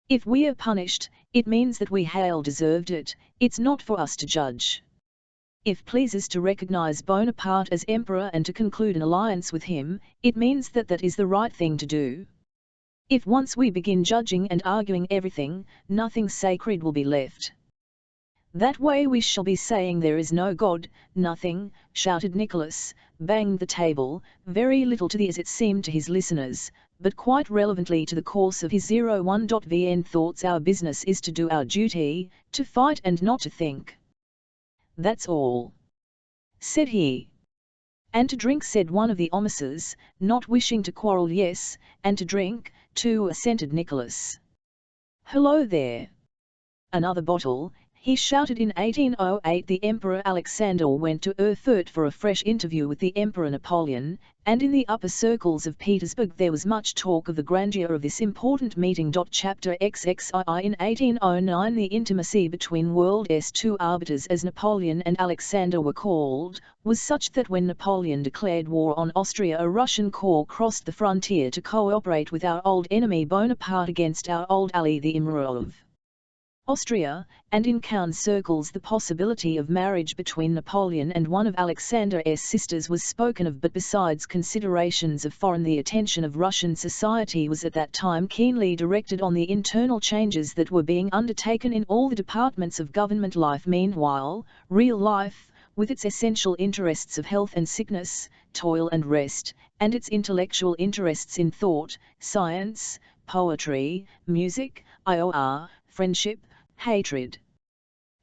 Speaker 1: If we are punished, it means that we have deserved it, it's not for us to judge. If pleases to recognize Bonaparte as emperor and to conclude an alliance with him, it means that that is the right thing to do. If once we begin judging and arguing everything, nothing sacred will be left. That way we shall be saying there is no God, nothing," shouted Nicholas, banged the table, very little to the as it seemed to his listeners, but quite relevantly to the course of his 01.vn thoughts. "Our business is to do our duty, to fight and not to think. That's all," said he. "And to drink," said one of the officers, not wishing to quarrel. "Yes, and to drink, too," assented Nicholas. "Hello there! Another bottle," he shouted. In 1808 the Emperor Alexander went to Erfurt for a fresh interview with the Emperor Napoleon, and in the upper circles of Petersburg there was much talk of the grandeur of this important meeting. Chapter XXII. In 1809 the intimacy between World's two arbiters, as Napoleon and Alexander were called, was such that when Napoleon declared war on Austria, a Russian corps crossed the frontier to cooperate with our old enemy Bonaparte against our old ally the Emperor of Austria, and in Count circles the possibility of marriage between Napoleon and one of Alexander's sisters was spoken of. But besides considerations of foreign, the attention of Russian society was at that time keenly directed on the internal changes that were being undertaken in all the departments of government life. Meanwhile, real life, with its essential interests of health and sickness, toil and rest, and its intellectual interests in thought, science, poetry, music, friendship, hatred,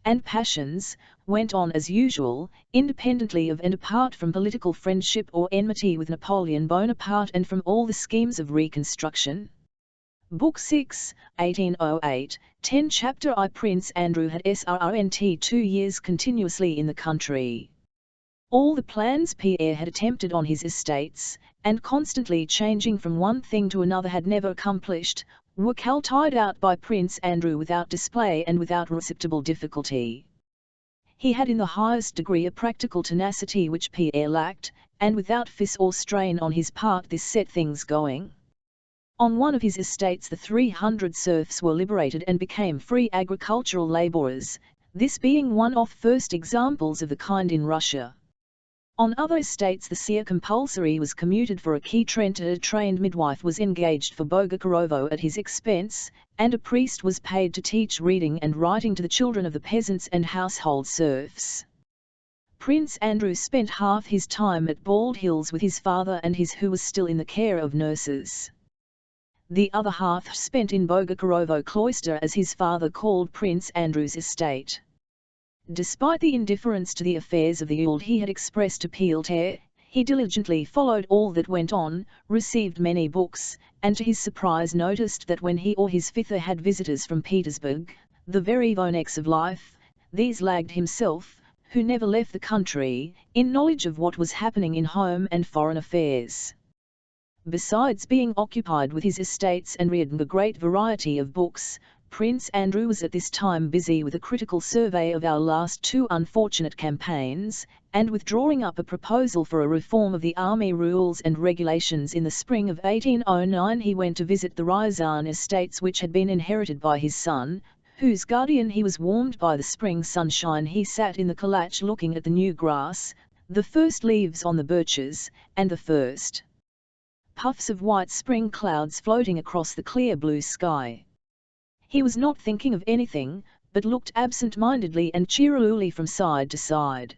Speaker 1: and passions, went on as usual, independently of and apart from political friendship or enmity with Napoleon Bonaparte and from all the schemes of reconstruction. Book 6, 1808, 10 Chapter I. Prince Andrew had spent 2 years continuously in the country. All the plans Pierre had attempted on his estates, and constantly changing from one thing to another, had never accomplished, were carried out by Prince Andrew without display and without perceptible difficulty. He had in the highest degree a practical tenacity which Pierre lacked, and without fuss or strain on his part this set things going. On one of his estates the 300 serfs were liberated and became free agricultural laborers, this being one of the first examples of the kind in Russia. On other estates the seer compulsory was commuted for a key Trent, a trained midwife was engaged for Bogucharovo at his expense, and a priest was paid to teach reading and writing to the children of the peasants and household serfs. Prince Andrew spent half his time at Bald Hills with his father and his who was still in the care of nurses. The other half spent in Bogucharovo cloister, as his father called Prince Andrew's estate. Despite the indifference to the affairs of the world he had expressed to Pierre, he diligently followed all that went on, received many books, and to his surprise noticed that when he or his fifth had visitors from Petersburg, the very vonnex of life, these lagged himself, who never left the country, in knowledge of what was happening in home and foreign affairs. Besides being occupied with his estates and reading a great variety of books, Prince Andrew was at this time busy with a critical survey of our last 2 unfortunate campaigns, and with drawing up a proposal for a reform of the army rules and regulations. In the spring of 1809 he went to visit the Ryazan estates which had been inherited by his son, whose guardian he was. Warmed by the spring sunshine he sat in the kalach looking at the new grass, the first leaves on the birches, and the first puffs of white spring clouds floating across the clear blue sky. He was not thinking of anything, but looked absent-mindedly and cheerily from side to side.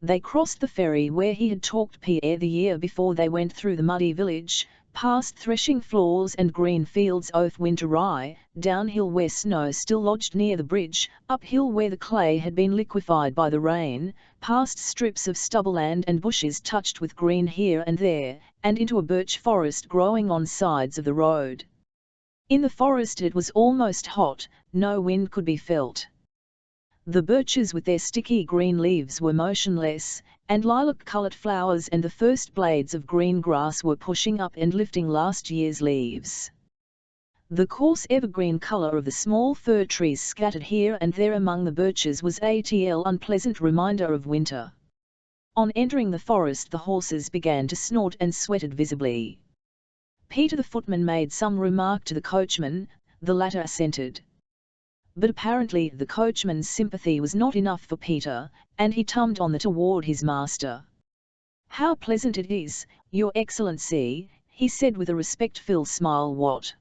Speaker 1: They crossed the ferry where he had talked Pierre the year before. They went through the muddy village, past threshing floors and green fields of winter rye, downhill where snow still lodged near the bridge, uphill where the clay had been liquefied by the rain, past strips of stubble land and bushes touched with green here and there, and into a birch forest growing on sides of the road. In the forest it was almost hot, no wind could be felt. The birches with their sticky green leaves were motionless, and lilac-coloured flowers and the first blades of green grass were pushing up and lifting last year's leaves. The coarse evergreen colour of the small fir trees scattered here and there among the birches was a unpleasant reminder of winter. On entering the forest the horses began to snort and sweated visibly. Peter the footman made some remark to the coachman, the latter assented. But apparently the coachman's sympathy was not enough for Peter, and he tummed on toward his master. "How pleasant it is, Your Excellency," he said with a respectful smile. "What?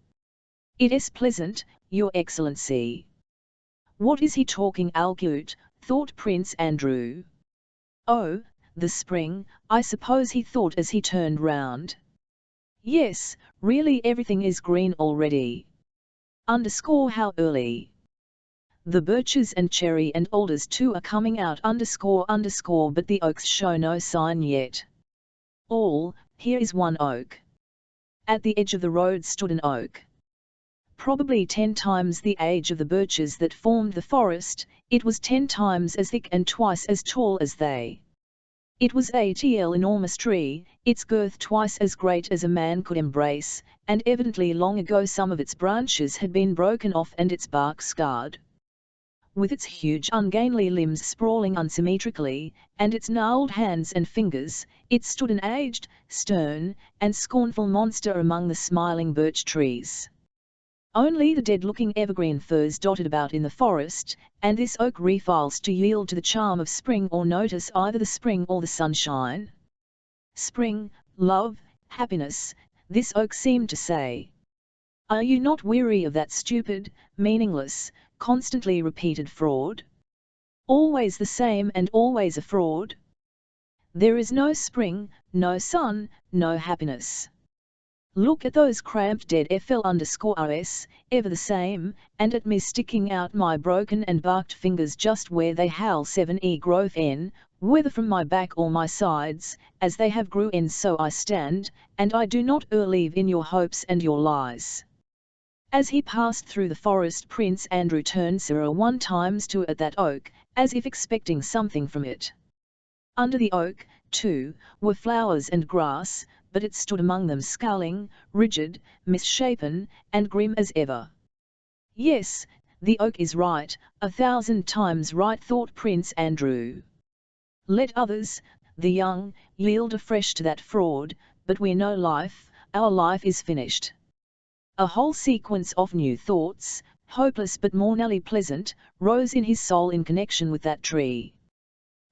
Speaker 1: It is pleasant, Your Excellency." "What is he talking about?" thought Prince Andrew. "Oh, the spring," I suppose he thought as he turned round. "Yes, really everything is green already. How early. The birches and cherry and alders too are coming out but the oaks show no sign yet. Here is one oak." At the edge of the road stood an oak. Probably 10 times the age of the birches that formed the forest, it was 10 times as thick and twice as tall as they. It was a enormous tree, its girth twice as great as a man could embrace, and evidently long ago some of its branches had been broken off and its bark scarred. With its huge ungainly limbs sprawling unsymmetrically, and its gnarled hands and fingers, it stood an aged, stern, and scornful monster among the smiling birch trees. Only the dead-looking evergreen firs dotted about in the forest, and this oak refused to yield to the charm of spring or notice either the spring or the sunshine. "Spring, love, happiness," this oak seemed to say. "Are you not weary of that stupid, meaningless, constantly repeated fraud? Always the same and always a fraud? There is no spring, no sun, no happiness. Look at those cramped dead FL_RS, ever the same, and at me sticking out my broken and barked fingers just where they howl 7e growth N, whether from my back or my sides, as they have grew in so I stand, and I do not believe in your hopes and your lies." As he passed through the forest Prince Andrew turned 1 times to at that oak, as if expecting something from it. Under the oak, too, were flowers and grass, but it stood among them scowling, rigid, misshapen, and grim as ever. "Yes, the oak is right, 1,000 times right," thought Prince Andrew. "Let others, the young, yield afresh to that fraud, but we know life, our life is finished." A whole sequence of new thoughts, hopeless but mornally pleasant, rose in his soul in connection with that tree.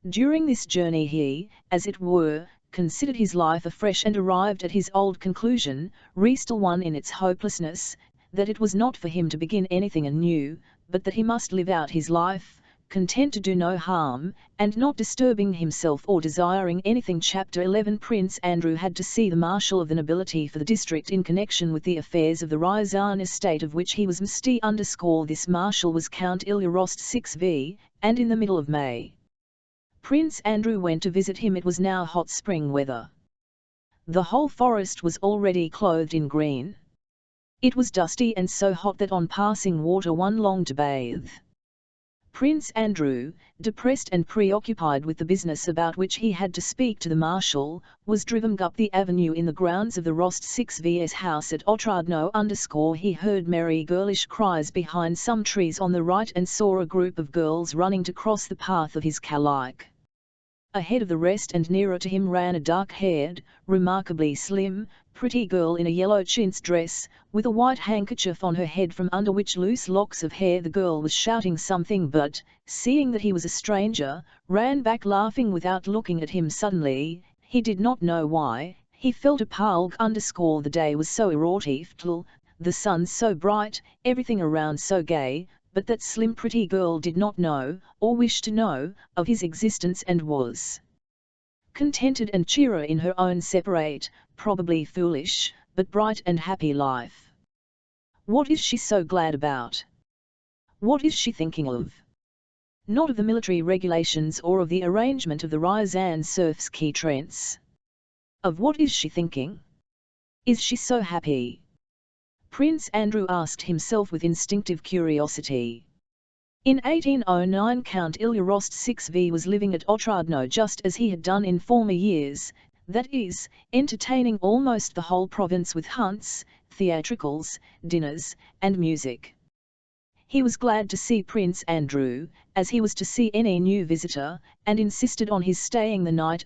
Speaker 1: During this journey he, as it were, considered his life afresh and arrived at his old conclusion, re-still one in its hopelessness, that it was not for him to begin anything anew, but that he must live out his life, content to do no harm, and not disturbing himself or desiring anything. Chapter 11 Prince Andrew had to see the marshal of the nobility for the district in connection with the affairs of the Ryazan estate of which he was Mr. This marshal was Count Ilya Rostov, and in the middle of May, Prince Andrew went to visit him. It was now hot spring weather. The whole forest was already clothed in green. It was dusty and so hot that on passing water one longed to bathe. Prince Andrew, depressed and preoccupied with the business about which he had to speak to the marshal, was driven up the avenue in the grounds of the Rostov's house at Otradno. He heard merry girlish cries behind some trees on the right and saw a group of girls running to cross the path of his calaik. Ahead of the rest and nearer to him ran a dark-haired, remarkably slim, pretty girl in a yellow chintz dress, with a white handkerchief on her head from under which loose locks of hair. The girl was shouting something but, seeing that he was a stranger, ran back laughing without looking at him. Suddenly, he did not know why, he felt appalled. The day was so erotic, the sun so bright, everything around so gay, but that slim pretty girl did not know, or wish to know, of his existence and was contented and cheery in her own separate, probably foolish, but bright and happy life. What is she so glad about? What is she thinking of? Not of the military regulations or of the arrangement of the Ryazan-Surfsky Trents. Of what is she thinking? Is she so happy? Prince Andrew asked himself with instinctive curiosity. In 1809 Count Ilya Rostov was living at Otradno just as he had done in former years, that is, entertaining almost the whole province with hunts, theatricals, dinners, and music. He was glad to see Prince Andrew, as he was to see any new visitor, and insisted on his staying the night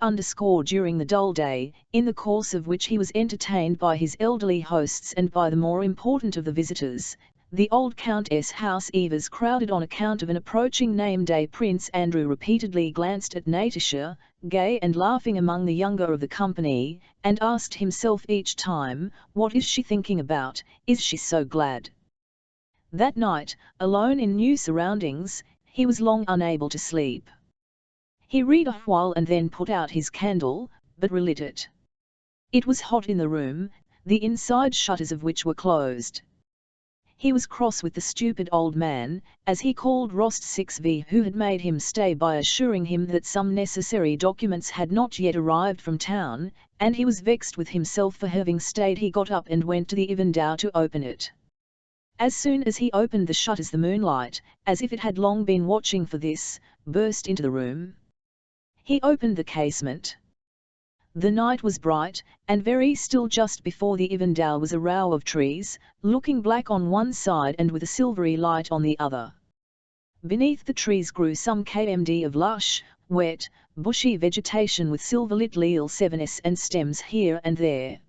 Speaker 1: during the dull day, in the course of which he was entertained by his elderly hosts and by the more important of the visitors, the old Countess House-Evers crowded on account of an approaching name day. Prince Andrew repeatedly glanced at Natasha, gay and laughing among the younger of the company, and asked himself each time, what is she thinking about, is she so glad? That night, alone in new surroundings, he was long unable to sleep. He read a while and then put out his candle, but relit it. It was hot in the room, the inside shutters of which were closed. He was cross with the stupid old man, as he called Rostov, who had made him stay by assuring him that some necessary documents had not yet arrived from town, and he was vexed with himself for having stayed. He got up and went to the Ivandau to open it. As soon as he opened the shutters, the moonlight, as if it had long been watching for this, burst into the room. He opened the casement. The night was bright, and very still. Just before the Ivandau was a row of trees, looking black on one side and with a silvery light on the other. Beneath the trees grew some kmd of lush, wet, bushy vegetation with silver-lit lil 7s and stems here and there.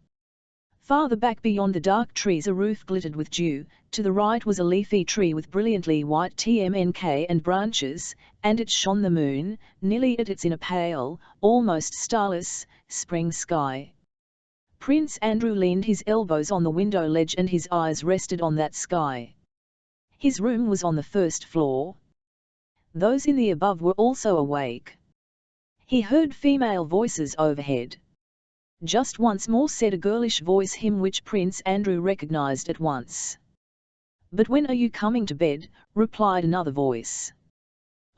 Speaker 1: Farther back beyond the dark trees a roof glittered with dew, to the right was a leafy tree with brilliantly white tmnk and branches, and it shone the moon, nearly at its in a pale, almost starless, spring sky. Prince Andrew leaned his elbows on the window ledge and his eyes rested on that sky. His room was on the first floor. Those in the above were also awake. He heard female voices overhead. Just once more said a girlish voice, him which Prince Andrew recognized at once. "But when are you coming to bed?" replied another voice.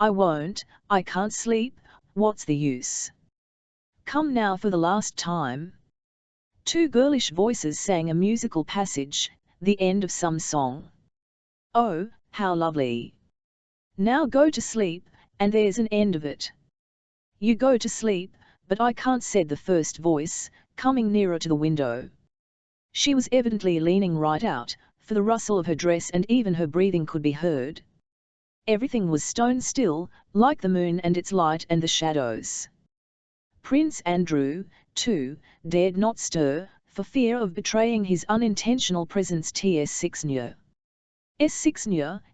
Speaker 1: "I won't, I can't sleep, what's the use? Come now for the last time." Two girlish voices sang a musical passage, the end of some song. "Oh, how lovely! Now go to sleep, and there's an end of it." "You go to sleep, but I can't," said the first voice, coming nearer to the window. She was evidently leaning right out, for the rustle of her dress and even her breathing could be heard. Everything was stone still, like the moon and its light and the shadows. Prince Andrew, too, dared not stir, for fear of betraying his unintentional presence. S6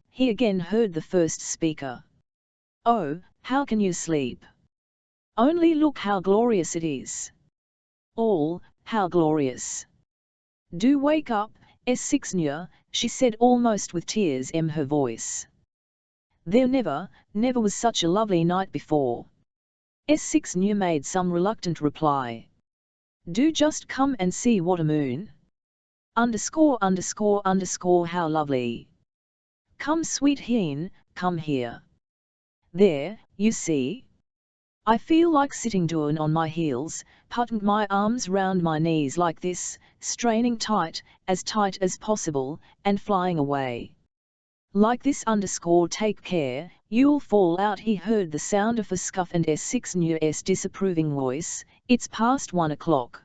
Speaker 1: he again heard the first speaker. "Oh, how can you sleep? Only look how glorious it is. All, how glorious. Do wake up, S6, she said almost with tears in her voice. There never was such a lovely night before. S6 made some reluctant reply. Do just come and see what a moon. _____, how lovely. Come sweet Heen, come here. There, you see. I feel like sitting down on my heels, putting my arms round my knees like this, straining tight as possible, and flying away. Like this take care, you'll fall out." He heard the sound of a scuff and S6's disapproving voice, "It's past 1 o'clock.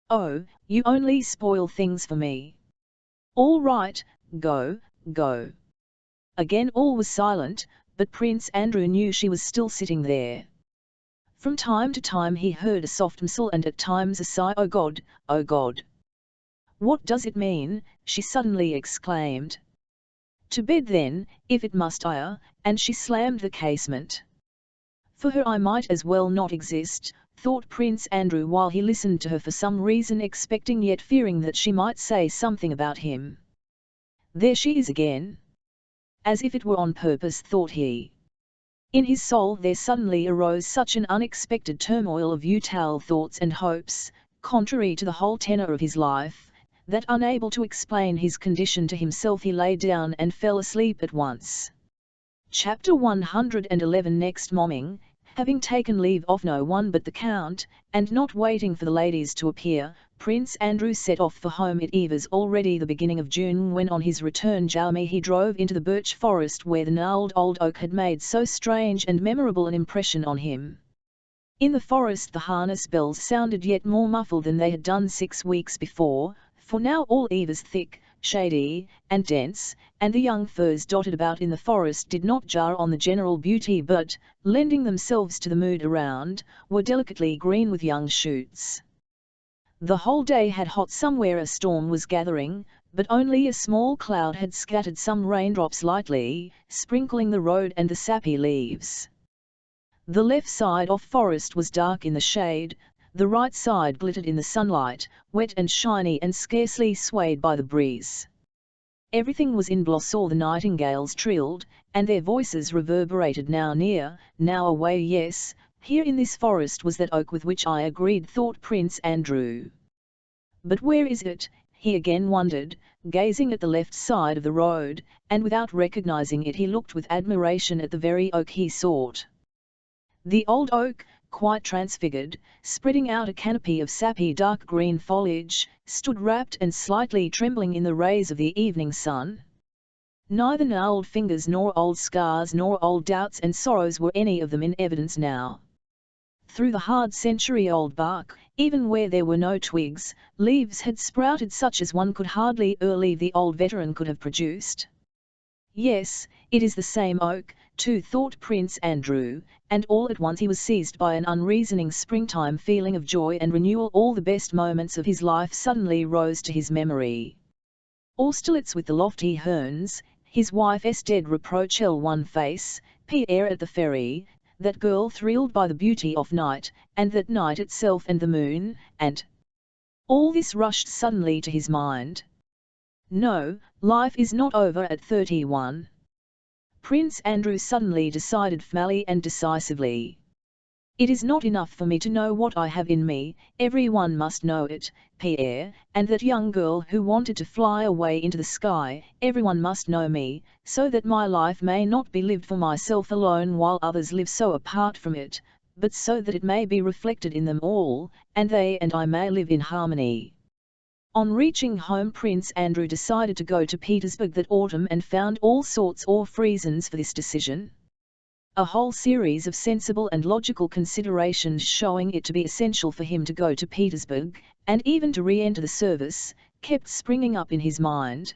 Speaker 1: Oh, you only spoil things for me. All right, go, go." Again all was silent, but Prince Andrew knew she was still sitting there. From time to time he heard a soft whistle and at times a sigh. "Oh God, oh God! What does it mean?" she suddenly exclaimed. "To bed then, if it must, and she slammed the casement. For her I might as well not exist, thought Prince Andrew while he listened to her for some reason, expecting yet fearing that she might say something about him. There she is again. As if it were on purpose, thought he. In his soul there suddenly arose such an unexpected turmoil of futile thoughts and hopes, contrary to the whole tenor of his life, that unable to explain his condition to himself he lay down and fell asleep at once. Chapter 111. Next morning, having taken leave of no one but the Count, and not waiting for the ladies to appear, Prince Andrew set off for home. It was already the beginning of June when on his return journey he drove into the birch forest where the gnarled old oak had made so strange and memorable an impression on him. In the forest the harness bells sounded yet more muffled than they had done 6 weeks before, for now all eve was thick, shady, and dense, and the young firs dotted about in the forest did not jar on the general beauty but, lending themselves to the mood around, were delicately green with young shoots. The whole day had hot. Somewhere a storm was gathering, but only a small cloud had scattered some raindrops lightly, sprinkling the road and the sappy leaves. The left side of forest was dark in the shade, the right side glittered in the sunlight, wet and shiny and scarcely swayed by the breeze. Everything was in blossom. The nightingales trilled, and their voices reverberated now near, now away. Yes, here in this forest was that oak with which I agreed, thought Prince Andrew. But where is it? He again wondered, gazing at the left side of the road, and without recognizing it he looked with admiration at the very oak he sought. The old oak, quite transfigured, spreading out a canopy of sappy dark green foliage, stood wrapped and slightly trembling in the rays of the evening sun. Neither gnarled fingers nor old scars nor old doubts and sorrows were any of them in evidence now. Through the hard century-old bark, even where there were no twigs, leaves had sprouted such as one could hardly believe the old veteran could have produced. Yes, it is the same oak, too, thought Prince Andrew, and all at once he was seized by an unreasoning springtime feeling of joy and renewal. All the best moments of his life suddenly rose to his memory. Austerlitz with the lofty herns, his wife's dead reproachful face, Pierre at the ferry, that girl thrilled by the beauty of night, and that night itself and the moon, and all this rushed suddenly to his mind. No, life is not over at 31. Prince Andrew suddenly decided firmly and decisively. It is not enough for me to know what I have in me, everyone must know it, Pierre, and that young girl who wanted to fly away into the sky, everyone must know me, so that my life may not be lived for myself alone while others live so apart from it, but so that it may be reflected in them all, and they and I may live in harmony. On reaching home Prince Andrew decided to go to Petersburg that autumn and found all sorts of reasons for this decision. A whole series of sensible and logical considerations showing it to be essential for him to go to Petersburg, and even to re-enter the service, kept springing up in his mind.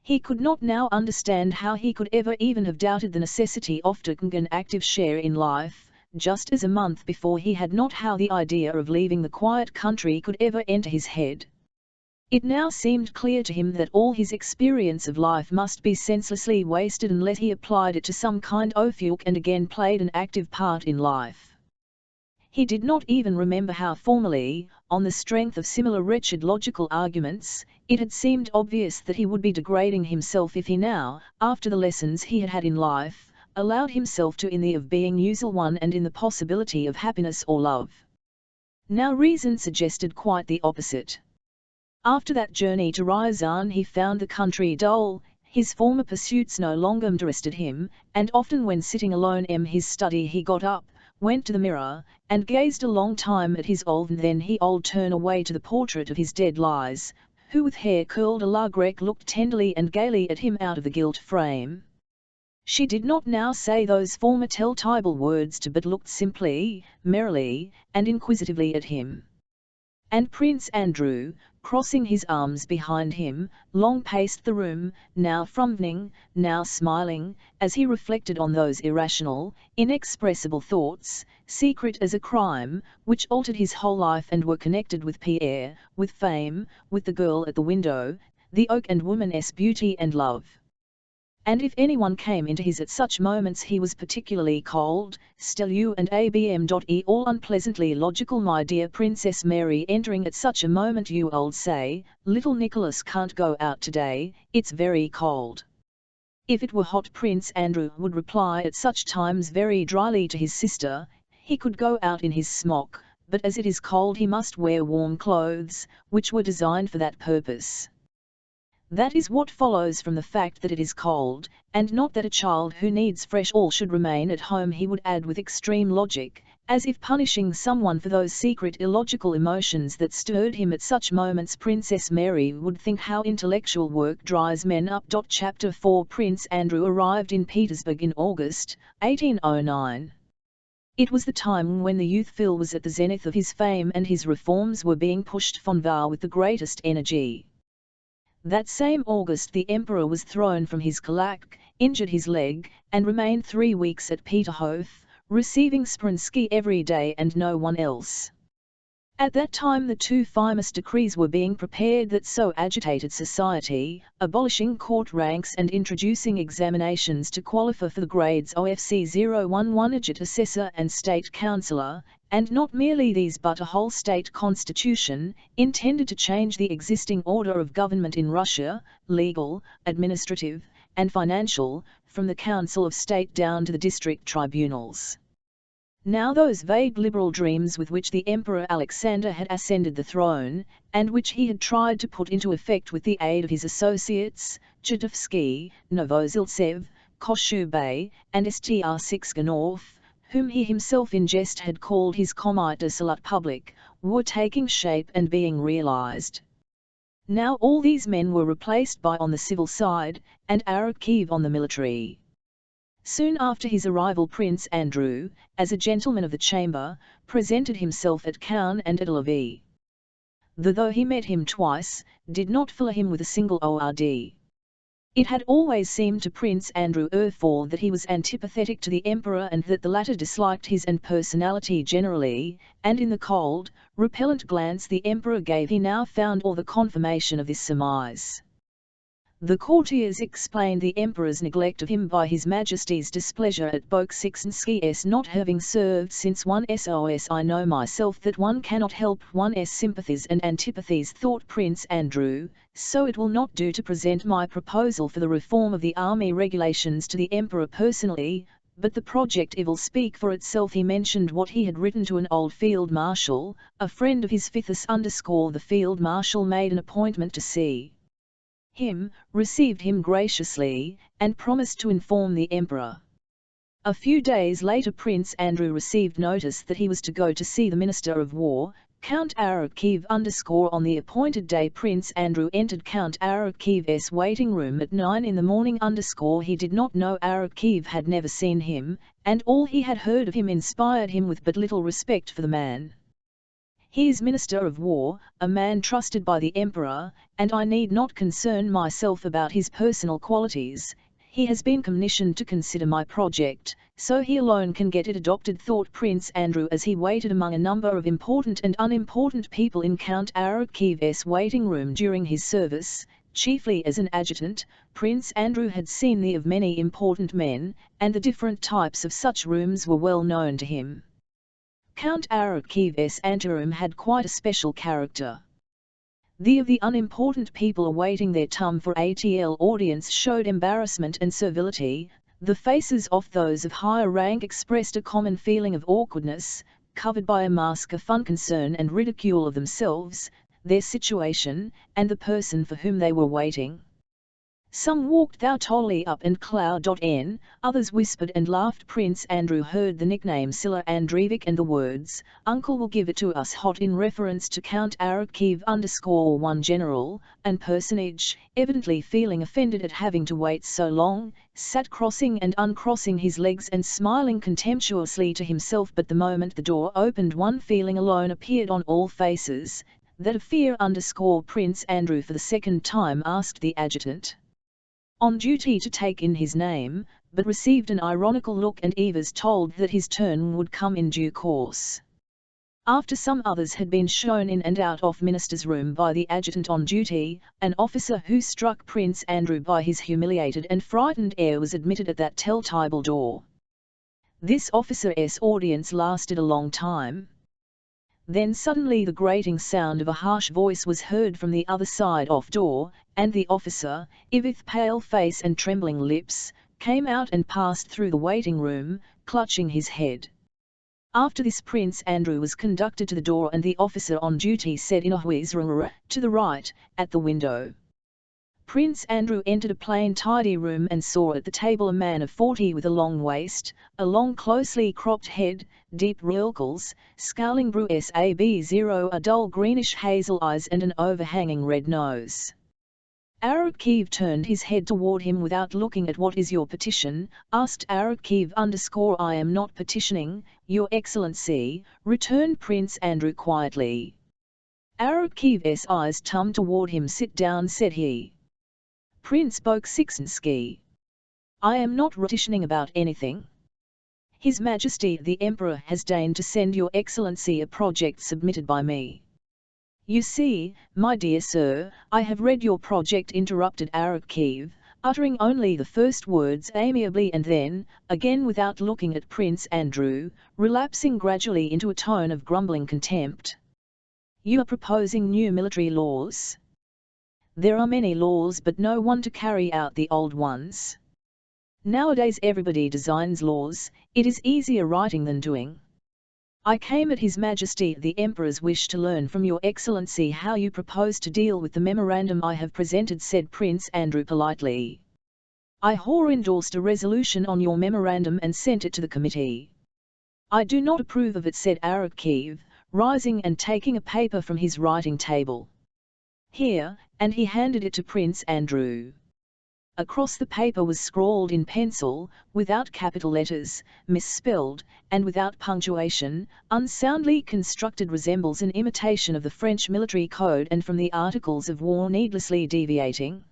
Speaker 1: He could not now understand how he could ever even have doubted the necessity of taking an active share in life, just as a month before he had not how the idea of leaving the quiet country could ever enter his head. It now seemed clear to him that all his experience of life must be senselessly wasted unless he applied it to some kind of field and again played an active part in life. He did not even remember how formerly, on the strength of similar wretched logical arguments, it had seemed obvious that he would be degrading himself if he now, after the lessons he had had in life, allowed himself to in the of being useful one and in the possibility of happiness or love. Now reason suggested quite the opposite. After that journey to Ryazan he found the country dull, his former pursuits no longer interested him, and often when sitting alone in his study he got up, went to the mirror, and gazed a long time at his old and then he old turn away to the portrait of his dead Lise, who with hair curled a la grecque looked tenderly and gaily at him out of the gilt frame. She did not now say those former telltale words but looked simply, merrily, and inquisitively at him. And Prince Andrew, crossing his arms behind him, long paced the room, now frowning, now smiling, as he reflected on those irrational, inexpressible thoughts, secret as a crime, which altered his whole life and were connected with Pierre, with fame, with the girl at the window, the oak and woman's beauty and love. And if anyone came into his at such moments he was particularly cold, still you and abm.e all unpleasantly logical. My dear Princess Mary, entering at such a moment you old say, little Nicholas can't go out today, it's very cold. If it were hot Prince Andrew would reply at such times very dryly to his sister, he could go out in his smock, but as it is cold he must wear warm clothes, which were designed for that purpose. That is what follows from the fact that it is cold, and not that a child who needs fresh wool should remain at home, he would add with extreme logic, as if punishing someone for those secret illogical emotions that stirred him at such moments. Princess Mary would think how intellectual work dries men up. Chapter 4 Prince Andrew arrived in Petersburg in August, 1809. It was the time when the youthful was at the zenith of his fame and his reforms were being pushed forward with the greatest energy. That same August the emperor was thrown from his calash, injured his leg, and remained 3 weeks at Peterhof, receiving Speransky every day and no one else. At that time the two famous decrees were being prepared that so agitated society, abolishing court ranks and introducing examinations to qualify for the grades OFC 011 adjunct assessor and state councillor, and not merely these but a whole state constitution, intended to change the existing order of government in Russia, legal, administrative, and financial, from the Council of State down to the district tribunals. Now those vague liberal dreams with which the Emperor Alexander had ascended the throne, and which he had tried to put into effect with the aid of his associates, Chudovsky, Novoziltsev, Koshubay, and Str. whom he himself in jest had called his Comite de Salut Public, were taking shape and being realized. Now all these men were replaced by on the civil side, and Arakcheev on the military. Soon after his arrival Prince Andrew, as a gentleman of the chamber, presented himself at Caen and at Lviv. Though he met him twice, did not fill him with a single ord. It had always seemed to Prince Andrew therefore that he was antipathetic to the emperor and that the latter disliked his and personality generally, and in the cold, repellent glance the emperor gave he now found all the confirmation of this surmise. The courtiers explained the emperor's neglect of him by his majesty's displeasure at Bolkonsky's not having served since one SOS. I know myself that one cannot help one's sympathies and antipathies, thought Prince Andrew, so it will not do to present my proposal for the reform of the army regulations to the emperor personally, but the project will speak for itself. He mentioned what he had written to an old field marshal, a friend of his. The field marshal made an appointment to see him, received him graciously, and promised to inform the emperor. A few days later Prince Andrew received notice that he was to go to see the Minister of War, Count Arakcheev. On the appointed day Prince Andrew entered Count Arakchev's waiting room at 9 in the morning. He did not know Arakcheev, had never seen him, and all he had heard of him inspired him with but little respect for the man. He is Minister of War, a man trusted by the Emperor, and I need not concern myself about his personal qualities. He has been commissioned to consider my project, so he alone can get it adopted, thought Prince Andrew as he waited among a number of important and unimportant people in Count Arakchev's waiting room during his service. Chiefly as an adjutant, Prince Andrew had seen the of many important men, and the different types of such rooms were well known to him. Count Arakchev's anteroom had quite a special character. The of the unimportant people awaiting their turn for ATL audience showed embarrassment and servility, the faces of those of higher rank expressed a common feeling of awkwardness, covered by a mask of unconcern and ridicule of themselves, their situation, and the person for whom they were waiting. Some walked thoughtfully up and cloud.n, others whispered and laughed. Prince Andrew heard the nickname Sila Andreevich and the words, "Uncle will give it to us hot," in reference to Count Arakcheev _1 general, and personage, evidently feeling offended at having to wait so long, sat crossing and uncrossing his legs and smiling contemptuously to himself. But the moment the door opened one feeling alone appeared on all faces, that of fear. Prince Andrew for the second time asked the adjutant on duty to take in his name, but received an ironical look and was told that his turn would come in due course. After some others had been shown in and out of minister's room by the adjutant on duty, an officer who struck Prince Andrew by his humiliated and frightened air was admitted at that telltale door. This officer's audience lasted a long time. Then suddenly the grating sound of a harsh voice was heard from the other side of door, and the officer, with pale face and trembling lips, came out and passed through the waiting room, clutching his head. After this Prince Andrew was conducted to the door and the officer on duty said in a whisper, "To the right, at the window." Prince Andrew entered a plain tidy room and saw at the table a man of 40 with a long waist, a long closely cropped head, deep wrinkles, scowling brows, a dull greenish hazel eyes and an overhanging red nose. Arabkeev turned his head toward him without looking at. "What is your petition?" asked Arabkeev. "I am not petitioning, Your Excellency," returned Prince Andrew quietly. Arabkiev's eyes turned toward him. "Sit down," said he. Prince Bolkonsky. "I am not petitioning about anything. His Majesty the Emperor has deigned to send Your Excellency a project submitted by me." "You see, my dear sir, I have read your project," interrupted Arabkeev, uttering only the first words amiably and then, again without looking at Prince Andrew, relapsing gradually into a tone of grumbling contempt. "You are proposing new military laws? There are many laws but no one to carry out the old ones. Nowadays everybody designs laws, it is easier writing than doing. I came at His Majesty the Emperor's wish to learn from Your Excellency how you propose to deal with the memorandum I have presented," said Prince Andrew politely. "I have endorsed a resolution on your memorandum and sent it to the committee." "I do not approve of it," said Arabkeev, rising and taking a paper from his writing table. "Here," and he handed it to Prince Andrew. Across the paper was scrawled in pencil, without capital letters, misspelled, and without punctuation, unsoundly constructed, resembles an imitation of the French military code and from the Articles of War needlessly deviating.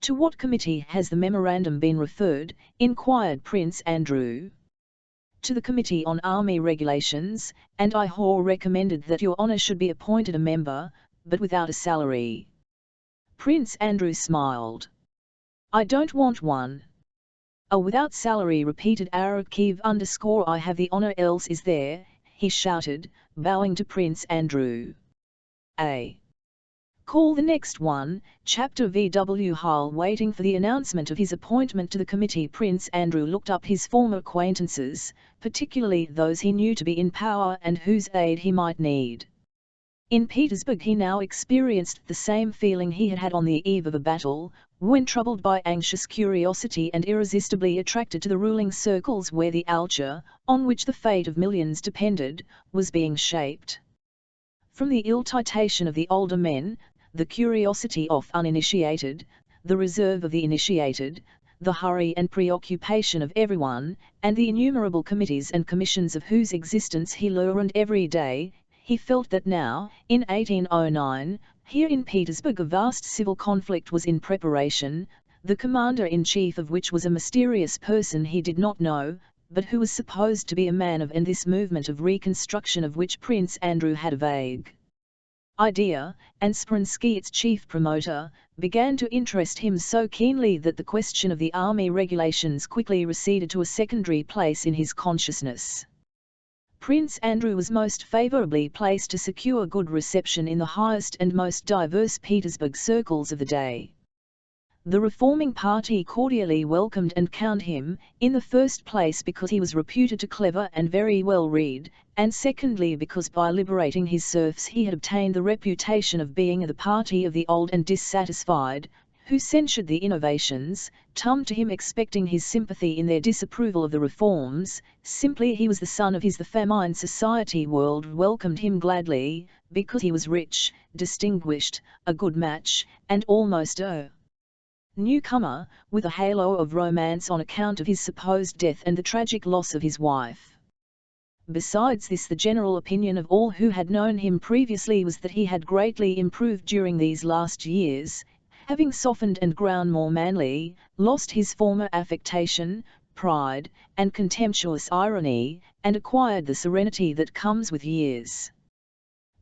Speaker 1: "To what committee has the memorandum been referred?" inquired Prince Andrew. "To the Committee on Army Regulations, and I have recommended that Your Honour should be appointed a member, but without a salary." Prince Andrew smiled. "I don't want one." "Oh, without salary," repeated Arabkeev. "I have the honour, else is there," he shouted, bowing to Prince Andrew. Call the next one, Chapter VW. While waiting for the announcement of his appointment to the committee, Prince Andrew looked up his former acquaintances, particularly those he knew to be in power and whose aid he might need. In Petersburg he now experienced the same feeling he had had on the eve of a battle, when troubled by anxious curiosity and irresistibly attracted to the ruling circles where the culture, on which the fate of millions depended, was being shaped. From the ill-titation of the older men, the curiosity of uninitiated, the reserve of the initiated, the hurry and preoccupation of everyone, and the innumerable committees and commissions of whose existence he learned every day, he felt that now, in 1809, here in Petersburg a vast civil conflict was in preparation, the commander-in-chief of which was a mysterious person he did not know, but who was supposed to be a man of, and this movement of reconstruction of which Prince Andrew had a vague idea, and Speransky, its chief promoter, began to interest him so keenly that the question of the army regulations quickly receded to a secondary place in his consciousness. Prince Andrew was most favorably placed to secure good reception in the highest and most diverse Petersburg circles of the day. The reforming party cordially welcomed and counted him, in the first place because he was reputed to clever and very well read, and secondly because by liberating his serfs he had obtained the reputation of being of the party of the old and dissatisfied, who censured the innovations, turned to him expecting his sympathy in their disapproval of the reforms. Simply he was the son of his. The feminine society world welcomed him gladly, because he was rich, distinguished, a good match, and almost a newcomer, with a halo of romance on account of his supposed death and the tragic loss of his wife. Besides this, the general opinion of all who had known him previously was that he had greatly improved during these last years, having softened and grown more manly, lost his former affectation, pride, and contemptuous irony, and acquired the serenity that comes with years.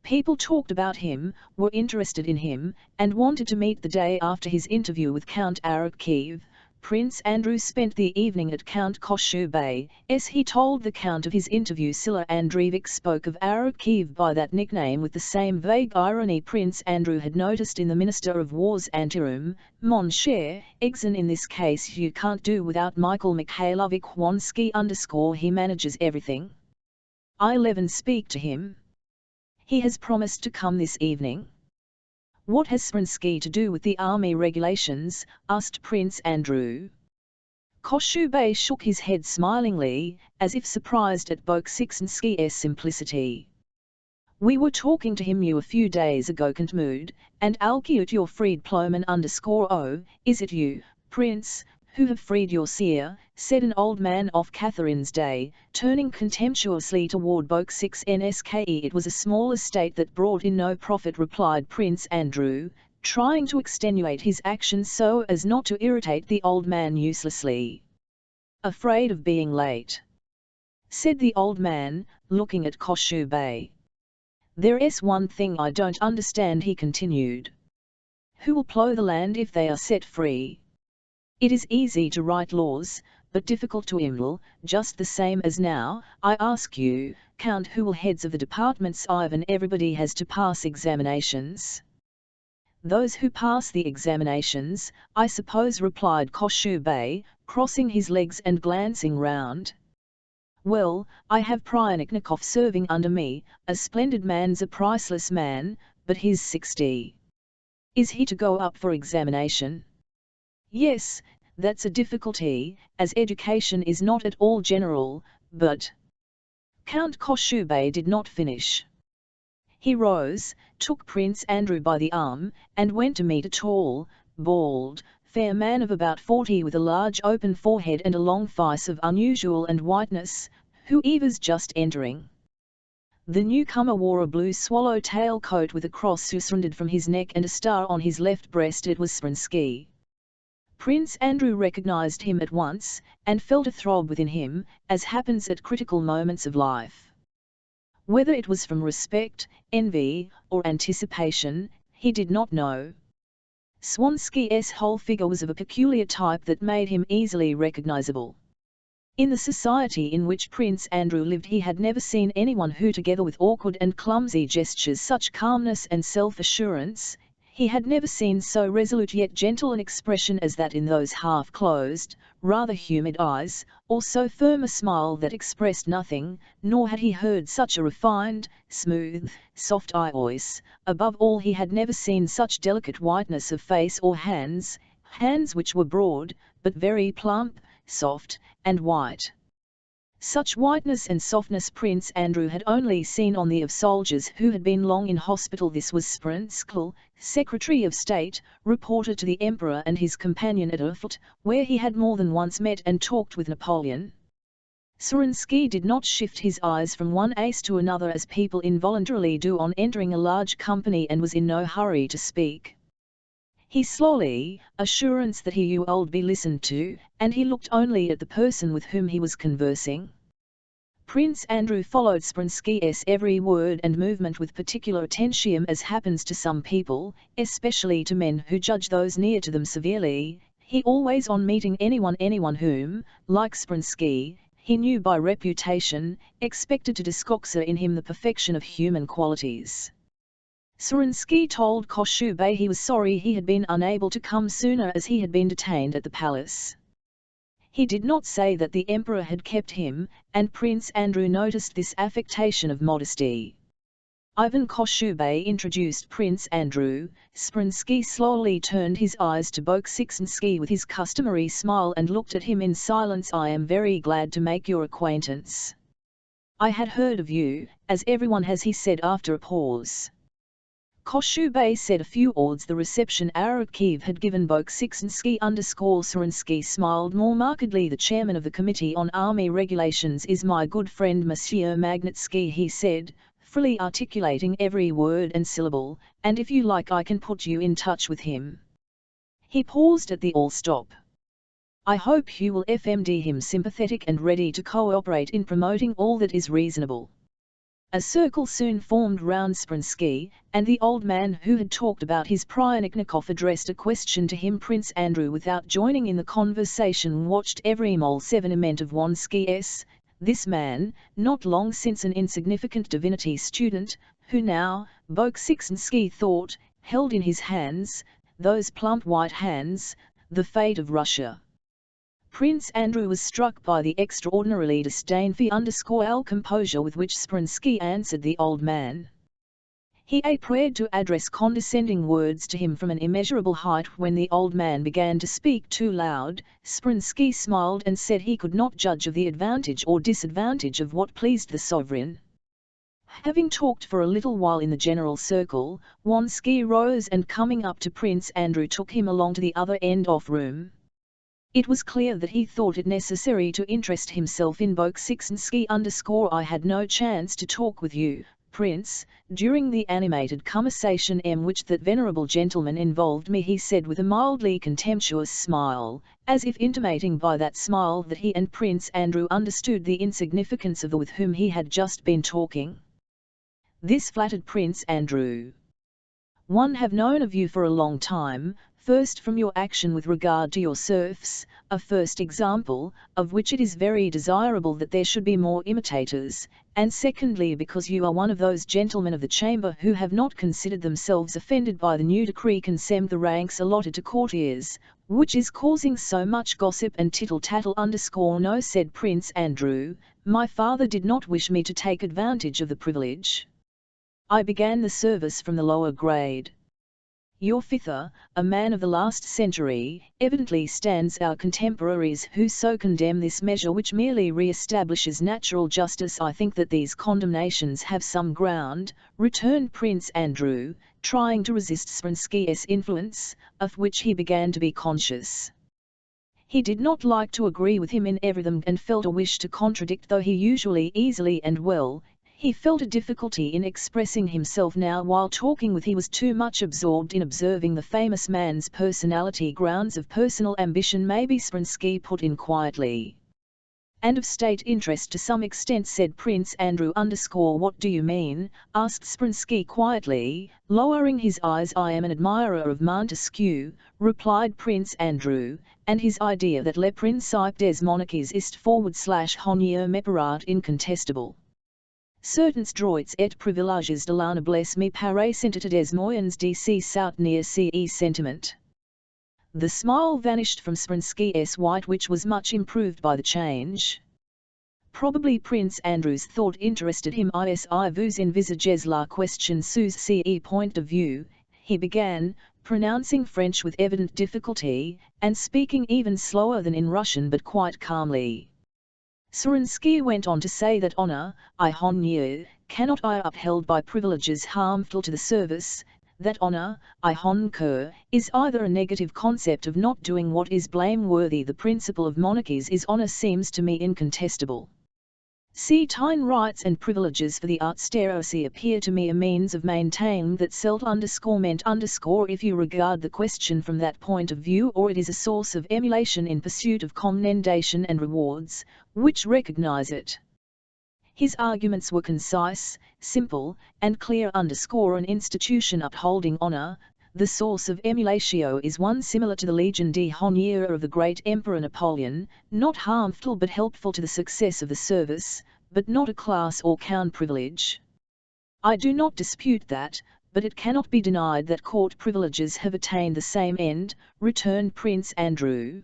Speaker 1: People talked about him, were interested in him, and wanted to meet. The day after his interview with Count Arabkeev, Prince Andrew spent the evening at Count Koshubey's. He told the Count of his interview. Sila Andreevich spoke of Arabkeev by that nickname with the same vague irony Prince Andrew had noticed in the Minister of War's anteroom. "Mon cher Exon, in this case you can't do without Michael Mikhailovich Wonsky. He manages everything. I speak to him. He has promised to come this evening. What has Sprinski to do with the army regulations? Asked Prince Andrew. Koshubey shook his head smilingly, as if surprised at Bolkonsky's simplicity. We were talking to him a few days ago, Kantmood, and Alkiut your freed ploughman _o, is it you, Prince, who have freed your seer, said an old man of Catherine's day, turning contemptuously toward Bolkonsky. It was a small estate that brought in no profit, replied Prince Andrew, trying to extenuate his actions so as not to irritate the old man uselessly. Afraid of being late, said the old man, looking at Koshubey. There's one thing I don't understand, he continued. Who will plough the land if they are set free? It is easy to write laws, but difficult to implement, just the same as now, I ask you, Count, who will heads of the departments? Ivan, everybody has to pass examinations. Those who pass the examinations, I suppose, replied Koshubey, crossing his legs and glancing round. Well, I have Pryaniknikov serving under me, a splendid man's a priceless man, but he's 60. Is he to go up for examination? Yes, that's a difficulty, as education is not at all general, but... Count Koshubey did not finish. He rose, took Prince Andrew by the arm, and went to meet a tall, bald, fair man of about 40 with a large open forehead and a long face of unusual and whiteness, who was just entering. The newcomer wore a blue swallow-tail coat with a cross suspended from his neck and a star on his left breast. It was Sprinski. Prince Andrew recognized him at once, and felt a throb within him, as happens at critical moments of life. Whether it was from respect, envy, or anticipation, he did not know. Swansky's whole figure was of a peculiar type that made him easily recognizable. In the society in which Prince Andrew lived, he had never seen anyone who, together with awkward and clumsy gestures, such calmness and self-assurance, he had never seen so resolute yet gentle an expression as that in those half-closed, rather humid eyes, or so firm a smile that expressed nothing, nor had he heard such a refined, smooth, soft voice. Above all, he had never seen such delicate whiteness of face or hands which were broad, but very plump, soft, and white. Such whiteness and softness Prince Andrew had only seen on the of soldiers who had been long in hospital. This was Sprinski, Secretary of State, reporter to the Emperor, and his companion at Erfurt, where he had more than once met and talked with Napoleon. Sprinski did not shift his eyes from one ace to another as people involuntarily do on entering a large company, and was in no hurry to speak. He slowly, assurance that he would be listened to, and he looked only at the person with whom he was conversing. Prince Andrew followed Sprinski's every word and movement with particular attention, as happens to some people, especially to men who judge those near to them severely. He always, on meeting anyone whom, like Sprinski, he knew by reputation, expected to discover in him the perfection of human qualities. Sprinski told Koshubey he was sorry he had been unable to come sooner, as he had been detained at the palace. He did not say that the Emperor had kept him, and Prince Andrew noticed this affectation of modesty. Ivan Koshubey introduced Prince Andrew. Sprinski slowly turned his eyes to Bolkonsky with his customary smile and looked at him in silence. I am very glad to make your acquaintance. I had heard of you, as everyone has, he said after a pause. Koshubey said a few words. The reception Arakiev had given Bolkonsky _Sprinski smiled more markedly. The chairman of the Committee on Army Regulations is my good friend Monsieur Magnitsky, he said, fully articulating every word and syllable, and if you like I can put you in touch with him. He paused at the all stop. I hope you will find him sympathetic and ready to cooperate in promoting all that is reasonable. A circle soon formed round Sprinski, and the old man who had talked about his Pryaniknikov addressed a question to him. Prince Andrew, without joining in the conversation, watched every movement of Sprinski. This man, not long since an insignificant divinity student, who now, Bolkonsky thought, held in his hands, those plump white hands, the fate of Russia. Prince Andrew was struck by the extraordinarily disdainful composure with which Spransky answered the old man. He prepared to address condescending words to him from an immeasurable height when the old man began to speak too loud. Spransky smiled and said he could not judge of the advantage or disadvantage of what pleased the sovereign. Having talked for a little while in the general circle, Wronski rose and coming up to Prince Andrew took him along to the other end of room. It was clear that he thought it necessary to interest himself in Bolkonsky. I had no chance to talk with you, Prince, during the animated conversation in which that venerable gentleman involved me, he said with a mildly contemptuous smile, as if intimating by that smile that he and Prince Andrew understood the insignificance of the with whom he had just been talking. This flattered Prince Andrew. One have known of you for a long time, first from your action with regard to your serfs, a first example, of which it is very desirable that there should be more imitators, and secondly because you are one of those gentlemen of the chamber who have not considered themselves offended by the new decree concerning the ranks allotted to courtiers, which is causing so much gossip and tittle-tattle. No, said Prince Andrew, my father did not wish me to take advantage of the privilege. I began the service from the lower grade. Your father, a man of the last century, evidently stands our contemporaries who so condemn this measure which merely re-establishes natural justice. I think that these condemnations have some ground, returned Prince Andrew, trying to resist Spransky's influence, of which he began to be conscious. He did not like to agree with him in everything and felt a wish to contradict, though he usually easily and well. He felt a difficulty in expressing himself now while talking with he was too much absorbed in observing the famous man's personality. Grounds of personal ambition maybe, Spransky put in quietly. And of state interest to some extent, said Prince Andrew. What do you mean? Asked Spransky quietly, lowering his eyes. I am an admirer of Montesquieu, replied Prince Andrew, and his idea that le principe des monarchies ist /honneur me paraît incontestable. Certains droits et privilèges de la noblesse me paraissent des moyens de se soutenir ce sentiment. The smile vanished from Spransky's white, which was much improved by the change. Probably Prince Andrew's thought interested him. I vous envisages la question sous ce point of view, he began, pronouncing French with evident difficulty, and speaking even slower than in Russian but quite calmly. Spransky went on to say that honor, honneur, cannot be upheld by privileges harmful to the service, that honor, honneur, is either a negative concept of not doing what is blameworthy. The principle of monarchies is honor seems to me incontestable. Tine rights and privileges for the aristocracy appear to me a means of maintaining that self meant if you regard the question from that point of view, or it is a source of emulation in pursuit of commendation and rewards, which recognize it. His arguments were concise, simple, and clear. An institution upholding honor, the source of emulatio, is one similar to the Legion d'honneur of the great Emperor Napoleon, not harmful but helpful to the success of the service, but not a class or crown privilege. I do not dispute that, but it cannot be denied that court privileges have attained the same end, returned Prince Andrew.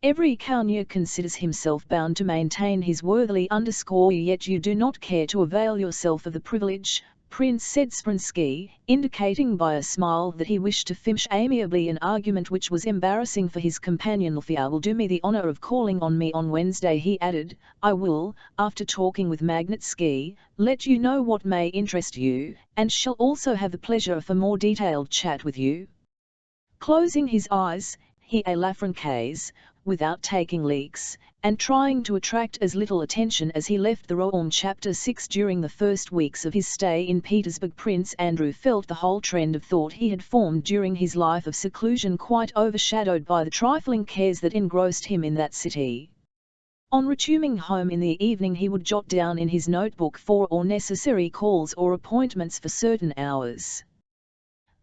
Speaker 1: Every courtier considers himself bound to maintain his worthily yet you do not care to avail yourself of the privilege, Prince, said Spransky, indicating by a smile that he wished to finish amiably an argument which was embarrassing for his companion. Lafayette will do me the honor of calling on me on Wednesday, he added. I will, after talking with Magnitsky, let you know what may interest you, and shall also have the pleasure of a more detailed chat with you. Closing his eyes, he la francaise, without taking leaks, and trying to attract as little attention as he left the Rouen. Chapter 6. During the first weeks of his stay in Petersburg, Prince Andrew felt the whole trend of thought he had formed during his life of seclusion quite overshadowed by the trifling cares that engrossed him in that city. On returning home in the evening he would jot down in his notebook for all necessary calls or appointments for certain hours.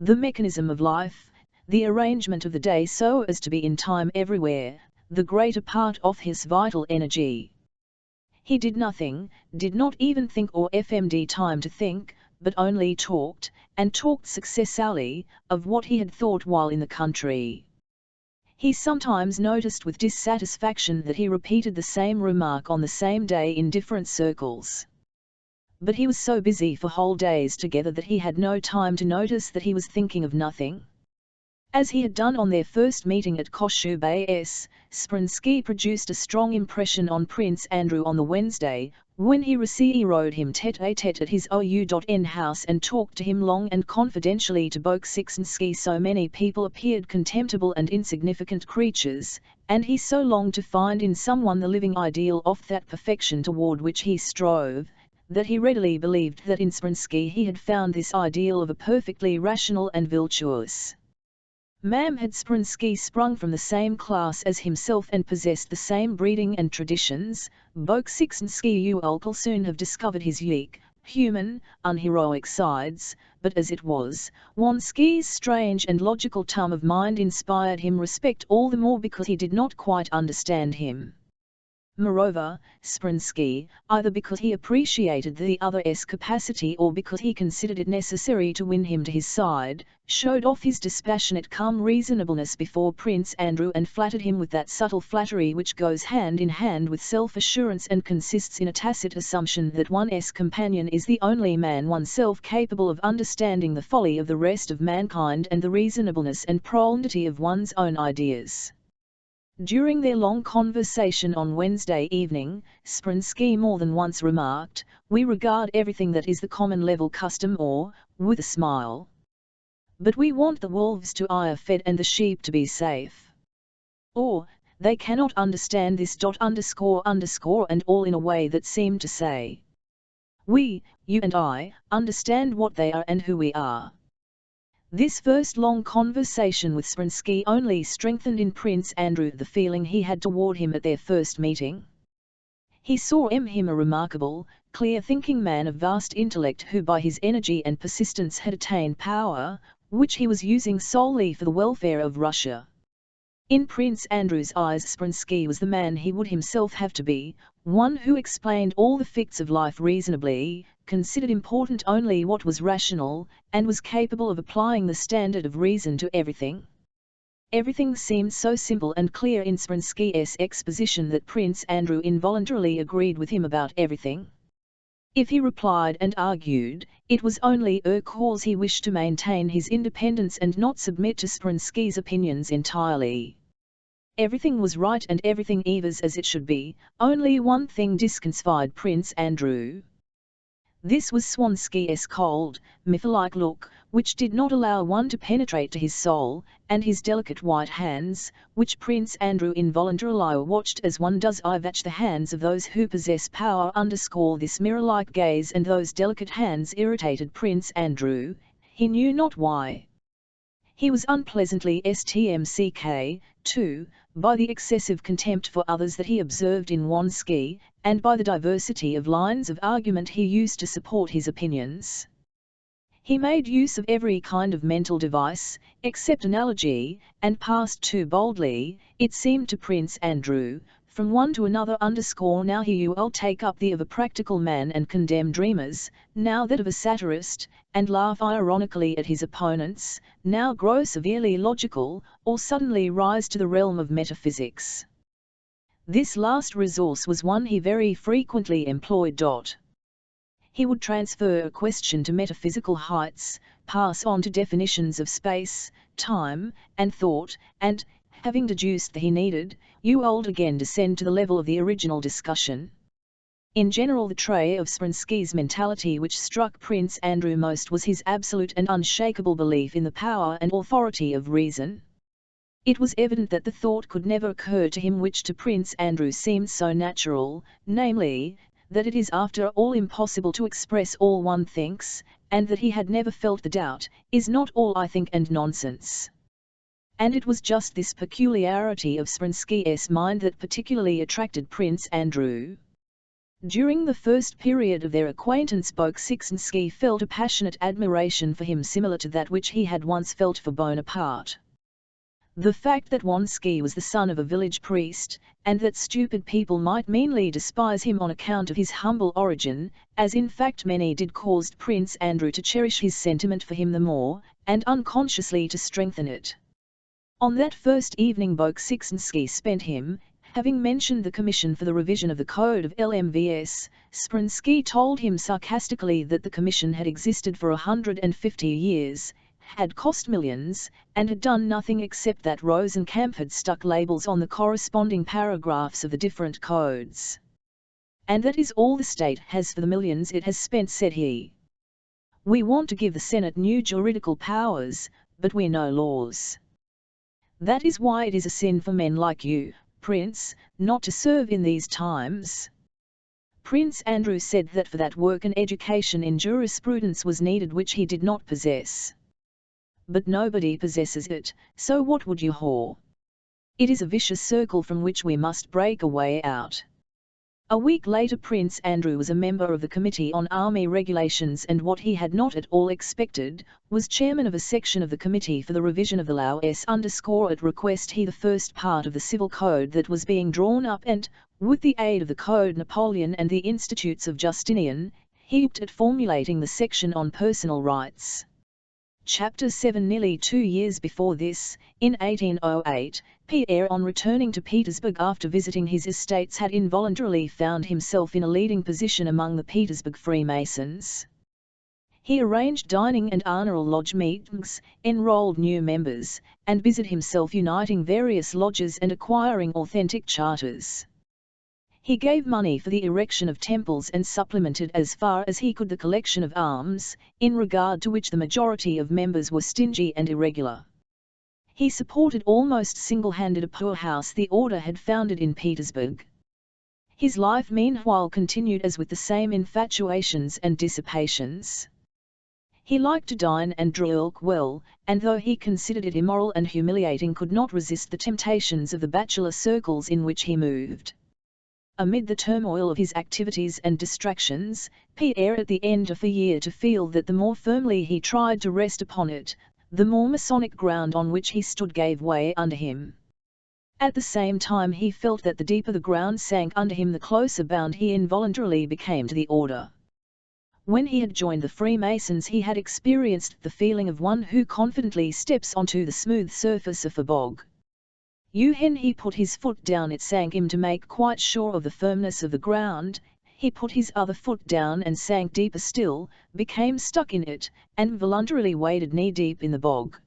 Speaker 1: The mechanism of life, the arrangement of the day so as to be in time everywhere, the greater part of his vital energy. He did nothing, did not even think or fmd time to think, but only talked, and talked successfully, of what he had thought while in the country. He sometimes noticed with dissatisfaction that he repeated the same remark on the same day in different circles. But he was so busy for whole days together that he had no time to notice that he was thinking of nothing. As he had done on their first meeting at Koshubay, Spransky produced a strong impression on Prince Andrew on the Wednesday, when he rode him tête-à-tête at his OU.N house and talked to him long and confidentially to Bolkonsky. So many people appeared contemptible and insignificant creatures, and he so longed to find in someone the living ideal of that perfection toward which he strove, that he readily believed that in Spransky he had found this ideal of a perfectly rational and virtuous man. Had Spransky sprung from the same class as himself and possessed the same breeding and traditions, Bolkonsky would soon have discovered his unique, human, unheroic sides, but as it was, Wronski's strange and logical turn of mind inspired him respect all the more because he did not quite understand him. Moreover, Spransky, either because he appreciated the other's capacity or because he considered it necessary to win him to his side, showed off his dispassionate calm reasonableness before Prince Andrew and flattered him with that subtle flattery which goes hand in hand with self-assurance and consists in a tacit assumption that one's companion is the only man oneself capable of understanding the folly of the rest of mankind and the reasonableness and probity of one's own ideas. During their long conversation on Wednesday evening, Spransky more than once remarked, "We regard everything that is the common level custom or, with a smile. But we want the wolves to be fed and the sheep to be safe. Or, they cannot understand this ... and all in a way that seemed to say, we, you and I, understand what they are and who we are." This first long conversation with Spransky only strengthened in Prince Andrew the feeling he had toward him at their first meeting. He saw in him a remarkable, clear-thinking man of vast intellect who by his energy and persistence had attained power, which he was using solely for the welfare of Russia. In Prince Andrew's eyes Spransky was the man he would himself have to be, one who explained all the facts of life reasonably, considered important only what was rational, and was capable of applying the standard of reason to everything. Everything seemed so simple and clear in Spransky's exposition that Prince Andrew involuntarily agreed with him about everything. If he replied and argued, it was only because he wished to maintain his independence and not submit to Spransky's opinions entirely. Everything was right and everything was as it should be, only one thing disconcerted Prince Andrew. This was Spransky's cold, myth-like look, which did not allow one to penetrate to his soul, and his delicate white hands, which Prince Andrew involuntarily watched as one does watch the hands of those who possess power. This mirror-like gaze and those delicate hands irritated Prince Andrew, he knew not why. He was unpleasantly struck, too, by the excessive contempt for others that he observed in Wronski, and by the diversity of lines of argument he used to support his opinions. He made use of every kind of mental device, except analogy, and passed too boldly, it seemed to Prince Andrew, from one to another. Now he will take up the of a practical man and condemn dreamers, now that of a satirist, and laugh ironically at his opponents, now grow severely logical, or suddenly rise to the realm of metaphysics. This last resource was one he very frequently employed. He would transfer a question to metaphysical heights, pass on to definitions of space, time, and thought, and, having deduced the he needed, would again descend to the level of the original discussion. In general, the trait of Spransky's mentality which struck Prince Andrew most was his absolute and unshakable belief in the power and authority of reason. It was evident that the thought could never occur to him which to Prince Andrew seemed so natural, namely, that it is after all impossible to express all one thinks, and that he had never felt the doubt, is not all I think and nonsense. And it was just this peculiarity of Spransky's mind that particularly attracted Prince Andrew. During the first period of their acquaintance, Bolkonsky felt a passionate admiration for him similar to that which he had once felt for Bonaparte. The fact that Wronski was the son of a village priest, and that stupid people might meanly despise him on account of his humble origin, as in fact many did, caused Prince Andrew to cherish his sentiment for him the more, and unconsciously to strengthen it. On that first evening Bolkonsky spent him, having mentioned the Commission for the Revision of the Code of LMVS, Spransky told him sarcastically that the Commission had existed for 150 years, had cost millions, and had done nothing except that Rosenkamp had stuck labels on the corresponding paragraphs of the different codes. And that is all the state has for the millions it has spent, said he. We want to give the Senate new juridical powers, but we know laws. That is why it is a sin for men like you, Prince, not to serve in these times. Prince Andrew said that for that work an education in jurisprudence was needed which he did not possess. But nobody possesses it, so what would you whore? It is a vicious circle from which we must break a way out. A week later Prince Andrew was a member of the Committee on Army Regulations, and what he had not at all expected, was chairman of a section of the Committee for the Revision of the Law at request he the first part of the Civil Code that was being drawn up and, with the aid of the Code Napoleon and the Institutes of Justinian, heaped at formulating the section on personal rights. Chapter 7. Nearly 2 years before this, in 1808, Pierre, on returning to Petersburg after visiting his estates, had involuntarily found himself in a leading position among the Petersburg Freemasons. He arranged dining and honorable lodge meetings, enrolled new members, and busied himself uniting various lodges and acquiring authentic charters. He gave money for the erection of temples and supplemented as far as he could the collection of alms, in regard to which the majority of members were stingy and irregular. He supported almost single-handed a poorhouse the order had founded in Petersburg. His life meanwhile continued as with the same infatuations and dissipations. He liked to dine and drink well, and though he considered it immoral and humiliating, could not resist the temptations of the bachelor circles in which he moved. Amid the turmoil of his activities and distractions, Pierre at the end of a year to feel that the more firmly he tried to rest upon it, the more Masonic ground on which he stood gave way under him. At the same time he felt that the deeper the ground sank under him, the closer bound he involuntarily became to the order. When he had joined the Freemasons he had experienced the feeling of one who confidently steps onto the smooth surface of a bog. When he put his foot down it sank him to make quite sure of the firmness of the ground. He put his other foot down and sank deeper still, became stuck in it, and voluntarily waded knee-deep in the bog.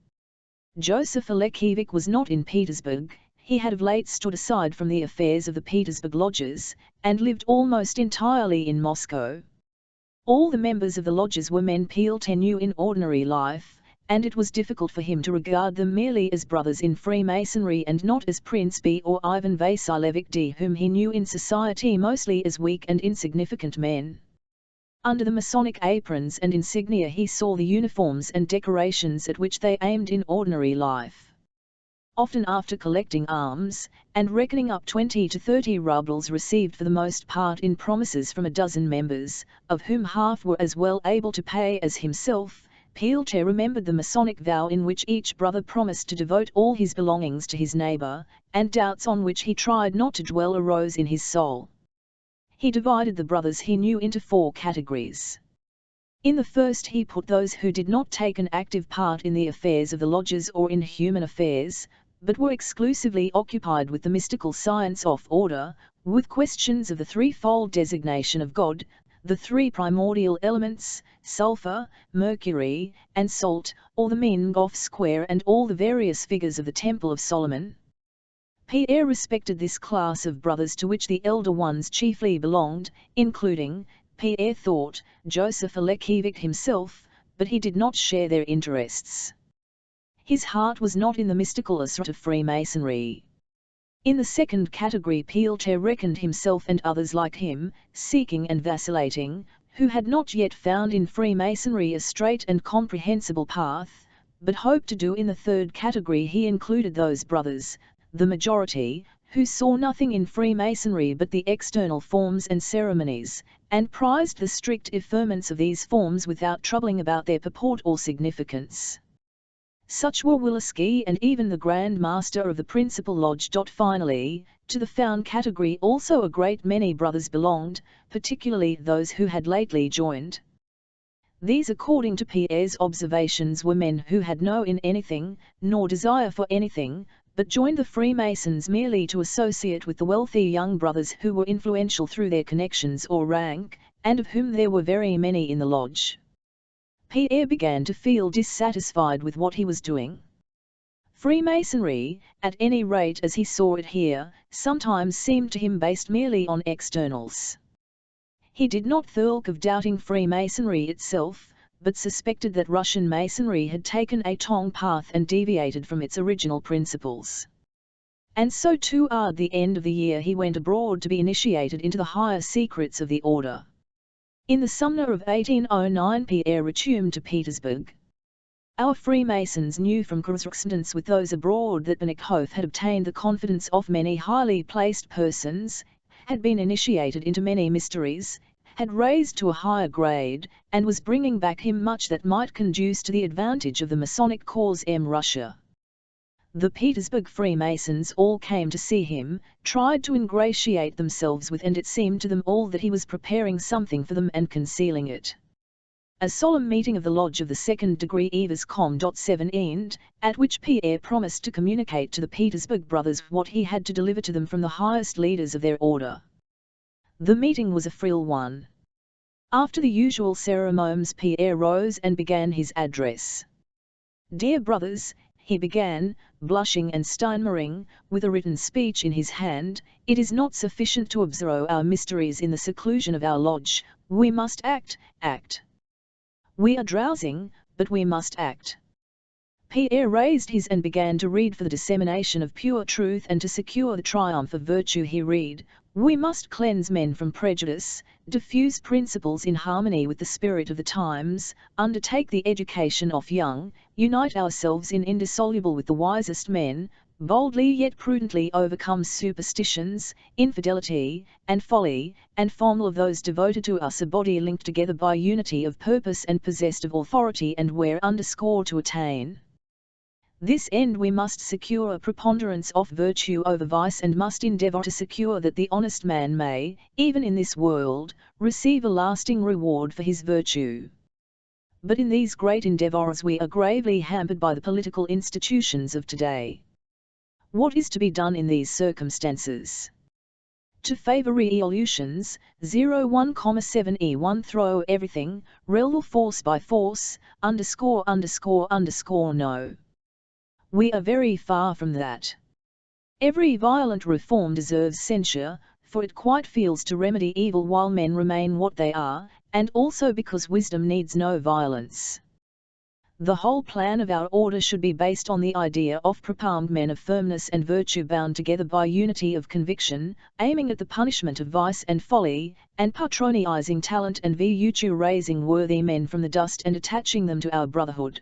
Speaker 1: Joseph Alexievich was not in Petersburg. He had of late stood aside from the affairs of the Petersburg lodges, and lived almost entirely in Moscow. All the members of the lodges were men Pierre knew in ordinary life, and it was difficult for him to regard them merely as brothers in Freemasonry and not as Prince B or Ivan Vasilevich D, whom he knew in society mostly as weak and insignificant men. Under the Masonic aprons and insignia he saw the uniforms and decorations at which they aimed in ordinary life. Often after collecting alms, and reckoning up 20 to 30 rubles received for the most part in promises from a dozen members, of whom half were as well able to pay as himself, Pierre remembered the Masonic vow in which each brother promised to devote all his belongings to his neighbor, and doubts on which he tried not to dwell arose in his soul. He divided the brothers he knew into 4 categories. In the first he put those who did not take an active part in the affairs of the lodges or in human affairs, but were exclusively occupied with the mystical science of order, with questions of the threefold designation of God, the 3 primordial elements, sulfur, mercury, and salt, or the meaning of square and all the various figures of the Temple of Solomon. Pierre respected this class of brothers to which the elder ones chiefly belonged, including, Pierre thought, Joseph Alexievich himself, but he did not share their interests. His heart was not in the mystical assault of Freemasonry. In the second category Pierre reckoned himself and others like him, seeking and vacillating, who had not yet found in Freemasonry a straight and comprehensible path, but hoped to do. In the third category he included those brothers, the majority, who saw nothing in Freemasonry but the external forms and ceremonies, and prized the strict affirmance of these forms without troubling about their purport or significance. Such were Willisky and even the Grand Master of the Principal Lodge. Finally, to the found category also a great many brothers belonged, particularly those who had lately joined. These, according to Pierre's observations, were men who had no in anything, nor desire for anything, but joined the Freemasons merely to associate with the wealthy young brothers who were influential through their connections or rank, and of whom there were very many in the lodge. Pierre began to feel dissatisfied with what he was doing. Freemasonry, at any rate as he saw it here, sometimes seemed to him based merely on externals. He did not think of doubting Freemasonry itself, but suspected that Russian Masonry had taken a wrong path and deviated from its original principles. And so toward the end of the year he went abroad to be initiated into the higher secrets of the order. In the summer of 1809 Pierre returned to Petersburg. Our Freemasons knew from correspondence with those abroad that Bezukhov had obtained the confidence of many highly placed persons, had been initiated into many mysteries, had raised to a higher grade, and was bringing back him much that might conduce to the advantage of the Masonic cause in Russia. The Petersburg Freemasons all came to see him, tried to ingratiate themselves with, and it seemed to them all that he was preparing something for them and concealing it. A solemn meeting of the Lodge of the Second Degree Evers.7 end, at which Pierre promised to communicate to the Petersburg brothers what he had to deliver to them from the highest leaders of their order. The meeting was a frill one. After the usual ceremonies Pierre rose and began his address. "Dear brothers," he began, blushing and stammering, with a written speech in his hand, "it is not sufficient to observe our mysteries in the seclusion of our lodge, we must act. We are drowsing, but we must act." Pierre raised his and began to read. "For the dissemination of pure truth and to secure the triumph of virtue," he read, "we must cleanse men from prejudice, diffuse principles in harmony with the spirit of the times, undertake the education of young, unite ourselves in indissoluble with the wisest men, boldly yet prudently overcome superstitions, infidelity, and folly, and form of those devoted to us, a body linked together by unity of purpose and possessed of authority, and where underscore to attain this end we must secure a preponderance of virtue over vice, and must endeavour to secure that the honest man may, even in this world, receive a lasting reward for his virtue. But in these great endeavours we are gravely hampered by the political institutions of today. What is to be done in these circumstances? To favour revolutions, 01,7E1 throw everything, rel force by force, ____ no. We are very far from that. Every violent reform deserves censure, for it quite fails to remedy evil while men remain what they are, and also because wisdom needs no violence. The whole plan of our order should be based on the idea of propound men of firmness and virtue bound together by unity of conviction, aiming at the punishment of vice and folly, and patronizing talent and virtue, raising worthy men from the dust and attaching them to our brotherhood.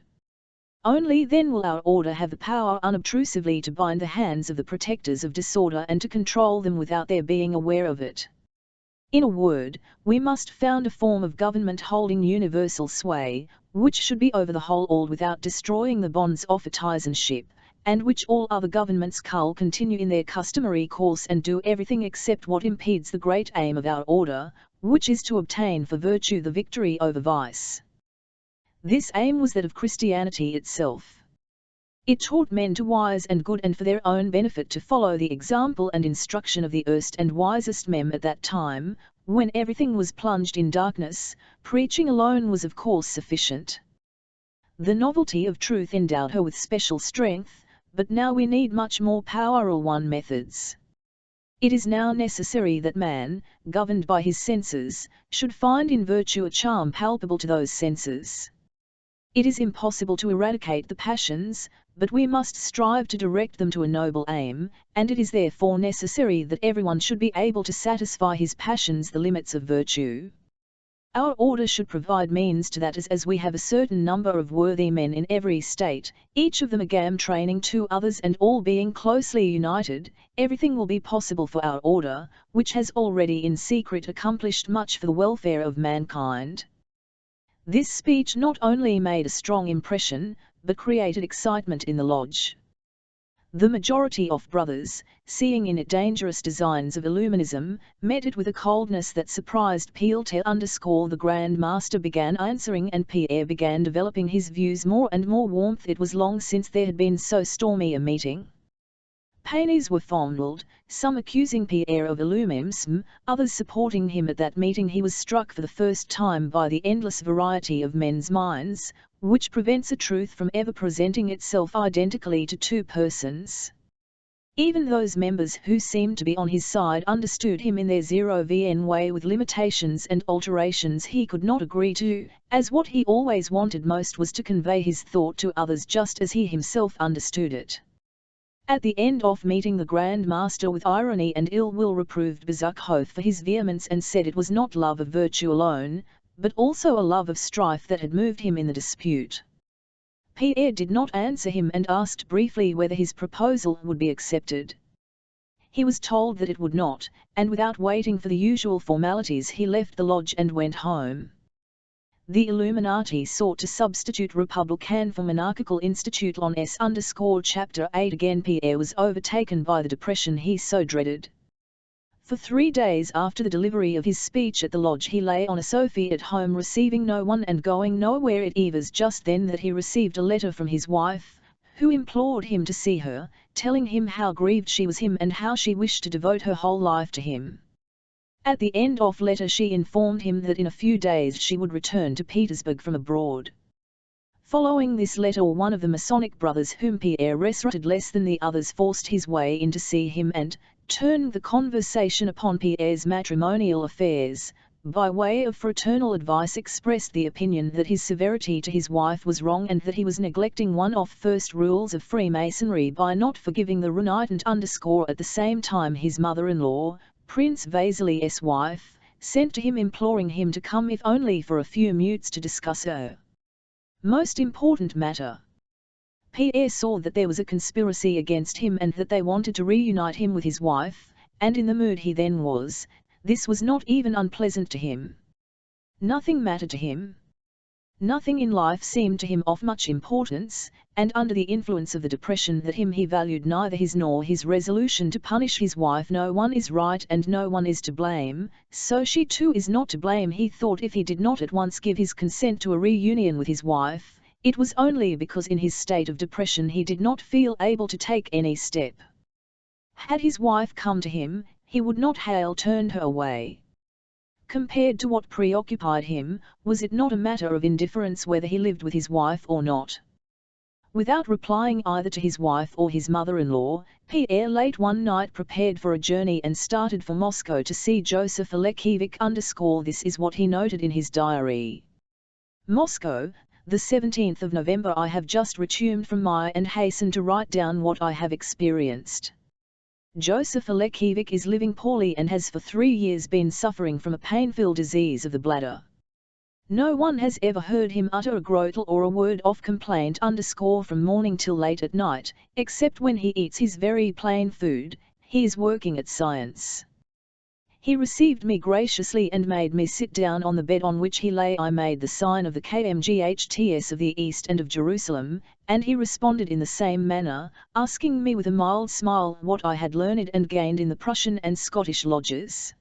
Speaker 1: Only then will our order have the power unobtrusively to bind the hands of the protectors of disorder and to control them without their being aware of it. In a word, we must found a form of government holding universal sway, which should be over the whole all without destroying the bonds of partisanship, and which all other governments shall continue in their customary course and do everything except what impedes the great aim of our order, which is to obtain for virtue the victory over vice. This aim was that of Christianity itself. It taught men to wise and good and for their own benefit to follow the example and instruction of the erst and wisest men at that time, when everything was plunged in darkness. Preaching alone was of course sufficient. The novelty of truth endowed her with special strength, but now we need much more powerful methods. It is now necessary that man, governed by his senses, should find in virtue a charm palpable to those senses. It is impossible to eradicate the passions, but we must strive to direct them to a noble aim, and it is therefore necessary that everyone should be able to satisfy his passions the limits of virtue. Our order should provide means to that, as we have a certain number of worthy men in every state, each of them again training two others, and all being closely united, everything will be possible for our order, which has already in secret accomplished much for the welfare of mankind. This speech not only made a strong impression, but created excitement in the lodge. The majority of brothers, seeing in it dangerous designs of Illuminism, met it with a coldness that surprised Pierre. The Grand Master began answering and Pierre began developing his views more and more warmth. It was long since there had been so stormy a meeting. Pennies were fondled, some accusing Pierre of Illuminism, others supporting him. At that meeting he was struck for the first time by the endless variety of men's minds, which prevents a truth from ever presenting itself identically to two persons. Even those members who seemed to be on his side understood him in their 0vn way with limitations and alterations he could not agree to, as what he always wanted most was to convey his thought to others just as he himself understood it. At the end of meeting the Grand Master with irony and ill will reproved Bezukhov for his vehemence and said it was not love of virtue alone, but also a love of strife that had moved him in the dispute. Pierre did not answer him and asked briefly whether his proposal would be accepted. He was told that it would not, and without waiting for the usual formalities he left the lodge and went home. The Illuminati sought to substitute Republican for monarchical institute on S_Chapter 8. Again Pierre was overtaken by the depression he so dreaded. For 3 days after the delivery of his speech at the lodge he lay on a sofa at home receiving no one and going nowhere. It was just then that he received a letter from his wife, who implored him to see her, telling him how grieved she was him and how she wished to devote her whole life to him. At the end of letter she informed him that in a few days she would return to Petersburg from abroad. Following this letter one of the Masonic brothers whom Pierre respected less than the others forced his way in to see him and turned the conversation upon Pierre's matrimonial affairs, by way of fraternal advice expressed the opinion that his severity to his wife was wrong and that he was neglecting one of the first rules of Freemasonry by not forgiving the renitent. At the same time his mother-in-law, Prince Vasily's wife, sent to him imploring him to come if only for a few minutes to discuss a most important matter. Pierre saw that there was a conspiracy against him and that they wanted to reunite him with his wife, and in the mood he then was, this was not even unpleasant to him. Nothing mattered to him. Nothing in life seemed to him of much importance, and under the influence of the depression that he valued neither his nor his resolution to punish his wife. No one is right and no one is to blame, so she too is not to blame. He thought if he did not at once give his consent to a reunion with his wife, it was only because in his state of depression he did not feel able to take any step. Had his wife come to him, he would not have turned her away. Compared to what preoccupied him, was it not a matter of indifference whether he lived with his wife or not? Without replying either to his wife or his mother-in-law, Pierre late one night prepared for a journey and started for Moscow to see Joseph Alekhevich. This is what he noted in his diary. Moscow, the 17th of November. I have just returned from my and hasten to write down what I have experienced. Joseph Alekhevich is living poorly and has for 3 years been suffering from a painful disease of the bladder. No one has ever heard him utter a groan or a word of complaint. From morning till late at night, except when he eats his very plain food, he is working at science. He received me graciously and made me sit down on the bed on which he lay. I made the sign of the KMGHTS of the East and of Jerusalem, and he responded in the same manner, asking me with a mild smile what I had learned and gained in the Prussian and Scottish lodges.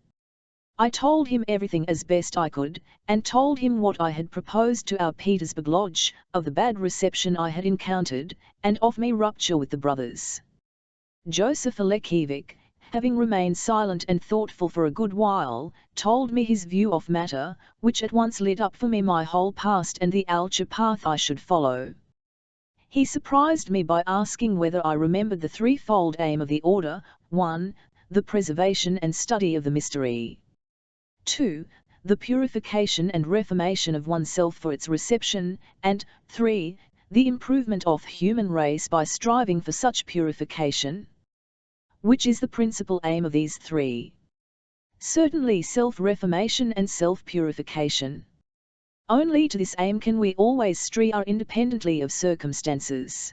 Speaker 1: I told him everything as best I could, and told him what I had proposed to our Petersburg lodge, of the bad reception I had encountered, and of my rupture with the brothers. Joseph Alekhevich, having remained silent and thoughtful for a good while, told me his view of matter, which at once lit up for me my whole past and the future path I should follow. He surprised me by asking whether I remembered the threefold aim of the order: 1. The preservation and study of the mystery. 2. The purification and reformation of oneself for its reception, and 3. The improvement of the human race by striving for such purification. Which is the principal aim of these three? Certainly self-reformation and self-purification. Only to this aim can we always strive independently of circumstances.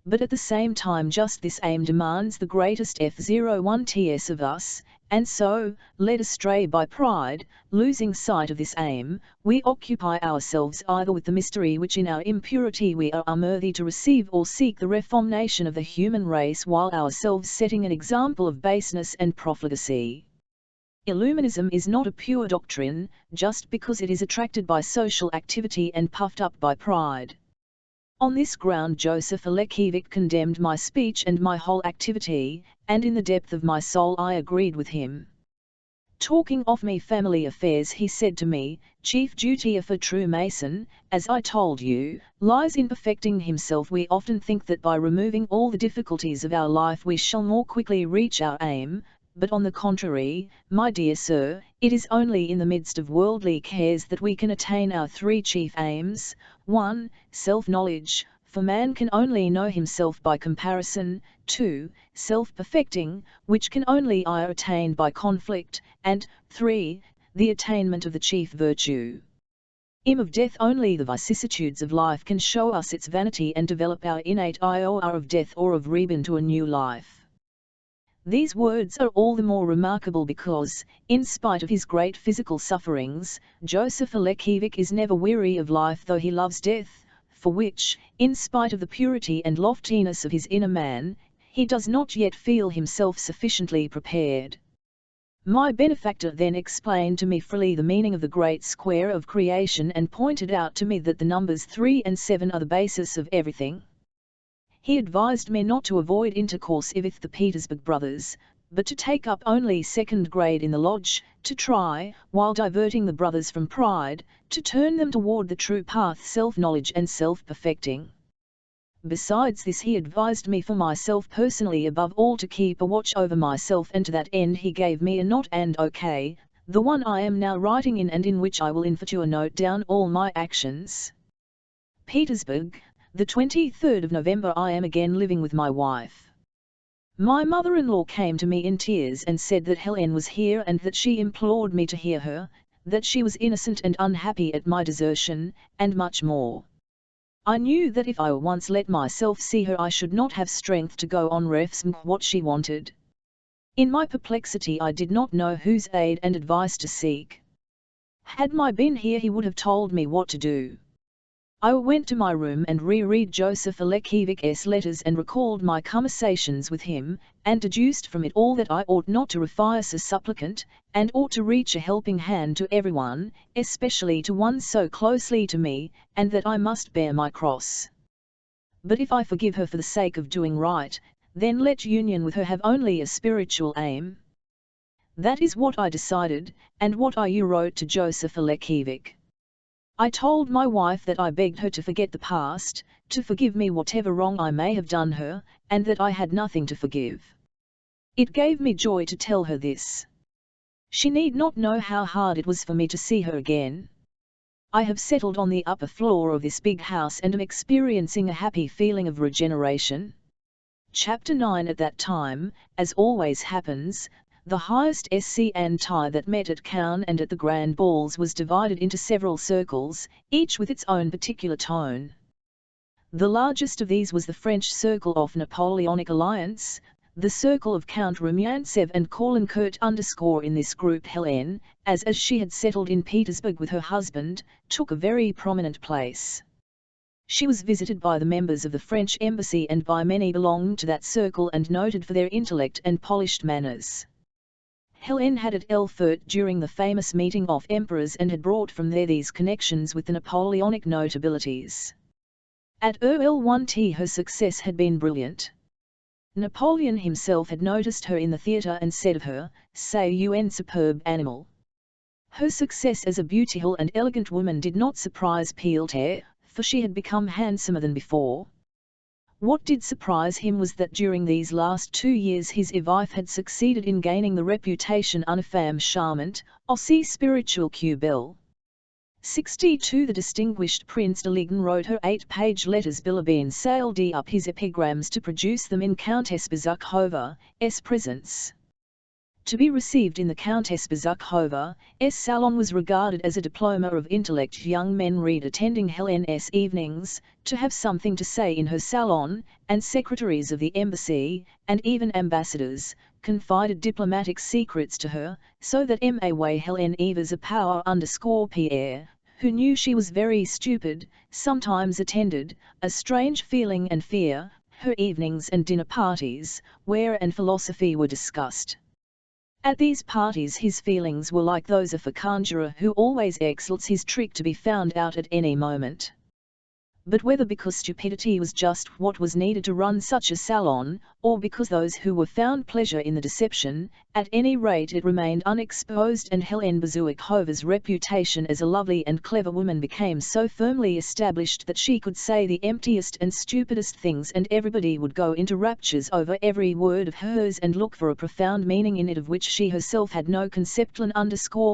Speaker 1: But at the same time just this aim demands the greatest F01ts of us, And so, led astray by pride, losing sight of this aim, we occupy ourselves either with the mystery which in our impurity we are unworthy to receive, or seek the reformation of the human race while ourselves setting an example of baseness and profligacy. Illuminism is not a pure doctrine, just because it is attracted by social activity and puffed up by pride. On this ground Joseph Alexievich condemned my speech and my whole activity, and in the depth of my soul I agreed with him. Talking of me family affairs, he said to me, "Chief duty of a true Mason, as I told you, lies in perfecting himself. We often think that by removing all the difficulties of our life we shall more quickly reach our aim, but on the contrary, my dear sir, it is only in the midst of worldly cares that we can attain our three chief aims: 1. Self-knowledge, for man can only know himself by comparison; 2. Self-perfecting, which can only be attained by conflict; and 3. The attainment of the chief virtue. In of death only the vicissitudes of life can show us its vanity and develop our innate ior of death or of rebirth to a new life." These words are all the more remarkable because, in spite of his great physical sufferings, Joseph Alexievich is never weary of life, though he loves death, for which, in spite of the purity and loftiness of his inner man, he does not yet feel himself sufficiently prepared. My benefactor then explained to me freely the meaning of the great square of creation and pointed out to me that the numbers 3 and 7 are the basis of everything. He advised me not to avoid intercourse with the Petersburg brothers, but to take up only second grade in the lodge, to try, while diverting the brothers from pride, to turn them toward the true path, self-knowledge and self-perfecting. Besides this, he advised me for myself personally above all to keep a watch over myself, and to that end he gave me a note and OK, the one I am now writing in and in which I will infer note down all my actions. Petersburg, the 23rd of November. I am again living with my wife. My mother-in-law came to me in tears and said that Hélène was here and that she implored me to hear her, that she was innocent and unhappy at my desertion, and much more. I knew that if I once let myself see her I should not have strength to go on refsing what she wanted. In my perplexity I did not know whose aid and advice to seek. Had my been here he would have told me what to do. I went to my room and reread Joseph Alexievich's letters and recalled my conversations with him, and deduced from it all that I ought not to refuse a supplicant, and ought to reach a helping hand to everyone, especially to one so closely to me, and that I must bear my cross. But if I forgive her for the sake of doing right, then let union with her have only a spiritual aim. That is what I decided, and what I wrote to Joseph Alexievich. I told my wife that I begged her to forget the past, to forgive me whatever wrong I may have done her, and that I had nothing to forgive. It gave me joy to tell her this. She need not know how hard it was for me to see her again. I have settled on the upper floor of this big house and am experiencing a happy feeling of regeneration. Chapter 9. At that time, as always happens, the highest SC and tie that met at Cannes and at the grand balls was divided into several circles, each with its own particular tone. The largest of these was the French circle of Napoleonic alliance, the circle of Count Rumyantsev and Caulaincourt. In this group Hélène, as she had settled in Petersburg with her husband, took a very prominent place. She was visited by the members of the French embassy and by many belonging to that circle and noted for their intellect and polished manners. Hélène had at Erfurt during the famous meeting of emperors and had brought from there these connections with the Napoleonic notabilities. At Erlt her success had been brilliant. Napoleon himself had noticed her in the theatre and said of her, "C'est une superbe animal." Her success as a beautiful and elegant woman did not surprise Pierre, for she had become handsomer than before. What did surprise him was that during these last 2 years his wife had succeeded in gaining the reputation une femme charmante, aussi spirituelle que belle. 62 The distinguished Prince de Ligon wrote her 8-page letters. Bilibin sailed up his epigrams to produce them in Countess Bezukhova's presence. To be received in the Countess Bezukhova's salon was regarded as a diploma of intellect. Young men read attending Helene's evenings, to have something to say in her salon, and secretaries of the embassy, and even ambassadors, confided diplomatic secrets to her, so that May Helene Evers a power Pierre, who knew she was very stupid, sometimes attended, a strange feeling and fear, her evenings and dinner parties, where and philosophy were discussed. At these parties his feelings were like those of a conjurer who always exalts his trick to be found out at any moment. But whether because stupidity was just what was needed to run such a salon, or because those who were found pleasure in the deception, at any rate it remained unexposed, and Helene Bezukhova's reputation as a lovely and clever woman became so firmly established that she could say the emptiest and stupidest things and everybody would go into raptures over every word of hers and look for a profound meaning in it of which she herself had no concept.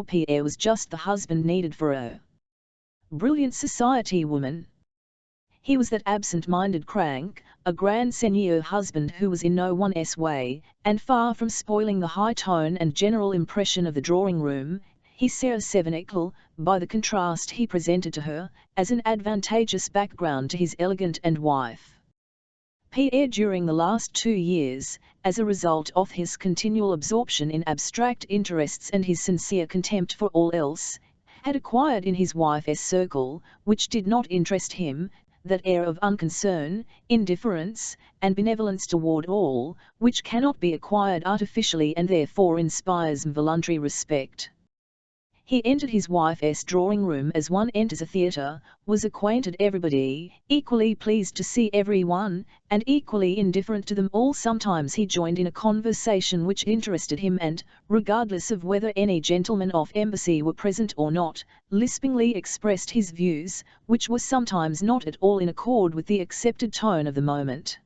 Speaker 1: Pierre was just the husband needed for a brilliant society woman. He was that absent-minded crank, a grand seigneur husband who was in no one's way, and far from spoiling the high tone and general impression of the drawing-room, he served Sévigné, by the contrast he presented to her, as an advantageous background to his elegant and wife. Pierre during the last 2 years, as a result of his continual absorption in abstract interests and his sincere contempt for all else, had acquired in his wife's circle, which did not interest him, that air of unconcern, indifference, and benevolence toward all, which cannot be acquired artificially and therefore inspires voluntary respect. He entered his wife's drawing-room as one enters a theatre, was acquainted everybody, equally pleased to see everyone, and equally indifferent to them all. Sometimes he joined in a conversation which interested him and, regardless of whether any gentlemen of embassy were present or not, lispingly expressed his views, which were sometimes not at all in accord with the accepted tone of the moment.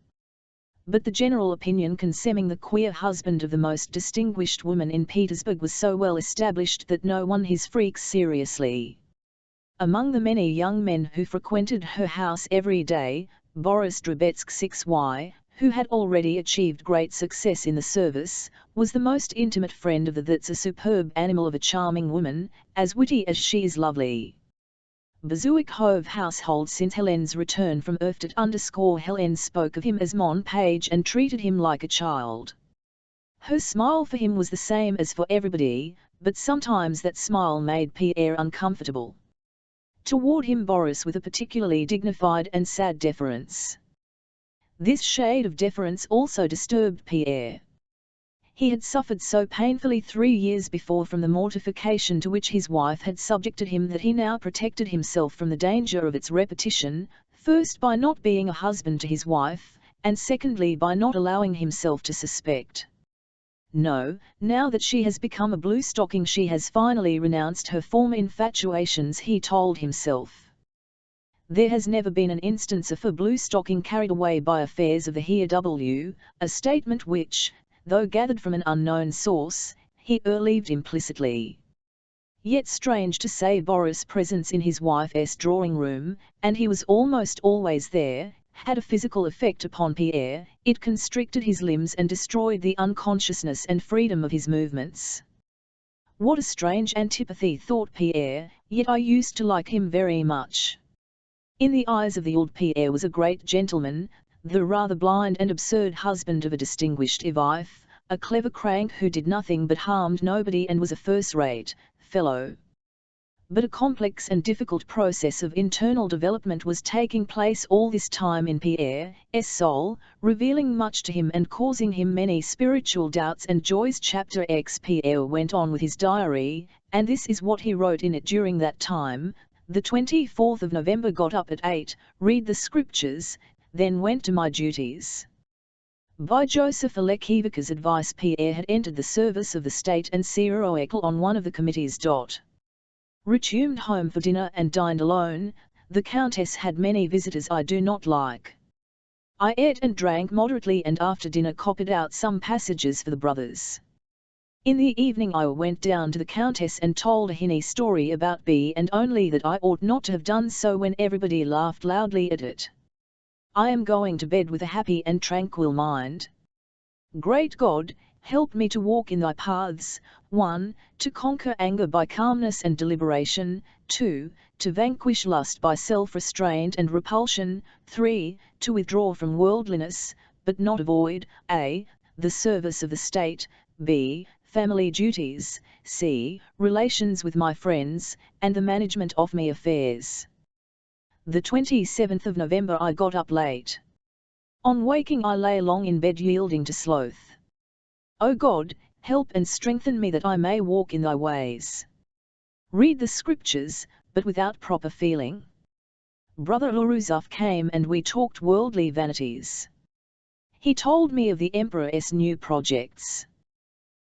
Speaker 1: But the general opinion concerning the queer husband of the most distinguished woman in Petersburg was so well established that no one his freaks seriously. Among the many young men who frequented her house every day, Boris Drobetsky, who had already achieved great success in the service, was the most intimate friend of that's a superb animal of a charming woman, as witty as she is lovely. Bezukhov household since Helene's return from Erfurt Helene spoke of him as mon page and treated him like a child. Her smile for him was the same as for everybody, but sometimes that smile made Pierre uncomfortable. Toward him Boris with a particularly dignified and sad deference. This shade of deference also disturbed Pierre. He had suffered so painfully 3 years before from the mortification to which his wife had subjected him that he now protected himself from the danger of its repetition, first by not being a husband to his wife, and secondly by not allowing himself to suspect. No, now that she has become a blue stocking she has finally renounced her former infatuations, he told himself. There has never been an instance of a blue stocking carried away by affairs of the herew, a statement which, though gathered from an unknown source, he believed implicitly. Yet strange to say Boris' presence in his wife's drawing-room, and he was almost always there, had a physical effect upon Pierre. It constricted his limbs and destroyed the unconsciousness and freedom of his movements. What a strange antipathy, thought Pierre, yet I used to like him very much. In the eyes of the old Pierre was a great gentleman, the rather blind and absurd husband of a distinguished wife, a clever crank who did nothing but harmed nobody and was a first-rate fellow. But a complex and difficult process of internal development was taking place all this time in Pierre's soul, revealing much to him and causing him many spiritual doubts and joys. Chapter X. Pierre went on with his diary, and this is what he wrote in it during that time. The 24th of November, got up at 8, read the scriptures, then went to my duties. By Joseph Alekhievich's advice Pierre had entered the service of the state and Siroekal on one of the committees. Returned home for dinner and dined alone. The Countess had many visitors I do not like. I ate and drank moderately and after dinner copied out some passages for the brothers. In the evening I went down to the Countess and told a hinny story about B, and only that I ought not to have done so, when everybody laughed loudly at it. I am going to bed with a happy and tranquil mind. Great God, help me to walk in thy paths. 1. To conquer anger by calmness and deliberation. 2. To vanquish lust by self-restraint and repulsion. 3. To withdraw from worldliness, but not avoid, a. the service of the state, b. family duties, c. relations with my friends, and the management of my affairs. The 27th of November I got up late. On waking I lay long in bed yielding to sloth. O God, help and strengthen me that I may walk in thy ways. Read the scriptures, but without proper feeling. Brother Uruzov came and we talked worldly vanities. He told me of the Emperor's new projects.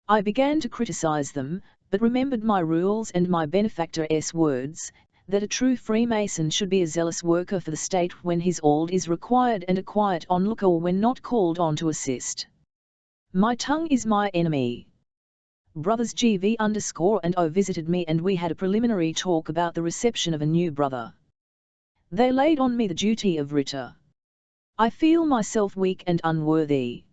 Speaker 1: I began to criticize them, but remembered my rules and my benefactor's words, that a true Freemason should be a zealous worker for the state when his aid is required and a quiet onlooker when not called on to assist. My tongue is my enemy. Brothers GV_and O visited me and we had a preliminary talk about the reception of a new brother. They laid on me the duty of writer. I feel myself weak and unworthy.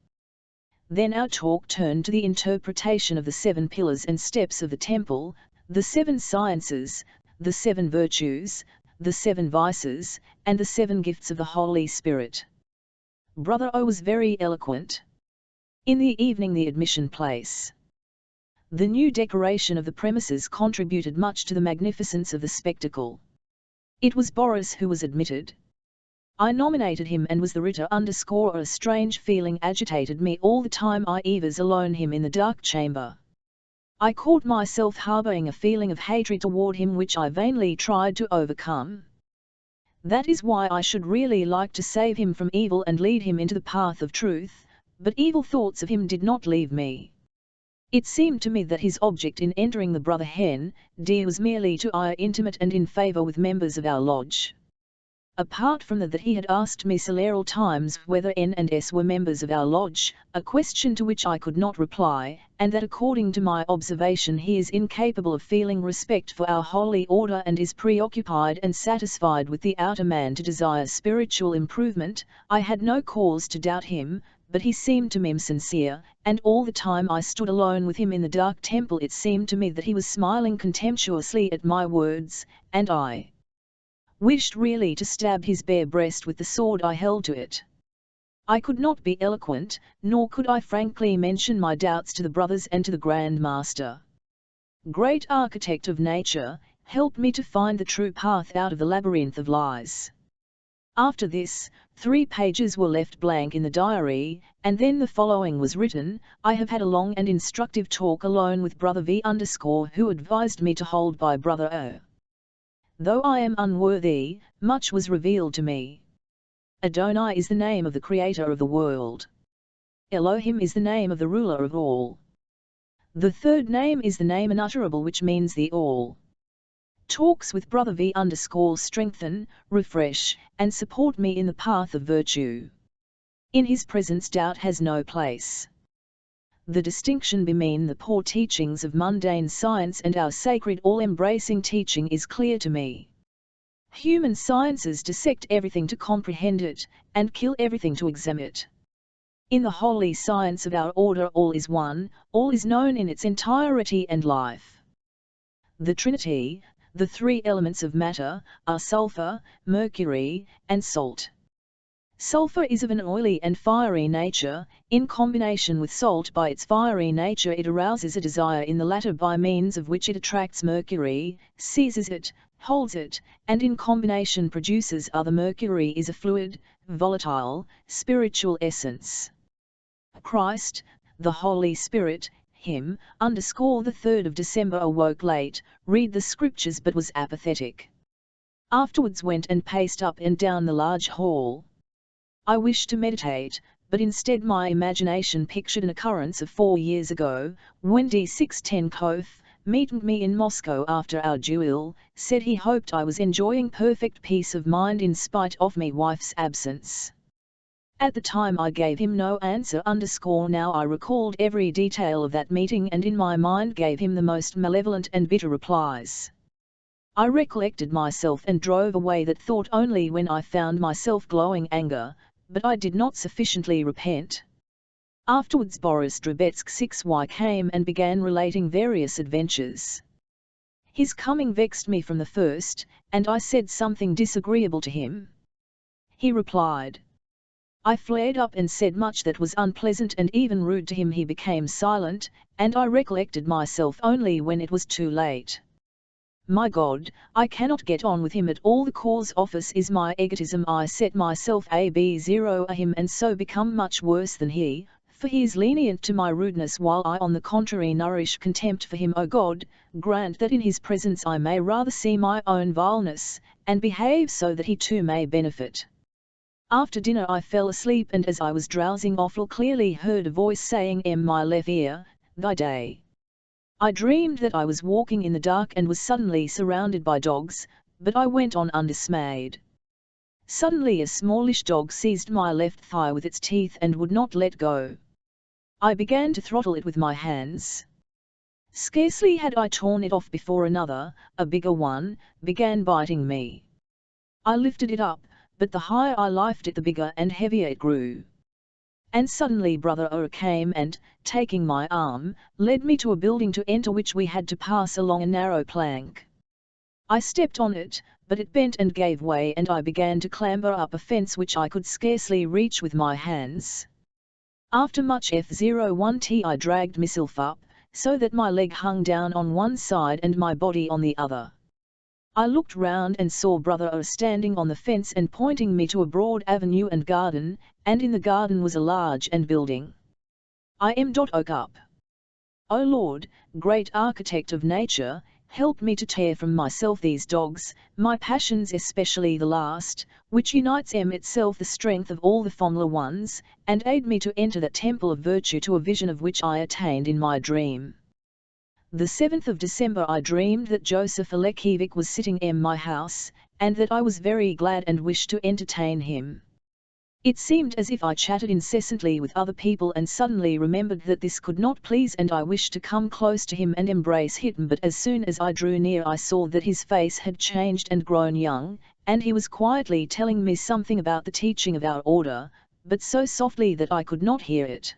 Speaker 1: Then our talk turned to the interpretation of the 7 pillars and steps of the temple, the 7 sciences, the 7 virtues, the 7 vices, and the 7 gifts of the Holy Spirit. Brother O was very eloquent. In the evening the admission place. The new decoration of the premises contributed much to the magnificence of the spectacle. It was Boris who was admitted. I nominated him and was the writer _ a strange feeling agitated me all the time I was alone him in the dark chamber. I caught myself harboring a feeling of hatred toward him which I vainly tried to overcome. That is why I should really like to save him from evil and lead him into the path of truth, but evil thoughts of him did not leave me. It seemed to me that his object in entering the Brother Hen, D was merely to eye intimate and in favor with members of our lodge. Apart from that he had asked me several times whether N and S were members of our lodge, a question to which I could not reply, and that according to my observation he is incapable of feeling respect for our holy order and is preoccupied and satisfied with the outer man to desire spiritual improvement, I had no cause to doubt him, but he seemed to me sincere, and all the time I stood alone with him in the dark temple it seemed to me that he was smiling contemptuously at my words, and I wished really to stab his bare breast with the sword I held to it. I could not be eloquent, nor could I frankly mention my doubts to the brothers and to the Grand Master. Great Architect of Nature, help me to find the true path out of the labyrinth of lies. After this, 3 pages were left blank in the diary, and then the following was written: I have had a long and instructive talk alone with Brother V_, who advised me to hold by Brother O. Though I am unworthy, much was revealed to me. Adonai is the name of the Creator of the world. Elohim is the name of the ruler of all. The third name is the name unutterable which means the all. Talks with Brother V_ strengthen, refresh, and support me in the path of virtue. In his presence doubt has no place. The distinction between the poor teachings of mundane science and our sacred all-embracing teaching is clear to me. Human sciences dissect everything to comprehend it, and kill everything to examine it. In the holy science of our order all is one, all is known in its entirety and life. The Trinity, the 3 elements of matter, are sulfur, mercury, and salt. Sulfur is of an oily and fiery nature. In combination with salt by its fiery nature it arouses a desire in the latter by means of which it attracts mercury, seizes it, holds it, and in combination produces other. Mercury is a fluid, volatile, spiritual essence. Christ, the Holy Spirit, him, _ the 3rd of December awoke late, read the scriptures but was apathetic. Afterwards went and paced up and down the large hall. I wished to meditate, but instead my imagination pictured an occurrence of 4 years ago, when D610 meeting me in Moscow after our duel, said he hoped I was enjoying perfect peace of mind in spite of me wife's absence. At the time I gave him no answer _ now I recalled every detail of that meeting and in my mind gave him the most malevolent and bitter replies. I recollected myself and drove away that thought only when I found myself glowing anger, but I did not sufficiently repent. Afterwards Boris Drobetsky came and began relating various adventures. His coming vexed me from the first, and I said something disagreeable to him. He replied. I flared up and said much that was unpleasant and even rude to him. He became silent, and I recollected myself only when it was too late. My God, I cannot get on with him at all. The cause office is my egotism. I set myself ab0 a him and so become much worse than he, for he is lenient to my rudeness while I on the contrary nourish contempt for him. O God, grant that in his presence I may rather see my own vileness, and behave so that he too may benefit. After dinner I fell asleep, and as I was drowsing off clearly heard a voice saying in my left ear, Thy day. I dreamed that I was walking in the dark and was suddenly surrounded by dogs, but I went on undismayed. Suddenly a smallish dog seized my left thigh with its teeth and would not let go. I began to throttle it with my hands. Scarcely had I torn it off before another, a bigger one, began biting me. I lifted it up, but the higher I lifted it the bigger and heavier it grew. And suddenly Brother O came and, taking my arm, led me to a building to enter which we had to pass along a narrow plank. I stepped on it, but it bent and gave way and I began to clamber up a fence which I could scarcely reach with my hands. After much F01T I dragged myself up, so that my leg hung down on one side and my body on the other. I looked round and saw Brother O standing on the fence and pointing me to a broad avenue and garden, and in the garden was a large and building. I woke up. O Lord, great architect of nature, help me to tear from myself these dogs, my passions especially the last, which unites itself the strength of all the former ones, and aid me to enter that temple of virtue to a vision of which I attained in my dream. The 7th of December I dreamed that Joseph Alexievich was sitting in my house, and that I was very glad and wished to entertain him. It seemed as if I chatted incessantly with other people and suddenly remembered that this could not please and I wished to come close to him and embrace him, but as soon as I drew near I saw that his face had changed and grown young, and he was quietly telling me something about the teaching of our order, but so softly that I could not hear it.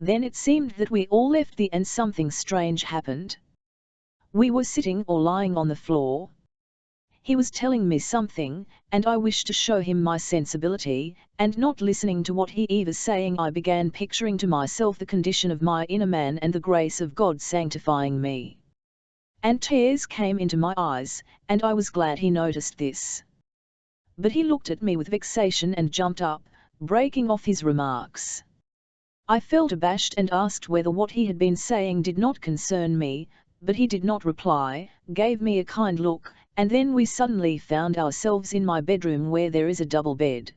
Speaker 1: Then it seemed that we all left the and something strange happened. We were sitting or lying on the floor. He was telling me something, and I wished to show him my sensibility, and not listening to what he was saying I began picturing to myself the condition of my inner man and the grace of God sanctifying me. And tears came into my eyes, and I was glad he noticed this. But he looked at me with vexation and jumped up, breaking off his remarks. I felt abashed and asked whether what he had been saying did not concern me, but he did not reply, gave me a kind look, and then we suddenly found ourselves in my bedroom where there is a double bed.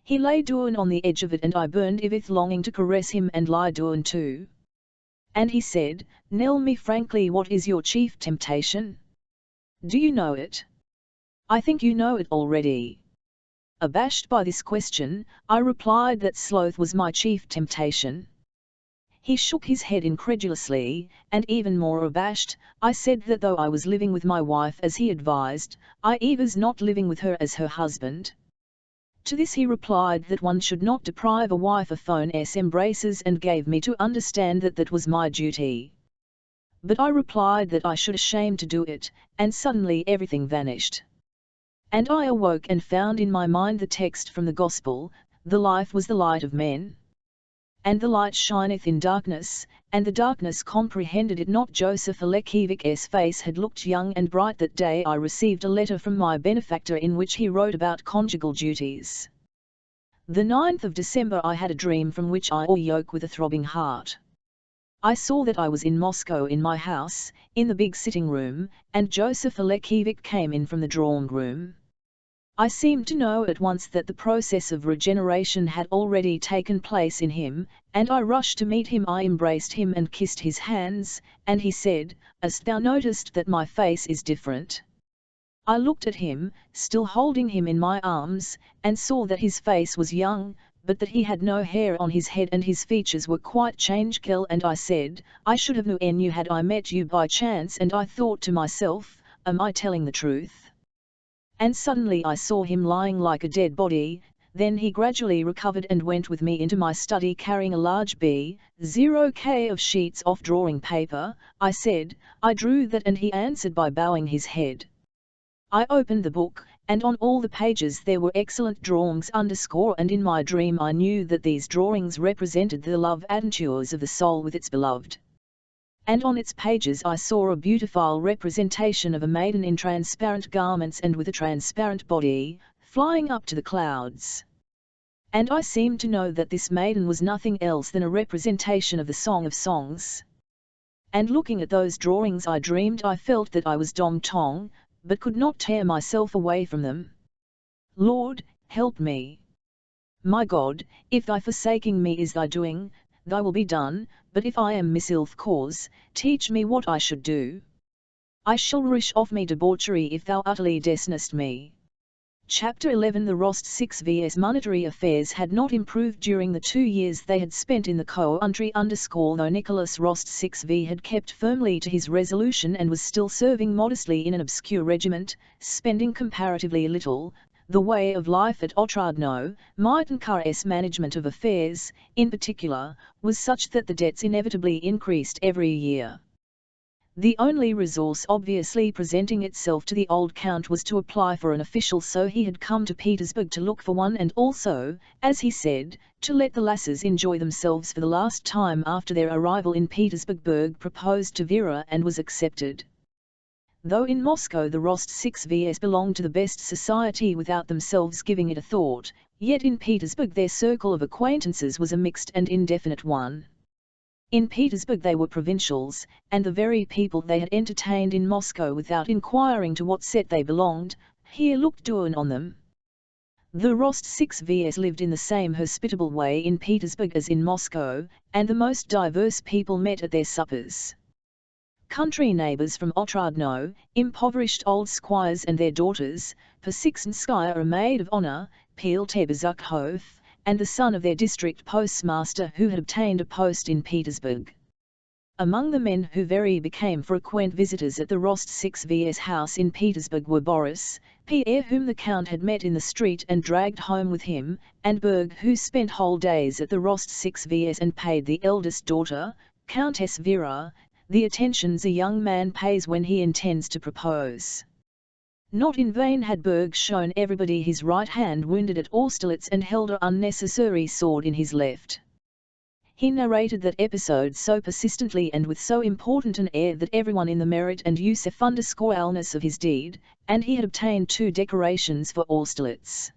Speaker 1: He lay down on the edge of it and I burned with longing to caress him and lie down too. And he said, Tell me frankly, what is your chief temptation? Do you know it? I think you know it already. Abashed by this question, I replied that sloth was my chief temptation. He shook his head incredulously, and even more abashed, I said that though I was living with my wife as he advised, I was not living with her as her husband. To this he replied that one should not deprive a wife of fondest embraces and gave me to understand that that was my duty. But I replied that I should ashamed to do it, and suddenly everything vanished. And I awoke and found in my mind the text from the Gospel, the life was the light of men. And the light shineth in darkness, and the darkness comprehended it not. Joseph Alekievich's face had looked young and bright that day. I received a letter from my benefactor in which he wrote about conjugal duties. The 9th of December I had a dream from which I awoke with a throbbing heart. I saw that I was in Moscow in my house, in the big sitting room, and Joseph Alexievich came in from the drawing room. I seemed to know at once that the process of regeneration had already taken place in him, and I rushed to meet him. I embraced him and kissed his hands, and he said, Hast thou noticed that my face is different? I looked at him, still holding him in my arms, and saw that his face was young, but that he had no hair on his head and his features were quite changed. And I said, I should have known you had I met you by chance, and I thought to myself, Am I telling the truth? And suddenly I saw him lying like a dead body, Then he gradually recovered and went with me into my study carrying a large B0K of sheets of drawing paper. I said, "I drew that," and he answered by bowing his head. I opened the book, and on all the pages there were excellent drawings underscore, and in my dream I knew that these drawings represented the love adventures of the soul with its beloved. And on its pages I saw a beautiful representation of a maiden in transparent garments and with a transparent body, flying up to the clouds. And I seemed to know that this maiden was nothing else than a representation of the Song of Songs. And looking at those drawings I dreamed I felt that I was Dom Tong, but could not tear myself away from them. Lord, help me. My God, if thy forsaking me is thy doing, thy will be done, but if I am misilth cause, teach me what I should do. I shall rish off me debauchery if thou utterly desnest me. Chapter 11. The Rost 6 vs. monetary affairs had not improved during the 2 years they had spent in the country though Nicholas Rost 6v had kept firmly to his resolution and was still serving modestly in an obscure regiment, spending comparatively little. The way of life at Otradno, Mitenkar's management of affairs, in particular, was such that the debts inevitably increased every year. The only resource obviously presenting itself to the old count was to apply for an official, so he had come to Petersburg to look for one, and also, as he said, to let the lasses enjoy themselves for the last time after their arrival in Petersburg. Berg proposed to Vera and was accepted. Though in Moscow the Rost 6 vs belonged to the best society without themselves giving it a thought, yet in Petersburg their circle of acquaintances was a mixed and indefinite one. In Petersburg they were provincials, and the very people they had entertained in Moscow without inquiring to what set they belonged, here looked down on them. The Rost 6 vs lived in the same hospitable way in Petersburg as in Moscow, and the most diverse people met at their suppers. Country neighbours from Otradno, impoverished old squires and their daughters, Persiksinskaya, a maid of honour, Pierre Bezukhov, and the son of their district postmaster who had obtained a post in Petersburg. Among the men who very became frequent visitors at the Rost 6 vs house in Petersburg were Boris, Pierre, whom the count had met in the street and dragged home with him, and Berg, who spent whole days at the Rost 6 vs and paid the eldest daughter, Countess Vera, the attentions a young man pays when he intends to propose. Not in vain had Berg shown everybody his right hand wounded at Austerlitz and held an unnecessary sword in his left. He narrated that episode so persistently and with so important an air that everyone in the merit and usefulness of his deed, and he had obtained 2 decorations for Austerlitz.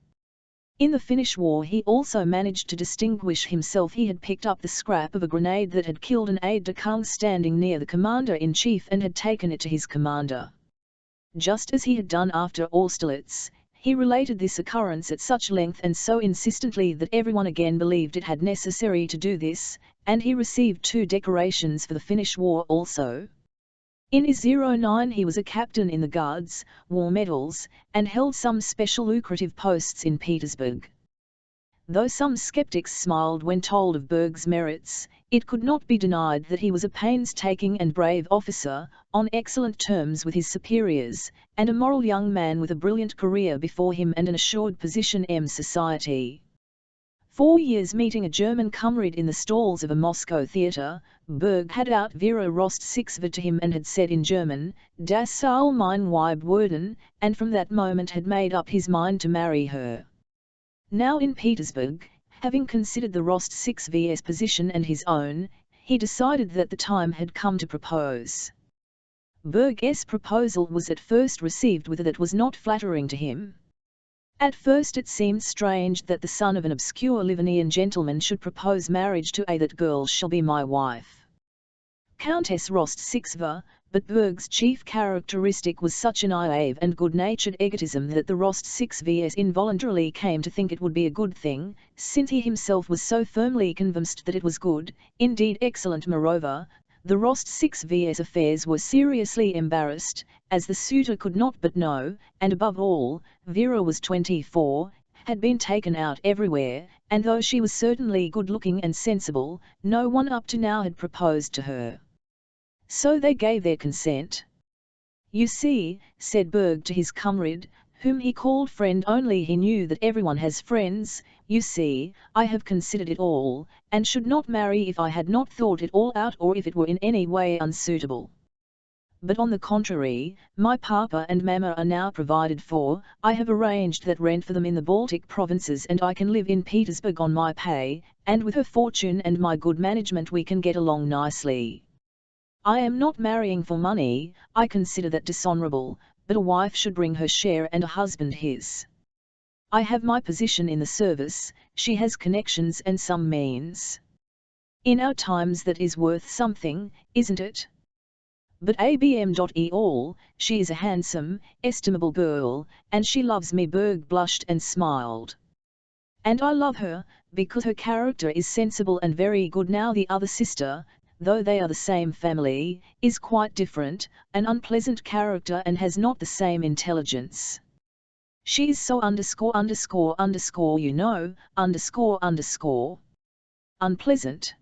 Speaker 1: In the Finnish war he also managed to distinguish himself. He had picked up the scrap of a grenade that had killed an aide-de-camp standing near the commander-in-chief and had taken it to his commander. Just as he had done after Austerlitz, he related this occurrence at such length and so insistently that everyone again believed it had necessary to do this, and he received 2 decorations for the Finnish war also. In his 09 he was a captain in the Guards, wore medals, and held some special lucrative posts in Petersburg. Though some skeptics smiled when told of Berg's merits, it could not be denied that he was a painstaking and brave officer, on excellent terms with his superiors, and a moral young man with a brilliant career before him and an assured position in society. 4 years meeting a German comrade in the stalls of a Moscow theatre, Berg had out Vera Rost 6v to him and had said in German, "Das soll mein Weib werden," and from that moment had made up his mind to marry her. Now in Petersburg, having considered the Rost 6v's position and his own, he decided that the time had come to propose. Berg's proposal was at first received with a that was not flattering to him. At first it seemed strange that the son of an obscure Livonian gentleman should propose marriage to a "that girl shall be my wife." Countess Rost 6v, but Berg's chief characteristic was such a naive and good-natured egotism that the Rost 6v's involuntarily came to think it would be a good thing, since he himself was so firmly convinced that it was good, indeed excellent. Moreover, the Rost 6v's affairs were seriously embarrassed, as the suitor could not but know, and above all, Vera was 24, had been taken out everywhere, and though she was certainly good-looking and sensible, no one up to now had proposed to her. So they gave their consent. "You see," said Berg to his comrade, whom he called friend only. He knew that everyone has friends. You see, I have considered it all, and should not marry if I had not thought it all out or if it were in any way unsuitable. But on the contrary, my papa and mamma are now provided for. I have arranged that rent for them in the Baltic provinces, and I can live in Petersburg on my pay, and with her fortune and my good management we can get along nicely. I am not marrying for money. I consider that dishonorable, but a wife should bring her share and a husband his. I have my position in the service, she has connections and some means. In our times that is worth something, isn't it? But abm.all, she is a handsome, estimable girl, and she loves me. Berg blushed and smiled. And I love her, because her character is sensible and very good. Now the other sister, though they are the same family, is quite different, an unpleasant character and has not the same intelligence. She is so you know, unpleasant.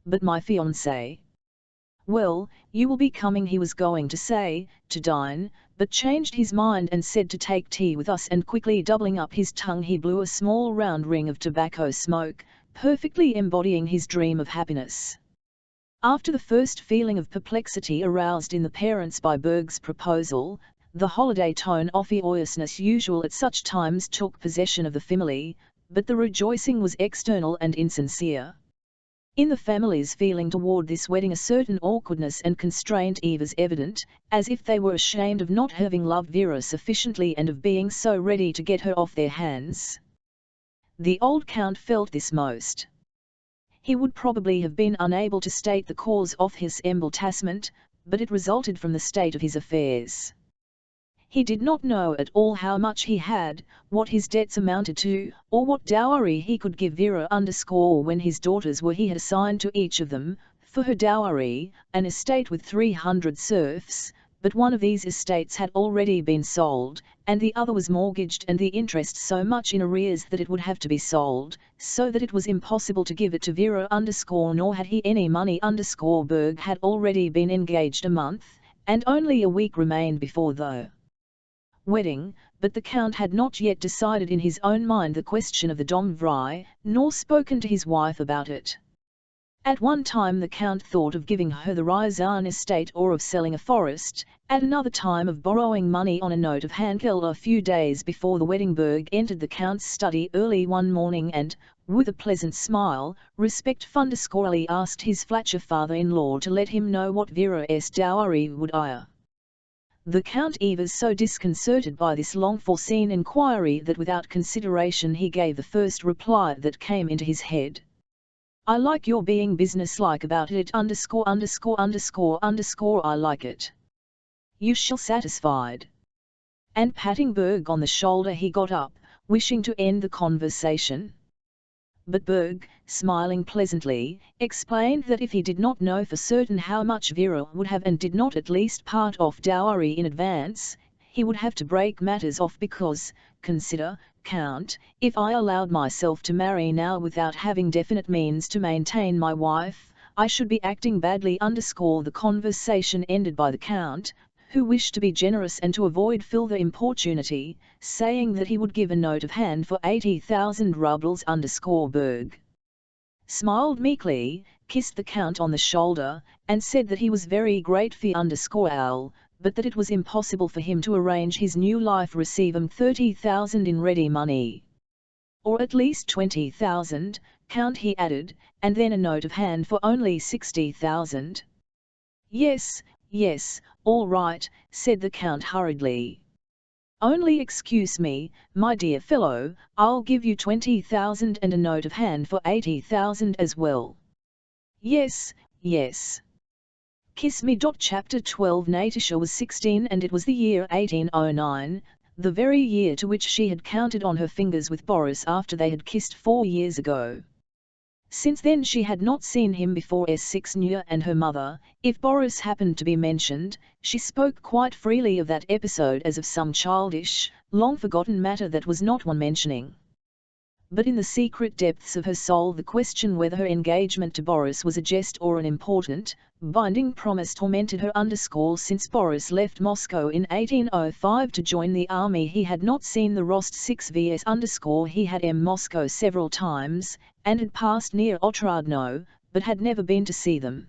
Speaker 1: But my fiancé. Well, you will be coming, he was going to say, to dine, but changed his mind and said to take tea with us, and quickly doubling up his tongue he blew a small round ring of tobacco smoke, perfectly embodying his dream of happiness. After the first feeling of perplexity aroused in the parents by Berg's proposal, the holiday tone of joyousness usual at such times took possession of the family, but the rejoicing was external and insincere. In the family's feeling toward this wedding a certain awkwardness and constraint was evident, as if they were ashamed of not having loved Vera sufficiently and of being so ready to get her off their hands. The old count felt this most. He would probably have been unable to state the cause of his embarrassment, but it resulted from the state of his affairs. He did not know at all how much he had, what his debts amounted to, or what dowry he could give Vera when his daughters were. He had assigned to each of them, for her dowry, an estate with 300 serfs, but one of these estates had already been sold, and the other was mortgaged and the interest so much in arrears that it would have to be sold, so that it was impossible to give it to Vera nor had he any money. Berg had already been engaged a month, and only a week remained before the wedding, but the Count had not yet decided in his own mind the question of the domvry, nor spoken to his wife about it. At one time the Count thought of giving her the Ryazan estate or of selling a forest, at another time of borrowing money on a note of hand. A few days before the wedding Berg entered the Count's study early one morning and, with a pleasant smile, respectfully asked his future father-in-law to let him know what Vera's dowry would be. The Count was so disconcerted by this long-foreseen inquiry that without consideration he gave the first reply that came into his head. I like your being businesslike about it I like it. You shall satisfied. And patting Berg on the shoulder he got up, wishing to end the conversation. But Berg, smiling pleasantly, explained that if he did not know for certain how much Vera would have and did not at least part of dowry in advance, he would have to break matters off because, consider, Count, if I allowed myself to marry now without having definite means to maintain my wife, I should be acting badly. The conversation ended by the Count, who wished to be generous and to avoid further importunity, saying that he would give a note of hand for 80,000 rubles. Berg smiled meekly, kissed the Count on the shoulder, and said that he was very grateful but that it was impossible for him to arrange his new life. Receive 30,000 in ready money. Or at least 20,000, Count, he added, and then a note of hand for only 60,000. Yes, all right, said the Count hurriedly. Only excuse me, my dear fellow, I'll give you 20,000 and a note of hand for 80,000 as well. Yes. Kiss me. Chapter 12. Natasha was 16 and it was the year 1809, the very year to which she had counted on her fingers with Boris after they had kissed 4 years ago. Since then she had not seen him before. Nya and her mother, if Boris happened to be mentioned, she spoke quite freely of that episode as of some childish, long-forgotten matter that was not one mentioning. but in the secret depths of her soul the question whether her engagement to Boris was a jest or an important, binding promise tormented her. Since Boris left Moscow in 1805 to join the army, he had not seen the Rost 6 vs. He had Moscow several times, and had passed near Otradno, but had never been to see them.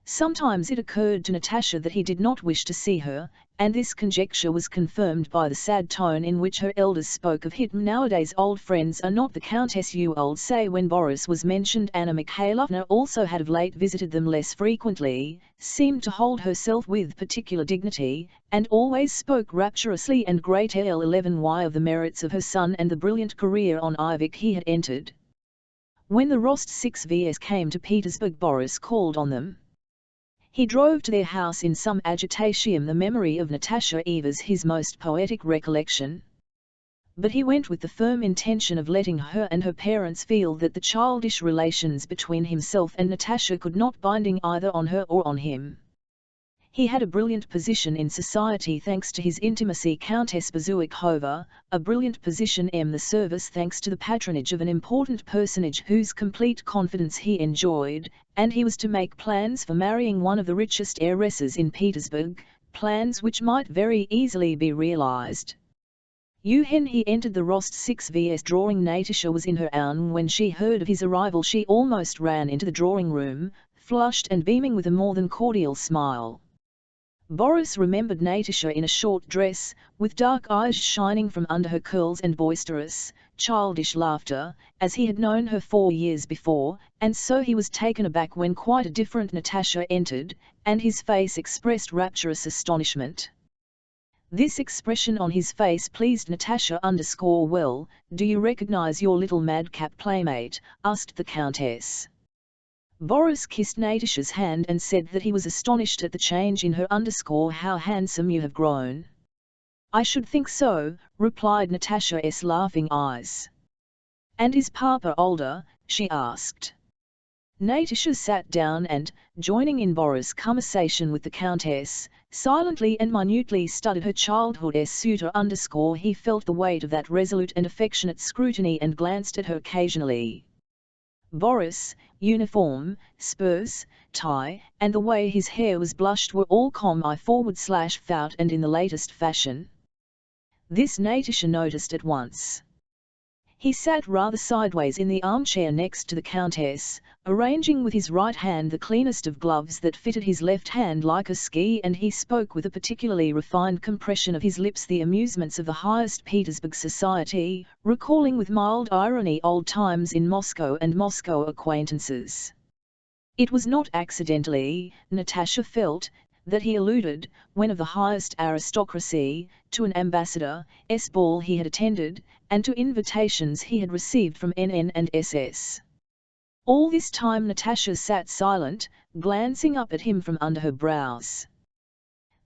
Speaker 1: Sometimes it occurred to Natasha that he did not wish to see her, and this conjecture was confirmed by the sad tone in which her elders spoke of him. Nowadays old friends are not the Countess you old say. When Boris was mentioned, Anna Mikhailovna also had of late visited them less frequently, seemed to hold herself with particular dignity, and always spoke rapturously and great L11y of the merits of her son and the brilliant career on Ivik he had entered. When the Rost 6 vs came to Petersburg, Boris called on them. He drove to their house in some agitation. The memory of Natasha evers his most poetic recollection. But he went with the firm intention of letting her and her parents feel that the childish relations between himself and Natasha could not binding either on her or on him. He had a brilliant position in society thanks to his intimacy Countess Bezukhova, a brilliant position in the service thanks to the patronage of an important personage whose complete confidence he enjoyed, and he was to make plans for marrying one of the richest heiresses in Petersburg, plans which might very easily be realized. When he entered the Rost 6 vs drawing, Natasha was in her own. When she heard of his arrival she almost ran into the drawing room, flushed and beaming with a more than cordial smile. Boris remembered Natasha in a short dress, with dark eyes shining from under her curls and boisterous, childish laughter, as he had known her 4 years before, and so he was taken aback when quite a different Natasha entered, and his face expressed rapturous astonishment. This expression on his face pleased Natasha. Well, do you recognize your little madcap playmate? Asked the Countess. Boris kissed Natasha's hand and said that he was astonished at the change in her. How handsome you have grown. I should think so, replied Natasha's laughing eyes. And is Papa older? She asked. Natasha sat down and, joining in Boris' conversation with the Countess, silently and minutely studied her childhood's suitor. He felt the weight of that resolute and affectionate scrutiny and glanced at her occasionally. Boris, uniform, spurs, tie, and the way his hair was blushed were all forward/out and in the latest fashion. This Natasha noticed at once. He sat rather sideways in the armchair next to the Countess, arranging with his right hand the cleanest of gloves that fitted his left hand like a ski, and he spoke with a particularly refined compression of his lips the amusements of the highest Petersburg society, recalling with mild irony old times in Moscow and Moscow acquaintances. It was not accidentally, Natasha felt, that he alluded, when of the highest aristocracy, to an ambassador's ball he had attended, and to invitations he had received from NN and SS. All this time Natasha sat silent, glancing up at him from under her brows.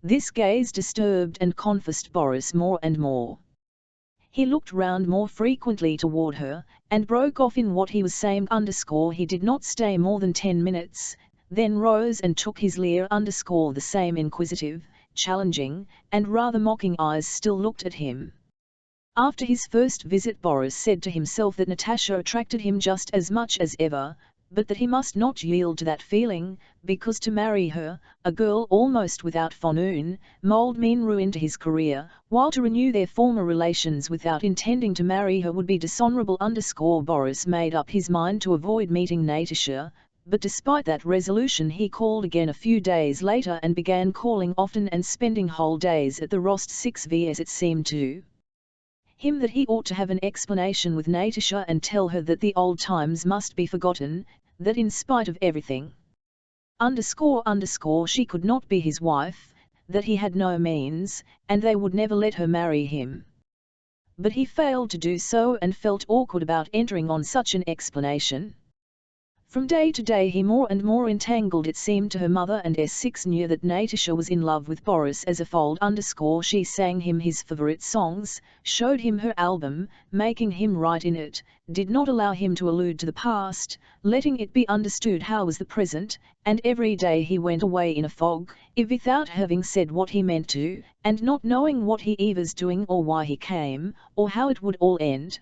Speaker 1: This gaze disturbed and confused Boris more and more. He looked round more frequently toward her, and broke off in what he was saying. He did not stay more than 10 minutes, then rose and took his leave. The same inquisitive, challenging, and rather mocking eyes still looked at him. After his first visit Boris said to himself that Natasha attracted him just as much as ever, but that he must not yield to that feeling, because to marry her, a girl almost without fortune, would mean ruin to his career, while to renew their former relations without intending to marry her would be dishonorable. Boris made up his mind to avoid meeting Natasha, but despite that resolution he called again a few days later and began calling often and spending whole days at the Rost 6 vs. It seemed to him that he ought to have an explanation with Natasha and tell her that the old times must be forgotten, that in spite of everything, she could not be his wife, that he had no means, and they would never let her marry him. But he failed to do so and felt awkward about entering on such an explanation. From day to day he more and more entangled it seemed to her mother, and S6 knew that Natasha was in love with Boris as a fold. She sang him his favourite songs, showed him her album, making him write in it, did not allow him to allude to the past, letting it be understood how was the present, and every day he went away in a fog, without having said what he meant to, and not knowing what he was doing or why he came, or how it would all end.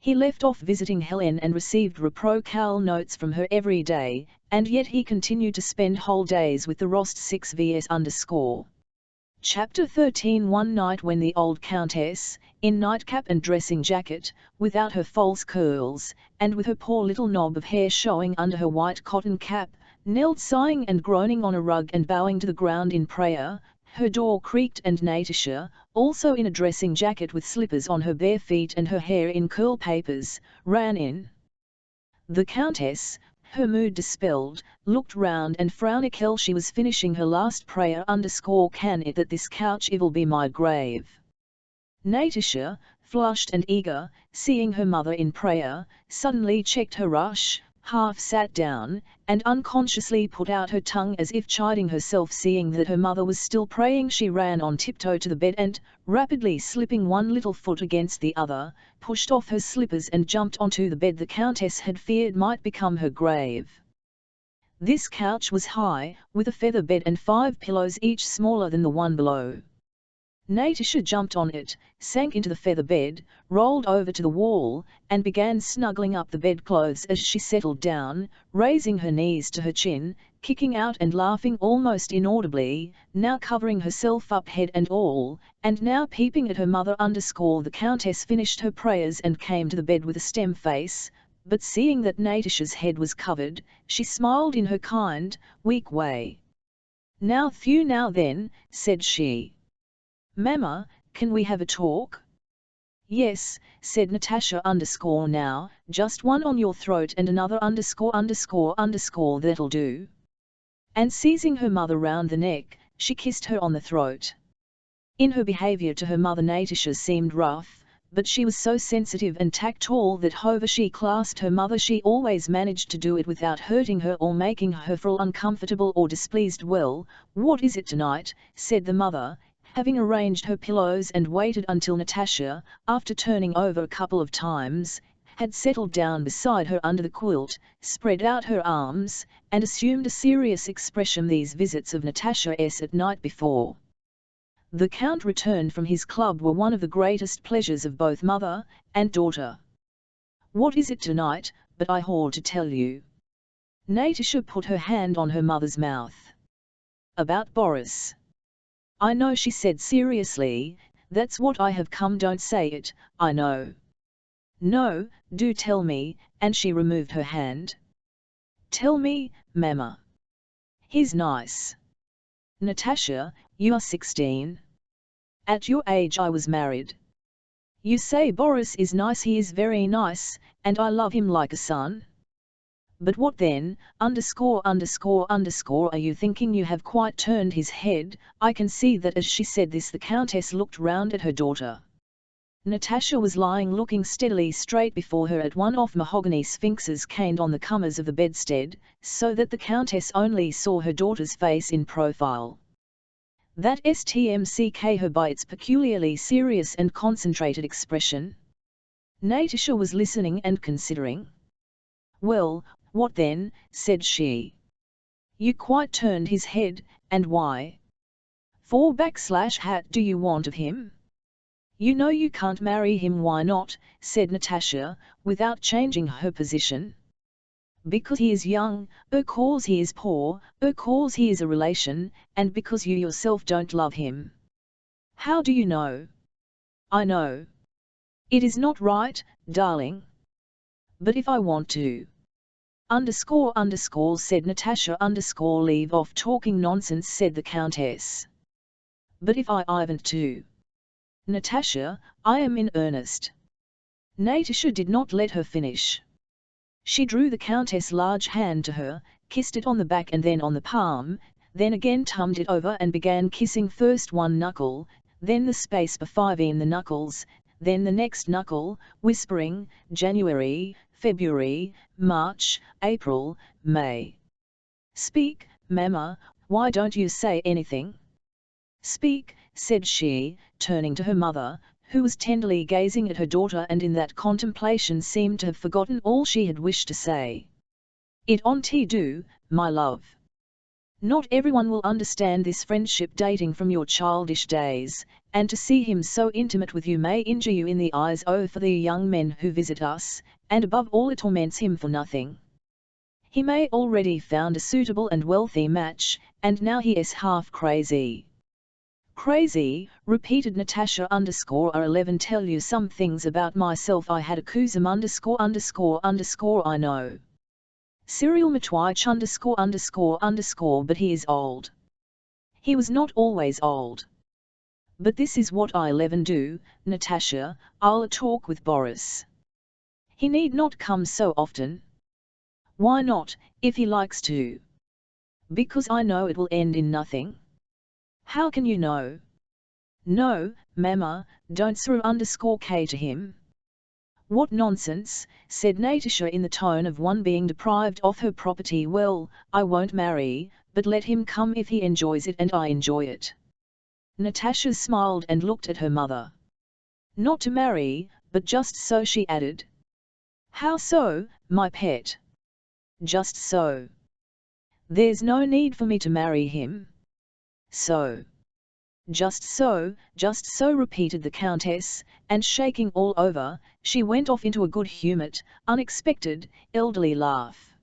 Speaker 1: He left off visiting Helen and received reciprocal notes from her every day, and yet he continued to spend whole days with the Rost 6vs_. Chapter 13. One night when the old countess, in nightcap and dressing jacket, without her false curls, and with her poor little knob of hair showing under her white cotton cap, knelt sighing and groaning on a rug and bowing to the ground in prayer, her door creaked and Natasha, also in a dressing jacket with slippers on her bare feet and her hair in curl papers, ran in. The countess, her mood dispelled, looked round and frowned till she was finishing her last prayer. Can it that this couch will be my grave? Natasha, flushed and eager, seeing her mother in prayer, suddenly checked her rush, half sat down, and unconsciously put out her tongue as if chiding herself. Seeing that her mother was still praying, she ran on tiptoe to the bed and, rapidly slipping one little foot against the other, pushed off her slippers and jumped onto the bed the countess had feared might become her grave. This couch was high, with a feather bed and 5 pillows each smaller than the one below. Natasha jumped on it, sank into the feather bed, rolled over to the wall, and began snuggling up the bedclothes as she settled down, raising her knees to her chin, kicking out and laughing almost inaudibly, now covering herself up head and all, and now peeping at her mother. The countess finished her prayers and came to the bed with a stern face, but seeing that Natasha's head was covered, she smiled in her kind, weak way. "Now then," said she. "Mamma, can we have a talk?" "Yes," said Natasha. "Now, just one on your throat and another .. That'll do." And seizing her mother round the neck, she kissed her on the throat. In her behavior to her mother Natasha seemed rough, but she was so sensitive and tactful that however she clasped her mother she always managed to do it without hurting her or making her feel uncomfortable or displeased. "Well, what is it tonight?" said the mother, having arranged her pillows and waited until Natasha, after turning over a couple of times, had settled down beside her under the quilt, spread out her arms, and assumed a serious expression. These visits of Natasha's at night before the Count returned from his club were one of the greatest pleasures of both mother and daughter. "What is it tonight, but I ought to tell you?" Natasha put her hand on her mother's mouth. "About Boris." "I know," she said seriously, "that's what I have come." "Don't say it, I know." "No, do tell me," and she removed her hand. "Tell me, Mamma." "He's nice." "Natasha, you are 16. At your age I was married. You say Boris is nice. He is very nice, and I love him like a son. But what then, .. Are you thinking you have quite turned his head?" I can see that. As she said this the countess looked round at her daughter. Natasha was lying looking steadily straight before her at one of mahogany sphinxes caned on the comers of the bedstead, so that the countess only saw her daughter's face in profile. That struck her by its peculiarly serious and concentrated expression. Natasha was listening and considering. "Well, what then?" said she. "You quite turned his head, and why? .. Do you want of him? You know you can't marry him." "Why not?" said Natasha, without changing her position. "Because he is young, cause he is poor, cause he is a relation, and because you yourself don't love him." "How do you know?" "I know. It is not right, darling. But if I want to..." said Natasha. "Leave off talking nonsense," said the countess. "But if I want to..." "Natasha, I am in earnest." Natasha did not let her finish. She drew the countess' large hand to her, kissed it on the back and then on the palm, then again turned it over and began kissing first one knuckle, then the space between the knuckles, then the next knuckle, whispering, "January, February, March, April, May. Speak, Mamma, why don't you say anything?" "Speak," said she, turning to her mother, who was tenderly gazing at her daughter and in that contemplation seemed to have forgotten all she had wished to say. "It on do, my love." Not everyone will understand this friendship dating from your childish days, and to see him so intimate with you may injure you in the eyes for the young men who visit us, and above all it torments him for nothing. He may already found a suitable and wealthy match, and now he is half crazy. Crazy, repeated Natasha _R11 tell you some things about myself I had a Kuzum ___ I know. Cyril Matwich ___ but he is old. He was not always old. But this is what I 11 do, Natasha, I'll talk with Boris. He need not come so often. Why not, if he likes to? Because I know it will end in nothing. How can you know? No, Mama, don't sir _K to him. What nonsense, said Natasha in the tone of one being deprived of her property. Well, I won't marry, but let him come if he enjoys it and I enjoy it. Natasha smiled and looked at her mother. Not to marry, but just so, she added. How so, my pet? Just so. There's no need for me to marry him. So. Just so, repeated the Countess, and shaking all over, she went off into a good-humoured, unexpected, elderly laugh.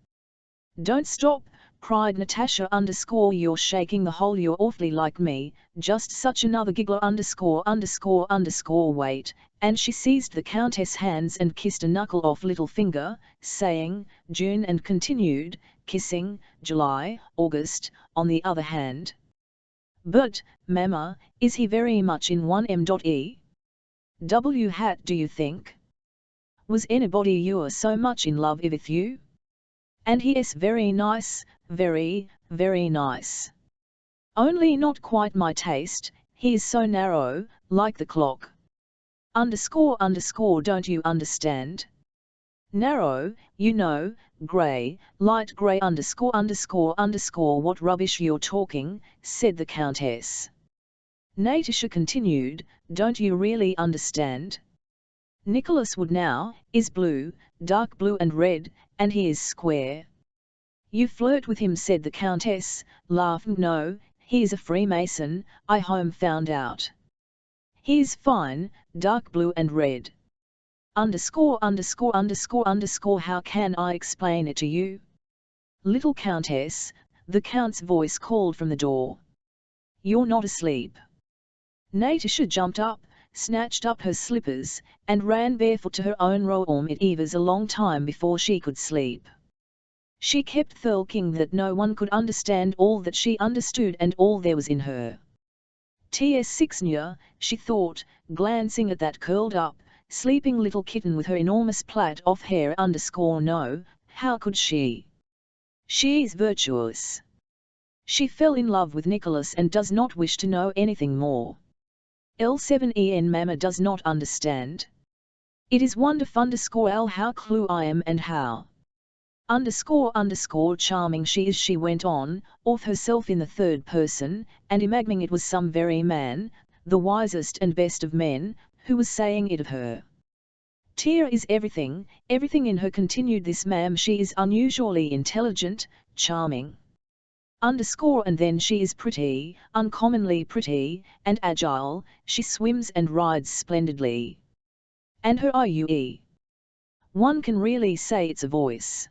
Speaker 1: Don't stop, cried Natasha _ you're shaking the whole, you're awfully like me, just such another giggler ___, wait, and she seized the Countess' hands and kissed a knuckle-off little finger, saying, June, and continued, kissing, July, August, on the other hand. But, Mama, is he very much in 1m.e? W hat do you think? Was anybody you're so much in love with you? And he is very nice, very, very nice. Only not quite my taste, he is so narrow, like the clock. __, don't you understand? Narrow, you know, grey, light grey __, what rubbish you're talking, said the Countess. Natasha continued, don't you really understand? Nicholas Wood now, is blue, dark blue and red, and he is square. You flirt with him, said the Countess, laughing. No, he is a Freemason, I found out. He is fine, dark blue and red. __, how can I explain it to you? Little Countess, the Count's voice called from the door. You're not asleep. Natasha jumped up, snatched up her slippers, and ran barefoot to her own room. It was a long time before she could sleep. She kept thinking that no one could understand all that she understood and all there was in her. T.S. she thought, glancing at that curled up, sleeping little kitten with her enormous plait of hair no, how could she? She is virtuous. She fell in love with Nicholas and does not wish to know anything more. L7en Mama does not understand. It is wonderful L how clue I am and how. Charming she is, she went on, of herself in the third person, and imagining it was some very man, the wisest and best of men, who was saying it of her. Tia is everything, everything in her, continued this ma'am. She is unusually intelligent, charming. And then she is pretty, uncommonly pretty, and agile, she swims and rides splendidly. And her IUE. One can really say it's a voice.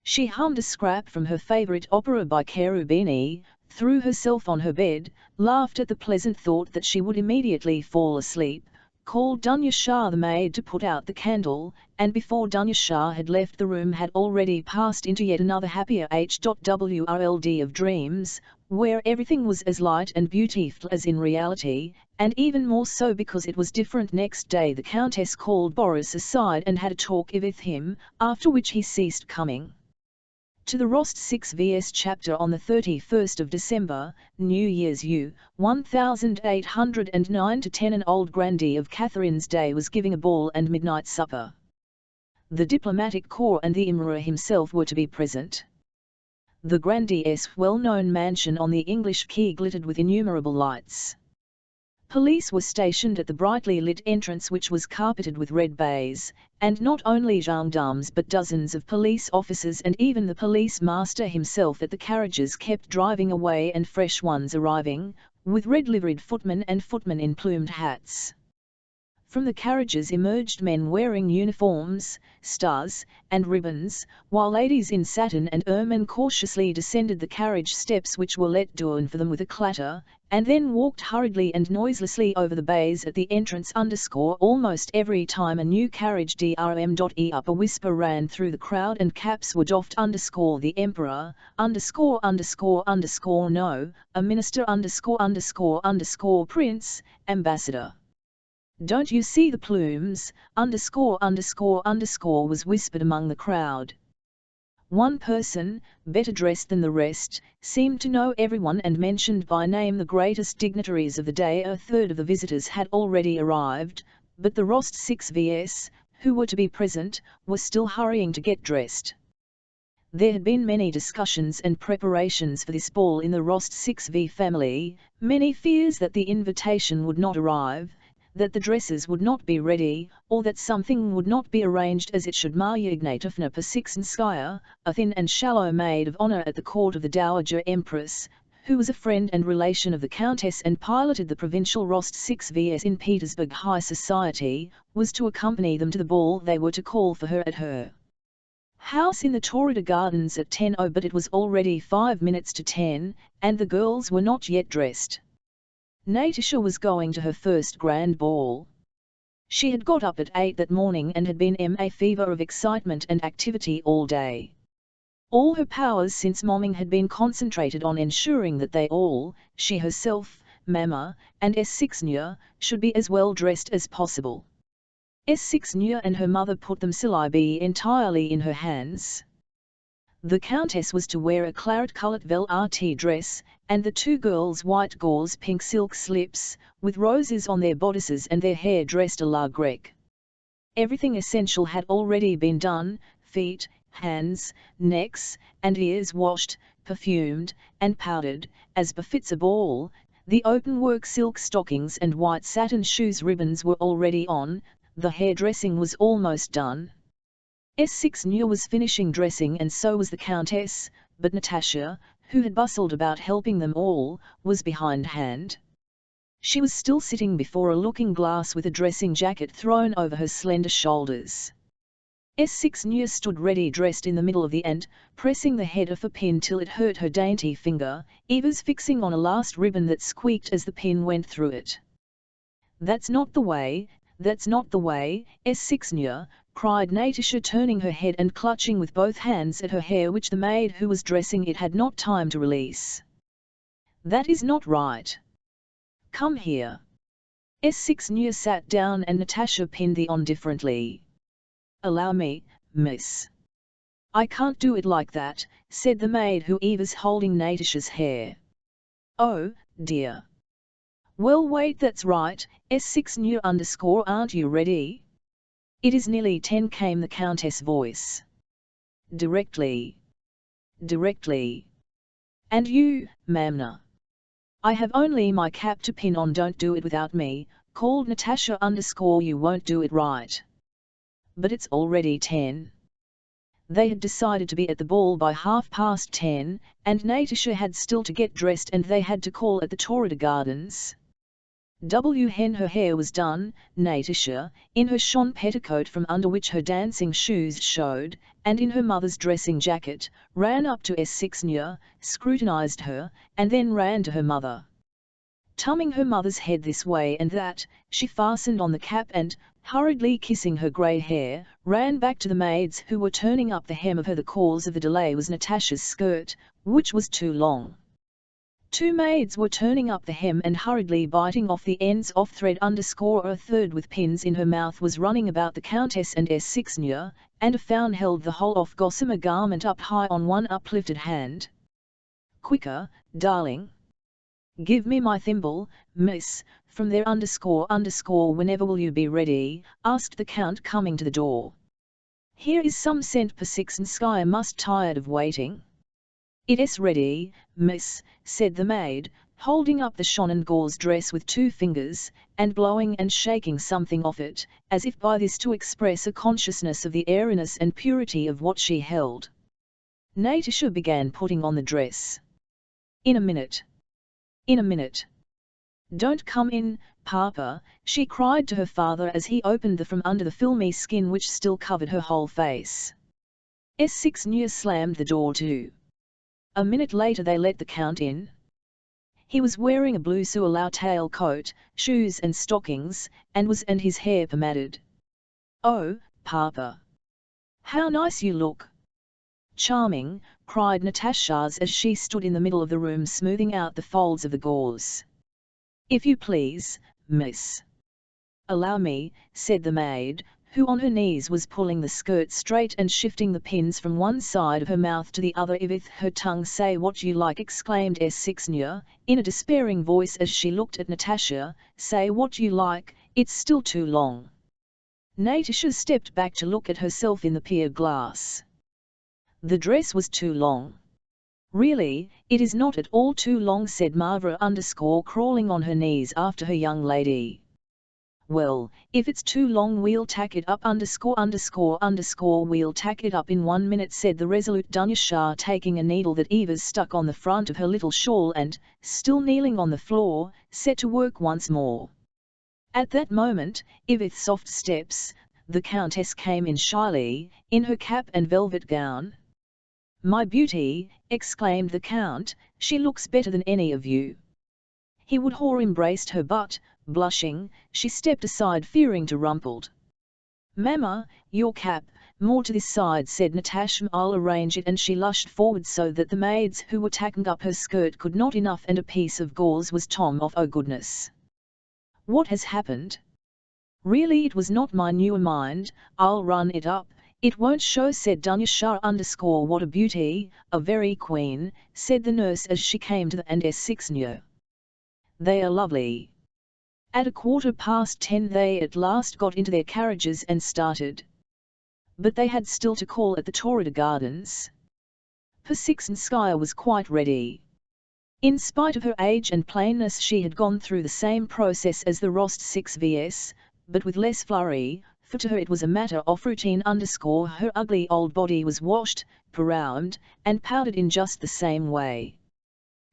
Speaker 1: She hummed a scrap from her favourite opera by Cherubini, threw herself on her bed, laughed at the pleasant thought that she would immediately fall asleep, called Dunya Shah the maid to put out the candle, and before Dunya Shah had left the room had already passed into yet another happier world of dreams, where everything was as light and beautiful as in reality, and even more so because it was different. Next day the Countess called Boris aside and had a talk with him, after which he ceased coming to the Rost 6 vs chapter on the 31st of December, New Year's U, 1809 to 10. An old grandee of Catherine's day was giving a ball and midnight supper. The diplomatic corps and the Emperor himself were to be present. The grandee's well-known mansion on the English quay glittered with innumerable lights. Police were stationed at the brightly lit entrance, which was carpeted with red baize, and not only gendarmes but dozens of police officers and even the police master himself at the carriages kept driving away and fresh ones arriving, with red-liveried footmen and footmen in plumed hats. From the carriages emerged men wearing uniforms, stars, and ribbons, while ladies in satin and ermine cautiously descended the carriage steps, which were let down for them with a clatter, and then walked hurriedly and noiselessly over the bays at the entrance. Almost every time a new carriage drm.e up a whisper ran through the crowd and caps were doffed. The emperor, no, a minister, prince, ambassador. Don't you see the plumes, was whispered among the crowd. One person, better dressed than the rest, seemed to know everyone and mentioned by name the greatest dignitaries of the day. A third of the visitors had already arrived, but the Rost 6vs, who were to be present, were still hurrying to get dressed. There had been many discussions and preparations for this ball in the Rost 6v family, many fears that the invitation would not arrive, that the dresses would not be ready, or that something would not be arranged as it should. Marya Ignatievna Persiksinskaya, a thin and shallow maid of honor at the court of the Dowager Empress, who was a friend and relation of the Countess and piloted the provincial Rost 6vs in Petersburg high society, was to accompany them to the ball. They were to call for her at her house in the Taurida Gardens at 10:00, but it was already 5 minutes to 10, and the girls were not yet dressed. Natasha was going to her first grand ball. She had got up at 8 that morning and had been in a fever of excitement and activity all day. All her powers since momming had been concentrated on ensuring that they all, she herself, Mama, and S6nya, should be as well dressed as possible. S6nya and her mother put themselves entirely in her hands. The Countess was to wear a claret-coloured velvet dress, and the two girls white gauze pink silk slips, with roses on their bodices and their hair dressed à la grecque. Everything essential had already been done: feet, hands, necks, and ears washed, perfumed, and powdered, as befits a ball. The open-work silk stockings and white satin shoes ribbons were already on, the hairdressing was almost done. S6nya was finishing dressing and so was the Countess, but Natasha, who had bustled about helping them all, was behindhand. She was still sitting before a looking-glass with a dressing jacket thrown over her slender shoulders. S6nya stood ready dressed in the middle of the and, pressing the head of a pin till it hurt her dainty finger, Eva's fixing on a last ribbon that squeaked as the pin went through it. "That's not the way, that's not the way, S6nya," cried Natasha, turning her head and clutching with both hands at her hair, which the maid who was dressing it had not time to release. "That is not right. Come here." S6nya sat down and Natasha pinned the on differently. "Allow me, miss." "I can't do it like that," said the maid who was holding Natasha's hair. "Oh, dear. Well, wait, that's right, S6nya aren't you ready?" "It is nearly 10, came the Countess' voice. "Directly. Directly. And you, Mamna?" "I have only my cap to pin on, don't do it without me," called Natasha. "You won't do it right." "But it's already 10. They had decided to be at the ball by 10:30, and Natasha had still to get dressed and they had to call at the Taurida Gardens. Her hair was done. Natasha, in her shone petticoat from under which her dancing shoes showed, and in her mother's dressing jacket, ran up to S6nya, scrutinized her, and then ran to her mother. Tumming her mother's head this way and that, she fastened on the cap and, hurriedly kissing her grey hair, ran back to the maids who were turning up the hem of her. The cause of the delay was Natasha's skirt, which was too long. 2 maids were turning up the hem and hurriedly biting off the ends of thread. A third with pins in her mouth was running about the Countess and S6nya, and a faun held the whole off gossamer garment up high on one uplifted hand. "Quicker, darling. Give me my thimble, miss, from there whenever will you be ready?" asked the Count, coming to the door. "Here is some scent." Persiksinskaya must tired of waiting. "It is ready, miss," said the maid, holding up the shone and gauze dress with 2 fingers, and blowing and shaking something off it, as if by this to express a consciousness of the airiness and purity of what she held. Natasha began putting on the dress. "In a minute. In a minute. Don't come in, Papa," she cried to her father as he opened the from under the filmy skin which still covered her whole face. S6 Nya slammed the door to. A minute later they let the Count in. He was wearing a blue swallow tail coat, shoes and stockings, and his hair pomaded. "Oh, Papa! How nice you look!" "Charming," cried Natasha as she stood in the middle of the room smoothing out the folds of the gauze. "If you please, miss." "Allow me," said the maid, who on her knees was pulling the skirt straight and shifting the pins from one side of her mouth to the other. "If her tongue, say what you like," exclaimed S6 Nya, in a despairing voice as she looked at Natasha, "say what you like, it's still too long." Natasha stepped back to look at herself in the pier glass. The dress was too long. "Really, it is not at all too long," said Marva crawling on her knees after her young lady. "Well, if it's too long we'll tack it up we'll tack it up in 1 minute," said the resolute Dunyasha, taking a needle that Eva stuck on the front of her little shawl and, still kneeling on the floor, set to work once more. At that moment, Eva's soft steps, the Countess came in shyly, in her cap and velvet gown. "My beauty," exclaimed the Count, "she looks better than any of you." He would have embraced her but, blushing, she stepped aside fearing to rumpled. "Mamma, your cap, more to this side," said Natasha. "I'll arrange it," and she lushed forward so that the maids who were tacking up her skirt could not enough, and a piece of gauze was torn off. "Oh goodness! What has happened? Really it was not my new mind, I'll run it up. It won't show," said Dunyasha. "What a beauty, a very queen," said the nurse as she came to the and S6 Nya. "They are lovely." At 10:15 they at last got into their carriages and started. But they had still to call at the Torrida Gardens. Persixenskaya was quite ready. In spite of her age and plainness she had gone through the same process as the Rost 6Vs, but with less flurry, for to her it was a matter of routine. Her ugly old body was washed, perfumed, and powdered in just the same way.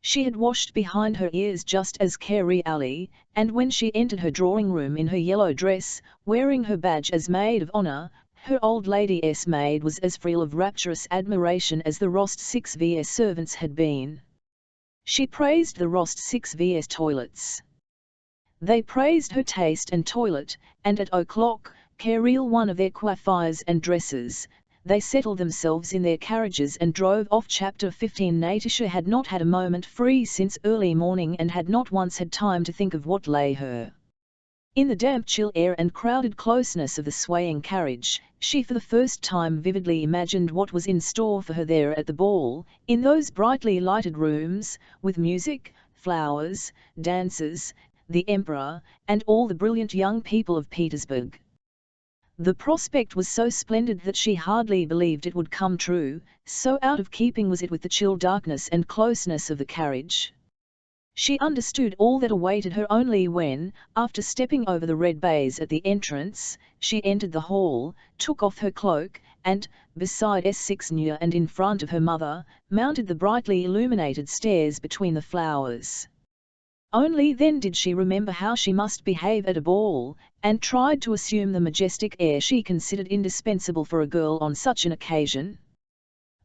Speaker 1: She had washed behind her ears just as carefully, and when she entered her drawing room in her yellow dress, wearing her badge as maid of honor, her old lady's maid was as full of rapturous admiration as the Rost 6Vs servants had been. She praised the Rost 6Vs toilets. They praised her taste and toilet, and at 0:00, careful one of their coiffures and dresses, they settled themselves in their carriages and drove off. Chapter 15. Natasha had not had a moment free since early morning and had not once had time to think of what lay her. In the damp chill air and crowded closeness of the swaying carriage, she for the first time vividly imagined what was in store for her there at the ball, in those brightly lighted rooms, with music, flowers, dances, the emperor, and all the brilliant young people of Petersburg. The prospect was so splendid that she hardly believed it would come true, so out of keeping was it with the chill darkness and closeness of the carriage. She understood all that awaited her only when, after stepping over the red baize at the entrance, she entered the hall, took off her cloak, and, beside S6 Nya and in front of her mother, mounted the brightly illuminated stairs between the flowers. Only then did she remember how she must behave at a ball, and tried to assume the majestic air she considered indispensable for a girl on such an occasion.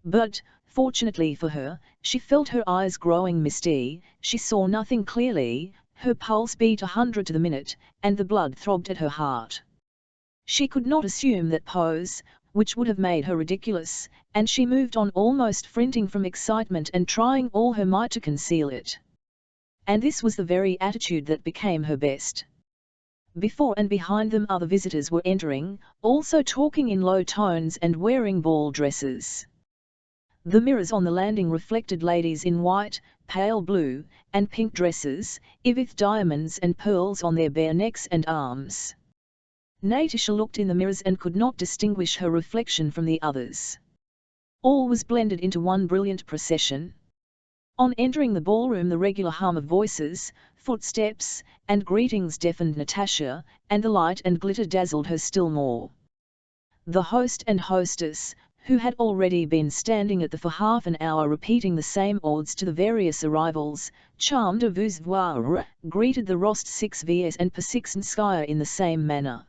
Speaker 1: But, fortunately for her, she felt her eyes growing misty, she saw nothing clearly, her pulse beat 100 to the minute, and the blood throbbed at her heart. She could not assume that pose, which would have made her ridiculous, and she moved on almost fainting from excitement and trying all her might to conceal it. And this was the very attitude that became her best. Before and behind them other visitors were entering, also talking in low tones and wearing ball dresses. The mirrors on the landing reflected ladies in white, pale blue, and pink dresses, with diamonds and pearls on their bare necks and arms. Natasha looked in the mirrors and could not distinguish her reflection from the others. All was blended into one brilliant procession. On entering the ballroom, the regular hum of voices, footsteps, and greetings deafened Natasha, and the light and glitter dazzled her still more. The host and hostess, who had already been standing at the for half an hour repeating the same odes to the various arrivals, charmed de vous voir, greeted the Rost 6Vs and Bezukhov in the same manner.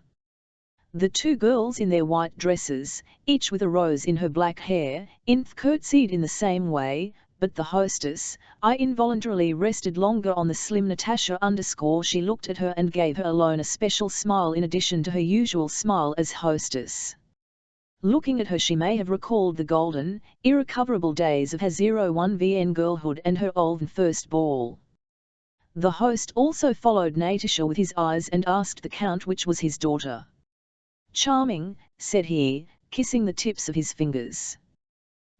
Speaker 1: The two girls in their white dresses, each with a rose in her black hair, curtsied in the same way, but the hostess, I involuntarily rested longer on the slim Natasha. She looked at her and gave her alone a special smile in addition to her usual smile as hostess. Looking at her, she may have recalled the golden, irrecoverable days of her 01VN girlhood and her old first ball. The host also followed Natasha with his eyes and asked the count which was his daughter. "Charming," said he, kissing the tips of his fingers.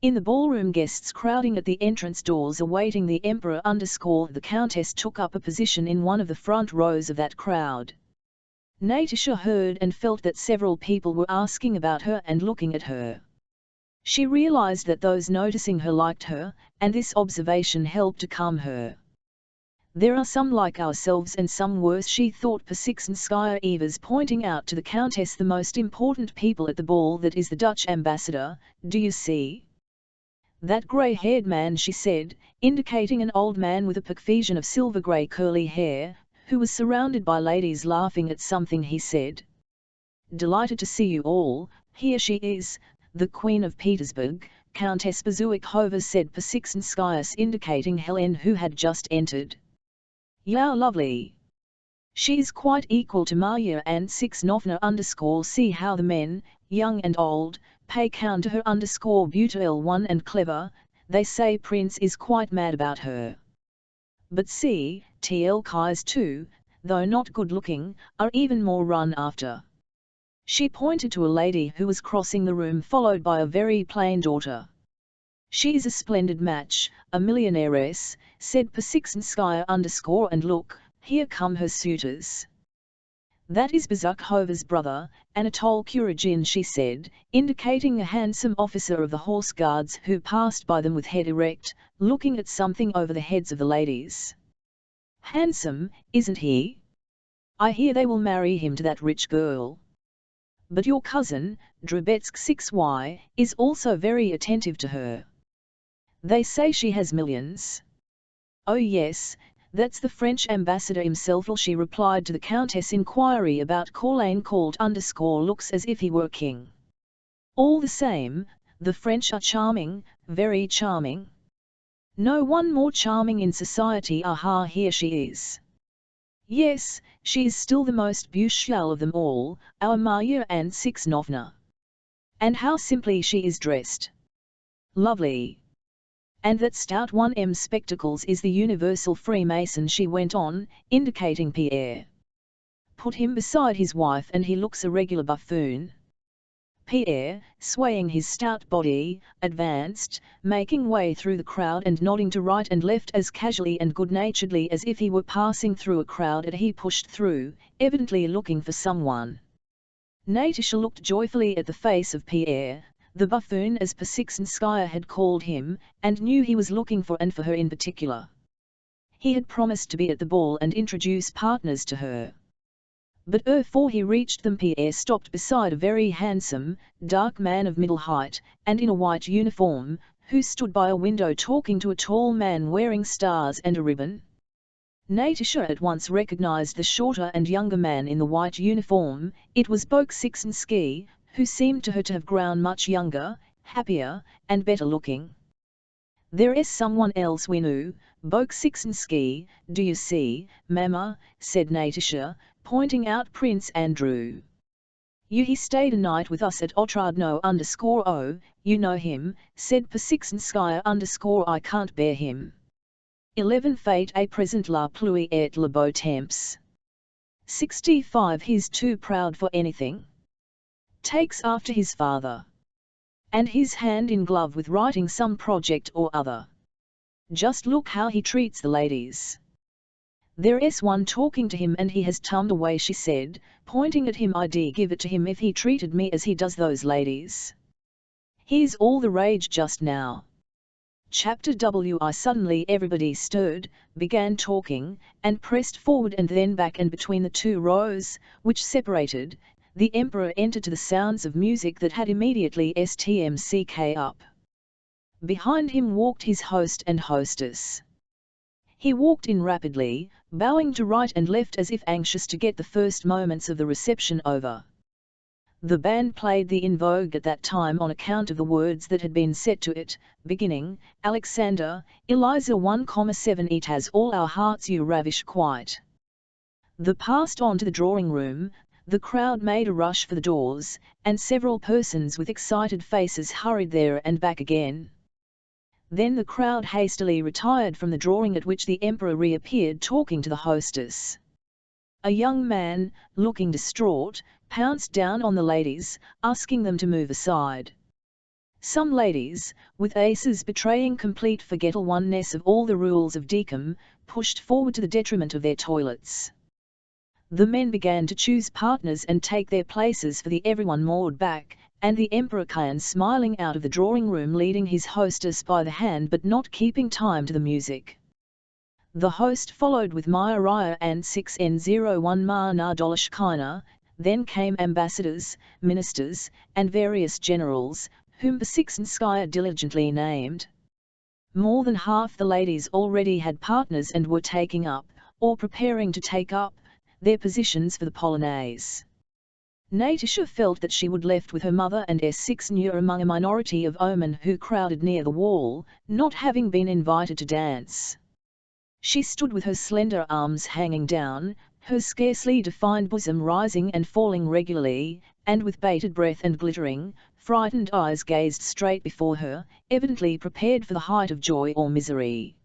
Speaker 1: In the ballroom, guests crowding at the entrance doors awaiting the emperor. The countess took up a position in one of the front rows of that crowd. Natasha heard and felt that several people were asking about her and looking at her. She realized that those noticing her liked her, and this observation helped to calm her. There are some like ourselves and some worse, she thought. Bezukhov was pointing out to the countess the most important people at the ball, that is the Dutch ambassador, do you see? That grey-haired man, she said, indicating an old man with a Caucasian of silver-grey curly hair, who was surrounded by ladies laughing at something he said. "Delighted to see you all, here she is, the Queen of Petersburg," Countess Bezukhov said. Bezukhov indicating Helen, who had just entered. "Yeah, lovely. She is quite equal to Marya and Sixnovna. See how the men, young and old, pay count to her. Beautiful and clever, they say Prince is quite mad about her. But see, TL Kais too, though not good looking, are even more run after." She pointed to a lady who was crossing the room followed by a very plain daughter. "She is a splendid match, a millionairess," said Bezukhov. "And look, here come her suitors." "That is Bezukhov's brother, Anatole Kuragin," she said, indicating a handsome officer of the horse guards who passed by them with head erect, looking at something over the heads of the ladies. "Handsome, isn't he? I hear they will marry him to that rich girl. But your cousin, Drobetsk 6Y, is also very attentive to her. They say she has millions." "Oh yes, that's the French ambassador himself," she replied to the countess' inquiry about Courlaine. Looks as if he were king. "All the same, the French are charming, very charming. No one more charming in society. Aha, here she is." "Yes, she is still the most beautiful of them all, our Marya and Sixnovna. And how simply she is dressed. Lovely. And that stout one in spectacles is the universal Freemason," she went on, indicating Pierre. "Put him beside his wife and he looks a regular buffoon." Pierre, swaying his stout body, advanced, making way through the crowd and nodding to right and left as casually and good-naturedly as if he were passing through a crowd, and he pushed through, evidently looking for someone. Natasha looked joyfully at the face of Pierre, the buffoon as Bezukhov had called him, and knew he was looking for, and for her in particular. He had promised to be at the ball and introduce partners to her. But before he reached them, Pierre stopped beside a very handsome, dark man of middle height, and in a white uniform, who stood by a window talking to a tall man wearing stars and a ribbon. Natasha at once recognized the shorter and younger man in the white uniform. It was Bolkonsky, who seemed to her to have grown much younger, happier, and better looking. "There is someone else we knew, Bolkonsky, do you see, Mama," said Natasha, pointing out Prince Andrew. He stayed a night with us at Otradno _oh, you know him," said Bezukhov. "I can't bear him. 11 Fate à présent la pluie et le beau temps. 65 He's too proud for anything. Takes after his father. And his hand in glove with writing some project or other. Just look how he treats the ladies. There's one talking to him and he has tummed away," she said, pointing at him. "I'd give it to him if he treated me as he does those ladies. He's all the rage just now. Chapter WI Suddenly everybody stirred, began talking, and pressed forward and then back and between the two rows, which separated, the emperor entered to the sounds of music that had immediately stmck up. Behind him walked his host and hostess. He walked in rapidly, bowing to right and left as if anxious to get the first moments of the reception over. The band played the in vogue at that time on account of the words that had been set to it, beginning, Alexander, Eliza 1,7 It has all our hearts you ravish quite. The passed on to the drawing room, the crowd made a rush for the doors, and several persons with excited faces hurried there and back again. Then the crowd hastily retired from the drawing at which the emperor reappeared talking to the hostess. A young man, looking distraught, pounced down on the ladies, asking them to move aside. Some ladies, with aces betraying complete forgetfulness of all the rules of decorum, pushed forward to the detriment of their toilets. The men began to choose partners and take their places for the everyone moored back, and the emperor came smiling out of the drawing room leading his hostess by the hand but not keeping time to the music. The host followed with Myria and 6N01 Marna Dolishkina, then came ambassadors, ministers, and various generals, whom Bezukhov diligently named. More than half the ladies already had partners and were taking up, or preparing to take up, their positions for the Polonaise. Natasha felt that she would left with her mother and S6 near among a minority of omen who crowded near the wall, not having been invited to dance. She stood with her slender arms hanging down, her scarcely defined bosom rising and falling regularly, and with bated breath and glittering, frightened eyes gazed straight before her, evidently prepared for the height of joy or misery.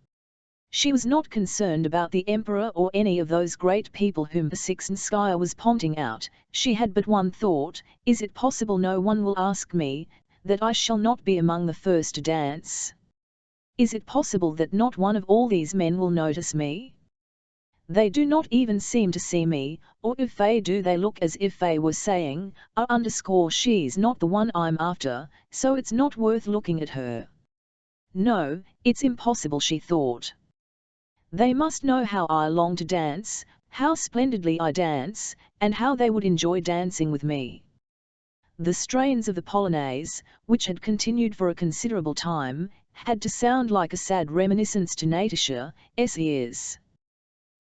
Speaker 1: She was not concerned about the emperor or any of those great people whom Bezukhov was pointing out. She had but one thought: is it possible no one will ask me, that I shall not be among the first to dance? Is it possible that not one of all these men will notice me? They do not even seem to see me, or if they do they look as if they were saying, she's not the one I'm after, so it's not worth looking at her. No, it's impossible, she thought. They must know how I long to dance, how splendidly I dance, and how they would enjoy dancing with me. The strains of the Polonaise, which had continued for a considerable time, had to sound like a sad reminiscence to Natasha's ears.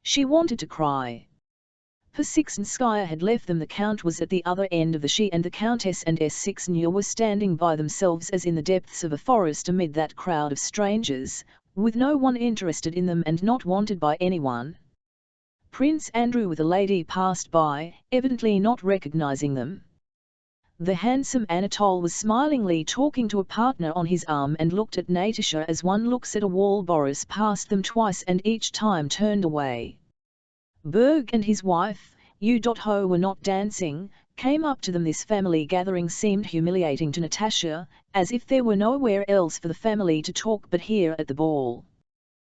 Speaker 1: She wanted to cry. Bezukhov had left them. The count was at the other end of the she and the countess and S6 were standing by themselves as in the depths of a forest amid that crowd of strangers, with no one interested in them and not wanted by anyone. Prince Andrew with a lady passed by, evidently not recognizing them. The handsome Anatole was smilingly talking to a partner on his arm and looked at Natasha as one looks at a wall. Boris passed them twice and each time turned away. Berg and his wife, U.Ho, were not dancing, came up to them. This family gathering seemed humiliating to Natasha, as if there were nowhere else for the family to talk but here at the ball.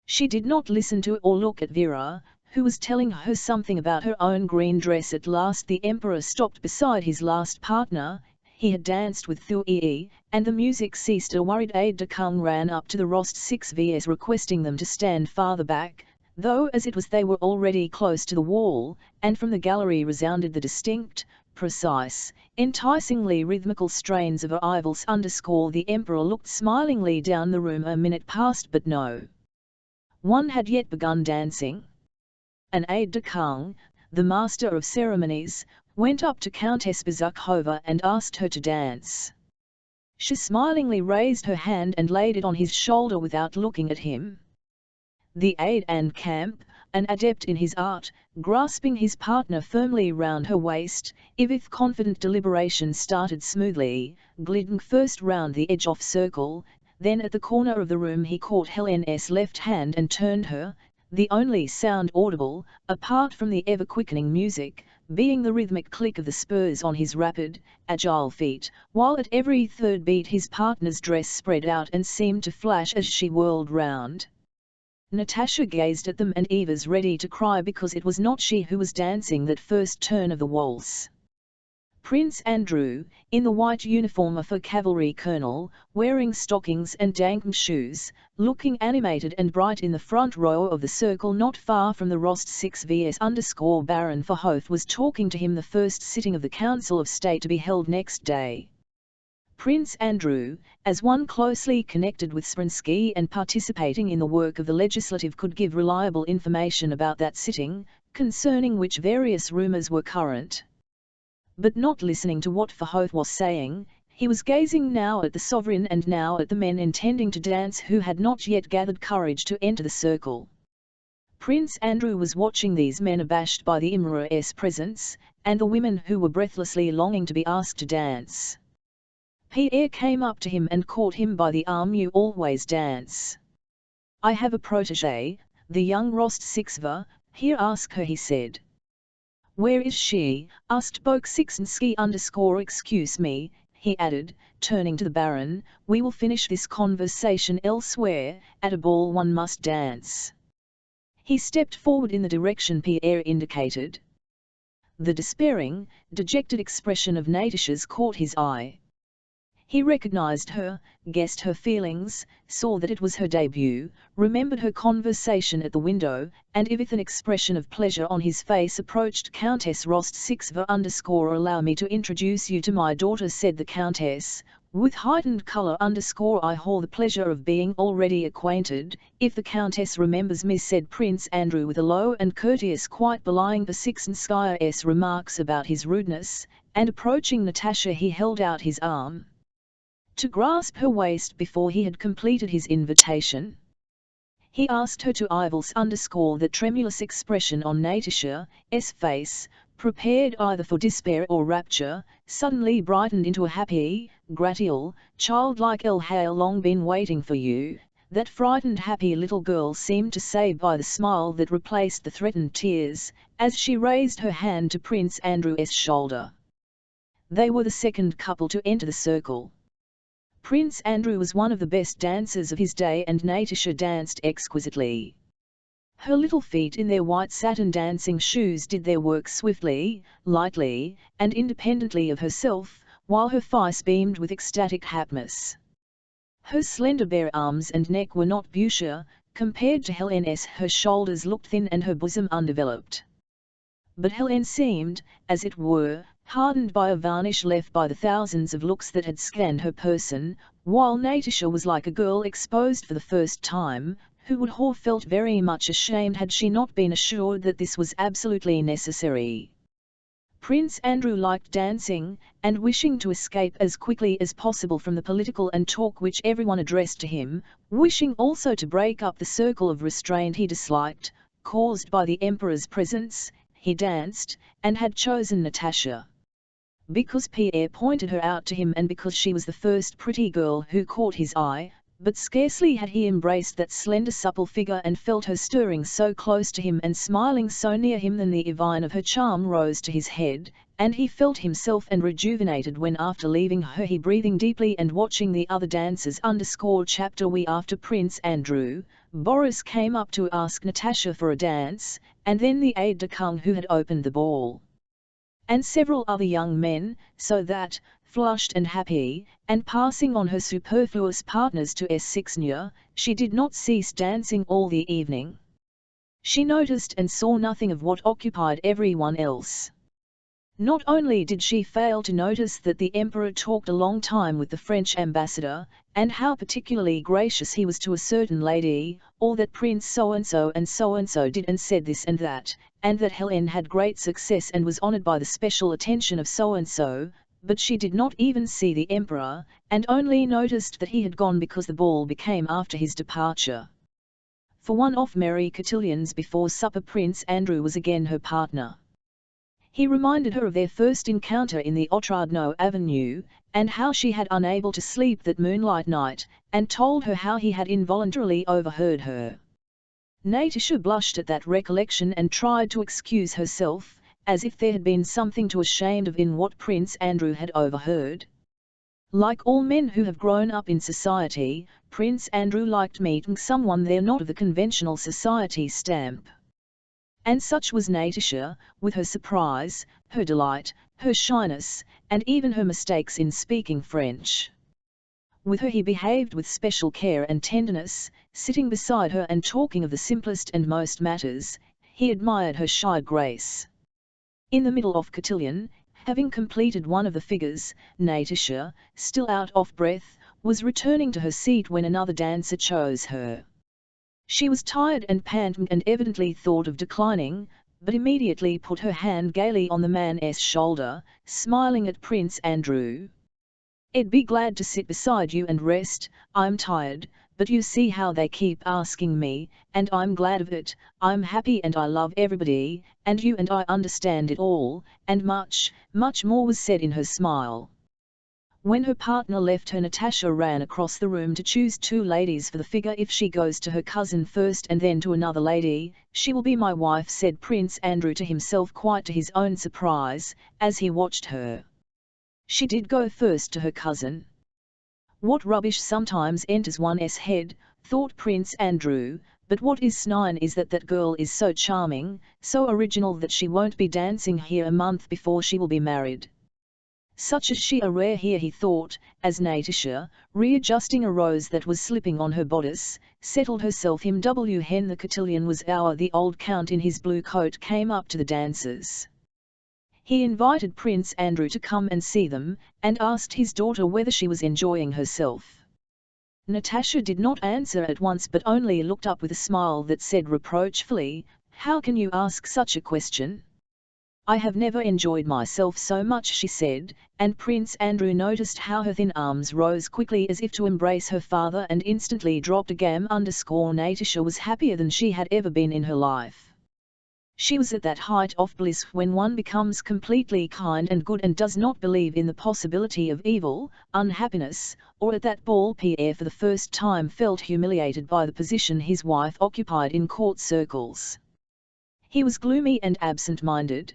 Speaker 1: She did not listen to or look at Vera, who was telling her something about her own green dress. At last the emperor stopped beside his last partner. He had danced with Thuyi, and the music ceased. A worried aide-de-camp ran up to the Rost 6Vs requesting them to stand farther back, though as it was they were already close to the wall, and from the gallery resounded the distinct, precise, enticingly rhythmical strains of Ivals. The emperor looked smilingly down the room. A minute passed but no one had yet begun dancing. An aide-de-camp, the master of ceremonies, went up to Countess Bezukhova and asked her to dance. She smilingly raised her hand and laid it on his shoulder without looking at him. The aide-de-camp, an adept in his art, grasping his partner firmly round her waist, with confident deliberation started smoothly, gliding first round the edge of circle, then at the corner of the room he caught Helen's left hand and turned her, the only sound audible, apart from the ever-quickening music, being the rhythmic click of the spurs on his rapid, agile feet, while at every third beat his partner's dress spread out and seemed to flash as she whirled round. Natasha gazed at them and was ready to cry because it was not she who was dancing that first turn of the waltz. Prince Andrew, in the white uniform of a cavalry colonel, wearing stockings and danked shoes, looking animated and bright in the front row of the circle not far from the Rost 6 vs. Baron Verhoef was talking to him the first sitting of the Council of State to be held next day. Prince Andrew, as one closely connected with Speransky and participating in the work of the legislative, could give reliable information about that sitting, concerning which various rumors were current. But not listening to what Verhoef was saying, he was gazing now at the sovereign and now at the men intending to dance who had not yet gathered courage to enter the circle. Prince Andrew was watching these men abashed by the Emperor's presence, and the women who were breathlessly longing to be asked to dance. Pierre came up to him and caught him by the arm. "You always dance." "I have a protégée, the young Rost 6va, here, ask her," he said. "Where is she?" asked Bolkonsky. "Excuse me," he added, turning to the Baron, "we will finish this conversation elsewhere, at a ball one must dance." He stepped forward in the direction Pierre indicated. The despairing, dejected expression of Natasha's caught his eye. He recognized her, guessed her feelings, saw that it was her debut, remembered her conversation at the window, and with an expression of pleasure on his face approached Countess Rost 6va. "Allow me to introduce you to my daughter," said the Countess, with heightened color. "I have the pleasure of being already acquainted, if the Countess remembers me," said Prince Andrew with a low and courteous, quite belying Bezukhnov's remarks about his rudeness, and approaching Natasha he held out his arm to grasp her waist before he had completed his invitation. He asked her to Ivals. The tremulous expression on Natasha's face, prepared either for despair or rapture, suddenly brightened into a happy, grateful, childlike "I have long been waiting for you," that frightened happy little girl seemed to say by the smile that replaced the threatened tears, as she raised her hand to Prince Andrew's shoulder. They were the second couple to enter the circle. Prince Andrew was one of the best dancers of his day, and Natasha danced exquisitely. Her little feet in their white satin dancing shoes did their work swiftly, lightly, and independently of herself, while her face beamed with ecstatic happiness. Her slender bare arms and neck were not beautiful, compared to Helene's. Her shoulders looked thin and her bosom undeveloped. But Helene seemed, as it were, hardened by a varnish left by the thousands of looks that had scanned her person, while Natasha was like a girl exposed for the first time, who would have felt very much ashamed had she not been assured that this was absolutely necessary. Prince Andrew liked dancing, and wishing to escape as quickly as possible from the political and talk which everyone addressed to him, wishing also to break up the circle of restraint he disliked, caused by the Emperor's presence, he danced, and had chosen Natasha because Pierre pointed her out to him and because she was the first pretty girl who caught his eye, but scarcely had he embraced that slender supple figure and felt her stirring so close to him and smiling so near him than the vine of her charm rose to his head, and he felt himself and rejuvenated when after leaving her he breathing deeply and watching the other dancers. Chapter We After Prince Andrew, Boris came up to ask Natasha for a dance, and then the aide-de-camp who had opened the ball, and several other young men, so that, flushed and happy, and passing on her superfluous partners to S6, she did not cease dancing all the evening. She noticed and saw nothing of what occupied everyone else. Not only did she fail to notice that the Emperor talked a long time with the French ambassador, and how particularly gracious he was to a certain lady, or that Prince so-and-so and so-and-so did and said this and that, and that Helene had great success and was honored by the special attention of so-and-so, but she did not even see the Emperor, and only noticed that he had gone because the ball became after his departure. For one off merry cotillions before supper Prince Andrew was again her partner. He reminded her of their first encounter in the Otradno Avenue, and how she had unable to sleep that moonlight night, and told her how he had involuntarily overheard her. Natasha blushed at that recollection and tried to excuse herself, as if there had been something to ashamed of in what Prince Andrew had overheard. Like all men who have grown up in society, Prince Andrew liked meeting someone there not of the conventional society stamp. And such was Natasha, with her surprise, her delight, her shyness, and even her mistakes in speaking French. With her he behaved with special care and tenderness, sitting beside her and talking of the simplest and most matters. He admired her shy grace. In the middle of cotillion, having completed one of the figures, Natasha, still out of breath, was returning to her seat when another dancer chose her. She was tired and panting and evidently thought of declining, but immediately put her hand gaily on the man's shoulder, smiling at Prince Andrew. "I'd be glad to sit beside you and rest, I'm tired, but you see how they keep asking me, and I'm glad of it. I'm happy and I love everybody, and you and I understand it all," and much, much more was said in her smile. When her partner left her, Natasha ran across the room to choose two ladies for the figure. "If she goes to her cousin first and then to another lady, she will be my wife," said Prince Andrew to himself, quite to his own surprise, as he watched her. She did go first to her cousin. What rubbish sometimes enters one's head, thought Prince Andrew, but what is snine is that girl is so charming, so original that she won't be dancing here a month before she will be married. Such as she are rare here, he thought, as Natasha, readjusting a rose that was slipping on her bodice, settled herself. When the cotillion was over, the old count in his blue coat came up to the dancers. He invited Prince Andrew to come and see them, and asked his daughter whether she was enjoying herself. Natasha did not answer at once, but only looked up with a smile that said reproachfully, "How can you ask such a question?" "I have never enjoyed myself so much," she said, and Prince Andrew noticed how her thin arms rose quickly as if to embrace her father and instantly dropped again. Natasha was happier than she had ever been in her life. She was at that height of bliss when one becomes completely kind and good and does not believe in the possibility of evil, unhappiness, or at that ball Pierre for the first time felt humiliated by the position his wife occupied in court circles. He was gloomy and absent-minded.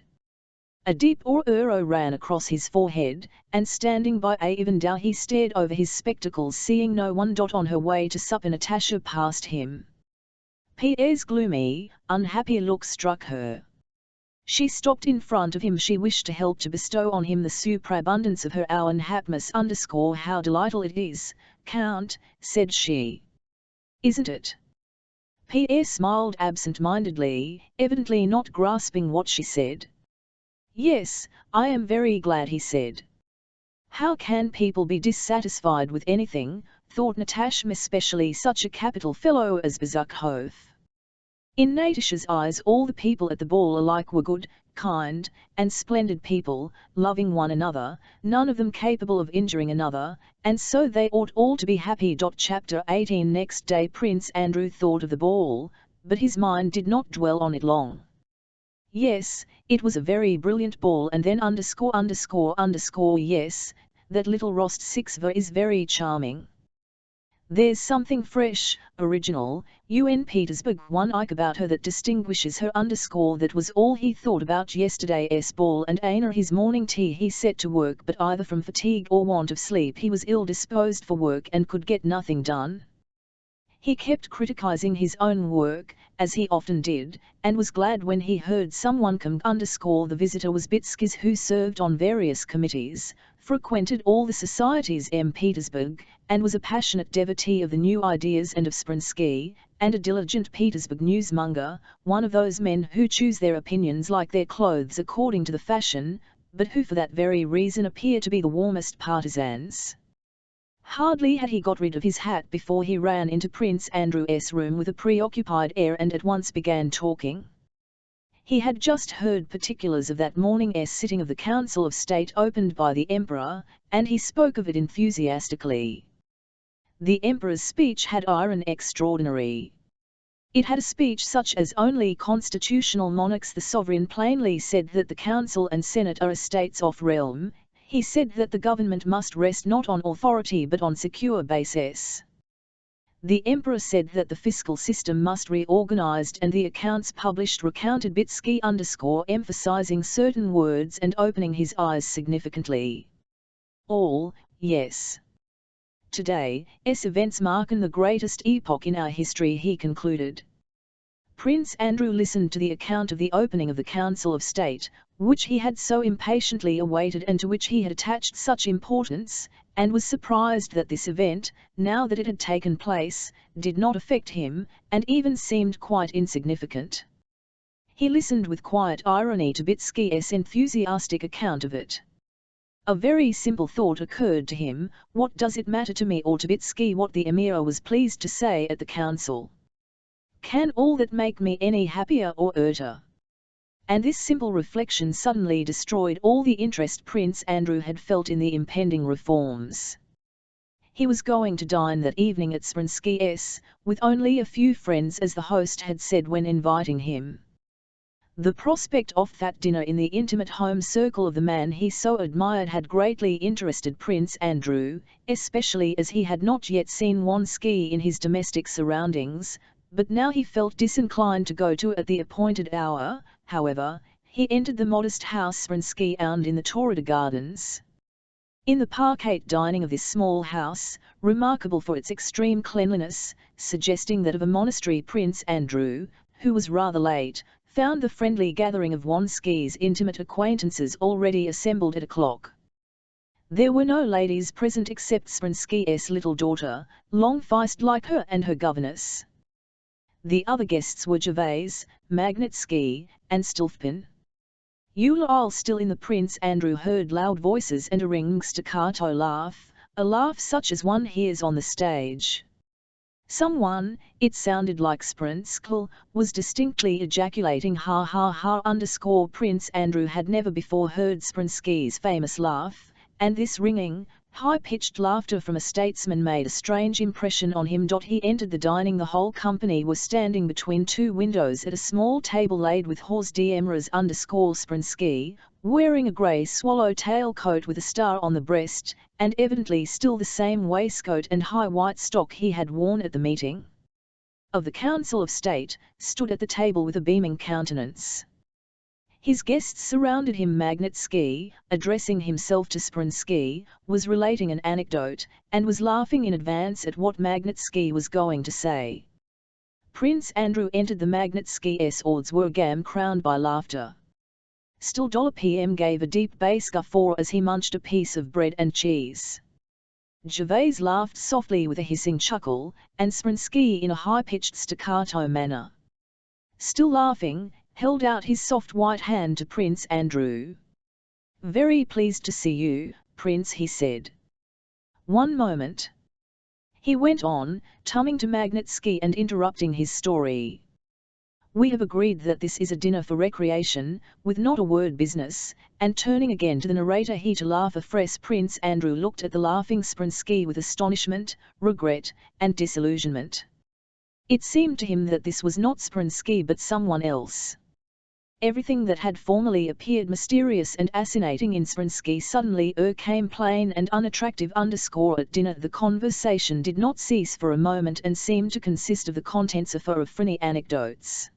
Speaker 1: A deep aura ran across his forehead, and standing by even now he stared over his spectacles, seeing no one. On her way to supper, Natasha passed him. Pierre's gloomy, unhappy look struck her. She stopped in front of him. She wished to help to bestow on him the superabundance of her own happiness. "How delightful it is, Count," said she. "Isn't it?" Pierre smiled absent-mindedly, evidently not grasping what she said. "Yes, I am very glad," he said. How can people be dissatisfied with anything, thought Natasha, especially such a capital fellow as Bezukhov. In Natasha's eyes all the people at the ball alike were good, kind, and splendid people, loving one another, none of them capable of injuring another, and so they ought all to be happy. Chapter 18. Next day Prince Andrew thought of the ball, but his mind did not dwell on it long. Yes, it was a very brilliant ball, and then yes, that little Rostov is very charming. There's something fresh, original, Petersburg one-like about her that distinguishes her. That was all he thought about yesterday's ball and his morning tea. He set to work, but either from fatigue or want of sleep he was ill-disposed for work and could get nothing done. He kept criticizing his own work, as he often did, and was glad when he heard someone come. The visitor was Bitskis, who served on various committees, frequented all the societies in Petersburg, and was a passionate devotee of the new ideas and of Spransky, and a diligent Petersburg newsmonger, one of those men who choose their opinions like their clothes according to the fashion, but who for that very reason appear to be the warmest partisans. Hardly had he got rid of his hat before he ran into Prince Andrew's room with a preoccupied air and at once began talking. He had just heard particulars of that morning's sitting of the Council of State opened by the Emperor, and he spoke of it enthusiastically. The Emperor's speech had iron extraordinary. It had a speech such as only constitutional monarchs. The sovereign plainly said that the Council and Senate are estates of realm. He said that the government must rest not on authority but on secure basis. The Emperor said that the fiscal system must be reorganized and the accounts published, recounted Bitsky emphasizing certain words and opening his eyes significantly. All, yes. Today's events mark the greatest epoch in our history, he concluded. Prince Andrew listened to the account of the opening of the Council of State, which he had so impatiently awaited and to which he had attached such importance, and was surprised that this event, now that it had taken place, did not affect him, and even seemed quite insignificant. He listened with quiet irony to Bitsky's enthusiastic account of it. A very simple thought occurred to him: what does it matter to me or to Bitsky what the Emir was pleased to say at the council? Can all that make me any happier or urter? And this simple reflection suddenly destroyed all the interest Prince Andrew had felt in the impending reforms. He was going to dine that evening at Spransky's, with only a few friends as the host had said when inviting him. The prospect of that dinner in the intimate home circle of the man he so admired had greatly interested Prince Andrew, especially as he had not yet seen Wronski in his domestic surroundings, but now he felt disinclined to go to at the appointed hour. However, he entered the modest house Spransky owned in the Taurida Gardens. In the parquet dining of this small house, remarkable for its extreme cleanliness, suggesting that of a monastery, Prince Andrew, who was rather late, found the friendly gathering of Wronski's intimate acquaintances already assembled at o'clock. There were no ladies present except Spransky's little daughter, long-faced like her, and her governess. The other guests were Gervais, Magnitsky, and Stolpin. While still in the Prince Andrew heard loud voices and a ringing staccato laugh, a laugh such as one hears on the stage. Someone, it sounded like Spransky, was distinctly ejaculating ha ha ha _ Prince Andrew had never before heard Spransky's famous laugh, and this ringing, high-pitched laughter from a statesman made a strange impression on him. He entered the dining. The whole company were standing between two windows at a small table laid with hors d'oeuvres _ Spransky, wearing a grey swallow-tail coat with a star on the breast, and evidently still the same waistcoat and high white stock he had worn at the meeting of the Council of State, stood at the table with a beaming countenance. His guests surrounded him. Magnitsky, addressing himself to Spransky, was relating an anecdote, and was laughing in advance at what Magnitsky was going to say. Prince Andrew entered. The Magnitsky's words were crowned by laughter. Still PM gave a deep bass guffaw as he munched a piece of bread and cheese. Gervais laughed softly with a hissing chuckle, and Spransky in a high-pitched staccato manner, still laughing, held out his soft white hand to Prince Andrew. "Very pleased to see you, Prince," he said. "One moment," he went on, turning to Magnitsky and interrupting his story. "We have agreed that this is a dinner for recreation, with not a word business," and turning again to the narrator he to laugh afresh. Prince Andrew looked at the laughing Spransky with astonishment, regret, and disillusionment. It seemed to him that this was not Spransky but someone else. Everything that had formerly appeared mysterious and fascinating in Spransky suddenly came plain and unattractive. At dinner the conversation did not cease for a moment and seemed to consist of the contents of funny anecdotes.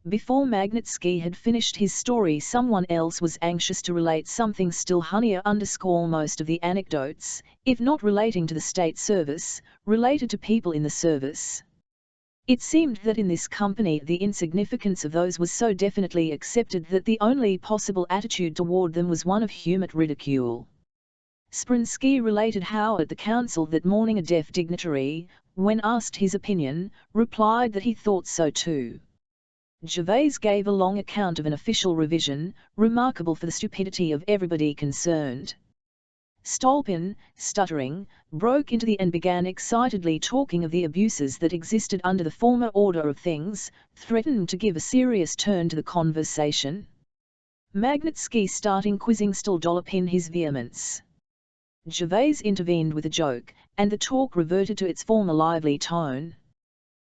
Speaker 1: Before Magnitsky had finished his story, someone else was anxious to relate something still funnier. Most of the anecdotes, if not relating to the state service, related to people in the service. It seemed that in this company the insignificance of those was so definitely accepted that the only possible attitude toward them was one of humid ridicule. Spransky related how at the council that morning a deaf dignitary, when asked his opinion, replied that he thought so too. Gervais gave a long account of an official revision, remarkable for the stupidity of everybody concerned. Stolpin, stuttering, broke into and began excitedly talking of the abuses that existed under the former order of things, threatened to give a serious turn to the conversation. Magnitsky starting quizzing Stolpin his vehemence. Gervais intervened with a joke, and the talk reverted to its former lively tone.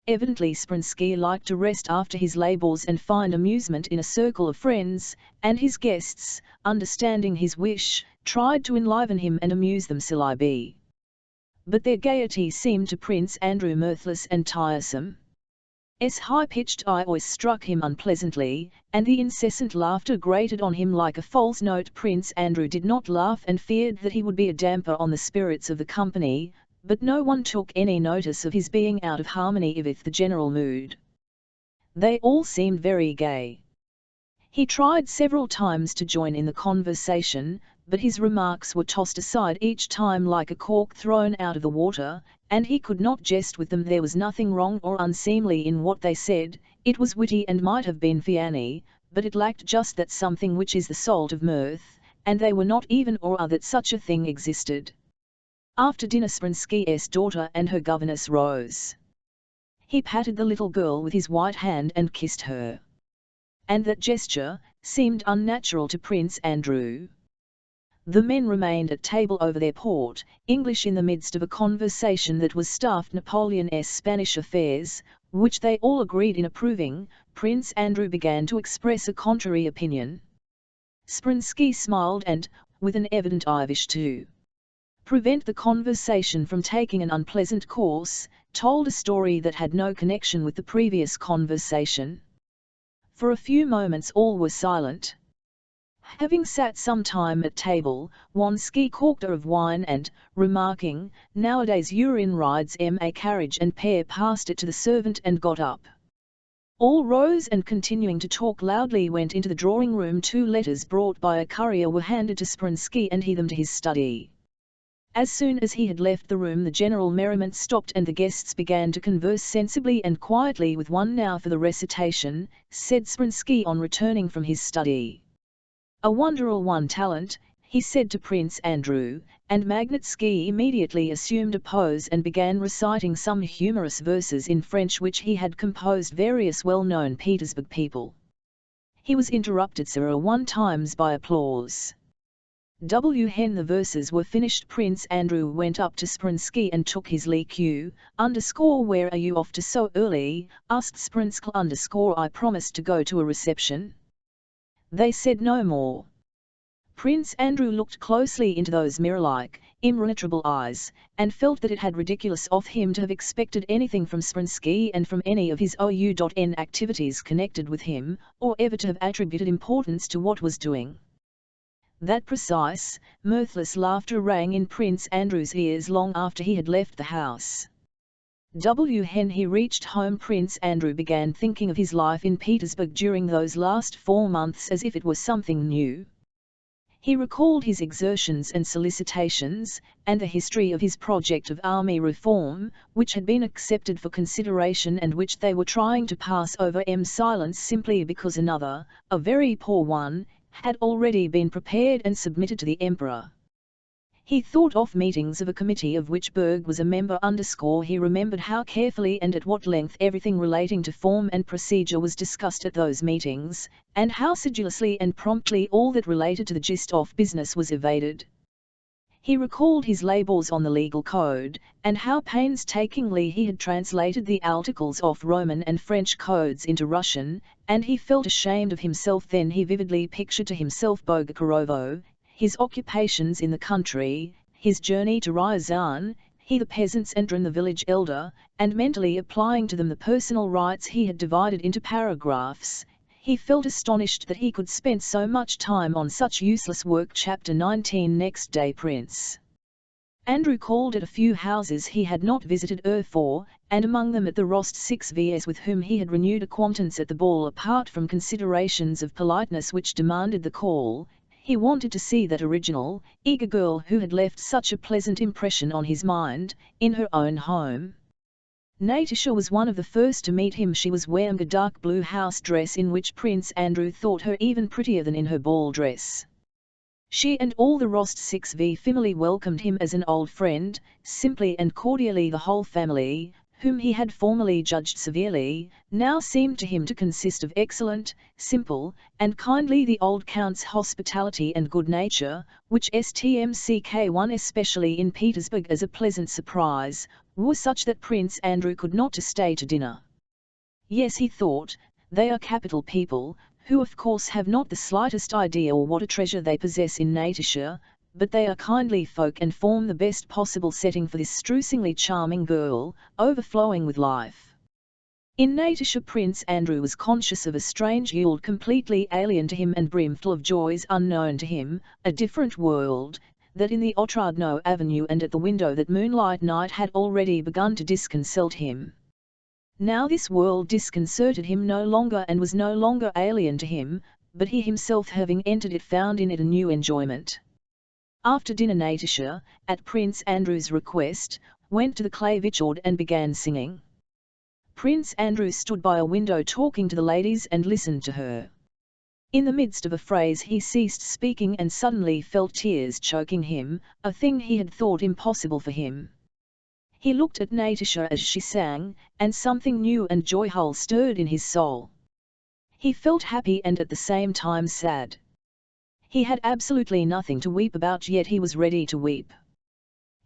Speaker 1: Evidently Spransky liked to rest after his labours and find amusement in a circle of friends, and his guests, understanding his wish, tried to enliven him and amuse them. But their gaiety seemed to Prince Andrew mirthless and tiresome. High-pitched voice struck him unpleasantly, and the incessant laughter grated on him like a false note. Prince Andrew did not laugh and feared that he would be a damper on the spirits of the company, but no one took any notice of his being out of harmony with the general mood. They all seemed very gay. He tried several times to join in the conversation, but his remarks were tossed aside each time like a cork thrown out of the water, and he could not jest with them. There was nothing wrong or unseemly in what they said, it was witty and might have been funny, but it lacked just that something which is the salt of mirth, and they were not even aware that such a thing existed. After dinner Spransky's daughter and her governess rose. He patted the little girl with his white hand and kissed her. And that gesture seemed unnatural to Prince Andrew. The men remained at table over their port, English in the midst of a conversation that was stuffed Napoleon's Spanish affairs, which they all agreed in approving. Prince Andrew began to express a contrary opinion. Spransky smiled and, with an evident wish to prevent the conversation from taking an unpleasant course, told a story that had no connection with the previous conversation. For a few moments all were silent. Having sat some time at table, Wronski corked of wine and, remarking, "Nowadays Urin rides a carriage and pair passed it to the servant and got up." All rose and continuing to talk loudly went into the drawing-room. 2 letters brought by a courier were handed to Spransky and he them to his study. As soon as he had left the room the general merriment stopped and the guests began to converse sensibly and quietly with one. "Now for the recitation," said Spransky on returning from his study. "A wonderful one talent," he said to Prince Andrew, and Magnitsky immediately assumed a pose and began reciting some humorous verses in French which he had composed various well-known Petersburg people. He was interrupted several times by applause. When the verses were finished Prince Andrew went up to Spransky and took his leave. "Where are you off to so early?" asked Spransky. "I promised to go to a reception." They said no more. Prince Andrew looked closely into those mirror-like, impenetrable eyes, and felt that it had ridiculous of him to have expected anything from Spransky and from any of his OUN activities connected with him, or ever to have attributed importance to what was doing. That precise, mirthless laughter rang in Prince Andrew's ears long after he had left the house. When he reached home Prince Andrew began thinking of his life in Petersburg during those last 4 months as if it was something new. He recalled his exertions and solicitations, and the history of his project of army reform, which had been accepted for consideration and which they were trying to pass over silence simply because another, a very poor one, had already been prepared and submitted to the Emperor. He thought of meetings of a committee of which Berg was a member. He remembered how carefully and at what length everything relating to form and procedure was discussed at those meetings, and how sedulously and promptly all that related to the gist of business was evaded. He recalled his labors on the legal code, and how painstakingly he had translated the articles of Roman and French codes into Russian, and he felt ashamed of himself. Then he vividly pictured to himself Bogochorovo, his occupations in the country, his journey to Ryazan, he the peasants and the village elder, and mentally applying to them the personal rights he had divided into paragraphs. He felt astonished that he could spend so much time on such useless work. Chapter 19. Next day Prince Andrew called at a few houses he had not visited before, and among them at the Rostov with whom he had renewed acquaintance at the ball. Apart from considerations of politeness which demanded the call, he wanted to see that original, eager girl who had left such a pleasant impression on his mind, in her own home. Natasha was one of the first to meet him. She was wearing a dark blue house dress in which Prince Andrew thought her even prettier than in her ball dress. She and all the Rostov family welcomed him as an old friend, simply and cordially. The whole family, whom he had formerly judged severely, now seemed to him to consist of excellent, simple, and kindly. The old Count's hospitality and good nature, which Stmck especially in Petersburg as a pleasant surprise, were such that Prince Andrew could not stay to dinner. Yes, he thought, they are capital people, who of course have not the slightest idea or what a treasure they possess in Natasha, but they are kindly folk and form the best possible setting for this strusingly charming girl, overflowing with life. In Natasha Prince Andrew was conscious of a strange world completely alien to him and brimful of joys unknown to him, a different world, that in the Otradno Avenue and at the window that moonlight night had already begun to disconcert him. Now this world disconcerted him no longer and was no longer alien to him, but he himself having entered it found in it a new enjoyment. After dinner Natasha, at Prince Andrew's request, went to the clavichord and began singing. Prince Andrew stood by a window talking to the ladies and listened to her. In the midst of a phrase he ceased speaking and suddenly felt tears choking him, a thing he had thought impossible for him. He looked at Natasha as she sang, and something new and joyful stirred in his soul. He felt happy and at the same time sad. He had absolutely nothing to weep about, yet he was ready to weep.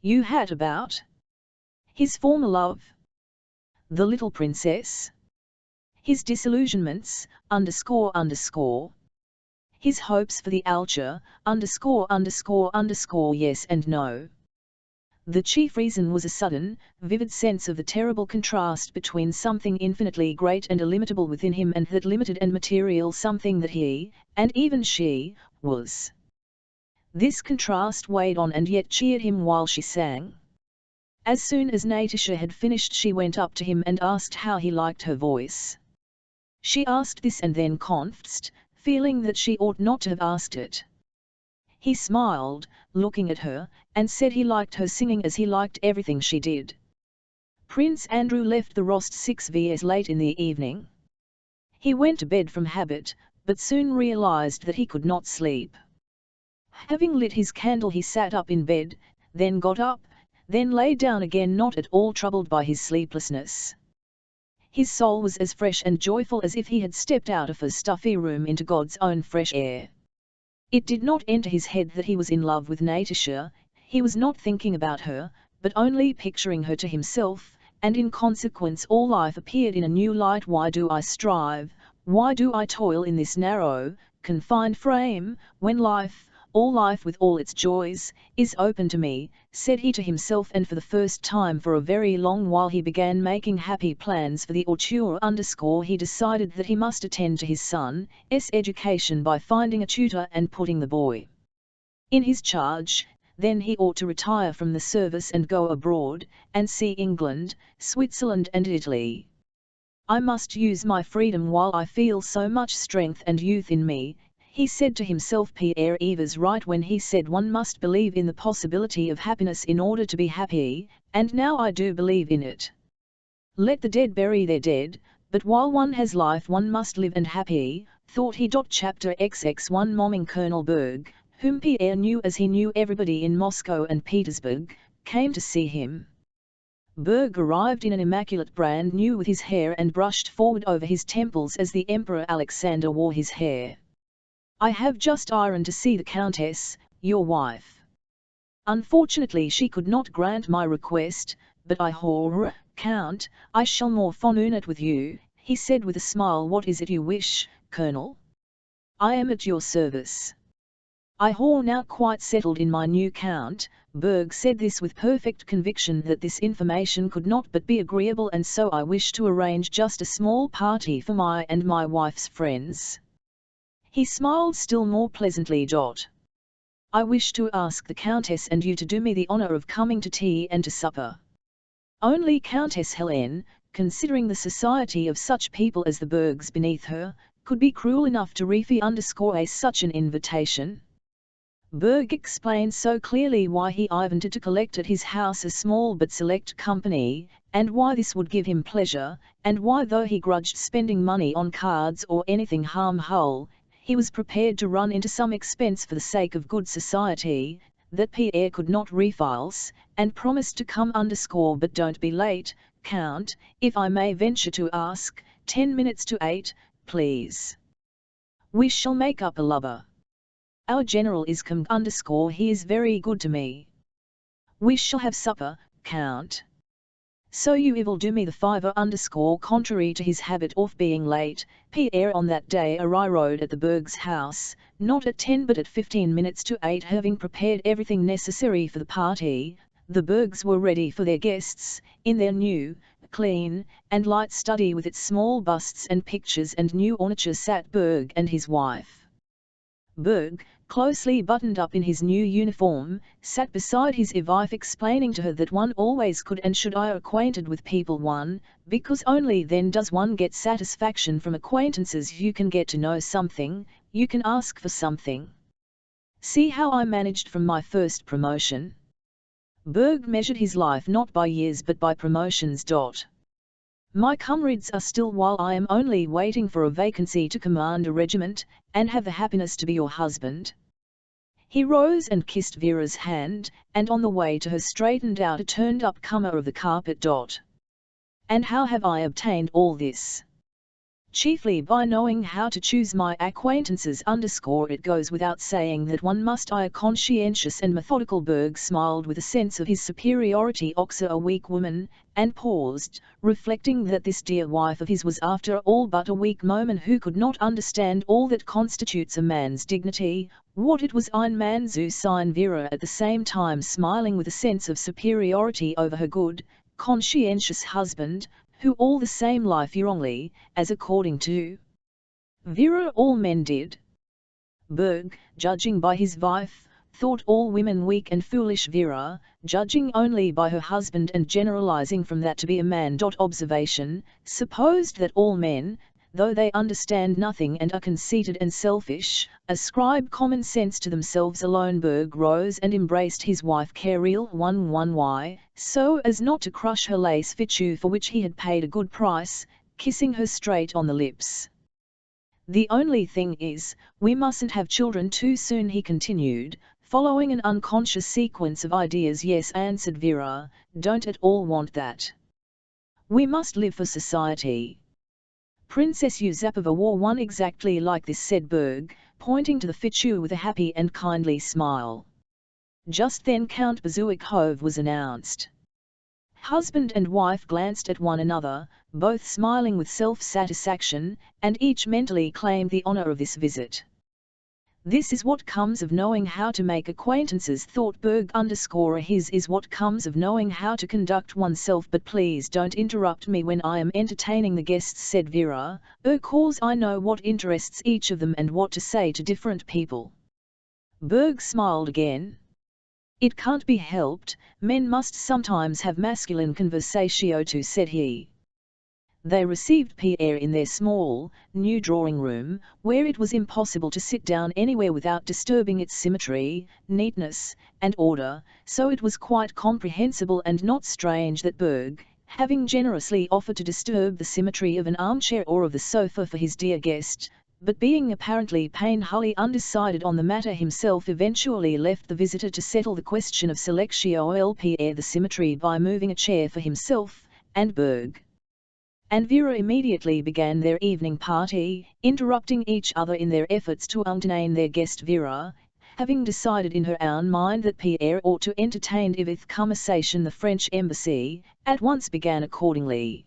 Speaker 1: You had about his former love, the little princess, his disillusionments, __, his hopes for the altar, __, yes and no. The chief reason was a sudden, vivid sense of the terrible contrast between something infinitely great and illimitable within him and that limited and material something that he, and even she, was. This contrast weighed on and yet cheered him while she sang. As soon as Natasha had finished she went up to him and asked how he liked her voice. She asked this and then confessed, feeling that she ought not to have asked it. He smiled, looking at her, and said he liked her singing as he liked everything she did. Prince Andrew left the Rost 6Vs late in the evening. He went to bed from habit, but soon realized that he could not sleep. Having lit his candle he sat up in bed, then got up, then lay down again, not at all troubled by his sleeplessness. His soul was as fresh and joyful as if he had stepped out of a stuffy room into God's own fresh air. It did not enter his head that he was in love with Natasha, he was not thinking about her, but only picturing her to himself, and in consequence all life appeared in a new light. Why do I strive, why do I toil in this narrow, confined frame, when life, all life with all its joys, is open to me, said he to himself, and for the first time for a very long while he began making happy plans for the future. He decided that he must attend to his son's education by finding a tutor and putting the boy in his charge. Then he ought to retire from the service and go abroad, and see England, Switzerland and Italy. I must use my freedom while I feel so much strength and youth in me, he said to himself. Pierre was right when he said one must believe in the possibility of happiness in order to be happy, and now I do believe in it. Let the dead bury their dead, but while one has life one must live and happy, thought he. Chapter XX. One morning Colonel Berg, whom Pierre knew as he knew everybody in Moscow and Petersburg, came to see him. Berg arrived in an immaculate brand new with his hair and brushed forward over his temples as the Emperor Alexander wore his hair. I have just ironed to see the Countess, your wife. Unfortunately she could not grant my request, but Count, I shall more fortunate with you, he said with a smile. What is it you wish, Colonel? I am at your service. I now quite settled in my new Count. Berg said this with perfect conviction that this information could not but be agreeable, and so I wish to arrange just a small party for my and my wife's friends. He smiled still more pleasantly. I wish to ask the Countess and you to do me the honor of coming to tea and to supper. Only Countess Helene, considering the society of such people as the Bergs beneath her, could be cruel enough to refuse such an invitation. Berg explained so clearly why he wanted to collect at his house a small but select company, and why this would give him pleasure, and why though he grudged spending money on cards or anything harmful, he was prepared to run into some expense for the sake of good society, that Pierre could not refuse, and promised to come but don't be late, Count, if I may venture to ask, 10 minutes to 8, please. We shall make up a lubber. Our general is he is very good to me. We shall have supper, Count. So you will do me the favor. Contrary to his habit of being late, Pierre on that day arrived at the Bergs' house, not at 10 but at 15 minutes to 8, having prepared everything necessary for the party. The Bergs were ready for their guests, in their new, clean, and light study with its small busts and pictures and new ornatures sat Berg and his wife. Berg, closely buttoned up in his new uniform, sat beside his wife explaining to her that one always could and should be acquainted with people because only then does one get satisfaction from acquaintances. You can get to know something, you can ask for something. See how I managed from my first promotion. Berg measured his life not by years but by promotions. My comrades are still while I am only waiting for a vacancy to command a regiment, and have the happiness to be your husband. He rose and kissed Vera's hand, and on the way to her straightened out a turned-up corner of the carpet. And how have I obtained all this? Chiefly by knowing how to choose my acquaintances. It goes without saying that one must be conscientious and methodical. Berg smiled with a sense of his superiority. Oxa, a weak woman, and paused, reflecting that this dear wife of his was after all but a weak woman who could not understand all that constitutes a man's dignity, what it was ein man zu sein. Vera at the same time smiling with a sense of superiority over her good, conscientious husband, who all the same life wrongly, as according to Vera all men did. Berg, judging by his wife, thought all women weak and foolish. Vera, judging only by her husband and generalizing from that to be a man. Observation, supposed that all men, though they understand nothing and are conceited and selfish, ascribe common sense to themselves alone. Berg rose and embraced his wife carefully, so as not to crush her lace fichu for which he had paid a good price, kissing her straight on the lips. The only thing is, we mustn't have children too soon, he continued, following an unconscious sequence of ideas. Yes, answered Vera, don't at all want that. We must live for society. Princess Yuzapova wore one exactly like this, said Berg, pointing to the fichu with a happy and kindly smile. Just then Count Bezukhov was announced. Husband and wife glanced at one another, both smiling with self-satisfaction, and each mentally claimed the honor of this visit. This is what comes of knowing how to make acquaintances, thought Berg. His is what comes of knowing how to conduct oneself. But please don't interrupt me when I am entertaining the guests, said Vera, cause I know what interests each of them and what to say to different people. Berg smiled again. It can't be helped, men must sometimes have masculine conversatio too, said he. They received Pierre in their small, new drawing room, where it was impossible to sit down anywhere without disturbing its symmetry, neatness, and order, so it was quite comprehensible and not strange that Berg, having generously offered to disturb the symmetry of an armchair or of the sofa for his dear guest, but being apparently painfully undecided on the matter himself, eventually left the visitor to settle the question of selectio el Pierre the symmetry by moving a chair for himself, and Berg and Vera immediately began their evening party, interrupting each other in their efforts to entertain their guest. Vera, having decided in her own mind that Pierre ought to entertain with conversation the French embassy, at once began accordingly.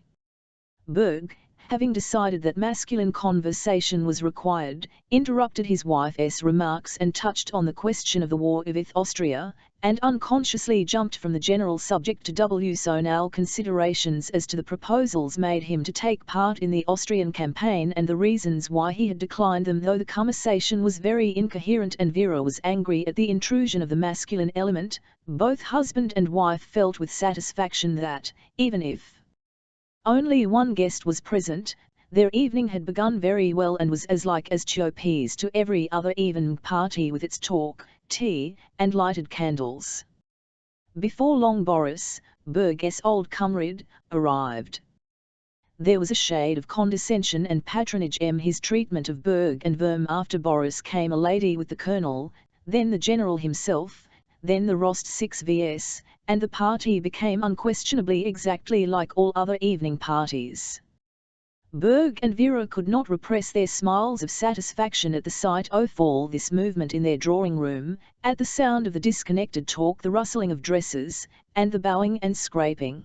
Speaker 1: Berg, having decided that masculine conversation was required, interrupted his wife's remarks and touched on the question of the war with Austria, and unconsciously jumped from the general subject to personal considerations as to the proposals made him to take part in the Austrian campaign and the reasons why he had declined them. Though the conversation was very incoherent and Vera was angry at the intrusion of the masculine element, both husband and wife felt with satisfaction that, even if only one guest was present, their evening had begun very well and was as like as Chopin's to every other evening party with its talk, tea, and lighted candles. Before long Boris, Berg's old comrade, arrived. There was a shade of condescension and patronage in his treatment of Berg and Verm. After Boris came a lady with the colonel, then the general himself, then the Rost 6 vs, and the party became unquestionably exactly like all other evening parties. Berg and Vera could not repress their smiles of satisfaction at the sight of all this movement in their drawing room, at the sound of the disconnected talk, the rustling of dresses, and the bowing and scraping.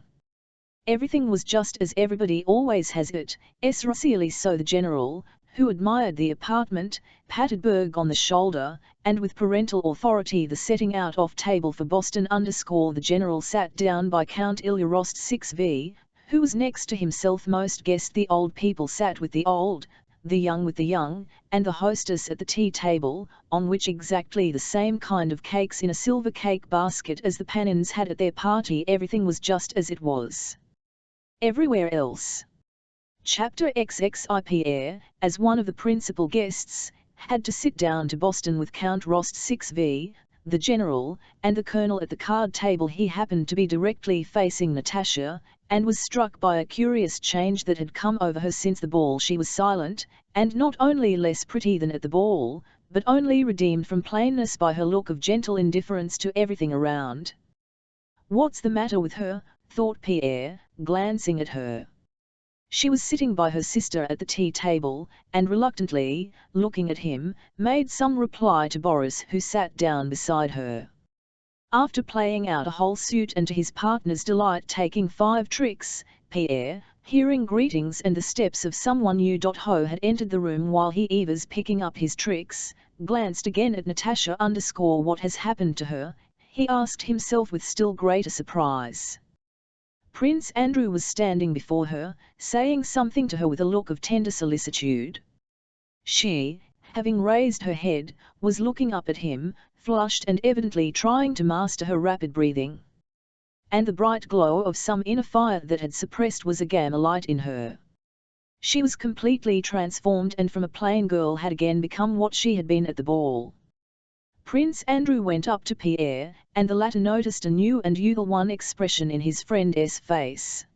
Speaker 1: Everything was just as everybody always has it, really so. The general, who admired the apartment, patted Berg on the shoulder, and with parental authority the setting out of table for Boston. The general sat down by Count Ilya Rost 6v, who was next to himself. Most guessed the old people sat with the old, the young with the young, and the hostess at the tea table, on which exactly the same kind of cakes in a silver cake basket as the Panins had at their party. Everything was just as it was everywhere else. Chapter XXI. Pierre, as one of the principal guests, had to sit down to Boston with Count Rost 6v, the general, and the colonel at the card table. He happened to be directly facing Natasha, and was struck by a curious change that had come over her since the ball. She was silent, and not only less pretty than at the ball, but only redeemed from plainness by her look of gentle indifference to everything around. "What's the matter with her?" thought Pierre, glancing at her. She was sitting by her sister at the tea table, and reluctantly, looking at him, made some reply to Boris, who sat down beside her. After playing out a whole suit and to his partner's delight taking 5 tricks, Pierre, hearing greetings and the steps of someone new, Ho had entered the room while he was picking up his tricks, glanced again at Natasha. What has happened to her? He asked himself with still greater surprise. Prince Andrew was standing before her, saying something to her with a look of tender solicitude. She, having raised her head, was looking up at him, flushed and evidently trying to master her rapid breathing. And the bright glow of some inner fire that had suppressed was again alight in her. She was completely transformed, and from a plain girl had again become what she had been at the ball. Prince Andrew went up to Pierre, and the latter noticed a new and youthful expression in his friend's face.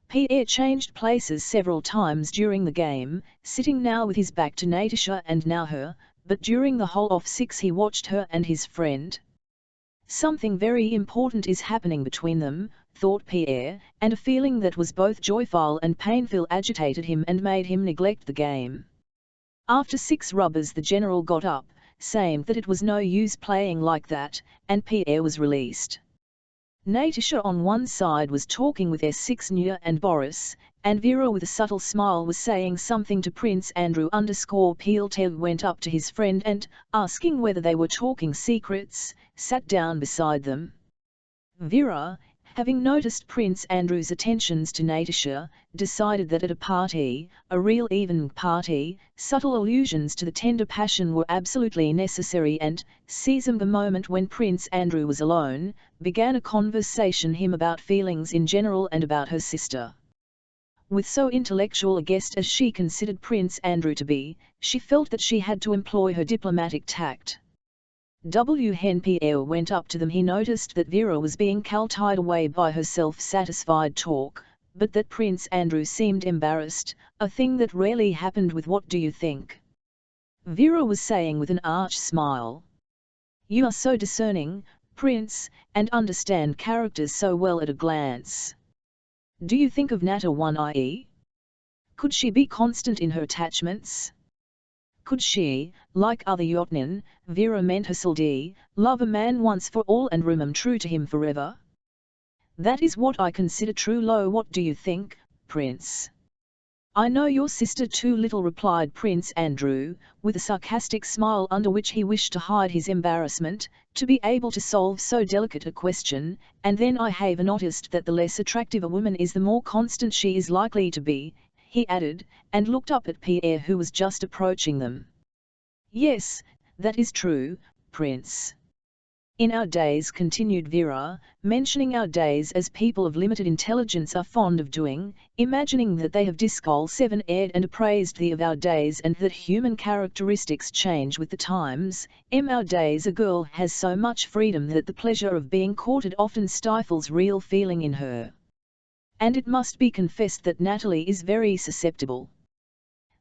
Speaker 1: Pierre changed places several times during the game, sitting now with his back to Natasha and now her, but during the whole of 6 he watched her and his friend. Something very important is happening between them, thought Pierre, and a feeling that was both joyful and painful agitated him and made him neglect the game. After 6 rubbers the general got up, saying that it was no use playing like that, and Pierre was released. Natasha on one side was talking with S6 and Boris, and Vera with a subtle smile was saying something to Prince Andrew. Pierre went up to his friend and, asking whether they were talking secrets, sat down beside them. Vera, having noticed Prince Andrew's attentions to Natasha, decided that at a party, a real evening party, subtle allusions to the tender passion were absolutely necessary, and, seizing the moment when Prince Andrew was alone, began a conversation him about feelings in general and about her sister. With so intellectual a guest as she considered Prince Andrew to be, she felt that she had to employ her diplomatic tact. When Pierre went up to them, he noticed that Vera was being carried away by her self-satisfied talk, but that Prince Andrew seemed embarrassed, a thing that rarely happened with "What do you think?" Vera was saying with an arch smile. "You are so discerning, Prince, and understand characters so well at a glance. Do you think of Nata 1 Could she be constant in her attachments? Could she, like other yearning, Vera meant herself, love a man once for all and remain true to him forever? That is what I consider true love. What do you think, Prince?" "I know your sister too little," replied Prince Andrew, with a sarcastic smile under which he wished to hide his embarrassment, to be able to solve so delicate a question, "and then I have noticed that the less attractive a woman is the more constant she is likely to be," he added, and looked up at Pierre, who was just approaching them. "Yes, that is true, Prince. In our days," continued Vera, mentioning our days as people of limited intelligence are fond of doing, imagining that they have discussed and appraised the of our days and that human characteristics change with the times, in our days a girl has so much freedom that the pleasure of being courted often stifles real feeling in her. And it must be confessed that Natalie is very susceptible."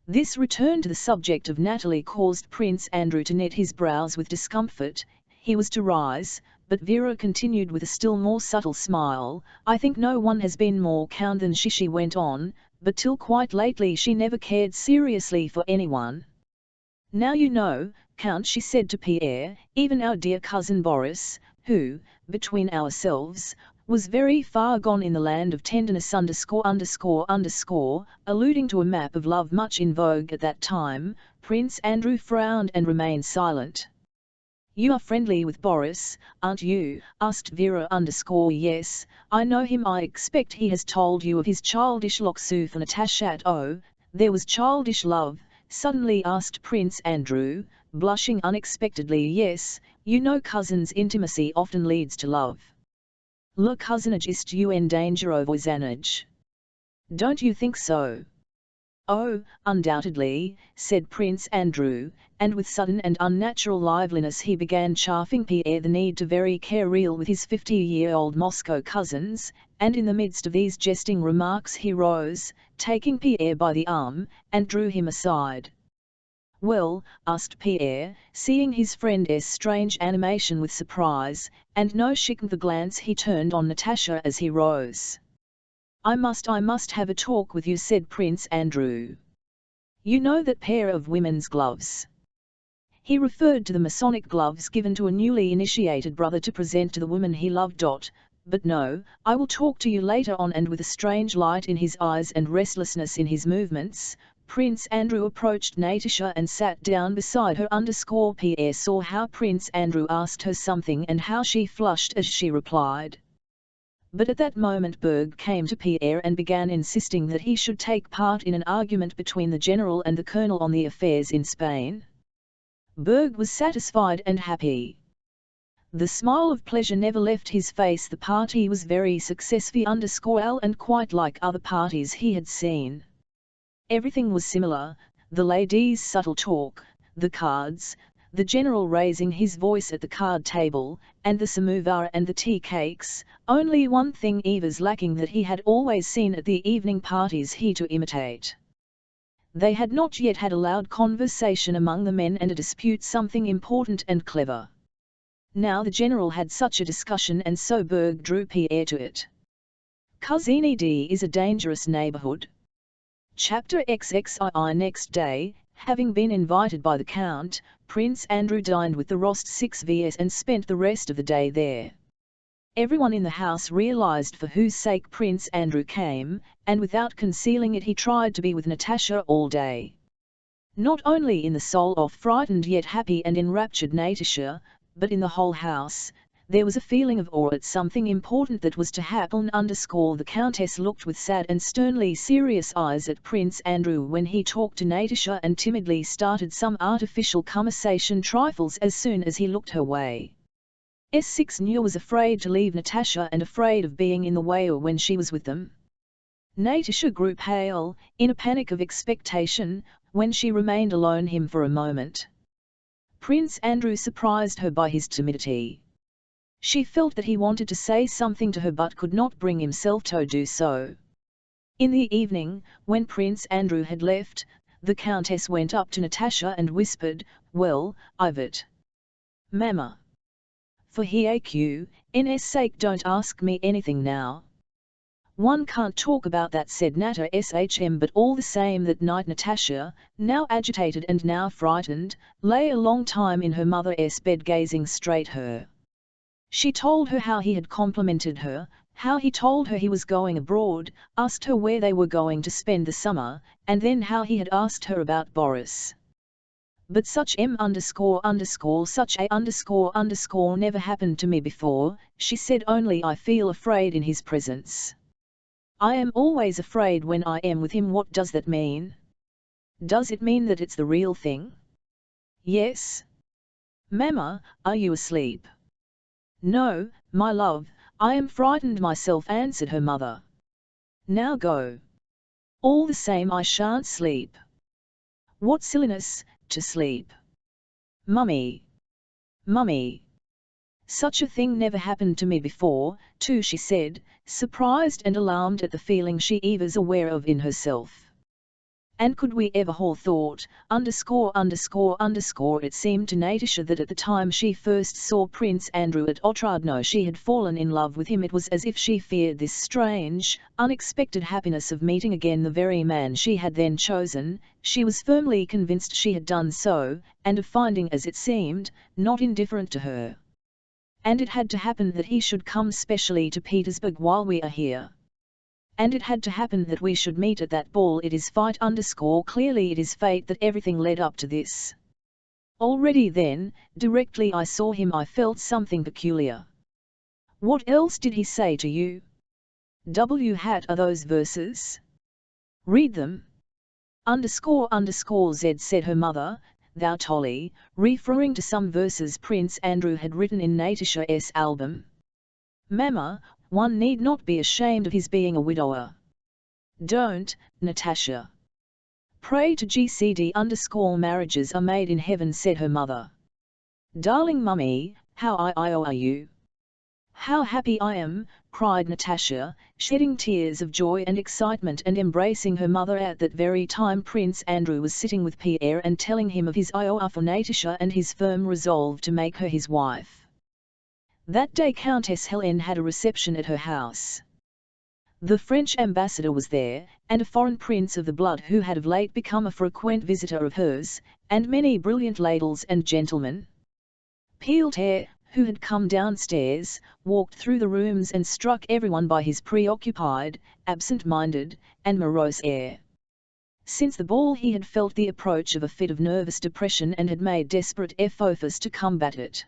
Speaker 1: This return to the subject of Natalie caused Prince Andrew to knit his brows with discomfort. He was to rise, but Vera continued with a still more subtle smile, "I think no one has been more kind than she went on, but till quite lately she never cared seriously for anyone. Now you know, Count," she said to Pierre, "even our dear cousin Boris, who, between ourselves, was very far gone in the land of tenderness alluding to a map of love much in vogue at that time." Prince Andrew frowned and remained silent. "You are friendly with Boris, aren't you?" asked Vera. "Yes, I know him. I expect he has told you of his childish lawsuit for Natasha. Oh, there was childish love? Suddenly asked Prince Andrew, blushing unexpectedly. Yes, you know cousins' intimacy often leads to love. Le cousinage ist un danger au voisinage. Don't you think so? Oh, undoubtedly, said Prince Andrew, and with sudden and unnatural liveliness he began chaffing Pierre the need to vary careful with his 50-year-old Moscow cousins, and in the midst of these jesting remarks he rose, taking Pierre by the arm, and drew him aside. Well, asked Pierre, seeing his friend's strange animation with surprise, and noticing the glance he turned on Natasha as he rose. I must have a talk with you, said Prince Andrew. You know that pair of women's gloves? He referred to the Masonic gloves given to a newly initiated brother to present to the woman he loved. But no, I will talk to you later on. And with a strange light in his eyes and restlessness in his movements, Prince Andrew approached Natasha and sat down beside her. Pierre saw how Prince Andrew asked her something and how she flushed as she replied. But at that moment Berg came to Pierre and began insisting that he should take part in an argument between the general and the colonel on the affairs in Spain. Berg was satisfied and happy. The smile of pleasure never left his face. The party was very successful and quite like other parties he had seen. Everything was similar, the ladies' subtle talk, the cards, the general raising his voice at the card table, and the samovar and the tea cakes. Only one thing was lacking that he had always seen at the evening parties he to imitate. They had not yet had a loud conversation among the men and a dispute, something important and clever. Now the general had such a discussion, and so Berg drew Pierre to it. Cousine D is a dangerous neighborhood. Chapter XXII. Next day, having been invited by the Count, Prince Andrew dined with the Rostov and spent the rest of the day there. Everyone in the house realized for whose sake Prince Andrew came, and without concealing it he tried to be with Natasha all day. Not only in the soul of frightened yet happy and enraptured Natasha, but in the whole house, there was a feeling of awe at something important that was to happen. The Countess looked with sad and sternly serious eyes at Prince Andrew when he talked to Natasha and timidly started some artificial conversation trifles as soon as he looked her way. S6 was afraid to leave Natasha and afraid of being in the way when she was with them. Natasha grew pale, in a panic of expectation, when she remained alone him for a moment. Prince Andrew surprised her by his timidity. She felt that he wanted to say something to her but could not bring himself to do so. In the evening, when Prince Andrew had left, the Countess went up to Natasha and whispered, "Well, Ivat. Mamma. For heaq's sake don't ask me anything now." "One can't talk about that," said Nata Shm, but all the same that night Natasha, now agitated and now frightened, lay a long time in her mother's bed gazing straight her. She told her how he had complimented her, how he told her he was going abroad, asked her where they were going to spend the summer, and then how he had asked her about Boris. "But such such a never happened to me before," she said, "only I feel afraid in his presence. I am always afraid when I am with him." "What does that mean? Does it mean that it's the real thing?" "Yes." "Mamma, are you asleep?" "No, my love, I am frightened myself," answered her mother. "Now go. All the same I shan't sleep." "What silliness, to sleep." "Mummy. Mummy. Such a thing never happened to me before, too," she said, surprised and alarmed at the feeling she was aware of in herself. "And could we ever have thought, it seemed to Natasha that at the time she first saw Prince Andrew at Otradno she had fallen in love with him. It was as if she feared this strange, unexpected happiness of meeting again the very man she had then chosen. She was firmly convinced she had done so, and of finding, as it seemed, not indifferent to her. And it had to happen that he should come specially to Petersburg while we are here. And it had to happen that we should meet at that ball. It is fate. Clearly it is fate that everything led up to this. Already then, directly I saw him I felt something peculiar." "What else did he say to you?" "Are those verses?" "Read them." Z said her mother, thou Tolly, referring to some verses Prince Andrew had written in Natasha's album. Mamma, one need not be ashamed of his being a widower. Don't, Natasha. Pray to GCD_marriages are made in heaven, said her mother. Darling mummy, how are you? How happy I am, cried Natasha, shedding tears of joy and excitement and embracing her mother. At that very time Prince Andrew was sitting with Pierre and telling him of his ire for Natasha and his firm resolve to make her his wife. That day Countess Helene had a reception at her house. The French ambassador was there, and a foreign prince of the blood who had of late become a frequent visitor of hers, and many brilliant ladies and gentlemen. Pierre, who had come downstairs, walked through the rooms and struck everyone by his preoccupied, absent-minded, and morose air. Since the ball he had felt the approach of a fit of nervous depression and had made desperate efforts to combat it.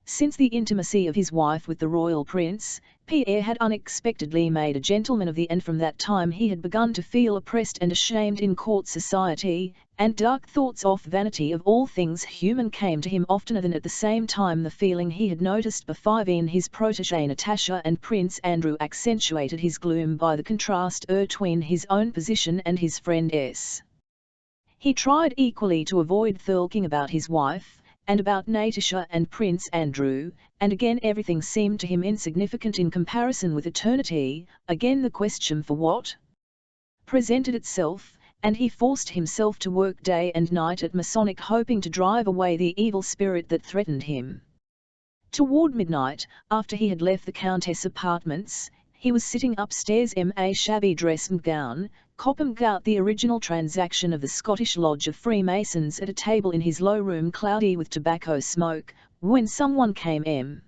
Speaker 1: Since the intimacy of his wife with the royal prince, Pierre had unexpectedly made a gentleman of the, and from that time he had begun to feel oppressed and ashamed in court society, and dark thoughts of vanity of all things human came to him oftener than at the same time the feeling he had noticed before in his protégée Natasha, and Prince Andrew accentuated his gloom by the contrast between his own position and his friend's. He tried equally to avoid thinking about his wife, and about Natasha and Prince Andrew, and again everything seemed to him insignificant in comparison with eternity. Again the question for what presented itself, and he forced himself to work day and night at Masonic, hoping to drive away the evil spirit that threatened him. Toward midnight, after he had left the Countess' apartments, he was sitting upstairs in a shabby dressing gown, copying out the original transaction of the Scottish Lodge of Freemasons at a table in his low room cloudy with tobacco smoke, when someone came in.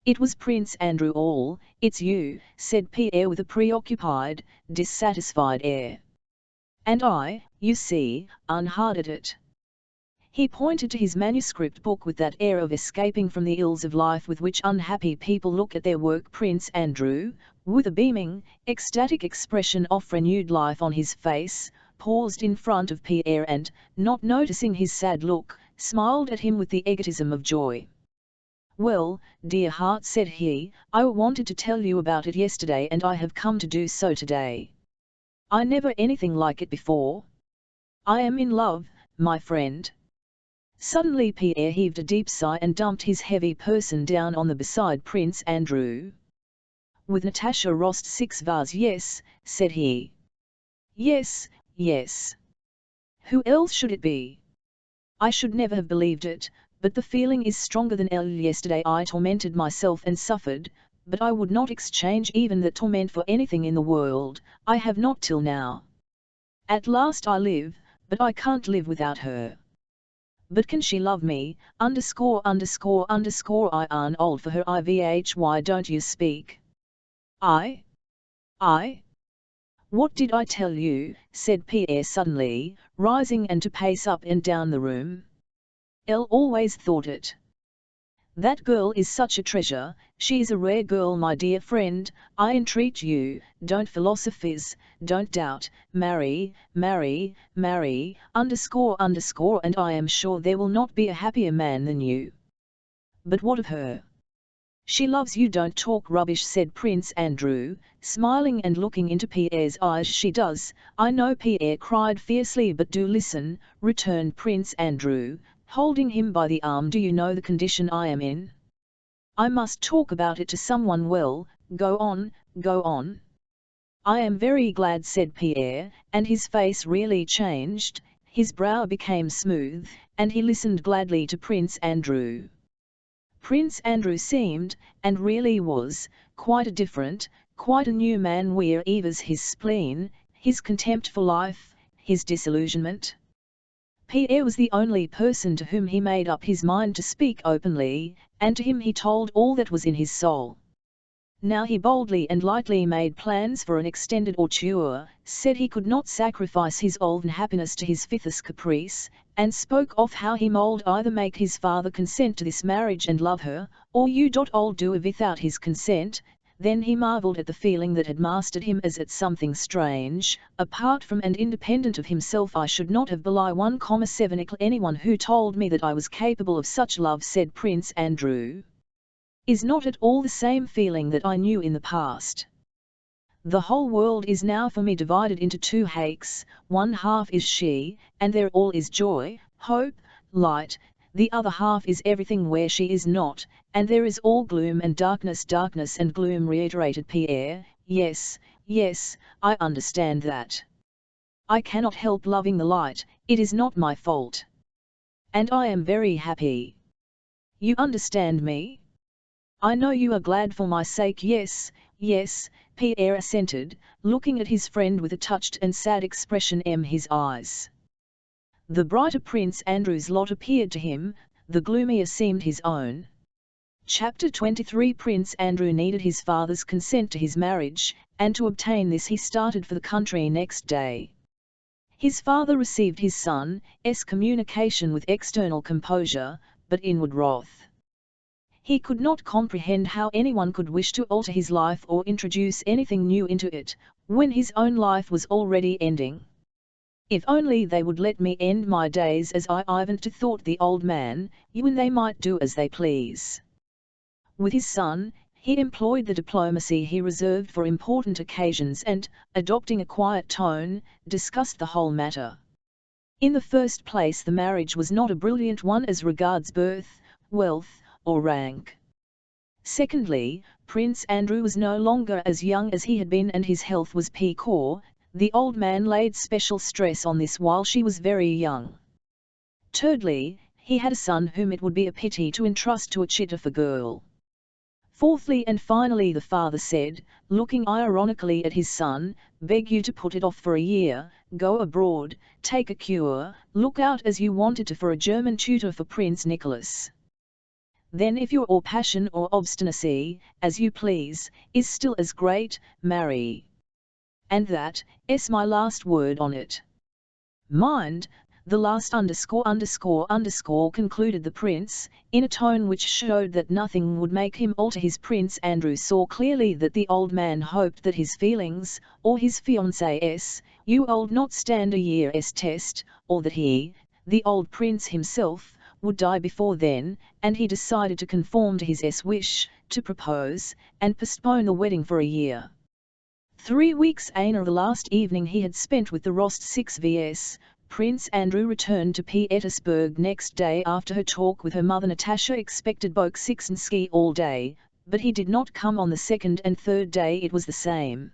Speaker 1: It was Prince Andrew. "All, it's you," said Pierre with a preoccupied, dissatisfied air. "And I, you see, unharded it." He pointed to his manuscript book with that air of escaping from the ills of life with which unhappy people look at their work. Prince Andrew, with a beaming, ecstatic expression of renewed life on his face, paused in front of Pierre and, not noticing his sad look, smiled at him with the egotism of joy. "Well, dear heart," said he, "I wanted to tell you about it yesterday and I have come to do so today. I never anything like it before. I am in love, my friend." Suddenly Pierre heaved a deep sigh and dumped his heavy person down on the beside Prince Andrew. "With Natasha Rostov, yes," said he. "Yes, yes. Who else should it be? I should never have believed it, but the feeling is stronger than ever. Yesterday I tormented myself and suffered, but I would not exchange even that torment for anything in the world. I have not till now. At last I live, but I can't live without her. But can she love me, I am old for her why don't you speak?" I? What did I tell you?" said Pierre suddenly, rising and to pace up and down the room. "Elle always thought it. That girl is such a treasure, she is a rare girl, my dear friend. I entreat you, don't philosophize, don't doubt, marry, and I am sure there will not be a happier man than you. But what of her? She loves you." "Don't talk rubbish," said Prince Andrew, smiling and looking into Pierre's eyes. "She does, I know," Pierre cried fiercely. "But do listen," returned Prince Andrew, holding him by the arm. "Do you know the condition I am in? I must talk about it to someone. Well, go on, go on." "I am very glad," said Pierre, and his face really changed, his brow became smooth, and he listened gladly to Prince Andrew. Prince Andrew seemed, and really was, quite a different, quite a new man. Whereas his spleen, his contempt for life, his disillusionment. Pierre was the only person to whom he made up his mind to speak openly, and to him he told all that was in his soul. Now he boldly and lightly made plans for an extended hauteur, said he could not sacrifice his old happiness to his fifthest caprice, and spoke of how he might either make his father consent to this marriage and love her, or you all do it without his consent. Then he marveled at the feeling that had mastered him as at something strange, apart from and independent of himself. I should not have belie 1,7 anyone who told me that I was capable of such love, said Prince Andrew. Is not at all the same feeling that I knew in the past. The whole world is now for me divided into two halves, one half is she, and there all is joy, hope, light, the other half is everything where she is not, and there is all gloom and darkness. Darkness and gloom, reiterated Pierre. Yes, yes, I understand that. I cannot help loving the light, it is not my fault. And I am very happy. You understand me? I know you are glad for my sake. Yes, yes, Pierre assented, looking at his friend with a touched and sad expression in his eyes. The brighter Prince Andrew's lot appeared to him, the gloomier seemed his own. Chapter 23. Prince Andrew needed his father's consent to his marriage, and to obtain this he started for the country next day. His father received his son's communication with external composure, but inward wrath. He could not comprehend how anyone could wish to alter his life or introduce anything new into it, when his own life was already ending. If only they would let me end my days as I went to, thought the old man, when they might do as they please. With his son, he employed the diplomacy he reserved for important occasions and, adopting a quiet tone, discussed the whole matter. In the first place, the marriage was not a brilliant one as regards birth, wealth, or rank. Secondly, Prince Andrew was no longer as young as he had been and his health was poor. The old man laid special stress on this while she was very young. Thirdly, he had a son whom it would be a pity to entrust to a chit of a girl. Fourthly and finally, the father said, looking ironically at his son, beg you to put it off for a year, go abroad, take a cure, look out as you wanted to for a German tutor for Prince Nicholas. Then if your or passion or obstinacy, as you please, is still as great, marry. And that is my last word on it. Mind, the last .. concluded the prince, in a tone which showed that nothing would make him alter his. Prince Andrew saw clearly that the old man hoped that his feelings, or his fiancée's, would not stand a year's test, or that he, the old prince himself, would die before then, and he decided to conform to his wish, to propose, and postpone the wedding for a year. 3 weeks after the last evening he had spent with the Rostovs, Prince Andrew returned to Petersburg next day after her talk with her mother. Natasha expected Bolkonsky all day, but he did not come on the second and third day. It was the same.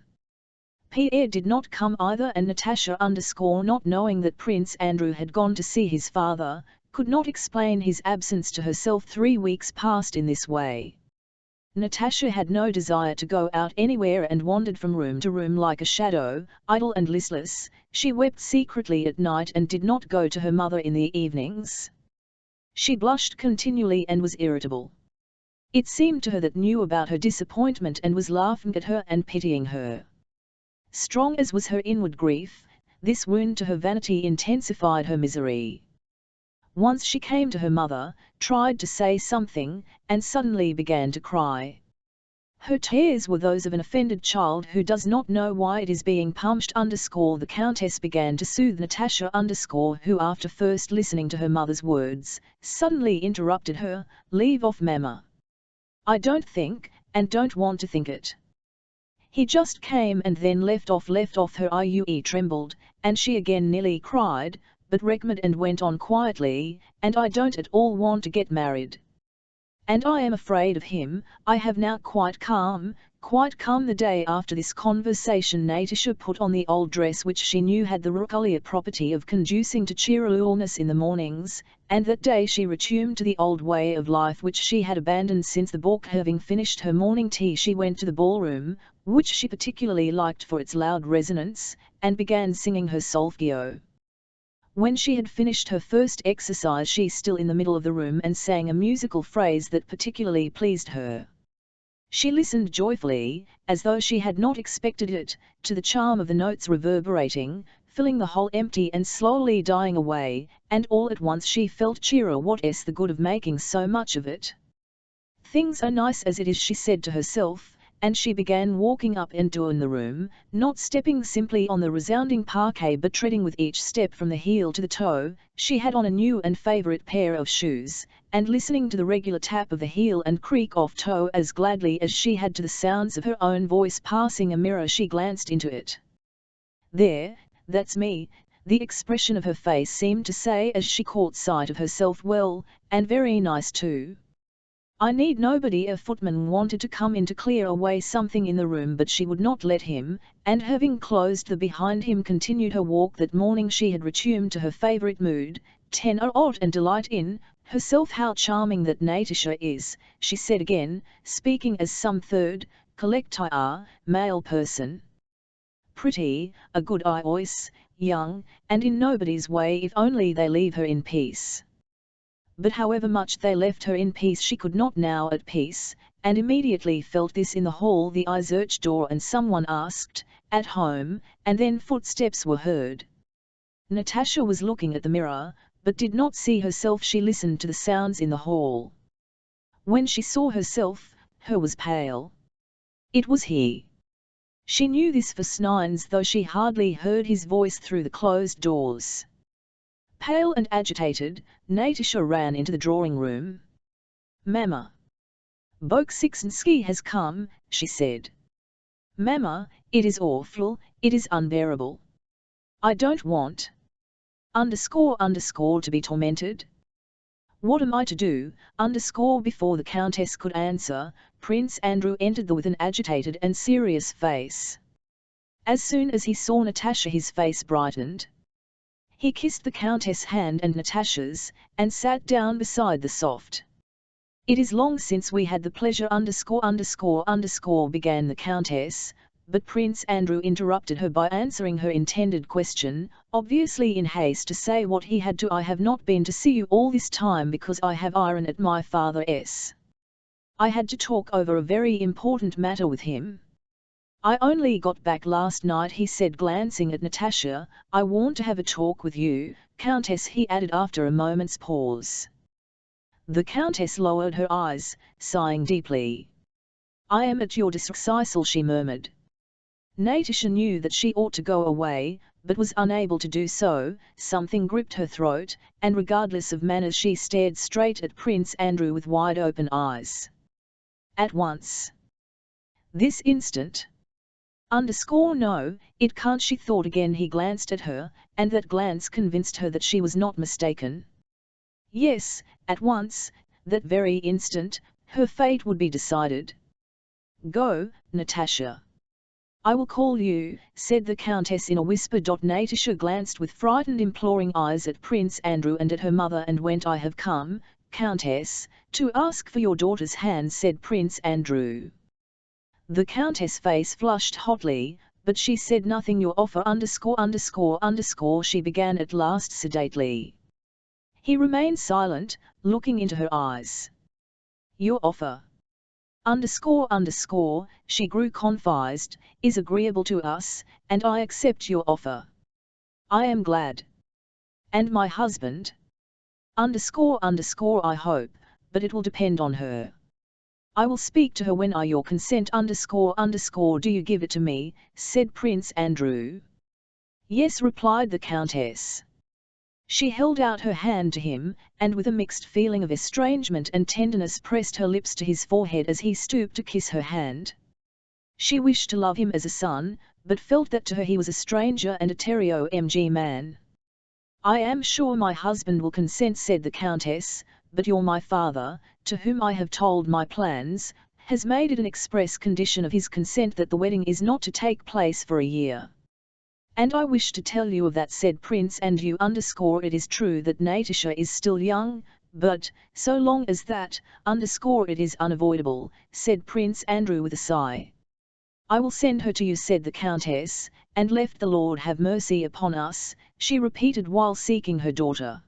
Speaker 1: Pierre did not come either, and Natasha, not knowing that Prince Andrew had gone to see his father, could not explain his absence to herself. 3 weeks passed in this way. Natasha had no desire to go out anywhere and wandered from room to room like a shadow, idle and listless. She wept secretly at night and did not go to her mother in the evenings. She blushed continually and was irritable. It seemed to her that knew about her disappointment and was laughing at her and pitying her. Strong as was her inward grief, this wound to her vanity intensified her misery. Once she came to her mother, tried to say something, and suddenly began to cry. Her tears were those of an offended child who does not know why it is being punished. The Countess began to soothe Natasha, who after first listening to her mother's words, suddenly interrupted her, "Leave off, Mama. I don't think, and don't want to think it." He just came and then left off. Her IUE trembled, and she again nearly cried, but recovered and went on quietly, "And I don't at all want to get married. And I am afraid of him." I have now quite calm. The day after this conversation Natasha put on the old dress which she knew had the peculiar property of conducing to cheerfulness in the mornings, and that day she returned to the old way of life which she had abandoned since the ball. Having finished her morning tea she went to the ballroom, which she particularly liked for its loud resonance, and began singing her solfeggio. When she had finished her first exercise she still in the middle of the room and sang a musical phrase that particularly pleased her. She listened joyfully, as though she had not expected it, to the charm of the notes reverberating, filling the whole empty and slowly dying away, and all at once she felt cheerer. What's the good of making so much of it? Things are nice as it is, she said to herself, and she began walking up and down the room, not stepping simply on the resounding parquet but treading with each step from the heel to the toe. She had on a new and favourite pair of shoes, and listening to the regular tap of the heel and creak of toe as gladly as she had to the sounds of her own voice passing a mirror, she glanced into it. "There, that's me," the expression of her face seemed to say as she caught sight of herself. "Well, and very nice too. I need nobody." A footman wanted to come in to clear away something in the room, but she would not let him, and having closed the behind him continued her walk. That morning she had returned to her favourite mood, tenor out and delight in herself. "How charming that Natasha is," she said again, speaking as some third, collector, male person. "Pretty, a good voice, young, and in nobody's way if only they leave her in peace." But however much they left her in peace, she could not now at peace, and immediately felt this. In the hall the eye searched door and someone asked, "At home?" and then footsteps were heard. Natasha was looking at the mirror, but did not see herself. She listened to the sounds in the hall. When she saw herself, her was pale. It was he. She knew this for signs, though she hardly heard his voice through the closed doors. Pale and agitated, Natasha ran into the drawing-room. "Mamma, Bolkonsky has come," she said. "Mamma, it is awful, it is unbearable. I don't want to be tormented. What am I to do?" Before the Countess could answer, Prince Andrew entered with an agitated and serious face. As soon as he saw Natasha his face brightened. He kissed the Countess' hand and Natasha's, and sat down beside the soft. "It is long since we had the pleasure began the Countess, but Prince Andrew interrupted her by answering her intended question, obviously in haste to say what he had to. "I have not been to see you all this time because I have iron at my father's. I had to talk over a very important matter with him. I only got back last night," he said, glancing at Natasha. "I want to have a talk with you, Countess," he added after a moment's pause. The Countess lowered her eyes, sighing deeply. "I am at your disposal," she murmured. Natasha knew that she ought to go away, but was unable to do so. Something gripped her throat, and regardless of manners she stared straight at Prince Andrew with wide-open eyes. "At once. This instant." No, it can't," she thought again. He glanced at her, and that glance convinced her that she was not mistaken. Yes, at once, that very instant, her fate would be decided. "Go, Natasha. I will call you," said the Countess in a whisper. Natasha glanced with frightened imploring eyes at Prince Andrew and at her mother and went. "I have come, Countess, to ask for your daughter's hand," said Prince Andrew. The Countess' face flushed hotly, but she said nothing. "Your offer she began at last sedately. He remained silent, looking into her eyes. "Your offer she grew confused, "is agreeable to us, and I accept your offer. I am glad. And my husband? I hope, but it will depend on her. I will speak to her when I your consent do you give it to me?" said Prince Andrew. "Yes," replied the Countess. She held out her hand to him, and with a mixed feeling of estrangement and tenderness pressed her lips to his forehead as he stooped to kiss her hand. She wished to love him as a son, but felt that to her he was a stranger and a terror man. "I am sure my husband will consent," said the Countess, "but my father, to whom I have told my plans, has made it an express condition of his consent that the wedding is not to take place for a year. And I wish to tell you of that," said Prince Andrew. "It is true that Natasha is still young, but, so long as that, it is unavoidable," said Prince Andrew with a sigh. "I will send her to you," said the Countess, "and left the Lord have mercy upon us," she repeated while seeking her daughter.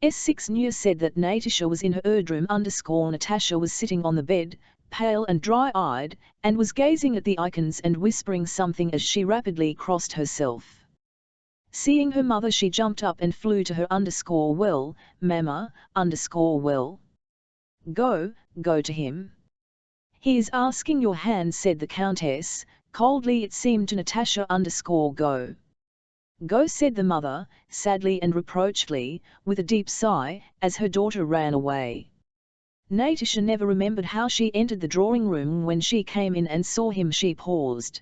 Speaker 1: S6 News said that Natasha was in her bedroom. Natasha was sitting on the bed, pale and dry-eyed, and was gazing at the icons and whispering something as she rapidly crossed herself. Seeing her mother she jumped up and flew to her. "Well, Mamma, well. Go to him." "He is asking your hand," said the Countess, coldly it seemed to Natasha. "Go." "Go," said the mother, sadly and reproachfully, with a deep sigh, as her daughter ran away. Natasha never remembered how she entered the drawing room. When she came in and saw him, she paused.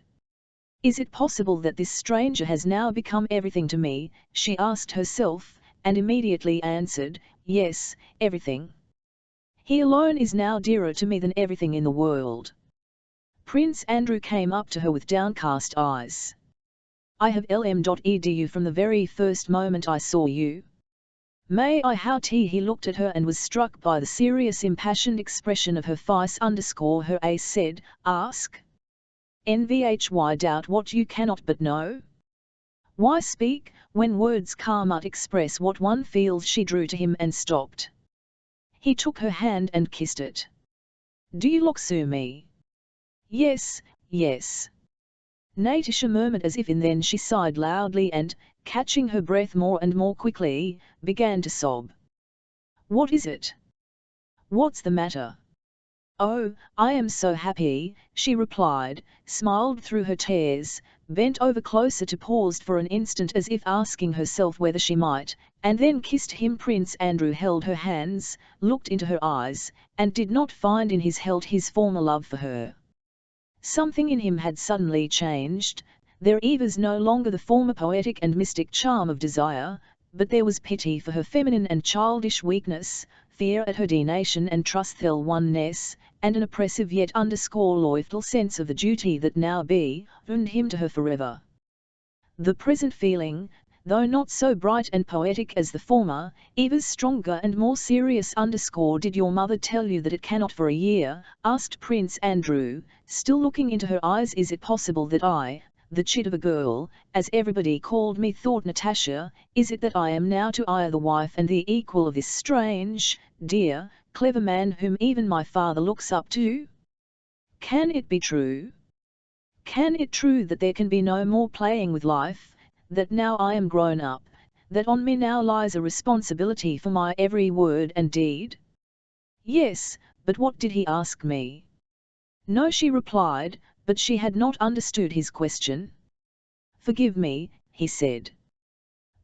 Speaker 1: "Is it possible that this stranger has now become everything to me?" she asked herself, and immediately answered, "Yes, everything. He alone is now dearer to me than everything in the world." Prince Andrew came up to her with downcast eyes. "I have lm.edu from the very first moment I saw you. May I how?" He looked at her and was struck by the serious impassioned expression of her face. Her ace said, "Ask. Nvhy doubt what you cannot but know? Why speak, when words can't express what one feels?" She drew to him and stopped. He took her hand and kissed it. "Do you look so me?" "Yes, yes," Natasha murmured as if in then she sighed loudly and, catching her breath more and more quickly, began to sob. "What is it? What's the matter?" "Oh, I am so happy," she replied, smiled through her tears, bent over closer to paused for an instant as if asking herself whether she might, and then kissed him. Prince Andrew held her hands, looked into her eyes, and did not find in his his former love for her. Something in him had suddenly changed. There was no longer the former poetic and mystic charm of desire, but there was pity for her feminine and childish weakness, fear at her denation and trustful oneness, and an oppressive yet loyal sense of the duty that now bound him to her forever. The present feeling, though not so bright and poetic as the former, was stronger and more serious. "Did your mother tell you that it cannot for a year?" asked Prince Andrew, still looking into her eyes. "Is it possible that I, the chit of a girl, as everybody called me," thought Natasha, "is it that I am now to the wife and the equal of this strange, dear, clever man whom even my father looks up to? Can it be true? Can it true that there can be no more playing with life, that now I am grown up, that on me now lies a responsibility for my every word and deed?" "Yes, but what did he ask me?" "No," she replied, but she had not understood his question. "Forgive me," he said.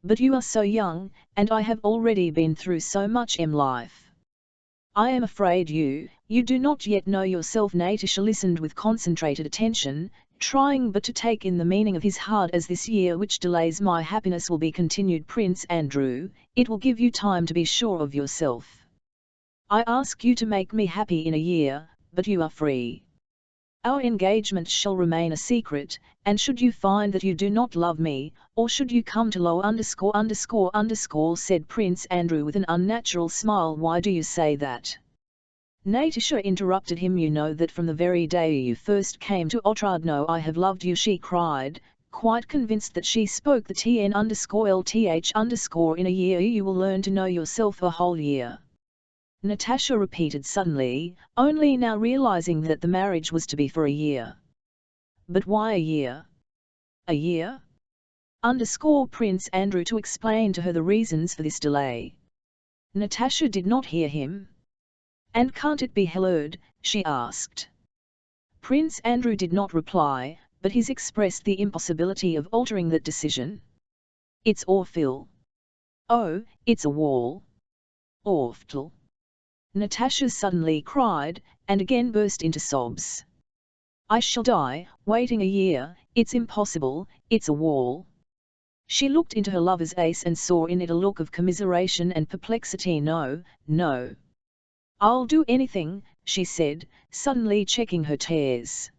Speaker 1: "But you are so young, and I have already been through so much in life. I am afraid you do not yet know yourself." Natasha listened with concentrated attention, trying but to take in the meaning of his heart. "As this year which delays my happiness will be," continued Prince Andrew, "it will give you time to be sure of yourself. I ask you to make me happy in a year, but you are free. Our engagement shall remain a secret, and should you find that you do not love me, or should you come to low ______, said Prince Andrew with an unnatural smile. "Why do you say that?" Natasha interrupted him. "You know that from the very day you first came to Otradno I have loved you," she cried, quite convinced that she spoke the TN_LTH_. "In a year you will learn to know yourself." "A whole year?" Natasha repeated suddenly, only now realizing that the marriage was to be for a year. "But why a year? A year?" Prince Andrew to explain to her the reasons for this delay. Natasha did not hear him. "And can't it be heard?" she asked. Prince Andrew did not reply, but he expressed the impossibility of altering that decision. "It's awful." "Oh, it's a wall. Awful!" Natasha suddenly cried, and again burst into sobs. "I shall die, waiting a year, it's impossible, it's a wall." She looked into her lover's face and saw in it a look of commiseration and perplexity. "No, no. I'll do anything," she said, suddenly checking her tears.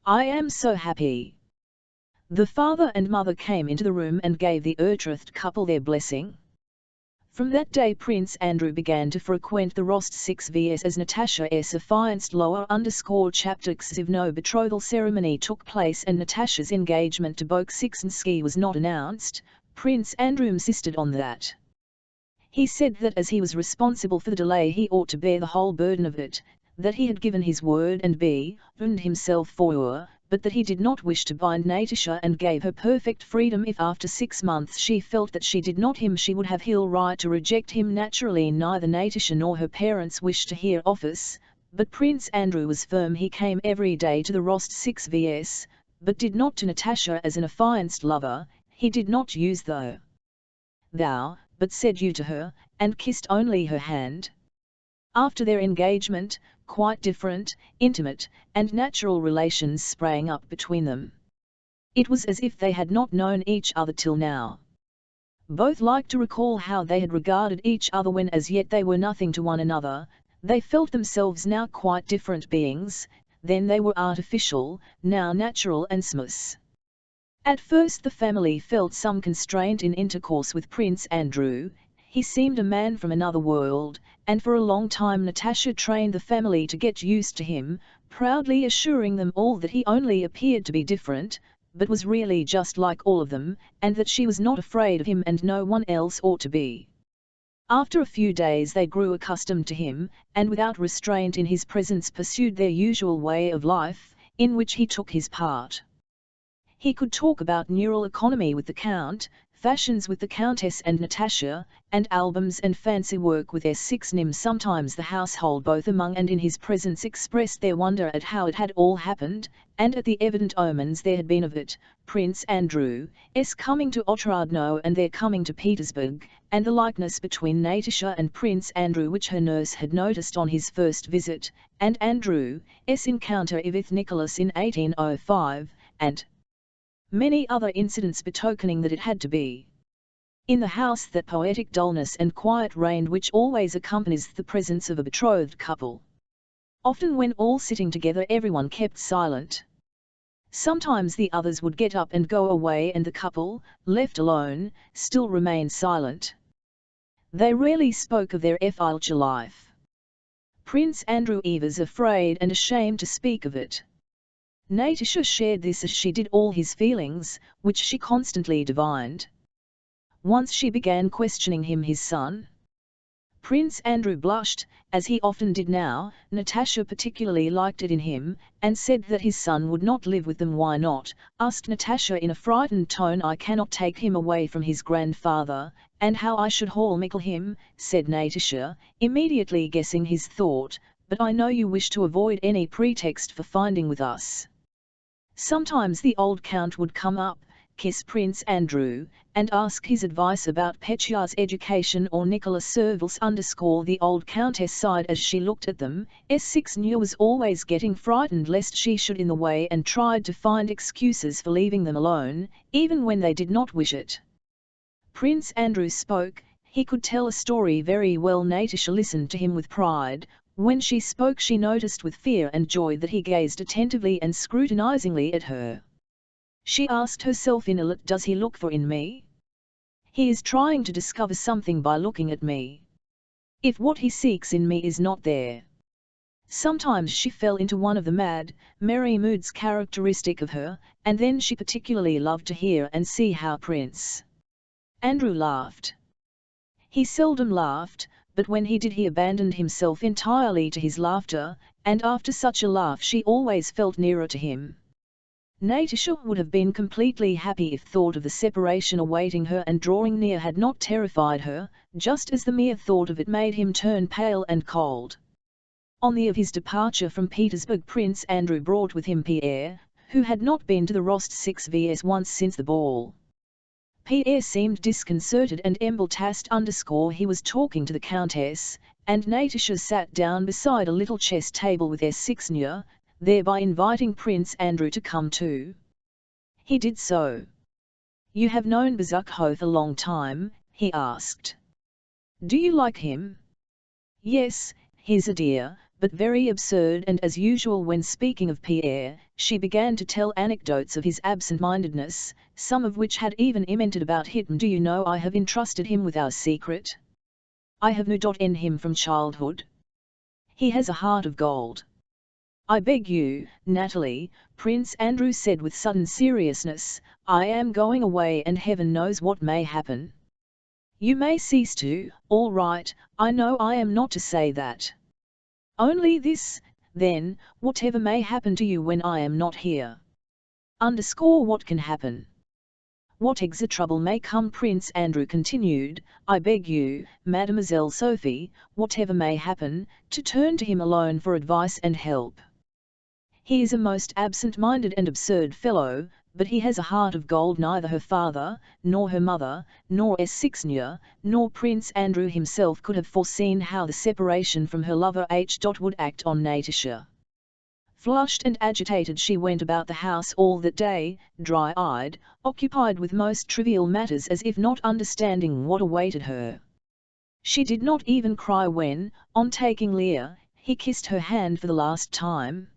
Speaker 1: "I am so happy." The father and mother came into the room and gave the betrothed couple their blessing. From that day Prince Andrew began to frequent the Rost 6Vs as Natasha's affianced _chapter Xiv. No betrothal ceremony took place and Natasha's engagement to Bolkonsky was not announced. Prince Andrew insisted on that. He said that as he was responsible for the delay he ought to bear the whole burden of it, that he had given his word and bound himself for her, but that he did not wish to bind Natasha and gave her perfect freedom if after 6 months she felt that she did not him she would have right to reject him. Naturally neither Natasha nor her parents wished to hear office, but Prince Andrew was firm. He came every day to the roast 6vs, but did not to Natasha as an affianced lover. He did not use the thou, but said you to her, and kissed only her hand. After their engagement, quite different, intimate, and natural relations sprang up between them. It was as if they had not known each other till now. Both liked to recall how they had regarded each other when as yet they were nothing to one another. They felt themselves now quite different beings. Then they were artificial, now natural and smooth. At first the family felt some constraint in intercourse with Prince Andrew. He seemed a man from another world, and for a long time Natasha trained the family to get used to him, proudly assuring them all that he only appeared to be different, but was really just like all of them, and that she was not afraid of him and no one else ought to be. After a few days they grew accustomed to him, and without restraint in his presence pursued their usual way of life, in which he took his part. He could talk about neural economy with the Count, fashions with the Countess and Natasha, and albums and fancy work with their 6nim. Sometimes the household both among and in his presence expressed their wonder at how it had all happened, and at the evident omens there had been of it, Prince Andrew's coming to Otradno and their coming to Petersburg, and the likeness between Natasha and Prince Andrew which her nurse had noticed on his first visit, and Andrew's encounter with Nicholas in 1805, and many other incidents betokening that it had to be. In the house that poetic dullness and quiet reigned which always accompanies the presence of a betrothed couple. Often when all sitting together everyone kept silent. Sometimes the others would get up and go away and the couple, left alone, still remained silent. They rarely spoke of their future life. Prince Andrew was afraid and ashamed to speak of it. Natasha shared this as she did all his feelings, which she constantly divined. Once she began questioning him, his son. Prince Andrew blushed, as he often did now. Natasha particularly liked it in him, and said that his son would not live with them. Why not? Asked Natasha in a frightened tone. I cannot take him away from his grandfather, and how I should mickle him, said Natasha, immediately guessing his thought, but I know you wish to avoid any pretext for finding with us. Sometimes the old Count would come up, kiss Prince Andrew, and ask his advice about Petya's education or Nicholas Serval's. The old Countess sighed as she looked at them. S6 was always getting frightened lest she should in the way and tried to find excuses for leaving them alone, even when they did not wish it. Prince Andrew spoke. He could tell a story very well. Natasha listened to him with pride. When she spoke she noticed with fear and joy that he gazed attentively and scrutinizingly at her. She asked herself in a lit, does he look for in me? He is trying to discover something by looking at me. If what he seeks in me is not there. Sometimes she fell into one of the mad, merry moods characteristic of her, and then she particularly loved to hear and see how Prince Andrew laughed. He seldom laughed, but when he did he abandoned himself entirely to his laughter, and after such a laugh she always felt nearer to him. Natasha would have been completely happy if thought of the separation awaiting her and drawing near had not terrified her, just as the mere thought of it made him turn pale and cold. On the eve of his departure from Petersburg Prince Andrew brought with him Pierre, who had not been to the roast 6vs once since the ball. Pierre seemed disconcerted and embarrassed. He was talking to the Countess, and Natasha sat down beside a little chess table with S6, thereby inviting Prince Andrew to come too. He did so. You have known Bezukhov a long time? He asked. Do you like him? Yes, he's a dear, but very absurd. And as usual when speaking of Pierre, she began to tell anecdotes of his absent-mindedness, some of which had even immented about him. Do you know I have entrusted him with our secret? I have known him from childhood. He has a heart of gold. I beg you, Natalie, Prince Andrew said with sudden seriousness, I am going away and heaven knows what may happen. You may cease to, all right, I know I am not to say that. Only this, then, whatever may happen to you when I am not here. What can happen? what extra trouble may come. Prince Andrew continued, I beg you, Mademoiselle Sophie, whatever may happen, to turn to him alone for advice and help. He is a most absent-minded and absurd fellow, but he has a heart of gold. Neither her father, nor her mother, nor Sixnia, nor Prince Andrew himself could have foreseen how the separation from her lover would act on Natasha. Flushed and agitated, she went about the house all that day, dry-eyed, occupied with most trivial matters, as if not understanding what awaited her. She did not even cry when, on taking leave, he kissed her hand for the last time.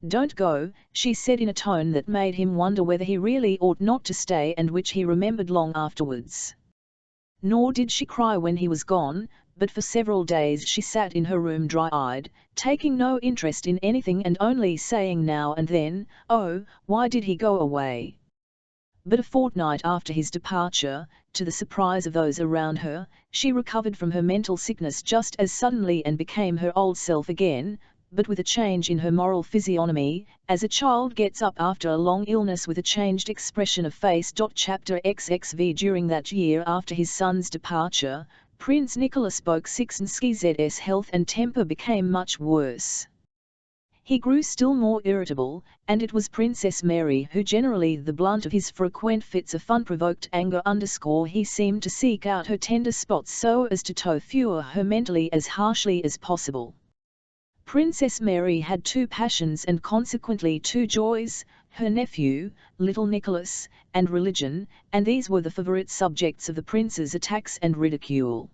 Speaker 1: Don't go, she said in a tone that made him wonder whether he really ought not to stay, and which he remembered long afterwards. Nor did she cry when he was gone, but for several days she sat in her room dry-eyed, taking no interest in anything and only saying now and then, "Oh, why did he go away?" But a fortnight after his departure, to the surprise of those around her, she recovered from her mental sickness just as suddenly and became her old self again, but with a change in her moral physiognomy, as a child gets up after a long illness with a changed expression of face. Chapter XXV. During that year after his son's departure, Prince Nicholas Bolkonsky's health and temper became much worse. He grew still more irritable, and it was Princess Mary who, generally the blunt of his frequent fits of unprovoked anger, he seemed to seek out her tender spots so as to torture her mentally as harshly as possible. Princess Mary had two passions and consequently two joys, her nephew, little Nicholas, and religion, and these were the favourite subjects of the prince's attacks and ridicule.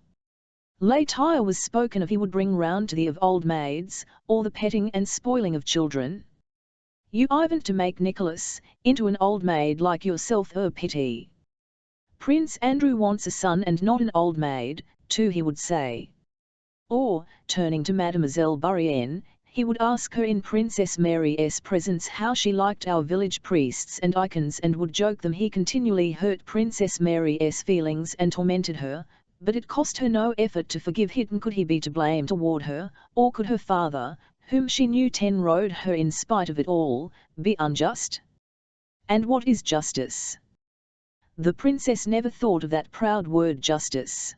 Speaker 1: Later was spoken of he would bring round to thee of old maids, or the petting and spoiling of children. You haven't to make Nicholas into an old maid like yourself, pity. Prince Andrew wants a son and not an old maid, too, he would say. Or, turning to Mademoiselle Bourienne, he would ask her in Princess Mary's presence how she liked our village priests and icons, and would joke them. He continually hurt Princess Mary's feelings and tormented her, but it cost her no effort to forgive him. Could he be to blame toward her, or could her father, whom she knew ten-rode her in spite of it all, be unjust? And what is justice? The princess never thought of that proud word justice.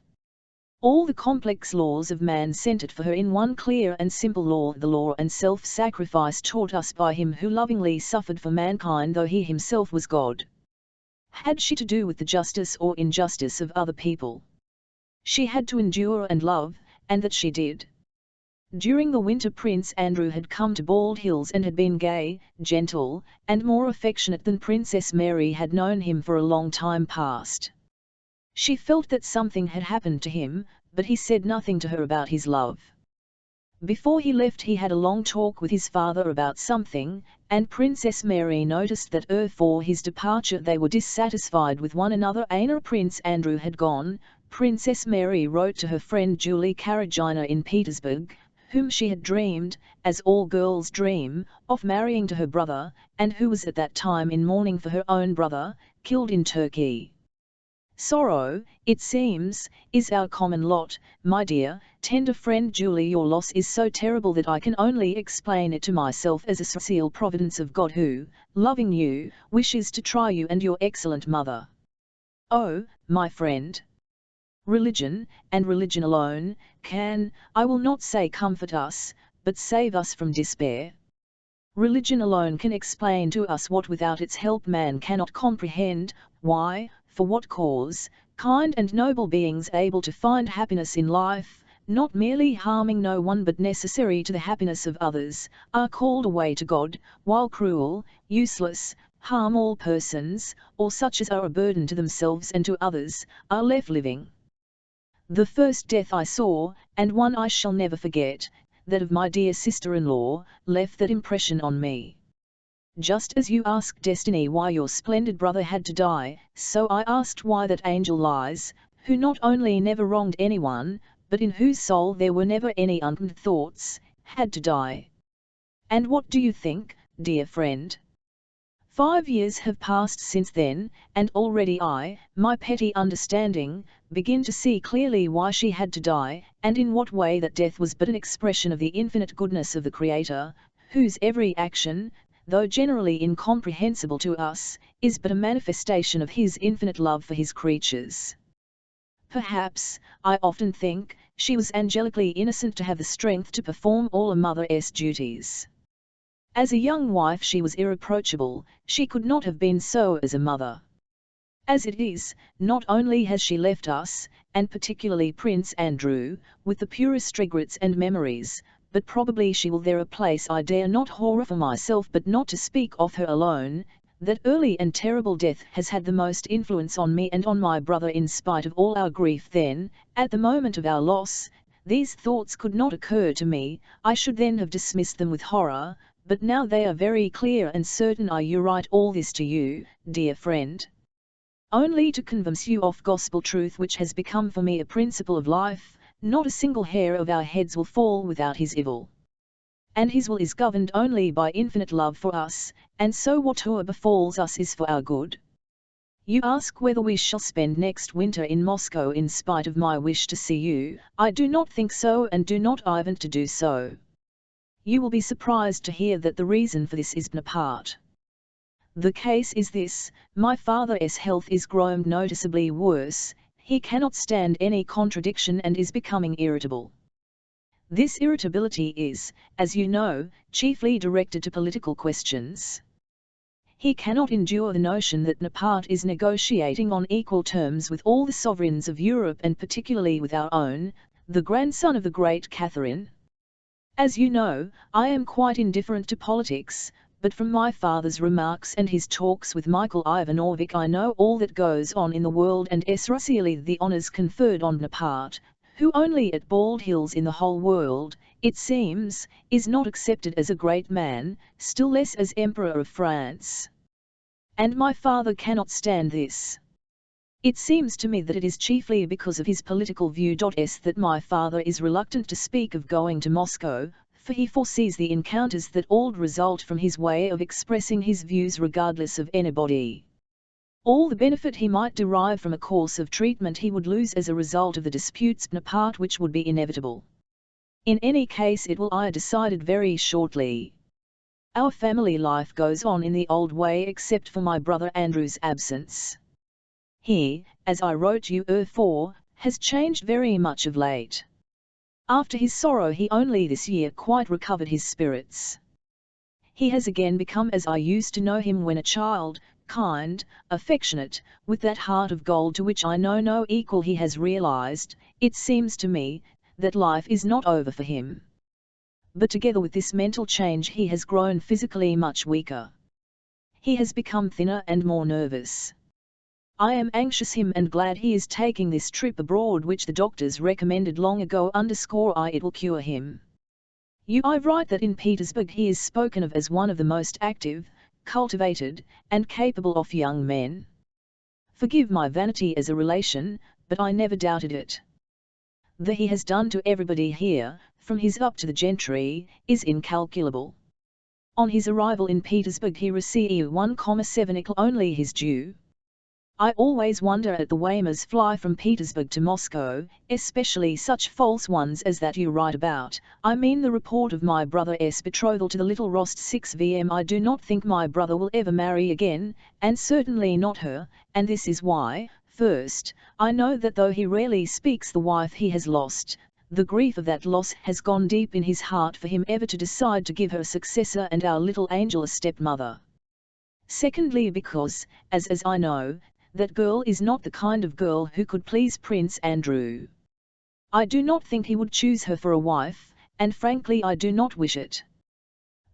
Speaker 1: All the complex laws of man centered for her in one clear and simple law, the law and self-sacrifice taught us by him who lovingly suffered for mankind though he himself was God. Had she to do with the justice or injustice of other people? She had to endure and love, and that she did. During the winter Prince Andrew had come to Bald Hills and had been gay, gentle, and more affectionate than Princess Mary had known him for a long time past. She felt that something had happened to him, but he said nothing to her about his love. Before he left he had a long talk with his father about something, and Princess Mary noticed that for his departure they were dissatisfied with one another. After Prince Andrew had gone, Princess Mary wrote to her friend Julie Karagina in Petersburg, whom she had dreamed, as all girls dream, of marrying to her brother, and who was at that time in mourning for her own brother, killed in Turkey. Sorrow, it seems, is our common lot, my dear, tender friend Julie. Your loss is so terrible that I can only explain it to myself as a special providence of God who, loving you, wishes to try you and your excellent mother. Oh, my friend! Religion, and religion alone, can, I will not say comfort us, but save us from despair. Religion alone can explain to us what without its help man cannot comprehend, why, for what cause, kind and noble beings able to find happiness in life, not merely harming no one but necessary to the happiness of others, are called away to God, while cruel, useless, harm all persons, or such as are a burden to themselves and to others, are left living. The first death I saw, and one I shall never forget, that of my dear sister-in-law, left that impression on me. Just as you asked destiny why your splendid brother had to die, so I asked why that angel lies, who not only never wronged anyone, but in whose soul there were never any unkind thoughts, had to die. And what do you think, dear friend? 5 years have passed since then, and already I, my petty understanding, begin to see clearly why she had to die, and in what way that death was but an expression of the infinite goodness of the Creator, whose every action, though generally incomprehensible to us, is but a manifestation of his infinite love for his creatures. Perhaps, I often think, she was angelically innocent to have the strength to perform all a mother's duties. As a young wife she was irreproachable, she could not have been so as a mother. As it is, not only has she left us, and particularly Prince Andrew, with the purest regrets and memories, but probably she will there a place I dare not horror for myself, but not to speak of her alone, that early and terrible death has had the most influence on me and on my brother. In spite of all our grief then, at the moment of our loss, these thoughts could not occur to me, I should then have dismissed them with horror, but now they are very clear and certain. I write all this to you, dear friend, only to convince you of gospel truth which has become for me a principle of life. Not a single hair of our heads will fall without his evil. And his will is governed only by infinite love for us, and so whatever befalls us is for our good. You ask whether we shall spend next winter in Moscow in spite of my wish to see you. I do not think so, and do not even to do so. You will be surprised to hear that the reason for this is Book.part. The case is this: my father's health is growing noticeably worse, he cannot stand any contradiction and is becoming irritable. This irritability is, as you know, chiefly directed to political questions. He cannot endure the notion that Book.part is negotiating on equal terms with all the sovereigns of Europe, and particularly with our own, the grandson of the great Catherine. As you know, I am quite indifferent to politics, but from my father's remarks and his talks with Michael Ivanovich I know all that goes on in the world, and especially the honours conferred on Book.part, who only at Bald Hills in the whole world, it seems, is not accepted as a great man, still less as Emperor of France. And my father cannot stand this. It seems to me that it is chiefly because of his political views that my father is reluctant to speak of going to Moscow, for he foresees the encounters that all result from his way of expressing his views regardless of anybody. All the benefit he might derive from a course of treatment he would lose as a result of the disputes Book.part which would be inevitable. In any case it will be decided very shortly. Our family life goes on in the old way except for my brother Andrew's absence. He, as I wrote you before, has changed very much of late. After his sorrow he only this year quite recovered his spirits. He has again become as I used to know him when a child, kind, affectionate, with that heart of gold to which I know no equal. He has realized, it seems to me, that life is not over for him. But together with this mental change he has grown physically much weaker. He has become thinner and more nervous. I am anxious him and glad he is taking this trip abroad which the doctors recommended long ago. It will cure him. I write that in Petersburg he is spoken of as one of the most active, cultivated, and capable of young men. Forgive my vanity as a relation, but I never doubted it. The he has done to everybody here, from his up to the gentry, is incalculable. On his arrival in Petersburg he received 1,7 only his due. I always wonder at the Weimers fly from Petersburg to Moscow, especially such false ones as that you write about. I mean the report of my brother's betrothal to the little Rost 6 I do not think my brother will ever marry again, and certainly not her, and this is why. First, I know that though he rarely speaks the wife he has lost, the grief of that loss has gone deep in his heart for him ever to decide to give her a successor and our little angel a stepmother. Secondly, because, as I know, that girl is not the kind of girl who could please Prince Andrew. I do not think he would choose her for a wife, and frankly I do not wish it.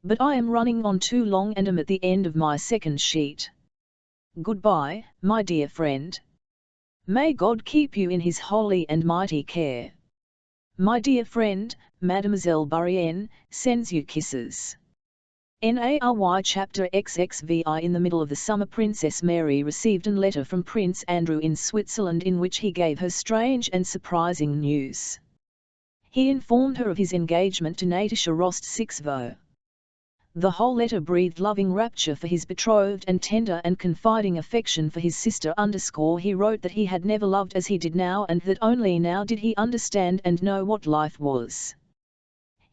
Speaker 1: But I am running on too long and am at the end of my second sheet. Goodbye, my dear friend. May God keep you in his holy and mighty care. My dear friend, Mademoiselle Bourienne, sends you kisses. NARY Chapter XXVI. In the middle of the summer Princess Mary received a letter from Prince Andrew in Switzerland in which he gave her strange and surprising news. He informed her of his engagement to Natasha Rostov. The whole letter breathed loving rapture for his betrothed and tender and confiding affection for his sister. He wrote that he had never loved as he did now, and that only now did he understand and know what life was.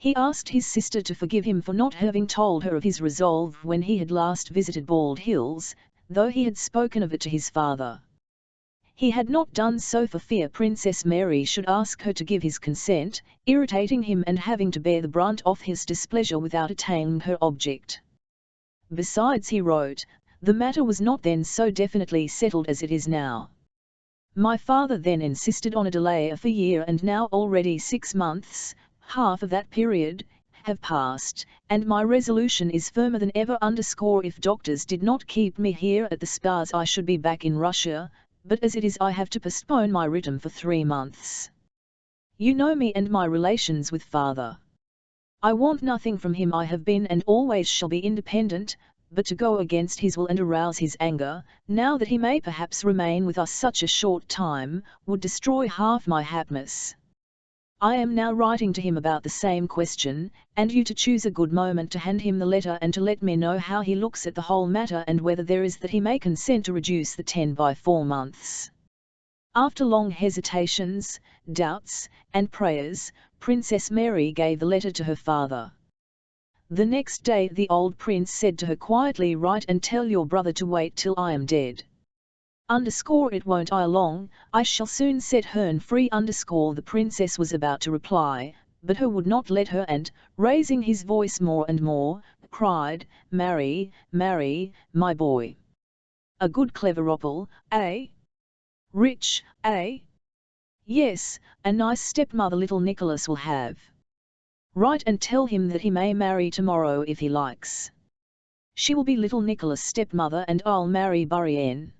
Speaker 1: He asked his sister to forgive him for not having told her of his resolve when he had last visited Bald Hills, though he had spoken of it to his father. He had not done so for fear Princess Mary should ask her to give his consent, irritating him and having to bear the brunt of his displeasure without attaining her object. Besides, he wrote, the matter was not then so definitely settled as it is now. My father then insisted on a delay of a year, and now already 6 months, half of that period, have passed, and my resolution is firmer than ever. If doctors did not keep me here at the spas, I should be back in Russia, but as it is I have to postpone my return for 3 months. You know me and my relations with father. I want nothing from him. I have been and always shall be independent, but to go against his will and arouse his anger, now that he may perhaps remain with us such a short time, would destroy half my happiness. I am now writing to him about the same question, and you to choose a good moment to hand him the letter and to let me know how he looks at the whole matter and whether there is that he may consent to reduce the 10 by 4 months. After long hesitations, doubts, and prayers, Princess Mary gave the letter to her father. The next day the old prince said to her quietly, write and tell your brother to wait till I am dead. It won't I long, I shall soon set hern free. The princess was about to reply, but her would not let her and, raising his voice more and more, cried, Mary, Mary, my boy. A good clever opal, eh? Rich, eh? Yes, a nice stepmother little Nicholas will have. Write and tell him that he may marry tomorrow if he likes. She will be little Nicholas' stepmother and I'll marry Bourienne.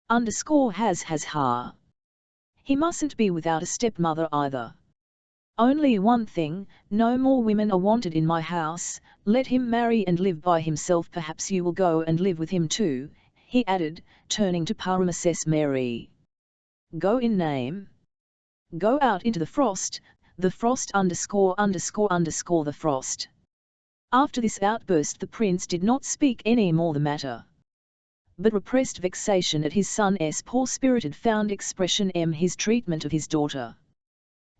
Speaker 1: Has ha. He mustn't be without a stepmother either. Only one thing, no more women are wanted in my house, let him marry and live by himself. Perhaps you will go and live with him too, he added, turning to Princess Mary. Go in name. Go out into the frost, the frost the frost. After this outburst the prince did not speak any more the matter, but repressed vexation at his son's poor-spirited found expression his treatment of his daughter.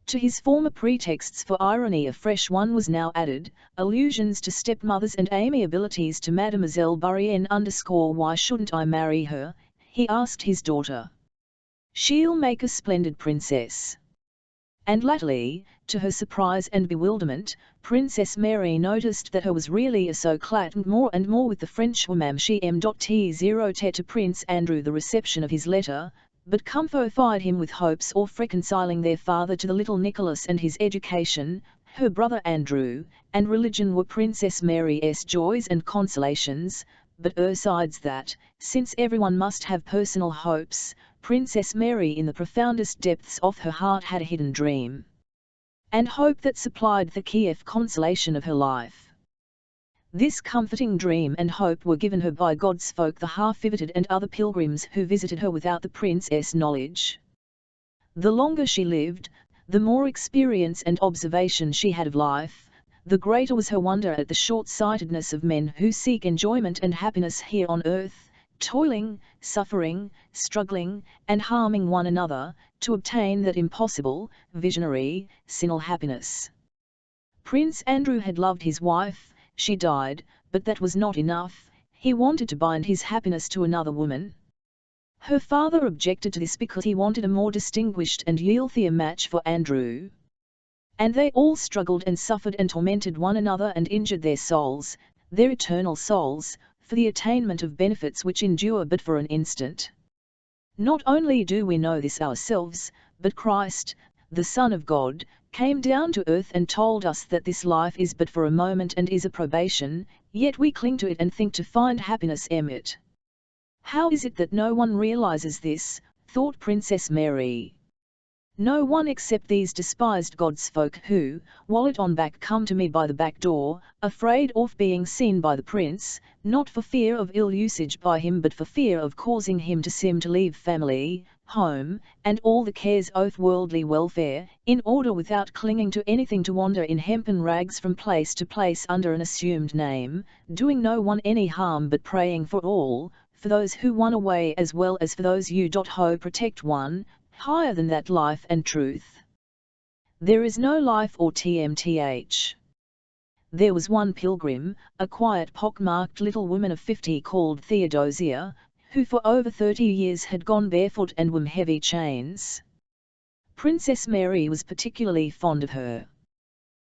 Speaker 1: To his former pretexts for irony a fresh one was now added, allusions to stepmothers and amiabilities to Mademoiselle Bourienne. Why shouldn't I marry her? He asked his daughter. She'll make a splendid princess. And latterly, to her surprise and bewilderment, Princess Mary noticed that her was really so clattered more and more with the Frenchwoman she t0 to Prince Andrew the reception of his letter, but comforted him with hopes of reconciling their father to the little Nicholas and his education, her brother Andrew, and religion were Princess Mary's joys and consolations, but besides that, since everyone must have personal hopes, Princess Mary in the profoundest depths of her heart had a hidden dream and hope that supplied the key consolation of her life. This comforting dream and hope were given her by God's folk, the half-witted and other pilgrims who visited her without the prince's knowledge. The longer she lived, the more experience and observation she had of life, the greater was her wonder at the short-sightedness of men who seek enjoyment and happiness here on earth, toiling, suffering, struggling, and harming one another, to obtain that impossible, visionary, single happiness. Prince Andrew had loved his wife, she died, but that was not enough, he wanted to bind his happiness to another woman. Her father objected to this because he wanted a more distinguished and healthier match for Andrew. And they all struggled and suffered and tormented one another and injured their souls, their eternal souls, for the attainment of benefits which endure but for an instant. Not only do we know this ourselves, but Christ, the Son of God, came down to earth and told us that this life is but for a moment and is a probation, yet we cling to it and think to find happiness in it. How is it that no one realizes this, thought Princess Mary. No one except these despised God's folk who, wallet on back, come to me by the back door, afraid of being seen by the prince, not for fear of ill usage by him but for fear of causing him to seem to leave family, home, and all the cares of worldly welfare, in order without clinging to anything to wander in hempen rags from place to place under an assumed name, doing no one any harm but praying for all, for those who won away as well as for those who protect one, higher than that life and truth. There is no life or tmth. There was one pilgrim, a quiet pock-marked little woman of 50 called Theodosia, who for over 30 years had gone barefoot and wore heavy chains. Princess Mary was particularly fond of her.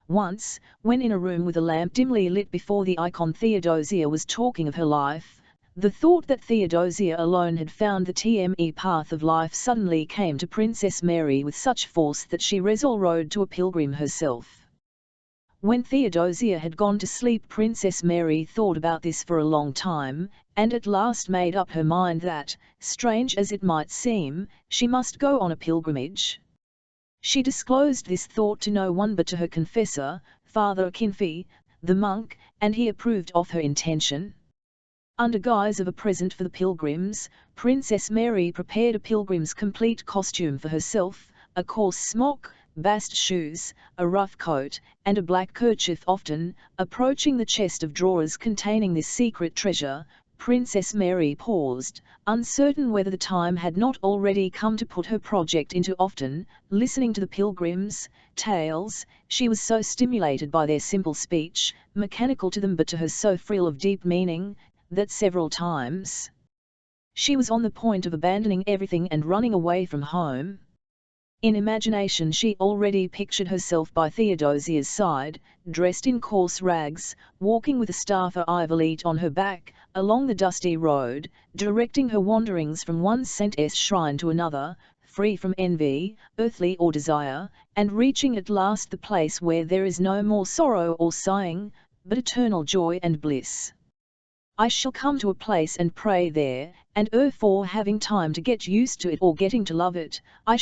Speaker 1: Once, when in a room with a lamp dimly lit before the icon, Theodosia was talking of her life. The thought that Theodosia alone had found the TME path of life suddenly came to Princess Mary with such force that she resolved to a pilgrim herself. When Theodosia had gone to sleep, Princess Mary thought about this for a long time, and at last made up her mind that, strange as it might seem, she must go on a pilgrimage. She disclosed this thought to no one but to her confessor, Father Akinfi, the monk, and he approved of her intention. Under guise of a present for the pilgrims, Princess Mary prepared a pilgrim's complete costume for herself, a coarse smock, bast shoes, a rough coat, and a black kerchief. Often, approaching the chest of drawers containing this secret treasure, Princess Mary paused, uncertain whether the time had not already come to put her project into. Often, listening to the pilgrims' tales, she was so stimulated by their simple speech, mechanical to them but to her so full of deep meaning, that several times she was on the point of abandoning everything and running away from home. In imagination she already pictured herself by Theodosia's side, dressed in coarse rags, walking with a staff or ivolite on her back, along the dusty road, directing her wanderings from one saint's shrine to another, free from envy, earthly or desire, and reaching at last the place where there is no more sorrow or sighing, but eternal joy and bliss. I shall come to a place and pray there, and for having time to get used to it or getting to love it, I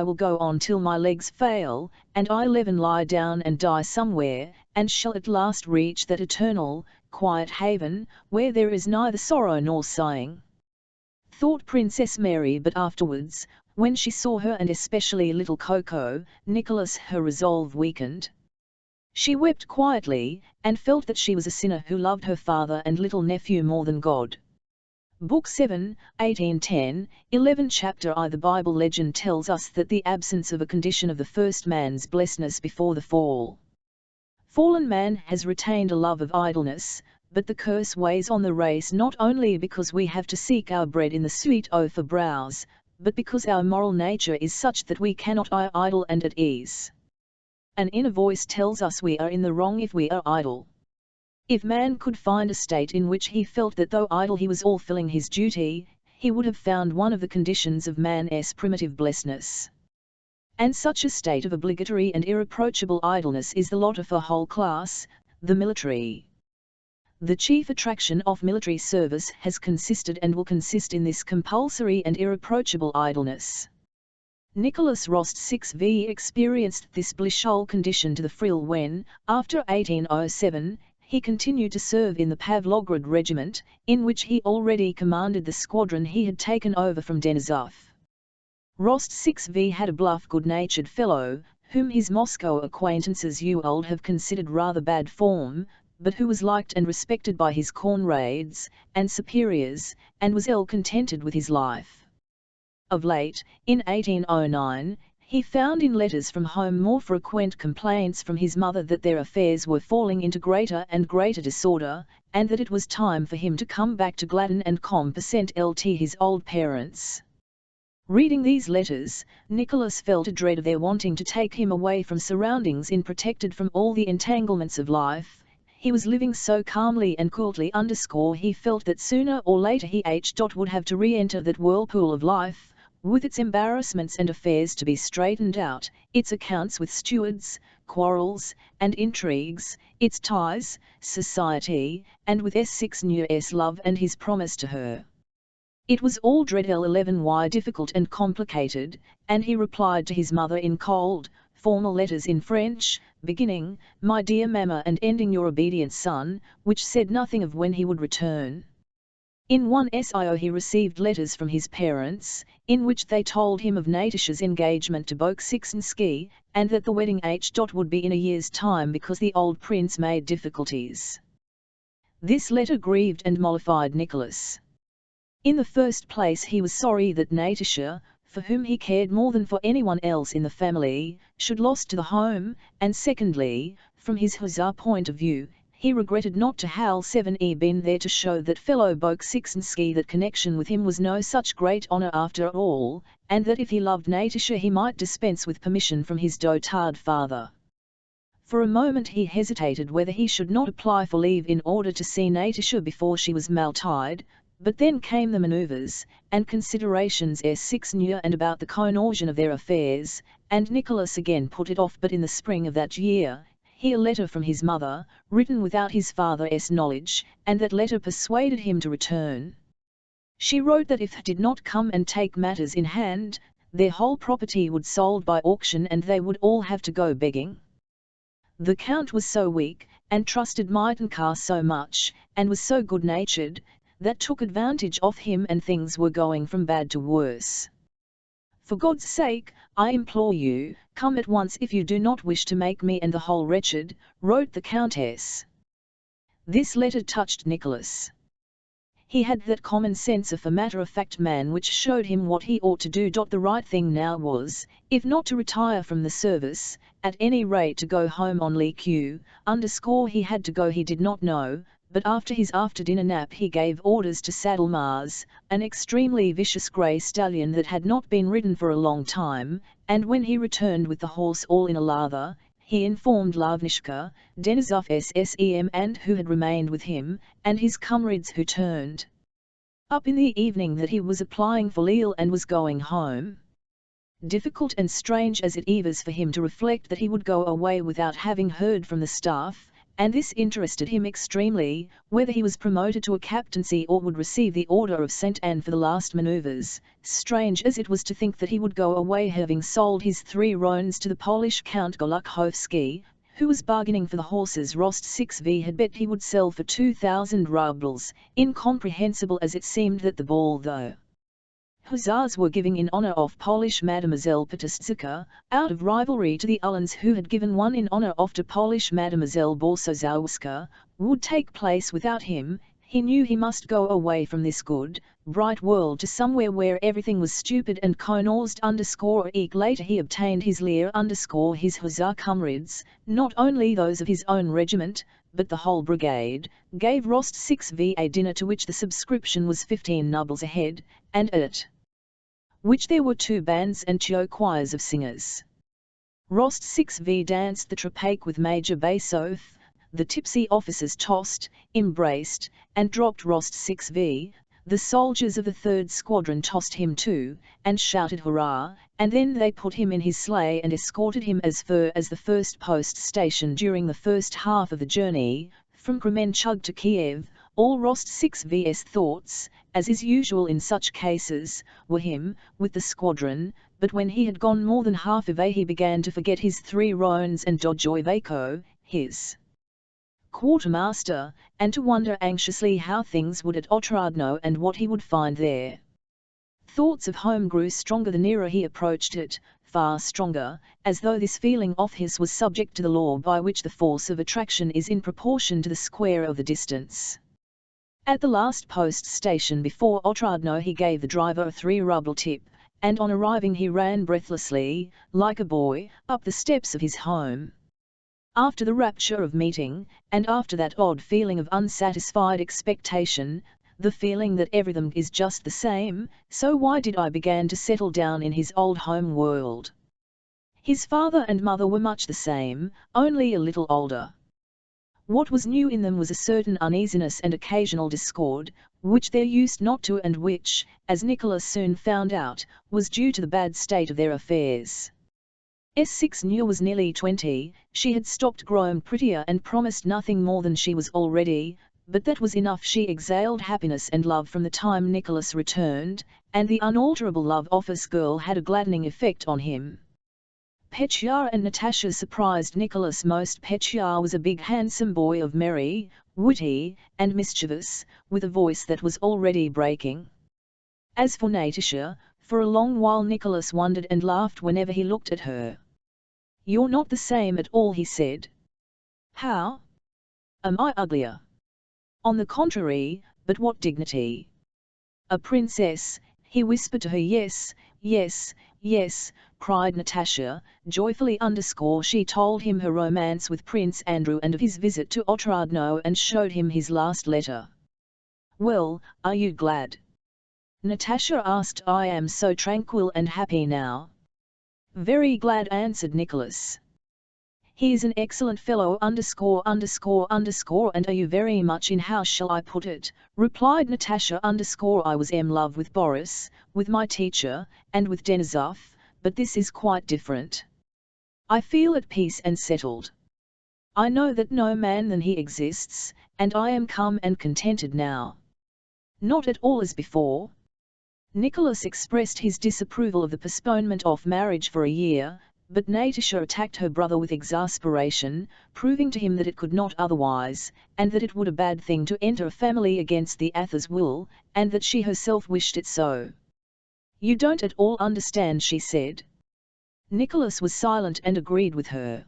Speaker 1: will go on till my legs fail, and I lie down and die somewhere, and shall at last reach that eternal, quiet haven, where there is neither sorrow nor sighing. Thought Princess Mary, but afterwards, when she saw her and especially little Coco, Nicholas, her resolve weakened. She wept quietly, and felt that she was a sinner who loved her father and little nephew more than God. Book 7, 1810, 11 Chapter I. The Bible legend tells us that the absence of a condition of the first man's blessedness before the fall. Fallen man has retained a love of idleness, but the curse weighs on the race not only because we have to seek our bread in the sweet earth of browse, but because our moral nature is such that we cannot be idle and at ease. An inner voice tells us we are in the wrong if we are idle. If man could find a state in which he felt that though idle he was fulfilling his duty, he would have found one of the conditions of man's primitive blessedness. And such a state of obligatory and irreproachable idleness is the lot of a whole class, the military. The chief attraction of military service has consisted and will consist in this compulsory and irreproachable idleness. Nicholas Rost 6v experienced this blissful condition to the frill when, after 1807, he continued to serve in the Pavlograd regiment, in which he already commanded the squadron he had taken over from Denisov. Rost 6v had a bluff, good-natured fellow, whom his Moscow acquaintances would have considered rather bad form, but who was liked and respected by his comrades and superiors, and was ill-contented with his life. Of late, in 1809, he found in letters from home more frequent complaints from his mother that their affairs were falling into greater and greater disorder, and that it was time for him to come back to gladden and compasent his old parents. Reading these letters, Nicholas felt a dread of their wanting to take him away from surroundings protected from all the entanglements of life. He was living so calmly and coolly he felt that sooner or later he would have to re-enter that whirlpool of life, with its embarrassments and affairs to be straightened out, its accounts with stewards, quarrels, and intrigues, its ties, society, and with S6 new love and his promise to her. It was all dreadful 11 difficult and complicated, and he replied to his mother in cold, formal letters in French, beginning, "My dear Mamma," and ending, "Your obedient son," which said nothing of when he would return. In one SIO he received letters from his parents, in which they told him of Natasha's engagement to Bolkonsky, and that the wedding would be in a year's time because the old prince made difficulties. This letter grieved and mollified Nicholas. In the first place he was sorry that Natasha, for whom he cared more than for anyone else in the family, should lost to the home, and secondly, from his hussar point of view, he regretted not to have been there to show that fellow Bolkonsky that connection with him was no such great honour after all, and that if he loved Natasha he might dispense with permission from his dotard father. For a moment he hesitated whether he should not apply for leave in order to see Natasha before she was maltied, but then came the manoeuvres, and considerations and about the connection of their affairs, and Nicholas again put it off. But in the spring of that year, he a letter from his mother, written without his father's knowledge, and that letter persuaded him to return. She wrote that if he did not come and take matters in hand, their whole property would sold by auction and they would all have to go begging. The Count was so weak, and trusted Mitenka so much, and was so good-natured, that took advantage of him and things were going from bad to worse. For God's sake, I implore you, come at once if you do not wish to make me and the whole wretched, wrote the Countess. This letter touched Nicholas. He had that common sense of a matter-of-fact man which showed him what he ought to do. The right thing now was, if not to retire from the service, at any rate to go home on leave. He had to go he did not know, but after his after-dinner nap he gave orders to saddle Mars, an extremely vicious grey stallion that had not been ridden for a long time, and when he returned with the horse all in a lather, he informed Lavnishka, Denisov SSEM and who had remained with him, and his comrades who turned up in the evening that he was applying for leave and was going home. Difficult and strange as it was for him to reflect that he would go away without having heard from the staff, and this interested him extremely, whether he was promoted to a captaincy or would receive the Order of St. Anne for the last manoeuvres, strange as it was to think that he would go away having sold his 3 roans to the Polish Count Golukhovsky, who was bargaining for the horses Rost 6V had bet he would sell for 2,000 rubles, incomprehensible as it seemed that the ball though hussars were giving in honour of Polish Mademoiselle Potastska, out of rivalry to the Uhlans who had given one in honour of to Polish Mademoiselle Borsozowska, would take place without him. He knew he must go away from this good, bright world to somewhere where everything was stupid and connosed. A week later he obtained his his hussar comrades, not only those of his own regiment, but the whole brigade, gave Rost 6V a dinner to which the subscription was 15 nobles a head, and at which there were 2 bands and 2 choirs of singers. Rost 6V danced the triptych with Major Bezukhov. The tipsy officers tossed, embraced, and dropped Rost 6V, the soldiers of the 3rd Squadron tossed him too, and shouted hurrah, and then they put him in his sleigh and escorted him as far as the first post station. During the first half of the journey, from Kremenchug to Kiev, all Rost 6V's thoughts, as is usual in such cases, were him, with the squadron, but when he had gone more than half of he began to forget his 3 roans and Dodjoyvako, his quartermaster, and to wonder anxiously how things would at Otradno and what he would find there. Thoughts of home grew stronger the nearer he approached it, far stronger, as though this feeling of his was subject to the law by which the force of attraction is in proportion to the square of the distance. At the last post station before Otradno he gave the driver a 3-ruble tip, and on arriving he ran breathlessly, like a boy, up the steps of his home. After the rapture of meeting, and after that odd feeling of unsatisfied expectation, the feeling that everything is just the same, so why did I began to settle down in his old home world? His father and mother were much the same, only a little older. What was new in them was a certain uneasiness and occasional discord, which there used not to and which, as Nicholas soon found out, was due to the bad state of their affairs. S6 was nearly 20, she had stopped growing prettier and promised nothing more than she was already, but that was enough. She exhaled happiness and love from the time Nicholas returned, and the unalterable love of this girl had a gladdening effect on him. Petya and Natasha surprised Nicholas most. Petya was a big handsome boy of merry, witty, and mischievous, with a voice that was already breaking. As for Natasha, for a long while Nicholas wondered and laughed whenever he looked at her. "You're not the same at all," he said. "How? Am I uglier?" "On the contrary, but what dignity! A princess," he whispered to her. "Yes, Yes, yes, cried Natasha, joyfully. She told him her romance with Prince Andrew and of his visit to Otradno and showed him his last letter. Well, are you glad? Natasha asked. I am so tranquil and happy now. Very glad, answered Nicholas. He is an excellent fellow and are you very much in, how shall I put it, replied Natasha. I was in love with Boris, with my teacher, and with Denisov, but this is quite different. I feel at peace and settled. I know that no man than he exists, and I am calm and contented now. Not at all as before. Nicholas expressed his disapproval of the postponement of marriage for a year, but Natasha attacked her brother with exasperation, proving to him that it could not otherwise, and that it would a bad thing to enter a family against the author's will, and that she herself wished it so. You don't at all understand, she said. Nicholas was silent and agreed with her.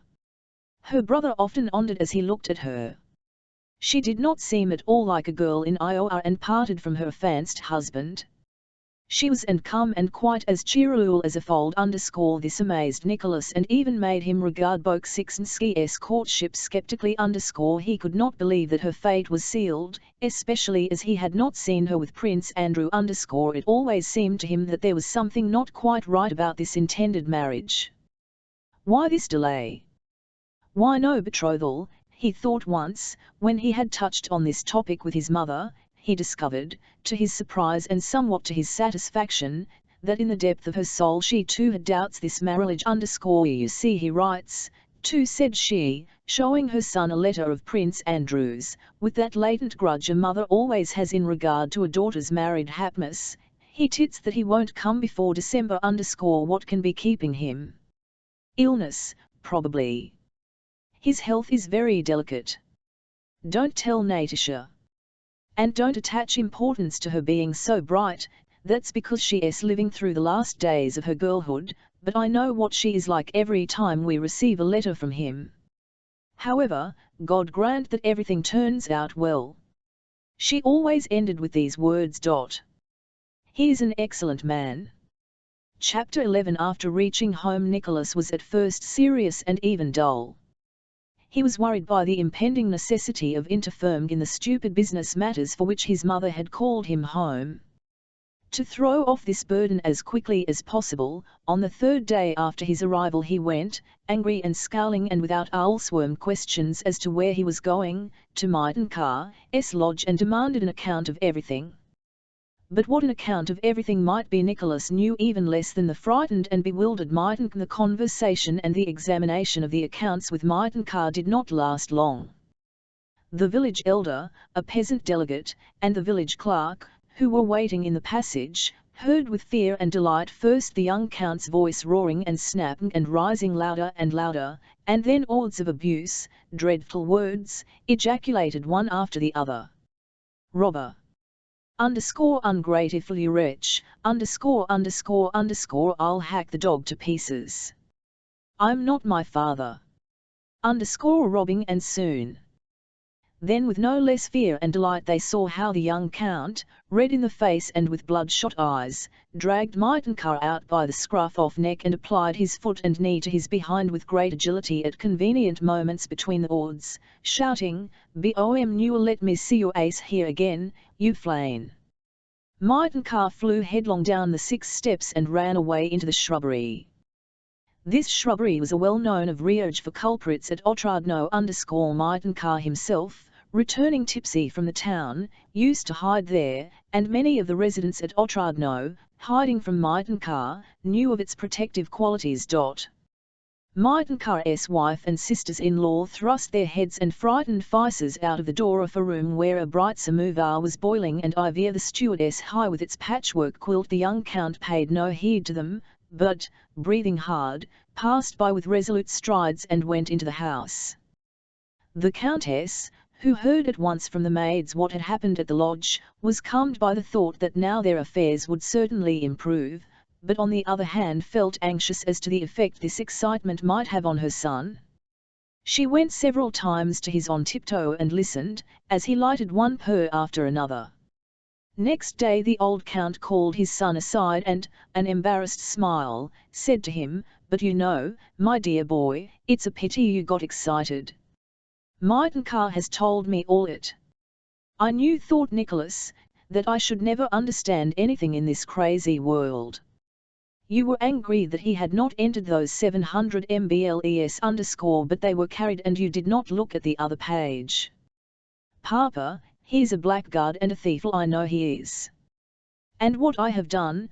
Speaker 1: Her brother often wondered as he looked at her. She did not seem at all like a girl in Iowa and parted from her affianced husband. She was and calm and quite as cheerful as a foal. This amazed Nicholas and even made him regard Bolkonsky's courtship skeptically. He could not believe that her fate was sealed, especially as he had not seen her with Prince Andrew. It always seemed to him that there was something not quite right about this intended marriage. Why this delay? Why no betrothal? He thought once, when he had touched on this topic with his mother. He discovered, to his surprise and somewhat to his satisfaction, that in the depth of her soul she too had doubts this marriage. You see, he writes, too, said she, showing her son a letter of Prince Andrew's, with that latent grudge a mother always has in regard to a daughter's married happiness. He tits that he won't come before December. What can be keeping him? Illness, probably. His health is very delicate. Don't tell Natasha. And don't attach importance to her being so bright, that's because she is living through the last days of her girlhood, but I know what she is like every time we receive a letter from him. However, God grant that everything turns out well. She always ended with these words. He is an excellent man. Chapter 11. After reaching home, Nicholas was at first serious and even dull. He was worried by the impending necessity of interfering in the stupid business matters for which his mother had called him home. To throw off this burden as quickly as possible, on the third day after his arrival he went, angry and scowling and without answering questions as to where he was going, to Mitenkar's lodge and demanded an account of everything. But what an account of everything might be Nicholas knew even less than the frightened and bewildered Mitenkar. The conversation and the examination of the accounts with Mitenkar did not last long. The village elder, a peasant delegate, and the village clerk, who were waiting in the passage, heard with fear and delight first the young count's voice roaring and snapping and rising louder and louder, and then words of abuse, dreadful words, ejaculated one after the other. Robber! Ungrateful wretch, I'll hack the dog to pieces. I'm not my father. Robbing and soon. Then with no less fear and delight they saw how the young count, red in the face and with bloodshot eyes, dragged Mitenkar out by the scruff of neck and applied his foot and knee to his behind with great agility at convenient moments between the oars, shouting, "Bom nu let me see your ace here again, you flane." Mitenkar flew headlong down the 6 steps and ran away into the shrubbery. This shrubbery was a well-known of refuge for culprits at Otradno. Mitenkar himself, returning tipsy from the town, used to hide there, and many of the residents at Otradno, hiding from Mitenkar, knew of its protective qualities. Mitenkar's wife and sisters-in-law thrust their heads and frightened faces out of the door of a room where a bright samovar was boiling, and Ivia the stewardess high with its patchwork quilt. The young count paid no heed to them, but, breathing hard, passed by with resolute strides and went into the house. The countess, who heard at once from the maids what had happened at the lodge, was calmed by the thought that now their affairs would certainly improve, but on the other hand felt anxious as to the effect this excitement might have on her son. She went several times to his on tiptoe and listened, as he lighted one purr after another. Next day the old count called his son aside and, an embarrassed smile, said to him, "But you know, my dear boy, it's a pity you got excited. Mitenka has told me all it. I knew," thought Nicholas, "that I should never understand anything in this crazy world. You were angry that he had not entered those 700 mbles_, but they were carried and you did not look at the other page. Papa, he's a blackguard and a thief, I know he is. And what I have done,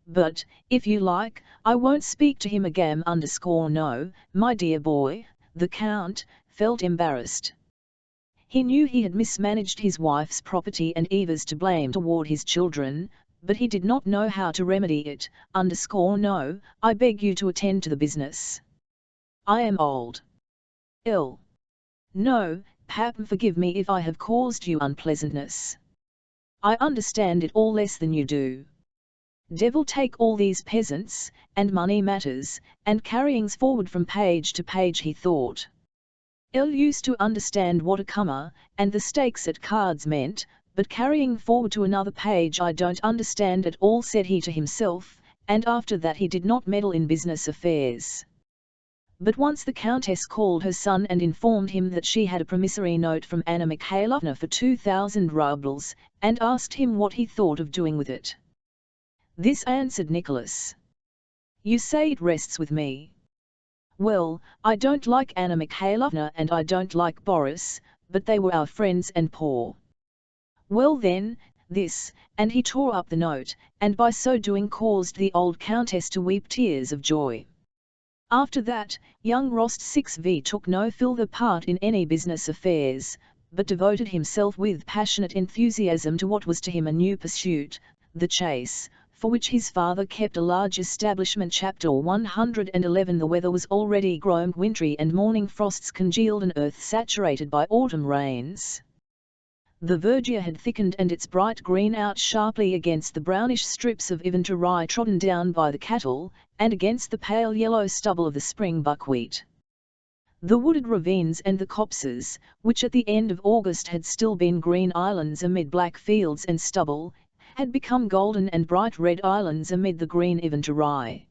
Speaker 1: but, if you like, I won't speak to him again no, my dear boy." The count felt embarrassed. He knew he had mismanaged his wife's property and Eva's to blame toward his children, but he did not know how to remedy it. No, I beg you to attend to the business. I am old. Ill. No, Pap, forgive me if I have caused you unpleasantness. I understand it all less than you do. Devil take all these peasants, and money matters, and carryings forward from page to page, he thought. Ill used to understand what a comma, and the stakes at cards meant, but carrying forward to another page I don't understand at all, said he to himself, and after that he did not meddle in business affairs. But once the Countess called her son and informed him that she had a promissory note from Anna Mikhailovna for 2,000 rubles, and asked him what he thought of doing with it. This, answered Nicholas. You say it rests with me. Well, I don't like Anna Mikhailovna and I don't like Boris, but they were our friends and poor. Well then, this, and he tore up the note, and by so doing caused the old Countess to weep tears of joy. After that, young Rost 6v took no further part in any business affairs, but devoted himself with passionate enthusiasm to what was to him a new pursuit, the chase, for which his father kept a large establishment. Chapter 111. The weather was already grown wintry and morning frosts congealed an earth saturated by autumn rains. The verdure had thickened and its bright green out sharply against the brownish strips of inventory trodden down by the cattle, and against the pale yellow stubble of the spring buckwheat. The wooded ravines and the copses, which at the end of August had still been green islands amid black fields and stubble, had become golden and bright red islands amid the green inventory.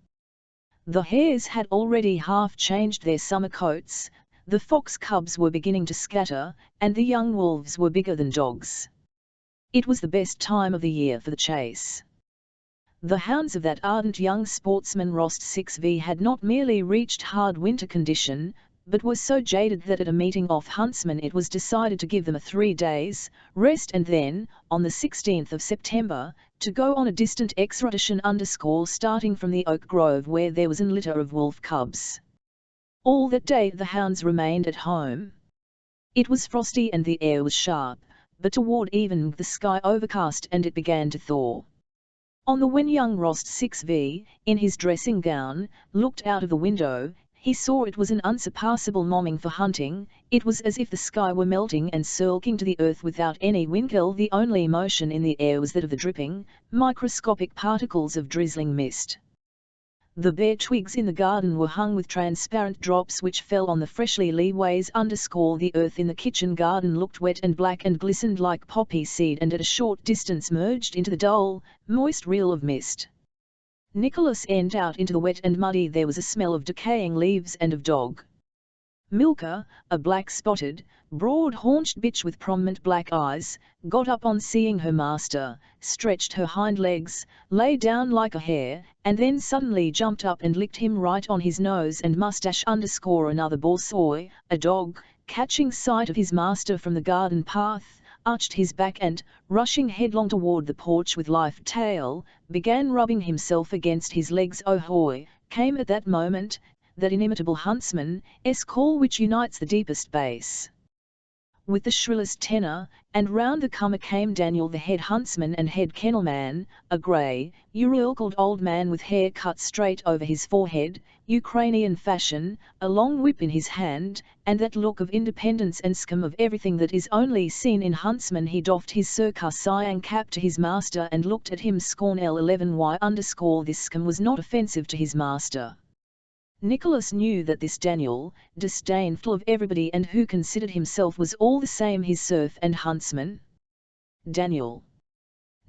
Speaker 1: The hares had already half changed their summer coats, the fox cubs were beginning to scatter, and the young wolves were bigger than dogs. It was the best time of the year for the chase. The hounds of that ardent young sportsman Rost 6v had not merely reached hard winter condition, but were so jaded that at a meeting of huntsmen it was decided to give them a 3 days' rest and then, on the 16th of September, to go on a distant expedition starting from the oak grove where there was an litter of wolf cubs. All that day the hounds remained at home. It was frosty and the air was sharp, but toward evening the sky overcast and it began to thaw. On the when young Rost 6v, in his dressing gown, looked out of the window, he saw it was an unsurpassable morning for hunting. It was as if the sky were melting and sulking to the earth without any winkle. The only motion in the air was that of the dripping, microscopic particles of drizzling mist. The bare twigs in the garden were hung with transparent drops which fell on the freshly leaways. The earth in the kitchen garden looked wet and black and glistened like poppy seed and at a short distance merged into the dull, moist reel of mist. Nicholas went out into the wet and muddy. There was a smell of decaying leaves and of dog. Milka, a black-spotted, broad-haunched bitch with prominent black eyes, got up on seeing her master, stretched her hind legs, lay down like a hare, and then suddenly jumped up and licked him right on his nose and moustache. Another borzoi, a dog, catching sight of his master from the garden path, arched his back and, rushing headlong toward the porch with lithe tail, began rubbing himself against his legs. Ahoy! Came at that moment that inimitable huntsman's call which unites the deepest bass with the shrillest tenor, and round the comer came Daniel the head huntsman and head kennelman, a grey, uruckled old man with hair cut straight over his forehead, Ukrainian fashion, a long whip in his hand, and that look of independence and scum of everything that is only seen in huntsmen. He doffed his Circassian cap to his master and looked at him scorn. L11y_. This scum was not offensive to his master. Nicholas knew that this Daniel, disdainful of everybody and who considered himself was all the same his serf and huntsman. Daniel.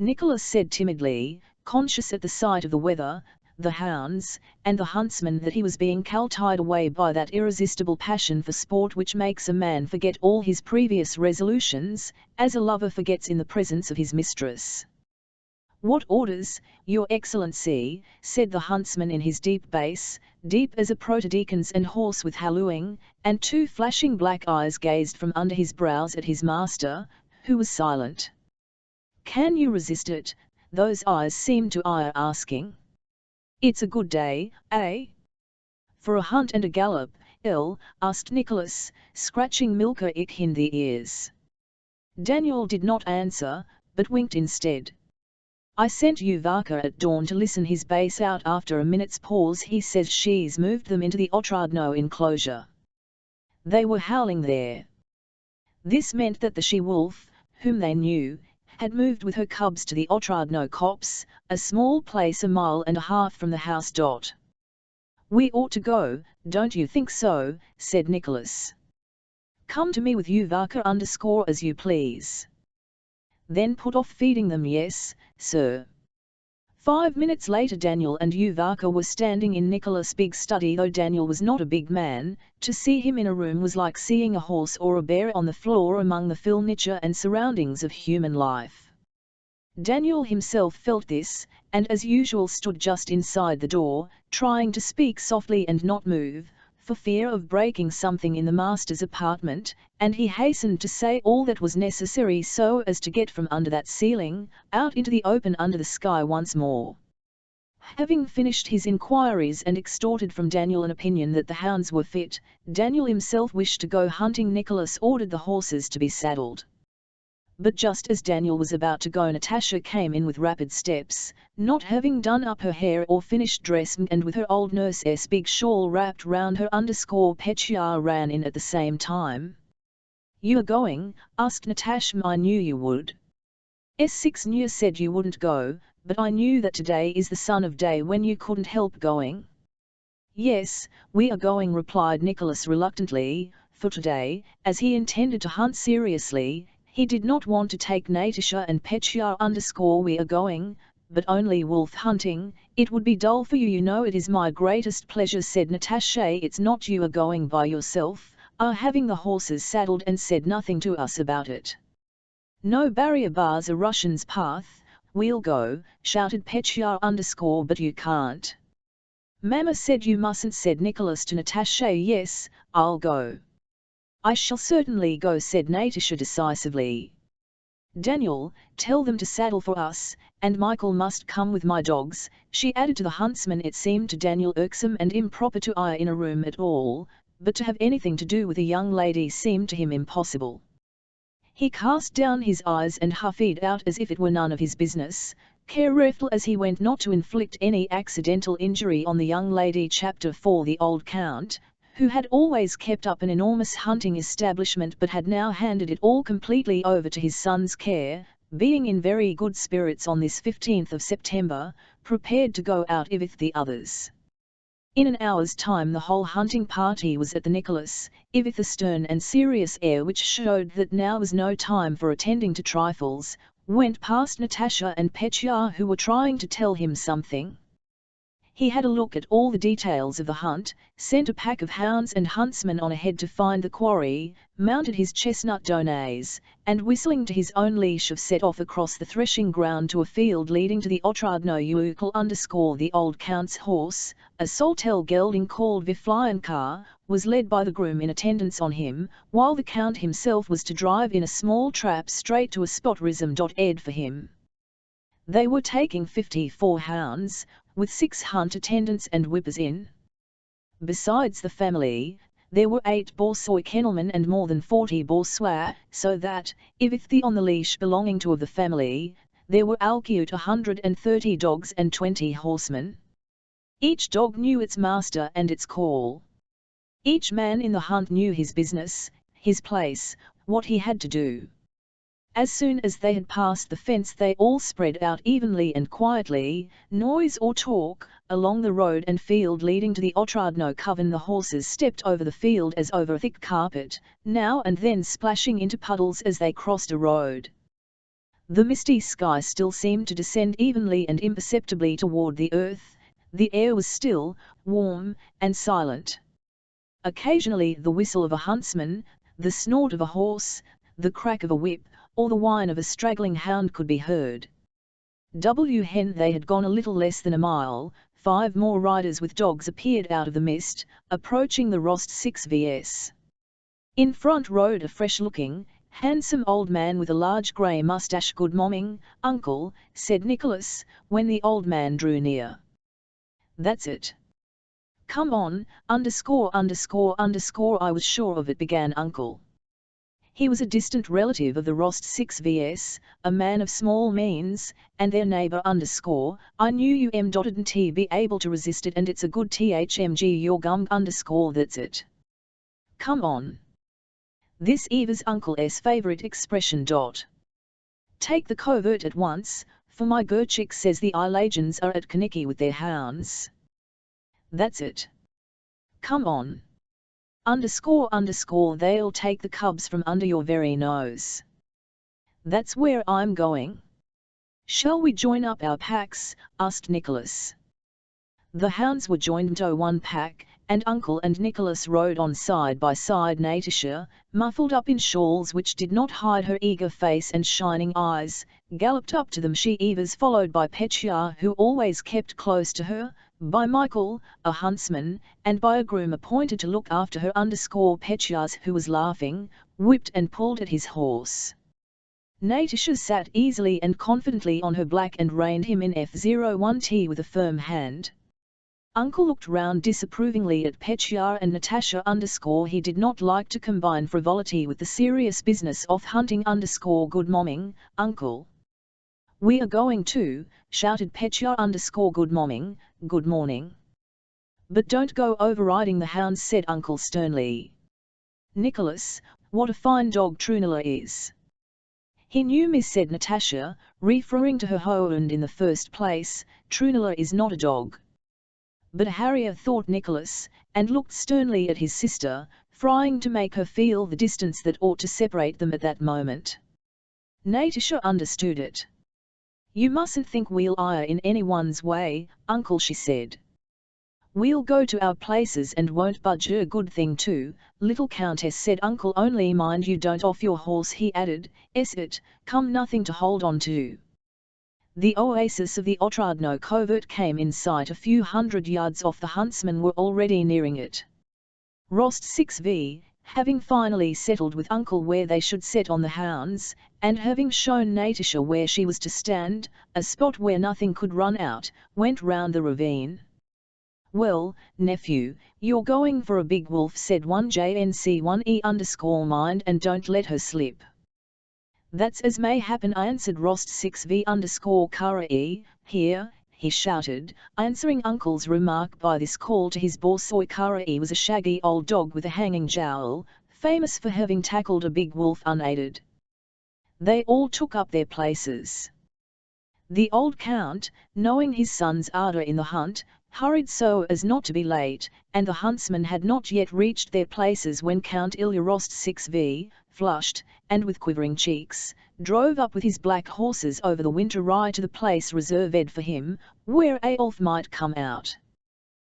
Speaker 1: Nicholas said timidly, conscious at the sight of the weather, the hounds, and the huntsman that he was being tied away by that irresistible passion for sport which makes a man forget all his previous resolutions, as a lover forgets in the presence of his mistress. "What orders, Your Excellency?" said the huntsman in his deep bass, deep as a protodeacon's, and hoarse with hallooing, and two flashing black eyes gazed from under his brows at his master, who was silent. "Can you resist it?" those eyes seemed to eye, asking. "It's a good day, eh? For a hunt and a gallop, asked Nicholas, scratching Milka in the ears. Daniel did not answer, but winked instead. "I sent Yuvaka at dawn to listen his bass out." After a minute's pause he says she's moved them into the Otradno enclosure. They were howling there. This meant that the she-wolf, whom they knew, had moved with her cubs to the Otradno copse, a small place 1.5 miles from the house. "We ought to go, don't you think so?" said Nicholas. "Come to me with Yuvaka as you please." "Then put off feeding them." "Yes, sir." 5 minutes later Daniel and Yuvaka were standing in Nicholas' big study. Though Daniel was not a big man, to see him in a room was like seeing a horse or a bear on the floor among the furniture and surroundings of human life. Daniel himself felt this, and as usual stood just inside the door, trying to speak softly and not move, for fear of breaking something in the master's apartment, and he hastened to say all that was necessary so as to get from under that ceiling, out into the open under the sky once more. Having finished his inquiries and extorted from Daniel an opinion that the hounds were fit, Daniel himself wished to go hunting. Nicholas ordered the horses to be saddled. But just as Daniel was about to go, Natasha came in with rapid steps, not having done up her hair or finished dressing, and with her old nurse's big shawl wrapped round her. Petya ran in at the same time. "You are going?" asked Natasha. "I knew you would." "S6 knew said you wouldn't go, but I knew that today is the son of day when you couldn't help going." "Yes, we are going," replied Nicholas reluctantly, for today, as he intended to hunt seriously, he did not want to take Natasha and Petya. "We are going, but only wolf hunting. It would be dull for you, you know." "It is my greatest pleasure," said Natasha. "It's not you are going by yourself, are having the horses saddled and said nothing to us about it." "No barrier bars a Russian's path, we'll go," shouted Petya. "But you can't." "Mama said you mustn't," said Nicholas to Natasha. "Yes, I'll go." "I shall certainly go," said Natasha decisively. "Daniel, tell them to saddle for us, and Michael must come with my dogs," she added to the huntsman. It seemed to Daniel irksome and improper to eye in a room at all, but to have anything to do with a young lady seemed to him impossible. He cast down his eyes and huffed out as if it were none of his business, careful as he went not to inflict any accidental injury on the young lady. Chapter 4. The old count, who had always kept up an enormous hunting establishment but had now handed it all completely over to his son's care, being in very good spirits on this 15th of September, prepared to go out with the others. In an hour's time the whole hunting party was at the Nicholas, with a stern and serious air which showed that now was no time for attending to trifles, went past Natasha and Petya, who were trying to tell him something. He had a look at all the details of the hunt, sent a pack of hounds and huntsmen on ahead to find the quarry, mounted his chestnut Donays, and whistling to his own leash set off across the threshing ground to a field leading to the Otradno Ukal. The old count's horse, a Soltel gelding called Viflyanka, was led by the groom in attendance on him, while the count himself was to drive in a small trap straight to a spot ed for him. They were taking 54 hounds, with 6 hunt attendants and whippers in. Besides the family, there were 8 borsoi kennelmen and more than 40 bourgeois, so that, if the on the leash belonging to of the family, there were alquiot 130 dogs and 20 horsemen. Each dog knew its master and its call. Each man in the hunt knew his business, his place, what he had to do. As soon as they had passed the fence they all spread out evenly and quietly, noise or talk, along the road and field leading to the Otradno coven. The horses stepped over the field as over a thick carpet, now and then splashing into puddles as they crossed a road. The misty sky still seemed to descend evenly and imperceptibly toward the earth. The air was still, warm, and silent. Occasionally the whistle of a huntsman, the snort of a horse, the crack of a whip, or the whine of a straggling hound could be heard. When they had gone a little less than a mile, 5 more riders with dogs appeared out of the mist, approaching the Rost 6 vs. In front rode a fresh-looking, handsome old man with a large grey moustache. "Good morning, uncle," said Nicholas, when the old man drew near. "That's it. Come on, _______, I was sure of it," began uncle. He was a distant relative of the Rost 6 vs, a man of small means, and their neighbour _ "I knew you m.'d be able to resist it, and it's a good thmg your gum _ that's it. Come on." This Eva's uncle's favourite expression. "Take the covert at once, for my Gurchik says the Ilagins are at Kaniki with their hounds." "That's it. Come on. _____, they'll take the cubs from under your very nose." "That's where I'm going." "Shall we join up our packs?" asked Nicholas. The hounds were joined into one pack, and uncle and Nicholas rode on side by side. Natasha, muffled up in shawls which did not hide her eager face and shining eyes, galloped up to them. She was followed by Petya, who always kept close to her, by Michael, a huntsman, and by a groom appointed to look after her Petya's, who was laughing, whipped and pulled at his horse. Natasha sat easily and confidently on her black and reined him in F01T with a firm hand. Uncle looked round disapprovingly at Petya and Natasha _ he did not like to combine frivolity with the serious business of hunting _ "Good morning, uncle." "We are going too," shouted Petya _ "Good morning." "But don't go overriding the hounds," said uncle sternly. "Nicholas, what a fine dog Trunilla is." "He knew me," said Natasha, referring to her hound in the first place. "Trunilla is not a dog." "But a harrier," thought Nicholas, and looked sternly at his sister, trying to make her feel the distance that ought to separate them at that moment. Natasha understood it. "You mustn't think we'll ire in anyone's way, uncle," she said. "We'll go to our places and won't budge." "A good thing too, little countess," said uncle. "Only mind you don't off your horse," he added. "It come nothing to hold on to." The oasis of the Otradno covert came in sight a few hundred yards off. The huntsmen were already nearing it. Rost 6v, having finally settled with uncle where they should set on the hounds, and having shown Natasha where she was to stand, a spot where nothing could run out, went round the ravine. "Well, nephew, you're going for a big wolf," said one JNC1E _ "mind and don't let her slip." "That's as may happen," answered Rost 6v _ Kara E. "Here," he shouted, answering uncle's remark by this call to his borsoi. Kara E was a shaggy old dog with a hanging jowl, famous for having tackled a big wolf unaided. They all took up their places. The old count, knowing his son's ardour in the hunt, hurried so as not to be late, and the huntsmen had not yet reached their places when Count Ilya Rost 6v, flushed, and with quivering cheeks, drove up with his black horses over the winter rye to the place reserved for him, where Aolf might come out.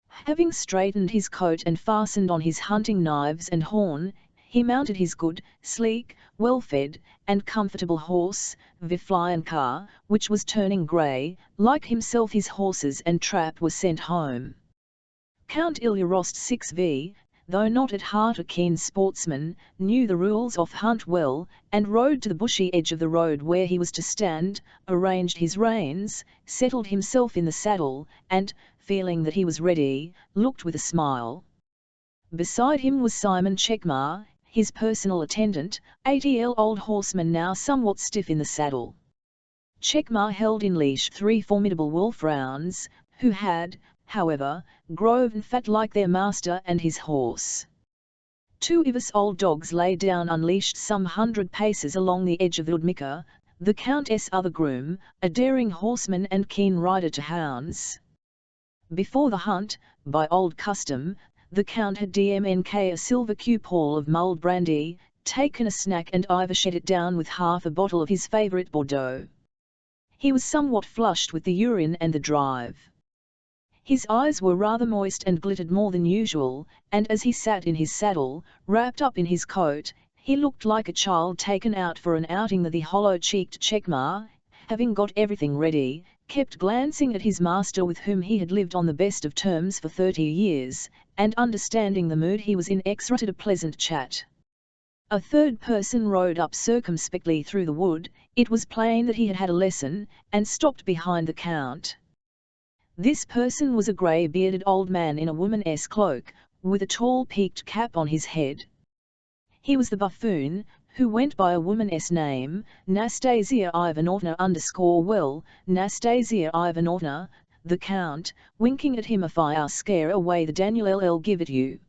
Speaker 1: Having straightened his coat and fastened on his hunting knives and horn, he mounted his good, sleek, well-fed, and comfortable horse, Viflyanka, which was turning grey. Like himself, his horses and trap were sent home. Count Ilya Rost 6v, though not at heart a keen sportsman, knew the rules of hunt well, and rode to the bushy edge of the road where he was to stand, arranged his reins, settled himself in the saddle, and, feeling that he was ready, looked with a smile. Beside him was Simon Chekmar, his personal attendant, 80-old horseman now somewhat stiff in the saddle. Chekmar held in leash 3 formidable wolf-hounds, who had, however, grown fat like their master and his horse. 2 of us old dogs lay down unleashed some 100 paces along the edge of the Udmika, the Countess' other groom, a daring horseman and keen rider to hounds. Before the hunt, by old custom, the Count had dmnk a silver cupall of mulled brandy, taken a snack and shed it down with half a bottle of his favorite Bordeaux. He was somewhat flushed with the urine and the drive. His eyes were rather moist and glittered more than usual, and as he sat in his saddle, wrapped up in his coat, he looked like a child taken out for an outing. The hollow-cheeked Chekmar, having got everything ready, kept glancing at his master with whom he had lived on the best of terms for 30 years, and understanding the mood he was in extracted a pleasant chat. A third person rode up circumspectly through the wood. It was plain that he had had a lesson, and stopped behind the Count. This person was a grey-bearded old man in a woman's cloak, with a tall peaked cap on his head. He was the buffoon, who went by a woman's name, Nastasia Ivanovna _well, Nastasia Ivanovna. The Count, winking at him. "If I scare away the Daniel, I'll give it you."